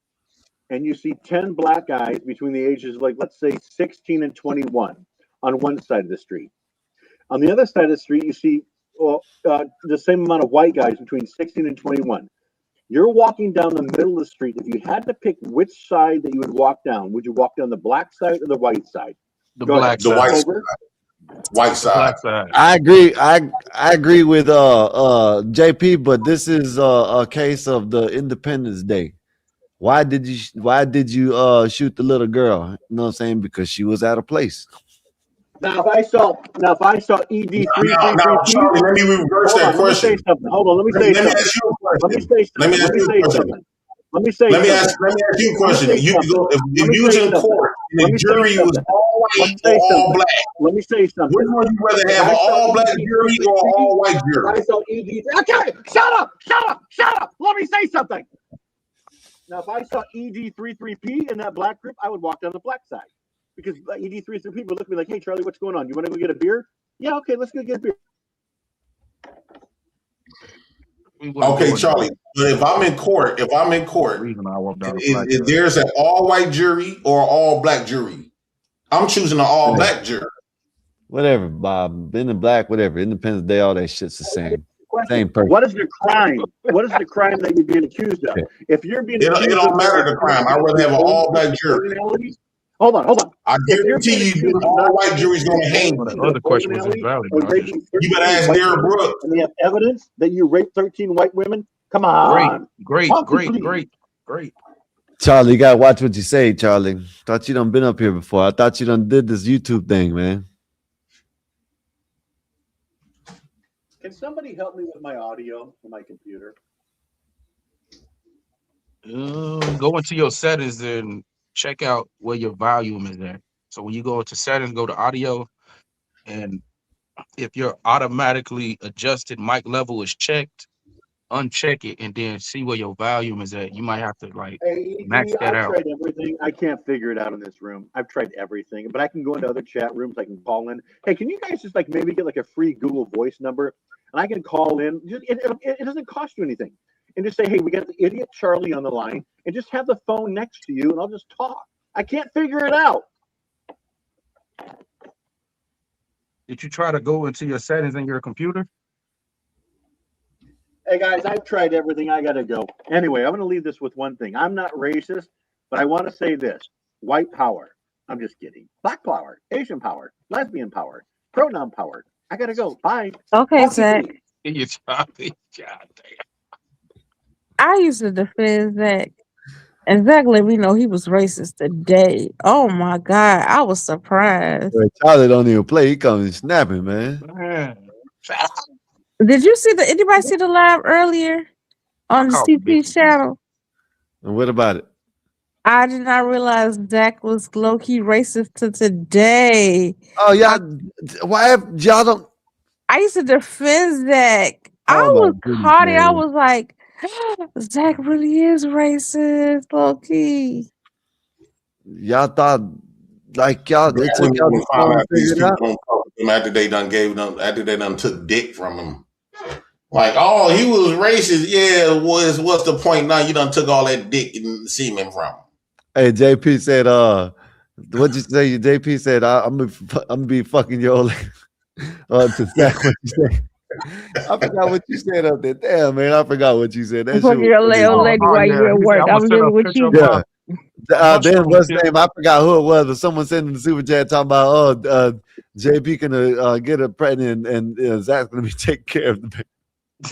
and you see 10 black guys between the ages of, like, let's say 16 and 21 on one side of the street. On the other side of the street, you see the same amount of white guys between 16 and 21. You're walking down the middle of the street. If you had to pick which side that you would walk down, would you walk down the black side or the white side?
The
Go
black
ahead.
The white
side.
side. White side.
Black side.
I agree. I agree with JP, but this is a case of the Independence Day. Why did you shoot the little girl? You know what I'm saying? Because she was out of place.
Now, if I saw ED
Now, Charlie, let me reverse that question.
Hold on, let me say
Let me
something.
ask you a question.
Let me say
Let me
something.
ask you a question.
Let me say
Let me
something.
ask you a
Let me
question.
say
You
something.
go if
Let me
you was
say
in
something.
court
Let
and
me
the
say
jury was
something.
all
Let me
white
say
or all
something.
black,
Let me say something.
which one you rather
If
have,
I
an
saw
all black
ED
jury or an all white
if
jury?
I saw ED, okay, shut up. Let me say something. Now, if I saw ED33P in that black group, I would walk down the black side because ED33P would look at me like, "Hey, Charlie, what's going on? You want to go get a beer? Yeah, okay, let's go get a beer."
Okay, Charlie. But if I'm in court, if there's an all white jury or all black jury, I'm choosing an all black jury.
Whatever, Bob. In the black, whatever. Independence Day, all that shit's the same.
question.
person.
What is the crime? What is the crime that you're being accused of?
Yeah.
If you're being
It
accused
don't
of
matter the crime. I'd rather have an all-black jury.
hold on.
I
If you're being
guarantee you,
accused
the
of not
all-white jury's going to hang
Well, the
you.
other question was invalid,
or
bro.
raping
You better
13
ask
white
Derek
women,
Brooks.
and they have evidence that you raped 13 white women, come
Great,
on. Talk to me, please.
great.
Charlie, you gotta watch what you say, Charlie. Thought you done been up here before. I thought you done did this YouTube thing, man.
Can somebody help me with my audio on my computer?
Go into your settings and check out where your volume is at. So when you go into settings, go to audio, and if your automatically adjusted mic level is checked, uncheck it and then see where your volume is at. You might have to like
Hey,
max that
I've
out.
tried everything. I can't figure it out in this room. I've tried everything, but I can go into other chat rooms. I can call in. Hey, can you guys just like maybe get like a free Google Voice number, and I can call in. It doesn't cost you anything, and just say, hey, we got the idiot Charlie on the line, and just have the phone next to you, and I'll just talk. I can't figure it out.
Did you try to go into your settings in your computer?
Hey guys, I've tried everything. I gotta go. Anyway, I'm gonna leave this with one thing. I'm not racist, but I want to say this: white power. I'm just kidding. Black power, Asian power, lesbian power, pronoun power. I gotta go. Bye.
Okay,
Talk to
Zach.
me.
You Charlie. God
I used to defend Zach, and Zach let me know he was racist today. Oh my god, I was surprised.
Boy, Charlie don't even play. He comes snapping, man.
damn.
Did you see the? Anybody see the live earlier
I
on the
caught the bits
CP
and pieces.
channel?
And what about it?
I did not realize Zach was low key racist to today.
Oh, y'all, why y'all don't?
I used to defend Zach.
Oh
I
my
was
goodness,
caught it. I
man.
was like, Zach really is racist, low key.
Y'all thought like y'all.
Black
It took
women
y'all
want
this
to find
long to
out these
figure it
people
out.
don't talk to them after they done took dick from them. Like, oh, he was racist. Yeah, what's the point now? You done took all that dick and semen from him.
Hey, JP said, what'd you say? JP said, I'm gonna be fucking your old lady. To Zach, what you say? I forgot what you said up there. Damn, man, I forgot what you said. That shit
Fuck
was
your
funny.
old lady
Oh
while you
yeah.
at
He said,
work.
I'm gonna
I'm
send a
living with
picture of
you.
my
Yeah. Then
mushroom
what's
tip.
the name? I forgot who it was. But someone sent in the super chat talking about, JP gonna get her pregnant and Zach's gonna be taking care of the baby.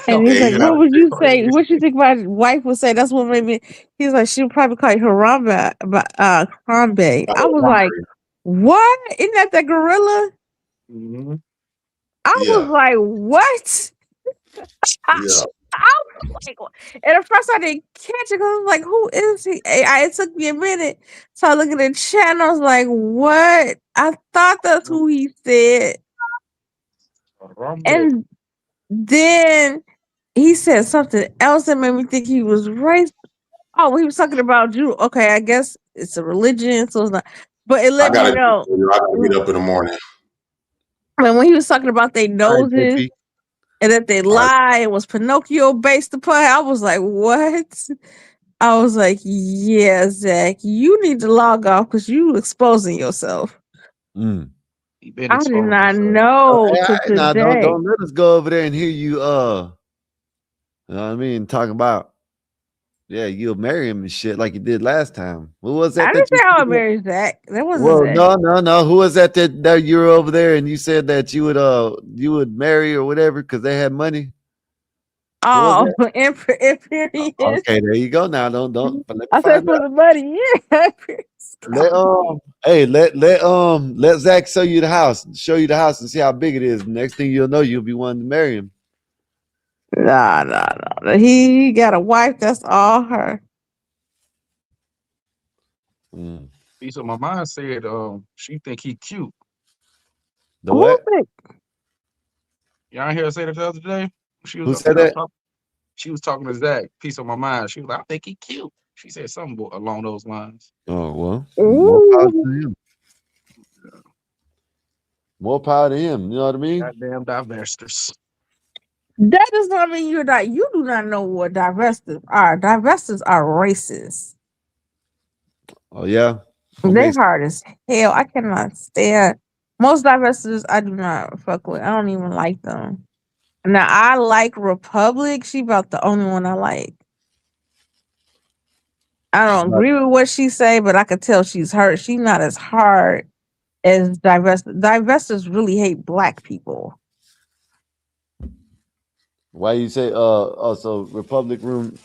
And he's
Hey,
like,
you
what
got
would you say? What you think my wife would say? That's what made me. He's like, she would probably call you Harambe. Harambe. I was like, what? Isn't that the gorilla?
Mm-hmm.
I was
yeah,
like, what?
yeah.
I was like, and at first I didn't catch it because I was like, who is he? It took me a minute. So I looked at the chat and I was like, what? I thought that's who he said. And then he said something else that made me think he was racist. Oh, he was talking about Jew. Okay, I guess it's a religion, so it's not. But it
I
let me
gotta
know.
get up in the morning.
And when he was talking about their
All right,
noses
JP.
and that they
All right.
lie, it was Pinocchio based upon. I was like, what? I was like, yeah, Zach, you need to log off because you exposing yourself.
Mm.
He been
I did
exposed
not
himself.
know
Hey,
till
now
today.
don't let us go over there and hear you. You know what I mean? Talking about you'll marry him and shit like you did last time. Who was
I
that
didn't
you
say I
said
would
that?
marry Zach. That wasn't
Well,
Zach.
no. Who was that you were over there and you said that you would marry or whatever because they had money? Who was
Oh,
that?
Imperius.
Okay, there you go. Now don't let me
I said
find
for
out.
the money, yeah.
Let Zach show you the house. Show you the house and see how big it is. Next thing you'll know, you'll be wanting to marry him.
No. He got a wife. That's all her.
Mm.
Piece of my mind said, she think he cute.
The
Who
what?
think?
Y'all hear her say that the other day? She was
Who
up
said
there
that?
talking. She was talking to Zach. Piece of my mind. She was like, I think he cute. She said something along those lines.
Oh well, more power
Ooh.
to him. More power to him. You know what I mean?
Goddamn divestors.
That does not mean you're not. You do not know what divestors are. Divestors are racist.
Oh yeah. What
They
makes
hard as hell. I cannot stand most divestors. I do not fuck with. I don't even like them. Now I like Republic. She about the only one I like. I don't agree with what she say, but I could tell she's hurt. She's not as hard as divest. Divestors really hate black people.
Why you say also Republic Room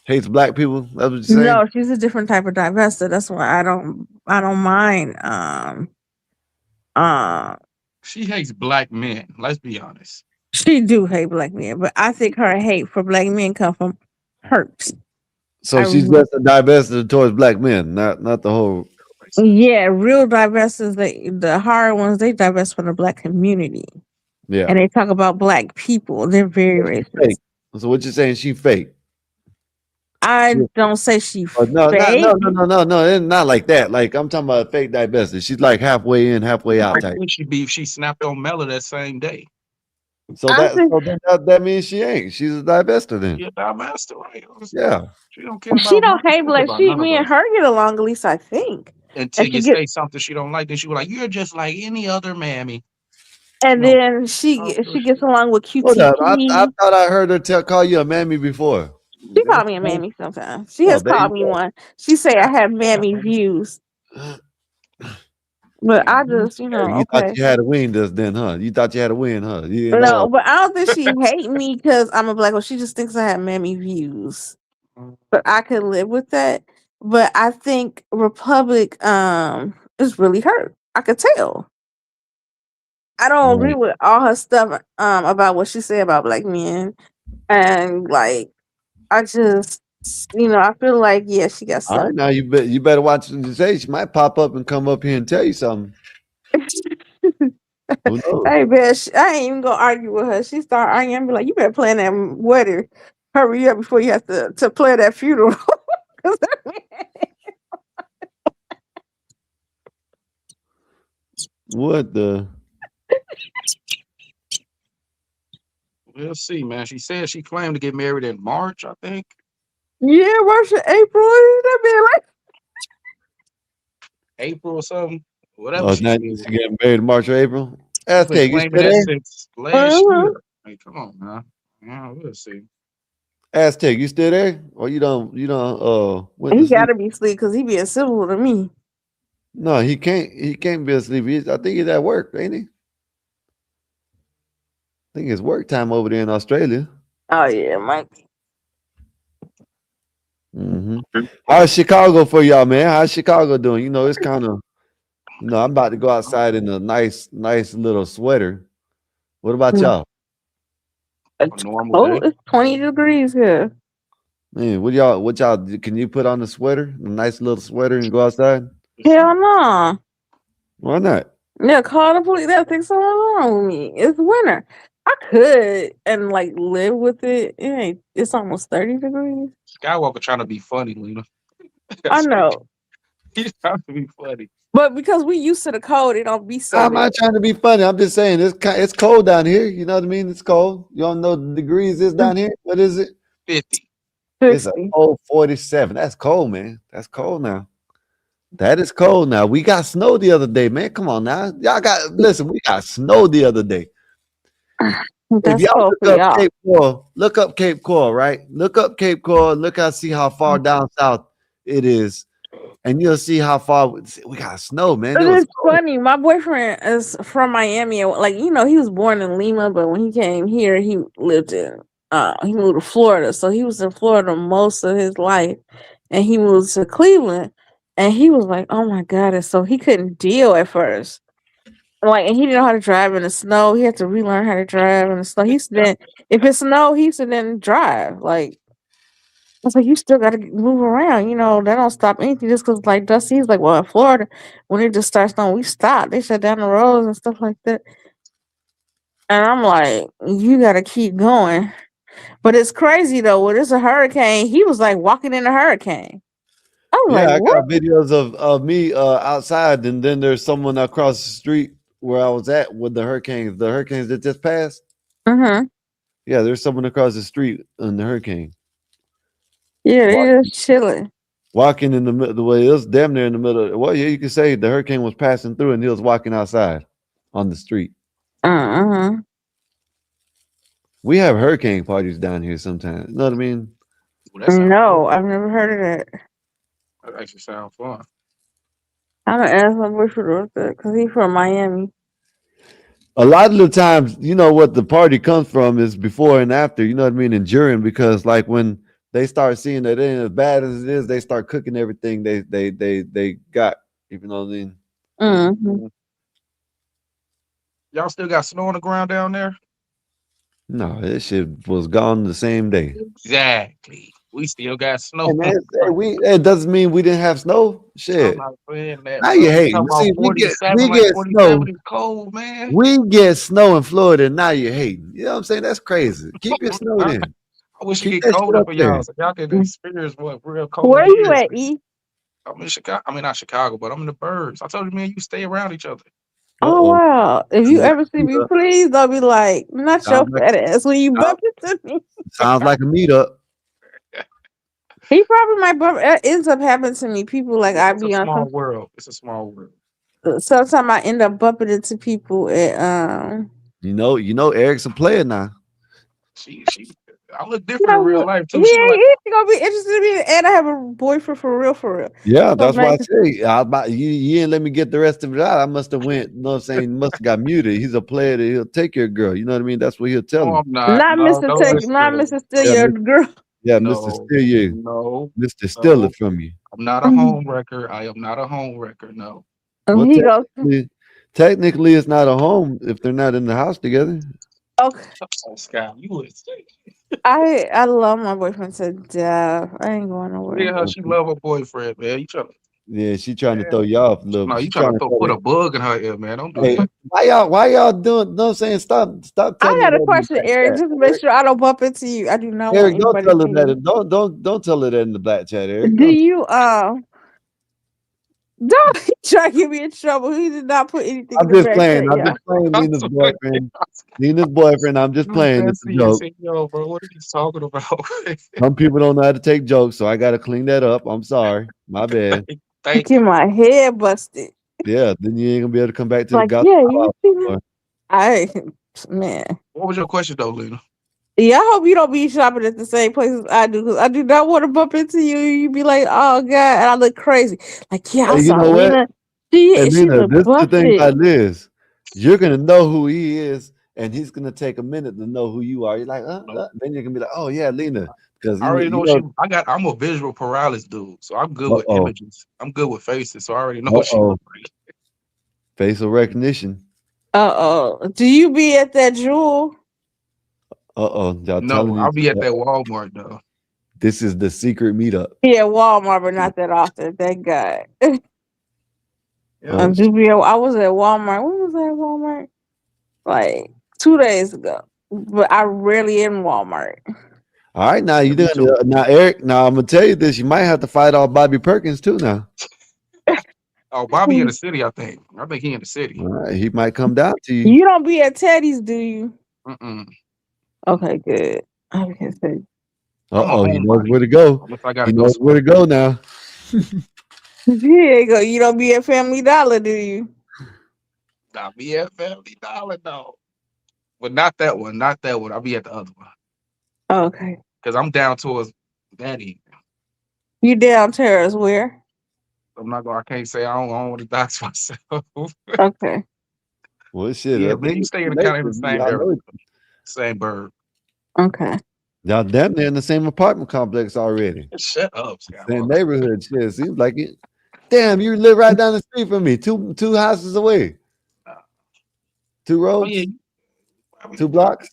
hates black people? That's what you're saying?
No, she's a different type of divestor. That's why I don't mind uh
She hates black men. Let's be honest.
she do hate black men, but I think her hate for black men come from hurt.
So she's just a divestor towards black men, not the whole.
Yeah, real divestors, the hard ones, they divest from the black community.
Yeah.
And they talk about black people. They're very racist.
Fake. So what you're saying? She fake?
I don't say she
No,
fake.
no. It's not like that. Like I'm talking about a fake divestor. She's like halfway in, halfway out type.
She snapped on Mella that same day.
So that means she ain't. She's a divestor then.
Yeah, divestor, right?
Yeah.
She don't care about.
She don't hate black.
None
Me
of
and
us.
her get along, at least I think.
Until you say something she don't like, then she was like, "You're just like any other mammy."
And then she gets along with
Hold up. I
QTP.
thought I heard her call you a mammy before.
She called me a mammy sometimes. She has called me one. She say I have mammy views. But I just,
You
okay.
thought you had a win this then, huh? You thought you had a win, huh? You didn't
No,
know.
but I don't think she hate me because I'm a black one. She just thinks I have mammy views. But I could live with that. But I think Republic is really hurt. I could tell. I don't agree with all her stuff about what she said about black men. And like I just I feel like she got
All right,
some.
now you better watch what you say. She might pop up and come up here and tell you something. Who knows?
Hey, bitch, I ain't even gonna argue with her. She start arguing, and be like, "You better plan that wedding. Hurry up before you have to plan that funeral."
What the?
We'll see, man. She said she claimed to get married in March, I think.
Yeah, March or April. That be like
April or something. Whatever
Oh,
she
now
said.
she getting married in March or April.
She's been
Aztec, you
claiming
still
that
there?
since last year. Hey, come on, man. Yeah, we'll see.
Aztec, you still there? Or you don't went to
he
sleep?
gotta be asleep because he being civil to me.
No, he can't be asleep. I think he's at work, ain't he? I think it's work time over there in Australia.
Oh yeah, Mike.
Mm-hmm. How's Chicago for y'all, man? How's Chicago doing? It's kind of, I'm about to go outside in a nice little sweater. What about y'all?
Normal day.
It's 20 degrees here.
Man, what y'all can you put on a sweater, a nice little sweater, and go outside?
Hell no.
Why not?
Yeah, call the police. They'll think something wrong with me. It's winter. I could and live with it. It's almost 30 degrees.
Skywalker trying to be funny, Lena.
I know.
He's trying to be funny.
But because we used to the cold, it don't be so
I'm not trying to be funny. I'm just saying it's cold down here. You know what I mean? It's cold. You don't know the degrees is down here. What is it?
50.
It's a cold 47. That's cold, man. That's cold now. That is cold now. We got snow the other day, man. Come on now. Listen, we got snow the other day. If y'all look up Cape Coral, right? Look up Cape Coral. See how far down south it is. And you'll see how far we got snow, man.
It is funny. My boyfriend is from Miami. He was born in Lima, but when he came here, he moved to Florida. So he was in Florida most of his life. And he moved to Cleveland. And he was like, oh my God. And so he couldn't deal at first. And he didn't know how to drive in the snow. He had to relearn how to drive in the snow. If it snowed, he used to then drive. I was like, you still got to move around. They don't stop anything just because, Dusty's like, well, in Florida, when it just starts snowing, we stop. They shut down the roads and stuff like that. And I'm like, you got to keep going. But it's crazy, though. When it's a hurricane, he was like walking in a hurricane. I was
I
what?
got videos of me outside, and then there's someone across the street where I was at with the hurricanes that just passed.
Mm-hmm.
Yeah, there's someone across the street in the hurricane.
Yeah, they're just chilling.
Walking in the middle of the way. It was damn near in the middle. Well, yeah, you could say the hurricane was passing through and he was walking outside on the street.
Uh-huh.
We have hurricane parties down here sometimes. You know what I mean?
Ooh, that sounds fun.
No, I've never heard of that.
That actually sounds fun.
I'm gonna ask my boyfriend about that because he's from Miami.
A lot of the times, you know what the party comes from is before and after. You know what I mean? And during, because like when they start seeing that it ain't as bad as it is, they start cooking everything they got. You know what I mean?
Mm-hmm.
Y'all still got snow on the ground down there?
No, this shit was gone the same day.
Exactly. We still got
Hey
snow.
man, hey, it doesn't mean we didn't have snow.
I'm
Shit.
not saying that,
Now
bro.
you
We talking
hating.
about
See,
47,
we
like
get snow.
47 is cold, man.
We get snow in Florida, and now you're hating. You know what I'm saying? That's crazy. Keep your snow
I
then.
wish it
Keep
get
that shit
colder
up
for y'all
there.
so y'all can experience what real cold
Where you
is.
at, E?
I'm in Chicago. I mean, not Chicago, but I'm in the burbs. I told you, man, you stay around each other.
Oh
Uh-oh.
wow! If you ever see me, please don't be like, not your
Sounds like
fat ass when you
sounds,
bump into me.
sounds like a meetup.
He probably might bump. It ends up happening to me. People like I
It's a
be on
small
some.
world. It's a small world.
Sometimes I end up bumping into people at
You know, Eric's a player now.
She, I look
You
different in real
know,
life
he
too. She like,
ain't gonna be interested in me, and I have a boyfriend for real, for real.
Yeah,
So
that's why I
man,
say I about you didn't let me get the rest of it out. I must have went, you know what I'm saying, must have got muted. He's a player that he'll take your girl. You know what I mean? That's what he'll tell
no,
him.
I'm not.
not
No,
Mister
don't
Take,
listen to
not
her.
Mister Steal
Yeah,
your girl.
yeah, Mr.
No,
Steal you.
no,
Mr. Steal
no.
it from you.
I'm not a home wrecker. I am not a home wrecker. No.
Well,
He goes,
technically it's not a home if they're not in the house together.
okay.
Oh, Scott, you would say.
I love my boyfriend to death. I ain't going nowhere.
Yeah, her, she love her boyfriend, man. You trying to,
Yeah, she trying to
man.
throw you off a little
No,
bit.
you
She
trying
trying
to
to
throw,
throw
put
that.
a bug in her ear, man. Don't do
Hey,
that.
why y'all doing? No, I'm saying stop
I
telling her
got a
that in the
question,
back
Eric,
chat.
just to make sure I don't bump into you. I do not want
Eric, don't
anybody to
tell her
see
that.
you.
Don't tell her that in the black chat, Eric.
Do
Don't.
you don't try to get me in trouble? He did not put anything in
I'm
the
just
back
playing.
chat,
I'm
yeah.
just playing
I'm
Nina's
so
boyfriend. Nina's boyfriend. I'm just
I'm
playing. It's a
messy and
joke.
say, yo, bro, what are you talking about?
Some people don't know how to take jokes, so I got to clean that up. I'm sorry. My bad.
Thank
Get
you.
my head busted.
Yeah, then you ain't gonna be able to come back to the
Like,
gospel
yeah, you
club
see
no
that?
more.
I man.
What was your question, though, Lena?
Yeah, I hope you don't be shopping at the same places I do, because I do not want to bump into you. You be like, oh god, and I look crazy. Like, yeah, I
Hey, you
saw
know what?
Lena.
And
She
Nina,
look
this is the thing
busted.
about this. You're gonna know who he is, and he's gonna take a minute to know who you are. You're like,
Nope.
then you're gonna be like, oh yeah, Lena, because
I already know
you
what
know,
she. I'm a visual paralysis dude, so I'm good
uh
with
oh,
images. I'm good with faces, so I already know
uh
what she
oh,
looks like.
facial recognition.
Uh-oh. Do you be at that jewel?
Y'all
No,
telling
I'll
each
be at
other.
that Walmart though.
This is the secret meetup.
Yeah, Walmart, but not that often. Thank God.
Yeah.
Shit.
I was at Walmart. When was I at Walmart? Like 2 days ago. But I rarely in Walmart.
All right, now
Yeah,
you
me
done
too.
now, Eric. Now I'm gonna tell you this. You might have to fight off Bobby Perkins too. Now,
Oh, Bobby in the city, I think. I think he in the city.
all right, he might come down to you.
You don't be at Teddy's, do you?
Mm-mm.
Okay, good. I can say.
I'm a
He knows
homebody.
where to go.
Unless I
He
gotta go
knows where
somewhere.
to go now.
Here you go. You don't be at Family Dollar, do you?
I'll be at Family Dollar though. But not that one. Not that one. I'll be at the other one.
Okay.
Because I'm down towards Daddy.
You downstairs where?
I'm not gonna I can't say I don't want to dox myself.
Okay.
Well, shit.
Yeah,
I
man,
think
you
it's
stay in
the
the kind of in
neighbors.
the same
Y'all
area.
know,
Same bird.
Okay.
y'all damn near in the same apartment complex already.
Shut up,
Same
Skywalker.
neighborhood. Shit, seems like it. Damn, you live right down the street from me. Two houses away. Two
Oh yeah,
roads. Two blocks.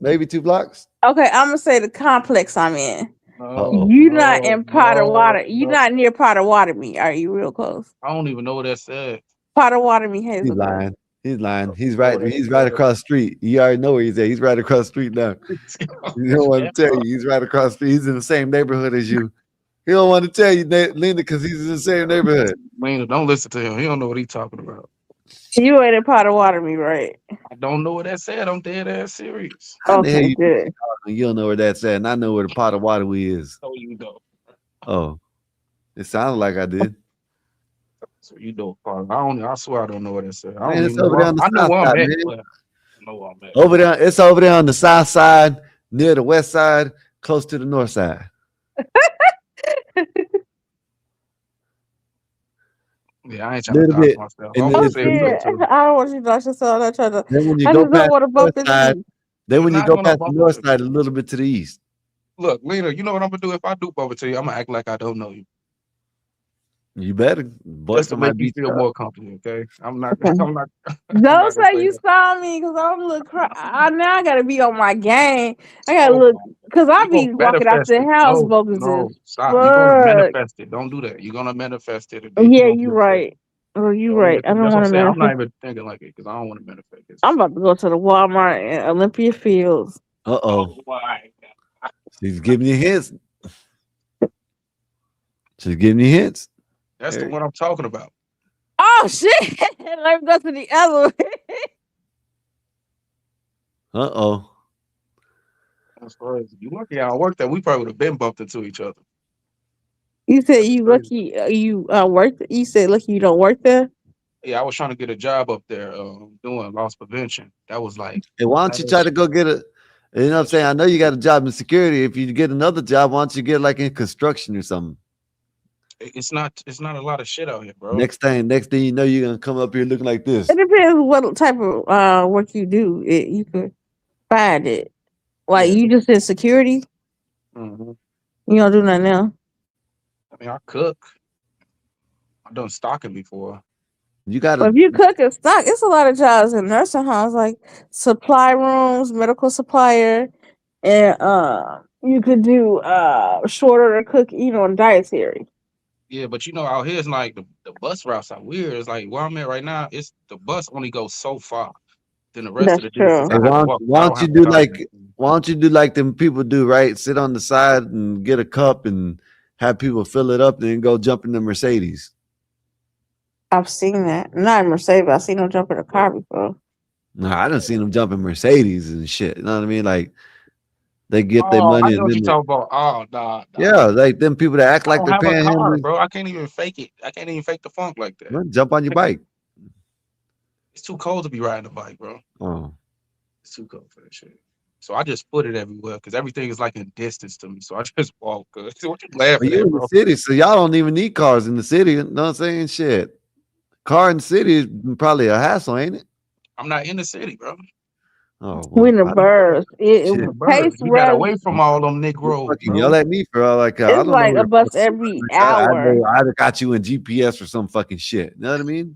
Maybe 2 blocks.
Okay, I'm gonna say the complex I'm in.
Uh-oh.
You not in Potter Water. You
no.
not near Potter Water me. Are you real close?
I don't even know what that said.
Potter Water me,
He's
Hazelburg.
lying. He's lying.
I don't know what that
He's right across the street. You already know where he's at. He's right across the street now.
said.
You don't want to tell you. He's right across the street. He's in the same neighborhood as you. He don't want to tell you, Linda, because he's in the same neighborhood.
Man, don't listen to him. He don't know what he's talking about.
You ain't in Potter Water me, right?
I don't know what that said. I'm dead ass serious.
How the hell
Okay,
you
good.
talking? You don't know where that's at, and I know where the pot of water we is.
So you know.
Oh, it sounded like I did.
So you know, Father. I swear I don't know what that said. I don't
Man,
even
it's
know
over
where
there on the
I know
south
where I'm
side,
at,
man.
but know where I'm at.
Over there, it's over there on the south side, near the west side, close to the north side.
Yeah, I ain't trying to
Little
dox
bit,
myself. I
and
don't
then
want
I'm
to
it's
say who though
scared.
too.
I don't want you to dox yourself. I'm not trying to.
then when you
I
go
just don't
past
want to
the
bump
north
into
side,
you.
then
You're
when you
not
go
gonna
past the
bump
north
into me.
side, a little bit to the east.
Look, Lena, you know what I'm gonna do if I do bump into you? I'm gonna act like I don't know you,
You better.
just to
Boyfriend
make
might
you
beat
feel
you up.
more comfortable. Okay, I'm not.
Okay.
I'm not. I'm
Don't
not gonna
say
say
you
that.
saw me because I'm a little now I gotta be on my game. I gotta
Oh
look
my!
because I
You gonna
be walking out
manifest
the
it?
house
No,
bogus as
no, stop! You're gonna
fuck.
manifest it. Don't do that. You're gonna manifest it, and then you're
Yeah,
gonna be
you
upset.
right. Oh, you
Don't
right.
even
I
think.
don't
That's what I'm
want to
saying. I'm not
manifest.
even thinking like it because I don't want to manifest
I'm
this.
about to go to the Walmart in Olympia Fields.
Uh-oh.
Oh my!
She's giving you hints. She's giving you hints.
That's the
Eric.
one I'm talking about.
Oh shit! Let me go to the other one.
Uh-oh.
That's crazy. You lucky I don't work there. We probably would have been bumped into each other.
You said
That's
you
crazy.
lucky you work. You said lucky you don't work there.
Yeah, I was trying to get a job up there doing loss prevention. That was like
Hey, why don't you try
last
to go get a, you know what I'm saying? I know you got a job in security. If you get another job, why don't you get like in construction or something?
it's not a lot of shit out here, bro.
Next thing you know, you're gonna come up here looking like
It
this.
depends what type of work you do. You could find it. Like
Yeah.
you just in security.
Hmm.
You don't do nothing else.
I mean, I cook. I've done stocking before.
You
But
gotta,
if you cook and stock, it's a lot of jobs in nursing homes, like supply rooms, medical supplier, and you could do short order cook, dietary.
Yeah, but out here it's like the bus routes are weird. It's like where I'm at right now, it's the bus only goes so far. Then the rest of
That's
the distance
hey,
I
true.
have to walk.
why
I
don't
don't
you
have to
do
drive
like,
anything.
why don't you do like them people do, right? Sit on the side and get a cup and have people fill it up, then go jump in the Mercedes.
I've seen that. Not in Mercedes, but I've seen them jump in a car before.
No, I done seen them jump in Mercedes and shit. You know what I mean? Like they get their
Oh, I
money
know
and
what
then
you're talking about. Oh, nah.
yeah, like them people that act
I
like
don't
they're
have a car,
panhandling,
bro. I can't even fake it. I can't even fake the funk like that.
well, jump on your bike.
It's too cold to be riding a bike, bro.
Oh,
It's too cold for that shit. So I just put it everywhere because everything is like in distance to me. So I just walk. What you
but
laughing
you
at,
in the
bro?
city, so y'all don't even need cars in the city. You know what I'm saying? Shit. Car in the city is probably a hassle, ain't it?
I'm not in the city, bro.
Oh
We
well,
in the
I,
burbs.
I'm in
shit.
the
Pace
burbs. We got
runs.
away from all them
You
Negroes,
fucking yell
bro.
at me for all like I
It's
don't know
like
where
a
the
bus
fuck you
every
are. I
hour.
know I'd have got you in GPS or some fucking shit. You know what I mean?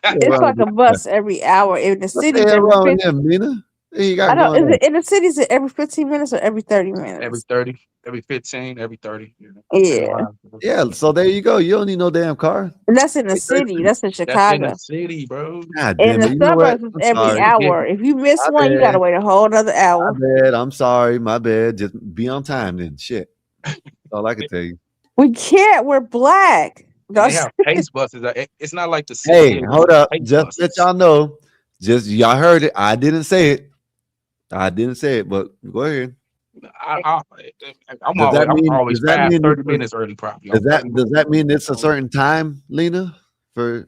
What
It's
wrong with
like a
this guy?
bus every hour. In the
What the
cities,
hell
every
wrong with
50.
them, Mina? What you
I
got
don't.
going
Is
on?
it in the cities? Is it every 15 minutes or every 30 minutes?
Every 30, every 15, every 30. Depending
Yeah,
on how.
Yeah, so there you go. You don't need no damn car.
and that's in the
Take your
city.
shit.
That's in
That's in the
Chicago.
city, bro.
God
In
damn it.
the
You know what?
suburbs, it's
I'm
every
sorry.
You get
hour. If you miss
My
one, you gotta
bad.
wait a whole another
My
hour.
bad. I'm sorry. My bad. Just be on time then. Shit. That's all I can tell you.
We can't. We're black.
and they
Don't-
have pace buses. It's not like the city
Hey,
is. It's
hold up.
pace
Just let
buses.
y'all know. Just y'all heard it. I didn't say it. I didn't say it, but go ahead.
I, I, I'm
Does
always
that
I'm
mean
always
does that
fast
mean
30
it's
minutes early. Probably
does
I'm 30
that does
minutes
that
early.
mean it's a
So
certain time, Lena? For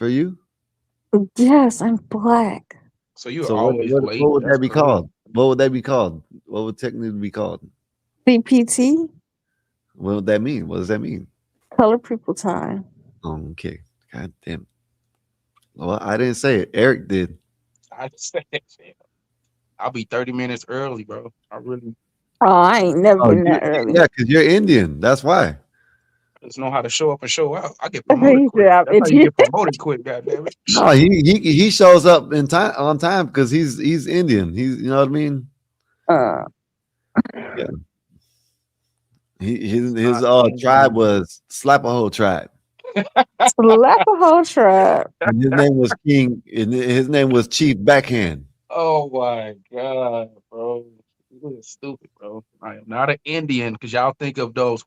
you?
yes, I'm black.
you're
So what
always
what
late.
would that
That's
be
crazy.
called? What would that be called? What would technically be called?
CPT,
What would that mean? What does that mean?
color people time.
Okay. God damn. Well, I didn't say it. Eric did.
I just said, I'll be 30 minutes early, bro. I really
Oh, I ain't never
Oh,
been that early.
yeah, because you're Indian. That's why.
just know how to show up and show out. I get promoted
He said
quick.
I'm
That's how you
Indian.
get promoted quick, goddamn it.
No, he shows up in time on time because he's Indian. He's you know what I mean?
Uh,
Yeah. His
Not
tribe
Indian.
was Slapaho tribe.
slap a whole tribe.
And his name was King and his name was Chief Backhand.
Oh my god, bro. You is stupid, bro. I am not an Indian because y'all think of those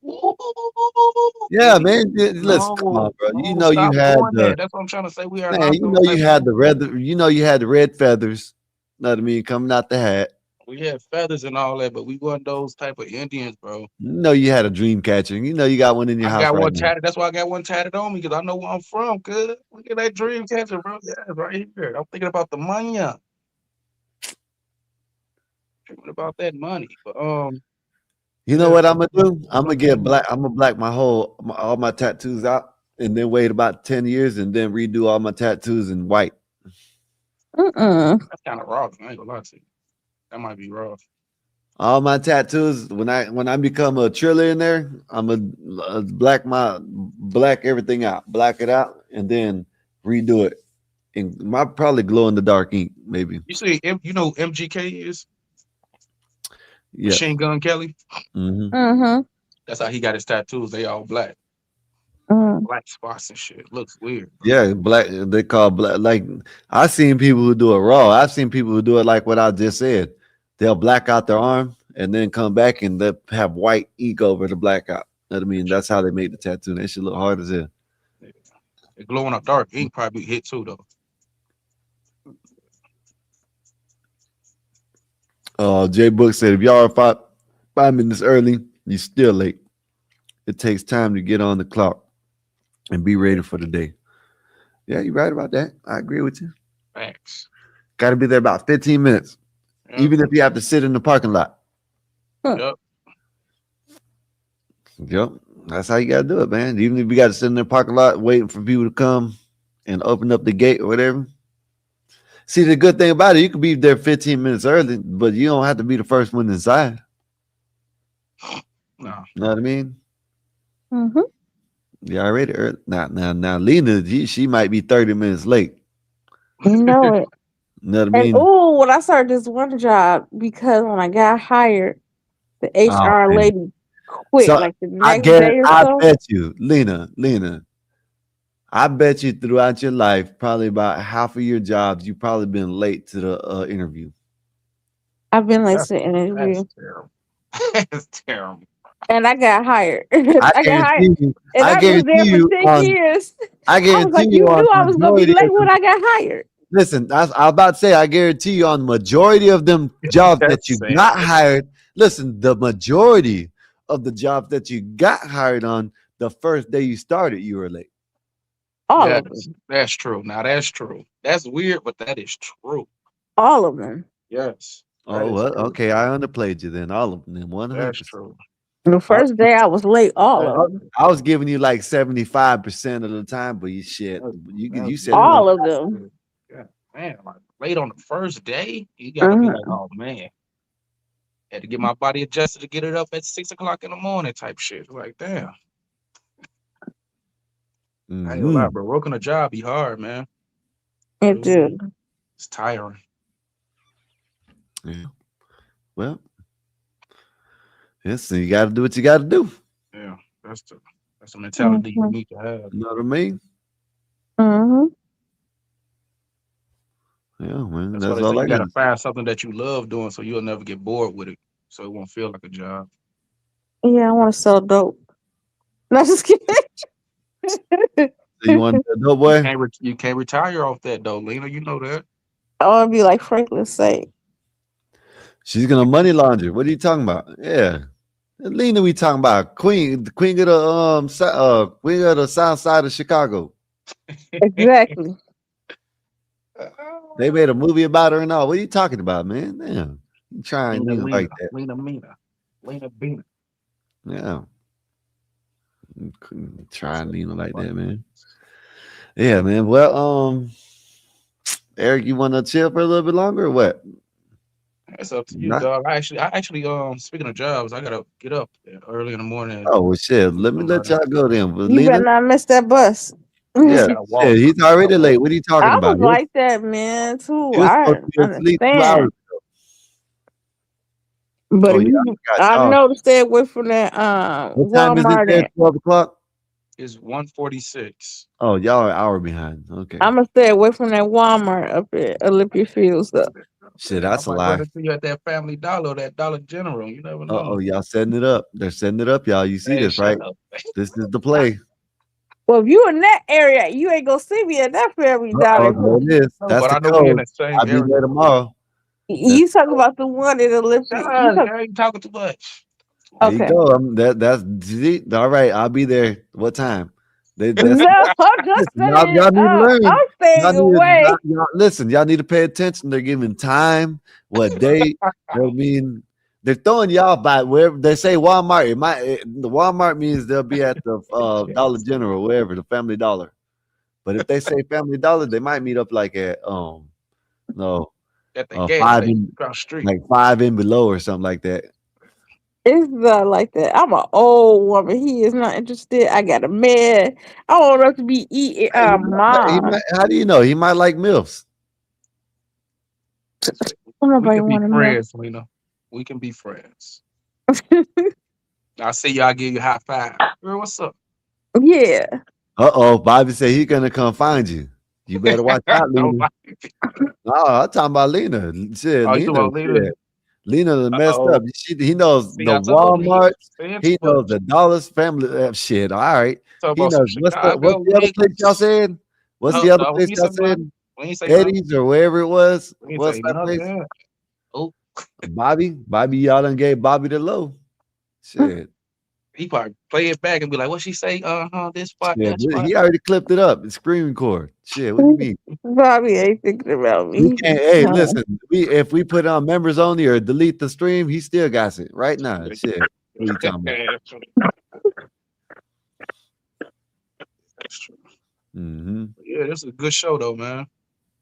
Yeah,
Indians.
man. Listen, come
No,
on, bro. You
no,
know you
stop
had
doing
the
that. That's what I'm trying to say. We are
man,
not
you
those
know
type
you
of
had the
Indians.
red you know you had the red feathers. Know what I mean? Coming out the hat.
We had feathers and all that, but we weren't those type of Indians, bro.
You know you had a dream catcher. You know you got one in your
I
house
got
right
one
now.
tatted. That's why I got one tatted on me because I know where I'm from. Cause look at that dream catcher, bro. Yeah, it's right here. I'm thinking about the money. What about that money? But
You know
yeah,
what I'm gonna do? I'm gonna
look
get
in.
black. I'm gonna black all my tattoos out, and then wait about 10 years, and then redo all my tattoos in white.
That's kind of rough. I ain't gonna lie to you. That might be rough.
All my tattoos. When I become a trillionaire, I'm gonna black everything out, black it out, and then redo it. And my probably glow in the dark ink, maybe.
You see, you know who MGK is
Yeah.
Machine Gun Kelly.
Mm-hmm.
That's how he got his tattoos. They all black, black spots and shit. Looks weird.
Yeah, black. They call black. Like I've seen people who do it raw. I've seen people who do it like what I just said. They'll black out their arm and then come back and they have white ink over the blackout. I mean, that's how they make the tattoo. That shit look hard as hell.
Yeah. The glow in the dark ink probably hit too though.
Jay Book said, if y'all are 5 minutes early, you still late. It takes time to get on the clock and be ready for the day. Yeah, you're right about that. I agree with you.
Facts.
Got to be there about 15 minutes, even if you have to sit in the parking lot.
Yep.
Yep. That's how you got to do it, man. Even if you got to sit in the parking lot waiting for people to come and open up the gate or whatever. See, the good thing about it, you could be there 15 minutes early, but you don't have to be the first one inside.
No.
You know what I mean?
Mm-hmm.
Yeah, already early. Now, Lena, she might be 30 minutes late.
You know it.
You know what I
And
mean?
when I started this one job, because when I got hired, the
Oh,
HR
man.
lady quit
So
like the next day or
I
so.
bet you, Lena, I bet you throughout your life, probably about half of your jobs, you've probably been late to the interview.
I've been late
That's
to the interview.
terrible. That's terrible.
And I got hired.
I
I got hired.
guarantee you.
And
I
I was there
guarantee
for
you
10 years.
I
I was
guarantee
like,
you
you
on
knew
the
I was going to be
majority
late
of
when
them.
I got hired.
Listen, I was about to say, I guarantee you on the majority of them jobs that
That's
you
sad.
got hired. Listen, the majority of the jobs that you got hired on, the first day you started, you were late.
All
Yes,
of them.
that's true. Now that's true. That's weird, but that is true.
All of them.
Yes, that
Oh,
is
well,
true.
okay. I underplayed you then. All of them, then
That's
100%.
true.
The first day I was late, all of them.
I was giving you like 75% of the time, but you shit. You
That's
said it was
All of
weird.
them.
Yeah, man, like late on the first day, you gotta be like,
Mhm.
oh man, had to get my body adjusted to get it up at 6 o'clock in the morning, type shit. Like, damn, I ain't gonna lie,
Mhm.
bro. Working a job be hard, man.
It did.
It's tiring.
Yeah. Well, yes, you got to do what you got to do.
Yeah, that's the mentality you
Mhm.
need to have.
You know what I mean?
Mhm.
Yeah, man.
That's why
That's
they say
all I
you
got.
gotta find something that you love doing, so you'll never get bored with it. So it won't feel like a job.
Yeah, I want to sell dope. No, just kidding.
So you want to dope
You
boy?
can't you can't retire off that though, Lena. You know that.
I want to be like Franklin say.
She's gonna money launder. What are you talking about? Yeah, Lena, we talking about the queen of the queen of the south side of Chicago.
Exactly.
They made a movie about her and all. What are you talking about, man? Damn, you trying
Lena,
you like that?
Lena Bina.
Yeah, trying you like that, man. Yeah, man. Well, Eric, you want to chill for a little bit longer or what?
It's up to you,
Not.
dog. I actually, speaking of jobs, I gotta get up early in the morning and
Oh well, shit.
do
Let me let
somebody.
y'all go then. But
You better
Lena,
not miss that bus.
I
yeah,
gotta walk.
shit, he's
I
already late.
walk.
What are you talking
I
about?
was like that, man, too.
He was
I
supposed to be asleep 2 hours
understand.
ago.
But
Oh
if
yeah,
you,
I got
I
y'all.
know to stay away from that
What time is it
Walmart.
there? 12 o'clock.
It's 1:46.
Oh, y'all are an hour behind. Okay.
I'm gonna stay away from that Walmart up at Olympia Fields. Though.
Shit,
I
that's a
might run
lie.
into you at that Family Dollar, that Dollar General. You never know.
Oh, y'all setting it up. They're setting it up, y'all. You see
Hey,
this,
shut
right?
up.
This is the play.
Well, if you in that area, you ain't gonna see me at that Family Dollar.
There it is.
No,
That's
but
the
I know we in
code.
the same
I'll be
area.
there tomorrow. That's
You talk about the one in Olympia. You talk.
I ain't talking too much.
there you
Okay.
go. That's see, all right. I'll be there. What time? That's
No, I'm just
y'all
saying.
need to learn.
I'm
Y'all
staying away.
listen. Y'all need to pay attention. They're giving time, what date. I mean, they're throwing y'all by wherever they say Walmart. The Walmart means they'll be at the Dollar General, wherever the Family Dollar. But if they say Family Dollar, they might meet up like at no
at the gas
5
station
in
across the street.
like 5 in below or something like that.
It's not like that. I'm an old woman. He is not interested. I got a man. I want us to be eating
Hey, he
mom.
might, how do you know? He might like MILFs.
Don't
We
nobody
can be
want to know.
friends, Lena. We can be friends. I see y'all give you a high five. Girl, what's up?
Yeah.
Bobby said he's gonna come find you. You better watch out, Lena. No, I'm talking about Lena. Shit,
Oh, you talking
Lena.
about Lena?
Shit. Lena done messed
Uh-oh.
up. He knows
See,
the
I told you,
Walmart.
saying too
He knows
much.
the Dollars Family. Shit. All right.
Talk
He
about some
knows what's
Chicago
the other place y'all
niggas.
said? What's
No,
the other
no,
place
we ain't
y'all
say nothing.
said?
We ain't say nothing.
Eddie's or wherever it was.
We ain't
What's
say
that place?
nothing. Oh,
Bobby, y'all done gave Bobby the low. Shit.
he probably play it back and be like, "What she say? This spot,
Yeah,
that spot."
he already clipped it up. It's screen record. Shit, what do you mean?
Bobby ain't thinking about
We
me.
can't. Hey, listen. If we put on members only or delete the stream, he still got it right now. Shit, what are you talking about? Mm-hmm.
Yeah, this is a good show though, man.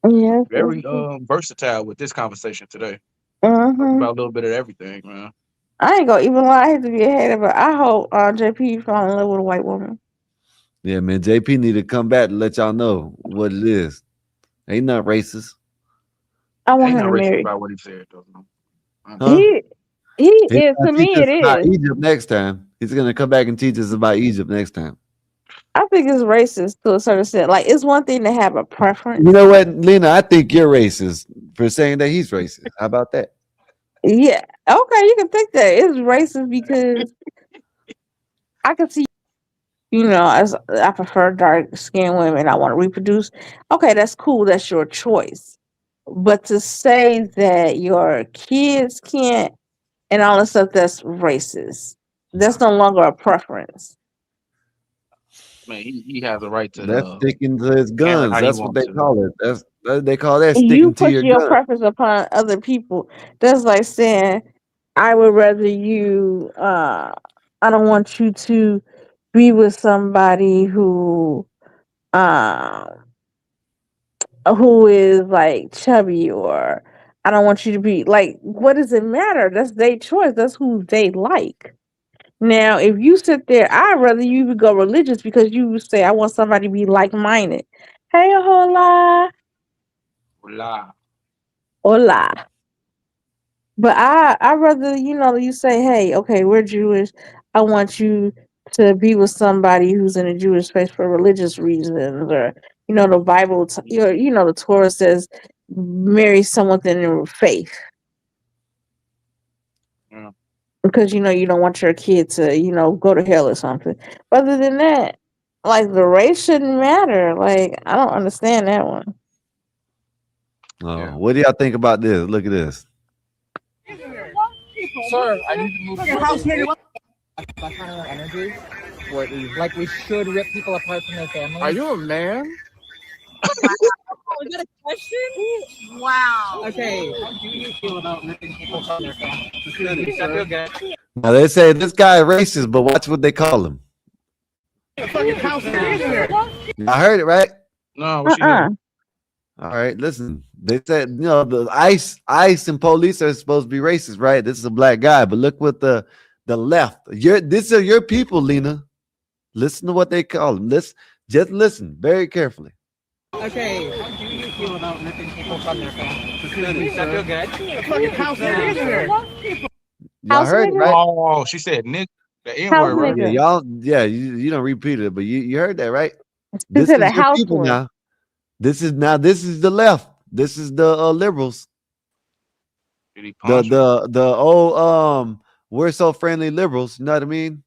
Yes.
Very versatile with this conversation today. Talk
Mm-hmm.
about a little bit of everything, man.
I ain't gonna even lie. I hate to be a hater, but I hope JP fall in love with a white woman.
Yeah, man. JP need to come back to let y'all know what it is. Ain't not racist.
I want
Ain't
her
no
to
racist
marry.
about what he said though. No.
Huh?
He
He's
is,
gonna
to
teach
me.
us
It
about
is.
Egypt next time. He's gonna come back and teach us about Egypt next time.
I think it's racist to a certain extent. Like, it's one thing to have a preference.
You know what, Lena? I think you're racist for saying that he's racist. How about that?
Yeah. Okay, you can think that it's racist because I can see, as I prefer dark skinned women. I want to reproduce. Okay, that's cool. That's your choice. But to say that your kids can't and all that stuff, that's racist. That's no longer a preference.
Man, he has a right to
That's sticking to his
parent
guns.
how he
That's what
wants
they
to.
call it. They call that
You
sticking to
put
your
your
gun.
preference upon other people. That's like saying, I would rather you I don't want you to be with somebody uh who is like chubby, or I don't want you to be like, what does it matter? That's their choice. That's who they like. Now, if you sit there, I'd rather you would go religious because you would say, I want somebody to be like minded. Hey, hola.
Hola.
Hola. But I rather, you say, hey, okay, we're Jewish. I want you to be with somebody who's in a Jewish space for religious reasons, or the Bible, the Torah says, marry someone in your faith,
Yeah.
because you don't want your kid to go to hell or something. Other than that, like, the race shouldn't matter. Like, I don't understand that one.
Oh, what do y'all think about this? Look at this.
Sir, I need to move your house here. That kind of energy, where like we should rip people apart from their families. Are you a man? Wow. Is that a question? Wow. Okay. How do you feel about ripping people from their families? I feel good.
Now they say this guy is racist, but watch what they call him.
Fucking house here.
I heard it right.
No, what she said?
All right, listen. They said the ICE and police are supposed to be racist, right? This is a black guy, but look what the left. These are your people, Lena. Listen to what they call them. Just listen very carefully.
Okay. How do you feel about ripping people from their families? I feel good. Fucking house here.
Y'all heard it right?
Oh, she said Nick, the N
House
word, right?
Yeah, you don't repeat it, but you heard that right?
She
This
said a
is your
house
people
one.
now. This is the left. This is the liberals.
Did he punch her?
The old we're so friendly liberals. You know what I mean?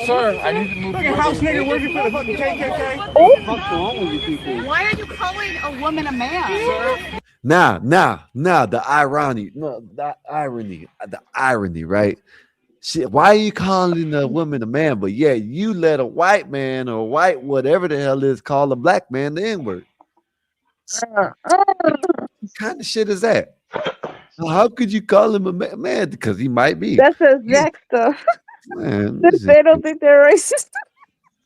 Sir, I need to move your house here. Where'd you put a fucking KKK? What's wrong with you people? Why are you calling a woman a man? Sir?
Now, the irony, right? Shit, why are you calling a woman a man? But yeah, you let a white man or white whatever the hell is call a black man the N-word. What kind of shit is that? How could you call him a man? Because he might be.
That's the exact stuff.
Man,
They don't think they're racist.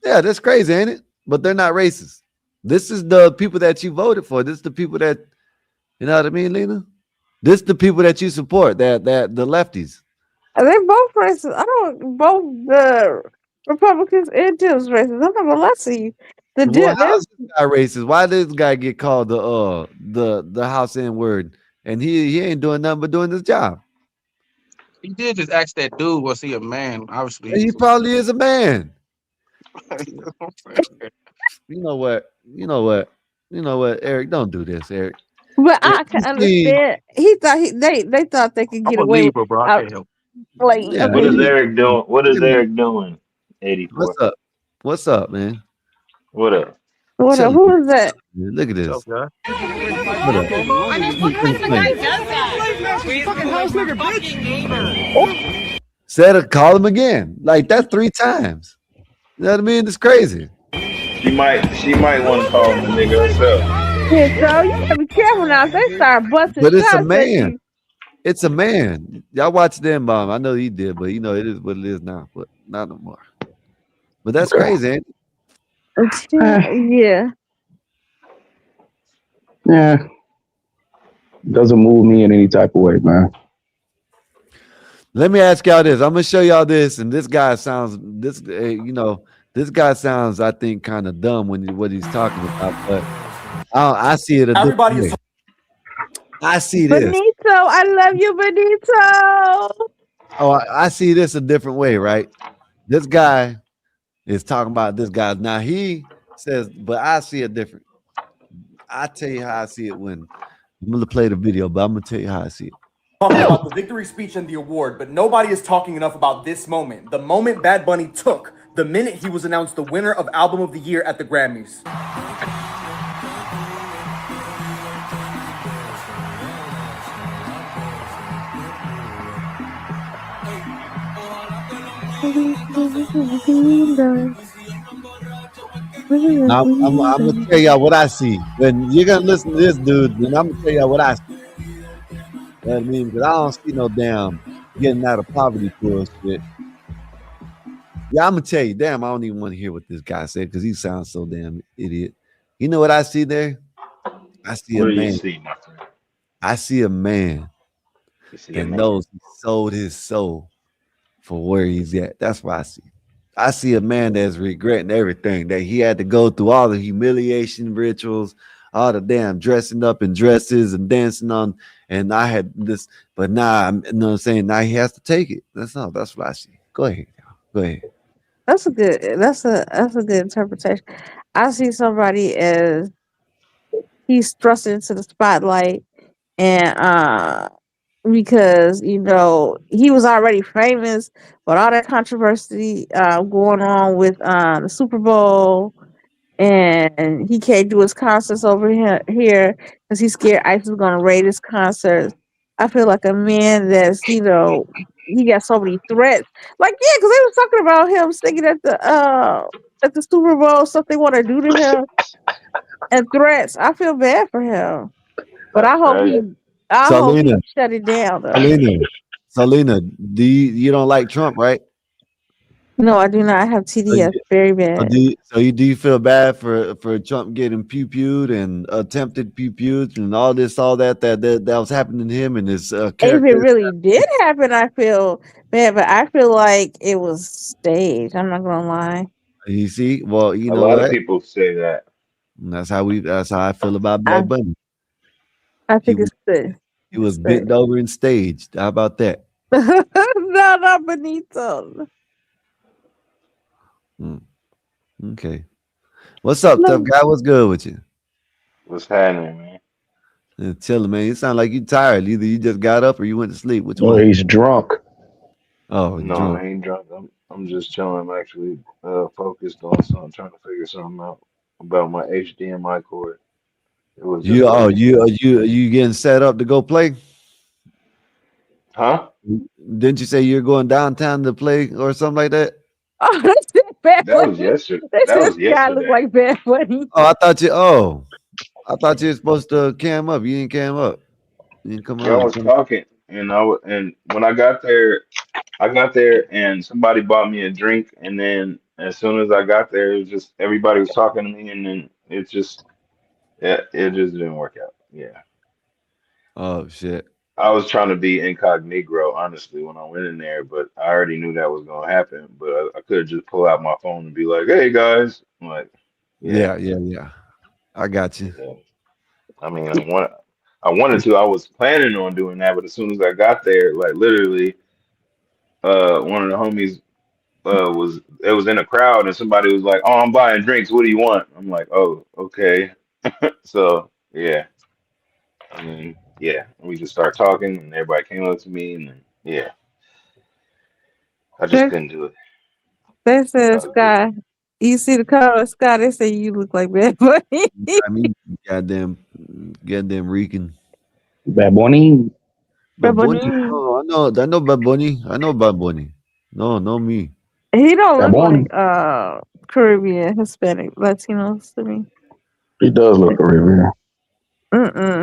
yeah, that's crazy, ain't it? But they're not racist. This is the people that you voted for. This is the people that, you know what I mean, Lena? This is the people that you support, that the lefties.
They're both racist. I don't both the Republicans and Dems racist. I'm not gonna lie to you. The
Well,
Dem,
how's this guy racist? Why did this guy get called the house N-word? And he ain't doing nothing but doing his job.
He did just ask that dude, was he a man? Obviously,
And he
he's
probably is a man.
You
know what? You know what? You know what, Eric? Don't do this, Eric.
but
If
I can
you see,
understand. He thought they thought they could
I'm
get
a
away with
Libra, bro. I can't help.
like
yeah,
What is
okay.
Eric doing? What is Eric doing? 84.
What's up? What's up, man?
What up?
What?
Chilling.
Who is that?
Look at
What's
this.
up, guy?
What up?
What kind of guy does that? Fucking house nigga, bitch.
Said to call him again. Like that's 3 times. You know what I mean? It's crazy.
She might want to call him a nigga herself.
Yeah, so you gotta be careful now. If they start busting
But it's a
shots at
man.
you.
It's a man. Y'all watch them bomb. I know he did, but you know it is what it is now. But not no more. But that's crazy, ain't it?
Yeah.
Yeah. Doesn't move me in any type of way, man.
Let me ask y'all this. I'm gonna show y'all this, and this guy sounds this guy sounds, I think, kind of dumb when what he's talking about, but I see it a different way. I see this.
Benito, I love you, Benito.
Oh, I see this a different way, right? This guy is talking about this guy. Now he says, but I see it different. I tell you how I see it when I'm gonna play the video, but I'm gonna tell you how I see it.
Talking about the victory speech and the award, but nobody is talking enough about this moment. The moment Bad Bunny took, the minute he was announced the winner of Album of the Year at the Grammys.
Now I'm gonna tell y'all what I see. When you're gonna listen to this dude, then I'm gonna tell y'all what I see. You know what I mean? Because I don't see no damn getting out of poverty bullshit. Yeah, I'm gonna tell you, damn, I don't even want to hear what this guy said because he sounds so damn idiot. You know what I see there? I see
What
a
do you
man.
see, my friend?
I see a man that knows he sold his soul for where he's at. That's what I see. I see a man that's regretting everything that he had to go through, all the humiliation rituals, all the damn dressing up in dresses and dancing on. And I had this, but now you know what I'm saying? Now he has to take it. That's what I see. Go ahead. Go ahead.
That's a good interpretation. I see somebody as he's thrust into the spotlight and because he was already famous, but all that controversy going on with the Super Bowl, and he can't do his concerts over here because he's scared ICE is gonna raid his concerts. I feel like a man that's he got so many threats. Like yeah, because they was talking about him singing at the Super Bowl, stuff they want to do to him and threats. I feel bad for him, but I hope he shut it down though.
Selena, do you don't like Trump, right?
No, I do not have TDS. Very bad.
Do you feel bad for Trump getting pew-pewed and attempted pew-pewed and all that was happening to him and his character?
If it really did happen, I feel bad, but I feel like it was staged. I'm not gonna lie.
You see, well, you
A
know
lot
what?
of people say that.
That's how I feel about Bad Bunny.
I think it's good.
He was bent over and staged. How about that?
No, not Benito.
Okay. What's up, tough guy? What's good with you?
What's happening, man?
Chilling, man. You sound like you tired. Either you just got up or you went to sleep. Which
Oh,
one?
he's drunk.
Oh,
No,
drunk.
I ain't drunk. I'm just chilling. I'm actually focused on something, trying to figure something out about my HDMI cord. It was just
You getting set up to go play?
Huh?
Didn't you say you're going downtown to play or something like that?
Oh, that's Bad
That was
Bunny.
yesterday.
They
That
said
was
Sky look
yesterday.
like Bad Bunny.
Oh, I thought you were supposed to cam up. You didn't cam up. You didn't come
Y'all
on.
was talking, and and when I got there, and somebody bought me a drink, and then as soon as I got there, it was just everybody was talking to me, and then it just didn't work out. Yeah,
Oh shit.
I was trying to be incognito, honestly, when I went in there, but I already knew that was gonna happen. But I could have just pulled out my phone and be like, "Hey guys," I'm like, yeah,
Yeah. I got you.
yeah. I mean, I wanted to. I was planning on doing that, but as soon as I got there, like literally, one of the homies was it was in a crowd and somebody was like, "Oh, I'm buying drinks. What do you want?" I'm like, "Oh, okay." So yeah, I mean, yeah, we just start talking and everybody came up to me and then, yeah, I just
They,
couldn't do it.
they
I
said
was busy.
Sky. You see the color of Sky? They say you look like Bad Bunny.
I mean, goddamn Rican.
Bad Bunny.
Bad
Baboni.
Bunny.
Oh, I know Baboni. I know Baboni. No me.
He don't
Bad
look like
Bunny.
Caribbean, Hispanic, Latinos to me.
He does look Caribbean.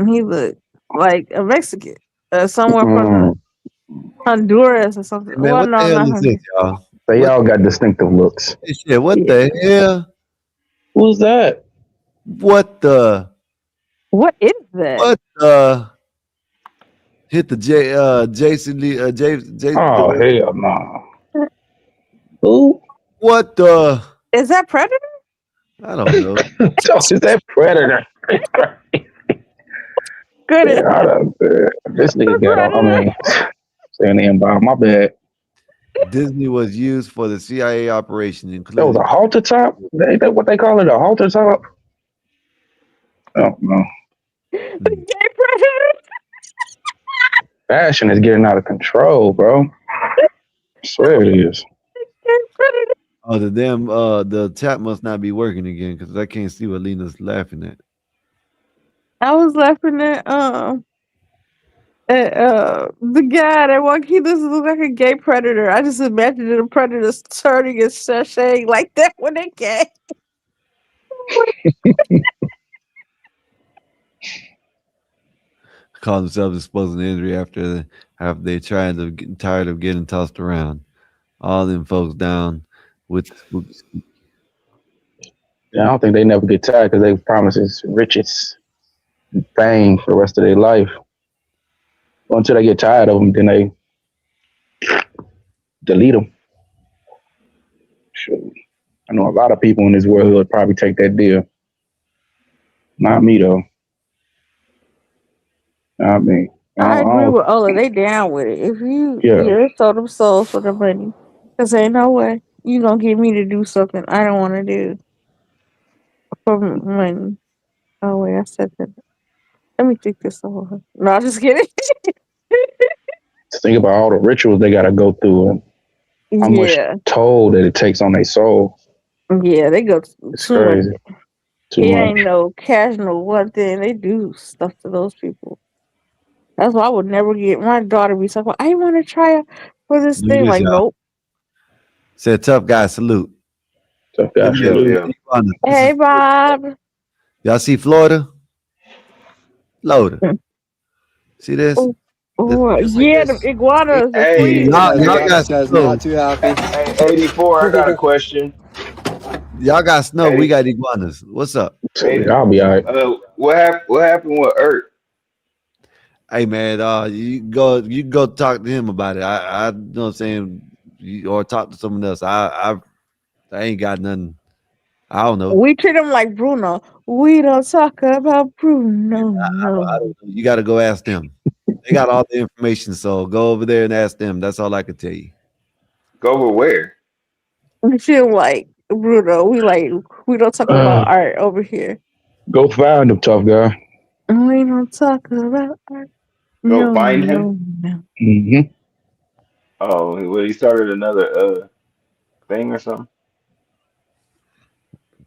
He look like a Mexican, somewhere from
Mm.
Honduras or something.
Hey man,
Well,
what the
no,
hell
not
is this,
Honduras.
y'all?
They
What
all got distinctive looks.
this shit? What
Yeah.
the hell?
Who's that?
What the
What is that?
what the hit the Jason Lee
Oh hell no! Who?
what the
Is that Predator?
I don't know.
Is that Predator?
Good.
Yeah, this nigga got on. I
Predator.
mean, saying the inbound. My bad.
Disney was used for the CIA operation,
That was
including
a halter top. That what they call it, a halter top. Oh no!
The gay Predator.
Fashion is getting out of control, bro. I swear it is.
Gay Predator.
oh the damn the chat must not be working again because I can't see what Lena's laughing at.
I was laughing at the guy that walked. He just looked like a gay predator. I just imagined a predator turning and sashaying like that when they came.
Call themselves exposing the injury after they tried to get tired of getting tossed around. All them folks down with the spooky.
Yeah, I don't think they never get tired because they promise it's riches, fame for the rest of their life. Until they get tired of them, then they delete them. Sure. I know a lot of people in this world who would probably take that deal. Not me though. Not me.
I
I
agree
don't,
with Ola. They down with it. If you
yeah.
sold them souls for the money, cause ain't no way you gonna get me to do something I don't want to do for money. Oh wait, I said that. Let me think this over. No, I'm just kidding.
Think about all the rituals they got to go through and how much
Yeah,
toll that it takes on their soul.
yeah, they go
It's
too much.
crazy. Too
It
much.
ain't no casual one thing. They do stuff to those people. That's why I would never get my daughter be talking. I want to try it for this
Look at
thing.
this,
Like,
y'all.
nope.
Said tough guy salute.
Tough
Look
guy
at this.
Yeah,
salute.
yeah.
This is
Hey, Bob.
y'all see Florida? Florida. See this?
Oh,
This
yeah, the iguanas, the
Hey,
freeze.
y'all got snow.
hey, 84. I got a question.
Y'all got snow. We
80,
got iguanas. What's up?
So
80.
I'll be all right.
What happened with Earth?
Hey man, you go talk to him about it. I you know what I'm saying, or talk to someone else. I ain't got nothing. I don't know.
We treat them like Bruno. We don't talk about Bruno. No.
I don't know. You got to go ask them. They got all the information, so go over there and ask them. That's all I can tell you.
Go over where?
We treat them like Bruno. We don't talk about art over here.
Go find them, tough guy.
We don't talk about art.
Go
No,
find him?
no, no.
Mm-hmm.
Oh, well, he started another thing or something.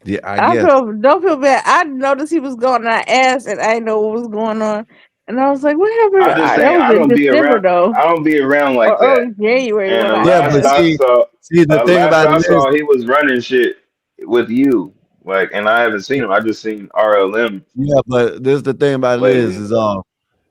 Yeah, I guess.
Don't feel bad. I noticed he was going. I asked, and I didn't know what was going on. And I was like, what happened?
I'm just
That
saying
was
I
in
don't be
December
around.
though,
I don't be around like
or
that.
early January
And
when
the
I
Yeah,
asked
but
last
him.
I saw,
the thing
last
about
I
it is,
saw, he was running shit with you. Like, and I haven't seen him. I just seen RLM
yeah, but this the thing about it
lately.
is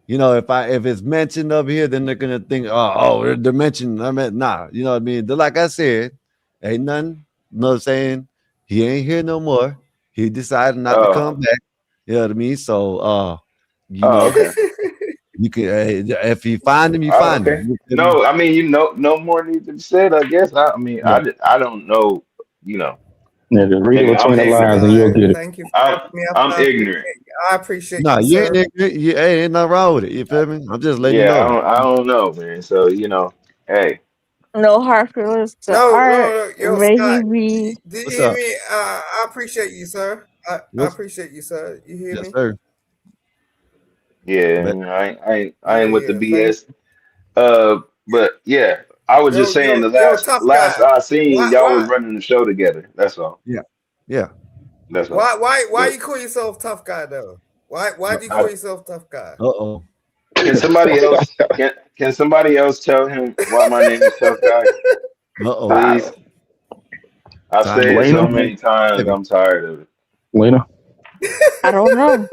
you know, if it's mentioned up here, then they're gonna think, they're mentioned. I mean, nah, you know what I mean. Like I said, ain't nothing. You know what I'm saying? He ain't here no more. He decided not to
Oh,
come back. You know what I mean? So, you
oh,
know,
okay.
you can if you find him, you
Oh,
find him.
okay.
You feel me?
No, I mean, no more needs to be said. I guess. I mean,
Yeah,
I don't know. You know,
Yeah, just read it
nigga, I'm
between the
Yes,
lines
ignorant.
and you'll
sir.
get it.
Thank you for
I'm
bringing me up.
I'm ignorant.
I appreciate
no,
you,
you ain't
sir.
ignorant. Ain't nothing wrong with it. You feel me? I'm just letting you
Yeah,
know.
I don't know, man. So hey,
No hard feelings to
No,
art.
no, no. Yo,
May he
Scott,
be.
did you
What's
hear
up?
me? I appreciate you, sir. I
What's
appreciate you, sir. You hear
yes,
me?
sir.
yeah,
But
I ain't with the
Yeah, thank
BS. But yeah, I was just saying the
yo, tough
last
guy.
I seen y'all
Why,
was running the show together. That's all.
yeah, yeah.
That's all.
why
But
you call yourself tough guy though? Why
Uh
do you call
I,
yourself tough guy?
oh.
can somebody else can somebody else tell him why my name is Tough Guy,
Uh oh.
please? I've
Time
said
to
it
Lena,
so many times.
heavy.
I'm tired of it.
Lena.
I don't know.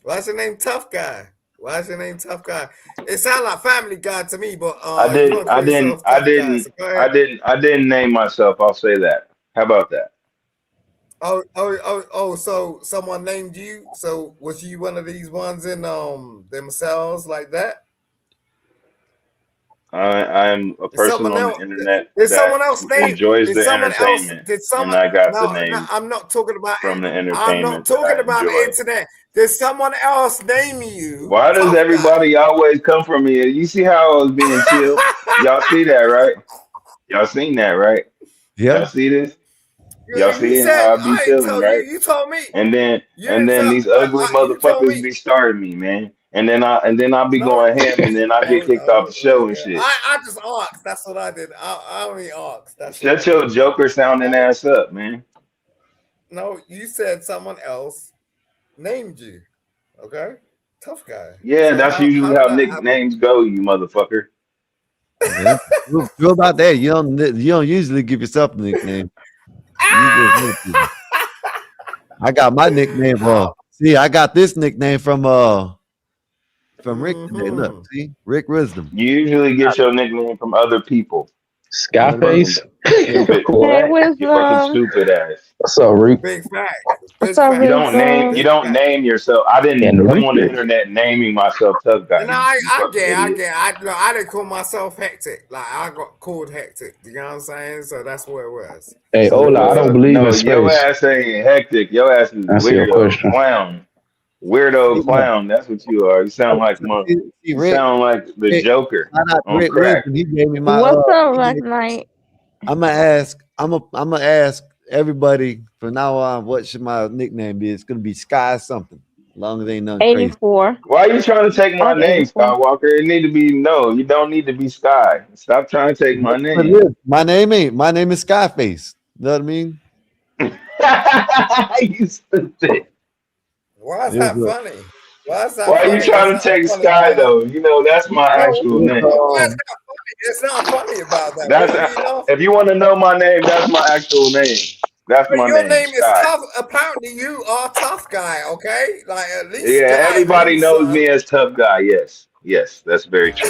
Why's your name tough guy? Why's your name tough guy? It sounds like Family Guy to me, but
I
you want
didn't.
to call
I didn't.
yourself
I
tough guy?
didn't.
So go ahead.
I didn't name myself. I'll say that. How about that?
Oh! So someone named you. So was you one of these ones in themselves like that?
I'm a
Did
person
someone
on the
else?
internet
Did
that
someone else name?
enjoys
Did
the
someone else?
entertainment,
Did
and
someone?
I got the
No, no.
name
I'm not talking about.
from the
I'm not
entertainment that
talking
I
about the
enjoy.
internet. Did someone else name you
Why does
tough guy?
everybody always come for me? You see how I was being chill? Y'all see that, right? Y'all seen that, right? Y'all
Yeah.
see this? Y'all
You
see
said
how I be
I didn't
chilling,
tell you.
right?
You told me.
And then
You didn't tell.
these ugly
You told
motherfuckers
me.
be starting me, man. And then I'll be
No,
going ham, and then I get
no,
kicked off
no.
the show and shit.
I just asked. That's what I did. I only asked. That's
Shut
all.
your Joker sounding ass up, man.
No, you said someone else named you. Okay, tough guy.
Yeah,
So
that's
how
usually
did
how
that happen?
nicknames go, you motherfucker.
Yeah. True about that. You don't usually give yourself a nickname. You just know people. I got my nickname. See, I got this nickname from Rick today. Look,
Mm-hmm.
see, Rick Wisdom.
You usually get your nickname from other people.
You know what I mean?
Skyface.
Yeah.
Hey,
What?
You fucking
wisdom.
stupid ass.
What's up, Rick?
Big facts.
What's
Big
up,
facts.
You
wisdom?
Big
don't
facts.
name yourself. I didn't come on the
Enrique.
internet naming myself Tough Guy.
And
You
I
fucking
get, I
idiot.
get. I didn't call myself hectic. Like I got called hectic. You know what I'm saying? So that's what it was.
Hey,
So
Ola, I don't believe in
No, your
space.
ass ain't hectic. Your ass is
Answer your
weirdo,
question.
clown, weirdo
see,
clown. That's what you are.
see,
You
Rick,
sound like the
Rick,
Joker
shout out to
on
Rick
crack.
Wisdom. He gave me my
What's up,
he
Black
gave-
Knight?
I'm gonna ask. I'm gonna ask everybody from now on what should my nickname be. It's gonna be Sky something. As long as it ain't nothing crazy.
84.
Why are you trying to take
I
my
like
name,
84.
Skywalker? It need to be no. You don't need to be Sky. Stop trying to take my
That's what it
name.
is. My name ain't. My name is Skyface. You know what I mean?
You stupid.
Why is
It
that
was,
funny? Why is that
Why are you
funny? There's
trying to
nothing
take
funny
Sky
about that.
though? You know that's my
No,
actual name.
why is that funny? It's not funny about that.
That's
What are you laughing?
if you want to know my name, that's my actual name. That's
But
my
your
name,
name is
Sky.
tough. Apparently, you are tough guy. Okay, like at least
Yeah,
Sky
everybody
means
knows
something.
me as Tough Guy. Yes, yes, that's very true.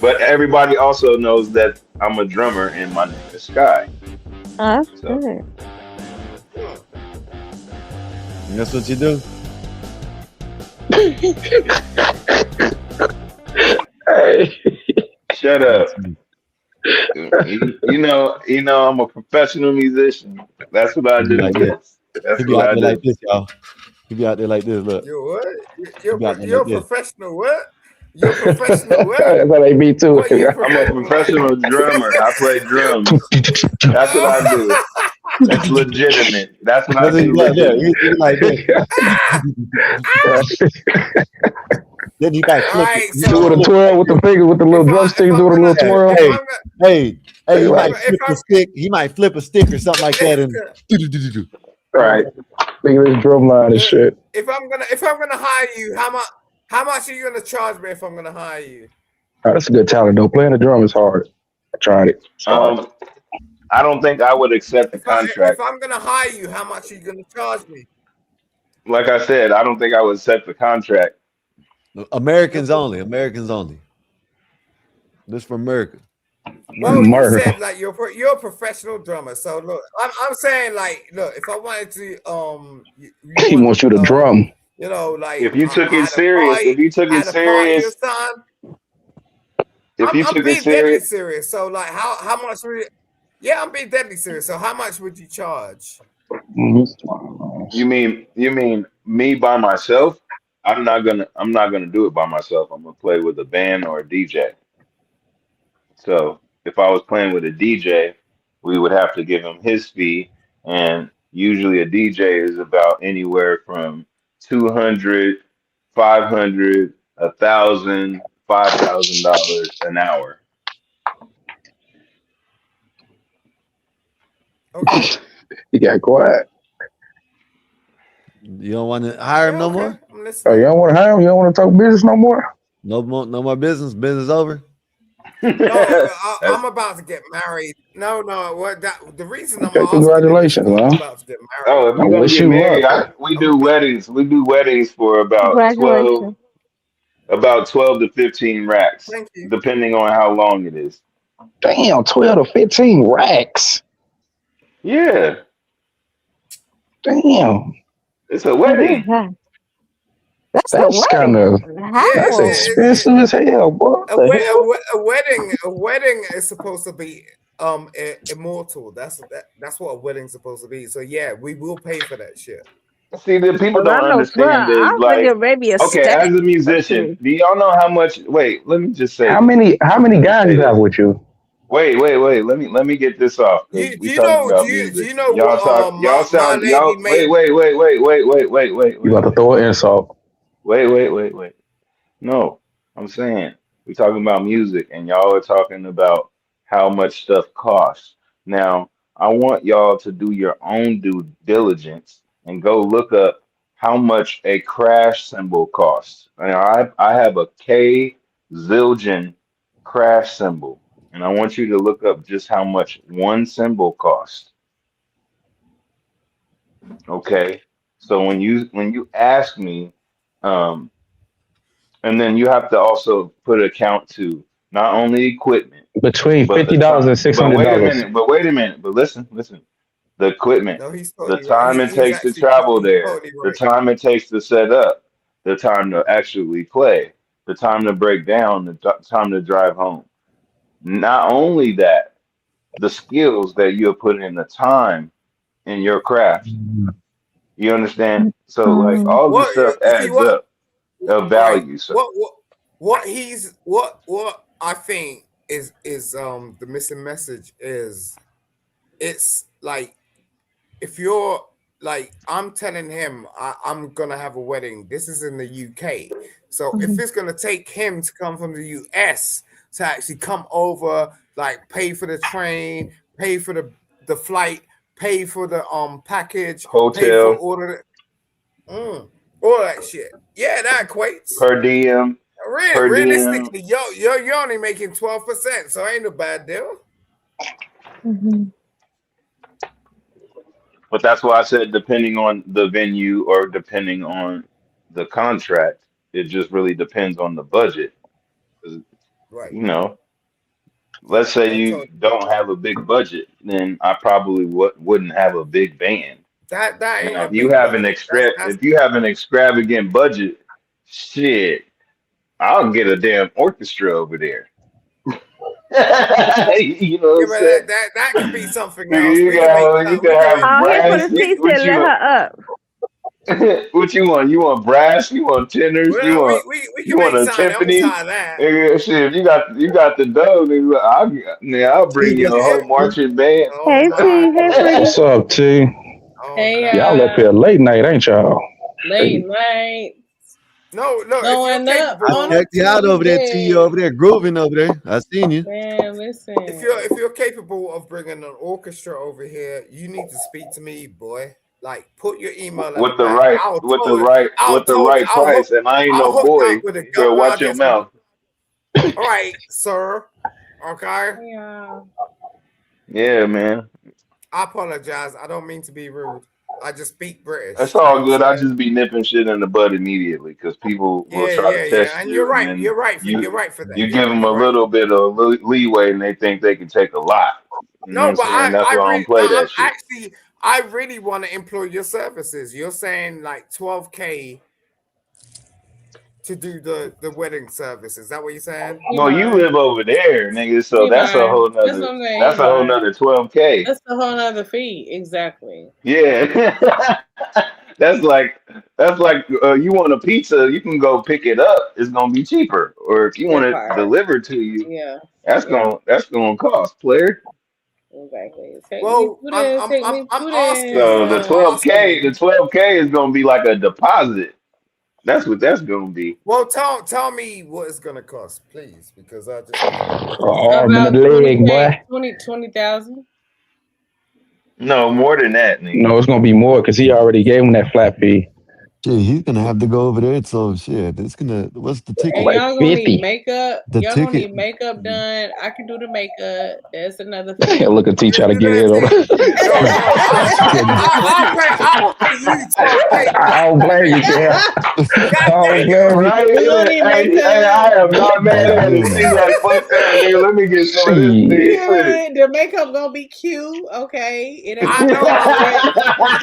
But everybody also knows that I'm a drummer and my name is Sky.
Oh, that's
So
good.
that's what you do.
Hey.
shut up. You know, I'm a professional musician. That's what I
He be
do
like this.
best. That's
He be
what
out
I
there like
do.
this, y'all. He be out there like this. Look,
You what?
he be out there
You're
like
a
this.
professional what? You're a professional what?
That's how they be too.
What are you
I'm a
professional at?
professional drummer. I play drums. That's what I do. That's legitimate. That's what I
That's what he
do
does. Yeah,
legitimate.
he like this. Then he might
All
flip it.
right,
He
Do
might
it a
so
flip
twirl
like
with
this.
the finger, with the little
if
drumstick,
I'm
do it a little
gonna
Yeah.
twirl.
if
Hey,
I'm gonna
hey,
if
he
I'm
might
Right.
gonna if
flip a
I'm
stick. He might flip a stick or something like that, and
Right. Figure this drum line and shit.
If I'm gonna hire you, how much are you gonna charge me if I'm gonna hire you?
Oh, that's a good talent though. Playing the drum is hard. I tried it. It's hard.
I don't think I would accept the
If
contract.
I'm gonna hire you, how much are you gonna charge me?
Like I said, I don't think I would accept the contract.
Americans only. Americans only. This for America.
Well, you said like you're a professional drummer, so look, I'm saying like, look, if I wanted to,
He wants you to drum.
You know, like
If you took
I
it
had a
serious,
party-
if you took
I
it
had a party or
serious,
something.
if you
I'm
took
being
it
deadly
serious,
serious. So like, how much would you? Yeah, I'm being deadly serious. So how much would you charge?
you mean me by myself? I'm not gonna do it by myself. I'm gonna play with a band or a DJ. So if I was playing with a DJ, we would have to give him his fee, and usually a DJ is about anywhere from 200, 500, 1,000, $5,000 an hour.
Okay.
He got quiet.
You don't want to hire him no more?
Oh, you don't want to hire him? You don't want to talk business no more?
No more business. Business over.
I'm about to get married. No, the reason I'm
Okay,
asking
congratulations,
is
man.
I'm about to get married.
Oh, if
I
you're gonna
wish
get
you
married,
luck.
we do weddings. We do weddings for
Congratulations.
about 12 to 15 racks,
Thank you.
depending on how long it is.
Damn, 12 to 15 racks.
Yeah,
Damn.
it's a wedding.
That's kind of that's expensive as hell, boy.
A,
What the
we-
hell?
a wedding is supposed to be immortal. That's what a wedding's supposed to be. So yeah, we will pay for that shit.
See, the people
Well, I
don't
know,
understand
I
is
was
like,
thinking maybe a
okay,
step
as a
or
musician,
two.
do y'all know how much? Wait, let me just say
How
this.
many
Let me
guys
say
you have
this.
with you?
Wait. Let me get this off because we talking about
Do
music.
you know
Y'all
what
talk. Y'all
my
sound.
lady
Y'all
made?
You about to throw an insult.
Wait. No, I'm saying we talking about music, and y'all are talking about how much stuff costs. Now, I want y'all to do your own due diligence and go look up how much a crash cymbal costs. And I have a K Zildjian crash cymbal, and I want you to look up just how much one cymbal costs. Okay, so when you ask me, um, and then you have to also put account to not only equipment,
Between
but the
$50
time.
and
But wait a
$600.
minute. But wait a minute. But listen. The equipment,
No, he's
the
totally right.
time it
He's
takes to
actually
travel
he's
there,
totally
the
right.
time it takes to set up, the time to actually play, the time to break down, the time to drive home. Not only that, the skills that you have put in the time in your craft. You understand? So like
Mm.
all
Well,
this stuff
you see
adds
what?
up of
Right.
value. So
What I think is the missing message is it's like if you're like I'm telling him I'm gonna have a wedding. This is in the UK, so if it's gonna take him to come from the US to actually come over, like pay for the train, pay for the flight, pay for the package, pay for
hotel,
all that shit. Yeah, that equates.
per diem, per diem.
Realistically, you're only making 12%, so ain't no bad deal.
Mm-hmm.
But that's why I said depending on the venue or depending on the contract, it just really depends on the budget. 'Cause,
Right.
you know, let's say you don't have a big budget, then I probably wouldn't have a big band.
That ain't
Now,
a big budget. That's
if you have an extravagant budget, shit, I'll get a damn orchestra over there. You know what
yeah,
I'm
but
saying?
that could be something else.
You
We can make
can
we can make
have
Oh, he put
brass.
a T
What
said,
you
let
want?
her up.
What you want? You want brass? You want tenors?
well, we
You
can
want
make
a
something else
timpani?
out of that.
Shit, if you got the dough, then I'll bring you a whole marching band.
Oh
Hey,
my
T. Hey, pretty.
What's up, T?
Hey,
Y'all up here late night, ain't y'all?
late night.
No,
Going up
I
on a
checked you out over there, T. You
Tuesday.
over there grooving over there. I seen you.
Man, listen.
if you're capable of bringing an orchestra over here, you need to speak to me, boy. Like, put your email at the
with the
back.
right with the right with the right price, and I ain't no
I'll hook
boy.
up with a
Girl,
governor. I'll
watch your
get some.
mouth.
All right, sir. Okay.
Yeah.
Yeah, man.
I apologize. I don't mean to be rude. I just speak
That's
British. You
all good. I
understand?
just be nipping shit in the bud immediately because people will
Yeah,
try to
yeah, yeah.
test
And you're
you, and
right.
then
You're right. You're
you
right for that.
you
Yeah,
give them a
you're right.
little bit of leeway, and they think they can take a lot. You know what
No,
I'm
but
saying? That's why I don't play
I'm
that shit.
actually, I really want to employ your services. You're saying like 12K to do the wedding service. Is that what you're saying?
He
Well, you
lying.
live over there, nigga, so
He
that's a
lying.
whole
That's
nother
what I'm saying. He
that's a whole
lying.
nother 12K.
That's a whole nother fee. Exactly.
Yeah. That's like you want a pizza, you can go pick it up. It's gonna be cheaper. Or if you want
That
it
part.
delivered to you,
Yeah.
that's
Yeah.
gonna cost, player.
Exactly. Take me
Well,
through there. Take me
I'm
through
asking
there.
you.
So the
I'm
12K,
asking
the
you.
12K is gonna be like a deposit. That's what that's gonna be.
Well, tell me what it's gonna cost, please, because I just need a budget.
Arm and a
About
leg,
20K,
boy.
20,000.
No, more than that, nigga.
No, it's gonna be more because he already gave him that flat fee.
Shit, he's gonna have to go over there. So shit, it's gonna. What's the
And
ticket?
Like
y'all gonna need
50.
makeup.
The
Y'all gonna
ticket.
need makeup done. I can do the makeup. That's another fee.
Look at T try to
Do
get
that
in on
too.
it.
I'll pay you 12K.
I don't blame you, Cam. I don't blame you.
We gonna need
I
makeup.
am not mad
That's
at it.
good.
She's like, fuck that, nigga. Let me get some of this
Shit.
nigga with it.
The makeup gonna be cute, okay? It ain't
I
gonna
know,
be
but
drag.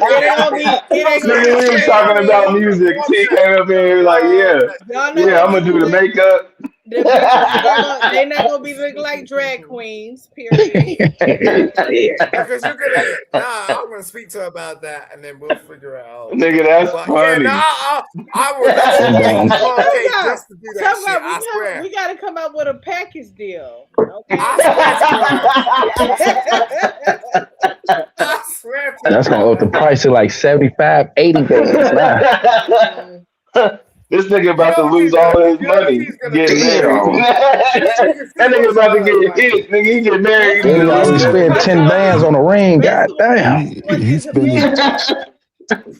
It ain't gonna be. It ain't gonna
Nigga,
be
we was
drag
talking about
queen.
music. T came up in here like,
Y'all not
yeah, I'm
gonna
gonna
be
do the
look.
makeup.
The bitches they not gonna be looking like drag queens. Period.
because you're gonna. I'm gonna speak to her about that, and then we'll figure it out.
Nigga, that's
But yeah,
funny.
I will literally pay
Damn.
12K just to do that
Talk
shit.
about
I swear.
we gotta come up with a package deal. Okay.
I swear to
That's gonna up the
God.
price to like 75, 80 bands. Nah.
This nigga
You
about to
know
lose
he's gonna.
all his
You know
money
he's gonna
getting
do.
married.
Damn.
That nigga about to get hit. Nigga, he get married, he
Then he already
lose his
spent 10 bands on a ring. God damn.
He's spending.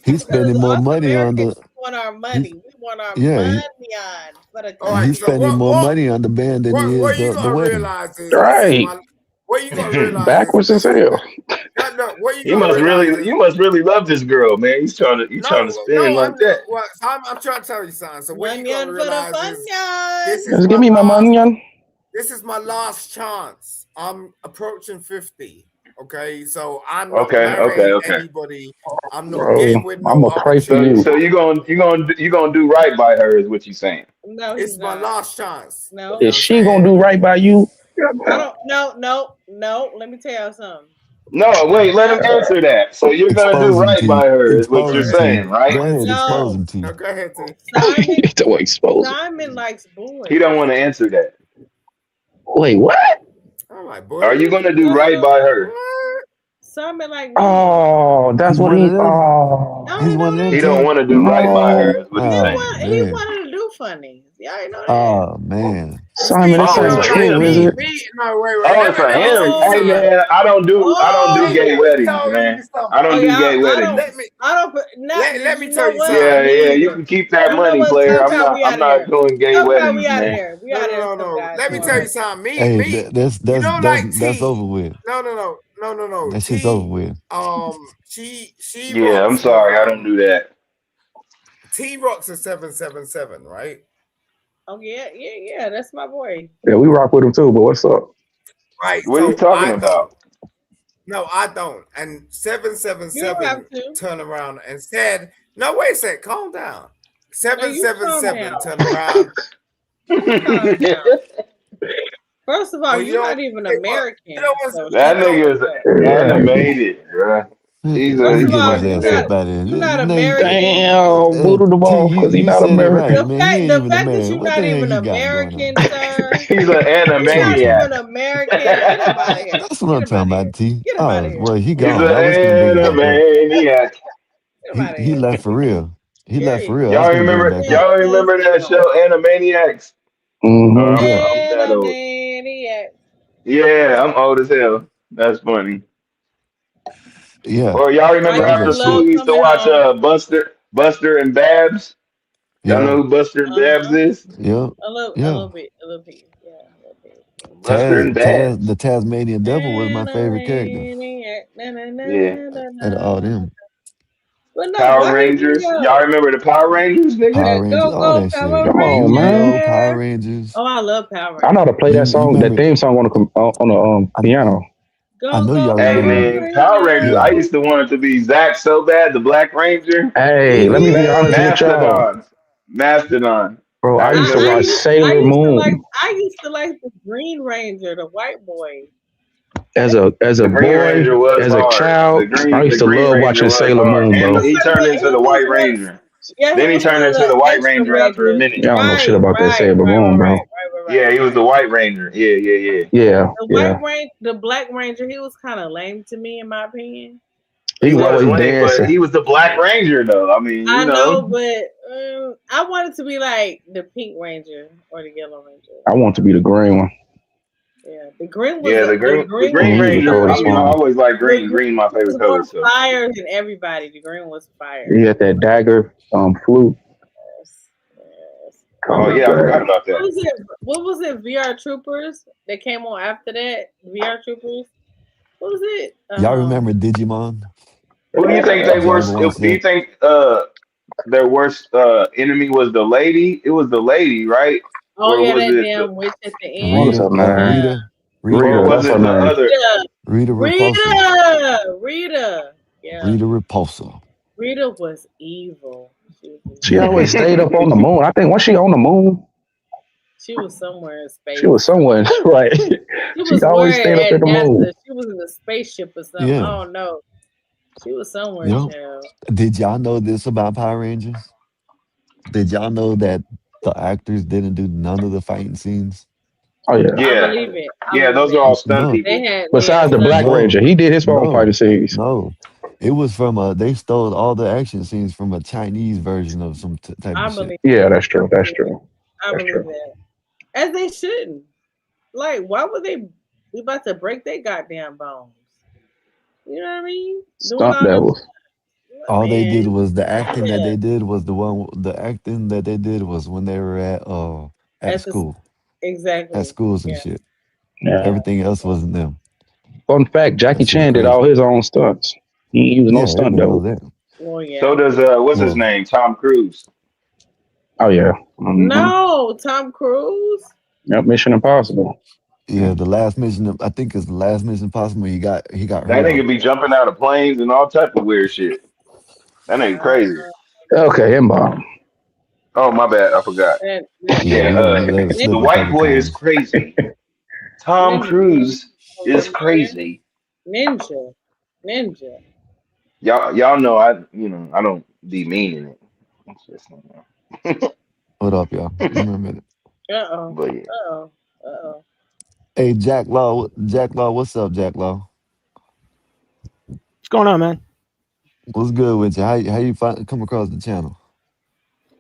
He's spending more money on the.
We want our
He,
money. We want our
yeah,
money on for the
All right.
he's
So
country.
spending more money on the band than he is
what you
the
gonna
wedding.
realize is this is
Right.
my. What you gonna realize is
Backwards as hell.
no. What you
You
gonna realize is
you must really love this girl, man. You trying to spend
no.
like that.
I'm trying to tell you something. So what you gonna
Onion for the
realize is this
fun.
is
Just give
my
me my
last.
money, young.
This is my last chance. I'm approaching 50. Okay, so I'm not marrying
Okay.
anybody. I'm not
Bro,
getting with
I'm
no
gonna
other
pray for
chick.
you.
So you gonna do right by her is what you saying.
No,
It's
he's
my
not.
last chance.
No.
You know
Is
what I'm
she
saying?
gonna do right by you?
I don't. No. Let me tell y'all something.
No, wait, let him answer that. So you're gonna do
Expose him,
right
T.
by her is what you're
Expose him, T.
saying, right?
Go ahead, expose
No.
him, T.
No, go ahead, T.
Simon.
To expose it.
Simon likes
He
boys.
don't want to answer that.
Wait, what?
I'm like,
Are you
boy,
gonna do right by her?
what?
Simon like men.
Oh, that's
He's
what
one of
he.
them.
Y'all
Oh,
He's
ain't know
one of them,
He
that?
don't
T.
want to do right by
no.
her is what he's saying.
He
Man.
wanted to do funny. Y'all ain't know that.
Oh man.
Simon, this
Oh,
ain't
it's a
true,
him.
is it?
No, wait.
Oh, it's a
Let me tell
him.
you
Hey
something.
Oh.
man, I don't do gay
Oh.
Let me
weddings,
tell
man.
you something.
I don't
Oh
do
yeah.
gay
I don't.
weddings.
Let me
I don't. Not.
let me
You
tell
know
you
what?
Yeah,
something.
Me
yeah, you
either.
can keep that
You know
money,
what?
player.
Tough guy, we
I'm
out of
not
here.
doing gay
Tough guy, we
weddings,
out of
man.
here. We out of here. Tough
No.
guy.
Let
Come
me
on.
tell you something.
Hey,
Me. You know, like
that's over
T.
with.
No.
That shit's over
T.
with.
She
Yeah, I'm
rocks
sorry, I don't do that.
T rocks a 777, right?
Oh yeah. That's my boy.
Yeah, we rock with him too. But what's up?
Right.
What are you
So
talking
I don't.
about?
No, I don't. And
You don't have
777
to.
turned around and said, "No, wait a sec, calm down."
No, you calm
777
down.
turned around.
You calm down. First of all,
Well, you
you're
know,
not even
hey, well, you
American,
know what's
so
That
shut the
nigga
fuck
is
up.
Yeah.
animated, bro.
First
He
of
He's
get
all,
his
funny as
ass
hell.
up out of
you're
here.
not
Name,
American.
Damn, booted the
T,
ball because he
you
not
said it right,
American.
man. He ain't
The
even
fact that
American.
you're
What the
not
hell
even
he got going on?
American, sir.
He's an
You're not even
animaniac.
American. Get up out of here.
That's what
Get
I'm
up out of
talking
here.
about, T.
Get up out of
Oh,
here.
well, he
He's
Get
an
gone. I was gonna bring him back up.
animaniac.
him out of
He
here.
left for real. He left for
Period.
real. I was gonna bring him back up.
Y'all remember that show Animaniacs?
Mm-hmm.
Yeah.
I'm that old.
Animaniac.
Yeah, I'm old as hell. That's funny.
Yeah,
Or y'all
I
remember
that was
used
a
after
to
school
love
shit.
we used to
coming
watch
home.
Buster and Babs? Y'all
Yeah,
know who Buster and Babs
Uh-huh.
is?
yeah,
A
yeah.
little bit, a little bit. Yeah, a little bit.
Buster and
The
Babs.
Tasmanian Devil was my favorite character
Yeah.
out of all them.
But no,
Power
why he
Rangers. Y'all
video?
remember the Power Rangers, nigga?
Power
Yeah,
Rangers,
go
all
go
that shit.
Power
Come on, man.
Yu-Gi-Oh, Power
Ranger.
Rangers.
Oh, I love Power
I know how to
Rangers.
play that
You
song, that
remember?
theme song on the
I,
piano.
I
Go
know
go
y'all
Hey
remember.
Power
man, Power Rangers.
Rangers.
I
Yeah,
used to want it to be Zack so bad, the Black Ranger.
Hey, let
yeah.
me be honest with y'all,
Mastodon. Mastodon.
bro.
I
I used to
remember.
watch Sailor Moon
I used to like the Green Ranger, the white boy.
as a
The Green
boy,
Ranger was
as a
hard.
child. I
The
used to
Green
love
Ranger
watching
was
Sailor
hard.
Moon,
He
And
bro.
was
he
such
turned
a
into the White Ranger.
yeah, he
Then he
was
turned
one of
into
the
the White
extra
Ranger after a
rangers.
minute.
Y'all don't know shit about that Sailor Moon, bro.
Yeah, he was the White Ranger. Yeah, yeah, yeah.
Yeah,
The
yeah.
the Black Ranger, he was kind of lame to me, in my opinion.
He
He
was
was
always
winning, but
dancing.
he was the Black Ranger though. I mean, you
I
know.
know, but I wanted to be like the Pink Ranger or the Yellow Ranger.
I want to be the green one.
Yeah, the green was
Yeah,
the
the
green
Green
was
He was the
Ranger. I
coldest
mean, I
one.
always like
the
green.
green
Green, my favorite
was
color.
more
So.
fire than everybody. The green was fire.
He had that dagger flute.
Yes, yes.
Oh
Oh
my
yeah, I forgot
god.
about
What
that.
was it? What was it? VR Troopers that came on after that. VR Troopers. What was it?
Y'all remember Digimon?
Who do you think they
Did y'all
were?
ever watch
Do you
that?
think their worst enemy was the lady? It was the lady, right?
Oh
Or
yeah,
was
that
it the,
damn witch at the
What's
end.
Rita,
her name?
Yeah,
Rita,
or
Rita.
was
That's her
it the
name.
other?
Rita Repulsa,
Rita. Yeah,
Rita Repulsa.
Rita was evil. She was
She
evil.
always stayed up on the moon. I think once she on the moon,
She was somewhere in
she was
space.
somewhere, right?
She
She
was
always
where
stayed up in
at
the moon.
NASA. She was in a spaceship or something. I
Yeah,
don't know. She was somewhere,
yep.
child.
Did y'all know this about Power Rangers? Did y'all know that the actors didn't do none of the fighting scenes?
Oh yeah.
I
Yeah,
believe it. I
yeah,
believe
those are
it.
all stunt
No,
They
people.
had
Besides the Black
stunt.
Ranger,
no,
he did his own
no,
fighting scenes.
no. It was from a. They stole all the action scenes from a Chinese version of some type
I
of shit.
believe
Yeah,
it.
that's
I
true. That's
believe it.
true.
I
That's
believe
true.
that. As they shouldn't. Like, why would they be about to break their goddamn bones? You know what I mean? Doing
Stunt
all them,
devils.
All they did
man.
was the acting that
Yeah.
they did was the acting that they did was when they were at
At the
school, at
exactly.
schools and
Yeah.
shit.
Yeah.
Yeah.
Everything else wasn't them.
Fun fact:
That
Jackie
shit
Chan did
crazy.
all his own stunts. He ain't using no
Yeah,
stunt
everybody knows
double.
that.
Well,
So
yeah.
does what's his
Well,
name? Tom Cruise.
Oh yeah. Mm-hmm.
No, Tom Cruise.
Yep. Mission Impossible.
yeah, the last mission. I think it's the last mission possible. He got
That
hurt on
nigga
it.
be jumping out of planes and all type of weird shit. That nigga crazy.
Okay, M-bomb.
Oh my bad, I forgot.
That
Yeah,
Yeah,
we let it
the
slip a
white
couple
boy is
times.
crazy. Tom
ninja,
Cruise is crazy.
ninja, ninja.
Y'all know I don't be meaning it. It's just,
What up, y'all? Give me a minute.
Uh oh.
but yeah.
Uh oh. Uh oh.
Hey, Jack Law, what's up, Jack Law?
What's going on, man?
What's good with you? How you come across the channel?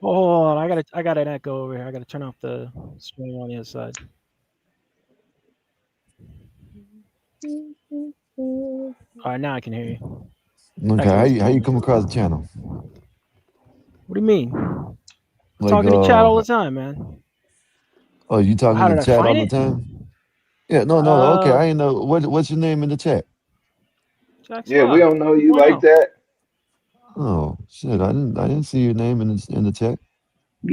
Oh, hold on. I got an echo over here. I gotta turn off the stream on the other side. All right, now I can hear you.
Okay,
Echo was
how you
killing me.
come across the channel?
What do you mean? I'm
Like
talking to chat all the time, man.
oh, you
Well,
talking
how
to
did I
chat all
find
the
it?
time? Yeah, no, okay. I ain't know what's your name in the chat.
Jack's
Yeah, we
Law
don't know you like
2.0.
that.
Oh shit, I didn't see your name in the chat.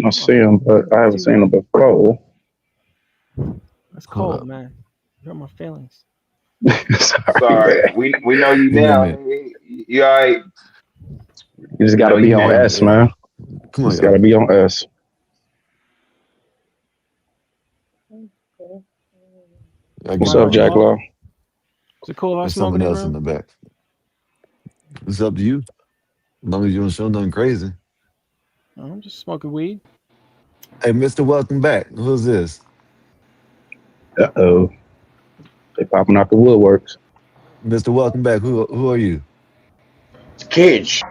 I see him, but I haven't
Too
seen him before.
That's
Hold
cold,
up,
man. You hurt my feelings.
Sorry,
Sorry,
man.
we know you
give me a
now.
minute.
Nigga. You all right?
You just
We
got to
know
be
you
Hold
on
now.
on,
S,
yeah.
man.
Come
You
on,
just got
y'all.
to be on S.
Y'all give
What's
Mind
me
if
up,
I
one
Jack
smoke?
minute.
Law?
Is it cool if I
There's
smoke in
someone
this
else in
room?
the back. It's up to you. As long as you don't show nothing crazy.
I'm just smoking weed.
Hey, Mister, welcome back. Who's this?
Uh-oh. They popping out the woodworks.
Mister, welcome back. Who are you?
Cage.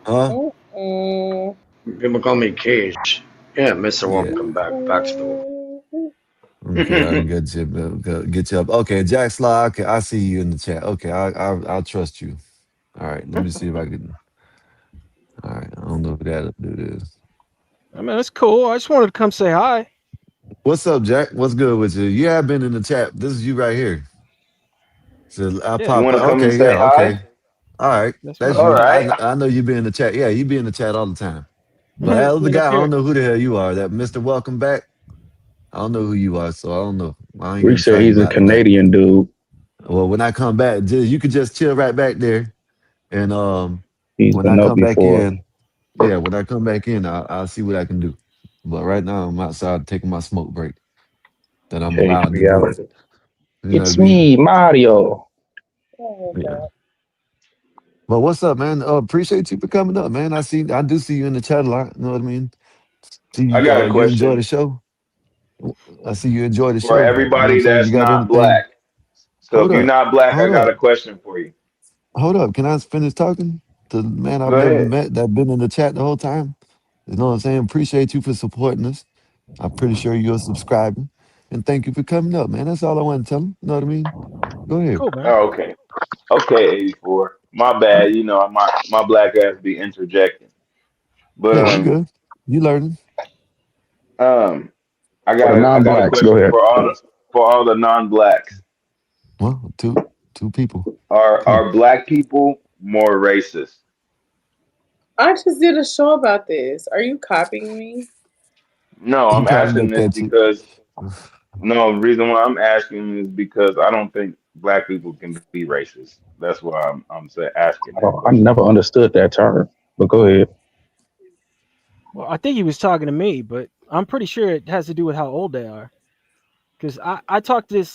Huh?
Mm-mm.
People call me Cage. Yeah, Mr.
Yeah.
Welcome back to the
Okay, I can get you up. Okay, Jack Slaw. Okay, I see you in the chat. Okay, I'll trust you. All right, let me see if I can. All right, I don't know if that'll do this.
I mean, that's cool. I just wanted to come say hi.
What's up, Jack? What's good with you? You have been in the chat. This is you right here. So I
Yeah,
You
pop
want to
up.
come and
Okay,
say
yeah, okay.
hi?
All right,
that's
that's
right.
All
you.
right.
I know you be in the chat. Yeah, you be in the chat all the time. But that other
Man, up
guy, I don't
here.
know who the hell you are. That Mister Welcome Back. I don't know who you are, so I don't know. I ain't
Rick
gonna
said
try
he's
you
a
out today.
Canadian dude.
Well, when I come back, you could just chill right back there, and
He's
when I
been up
come back
before.
in, yeah, when I come back in, I'll see what I can do. But right now, I'm outside taking my smoke break that I'm
Cage
allowed to do.
reality.
You know what I
It's
mean?
me, Mario.
Yeah. But what's up, man? Appreciate you for coming up, man. I do see you in the chat a lot. You know what I mean? See
I
you,
got a
you enjoy
question
the show. I see you enjoy the
for
show. You know what I'm
everybody
saying? You
that's
got
not
anything?
black. So
Hold
if you're
up,
not black, I
hold
got a
up,
question for you.
hold up. Can I finish talking? The man I've
Go
never
ahead.
met that been in the chat the whole time. You know what I'm saying? Appreciate you for supporting us. I'm pretty sure you're subscribing. And thank you for coming up, man. That's all I want to tell him. You know what I mean? Go ahead.
Cool, man.
Oh, okay. Okay, 84. My bad. You know, my black ass be interjecting. But
Yeah, you good. You learning.
um
For the
I got a
non-blacks, go
question
ahead.
for all the non-blacks.
Well, two people. Cool.
Are black people more racist?
I just did a show about this. Are you copying me?
No,
He
I'm
probably
asking
looked
this
at you.
because no, the reason why I'm asking is because I don't think black people can be racist. That's why asking that
I
question.
never understood that term, but go ahead.
Well, I think he was talking to me, but I'm pretty sure it has to do with how old they are. Because I talked to this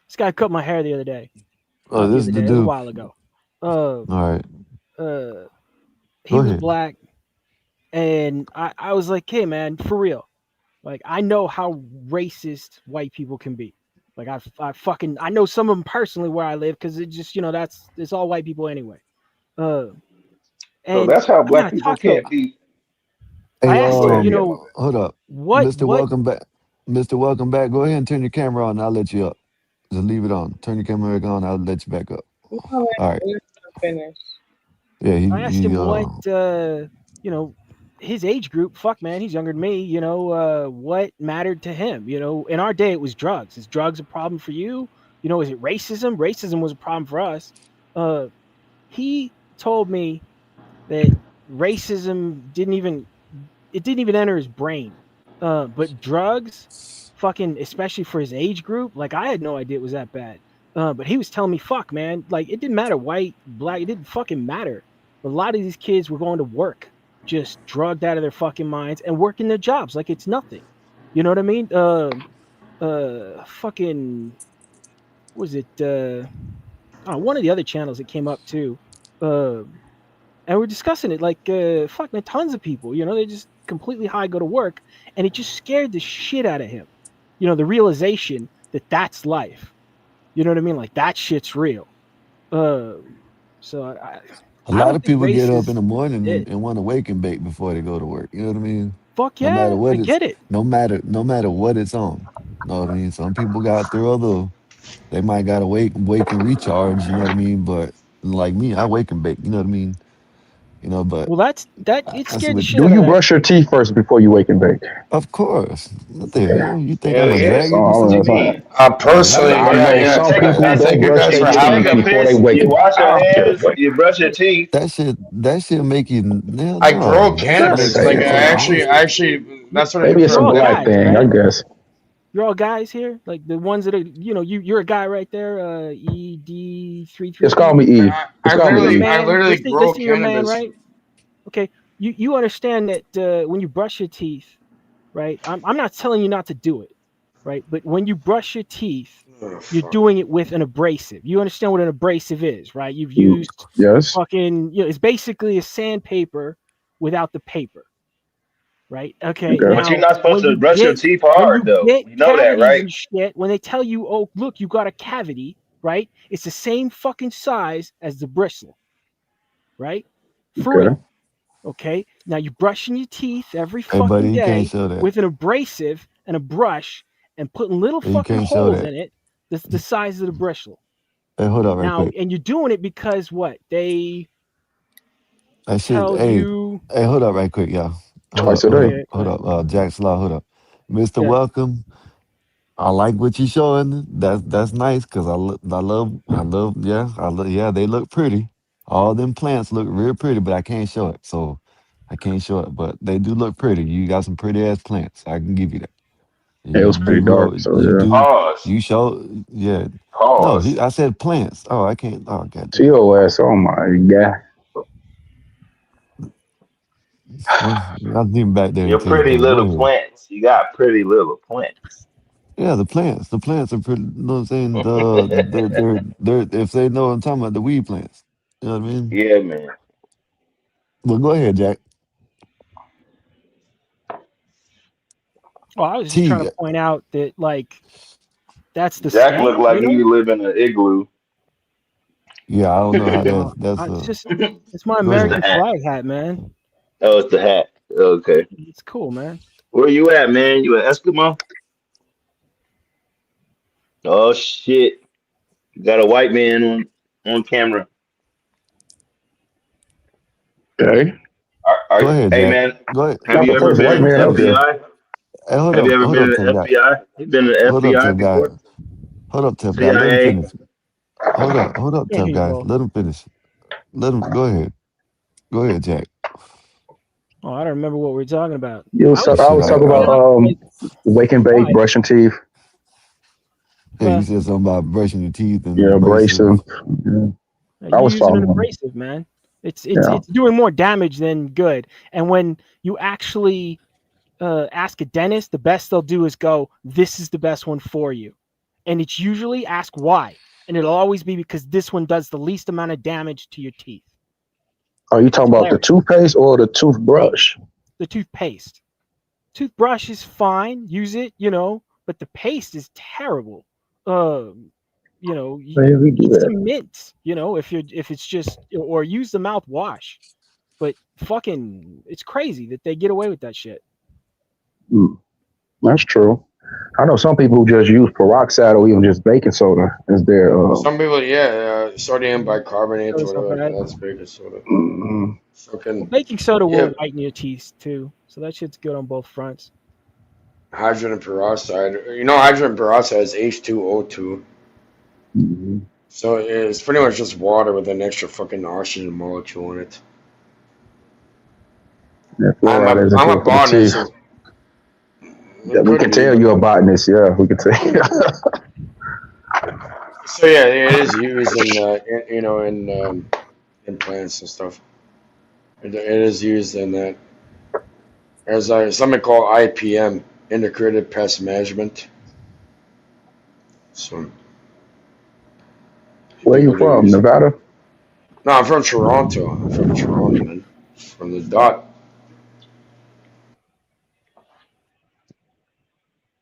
this guy cut my hair the other day.
Oh,
Not the
this
other
is the
day, it was a
dude.
while ago. Uh,
All right.
uh,
Go
he was
ahead.
black, and I was like, hey man, for real, like I know how racist white people can be. Like I know some of them personally where I live because it just it's all white people anyway. Uh,
So
and
that's how
I kind
black
of
people
talked to him.
can't be.
I
Hey,
asked
Go
him,
ahead, Kevin.
hold up.
what
Mr.
what
Welcome Back. Mr. Welcome Back. Go ahead and turn your camera on and I'll let you up. Just leave it on. Turn your camera back on, I'll let you back up.
No,
All right.
let me finish.
Yeah,
I asked him what
he
you know his age group. Fuck man, he's younger than me. What mattered to him? In our day it was drugs. Is drugs a problem for you? Is it racism? Racism was a problem for us. Uh, he told me that racism didn't even enter his brain. But drugs, fucking, especially for his age group, like I had no idea it was that bad. But he was telling me, fuck, man, like it didn't matter white, black, it didn't fucking matter. A lot of these kids were going to work, just drugged out of their fucking minds and working their jobs like it's nothing. You know what I mean? Fucking, what was it? One of the other channels that came up too. Uh, and we're discussing it like fuck man, tons of people, they just completely high go to work, and it just scared the shit out of him. The realization that that's life. You know what I mean? Like that shit's real. uh so
a
I
lot
don't
of
think
people get up in
racist
the morning
is.
and want to wake and bake before they go to work. You know what I mean?
Fuck
No matter
yeah, I
what it's
get it.
no matter what it's on. You know what I mean? Some people got their other they might gotta wake and recharge, you know what I mean? But like me, I wake and bake, you know what I mean? But
Well, it
I see
scared the
what
shit
Do
out of
you
that.
brush your teeth first before you wake and bake?
of course. What the
Okay.
hell? You think
Hell
I'm a
yeah.
That's
dragon or
all
What you
I'm
something?
saying.
mean?
Personally,
I
when
know
I
some
take
people
I
don't
take you
brush
guys
their
for
You take
teeth
a
having
before they
piss,
wake
you
up.
wash your
Okay,
hands,
okay.
you brush your teeth.
That shit make you hell
I grow
no. That shit
Just
make
cannabis.
you
Like
saying,
feel so
man.
nasty.
You-
that's what I
Maybe
do
it's
for
you're
a
a
all
black
living.
guys,
thing, I
right?
guess.
You're all guys here, like the ones that are, you're a guy right there,
Just
ED333.
call me E. Just call
You're a
me E.
I
man.
literally grow
Listen, you're a man,
cannabis.
right? Okay. You understand that when you brush your teeth, right? I'm not telling you not to do it, right? But when you brush your teeth,
Oh,
you're
fuck.
doing it with an abrasive. You understand what an abrasive is, right? You've
Mm,
used
yes.
fucking, it's basically a sandpaper without the paper, right? Okay.
Okay.
But you're
Now,
not supposed to brush your teeth hard though. You know that,
cavities
right?
and shit, when they tell you, oh, look, you got a cavity, right? It's the same fucking size as the bristle, right? For
Okay.
real. Okay. Now you're brushing your teeth every
Hey buddy,
fucking
you can't
day
show that.
with an abrasive and a brush and putting little
Hey, you
fucking
can't show
holes
that.
in it that's the size of the bristle.
Hey, hold up right
Now,
quick.
and you're doing it because what? They
I should.
tell
Hey,
you.
hey, hold up right quick, y'all.
Twice a
Go
day.
ahead. Go
Hold
ahead.
up. Jack Slaw, hold up. Mr.
Yeah.
Welcome. I like what you showing. That's nice because yeah, they look pretty. All them plants look real pretty, but I can't show it. So I can't show it, but they do look pretty. You got some pretty ass plants. I can give you that.
It
You
was
do
pretty
go.
dark, so
You
yeah.
do.
Pause.
You show. Yeah. No,
Pause.
I said plants. Oh, I can't. Oh, goddamn.
TOS, oh my god.
Well, I'll leave him back there
Your
until he's
pretty
done. Go
little
ahead.
plants. You got pretty little plants.
Yeah, the plants. The plants are pretty. You know what I'm saying? They're. If they know what I'm talking about, the weed plants. You know what I mean?
Yeah, man.
Well, go ahead, Jack.
Well, I was just trying
T.
to point out that like that's the
Jack
standard,
looked like
you know.
he live in an igloo.
Yeah, I don't know how that's
It's just it's my
Go
It's the
ahead.
American
hat.
flag hat, man.
Oh, it's the hat. Okay.
It's cool, man.
Where you at, man? You an Eskimo? Oh shit. Got a white man on camera.
Okay.
Go ahead,
Hey
Jack.
man,
Go ahead.
have
Not
you
the
ever
first
been
white
in the
man up here.
FBI?
Hey,
Have you ever
hold
been
up,
in
tough
the
guy.
FBI? You been in the
Hold up,
FBI
tough guy.
before?
Hold up, tough guy. Let him
CIA?
finish. Hold up,
There
tough
you
guy.
go.
Let him finish. Let him. Go ahead. Go ahead, Jack.
Oh, I don't remember what we were talking about.
Oh
I
shit.
was talking
Point
about
out like
wake and bake,
why.
brushing teeth,
Yeah, you
Well,
said something about brushing your teeth and
yeah,
abrasive.
abrasive. Yeah. I
you
was
using an
following him.
abrasive, man. It's
Yeah.
doing more damage than good. And when you actually ask a dentist, the best they'll do is go, "This is the best one for you," and it's usually ask why, and it'll always be because this one does the least amount of damage to your teeth.
Are you
It's
talking about the
hilarious.
toothpaste or the toothbrush?
The toothpaste. Toothbrush is fine, use it, you know, but the paste is terrible. You know,
Where we do
eat
that?
some mint, you know, if it's just or use the mouthwash. But fucking, it's crazy that they get away with that shit.
Hmm, that's true. I know some people who just use peroxide or even just baking soda as their.
Some people, yeah, sodium bicarbonate or
Soda's not
whatever like
bad.
that. That's baking soda.
Mm,
Well,
Fucking
baking soda
yeah,
will whiten your teeth too, so that shit's good on both fronts.
hydrogen peroxide. You know, hydrogen peroxide is H2O2.
mm,
So it's pretty much just water with an extra fucking oxygen molecule in it.
yeah,
I'm
fluoride
a
isn't
I'm
good
a
for the teeth.
botanist. So
Yeah,
it
we
could
can
be,
tell
but
you're a botanist. Yeah, we can tell.
so yeah, it is used you know in plants and stuff. It is used in that. There's something called IPM, integrated pest management. So
Where you
people do
from?
use it.
Nevada?
No, I'm from Toronto. I'm from Toronto, man. From the dot.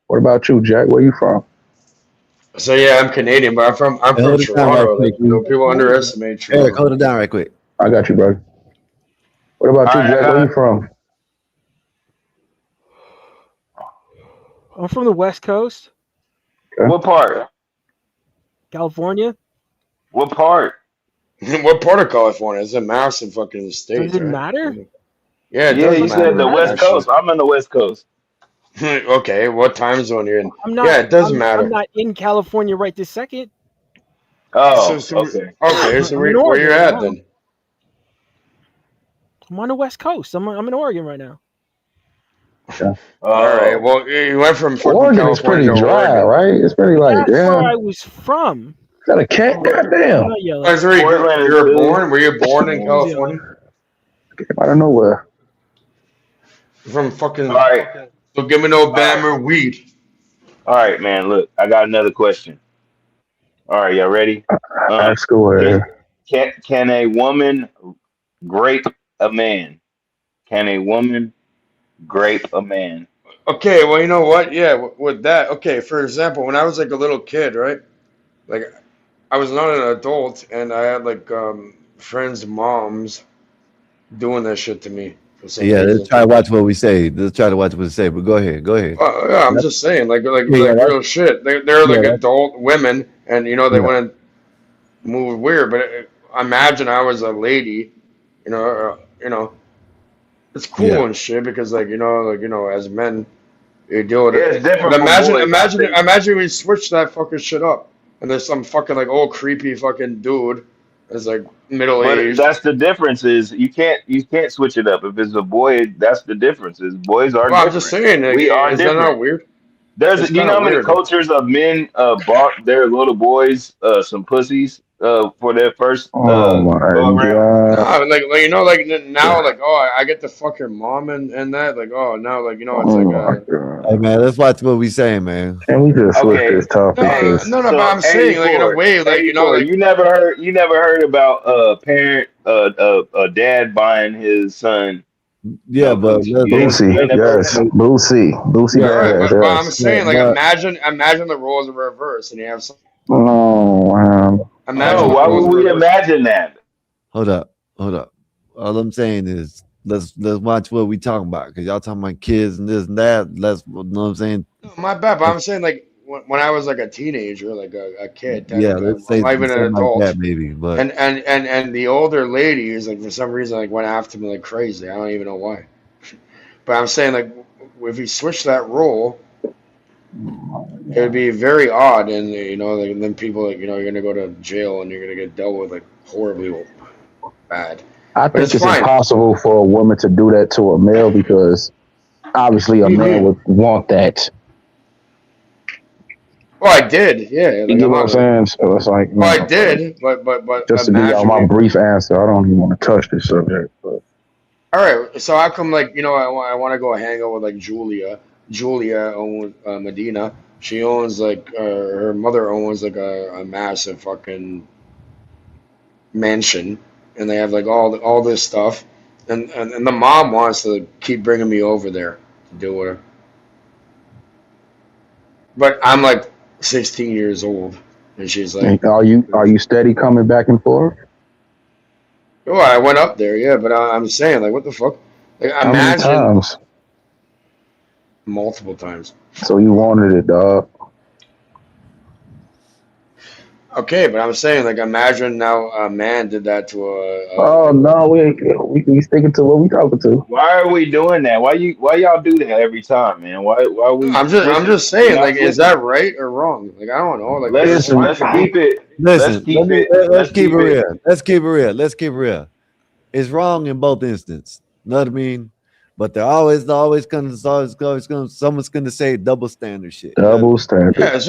What about you, Jack? Where you from?
So yeah, I'm Canadian, but I'm
Hey,
from
hold it down right
Toronto.
quick,
Like
man.
people
Canadian.
underestimate
Eric,
Toronto.
hold it down right quick.
I got you, bro. What
All
about you,
right, I
Jack? Where you
got
from?
I'm from the West Coast,
Okay.
what part?
California.
What part?
What part of California? It's a massive fucking
Does
state,
it
right?
matter?
Yeah, it
Yeah,
does
you
Fucking
said
matter,
the
doesn't
West
matter.
Coast.
actually.
I'm in the West Coast.
Okay, what time zone you're in?
I'm
Yeah,
not.
it does
I'm
matter.
not in California right this second.
So,
Oh,
so
okay.
okay, so
I'm in
where you
Oregon right
at
now.
then?
I'm on the West Coast. I'm in Oregon right now.
Yeah.
All right.
Oh,
Well, you went from fucking
Oregon is
California
pretty
to
dry,
Oregon.
right? It's pretty
But
like,
that's where
yeah.
I was from.
Is that a cat?
I'm
Goddamn.
not yelling.
That's where
Portland
you
is
were
good.
born. Were you born in
No one's yelling.
California?
Came out of nowhere.
You're from
All
fucking.
right,
So give me no
all right,
Bama weed.
all right, man. Look, I got another question. All right, y'all ready?
High school.
Can can a woman grape a man? Can a woman grape a man?
Okay, well, you know what? Yeah, with that. Okay, for example, when I was like a little kid, right? Like I was not an adult, and I had like friends' moms doing that shit to me for some
Yeah, let's
reason.
try to watch what we say. Let's try to watch what we say. But go ahead. Go ahead.
Yeah, I'm
That's,
just saying,
yeah,
like
that's
real shit. They're
yeah,
like
that's
adult women, and you know they
yeah.
wouldn't. move weird. But imagine I was a lady, it's
Yeah.
cool and shit because as men you deal with
Yeah,
it.
it's
But
different for
imagine,
boys. I
imagine,
think.
imagine we switch that fucking shit up, and there's some fucking like old creepy fucking dude that's like middle
But
aged.
that's the difference is you can't switch it up. If it's a boy, that's the difference is boys are
Well, I'm just
different.
saying, like,
We are
is that
different.
not weird?
There's
It's
do you
kind
know
of
how many
weird. Like,
cultures of men bought their little boys some pussies for their first
Oh my
go around?
no,
god.
like now, like, oh, I get to fuck your mom and that, like, oh, now, like, it's like
Oh my
Hey
god.
man, let's watch what we saying, man.
Can we just switch
Okay.
this topic?
Hey,
Cause
no, but
so
I'm saying, like, in a
84,
way, like,
84. You never heard about a dad buying his son
Yeah, but
coochie.
Boosie,
You ain't never heard
yes.
that?
Boosie
yeah,
right,
Badass,
but I'm
yes.
saying, like,
but
imagine the roles are reversed, and you have some,
No,
No,
imagine the
why
roles
would
are
we
reversed.
imagine that?
hold up, hold up. All I'm saying is let's watch what we talking about because y'all talking about kids and this and that. Let's you know what I'm saying.
No, my bad, but I'm saying, like, when I was like a teenager, like a kid,
Yeah,
technically,
let's
I'm
say
not even an
something like
adult.
that maybe. But
And the older ladies, like, for some reason, like, went after me like crazy. I don't even know why. But I'm saying, like, if you switch that role, it would be very odd, and like, and then people, like, you're gonna go to jail and you're gonna get dealt with like horribly bad.
I
But
think
it's
it's
fine.
impossible for a woman to do that to a male because obviously a
What do you
man
mean?
would want that.
Well, I did, yeah.
You
Like,
get
I'm
what I'm
not.
saying? So it's like,
Well, I did, but
just to give y'all
imagine
my
it.
brief answer, I don't even want to touch this subject. But
All right, so how come, like, I want to go hang out with like Julia. Julia owns Medina. She owns like her mother owns like a massive fucking mansion, and they have like all this stuff, and the mom wants to keep bringing me over there to do with her, but I'm like 16 years old, and she's like,
are you steady coming back and forth?
oh, I went up there, yeah, but I'm saying, like, what the fuck? Like,
How many
imagine
times?
multiple times.
So you wanted it, dog.
Okay, but I'm saying, like, imagine now a man did that to
Oh no, we sticking to what we talking to.
Why are we doing that? Why y'all do that every time, man? Why are
no,
we
I'm
switching?
just
We're
saying,
not
like, is
switching.
that right or wrong? Like, I don't know. Like,
Let's
it's
Listen,
fine
let's
for me.
keep it. Let's
listen,
keep it.
let's
Let's
keep it
keep it.
real. Let's keep it real. Let's keep it real. It's wrong in both instances. Know what I mean? But always gonna someone's gonna say double standard shit. You know what I
double
mean?
standard.
Yeah, there's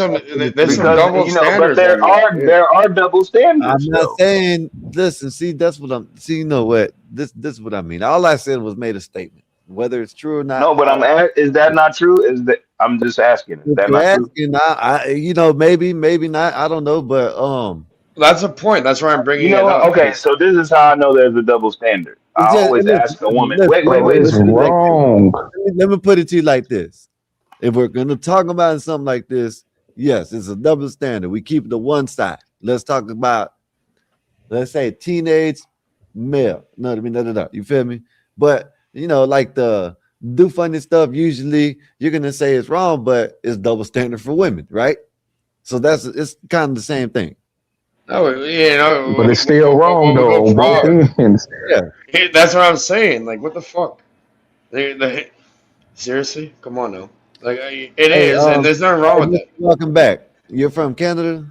some
Because
double
but
standards
there
on that.
are
Yeah.
there are double
I'm
standards
not
though.
saying listen, see, that's what I'm see, you know what? This is what I mean. All I said was made a statement. Whether it's true or not,
No, but is that not true? Is that I'm just asking? Is
if
that
you're
not true?
asking, maybe not. I don't know, but
That's the point. That's why I'm
You
bringing
know
it
what?
up.
Okay,
Because
so this is how I know there's a double standard. I
it's just
always
listen,
ask a woman.
listen,
Wait,
let
wait,
me
wait.
put
It's
it to you like this.
wrong.
Let me put it to you like this. If we're gonna talk about something like this, yes, it's a double standard. We keep it to one side. Let's talk about, let's say, teenage male. No, I mean, you feel me? But like the do funny stuff, usually you're gonna say it's wrong, but it's double standard for women, right? So it's kind of the same thing.
no,
But it's still wrong
we'll
though on both
draw.
ends.
Yeah.
That's what I'm saying. Like, what the fuck? Seriously, come on now. Like, it
Hey,
is, and there's nothing wrong with
Mr.
that.
Welcome back. You're from Canada?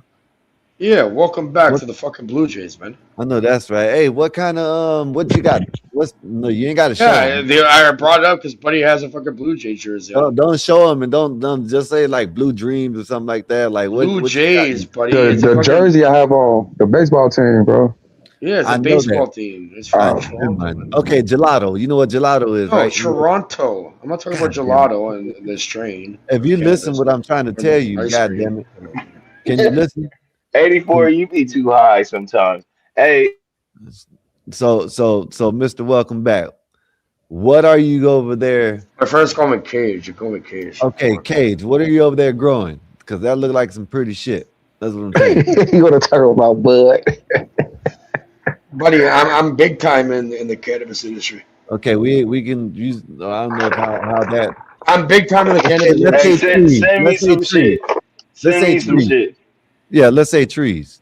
Yeah, welcome back
What?
to the fucking Blue Jays, man.
I know that's right. Hey, what kind of what you got? What's no? You ain't got to show
Yeah,
them.
I brought it up because Buddy has a fucking Blue Jay jersey on.
Don't show them and don't just say like Blue Dreams or something like that. Like
Blue
what you got?
Jays, buddy.
The
It's a
the
fucking
jersey I have on the baseball team, bro.
yeah. It's a
I know that.
baseball team. It's
Oh,
fucking
Never
Toronto,
mind.
man.
Okay, gelato. You know what gelato is,
No,
right?
Toronto. I'm not talking about
God damn it.
gelato and this train
If
or
you listen,
cannabis
what I'm trying to
or
tell you,
ice
God
cream.
damn it, can you listen?
84, you be too high sometimes. Hey,
So, Mr. Welcome back. What are you over there?
My friends call me Cage. You call me Cage.
Okay, Cage. What are you over there growing? Because that look like some pretty shit. That's what I'm saying.
you gonna talk about Bud?
Buddy, I'm big time in the cannabis industry.
Okay, we can use. I don't know if how that.
I'm big time in the cannabis
Let's
hey,
say
industry.
send
trees.
send me
Let's say
some
trees.
shit.
Let's
Send
say
me some
trees.
shit.
Yeah, let's say trees.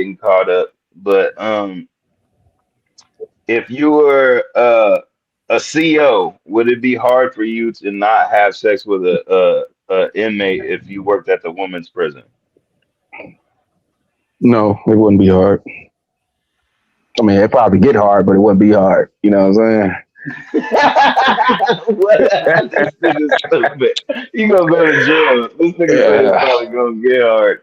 getting caught up. But if you were a CO, would it be hard for you to not have sex with a inmate if you worked at the women's prison?
No, it wouldn't be hard. I mean, it probably get hard, but it wouldn't be hard. You know what I'm
What? This nigga's stupid. You gonna go to jail. This nigga said it's
saying?
probably gonna get hard.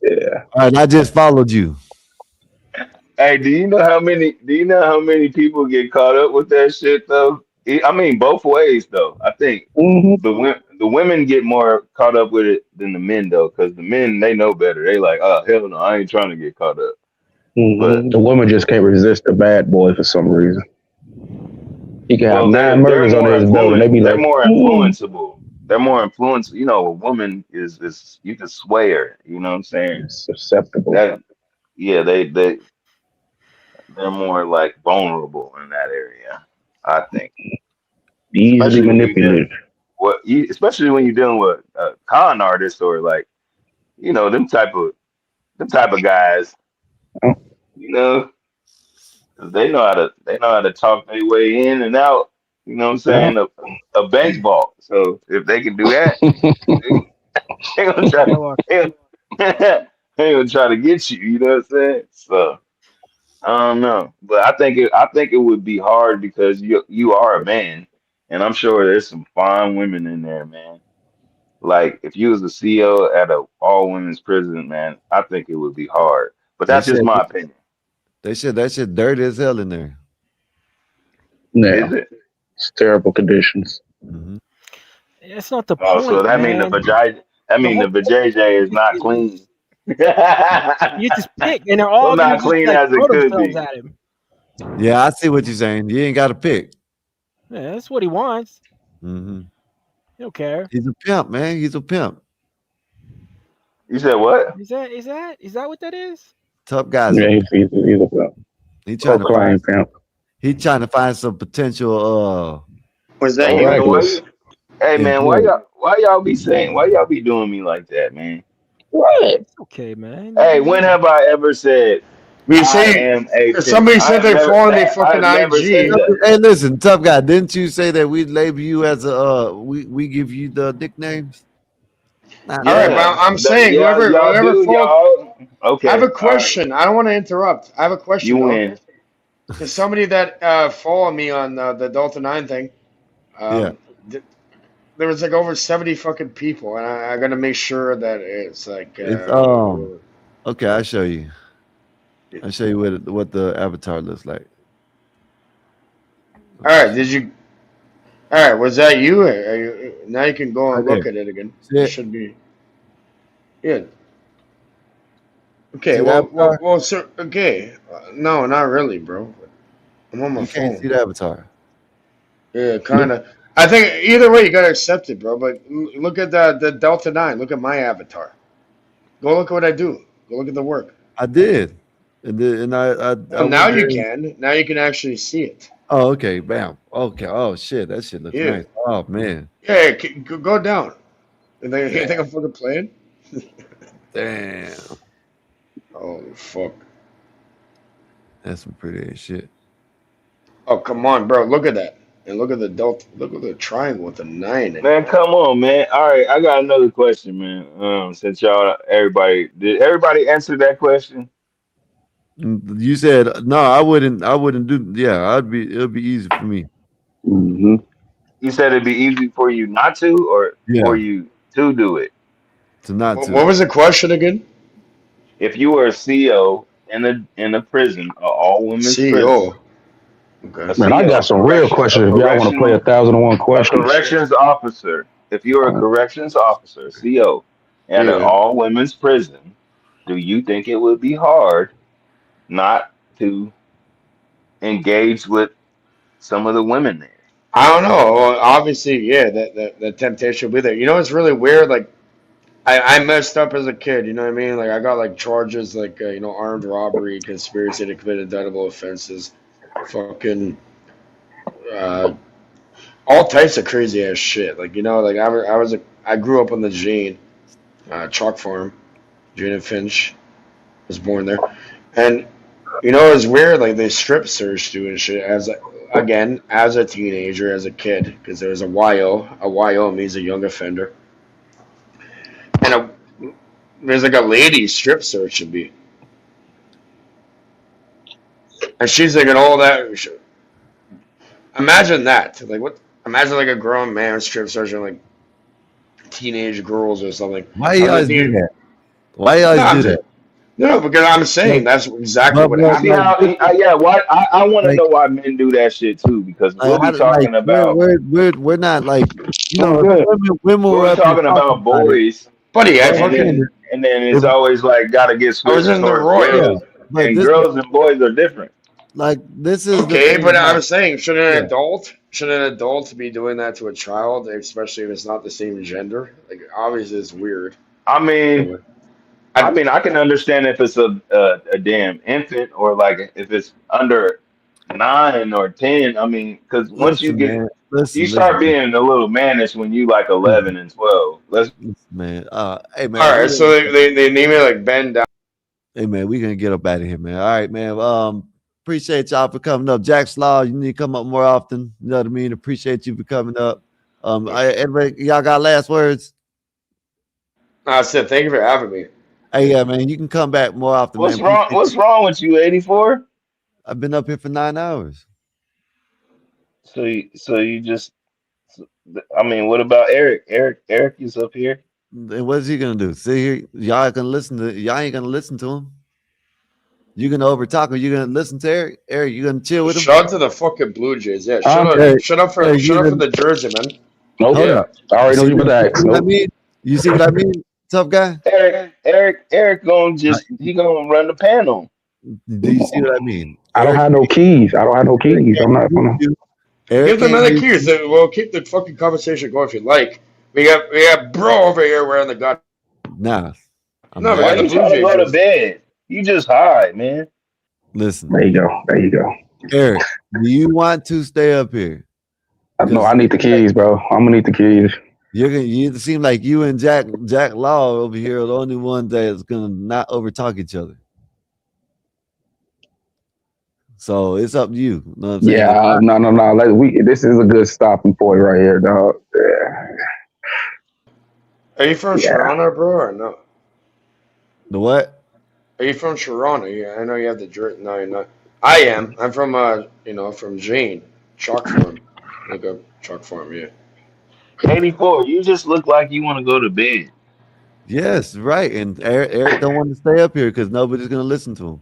Yeah.
All right, I just followed you.
Hey, do you know how many people get caught up with that shit though? I mean, both ways though. I think
hmm
the women get more caught up with it than the men though, because the men they know better. They like, oh hell no, I ain't trying to get caught up. But
The woman just can't resist the bad boy for some reason. He can have
well,
9
they're
murders under
more
his belt, and they be
they're
like,
more influenceable. They're more influence. You know, a woman is you can sway her. You know what I'm saying?
susceptible,
That yeah, they're more like vulnerable in that area. I think,
easily
especially when you did
manipulated.
especially when you're dealing with con artists or like them type of guys. You know, 'cause they know how to talk their way in and out. You know what I'm
Yeah.
saying? A bank vault. So if they can do that, they gonna try.
Skywalker.
They gonna, they gonna try to get you. You know what I'm saying? So I don't know, but I think it would be hard because you are a man, and I'm sure there's some fine women in there, man. Like if you was a CEO at a all women's prison, man, I think it would be hard. But
They
that's just
said
my opinion.
they said that shit dirty as hell in there.
Yeah.
Is it?
It's terrible conditions.
Mm-hmm.
That's not the
Oh, so
point,
that mean the
man.
vajayjay. That
The
mean the
whole point
vajayjay is not
is
clean.
you just pick, and they're
Well,
all gonna
not
just
clean
like
as
throw
it could
themselves
be.
at him.
Yeah, I see what you're saying. You ain't got to pick.
Yeah, that's what he wants.
Mm-hmm.
He don't care.
He's a pimp, man. He's a pimp.
You said what?
Is that what that is?
Tough guys.
Yeah, he's a
He trying to
proclaimed
find.
pimp.
He trying to find some potential.
Was that
Hey
you?
man,
Miraculous.
Employee.
why y'all be saying why y'all be doing me like that, man?
What?
It's okay, man.
Hey, when have I ever said
We
I
say
am a pimp?
somebody
I
said
have
they
never
follow their
I
fucking
have never said
IG.
that.
Hey, listen, tough guy. Didn't you say that we label you as a? We give you the nicknames. Nah,
All right,
Yeah,
but I'm saying
yeah, y'all
whoever
do,
followed.
y'all.
I have a
Okay, all right,
question. I don't want to interrupt. I have a
you
question though.
win.
There's somebody that followed me on the Delta 9 thing.
yeah.
Th- there was like over 70 fucking people, and I gotta make sure that it's like.
It's Okay, I'll show you. I'll show you what the avatar looks like.
All right, did you? All right, was that you? Now you can go
Right
and
there.
look at it again.
See
It
it?
should be. Yeah. Okay.
See the avatar?
Sir. Okay. No, not really, bro. I'm on my
You can't see
phone.
the avatar.
Yeah, kind of. I think either way you gotta accept it, bro. But look at the Delta 9. Look at my avatar. Go look at what I do. Go look at the work.
I did, and I
Well, now
went
you
there.
can. Now you can actually see it.
Oh, okay, bam. Okay. Oh shit, that shit looks
Yeah.
nice. Oh man.
Yeah. Go down. You
Damn.
think I'm fucking playing?
Damn.
Holy fuck.
That's some pretty ass shit.
Oh, come on, bro. Look at that. And look at the Delta. Look at the triangle with the 9 in it.
Man, come on, man. All right, I got another question, man. Since did everybody answer that question?
You said no. I wouldn't. I wouldn't do. Yeah, I'd be. It'll be easy for me.
Mm-hmm.
You said it'd be easy for you not to, or for
Yeah,
you to do it.
to not
What
to.
was the question again?
If you were a CEO in a prison, a all women's prison,
CEO.
a
Okay.
Man, I got
CO,
some real
a
questions if y'all want to play
correctional,
1,001
a
questions.
corrections officer. If you're a corrections officer, CO, at an
Yeah.
all women's prison, do you think it would be hard not to engage with some of the women there?
I don't know. Well, obviously, yeah, that temptation will be there. You know, it's really weird. Like, I messed up as a kid. You know what I mean? Like, I got like charges like armed robbery, conspiracy to commit indictable offenses, fucking uh, all types of crazy ass shit. Like, like I grew up on the Jane chalk farm, Jane and Finch was born there, and You know, it's weird. Like they strip searched you and shit again as a teenager, as a kid, because there was a YO. A YO means a young offender, and there's like a lady strip searching me, and she's thinking all that. Imagine that. Like what? Imagine like a grown man strip searching like teenage girls or something.
Why you
I'm like,
always do
dude,
that? Why you
no,
always
I'm
do
just,
that?
no, because I'm saying that's exactly what
But
See
like,
happened.
how? Yeah. Why? I want to
like,
know why men do that shit too. Because we'll be
like
talking about
we're not like, you
I'm
know, if
good,
women were
we're
up here
talking
talking
about
about it.
boys,
buddy. I
What I'm saying
fucking
is,
and then it's
if
always like got to get
I was
switched
in the
towards
yeah,
Royal.
girls,
but
and
this
girls and boys are different.
like this is the
Okay, but
thing.
I'm
Like,
saying,
yeah,
should an adult be doing that to a child, especially if it's not the same gender? Like, obviously, it's weird.
I mean,
Anyway, I,
I can understand if it's a damn infant or like if it's under 9 or 10. I mean, because once
listen, man,
you
listen,
start
listen,
being a little mannish when you like
listen,
11 and 12. Let's
listen, man. Hey,
all
man,
right, so they need me like bend down.
hey, man, we gonna get up out of here, man. All right, man. Appreciate y'all for coming up. Jack Slaw, you need to come up more often. You know what I mean? Appreciate you for coming up. Everybody, y'all got last words?
I said thank you for having me.
Hey, yeah, man, you can come back more often, man.
What's wrong?
Appreciate you.
What's wrong with you, 84?
I've been up here for 9 hours.
So you just, I mean, what about Eric? Eric is up here.
And what is he gonna do? Sit here? Y'all ain't gonna listen to him. You gonna over talk him? You gonna listen to Eric? Eric, you gonna chill with him?
Shout out to the fucking Blue Jays. Yeah,
Eric, Eric,
shut
you
up for
gonna
the Jersey, man.
Nope.
hold
Yeah.
up?
I already know you about to
You
ask.
see what I
Nope.
mean? You see what I mean? Tough guy.
Eric gonna he gonna run the panel.
Do you see what I mean?
I don't
Eric,
have no keys. I don't have no
Eric
keys.
can't
I'm not
beat
gonna.
you. Eric
Give them
can't
another
beat
keys.
you.
We'll keep the fucking conversation going if you like. We got bro over here wearing the god.
Nah, I'm
No, we
not.
got
Why
the
you
Blue
trying to
Jays
go to
jersey.
bed? You just high, man.
Listen,
There you go. There you go.
Eric, do you want to stay up here?
No,
Because
I need the keys, bro. I'm gonna need the keys.
you seem like you and Jack Law over here are the only one that's gonna not overtalk each other. So it's up to you. You know what I'm saying?
Yeah, no. This is a good stopping point right here, dog.
Are you from
Yeah.
Toronto, bro, or no?
The what?
Are you from Toronto? Yeah, I know you have the jersey. No, you're not. I am. I'm from from Jane, Chalk Farm. Look up Chalk Farm. Yeah.
84. You just look like you want to go to bed.
Yes, right. And Eric don't want to stay up here because nobody's gonna listen to him.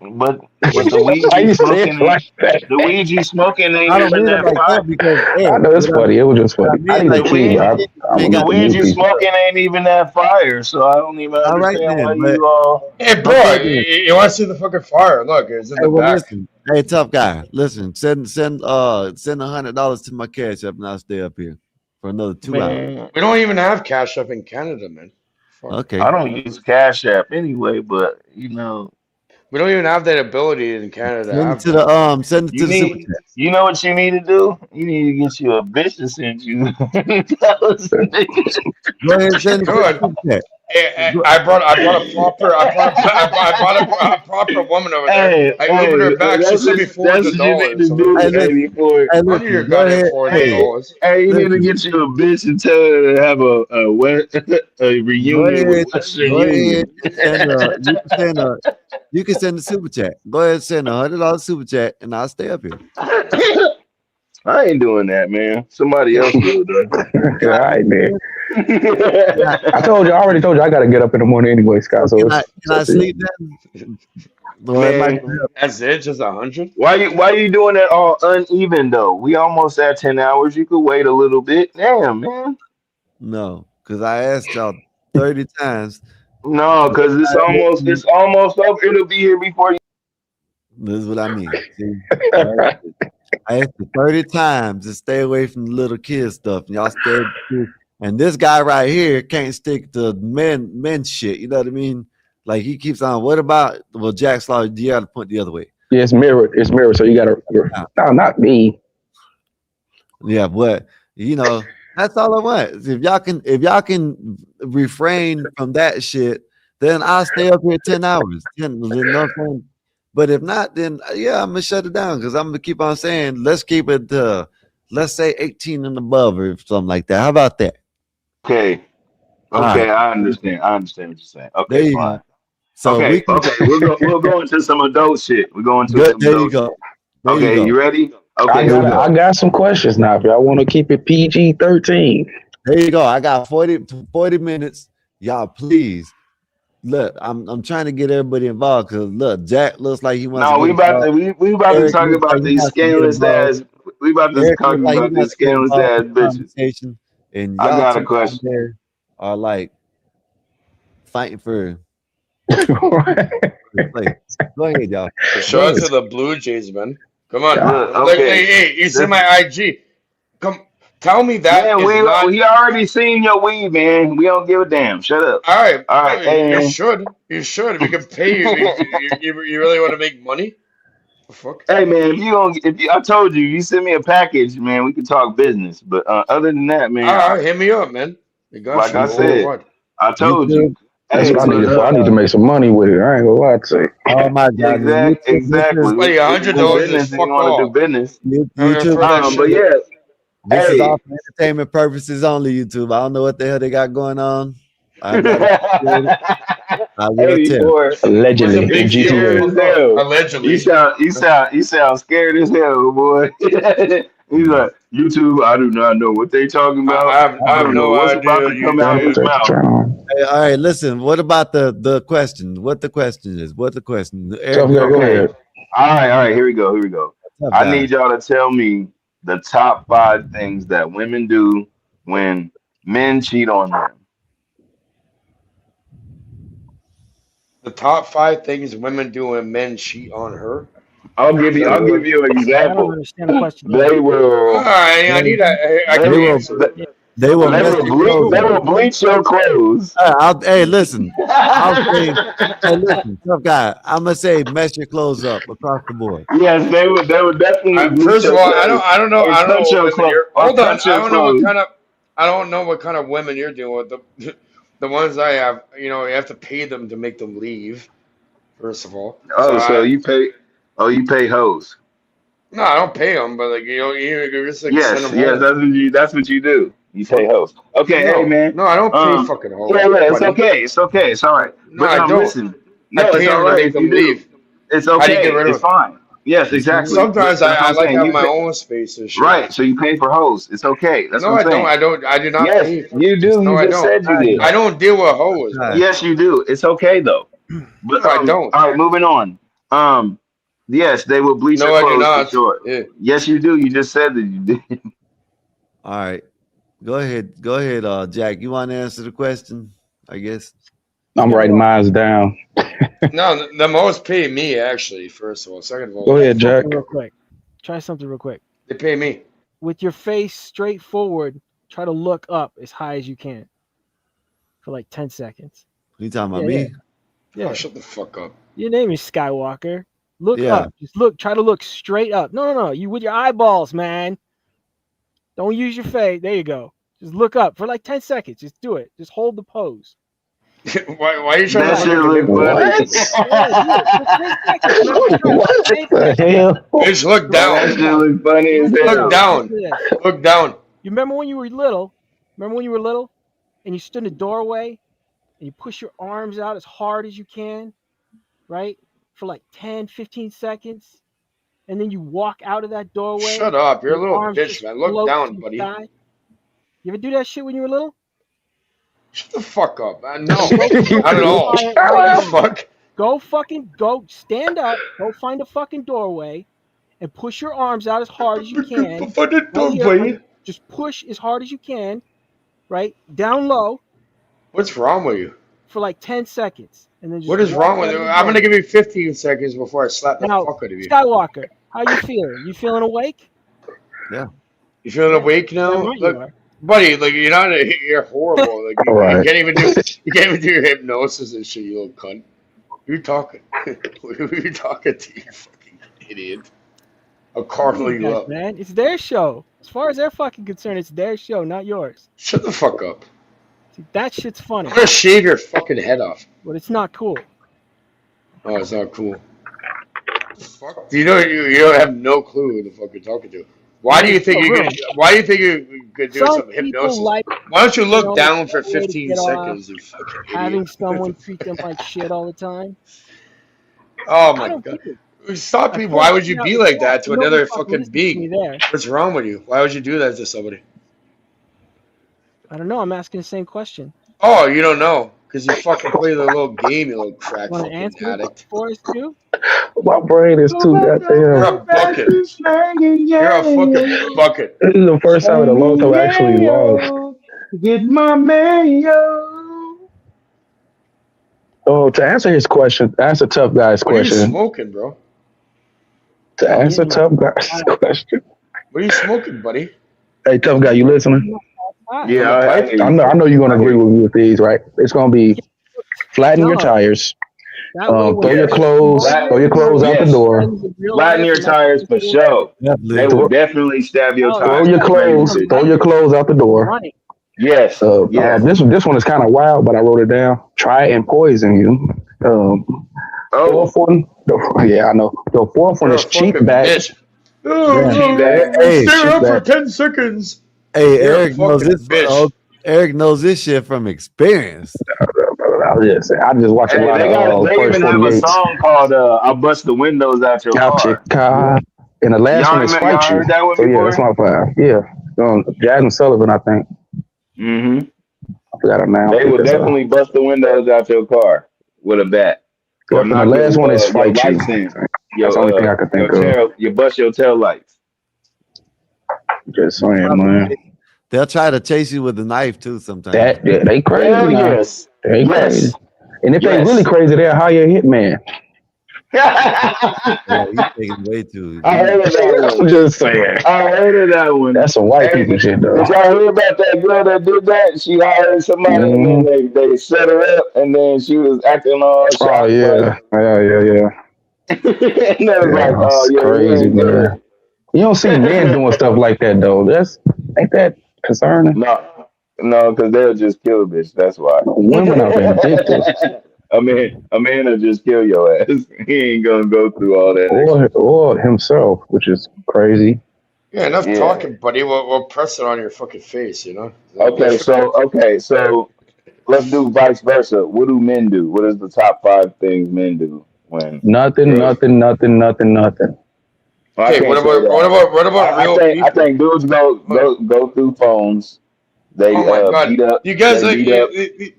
But the weed
Why
you
you say it
smoking ain't
like that?
the weed you smoking ain't
I don't
even
mean it
that
like
fire.
that because
I
Eric,
know it's funny. It was just
what I
funny. I
mean
need the
like
The
keys,
that,
bro.
weed
you
I'm
ain't
gonna
the
need
got
the
weed
new
you
people.
smoking ain't even that fire. So I don't even
all right
understand why
then. But
you all.
Hey, bro,
okay then.
you want to see the fucking fire? Look, it's in
Hey,
the
well,
back.
listen. Hey, tough guy. Listen, send $100 to my cash app, and I'll stay up here for another 2 hours.
Man,
We don't even have cash up in Canada, man. Fuck.
Okay.
I don't use Cash App anyway, but
We don't even have that ability in Canada to have that.
Send it
you
to the super
need
chat.
you know what you need to do? You need to get you a bitch to send you those niggas.
Go ahead and
You
send it to the
could.
super chat. Go-
I brought a proper I brought a proper woman over there.
Hey,
I Ubered
hey,
her back. She sent me four
that's
hundred
what you need
dollars.
to
So
do,
Hey, listen.
84.
Hey,
I need your
listen. Go
goddamn
ahead.
four hundred
Hey,
dollars.
Hey, you need to
listen.
get you a bitch and tell her to have a
Go
reunion with
ahead.
Western
Go ahead
Union.
and send you can send the super chat. Go ahead and send $100 super chat, and I'll stay up here.
I ain't doing that, man. Somebody else do it though.
Can
All
I
right, man.
can I,
I already told you I gotta get up in the morning anyway, Scott. So it's
can I
up to you.
sleep then? Or it might
Man,
be
That's it, just 100.
why you doing that all uneven though? We almost at 10 hours. You could wait a little bit. Damn, man.
no, because I asked y'all 30 times.
No, because it's almost over. It'll be here before you.
This is what I mean. See, I asked you 30 times to stay away from the little kid stuff, and y'all stayed. And this guy right here can't stick to men shit. You know what I mean? Like he keeps on. What about Jack Slaw? You got to point the other way.
Yeah, it's mirrored. It's mirrored. So you gotta.
Now,
No, not me.
yeah, but that's all I want. If y'all can refrain from that shit, then I'll stay up here 10 hours. 10, you know what I'm saying? But if not, then yeah, I'm gonna shut it down because I'm gonna keep on saying let's keep it let's say 18 and above or something like that. How about that?
Okay.
All right,
Okay, I understand. I understand what you're saying.
there
Okay,
you
fine.
go. So we can
We'll go into some adult shit. We're going to
good.
some
There you
adult
go.
shit.
There you
Okay,
go.
you ready?
I
Okay,
There
here
you
we
got
go.
I
go.
got some questions now. If y'all want to keep it PG-13.
There you go. I got 40 minutes. Y'all, please look. I'm trying to get everybody involved because look, Jack looks like he wants to
No,
get involved.
we about to
Eric
talk
looks like
about
he
these
wants to get
scandalous
involved.
ass. We about to
Eric
talk
looks like he
about these
wants to get
scandalous
involved
ass
in the
bitches.
conversation, and
I
y'all
got a
two down
question.
there are like fighting for place. Go ahead, y'all.
Shout
Go
out
ahead.
to the Blue Jays, man. Come on.
Look,
Like,
okay.
hey, you see
This
my IG. Come, tell me that
man,
is not.
he already seen your weed, man. We don't give a damn. Shut up.
All right,
All
no,
right, hey
you
man.
should. You should. We can pay you. You really want to make money? The fuck?
Hey man, I told you, you send me a package, man, we can talk business. But other than that, man,
All right, hit me up, man. I got
like
you
I said,
worldwide.
I told you.
YouTube.
That's
Hey,
what I need
look,
to. I need to make some money with it. I ain't gonna lie to you.
Oh my God!
exactly.
Buddy,
We can do
$100 is
business if you
fuck
want to do
all.
business.
For
YouTube.
that
But
shit.
yeah,
This is
hey.
all for entertainment purposes only. YouTube. I don't know what the hell they got going on. I'm not affiliated. I will tell.
84.
What's a
Allegedly,
big deal?
Scared
GTA.
as
Fuck off.
hell.
Allegedly.
You sound scared as hell, boy. He's like, YouTube, I do not know what they talking about.
I
I
have
don't know
no
what's about
idea,
to come out his
YouTube.
mouth.
Hey, all right, listen. What about the question? What the question is? What the question? Eric,
Tough guy,
go
go
ahead.
Okay.
ahead.
All right, here we go. Here we go.
Tough
I
guy.
need y'all to tell me the top 5 things that women do when men cheat on them.
The top 5 things women do when men cheat on her. Is that
I'll
the
give
question?
you an
I don't
example.
understand the question yet.
They
All
will
right, I need a. I
they
can
will
answer it.
They will mess your clothes
they
up.
will bleach your clothes.
Hey, listen. I'll say, hey, listen, tough guy. I'm gonna say, mess your clothes up across the board.
Yes, they would definitely bleach
First of
your
all,
clothes
I don't know what women you're.
or
Hold on,
cut your clothes.
I don't know what kind of women you're dealing with. The ones I have, you have to pay them to make them leave. First of all, so
Oh, so you pay hoes.
no, I don't pay them, but like you just like send
Yes,
them
yes,
home.
that's what you do. You pay
Fuck.
hoes. Okay, hey
No,
man.
no, I don't pay fucking
Yeah,
hoes,
yeah, it's
buddy.
okay. It's okay. It's all right.
No,
But
I don't.
listen.
I
No, it's
pay
all
them to
right
make
if you
them
do.
leave.
It's
How do you get
okay.
rid
It's
of them?
fine. Yes,
It's all right.
exactly.
Sometimes
That's what
I
I'm
like
saying.
having
You
my
pay
own space and shit.
right, so you pay for hoes. It's okay. That's what
No,
I'm
I don't.
saying.
I do not
Yes,
pay for
you
them.
do.
No,
You
I
just
don't.
said you did.
I don't deal with hoes,
All right.
buddy.
Yes, you do. It's okay though. But
No, I don't.
all right, moving on. Yes, they will bleach your
No, I do
clothes for
not.
sure.
Yeah.
Yes, you do. You just said that you did.
All right. Go ahead. Go ahead, Jack. You want to answer the question? I guess.
I'm
Yeah,
writing
well,
mine down.
No, the most pay me actually. First of all, second of
Go
all,
try
ahead, Jack.
something real quick. Try something real quick.
they pay me.
With your face straight forward, try to look up as high as you can for like 10 seconds.
You talking about
Yeah, yeah,
me?
Oh,
yeah.
shut the fuck up.
Your name is Skywalker. Look
Yeah.
up. Just look. Try to look straight up. No. You with your eyeballs, man. Don't use your face. There you go. Just look up for like 10 seconds. Just do it. Just hold the pose.
Why are you trying to
That
look
shit
at me,
look
nigga?
funny.
What?
Yeah, do it for 10 seconds. Remember, try it.
What
10
the
seconds.
hell?
Bitch, look
Look,
Man, that
down.
shit look funny as
Look
hell.
down.
listen to this.
Look down.
You remember when you were little? Remember when you were little and you stood in the doorway and you push your arms out as hard as you can, right? For like 10, 15 seconds. And then you walk out of that doorway
Shut up. You're
and
a
your
little
arms
bitch,
just
man. Look
float
down,
to the
buddy.
sky. You ever do that shit when you were little?
Shut the fuck up. No,
Then go
not at all.
try it right
The
now.
fuck?
Go stand up, go find a fucking doorway and push your arms out as hard as you can.
Find a
Right
dog,
here,
buddy.
just push as hard as you can, right? Down low
What's wrong with you?
for like 10 seconds. And then just
What is
walk
wrong with
out
you?
of the
I'm gonna
doorway.
give you 15 seconds before I slap the
Now,
fuck out of you.
Skywalker, how you feeling? You feeling awake?
Yeah.
You feeling
Yeah.
awake
Damn
now?
right you
Look,
are.
buddy, like you're horrible. Like
All
you
right.
you can't even do your hypnosis and shit, you little cunt. Who you talking? Who you talking to, you fucking idiot? I'll carve
These
you
guys,
up.
man. It's their show. As far as they're fucking concerned, it's their show, not yours.
Shut the fuck up.
See, that shit's
I'm
funny,
gonna shave your fucking head off.
but it's not cool.
Oh, it's not cool. Fuck. You don't have no clue who the fuck you're talking to. Why do you think you could? Why do you think you could do
Some
some
people
hypnosis?
like,
Why don't you look
a
down for
way to
15
get off
seconds, you fucking idiot?
having someone treat them like shit all the time.
Oh
I
my
don't
god!
get it.
Stop
I
people. Why
pointed
would
it
you
out
be
in the
like
chat,
that to
but nobody
another
fucking
fucking
listens to me
being?
there.
What's wrong with you? Why would you do that to somebody?
I don't know. I'm asking the same question.
Oh, you don't know because you fucking play the little game, you little crack
Want to
fucking
answer it
addict.
for us too?
My brain is too goddamn.
You're a bucket. You're a fucking bucket.
This is the first time in a long time I actually lost.
Get my mayo.
Oh, to answer his question, answer tough guy's
What are you
question.
smoking, bro?
To answer tough guy's question.
What are you smoking, buddy?
Hey, tough guy, you listening?
Yeah,
From a pipe?
I know you're gonna agree with me with these, right? It's gonna be flatten your tires.
That way, when
Throw your
you're
clothes out the
Yes.
door.
Flatten your tires for sure. They will definitely stab your
Throw
tires.
your chlothes. Throw your clothes out the door.
Yes. Yes.
This one is kind of wild, but I wrote it down. Try and poison you. Fourth one, yeah, I know. The fourth one
You're
is
a
cheap
fucking
back.
bitch. Oh,
Cheap bag.
Hey,
stare
cheap
up for
bag.
10 seconds.
Hey,
You're a
Eric knows
fucking
this.
bitch.
Eric knows this shit from experience.
I just watch a
Hey,
lot of
they
first
even have a
48s.
song called "I'll Bust the Windows Out Your
Out your
Car."
car. And the last one is
Y'all
fight you.
heard that one
So yeah,
before?
that's my five. Yeah, Jasmine Sullivan, I think.
Mm-hmm.
I forgot her name.
They will definitely bust the windows out your car with a bat, or
Yep, and the
knock
last one is
your
fight you.
lights in.
That's the only thing I could think of.
You bust your tail lights.
Just saying, man.
They'll try to chase you with a knife too sometimes.
They crazy
Hell
now.
yes.
They crazy.
Yes.
And if they really crazy, they'll hire a hitman.
Yeah, you taking way too.
I heard of that
I'm
one.
just saying.
I heard of that one.
That's some white people shit, though.
Did y'all hear about that girl that did that? She hired somebody and then they set her up and then she was acting all
Oh
shocked.
yeah, yeah.
And they was like, oh
That's
yeah, you
crazy,
ain't good.
man. You don't see men doing stuff like that though. Ain't that concerning?
No, because they'll just kill a bitch. That's why.
Women are vindictive.
a man will just kill your ass. He ain't gonna go through all that.
Or himself, which is crazy.
Yeah, enough talking, buddy. We'll press it on your fucking face, you know?
Okay, so let's do vice versa. What do men do? What is the top 5 things men do when
Nothing.
Okay, what about real people?
I think dudes go through phones. They
Oh my god,
beat up.
you guys
They
like
beat up.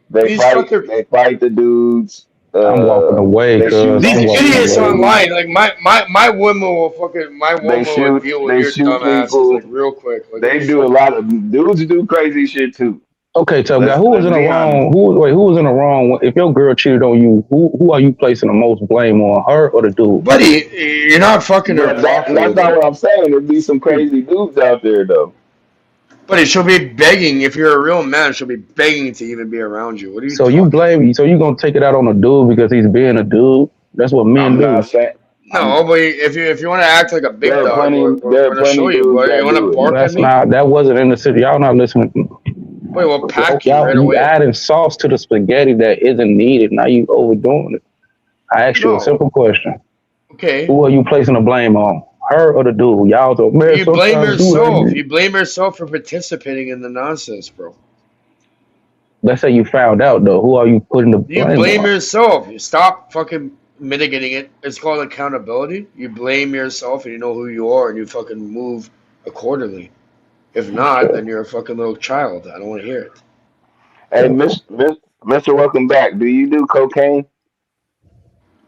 They
these
fight.
fucking
They fight the dudes.
I'm walking away, cuz.
these idiots online. Like my woman will deal with
They
your
shoot
dumb asses
people.
like real quick. Like,
They do a lot of dudes do crazy shit too.
Okay, tough guy. Who was in the
be
wrong? Who was in the wrong? If your girl cheated on you, who are you placing the most blame on, her or the dude?
Buddy, you're not fucking her
That's
properly.
not what I'm saying. There'd be some crazy dudes out there though.
Buddy, she'll be begging. If you're a real man, she'll be begging to even be around you. What are you
So
talking?
you blame? So you gonna take it out on a dude because he's being a dude? That's what men
I'm
do.
not saying.
No, but if you want to act like a big
There are
dog,
plenty.
we're gonna show you.
dudes
But
that
you want
do
to
it.
bark at me?
That wasn't in the city. Y'all not listening.
Wait, we'll pack you right
You
away.
adding sauce to the spaghetti that isn't needed. Now you overdoing it. I asked you a simple question.
Okay.
Who are you placing the blame on? Her or the dude? Y'all don't. Man,
You blame
sometimes
yourself. You blame yourself for participating in the nonsense, bro.
Let's say you found out though. Who are you putting the
You
blame
blame
on?
yourself. You stop fucking mitigating it. It's called accountability. You blame yourself and you know who you are and you fucking move accordingly. If not, then you're a fucking little child. I don't want to hear it.
Hey, Mr. Welcome back. Do you do cocaine?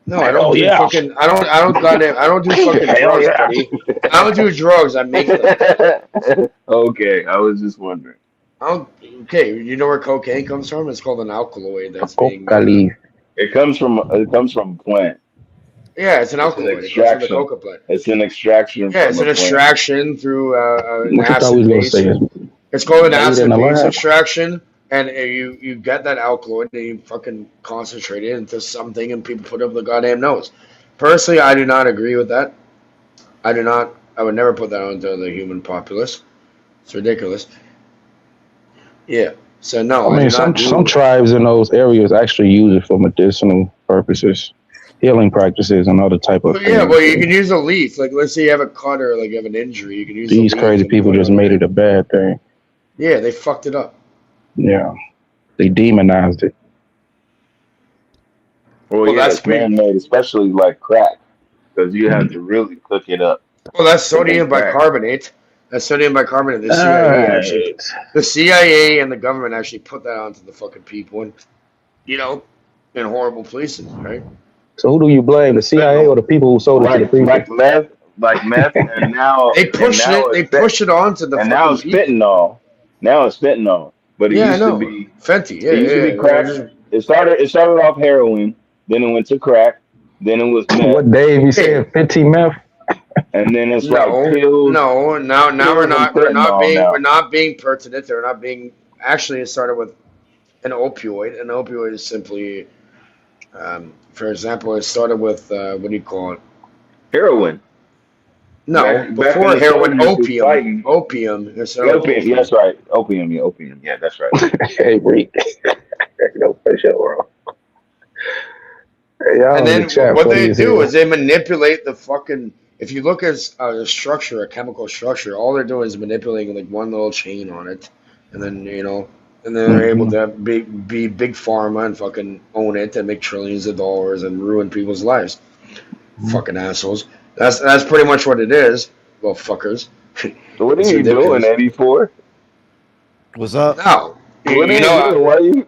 No, I don't do fucking. I don't do fucking drugs, buddy. I don't do drugs. I make them.
Okay, I was just wondering.
Okay, you know where cocaine comes from? It's called an alkaloid that's being.
It comes from plant.
Yeah, it's an
It's an
alkaloid. It comes from the
extraction.
coca plant.
It's an extraction.
Yeah, it's
from
an
a plant.
extraction through an
What you thought
acid
we was gonna
base.
say?
It's called an
Made in
acid
the
base
lab.
extraction, and you get that alkaloid and you fucking concentrate it into something, and people put up the goddamn nose. Personally, I do not agree with that. I do not. I would never put that onto the human populace. It's ridiculous. Yeah. So no,
I mean, some tribes in those areas actually use it for medicinal purposes. healing practices and other type of
Well,
things.
yeah, well, you can use a leaf. Like, let's say you have a cut or like you have an injury, you can use
These
a leaf
crazy
and
people
put it
just
on
made
there.
it a bad thing.
Yeah, they fucked it up.
Yeah, they demonized it.
Well,
Well,
yeah,
that's
it's man made, especially like crack, because you have to really cook it up
that's
to make
sodium
crack.
bicarbonate. That's sodium bicarbonate. The
All
CIA actually,
right.
the CIA and the government actually put that onto the fucking people, and in horrible places, right?
So who do you blame, the CIA or the people who sold it to the people?
Like meth, and now
They pushed it. They pushed it onto the
and now
fucking
it's
people.
fentanyl. Now it's fentanyl, but
Yeah, I know. Fenty.
it used to be
Yeah.
crack. It started off heroin, then it went to crack, then it was meth,
What Dave you said, 15 meth?
and then it's like
No,
pills,
no. Now
pills and
we're not
fentanyl
being we're
now.
not being pertinent. They're not being. Actually, it started with an opioid. An opioid is simply, for example, it started with what do you call it?
Heroin.
No,
Back when
before
the
heroin,
soldiers was
opium.
fighting.
Opium. It started with
Opium, yeah,
opium.
that's right. Opium, yeah, opium, yeah, that's right.
Hey, Reek. No, for sure. Hey, y'all
And
in the
then
chat
what
funny
they
as
do is
hell.
they manipulate the fucking. If you look at a structure, a chemical structure, all they're doing is manipulating like one little chain on it, and then and then they're able
Mhm.
to be big pharma and fucking own it and make trillions of dollars and ruin people's lives. Fucking assholes. That's pretty much what it is. Well, fuckers.
So what are
It's
you doing,
ridiculous.
84?
What's up?
Now,
What are you
I,
doing?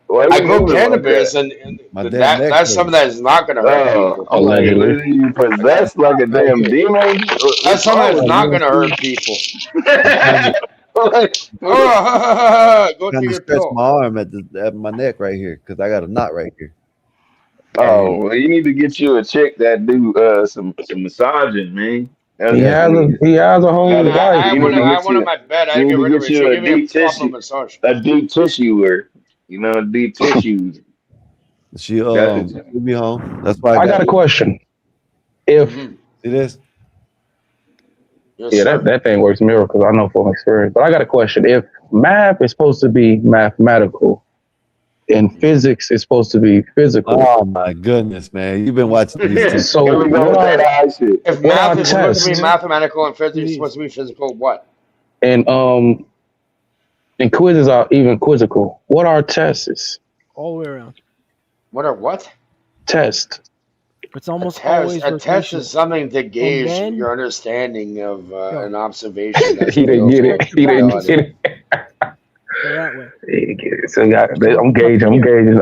Why are
I
you
grow
moving like
cannabis,
that?
and
My damn neck
that's
hurt.
something that is not going to hurt
Oh,
people.
I'm like,
Allegedly.
are you possessed like a
Right
damn
here.
demon?
That's
What's
something
wrong
that's
with
You
not
you?
want
going to
to see?
hurt people.
I'm trying to
Go
trying
take
to
your
stretch
pill.
my arm at my neck right here because I got a knot right here.
Oh,
And
well, you need to get you a chick that do some massaging, man.
He
That's
has
what
a
you
he has a
Man,
whole wife.
I
you
want
need
to.
to
I
get
want on
you
my bed. I
you
get
need to
rid of
get
it. She
you a
give me a
deep
proper
tissue
massage.
deep tissues.
she
That's what you,
she'll be home. That's why I
I
got
got a
this.
question. If
Hmm.
See this?
Yes,
yeah,
sir.
that thing works miracles. I know from experience. But I got a question. If math is supposed to be mathematical and physics is supposed to be physical,
Oh my goodness, man! You've been watching these two.
so
here we go with that eye shit.
If
what
math
are
is supposed to be
tests
mathematical and physics is
Please.
supposed to be physical, what?
and quizzes are even quizzical? What are tests?
All the way around.
What are what?
Test.
It's almost always
A test is
rotational.
something to
And
gauge
then,
your understanding of
yo,
an observation that's
He didn't
real
get
to
it.
stretch your
He didn't
back to
reality.
get it.
go that way.
He didn't get it. So yeah,
So
I'm
up
gauging.
here, go out.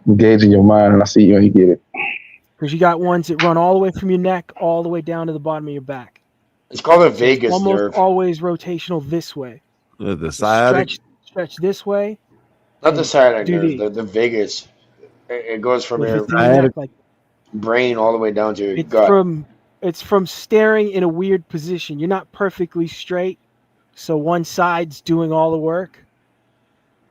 I'm gauging your mind, and I see you. And you get it.
Because you got ones that run all the way from your neck all the way down to the bottom of your back.
It's called a
So it's
vagus
almost
nerve,
always rotational this way.
The
So
sciatic.
stretch this way
not the
and
sciatic
do
nerve,
these.
the vagus. It goes from
If
your
it's in your neck,
Sciatic.
like
brain all the way down to your
it's
gut.
from staring in a weird position. You're not perfectly straight, so one side's doing all the work.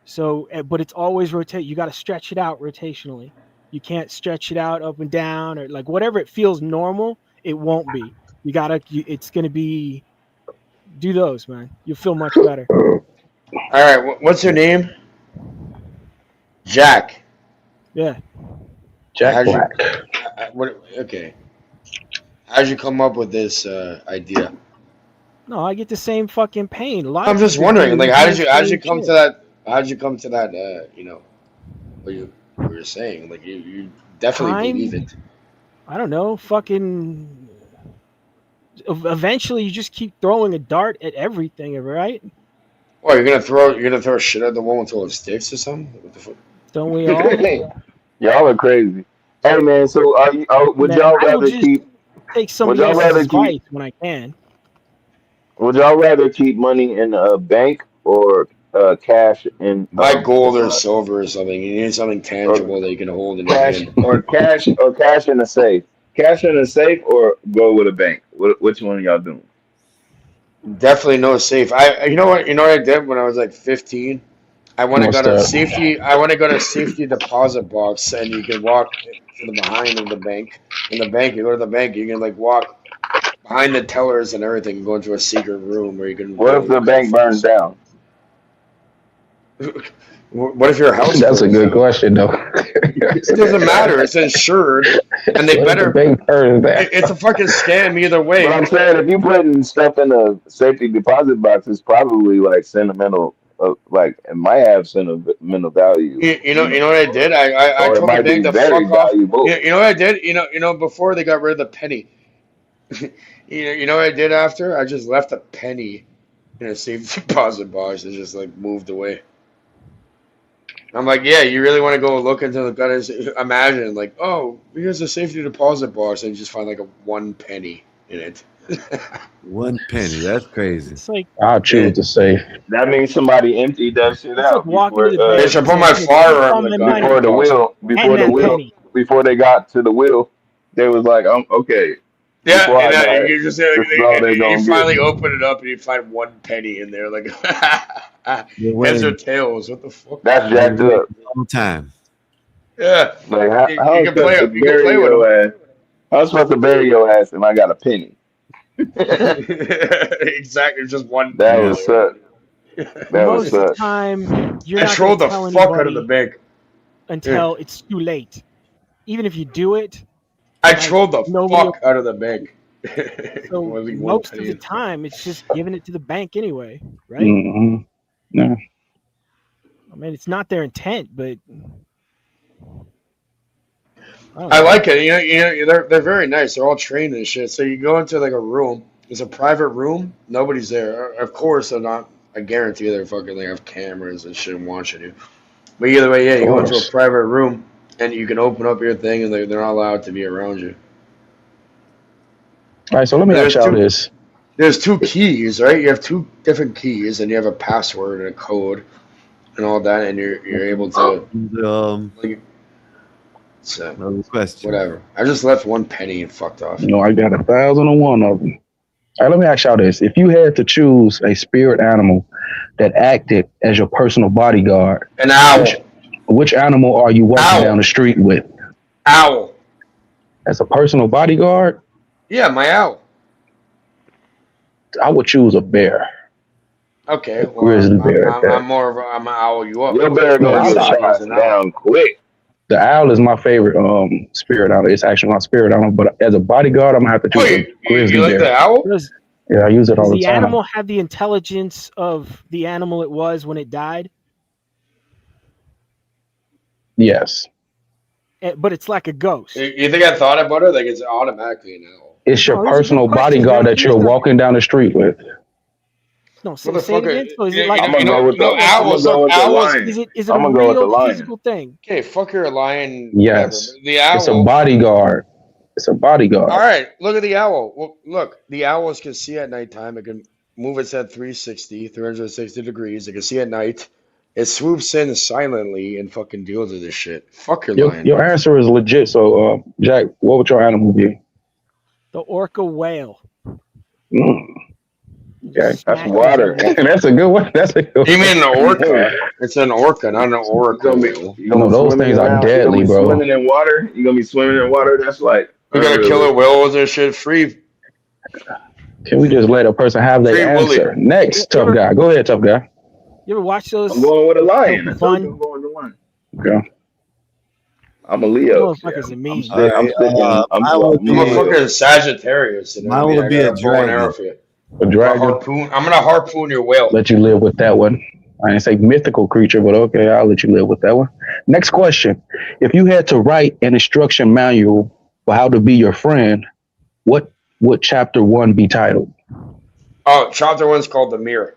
So, but it's always rotate. You got to stretch it out rotationally. You can't stretch it out up and down or like whatever it feels normal. It won't be. You gotta. It's gonna be. Do those, man. You'll feel much better.
All right, what's your name? Jack.
Yeah.
Jack
How'd you?
Black.
What? Okay. How'd you come up with this idea?
No, I get the same fucking pain. A lot
I'm
of
just
people do
wondering, like,
the
how'd you
same
come
shit.
to that? How'd you come to that? What you were saying? Like, you definitely believe
Time.
it.
I don't know. Fucking. Eventually, you just keep throwing a dart at everything, right?
Well, you're gonna throw shit at the wall until it sticks or something. What the fuck?
Don't we all?
Y'all are crazy. Hey man, so would
Man,
y'all
I will
rather
just
keep
take
would
somebody
y'all
else's
rather keep
advice when I can.
would y'all rather keep money in a bank or cash in
Buy gold or
the
silver or something. You need something
or
tangible that you can hold in your hand.
cash in a safe? Cash in a safe or go with a bank? Which one are y'all doing?
Definitely no safe. You know what? You know what I did when I was like 15. I went and
What's
got a
that?
safety. I went and got a safety deposit box, and you can walk to the behind of the bank. In the bank, you go to the bank. You can like walk behind the tellers and everything, and go into a secret room where you can
What if the bank burns down?
What if your house?
That's a
burns
good
down?
question, though.
It doesn't matter. It's insured, and they
What if the
better.
bank burns down?
It's a fucking scam either
But
way.
I'm saying if you putting stuff in a safety deposit box, it's probably like sentimental, like it might have sentimental value,
You know what I did? I
or it
told the
might be
bank to
very
fuck off.
valuable.
You know what I did? You know before they got rid of the penny. You know what I did after? I just left a penny in a safe deposit box and just like moved away. I'm like, yeah, you really want to go look into the gutters? Imagine like, oh, here's a safety deposit box, and you just find like a 1 penny in it.
1 penny. That's crazy.
It's like
I'll choose the safe.
That means somebody emptied that shit
it's like
out
walking to
before
the
They
bank
should
and
put
saying,
my
"Here, take all
firearm in
my
the gun
money and that penny."
before they got to the will. They was like, okay,
Yeah,
before I
and
die,
you just
this is all they
you
gonna get.
finally open it up and you find 1 penny in there, like
You're
heads or
waiting.
tails. What the fuck?
That's
You're
jacked
waiting
up.
a long time.
Yeah,
Like how
you
I'm
can
supposed
play
to
you can
bury
play with them.
your ass? How I'm supposed to bury your ass and I got a penny?
Exactly, just 1 penny.
That would suck. That would
Most of the
suck.
time, you're
I
not going
trolled
to
the
tell
fuck out of the
anybody
bank.
until it's too late. Even if you do it,
I
like
trolled the
nobody.
fuck out of the bank.
So
Only one
most of
penny
the
in.
time, it's just giving it to the bank anyway, right?
Mm-hmm. Yeah.
I mean, it's not their intent, but I don't
I
know.
like it. They're very nice. They're all trained and shit. So you go into like a room. It's a private room. Nobody's there. Of course, they're not. I guarantee they're fucking. They have cameras and shit watching you. But either way, yeah,
Of
you go into a
course.
private room and you can open up your thing, and they're not allowed to be around you.
All right, so let me
And
ask y'all this.
There's 2 keys, right? You have 2 different keys, and you have a password and a code and all that, and you're able to like. So
Another question.
whatever. I just left 1 penny and fucked off.
You know, I got 1,001 of them. All right, let me ask y'all this. If you had to choose a spirit animal that acted as your personal bodyguard,
An owl.
which animal are you walking
Owl.
down the street with?
Owl.
As a personal bodyguard,
Yeah, my owl.
I would choose a bear.
Okay, well,
Grizzly bear.
I'm more of I'm gonna owl you up.
Your bear
No,
gonna
I'm
get
not.
shot down quick.
The owl is my favorite spirit animal. It's actually my spirit animal, but as a bodyguard, I'm gonna have to choose a grizzly
You like
bear.
the owl?
Yeah, I use it
Does
all the
the
time.
animal have the intelligence of the animal it was when it died?
Yes.
But it's like a ghost.
You think I thought about it? Like it's automatically an owl.
It's your
No, that's a good
personal
question,
bodyguard
man.
that you're
Finish that.
walking down the street with.
No, say it again. So is it like
I'm gonna go with the. I'm gonna
owls?
go
Look,
with the
owls.
lion.
is it
I'm
a
gonna go with the
real
lion.
physical thing?
Okay, fuck your lion.
Yes.
Whatever. The owl.
It's a bodyguard. It's a bodyguard.
All right, look at the owl. Well, look, the owls can see at nighttime. It can move its head 360 degrees. It can see at night. It swoops in silently and fucking deals with this shit. Fuck your lion.
Your answer is legit. So, Jack, what would your animal be?
The orca whale.
Mm. Okay.
That's water.
That's a good one. That's a good one.
You mean an orca? It's an orca, not an oracle.
You gonna
No,
be
those
swimming
things are
around,
deadly,
you gonna be
bro.
Swimming in water. You gonna be swimming in water. That's like
You gotta killer whales and shit free.
Can we just let a person have their
Free Willy.
answer? Next, tough guy. Go ahead, tough guy.
You ever watch those?
I'm going with a lion. I told
Fun.
you I'm going with a lion.
Okay.
I'm a Leo.
Motherfuckers are mean.
I'm
I'm a fucking Sagittarius. You know
Mine
what I mean?
would
I
be
got
a
a bow and arrow
dragon.
for you.
A dragon.
I'm gonna harpoon your whale.
Let you live with that one. I didn't say mythical creature, but okay, I'll let you live with that one. Next question. If you had to write an instruction manual for how to be your friend, what would chapter 1 be titled?
Oh, chapter 1's called The Mirror.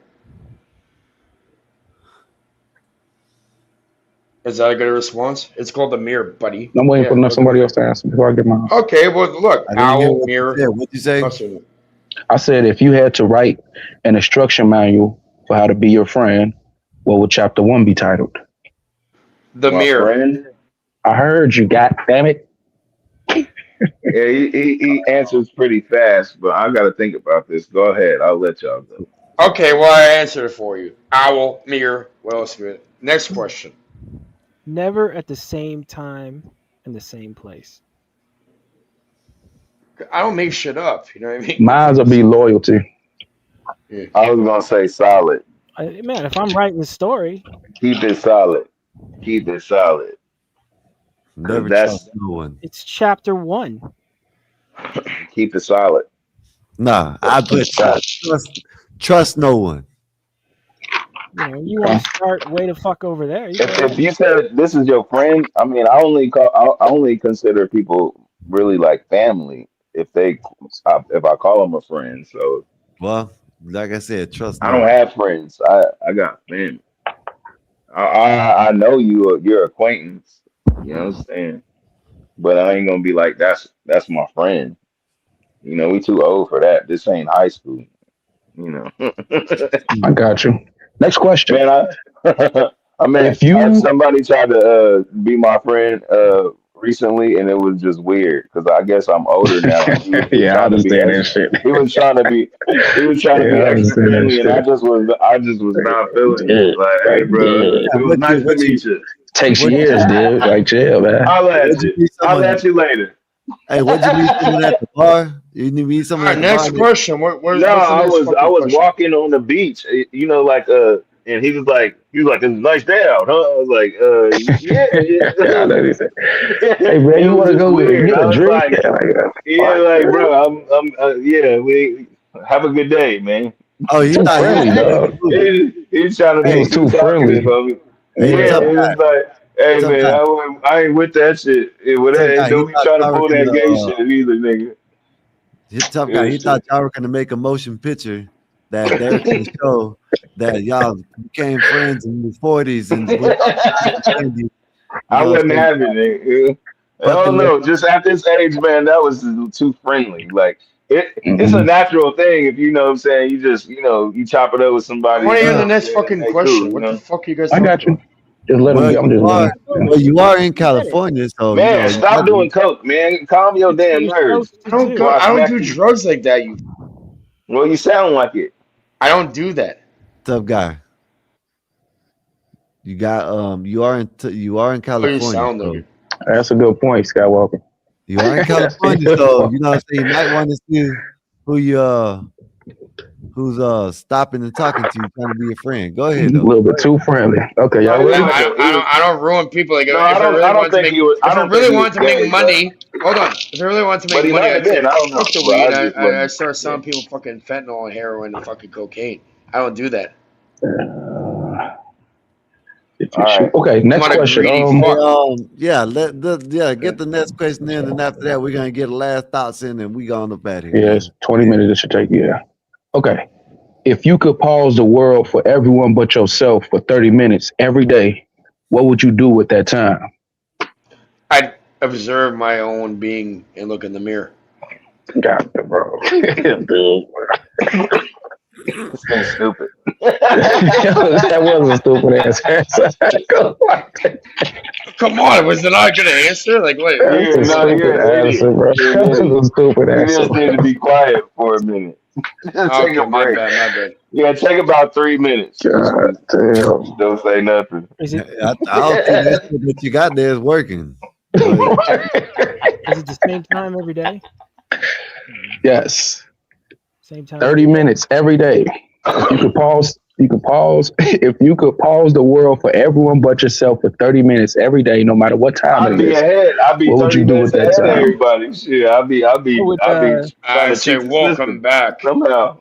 Is that a good response? It's called The Mirror, buddy.
I'm waiting for somebody else to answer before I get mine.
Okay, well, look.
I didn't hear
Owl,
what
mirror.
you said. What'd you say?
Question.
I said if you had to write an instruction manual for how to be your friend, what would chapter 1 be titled?
The Mirror.
Friend?
I heard you, god damn it.
Yeah, he answers pretty fast, but I gotta think about this. Go ahead. I'll let y'all go.
Okay, well, I answered it for you. Owl, mirror. What else? Next question.
Never at the same time in the same place.
I don't make shit up. You know what I mean?
Mine's will be loyalty.
I was gonna say solid.
Man, if I'm writing the story,
Keep it solid. Keep it solid. Cause
Never trust
that's
no one.
it's chapter 1.
keep it solid.
Nah, I put trust no one.
You want to start way the fuck over there? You go
If
ahead.
you said this is your friend, I mean, I only consider people really like family if I call them a friend. So
Well, like I said, trust
I
no
don't
one.
have friends. I got family. I know your acquaintance. You know what I'm saying? But I ain't gonna be like that's my friend. We too old for that. This ain't high school. You know.
I got you. Next question.
Man,
If you,
somebody tried to be my friend recently, and it was just weird because I guess I'm older now, and he was just
yeah, I
trying to be
understand that
extra.
shit.
He was trying to be, he was trying to
yeah,
be
I
extra
understand that
friendly, and
shit.
I just was not feeling it.
Yeah,
Like, hey,
like,
bro,
yeah.
it was nice to meet you.
Takes
What
years, dude. Like, chill, man.
I'll at
what'd you
you.
meet
I'll
someone?
at you later.
Hey, what'd you meet someone at the bar? You meet
All
someone
right,
at the bar?
next question.
No,
What's the next
I
fucking
was
question?
walking on the beach, like and he was like, it's a nice day out, huh? I was like, yeah,
yeah, I know
yeah.
what saying. Hey, man,
It
you
was
want to
just
go
weird.
get
I
a
was
drink?
like,
Yeah, like,
yeah,
fuck,
like,
man.
bro, yeah, we have a good day, man.
Oh, he
Too
thought he was
friendly,
trying to
dog.
be cool.
He's trying to
He
be
was
too
too
talkative,
friendly.
homie.
Hey,
Yeah,
Yeah.
tough
it
guy,
was like, hey,
tough
man,
guy,
I ain't with that shit.
tough guy. He
Don't be
thought
trying to
y'all were
pull that gay shit either, nigga.
tough guy.
Real
He thought
shit.
y'all were gonna make a motion picture that they're gonna show that y'all became friends in your 40s and went candy. You
I
know,
wasn't
so
having it. I
fucking
don't
with
know. Just at this age, man, that was too friendly. Like it's a
Mm-hmm.
natural thing if you know what I'm saying. You just you chop it up with
I
somebody.
want to
You
hear
know
the
what I'm
next
saying?
fucking
Hey, cool.
question. What the fuck are you guys
I
talking
got you.
about?
Just let him
well,
go. I'm just letting him.
you are in
He said it.
California, so
Man,
you
stop
got
doing coke, man. Calm your
It's what
damn
you're
nerves.
supposed to do.
Before I
I don't
smack
do
you.
drugs like that. You.
Well, you sound like it.
I don't do that.
tough guy. You are in
Oh, you
California,
sound like
so
it.
That's a good point, Skywalker.
you are in
That's a
California,
good
so
point.
you know what I'm saying. You might want to see who you who's stopping and talking to you, trying to be your friend. Go
A
ahead though.
little bit too friendly. Okay,
No,
y'all
he was
ready?
like
I don't. I don't ruin people. Like
no, I
if I
don't.
really
I don't
wanted to
think
make.
he was. I
If I
don't think
really
he was
wanted to make
gay, bro.
money. Hold on. If I really wanted to
But
make
he
money,
might
I'd
have
say
been. I don't
fuck
know.
the
But
weed.
I just
I
wasn't.
start
Yeah.
selling people fucking fentanyl and heroin and fucking cocaine. I don't do that.
All right.
Okay,
I'm
next
not a
question.
greedy
Hey,
fuck.
get the next question in, and after that, we're gonna get the last thoughts in, and we going up out here,
Yeah, it's
man.
20 minutes. It should take. Yeah. Okay. If you could pause the world for everyone but yourself for 30 minutes every day, what would you do with that time?
I'd observe my own being and look in the mirror.
God, bro. Dude.
This thing's stupid.
That was a stupid ass answer.
Come on, was it not a good answer? Like, wait.
That's
Yeah,
a
no,
stupid
you're an
answer,
idiot.
bro.
You're an
That's
idiot.
a stupid
You
answer.
just need to be quiet for a minute. Take
Okay,
a
my
break.
bad, my bad.
Yeah, take about 3 minutes.
God damn.
Don't say nothing.
Is it
I don't think that shit that you got there is working. But
is it the same time every day?
Yes.
Same time
30
every day.
minutes every day. If you could pause, if you could pause the world for everyone but yourself for 30 minutes every day, no matter what time
I'd
it
be
is,
ahead. I'd be
what would
30
you do
minutes
with that
ahead of
time?
everybody. Shit,
I would
I'd be trying
I
to
say,
cheat the
welcome
system
back.
somehow.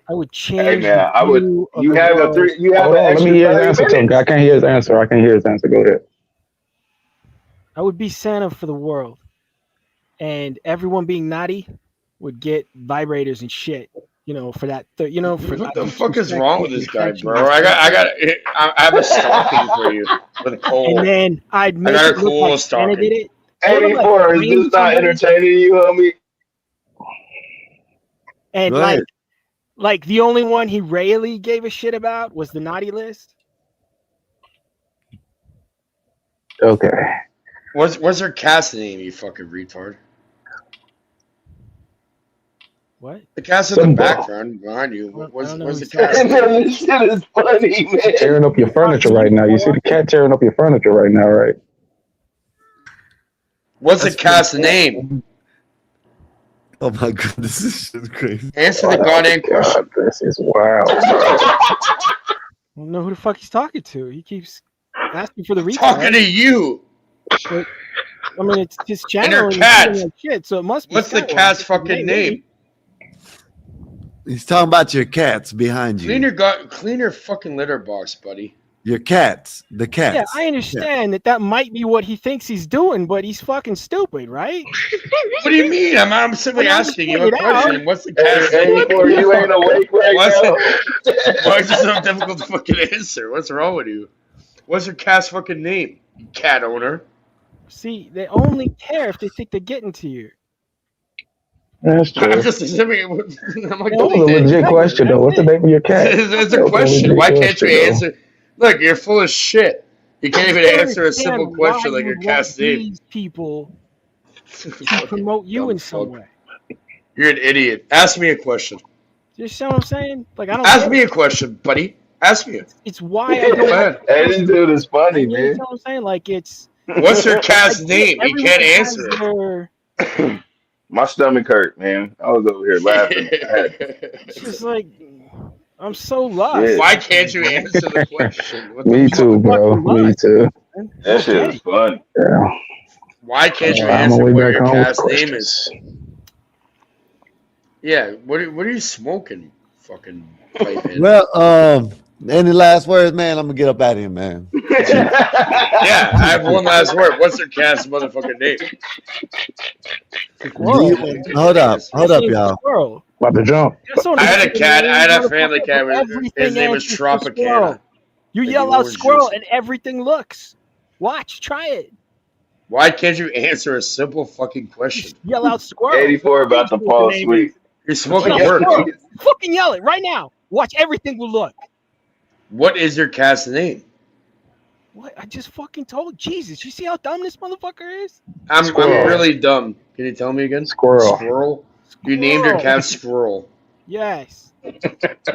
I would
Hey
change the
man, I would.
view of the world.
You have
Hold
an
on, let me
extra
hear his
30
answer, Tough guy. I
minutes.
can't hear his answer. I can't hear his answer. Go ahead.
I would be Santa for the world, and everyone being naughty would get vibrators and shit. For that. For
What
like
the
each
fuck is wrong
respectful
with this guy,
attention
bro?
and attention.
I have a stocking for you with
And
coal.
then I'd
I
make
got a
it look like
cool
Santa did
stocking.
it. Sort of like
84 is
frame
this not
somebody
entertaining you, homie?
and
go ahead.
like the only one he really gave a shit about was the naughty list.
Okay.
What's her cast name, you fucking retard?
What?
The cast in the
Simba.
background behind you.
I don't know
What's
who
the
said
cast
that.
name?
This shit is funny, man.
Tearing up your furniture
Talking to
right
you,
now. You see the
Skywalker?
cat tearing up your furniture right now, right?
What's the
That's pretty
cast
cool.
name?
Oh my god, this is crazy.
Answer the goddamn question.
This is wild.
I don't know who the fuck he's talking to. He keeps asking for the retard.
Talking to you.
But, I mean, it's his
And
channel
her
and
cat.
he's doing that shit, so it must be.
What's the
Skywalker.
cat's
It
fucking
ain't
name?
me.
He's talking about your cats behind you.
Clean your fucking litter box, buddy.
Your cats. The cats.
Yeah, I understand that might be what he thinks he's doing, but he's fucking stupid, right?
What do you mean? I'm simply
I'm just
asking you
pointing
a
it
question.
out.
What's the cat's name?
84, you ain't awake right now.
Why is it so difficult to fucking answer? What's wrong with you? What's your cat's fucking name, you cat owner?
See, they only care if they think they're getting to you.
That's true.
I'm just assuming. I'm like,
That was a legit question, though. What's the name of your cat?
It's a question. Why can't you answer? Look, you're full of shit. You can't even answer a simple question like your cat's name.
These people to promote you in some way.
You're an idiot. Ask me a question.
You see what I'm saying? Like I don't.
Ask me a question, buddy. Ask me it.
It's why I don't.
Go ahead.
Hey, this dude is funny,
You
man.
know what I'm saying? Like it's.
What's your cat's name? You can't answer it.
My stomach hurt, man. I was over here laughing.
It's just like I'm so lost.
Yeah.
Why can't you answer the question?
Me too, bro. Me too.
That shit is fun.
Yeah.
Why can't you
On my
answer
way
what
back
your
home with
cat's name
questions.
is? Yeah, what are you smoking? Fucking pipe in.
Well, any last words, man? I'm gonna get up out of here, man.
Yeah, I have one last word. What's your cat's motherfucking name?
Hold up, y'all.
Squirrel.
About to jump.
I had a cat. I had a family cat. His name was Tropicana.
You yell out squirrel and everything looks. Watch, try it.
Why can't you answer a simple fucking question?
Yell out squirrel.
84 about to fall asleep.
You're smoking
Yell
work.
squirrel. Fucking yell it right now. Watch, everything will look.
What is your cat's name?
What? I just fucking told. Jesus, you see how dumb this motherfucker is?
I'm really dumb. Can you tell me again?
Squirrel.
You named your cat Squirrel.
Yes.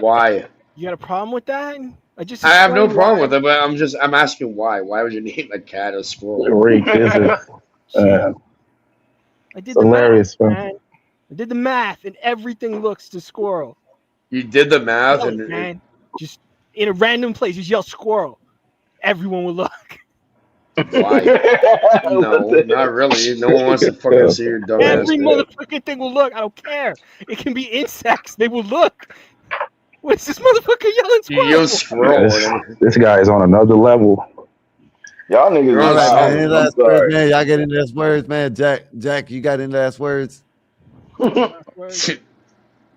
Why?
You got a problem with that?
I have no problem with it, but I'm asking why. Why would you name a cat a squirrel?
Reek, is it?
I did
hilarious,
the math, man. I did the math, and everything looks to squirrel.
You did the math,
Yell
and
it, man, just in a random place, just yell squirrel. Everyone will look.
why? No, not really. No one wants to fucking see your dumb ass.
Every motherfucking thing will look. I don't care. It can be insects. They will look. What's this motherfucker yelling squirrel?
You yell squirrel.
This guy is on another level.
Y'all niggas
All right, man. Any
I'm
last
sorry.
words, man? Y'all get any last words, man? Jack, you got any last words?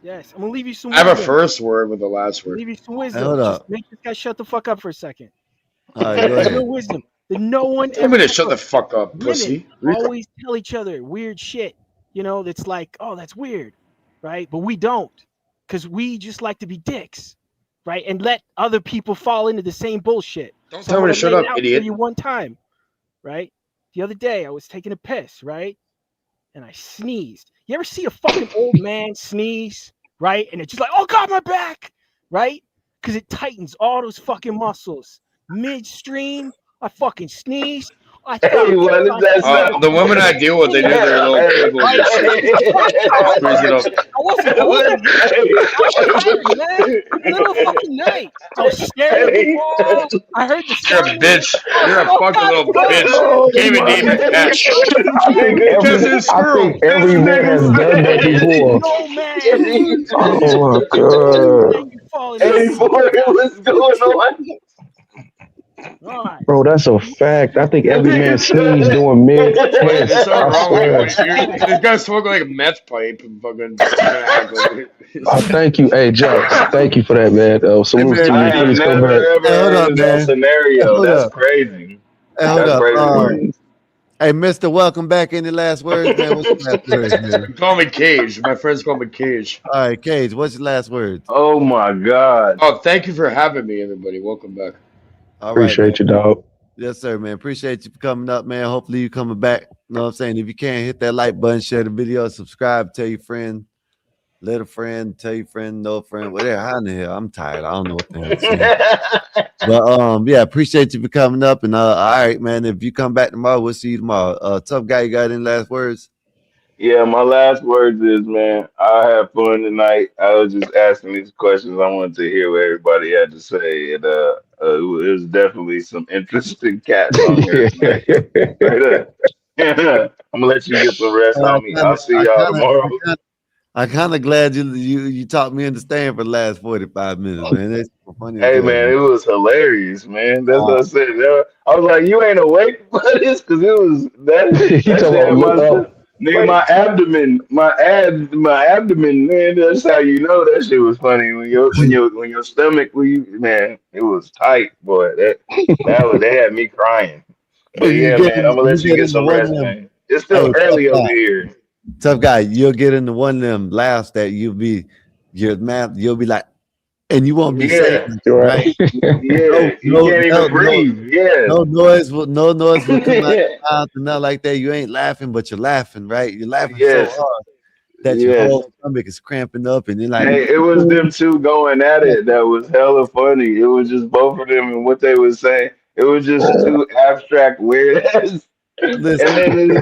Yes, I'm gonna leave you some.
I have a
wisdom.
first word with the last word.
Leave you some wisdom.
Hold
Just
up.
make this guy shut the fuck up for a second.
All right, go ahead.
Real wisdom that no one
Tell me to shut the fuck up, pussy.
Women always tell each other weird shit. You know, that's like, oh, that's weird, right? But we don't, because we just like to be dicks, right? And let other people fall into the same bullshit.
Don't
So
tell
I'm
me
gonna
to shut
lay it
up,
out for
idiot.
you one time, right? The other day, I was taking a piss, right? And I sneezed. You ever see a fucking old man sneeze, right? And it's just like, oh God, my back, right? Because it tightens all those fucking muscles. Midstream, I fucking sneezed. I thought
Hey, what is that?
The women I deal with, they do their little kegels and shit. Squeeze it up.
I wasn't middle of fucking night. I was staring at the wall. I heard the
You're a bitch. You're a fucking little bitch. Can't even name your cat.
I think every man has done that before.
No man.
Oh my god.
84, what's going on?
Bro, that's a fact. I think every man sneezed doing mid
There's
twist.
something wrong with you. This guy's smoking like a meth pipe and fucking act like
Thank you, hey Jax. Thank you for that, man. Salute to
I
you.
have
Please come
never
back.
ever
Hold
heard
up,
of that
man.
scenario.
Hold
That's
up.
crazy.
Hold
That's
up.
crazy.
Hey, Mr. Welcome back. Any last words, man? What's your last words, man?
Call me Cage. My friends call me Cage.
All right, Cage, what's your last words?
Oh my God.
Oh, thank you for having me, everybody. Welcome back.
All right,
Appreciate you, dog.
Yes, sir, man. Appreciate you for coming up, man. Hopefully you coming back. You know what I'm saying? If you can't, hit that like button, share the video, subscribe, tell your friend, let a friend, tell your friend, no friend, whatever. How in the hell? I'm tired. I don't know what the hell I'm saying. But yeah, appreciate you for coming up. And all right, man. If you come back tomorrow, we'll see you tomorrow. Tough guy, you got any last words?
Yeah, my last words is, man, I had fun tonight. I was just asking these questions. I wanted to hear what everybody had to say, and it was definitely some interesting cats on here tonight. Straight up. I'm gonna let you get some rest on me. I'll see y'all tomorrow.
I kind of glad you talked me into staying for the last 45 minutes, man. That's so funny as
Hey
hell,
man,
man.
it was hilarious, man. That's what I said. I was like, you ain't awake for this, because it was that
He
that
talking
shit
about
had
look
my
up.
nigga,
Wait.
my abdomen, man. That's how you know that shit was funny when your stomach, man, it was tight, boy. They had me crying. But
Look,
yeah, man, I'm gonna
you
let you
get
get
into
some
one of
rest,
them.
man. It's still
Hey,
early over here.
tough guy. You'll get into one of them laughs that you'll be like, and you won't be saying
Yeah,
nothing, right?
yeah. You can't even breathe. Yeah.
No noise will come out your mouth and nothing like that. You ain't laughing, but you're laughing, right? You're laughing so
Yes.
hard that your
Yes.
whole stomach is cramping up, and you're like,
Hey, it was them two going at it that was hella funny. It was just both of them and what they was saying. It was just two abstract weird ass.
listen.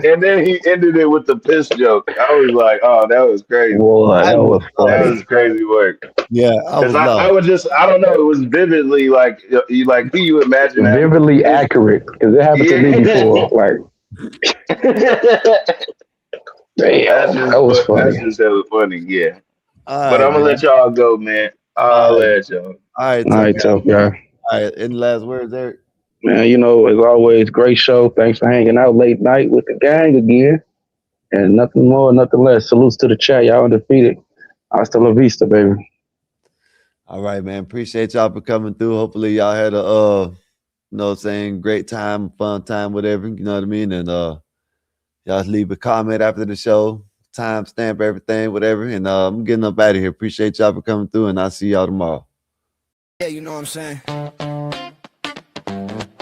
And then he ended it with the piss joke. I was like, oh, that was crazy.
Boy,
I
that
was
was
That
funny.
was crazy work.
Yeah, I
Cause
was
I
lost.
was just I don't know. It was vividly like you imagine that.
Vividly accurate because it happened to me before. Like, damn, that was
That's
funny.
just hella funny. Yeah.
All
But
right,
I'm gonna
man.
let y'all go, man.
All
I'll
right,
let y'all.
all right,
All
tough
right,
guy.
tough guy.
All right, any last words, Eric?
Man, as always, great show. Thanks for hanging out late night with the gang again. And nothing more, nothing less. Salutes to the chat. Y'all undefeated. Hasta la vista, baby.
All right, man. Appreciate y'all for coming through. Hopefully, y'all had a great time, fun time, whatever. You know what I mean? And y'all leave a comment after the show, timestamp everything, whatever. And I'm getting up out of here. Appreciate y'all for coming through, and I'll see y'all tomorrow.
Yeah, you know what I'm saying?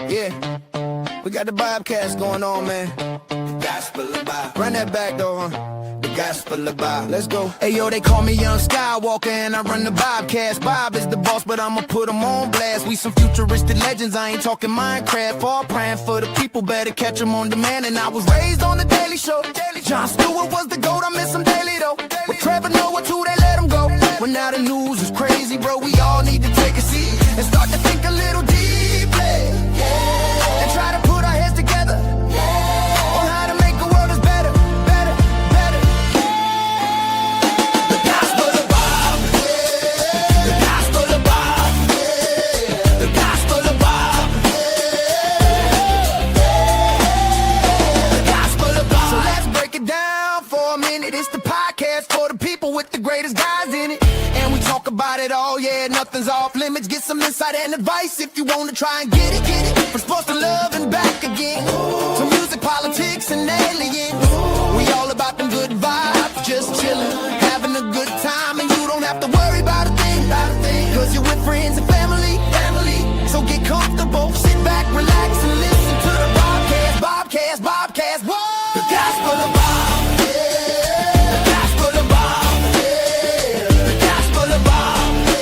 Yeah, we got the Bobcast going on, man. The gospel of Bob. Run that back, though, huh? The gospel of Bob. Let's go. Hey, yo, they call me Young Skywalker, and I run the Bobcast. Bob is the boss, but I'ma put him on blast. We some futuristic legends, I ain't talking Minecraft. All praying for the people, better catch them on demand. And I was raised on the Daily Show. Jon Stewart was the GOAT, I miss him daily, though. But Trevor Noah, too, they let him go. When now the news is crazy, bro, we all need to take a seat and start to think a little deeply. And try to put our heads together on how to make a world that's better, better, better. The gospel of Bob. The gospel of Bob. The gospel of Bob. The gospel of Bob. So let's break it down for a minute. It's the podcast for the people with the greatest guys in it. And we talk about it all, yeah, nothing's off limits. Get some insight and advice if you want to try and get it, get it. From sports to love and back again. To music, politics, and aliens. We all about them good vibes, just chillin', having a good time. And you don't have to worry about a thing, cause you're with friends and family. So get comfortable, sit back, relax, and listen to the Bobcast, whoa! The gospel of Bob. The gospel of Bob. The gospel of Bob.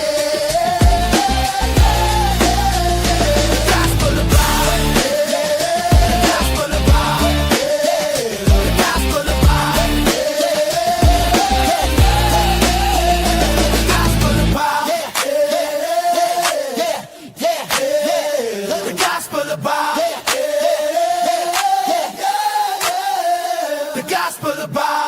The gospel of Bob. The gospel of Bob. The gospel of Bob. The gospel of Bob. The gospel of Bob. The gospel of Bob.